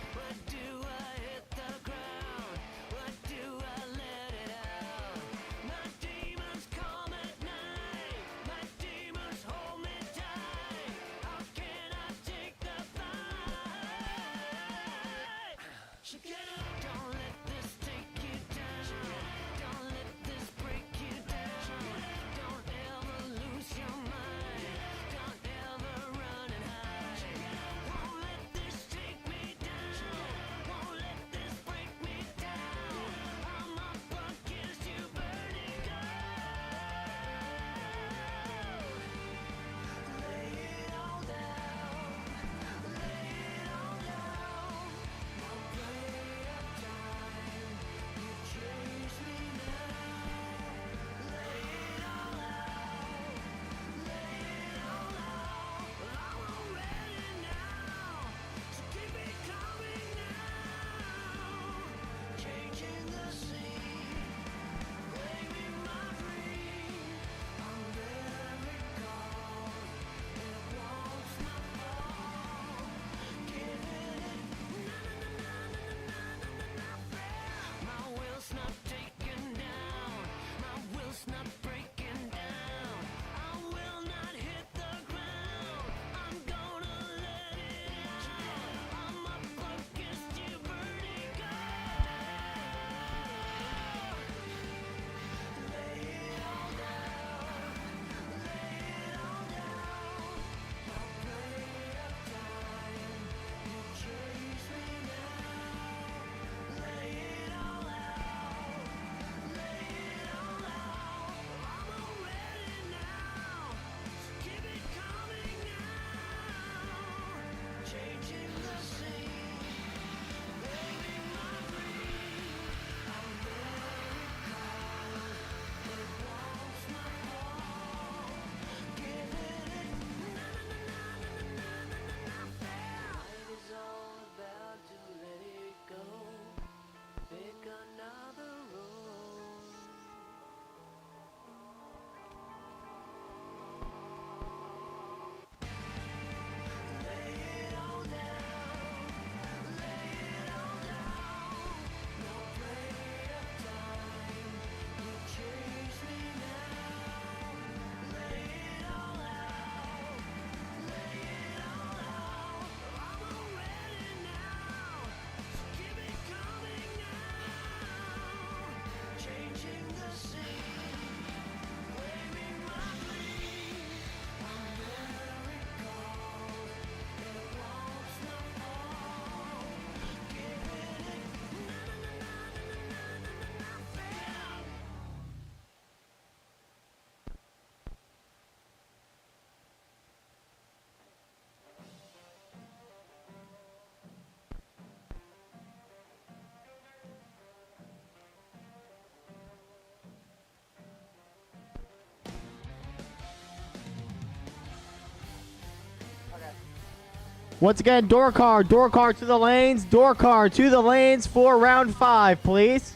Speaker 16: Once again, door car to the lanes, door car to the lanes for round 5, please.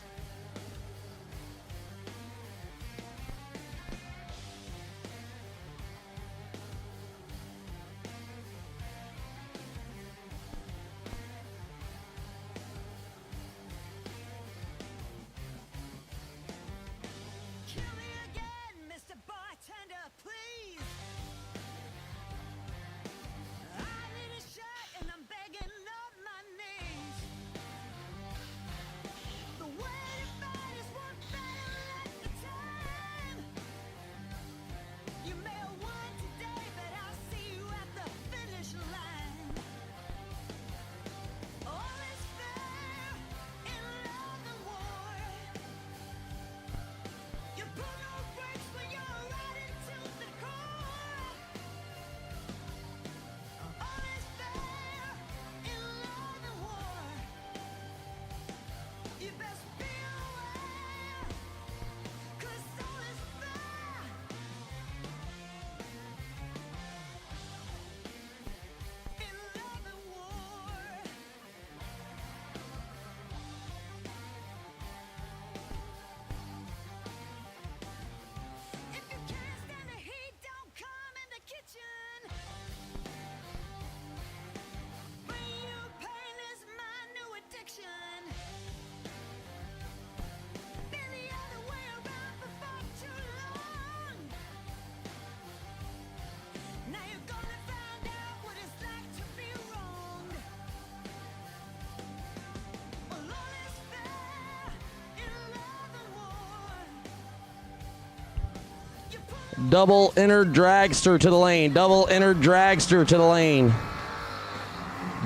Speaker 6: Double inner dragster to the lane. Double inner dragster to the lane.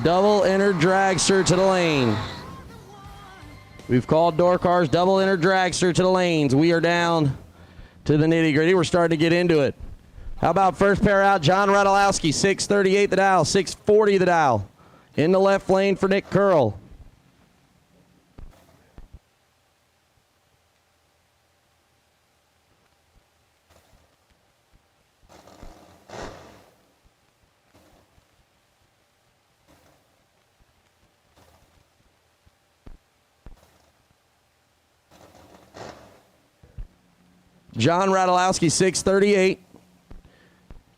Speaker 6: Double inner dragster to the lane. We've called door cars. Double inner dragster to the lanes. We are down to the nitty gritty. We're starting to get into it. How about first pair out? John Radulowski, 638 the dial, 640 the dial. In the left lane for Nick Curl. John Radulowski, 638.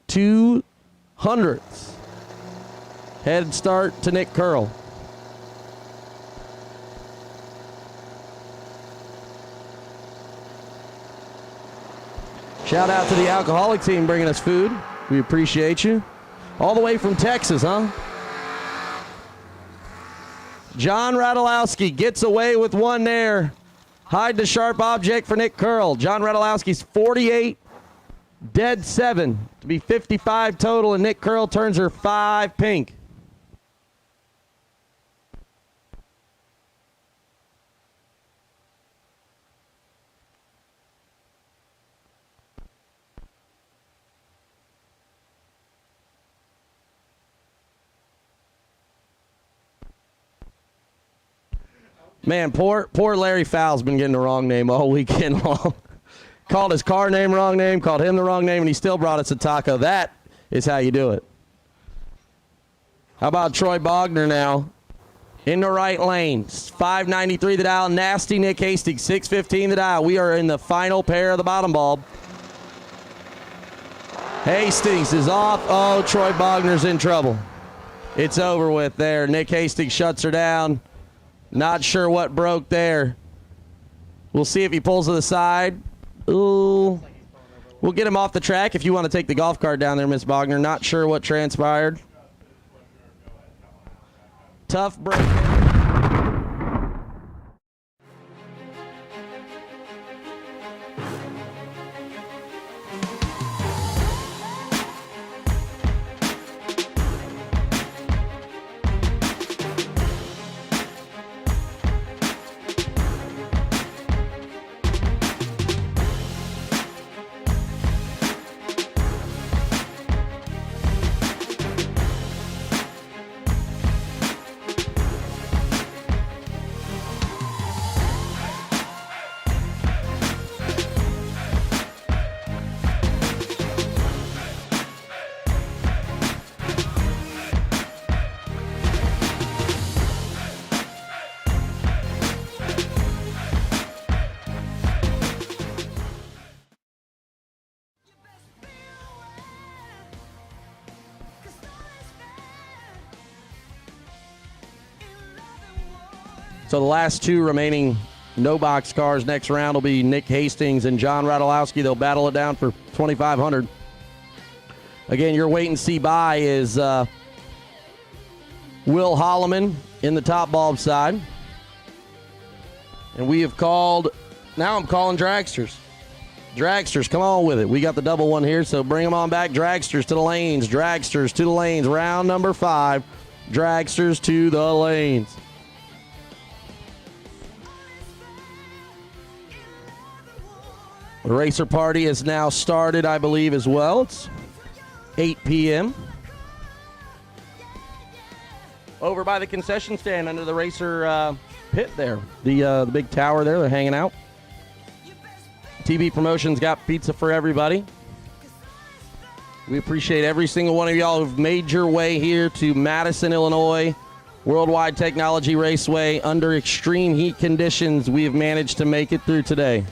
Speaker 6: 200th. Head start to Nick Curl. Shout out to the alcoholic team bringing us food. We appreciate you. All the way from Texas, huh? John Radulowski gets away with one there. Hide the sharp object for Nick Curl. John Radulowski's 48, dead 7 to be 55 total, and Nick Curl turns her 5 pink. Man, poor Larry Fowle's been getting the wrong name all weekend long. Called his car name wrong name, called him the wrong name, and he still brought us a taco. That is how you do it. How about Troy Bogner now? In the right lane, 593 the dial, nasty Nick Hastings, 615 the dial. We are in the final pair of the bottom bulb. Hastings is off. Oh, Troy Bogner's in trouble. It's over with there. Nick Hastings shuts her down. Not sure what broke there. We'll see if he pulls to the side. Ooh. We'll get him off the track if you want to take the golf cart down there, Miss Bogner. Not sure what transpired. Tough break. So the last two remaining no-box cars next round will be Nick Hastings and John Radulowski. They'll battle it down for $2,500. Again, your wait-and-see buy is Will Holloman in the top bulb side. And we have called, now I'm calling dragsters. Dragsters, come on with it. We got the double one here, so bring them on back. Dragsters to the lanes. Dragsters to the lanes. Round number 5. Dragsters to the lanes. The racer party has now started, I believe, as well. It's 8 p.m. Over by the concession stand under the racer pit there. The big tower there, they're hanging out. TB Promotions got pizza for everybody. We appreciate every single one of y'all who've made your way here to Madison, Illinois, World Wide Technology Raceway. Under extreme heat conditions, we have managed to make it through today.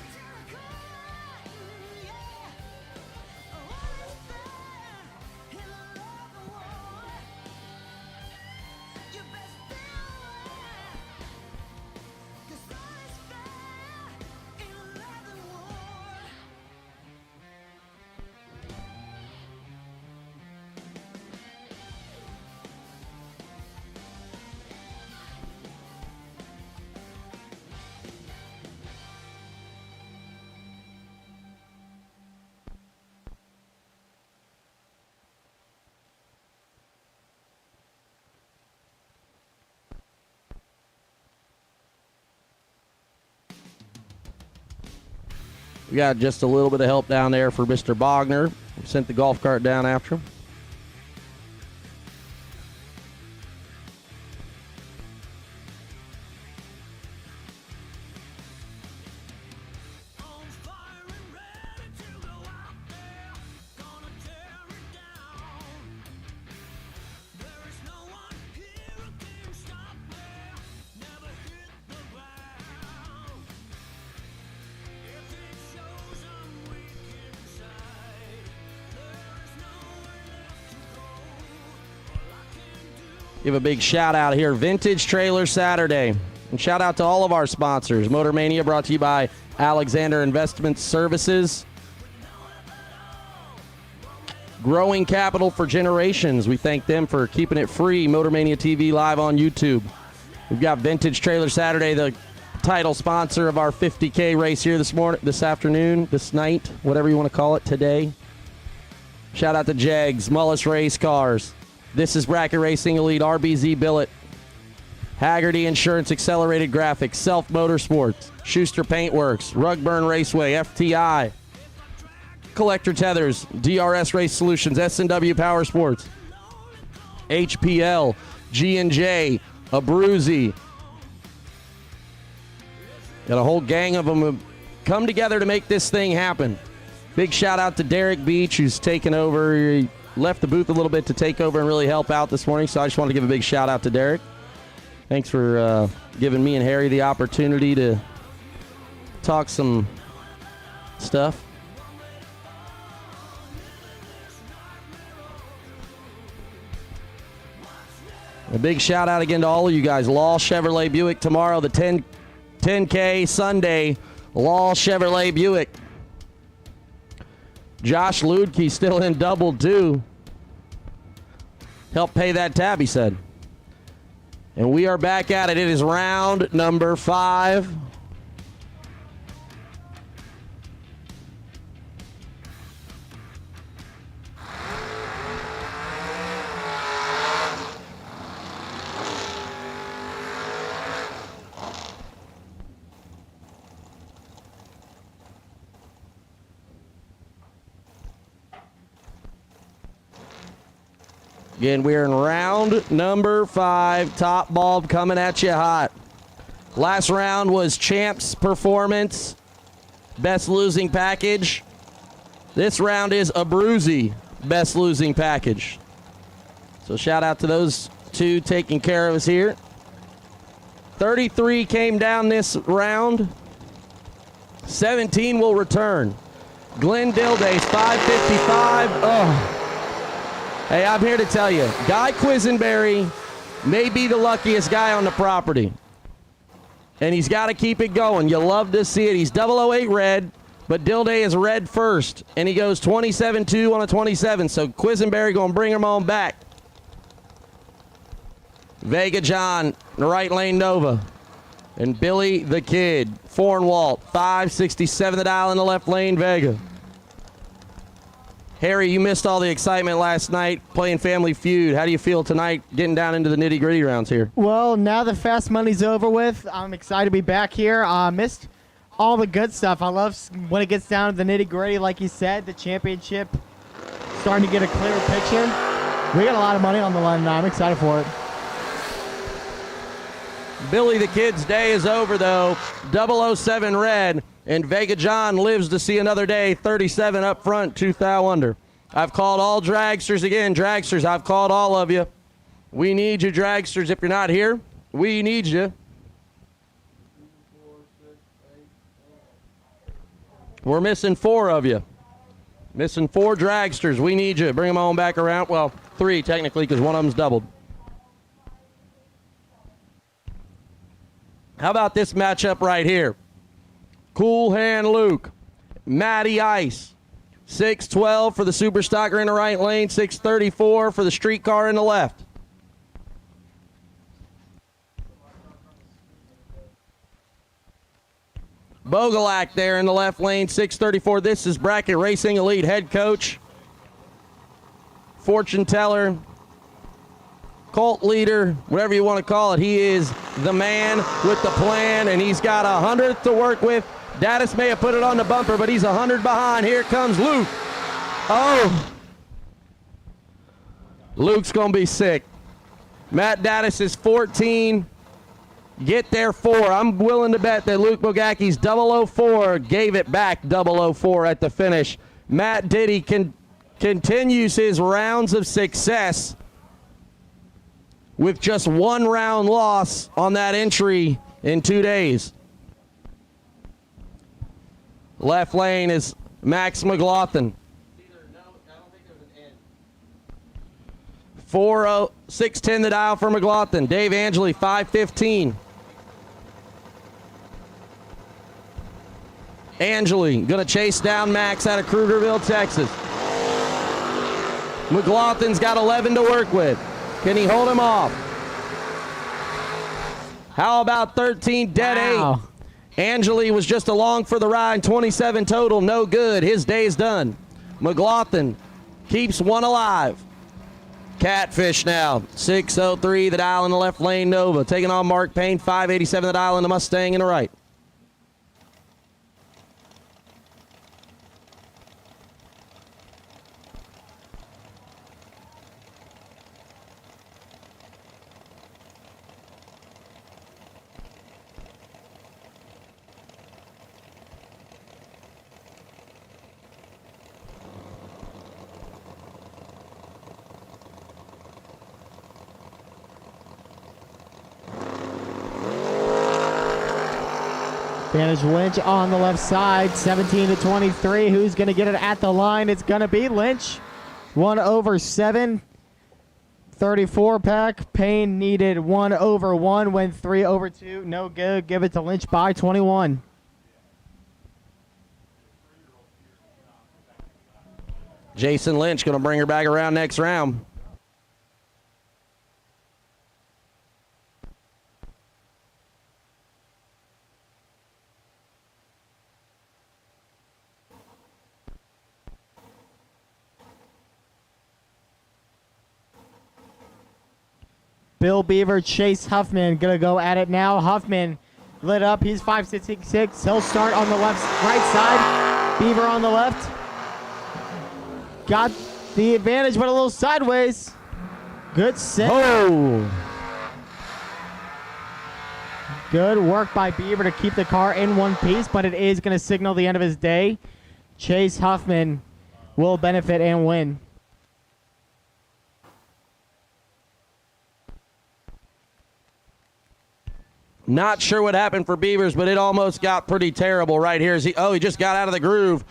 Speaker 6: We got just a little bit of help down there for Mr. Bogner. Sent the golf cart down after him. Give a big shout out here, Vintage Trailer Saturday. And shout out to all of our sponsors. Motor Mania brought to you by Alexander Investment Services. Growing Capital for Generations. We thank them for keeping it free. Motor Mania TV live on YouTube. We've got Vintage Trailer Saturday, the title sponsor of our 50K race here this afternoon, this night, whatever you want to call it, today. Shout out to Jegs, Mullis Race Cars. This is Bracket Racing Elite, RBZ Billet, Haggerty Insurance Accelerated Graphics, Self Motorsports, Schuster Paintworks, Rugburn Raceway, FTI, Collector Tethers, DRS Race Solutions, S&W Power Sports, HPL, G&J, Abruzzi. Got a whole gang of them who come together to make this thing happen. Big shout out to Derek Beach, who's taken over. He left the booth a little bit to take over and really help out this morning, so I just wanted to give a big shout out to Derek. Thanks for giving me and Harry the opportunity to talk some stuff. A big shout out again to all of you guys. Law Chevrolet Buick tomorrow, the 10K Sunday, Law Chevrolet Buick. Josh Ludke still in double due. Help pay that tab, he said. And we are back at it. It is round number 5. Again, we're in round number 5. Top bulb coming at you hot. Last round was Champs Performance, Best Losing Package. This round is Abruzzi, Best Losing Package. So shout out to those two taking care of us here. 33 came down this round. 17 will return. Glenn Dilday's 555. Oh. Hey, I'm here to tell you, Guy Quisenberry may be the luckiest guy on the property. And he's got to keep it going. You love to see it. He's 008 red, but Dilday is red first. And he goes 27-2 on a 27. So Quisenberry going to bring him on back. Vega John, in the right lane Nova. And Billy the Kid, Fornwalt, 567 the dial in the left lane Vega. Harry, you missed all the excitement last night playing Family Feud. How do you feel tonight getting down into the nitty-gritty rounds here?
Speaker 16: Well, now the fast money's over with. I'm excited to be back here. Missed all the good stuff. I love when it gets down to the nitty-gritty, like you said, the championship, starting to get a clearer picture. We got a lot of money on the line now. I'm excited for it.
Speaker 6: Billy the Kid's day is over, though. 007 red. And Vega John lives to see another day, 37 up front, 2 thou under. I've called all dragsters again. Dragsters, I've called all of you. We need you, dragsters. If you're not here, we need you. We're missing 4 of you. Missing 4 dragsters. We need you. Bring them on back around. Well, 3 technically because one of them's doubled. How about this matchup right here? Cool Hand Luke, Matty Ice, 612 for the Super Stocker in the right lane, 634 for the Streetcar in the left. Bogalak there in the left lane, 634. This is Bracket Racing Elite head coach, fortune teller, cult leader, whatever you want to call it. He is the man with the plan, and he's got 100th to work with. Daddis may have put it on the bumper, but he's 100 behind. Here comes Luke. Oh. Luke's going to be sick. Matt Daddis is 14. Get there 4. I'm willing to bet that Luke Bogaki's 004 gave it back 004 at the finish. Matt Diddy continues his rounds of success with just 1 round loss on that entry in 2 days. Left lane is Max McLaughlin. 40610 the dial for McLaughlin. Dave Angeli 515. Angeli gonna chase down Max out of Krugerville, Texas. McLaughlin's got 11 to work with. Can he hold him off? How about 13 dead 8? Angeli was just along for the ride. 27 total, no good. His day's done. McLaughlin keeps one alive. Catfish now, 603 the dial in the left lane, Nova. Taking on Mark Payne, 587 the dial in the Mustang in the right.
Speaker 16: Advantage Lynch on the left side, 17 to 23. Who's going to get it at the line? It's going to be Lynch. 1/7. 34 pack. Payne needed 1/1. Went 3/2. No good. Give it to Lynch by 21.
Speaker 6: Jason Lynch going to bring her back around next round.
Speaker 16: Bill Beaver, Chase Huffman gonna go at it now. Huffman lit up. He's 5.66. He'll start on the right side. Beaver on the left. Got the advantage, but a little sideways. Good set.
Speaker 6: Oh.
Speaker 16: Good work by Beaver to keep the car in one piece, but it is gonna signal the end of his day. Chase Huffman will benefit and win.
Speaker 6: Not sure what happened for Beavers, but it almost got pretty terrible right here. He just got out of the groove.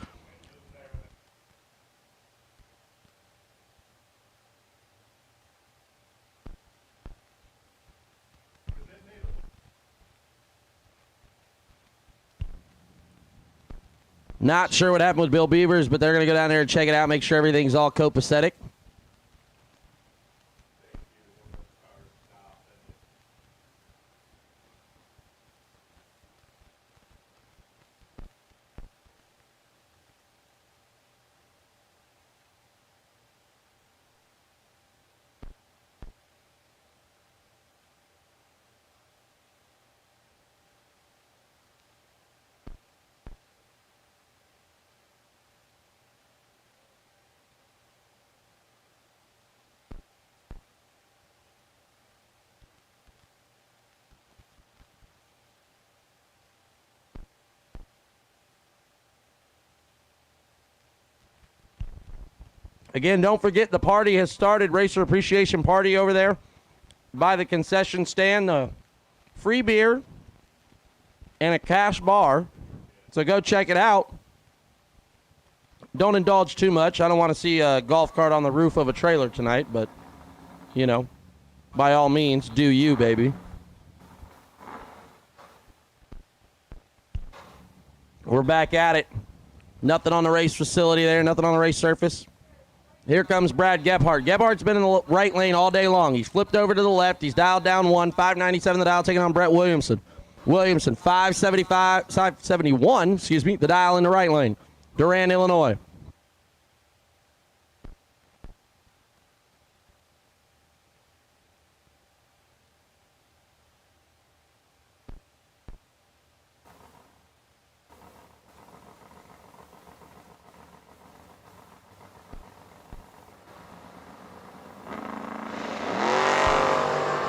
Speaker 6: Not sure what happened with Bill Beavers, but they're going to go down there and check it out, make sure everything's all copacetic. Again, don't forget the party has started. Racer Appreciation Party over there by the concession stand. Free beer and a cash bar. So go check it out. Don't indulge too much. I don't want to see a golf cart on the roof of a trailer tonight, but, you know, by all means, do you, baby. We're back at it. Nothing on the race facility there, nothing on the race surface. Here comes Brad Gebhardt. Gebhardt's been in the right lane all day long. He's flipped over to the left. He's dialed down 597 the dial, taking on Brett Williamson. 571, the dial in the right lane. Durand, Illinois.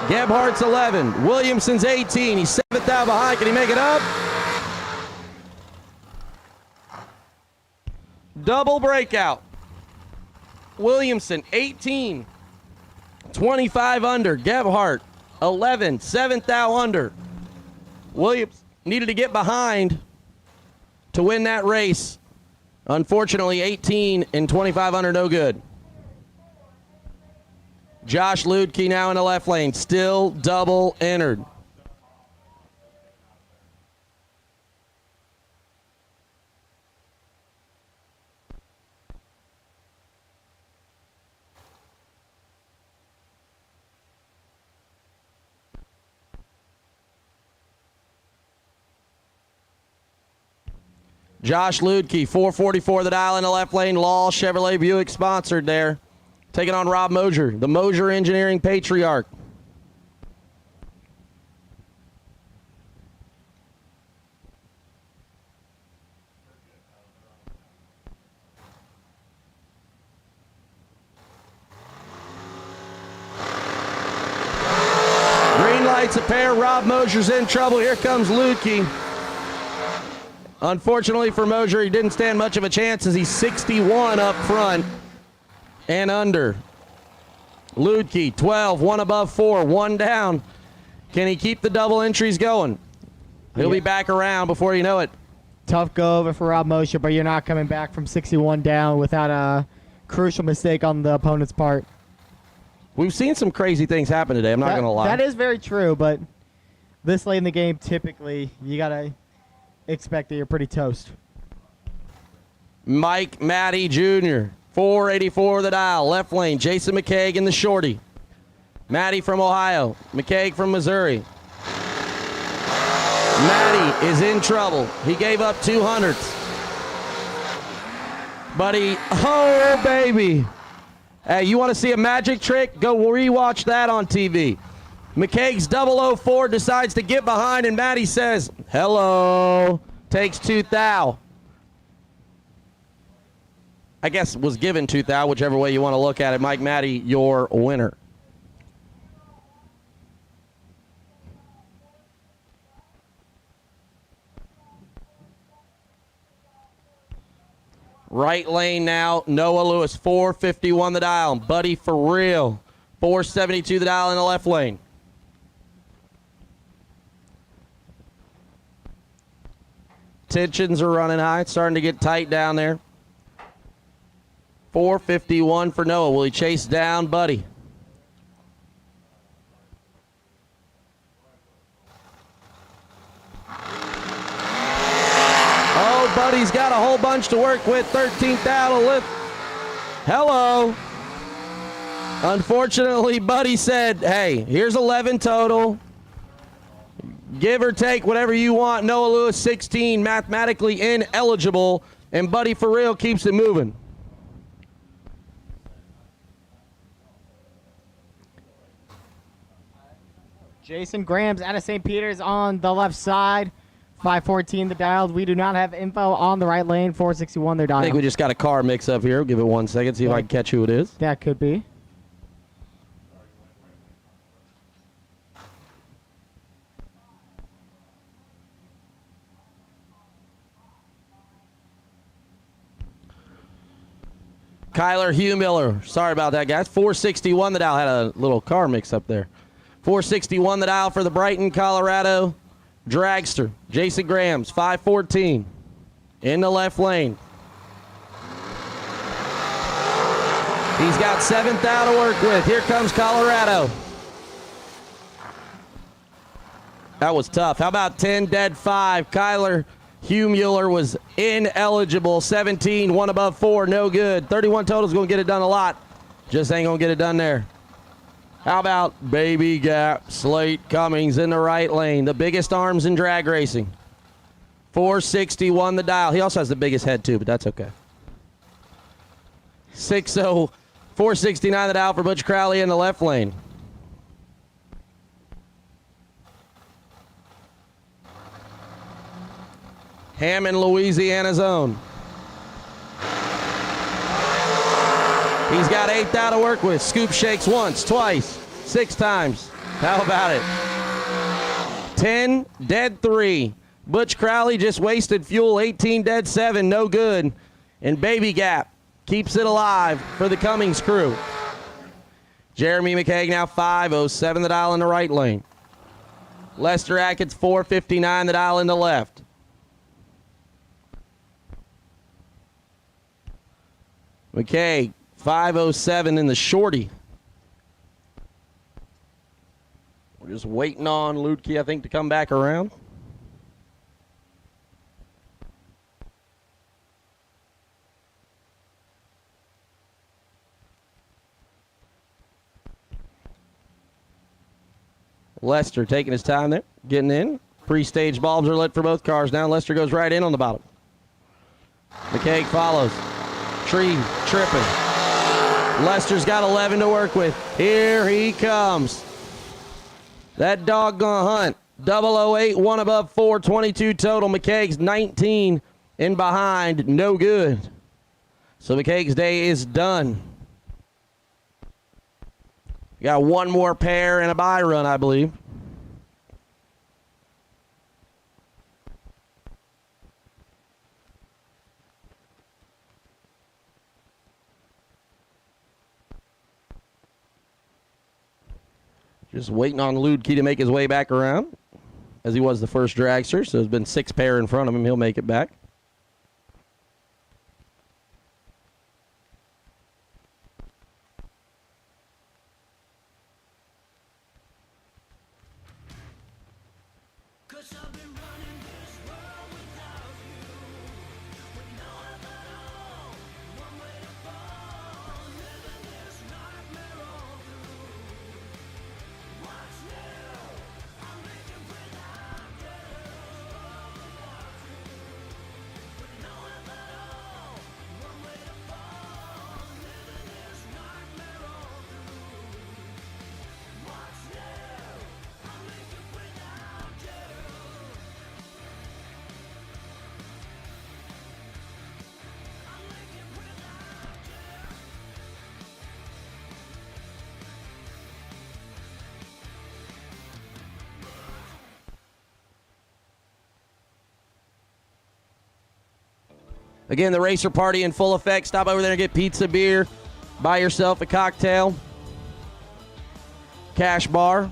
Speaker 6: Gebhardt's 11. Williamson's 18. He's 7th out behind. Can he make it up? Double breakout. Williamson, 18. 25 under. Gebhardt, 11. 7th out under. Williams needed to get behind to win that race. Unfortunately, 18 and 25 under, no good. Josh Ludke now in the left lane, still double entered. Josh Ludke, 444 the dial in the left lane. Law Chevrolet Buick sponsored there. Taking on Rob Mosier, the Mosier Engineering Patriarch. Green lights a pair. Rob Mosier's in trouble. Here comes Ludke. Unfortunately for Mosier, he didn't stand much of a chance as he's 61 up front and under. Ludke, 12, 1 above 4, 1 down. Can he keep the double entries going? He'll be back around before you know it.
Speaker 16: Tough go over for Rob Mosher, but you're not coming back from 61 down without a crucial mistake on the opponent's part.
Speaker 6: We've seen some crazy things happen today, I'm not going to lie.
Speaker 16: That is very true, but this late in the game, typically, you got to expect that you're pretty toast.
Speaker 6: Mike Matty Jr., 484 the dial, left lane. Jason Mckay in the shorty. Matty from Ohio. Mckay from Missouri. Matty is in trouble. He gave up 200s. Buddy, oh baby. Hey, you want to see a magic trick? Go rewatch that on TV. McKaig's 004 decides to get behind, and Matty says, hello. Takes 2,000. I guess was given 2,000, whichever way you want to look at it. Mike Matty, your winner. Right lane now, Noah Lewis, 451 the dial. Buddy for real, 472 the dial in the left lane. Tensions are running high. It's starting to get tight down there. 451 for Noah. Will he chase down Buddy? Oh, Buddy's got a whole bunch to work with. 13th out to lift. Hello. Unfortunately, Buddy said, hey, here's 11 total. Give or take whatever you want. Noah Lewis, 16, mathematically ineligible. And Buddy for real keeps it moving.
Speaker 16: Jason Graham's out of St. Peter's on the left side. 514 the dials. We do not have info on the right lane. 461 their dial.
Speaker 6: I think we just got a car mix up here. Give it 1 second, see if I can catch who it is.
Speaker 16: That could be.
Speaker 6: Kyler Huemiller. Sorry about that, guys. 461 the dial. Had a little car mix up there. 461 the dial for the Brighton, Colorado dragster. Jason Graham's 514 in the left lane. He's got 7th out to work with. Here comes Colorado. That was tough. How about 10 dead 5? Kyler Huemiller was ineligible. 17, 1 above 4, no good. 31 total is going to get it done a lot. Just ain't going to get it done there. How about Baby Gap Slate Cummings in the right lane, the biggest arms in drag racing. 461 the dial. He also has the biggest head too, but that's okay. 469 the dial for Butch Crowley in the left lane. Hammond, Louisiana's own. He's got 8th out to work with. Scoop shakes once, twice, 6 times. How about it? 10, dead 3. Butch Crowley just wasted fuel, 18, dead 7, no good. And Baby Gap keeps it alive for the Cummings crew. Jeremy Mckay now 5:07 the dial in the right lane. Lester Atkins 4:59 the dial in the left. Mckay 5:07 in the shorty. We're just waiting on Ludke, I think, to come back around. Lester taking his time there, getting in. Pre-stage bulbs are lit for both cars now. Lester goes right in on the bottom. McKay follows. Tree tripping. Lester's got 11 to work with. Here he comes. That dog gonna hunt. 008, one above 4, 22 total. McKaig's 19 in behind, no good. So McKaig's day is done. Got one more pair and a bye run, I believe. Just waiting on Ludke to make his way back around, as he was the first dragster. So there's been 6 pair in front of him. He'll make it back. Again, the racer party in full effect. Stop over there and get pizza, beer. Buy yourself a cocktail. Cash bar.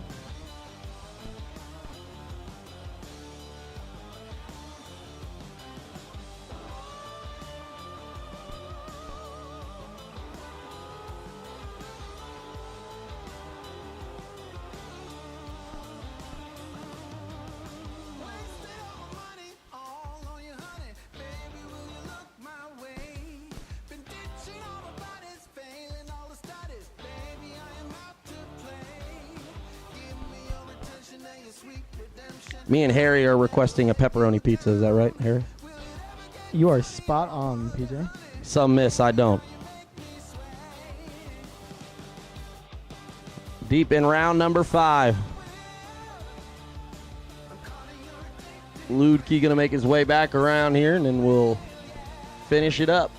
Speaker 6: Me and Harry are requesting a pepperoni pizza. Is that right, Harry?
Speaker 16: You are spot on, PJ.
Speaker 6: Some miss, I don't. Deep in round number 5. Ludke going to make his way back around here, and then we'll finish it up.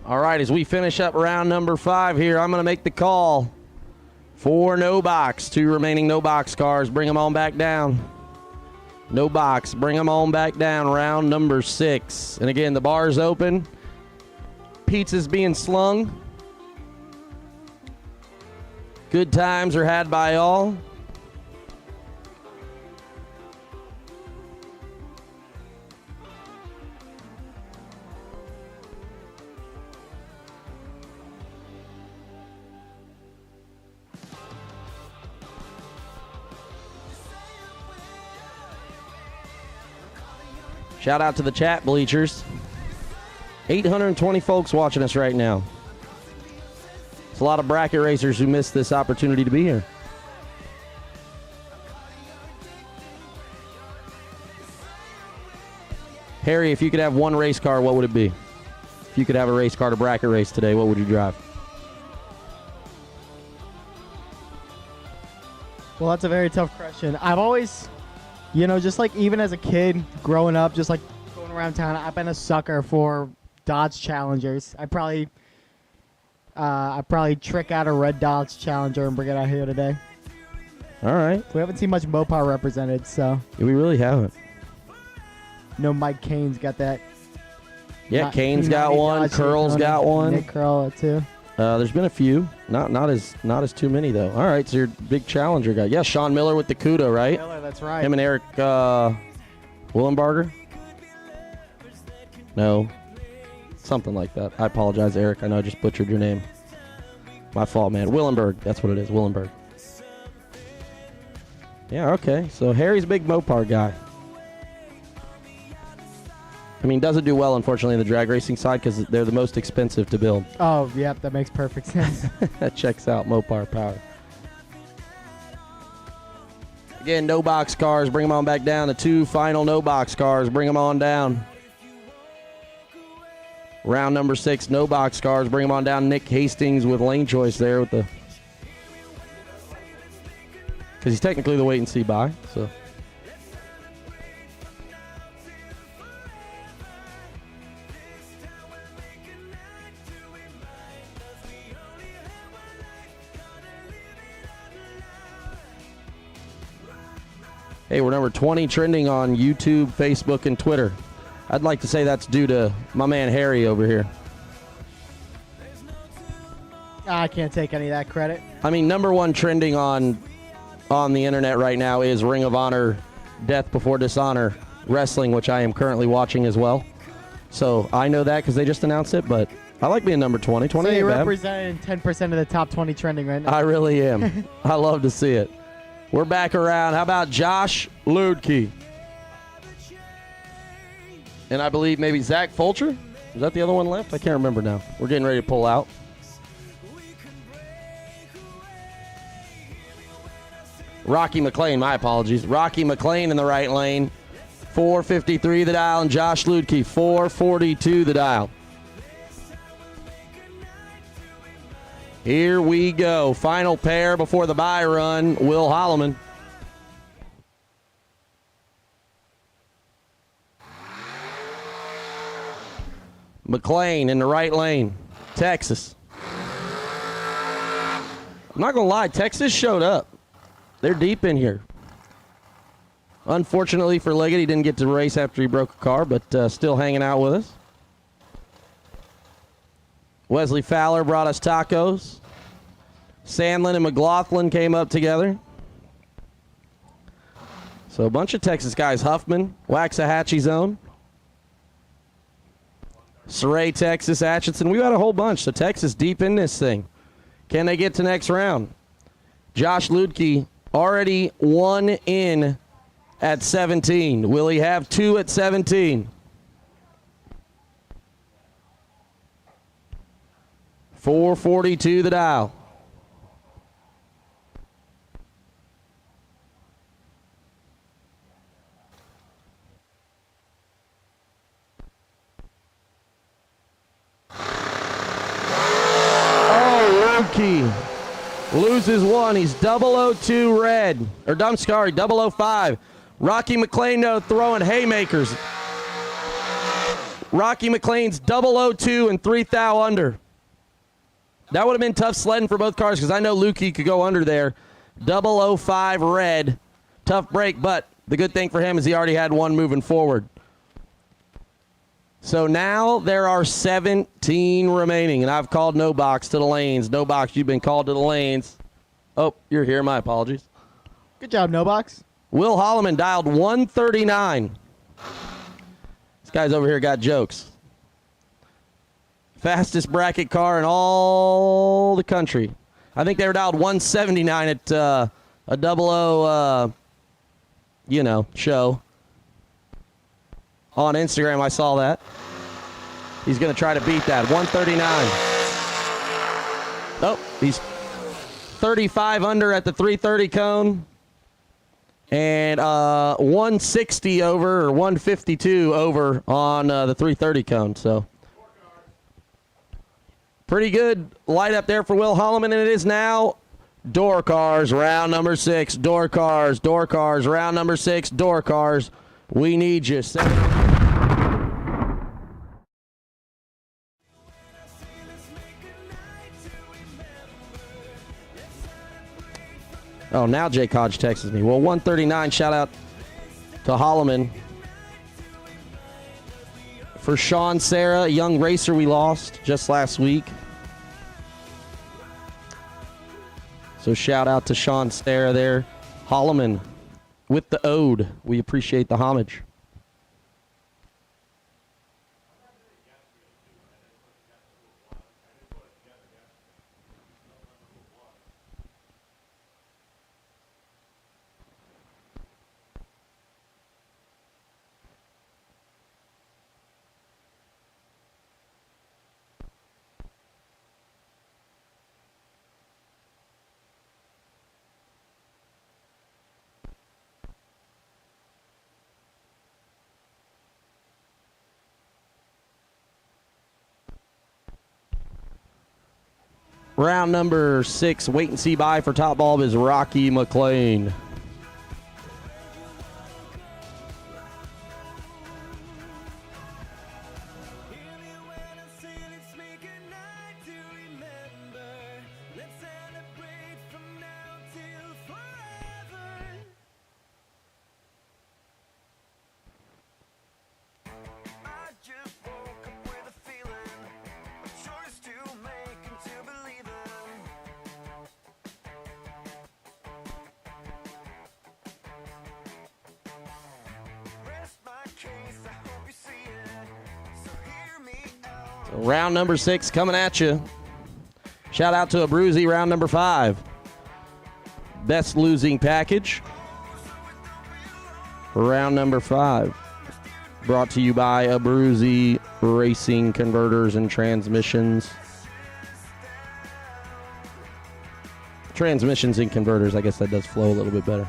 Speaker 6: All right, as we finish up round number 5 here, I'm going to make the call for no box. 2 remaining no box cars. Bring them on back down. No box. Bring them on back down. Round number 6. And again, the bar's open. Pizza's being slung. Good times are had by all. Shout out to the chat bleachers. 820 folks watching us right now. It's a lot of bracket racers who missed this opportunity to be here. Harry, if you could have one race car, what would it be? If you could have a race car to bracket race today, what would you drive?
Speaker 16: Well, that's a very tough question. I've always, just like even as a kid growing up, just like going around town, I've been a sucker for Dodge Challengers. I probably trick out a red Dodge Challenger and bring it out here today.
Speaker 6: All right.
Speaker 16: We haven't seen much Mopar represented, so.
Speaker 6: Yeah, we really haven't.
Speaker 16: Mike Kane's got that.
Speaker 6: Yeah, Kane's got one.
Speaker 16: Dodge
Speaker 6: Curl's
Speaker 16: Daytona.
Speaker 6: got one.
Speaker 16: Nick Curl too.
Speaker 6: There's been a few. Not as too many though. All right, so you're a big Challenger guy. Yeah, Sean Miller with the Cuda, right?
Speaker 16: Miller, that's right.
Speaker 6: Him and Eric Willenbarger? No. Something like that. I apologize, Eric. I know I just butchered your name. My fault, man. Willenberg. That's what it is. Willenberg. Yeah, okay. So Harry's a big Mopar guy. I mean, doesn't do well, unfortunately, in the drag racing side because they're the most expensive to build.
Speaker 16: Oh, yep, that makes perfect sense.
Speaker 6: That checks out Mopar power. Again, no box cars. Bring them on back down. The 2 final no box cars. Bring them on down. Round number 6, no box cars. Bring them on down. Nick Hastings with lane choice there with the... Because he's technically the wait and see buy, so... Hey, we're number 20 trending on YouTube, Facebook, and Twitter. I'd like to say that's due to my man Harry over here.
Speaker 16: I can't take any of that credit.
Speaker 6: I mean, number 1 trending on the internet right now is Ring of Honor Death Before Dishonor Wrestling, which I am currently watching as well. So I know that because they just announced it, but I like being number 20. 20
Speaker 16: So you're
Speaker 6: ain't bad.
Speaker 16: representing 10% of the top 20 trending right now.
Speaker 6: I really am. I love to see it. We're back around. How about Josh Ludke? And I believe maybe Zach Fulcher? Is that the other one left? I can't remember now. We're getting ready to pull out. Rocky McLean, my apologies. Rocky McLean in the right lane. 453 the dial, and Josh Ludke, 442 the dial. Here we go. Final pair before the bye run. Will Holloman. McLean in the right lane. Texas. I'm not going to lie. Texas showed up. They're deep in here. Unfortunately for Leggett, he didn't get to race after he broke a car, but still hanging out with us. Wesley Fowler brought us tacos. Sandlin and McLaughlin came up together. So a bunch of Texas guys. Huffman, Waxahachie Zone. Saray, Texas, Atchison. We got a whole bunch. So Texas deep in this thing. Can they get to next round? Josh Ludke already 1 in at 17. Will he have 2 at 17? 442 the dial. Oh, Ludke loses 1. He's 002 red. Or I'm sorry, 005. Rocky McLean throwing haymakers. Rocky McLean's 002 and 3 thou under. That would have been tough sledding for both cars because I know Lukey could go under there. 005 red. Tough break, but the good thing for him is he already had one moving forward. So now there are 17 remaining, and I've called no box to the lanes. No box, you've been called to the lanes. Oh, you're here. My apologies.
Speaker 16: Good job, no box.
Speaker 6: Will Holloman dialed 139. This guy's over here got jokes. Fastest bracket car in all the country. I think they were dialed 179 at a 00, show. On Instagram, I saw that. He's going to try to beat that. 139. Oh, he's 35 under at the 330 cone. And 160 over, or 152 over on the 330 cone. So pretty good light up there for Will Holloman, and it is now door cars, round number 6. Door cars, round number 6. Door cars, we need you. Oh, now Jake Hodge texts me. Well, 139, shout out to Holloman. For Sean Sarah, a young racer we lost just last week. So shout out to Sean Sarah there. Holloman with the ode. We appreciate the homage. Round number 6, wait and see by for top bulb is Rocky McLean. Round number 6 coming at you. Shout out to Abruzzi, round number 5. Best losing package. Round number 5. Brought to you by Abruzzi Racing Converters and Transmissions. Transmissions and converters, I guess that does flow a little bit better.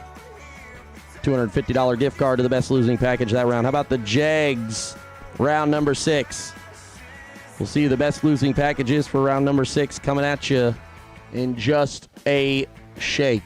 Speaker 6: $250 gift card to the best losing package that round. How about the Jags, round number 6? We'll see the best losing packages for round number 6 coming at you in just a shake.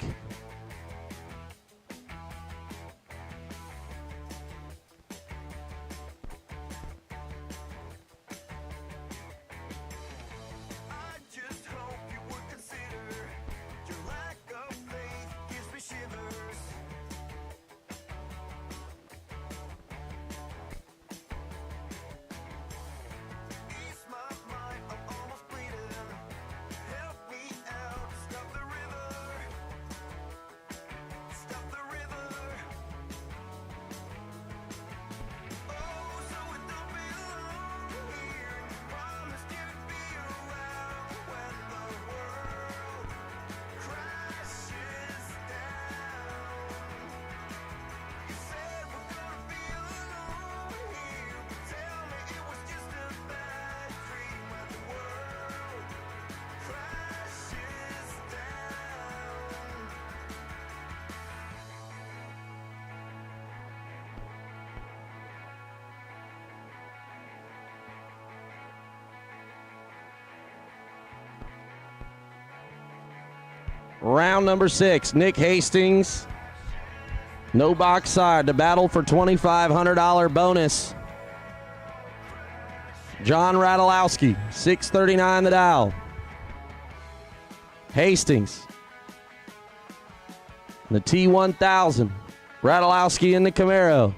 Speaker 6: Round number 6, Nick Hastings. No box side to battle for $2,500 bonus. John Radulowski, 639 the dial. Hastings. The T1000. Radulowski in the Camaro.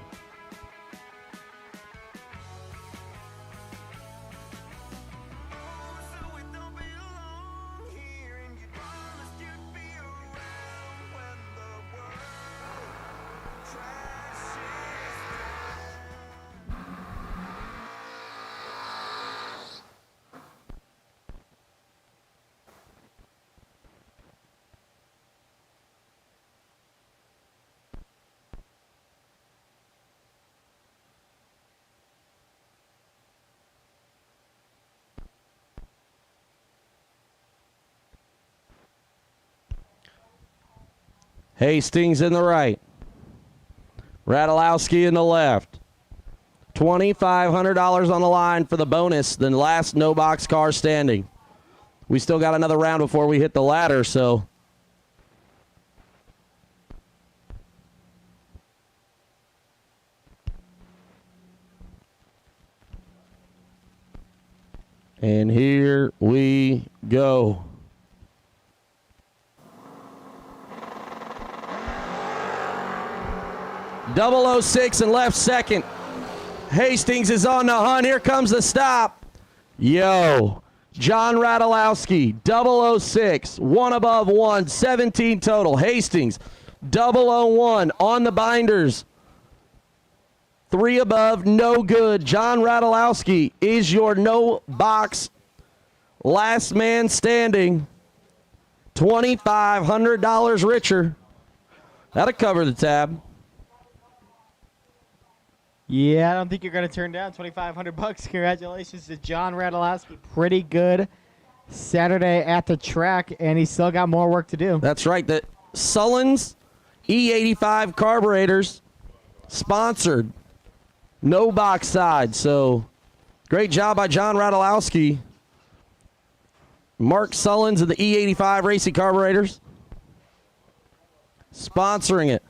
Speaker 6: Hastings in the right. Radulowski in the left. $2,500 on the line for the bonus, the last no-box car standing. We still got another round before we hit the ladder, so... And here we go. .006 and left second. Hastings is on the hunt. Here comes the stop. Yo, John Radulowski, 006, one above one, 17 total. Hastings, 001 on the binders. 3 above, no good. John Radulowski is your no box last man standing. $2,500 richer. That'll cover the tab.
Speaker 16: Yeah, I don't think you're going to turn down $2,500. Congratulations to John Radulowski. Pretty good Saturday at the track, and he's still got more work to do.
Speaker 6: That's right. The Sullins E85 carburetors sponsored no box side. So great job by John Radulowski. Mark Sullins of the E85 Racing Carburetors sponsoring it.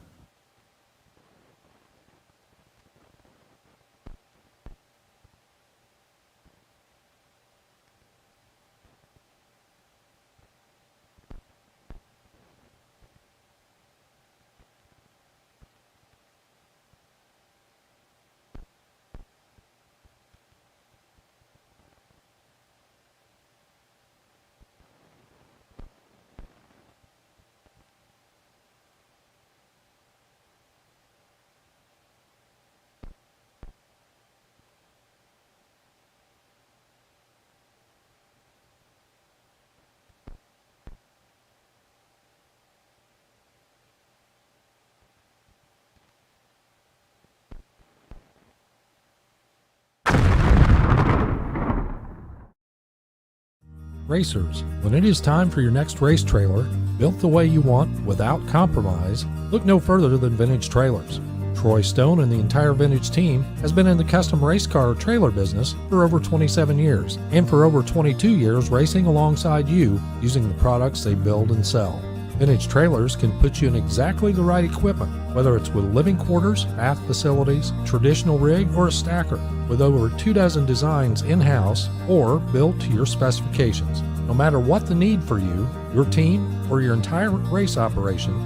Speaker 1: Racers, when it is time for your next race trailer, built the way you want without compromise, look no further than Vintage Trailers. Troy Stone and the entire Vintage team has been in the custom race car trailer business for over 27 years, and for over 22 years racing alongside you using the products they build and sell. Vintage Trailers can put you in exactly the right equipment, whether it's with living quarters, bath facilities, traditional rig, or a stacker, with over 24 designs in-house or built to your specifications. No matter what the need for you, your team, or your entire race operation,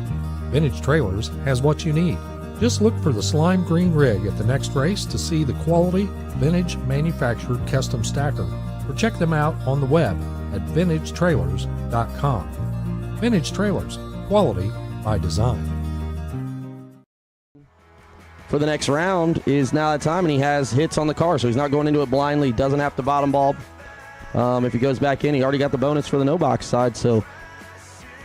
Speaker 1: Vintage Trailers has what you need. Just look for the slime green rig at the next race to see the quality, vintage manufactured custom stacker, or check them out on the web at vintagetrailers.com. Vintage Trailers, quality by design.
Speaker 6: For the next round is now that time, and he has hits on the car, so he's not going into it blindly. Doesn't have to bottom bulb. If he goes back in, he already got the bonus for the no box side, so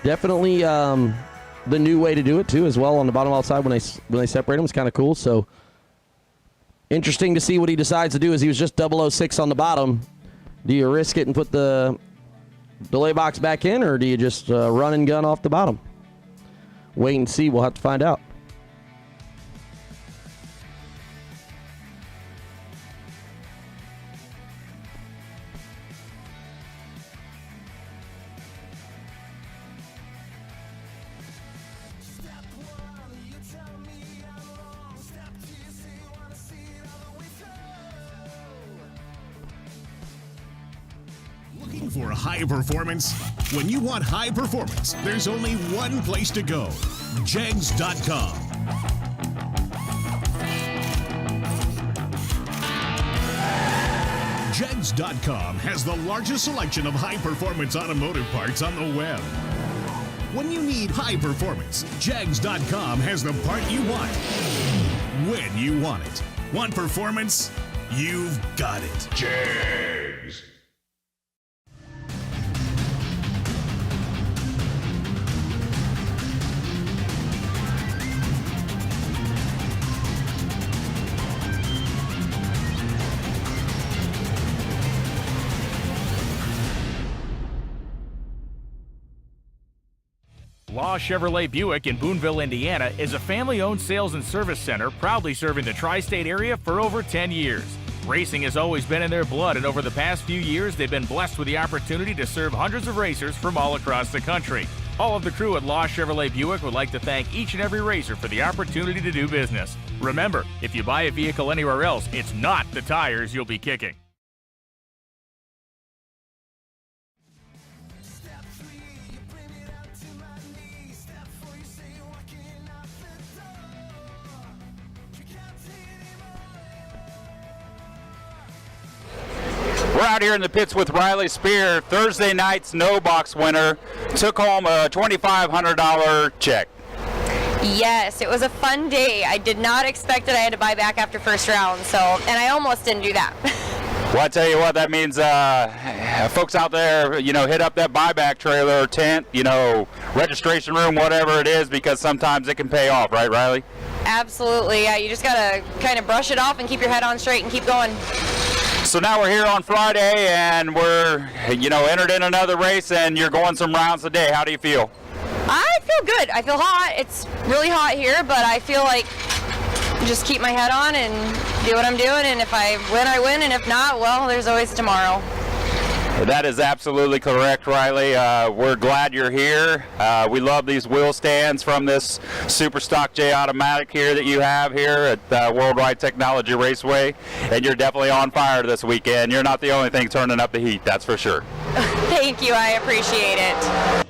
Speaker 6: definitely the new way to do it too, as well on the bottom bulb side when they separate them is kind of cool. So interesting to see what he decides to do. As he was just 006 on the bottom. Do you risk it and put the delay box back in, or do you just run and gun off the bottom? Wait and see. We'll have to find out.
Speaker 21: for high performance? When you want high performance, there's only one place to go. Jegs.com. Jegs.com has the largest selection of high-performance automotive parts on the web. When you need high performance, Jegs.com has the part you want, when you want it. Want performance? You've got it. Jegs.
Speaker 2: Law Chevrolet Buick in Boonville, Indiana is a family-owned sales and service center proudly serving the tri-state area for over 10 years. Racing has always been in their blood, and over the past few years, they've been blessed with the opportunity to serve hundreds of racers from all across the country. All of the crew at Law Chevrolet Buick would like to thank each and every racer for the opportunity to do business. Remember, if you buy a vehicle anywhere else, it's not the tires you'll be kicking.
Speaker 9: We're out here in the pits with Riley Spear, Thursday night's no box winner. Took home a $2,500 check.
Speaker 20: Yes, it was a fun day. I did not expect that I had to buy back after first round, and I almost didn't do that.
Speaker 9: Well, I tell you what, that means folks out there, hit up that buyback trailer or tent, registration room, whatever it is, because sometimes it can pay off, right, Riley?
Speaker 20: Absolutely, yeah. You just gotta kind of brush it off and keep your head on straight and keep going.
Speaker 9: So now we're here on Friday, and we're, entered in another race, and you're going some rounds a day. How do you feel?
Speaker 20: I feel good. I feel hot. It's really hot here, but I feel like just keep my head on and do what I'm doing, and if I win, I win, and if not, well, there's always tomorrow.
Speaker 9: That is absolutely correct, Riley. We're glad you're here. We love these wheel stands from this Super Stock J Automatic here that you have here at World Wide Technology Raceway, and you're definitely on fire this weekend. You're not the only thing turning up the heat, that's for sure.
Speaker 20: Thank you. I appreciate it.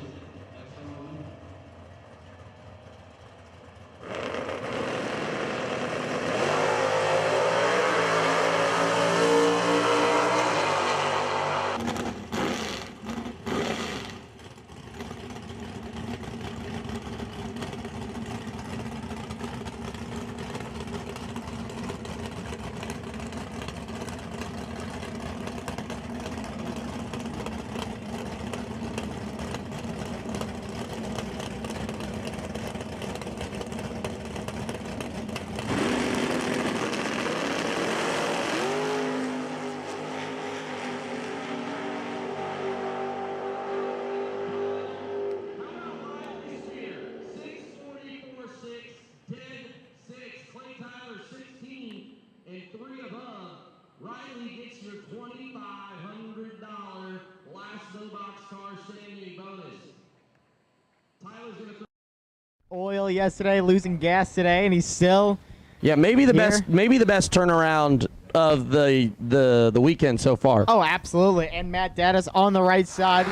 Speaker 16: Oil yesterday, losing gas today, and he's still
Speaker 6: maybe the
Speaker 16: here.
Speaker 6: best turnaround of the weekend so far.
Speaker 16: Oh, absolutely. And Matt Dattis on the right side.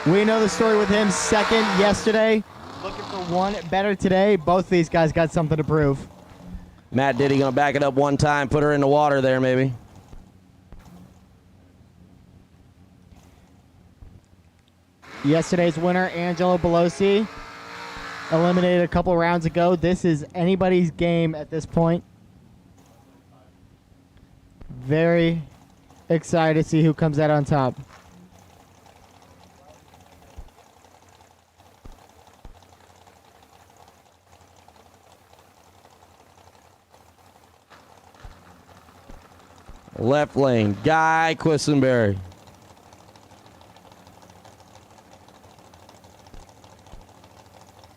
Speaker 16: We know the story with him. Second yesterday, looking for one better today. Both these guys got something to prove.
Speaker 6: Matt Diddy gonna back it up one time, put her in the water there maybe.
Speaker 16: Yesterday's winner, Angelo Belosi, eliminated a couple rounds ago. This is anybody's game at this point. Very excited to see who comes out on top.
Speaker 6: Left lane, Guy Quisenberry.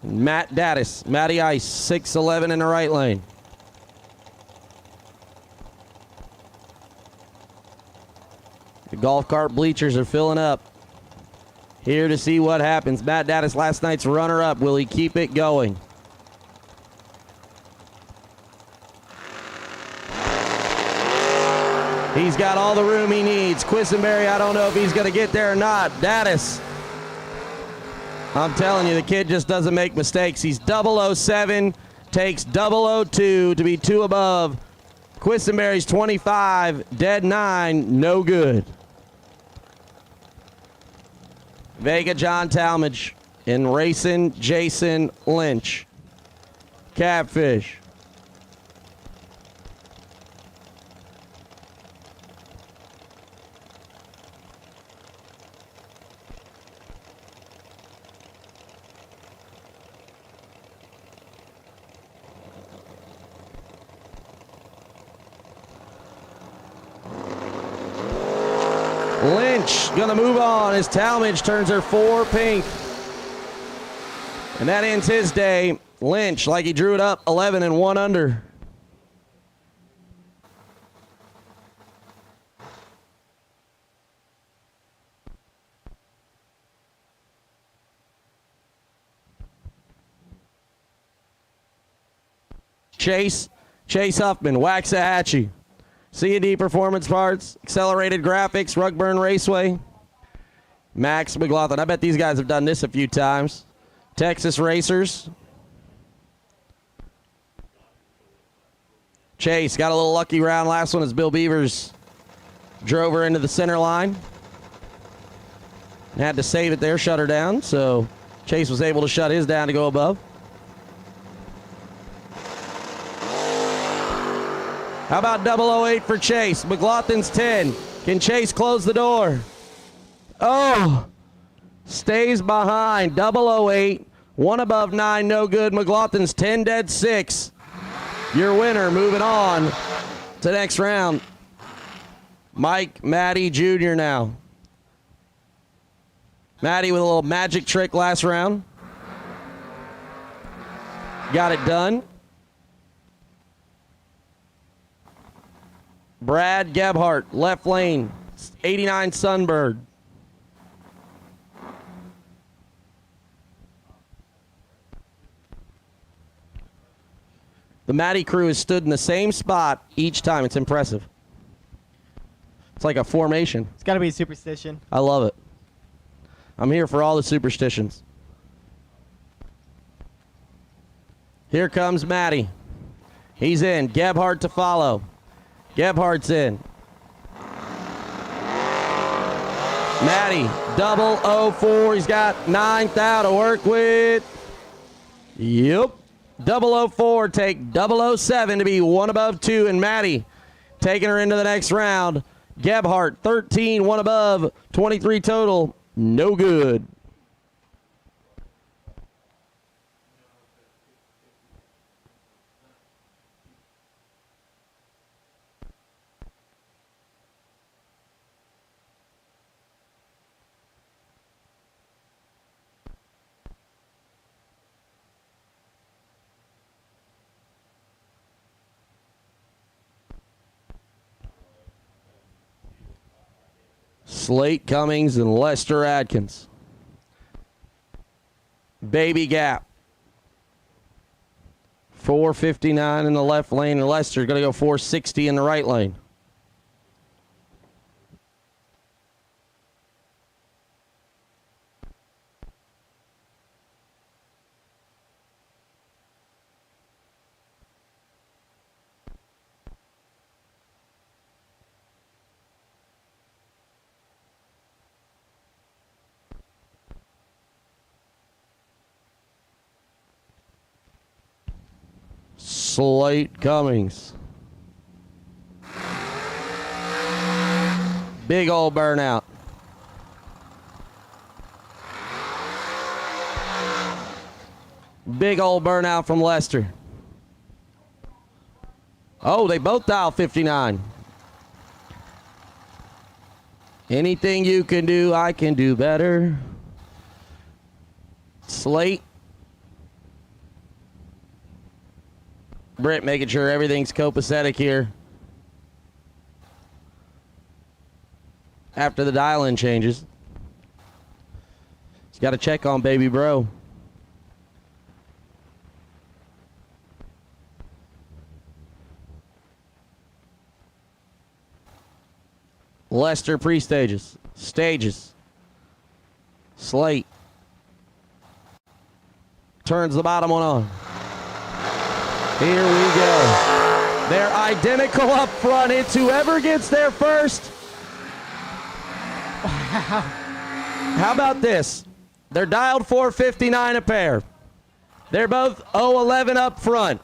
Speaker 6: Matt Dattis, Matty Ice, 6'11" in the right lane. The golf cart bleachers are filling up. Here to see what happens. Matt Dattis, last night's runner-up. Will he keep it going? He's got all the room he needs. Quisenberry, I don't know if he's going to get there or not. Daddis. I'm telling you, the kid just doesn't make mistakes. He's 007, takes 002 to be 2 above. Quisenberry's 25, dead 9, no good. Vega John Talmadge and racing Jason Lynch. Catfish. Lynch gonna move on as Talmadge turns her 4 pink. And that ends his day. Lynch, like he drew it up, 11 and 1 under. Chase Huffman, Waxahachie. C&D Performance Parts, Accelerated Graphics, Rugburn Raceway. Max McLaughlin. I bet these guys have done this a few times. Texas Racers. Chase got a little lucky round last one as Bill Beavers drove her into the center line. Had to save it there, shut her down, so Chase was able to shut his down to go above. How about 008 for Chase? McLaughlin's 10. Can Chase close the door? Oh, stays behind. 008, 1 above 9, no good. McLaughlin's 10, dead 6. Your winner, moving on to next round. Mike Matty Jr. now. Matty with a little magic trick last round. Got it done. Brad Gebhardt, left lane, 89 Sunbird. The Matty crew has stood in the same spot each time. It's impressive. It's like a formation.
Speaker 16: It's got to be a superstition.
Speaker 6: I love it. I'm here for all the superstitions. Here comes Matty. He's in. Gebhardt to follow. Gebhardt's in. Matty, 004. He's got 9th out to work with. Yep. 004 take 007 to be 1 above 2. And Matty taking her into the next round. Gebhardt, 13, 1 above, 23 total. No good. Slate Cummings and Lester Adkins. Baby Gap. 459 in the left lane, and Lester's going to go 460 in the right lane. Slate Cummings. Big old burnout. Big old burnout from Lester. Oh, they both dial 59. Anything you can do, I can do better. Slate. Britt making sure everything's copacetic here. After the dial-in changes. He's got to check on baby bro. Lester pre-stages. Stages. Slate. Turns the bottom one on. Here we go. They're identical up front. It's whoever gets there first. How about this? They're dialed 459 a pair. They're both 011 up front.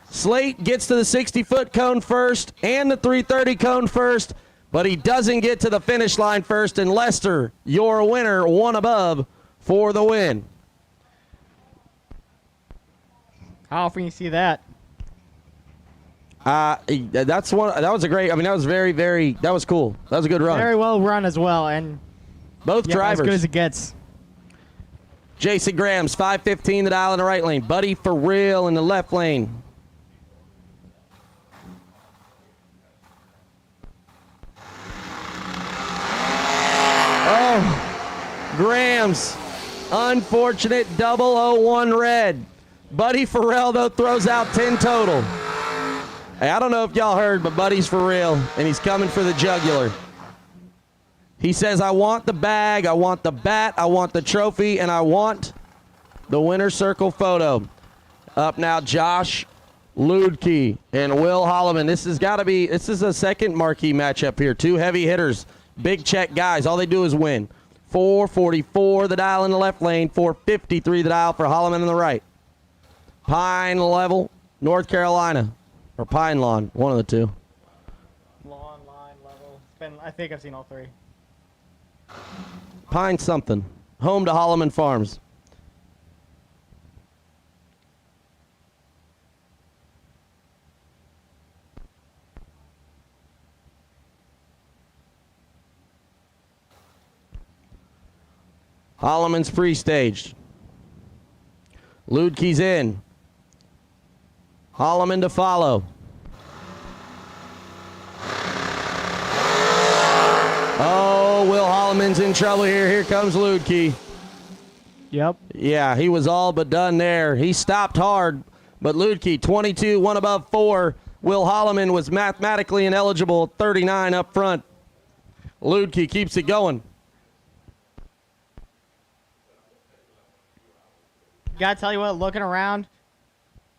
Speaker 6: Slate gets to the 60-foot cone first and the 330 cone first, but he doesn't get to the finish line first. And Lester, your winner, one above for the win.
Speaker 16: How often you see that?
Speaker 6: That's one. That was a great. I mean, that was very, very. That was cool. That was a good run.
Speaker 16: Very well run as well, and
Speaker 6: both drivers
Speaker 16: as good as it gets.
Speaker 6: Jason Graham's 515 the dial in the right lane. Buddy for real in the left lane. Oh, Graham's unfortunate 001 red. Buddy Farrell, though, throws out 10 total. Hey, I don't know if y'all heard, but Buddy's for real, and he's coming for the jugular. He says, I want the bag, I want the bat, I want the trophy, and I want the winner's circle photo. Up now, Josh Ludke and Will Holloman. This is a second marquee matchup here. Two heavy hitters, big check guys. All they do is win. 444 the dial in the left lane, 453 the dial for Holloman in the right. Pine Level, North Carolina. Or Pine Lawn, one of the two.
Speaker 16: Lawn, line, level. I think I've seen all three.
Speaker 6: Pine something. Home to Holloman Farms. Holloman's pre-staged. Ludke's in. Holloman to follow. Oh, Will Holloman's in trouble here. Here comes Ludke.
Speaker 16: Yep.
Speaker 6: Yeah, he was all but done there. He stopped hard, but Ludke, 22, one above 4. Will Holloman was mathematically ineligible, 39 up front. Ludke keeps it going.
Speaker 16: Gotta tell you what, looking around,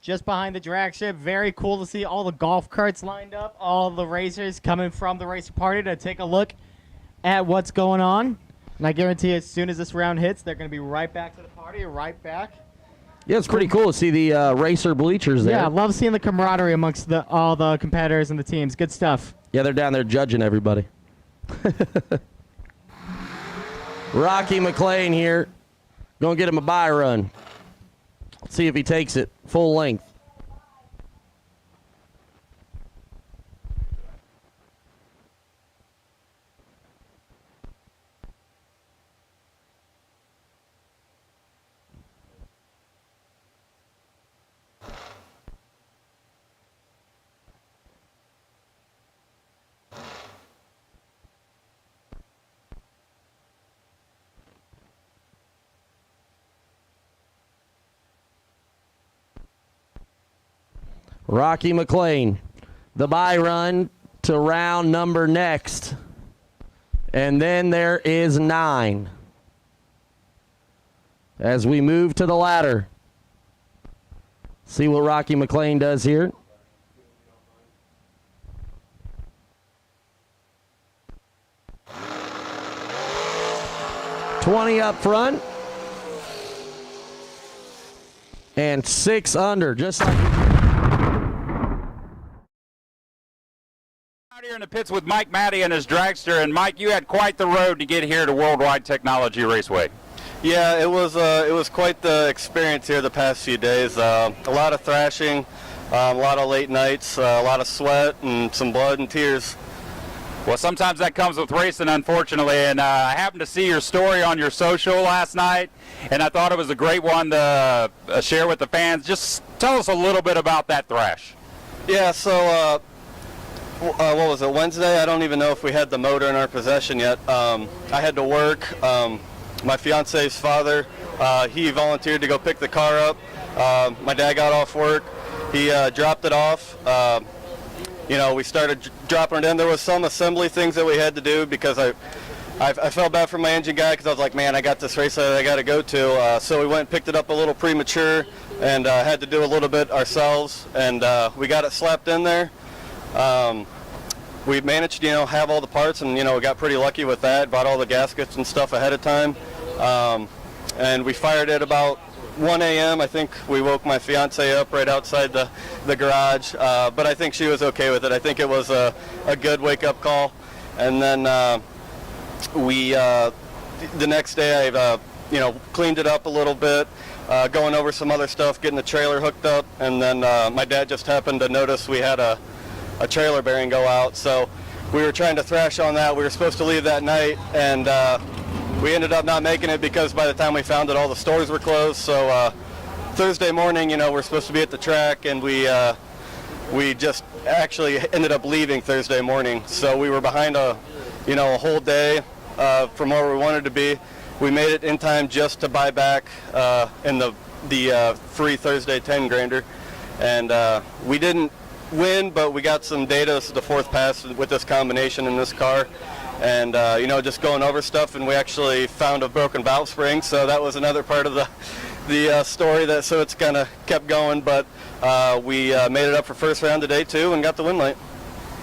Speaker 16: just behind the drag strip, very cool to see all the golf carts lined up, all the racers coming from the racer party to take a look at what's going on. And I guarantee as soon as this round hits, they're going to be right back to the party, right back.
Speaker 6: Yeah, it's pretty cool to see the racer bleachers there.
Speaker 16: Yeah, I love seeing the camaraderie amongst all the competitors and the teams. Good stuff.
Speaker 6: Yeah, they're down there judging everybody. Rocky McLean here. Going to get him a bye run. Let's see if he takes it full length. Rocky McLean, the bye run to round number next. And then there is 9. As we move to the ladder. See what Rocky McLean does here. $20 up front. And 6 under, just like...
Speaker 9: Here in the pits with Mike Matty and his dragster, and Mike, you had quite the road to get here to World Wide Technology Raceway.
Speaker 19: Yeah, it was quite the experience here the past few days. A lot of thrashing, a lot of late nights, a lot of sweat, and some blood and tears.
Speaker 9: Well, sometimes that comes with racing, unfortunately, and I happened to see your story on your social last night, and I thought it was a great one to share with the fans. Just tell us a little bit about that thrash.
Speaker 19: Yeah, so what was it, Wednesday? I don't even know if we had the motor in our possession yet. I had to work. My fiance's father, he volunteered to go pick the car up. My dad got off work. He dropped it off. We started dropping it in. There was some assembly things that we had to do because I felt bad for my engine guy because I was like, man, I got this race that I got to go to. So we went and picked it up a little premature and had to do a little bit ourselves, and we got it slapped in there. We managed to, have all the parts, and, we got pretty lucky with that. Bought all the gaskets and stuff ahead of time. And we fired it about 1 a.m. I think we woke my fiance up right outside the garage, but I think she was okay with it. I think it was a good wake-up call. And then the next day I cleaned it up a little bit, going over some other stuff, getting the trailer hooked up, and then my dad just happened to notice we had a trailer bearing go out, so we were trying to thrash on that. We were supposed to leave that night, and we ended up not making it because by the time we found it, all the stores were closed. So Thursday morning, we're supposed to be at the track, and we just actually ended up leaving Thursday morning. So we were behind a whole day from where we wanted to be. We made it in time just to buy back in the free Thursday 10 grander, and we didn't win, but we got some data. This is the fourth pass with this combination in this car, and just going over stuff, and we actually found a broken valve spring, so that was another part of the story, so it's kind of kept going, but we made it up for first round today too and got the win light.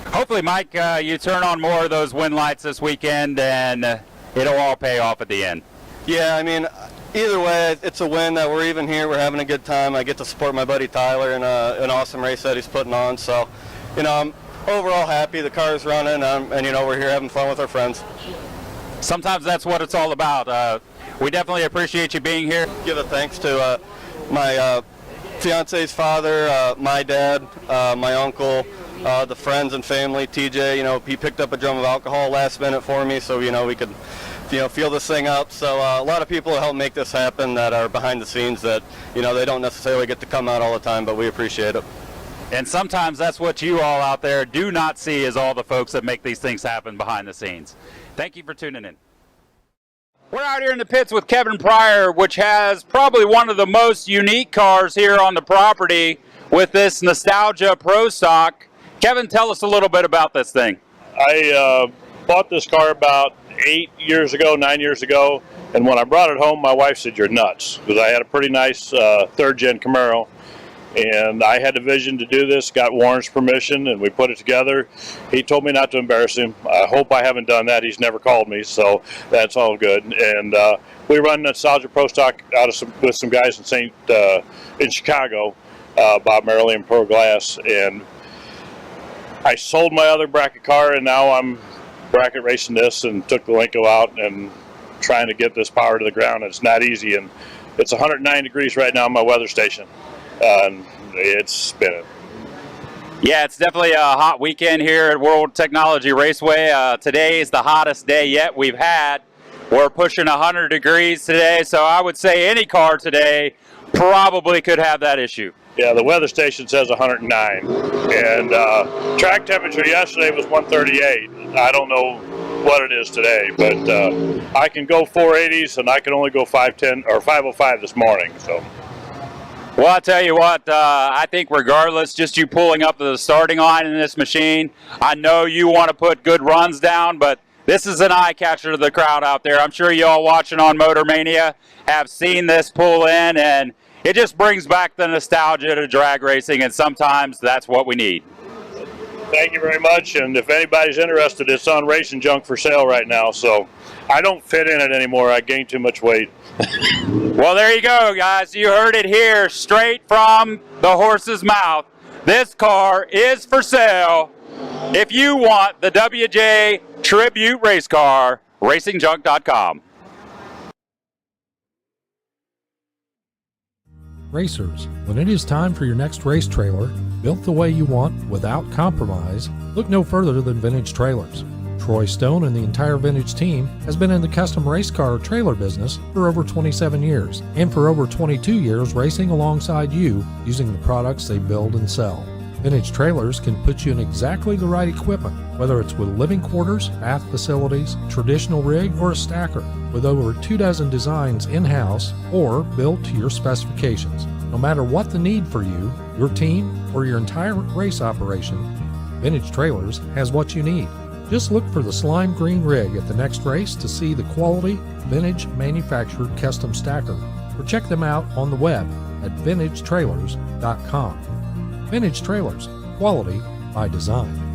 Speaker 9: Hopefully, Mike, you turn on more of those win lights this weekend, and it'll all pay off at the end.
Speaker 19: Yeah, I mean, either way, it's a win that we're even here. We're having a good time. I get to support my buddy Tyler in an awesome race that he's putting on. So, I'm overall happy. The car's running, and we're here having fun with our friends.
Speaker 9: Sometimes that's what it's all about. We definitely appreciate you being here.
Speaker 19: Give a thanks to my fiance's father, my dad, my uncle, the friends and family. TJ, he picked up a drum of alcohol last minute for me, so we could feel this thing up. So a lot of people help make this happen that are behind the scenes that they don't necessarily get to come out all the time, but we appreciate it.
Speaker 9: And sometimes that's what you all out there do not see, is all the folks that make these things happen behind the scenes. Thank you for tuning in. We're out here in the pits with Kevin Pryor, which has probably one of the most unique cars here on the property with this Nostalgia Pro Stock. Kevin, tell us a little bit about this thing.
Speaker 18: I bought this car about 9 years ago, and when I brought it home, my wife said, "You're nuts," because I had a pretty nice third-gen Camaro, and I had a vision to do this, got Warren's permission, and we put it together. He told me not to embarrass him. I hope I haven't done that. He's never called me, so that's all good. And we run Nostalgia Pro Stock with some guys in Chicago, Bob Merrily and Pro Glass, and I sold my other bracket car, and now I'm bracket racing this, and took the Linko out and trying to get this power to the ground. It's not easy, and it's 109 degrees right now in my weather station, and it's spinning.
Speaker 9: Yeah, it's definitely a hot weekend here at World Technology Raceway. Today is the hottest day yet we've had. We're pushing 100 degrees today, so I would say any car today probably could have that issue.
Speaker 18: Yeah, the weather station says 109, and track temperature yesterday was 138. I don't know what it is today, but I can go 480s, and I can only go 510 or 505 this morning. So,
Speaker 9: well, I tell you what, I think regardless, just you pulling up to the starting line in this machine, I know you want to put good runs down, but this is an eye catcher to the crowd out there. I'm sure you all watching on Motor Mania have seen this pull in, and it just brings back the nostalgia to drag racing, and sometimes that's what we need.
Speaker 18: Thank you very much, and if anybody's interested, it's on Racing Junk for sale right now, so I don't fit in it anymore. I gained too much weight.
Speaker 9: Well, there you go, guys. You heard it here straight from the horse's mouth. This car is for sale. If you want the WJ Tribute race car, racingjunk.com.
Speaker 1: Racers, when it is time for your next race trailer, built the way you want without compromise, look no further than Vintage Trailers. Troy Stone and the entire Vintage team has been in the custom race car trailer business for over 27 years, and for over 22 years racing alongside you using the products they build and sell. Vintage Trailers can put you in exactly the right equipment, whether it's with living quarters, bath facilities, traditional rig, or a stacker, with over 24 designs in-house or built to your specifications. No matter what the need for you, your team, or your entire race operation, Vintage Trailers has what you need. Just look for the slime green rig at the next race to see the quality, vintage manufactured custom stacker, or check them out on the web at vintagetrailers.com. Vintage Trailers, quality by design.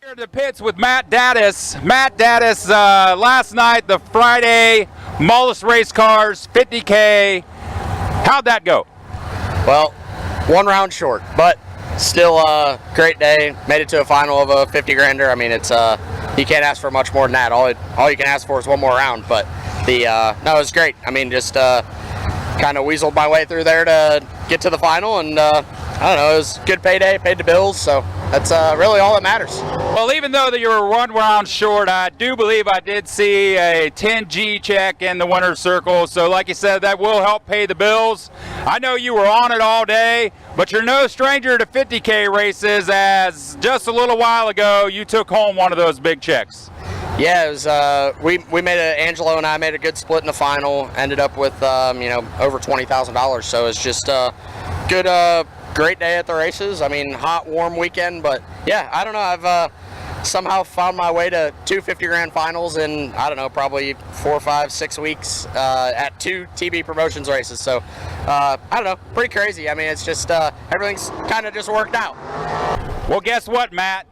Speaker 9: Here at the pits with Matt Daddis. Matt Daddis, last night, the Friday Mullis race cars, 50K. How'd that go?
Speaker 17: Well, one round short, but still a great day. Made it to a final of a 50 grander. I mean, it's you can't ask for much more than that. All you can ask for is one more round. But no, it was great. I mean, just kind of weaseled my way through there to get to the final, and I don't know, it was a good payday, paid the bills, so that's really all that matters.
Speaker 9: Well, even though that you were one round short, I do believe I did see a 10G check in the winner's circle. So like you said, that will help pay the bills. I know you were on it all day, but you're no stranger to 50K races, as just a little while ago you took home one of those big checks.
Speaker 17: Yeah, it was, we made Angelo and I made a good split in the final, ended up with over $20,000, so it's just good great day at the races. I mean, hot, warm weekend, but yeah, I don't know. I've somehow found my way to two 50 grand finals in, I don't know, probably 4, 5, 6 weeks at 2 TB Promotions races. So, I don't know, pretty crazy. I mean, it's just, everything's kind of just worked out.
Speaker 9: Well, guess what, Matt?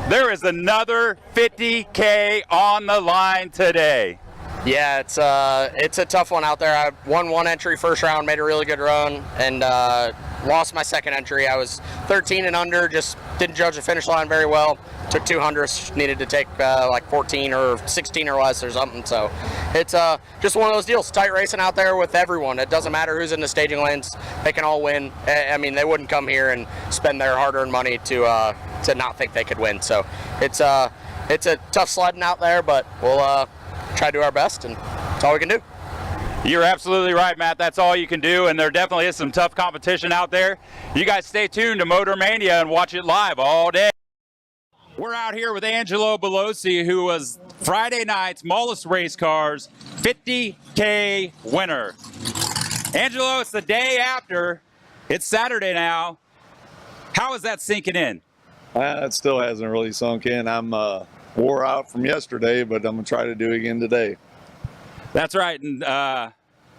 Speaker 9: There is another 50K on the line today.
Speaker 17: Yeah, it's a tough one out there. I won one entry first round, made a really good run, and lost my second entry. I was 13 and under, just didn't judge the finish line very well. Took 200, needed to take like 14 or 16 or less or something. So it's just one of those deals. Tight racing out there with everyone. It doesn't matter who's in the staging lanes. They can all win. I mean, they wouldn't come here and spend their hard-earned money to not think they could win. So it's a tough sledding out there, but we'll try to do our best, and that's all we can do.
Speaker 9: You're absolutely right, Matt. That's all you can do, and there definitely is some tough competition out there. You guys stay tuned to Motor Mania and watch it live all day. We're out here with Angelo Belosi, who was Friday night's Mullis Race Cars 50K winner. Angelo, it's the day after. It's Saturday now. How is that sinking in?
Speaker 8: It still hasn't really sunk in. I'm wore out from yesterday, but I'm going to try to do it again today.
Speaker 9: That's right. And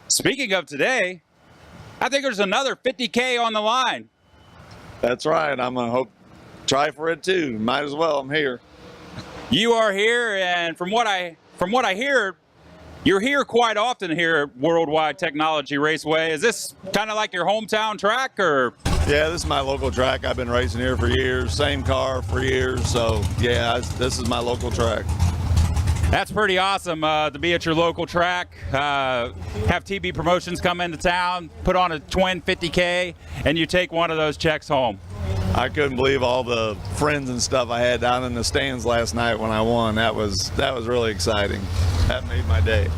Speaker 9: speaking of today, I think there's another 50K on the line.
Speaker 8: That's right. I'm going to try for it too. Might as well. I'm here.
Speaker 9: You are here, and from what I hear, you're here quite often here at World Wide Technology Raceway. Is this kind of like your hometown track, or?
Speaker 8: Yeah, this is my local track. I've been racing here for years. Same car for years. So yeah, this is my local track.
Speaker 9: That's pretty awesome to be at your local track, have TB Promotions come into town, put on a twin 50K, and you take one of those checks home.
Speaker 8: I couldn't believe all the friends and stuff I had down in the stands last night when I won. That was really exciting. That made my day.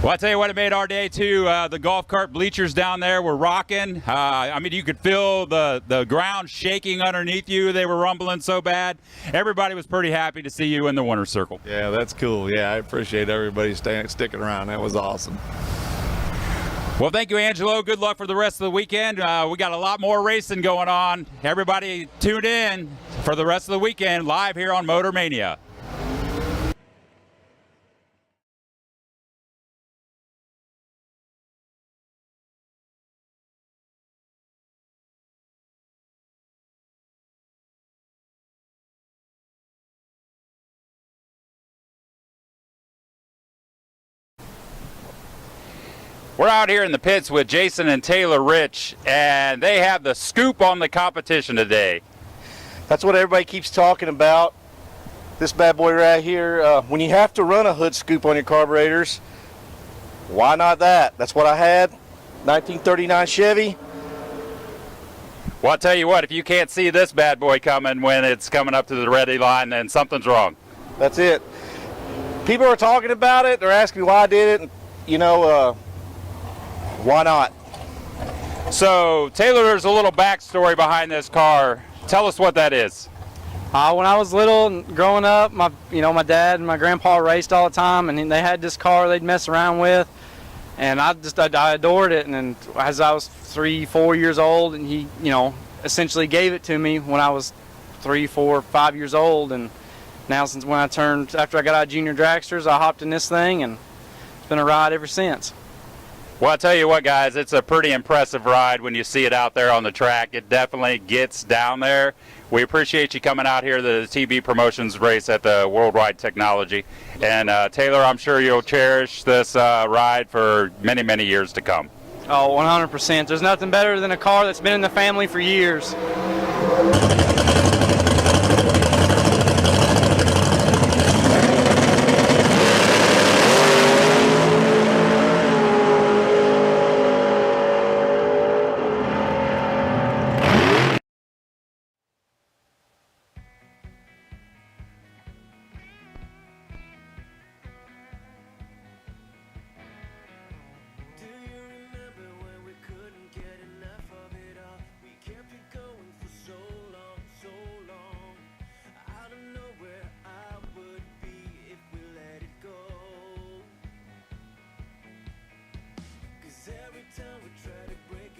Speaker 9: Well, I tell you what, it made our day too. The golf cart bleachers down there were rocking. I mean, you could feel the ground shaking underneath you. They were rumbling so bad. Everybody was pretty happy to see you in the winner's circle.
Speaker 8: Yeah, that's cool. Yeah, I appreciate everybody sticking around. That was awesome.
Speaker 9: Well, thank you, Angelo. Good luck for the rest of the weekend. We got a lot more racing going on. Everybody tune in for the rest of the weekend live here on Motor Mania. We're out here in the pits with Jason and Taylor Rich, and they have the scoop on the competition today.
Speaker 10: That's what everybody keeps talking about. This bad boy right here, when you have to run a hood scoop on your carburetors, why not that? That's what I had, 1939 Chevy.
Speaker 9: Well, I'll tell you what, if you can't see this bad boy coming when it's coming up to the ready line, then something's wrong.
Speaker 10: That's it. People are talking about it. They're asking me why I did it. And, you know, why not?
Speaker 9: So, Taylor, there's a little backstory behind this car. Tell us what that is.
Speaker 11: When I was little and growing up, my dad and my grandpa raced all the time, and they had this car they'd mess around with, and I adored it. And then as I was 3, 4 years old, and he, essentially gave it to me when I was 3, 4, 5 years old, and now since after I got out of junior dragsters, I hopped in this thing, and it's been a ride ever since.
Speaker 9: Well, I'll tell you what, guys, it's a pretty impressive ride when you see it out there on the track. It definitely gets down there. We appreciate you coming out here to the TB Promotions race at the World Wide Technology. And Taylor, I'm sure you'll cherish this ride for many, many years to come.
Speaker 11: Oh, 100%. There's nothing better than a car that's been in the family for years.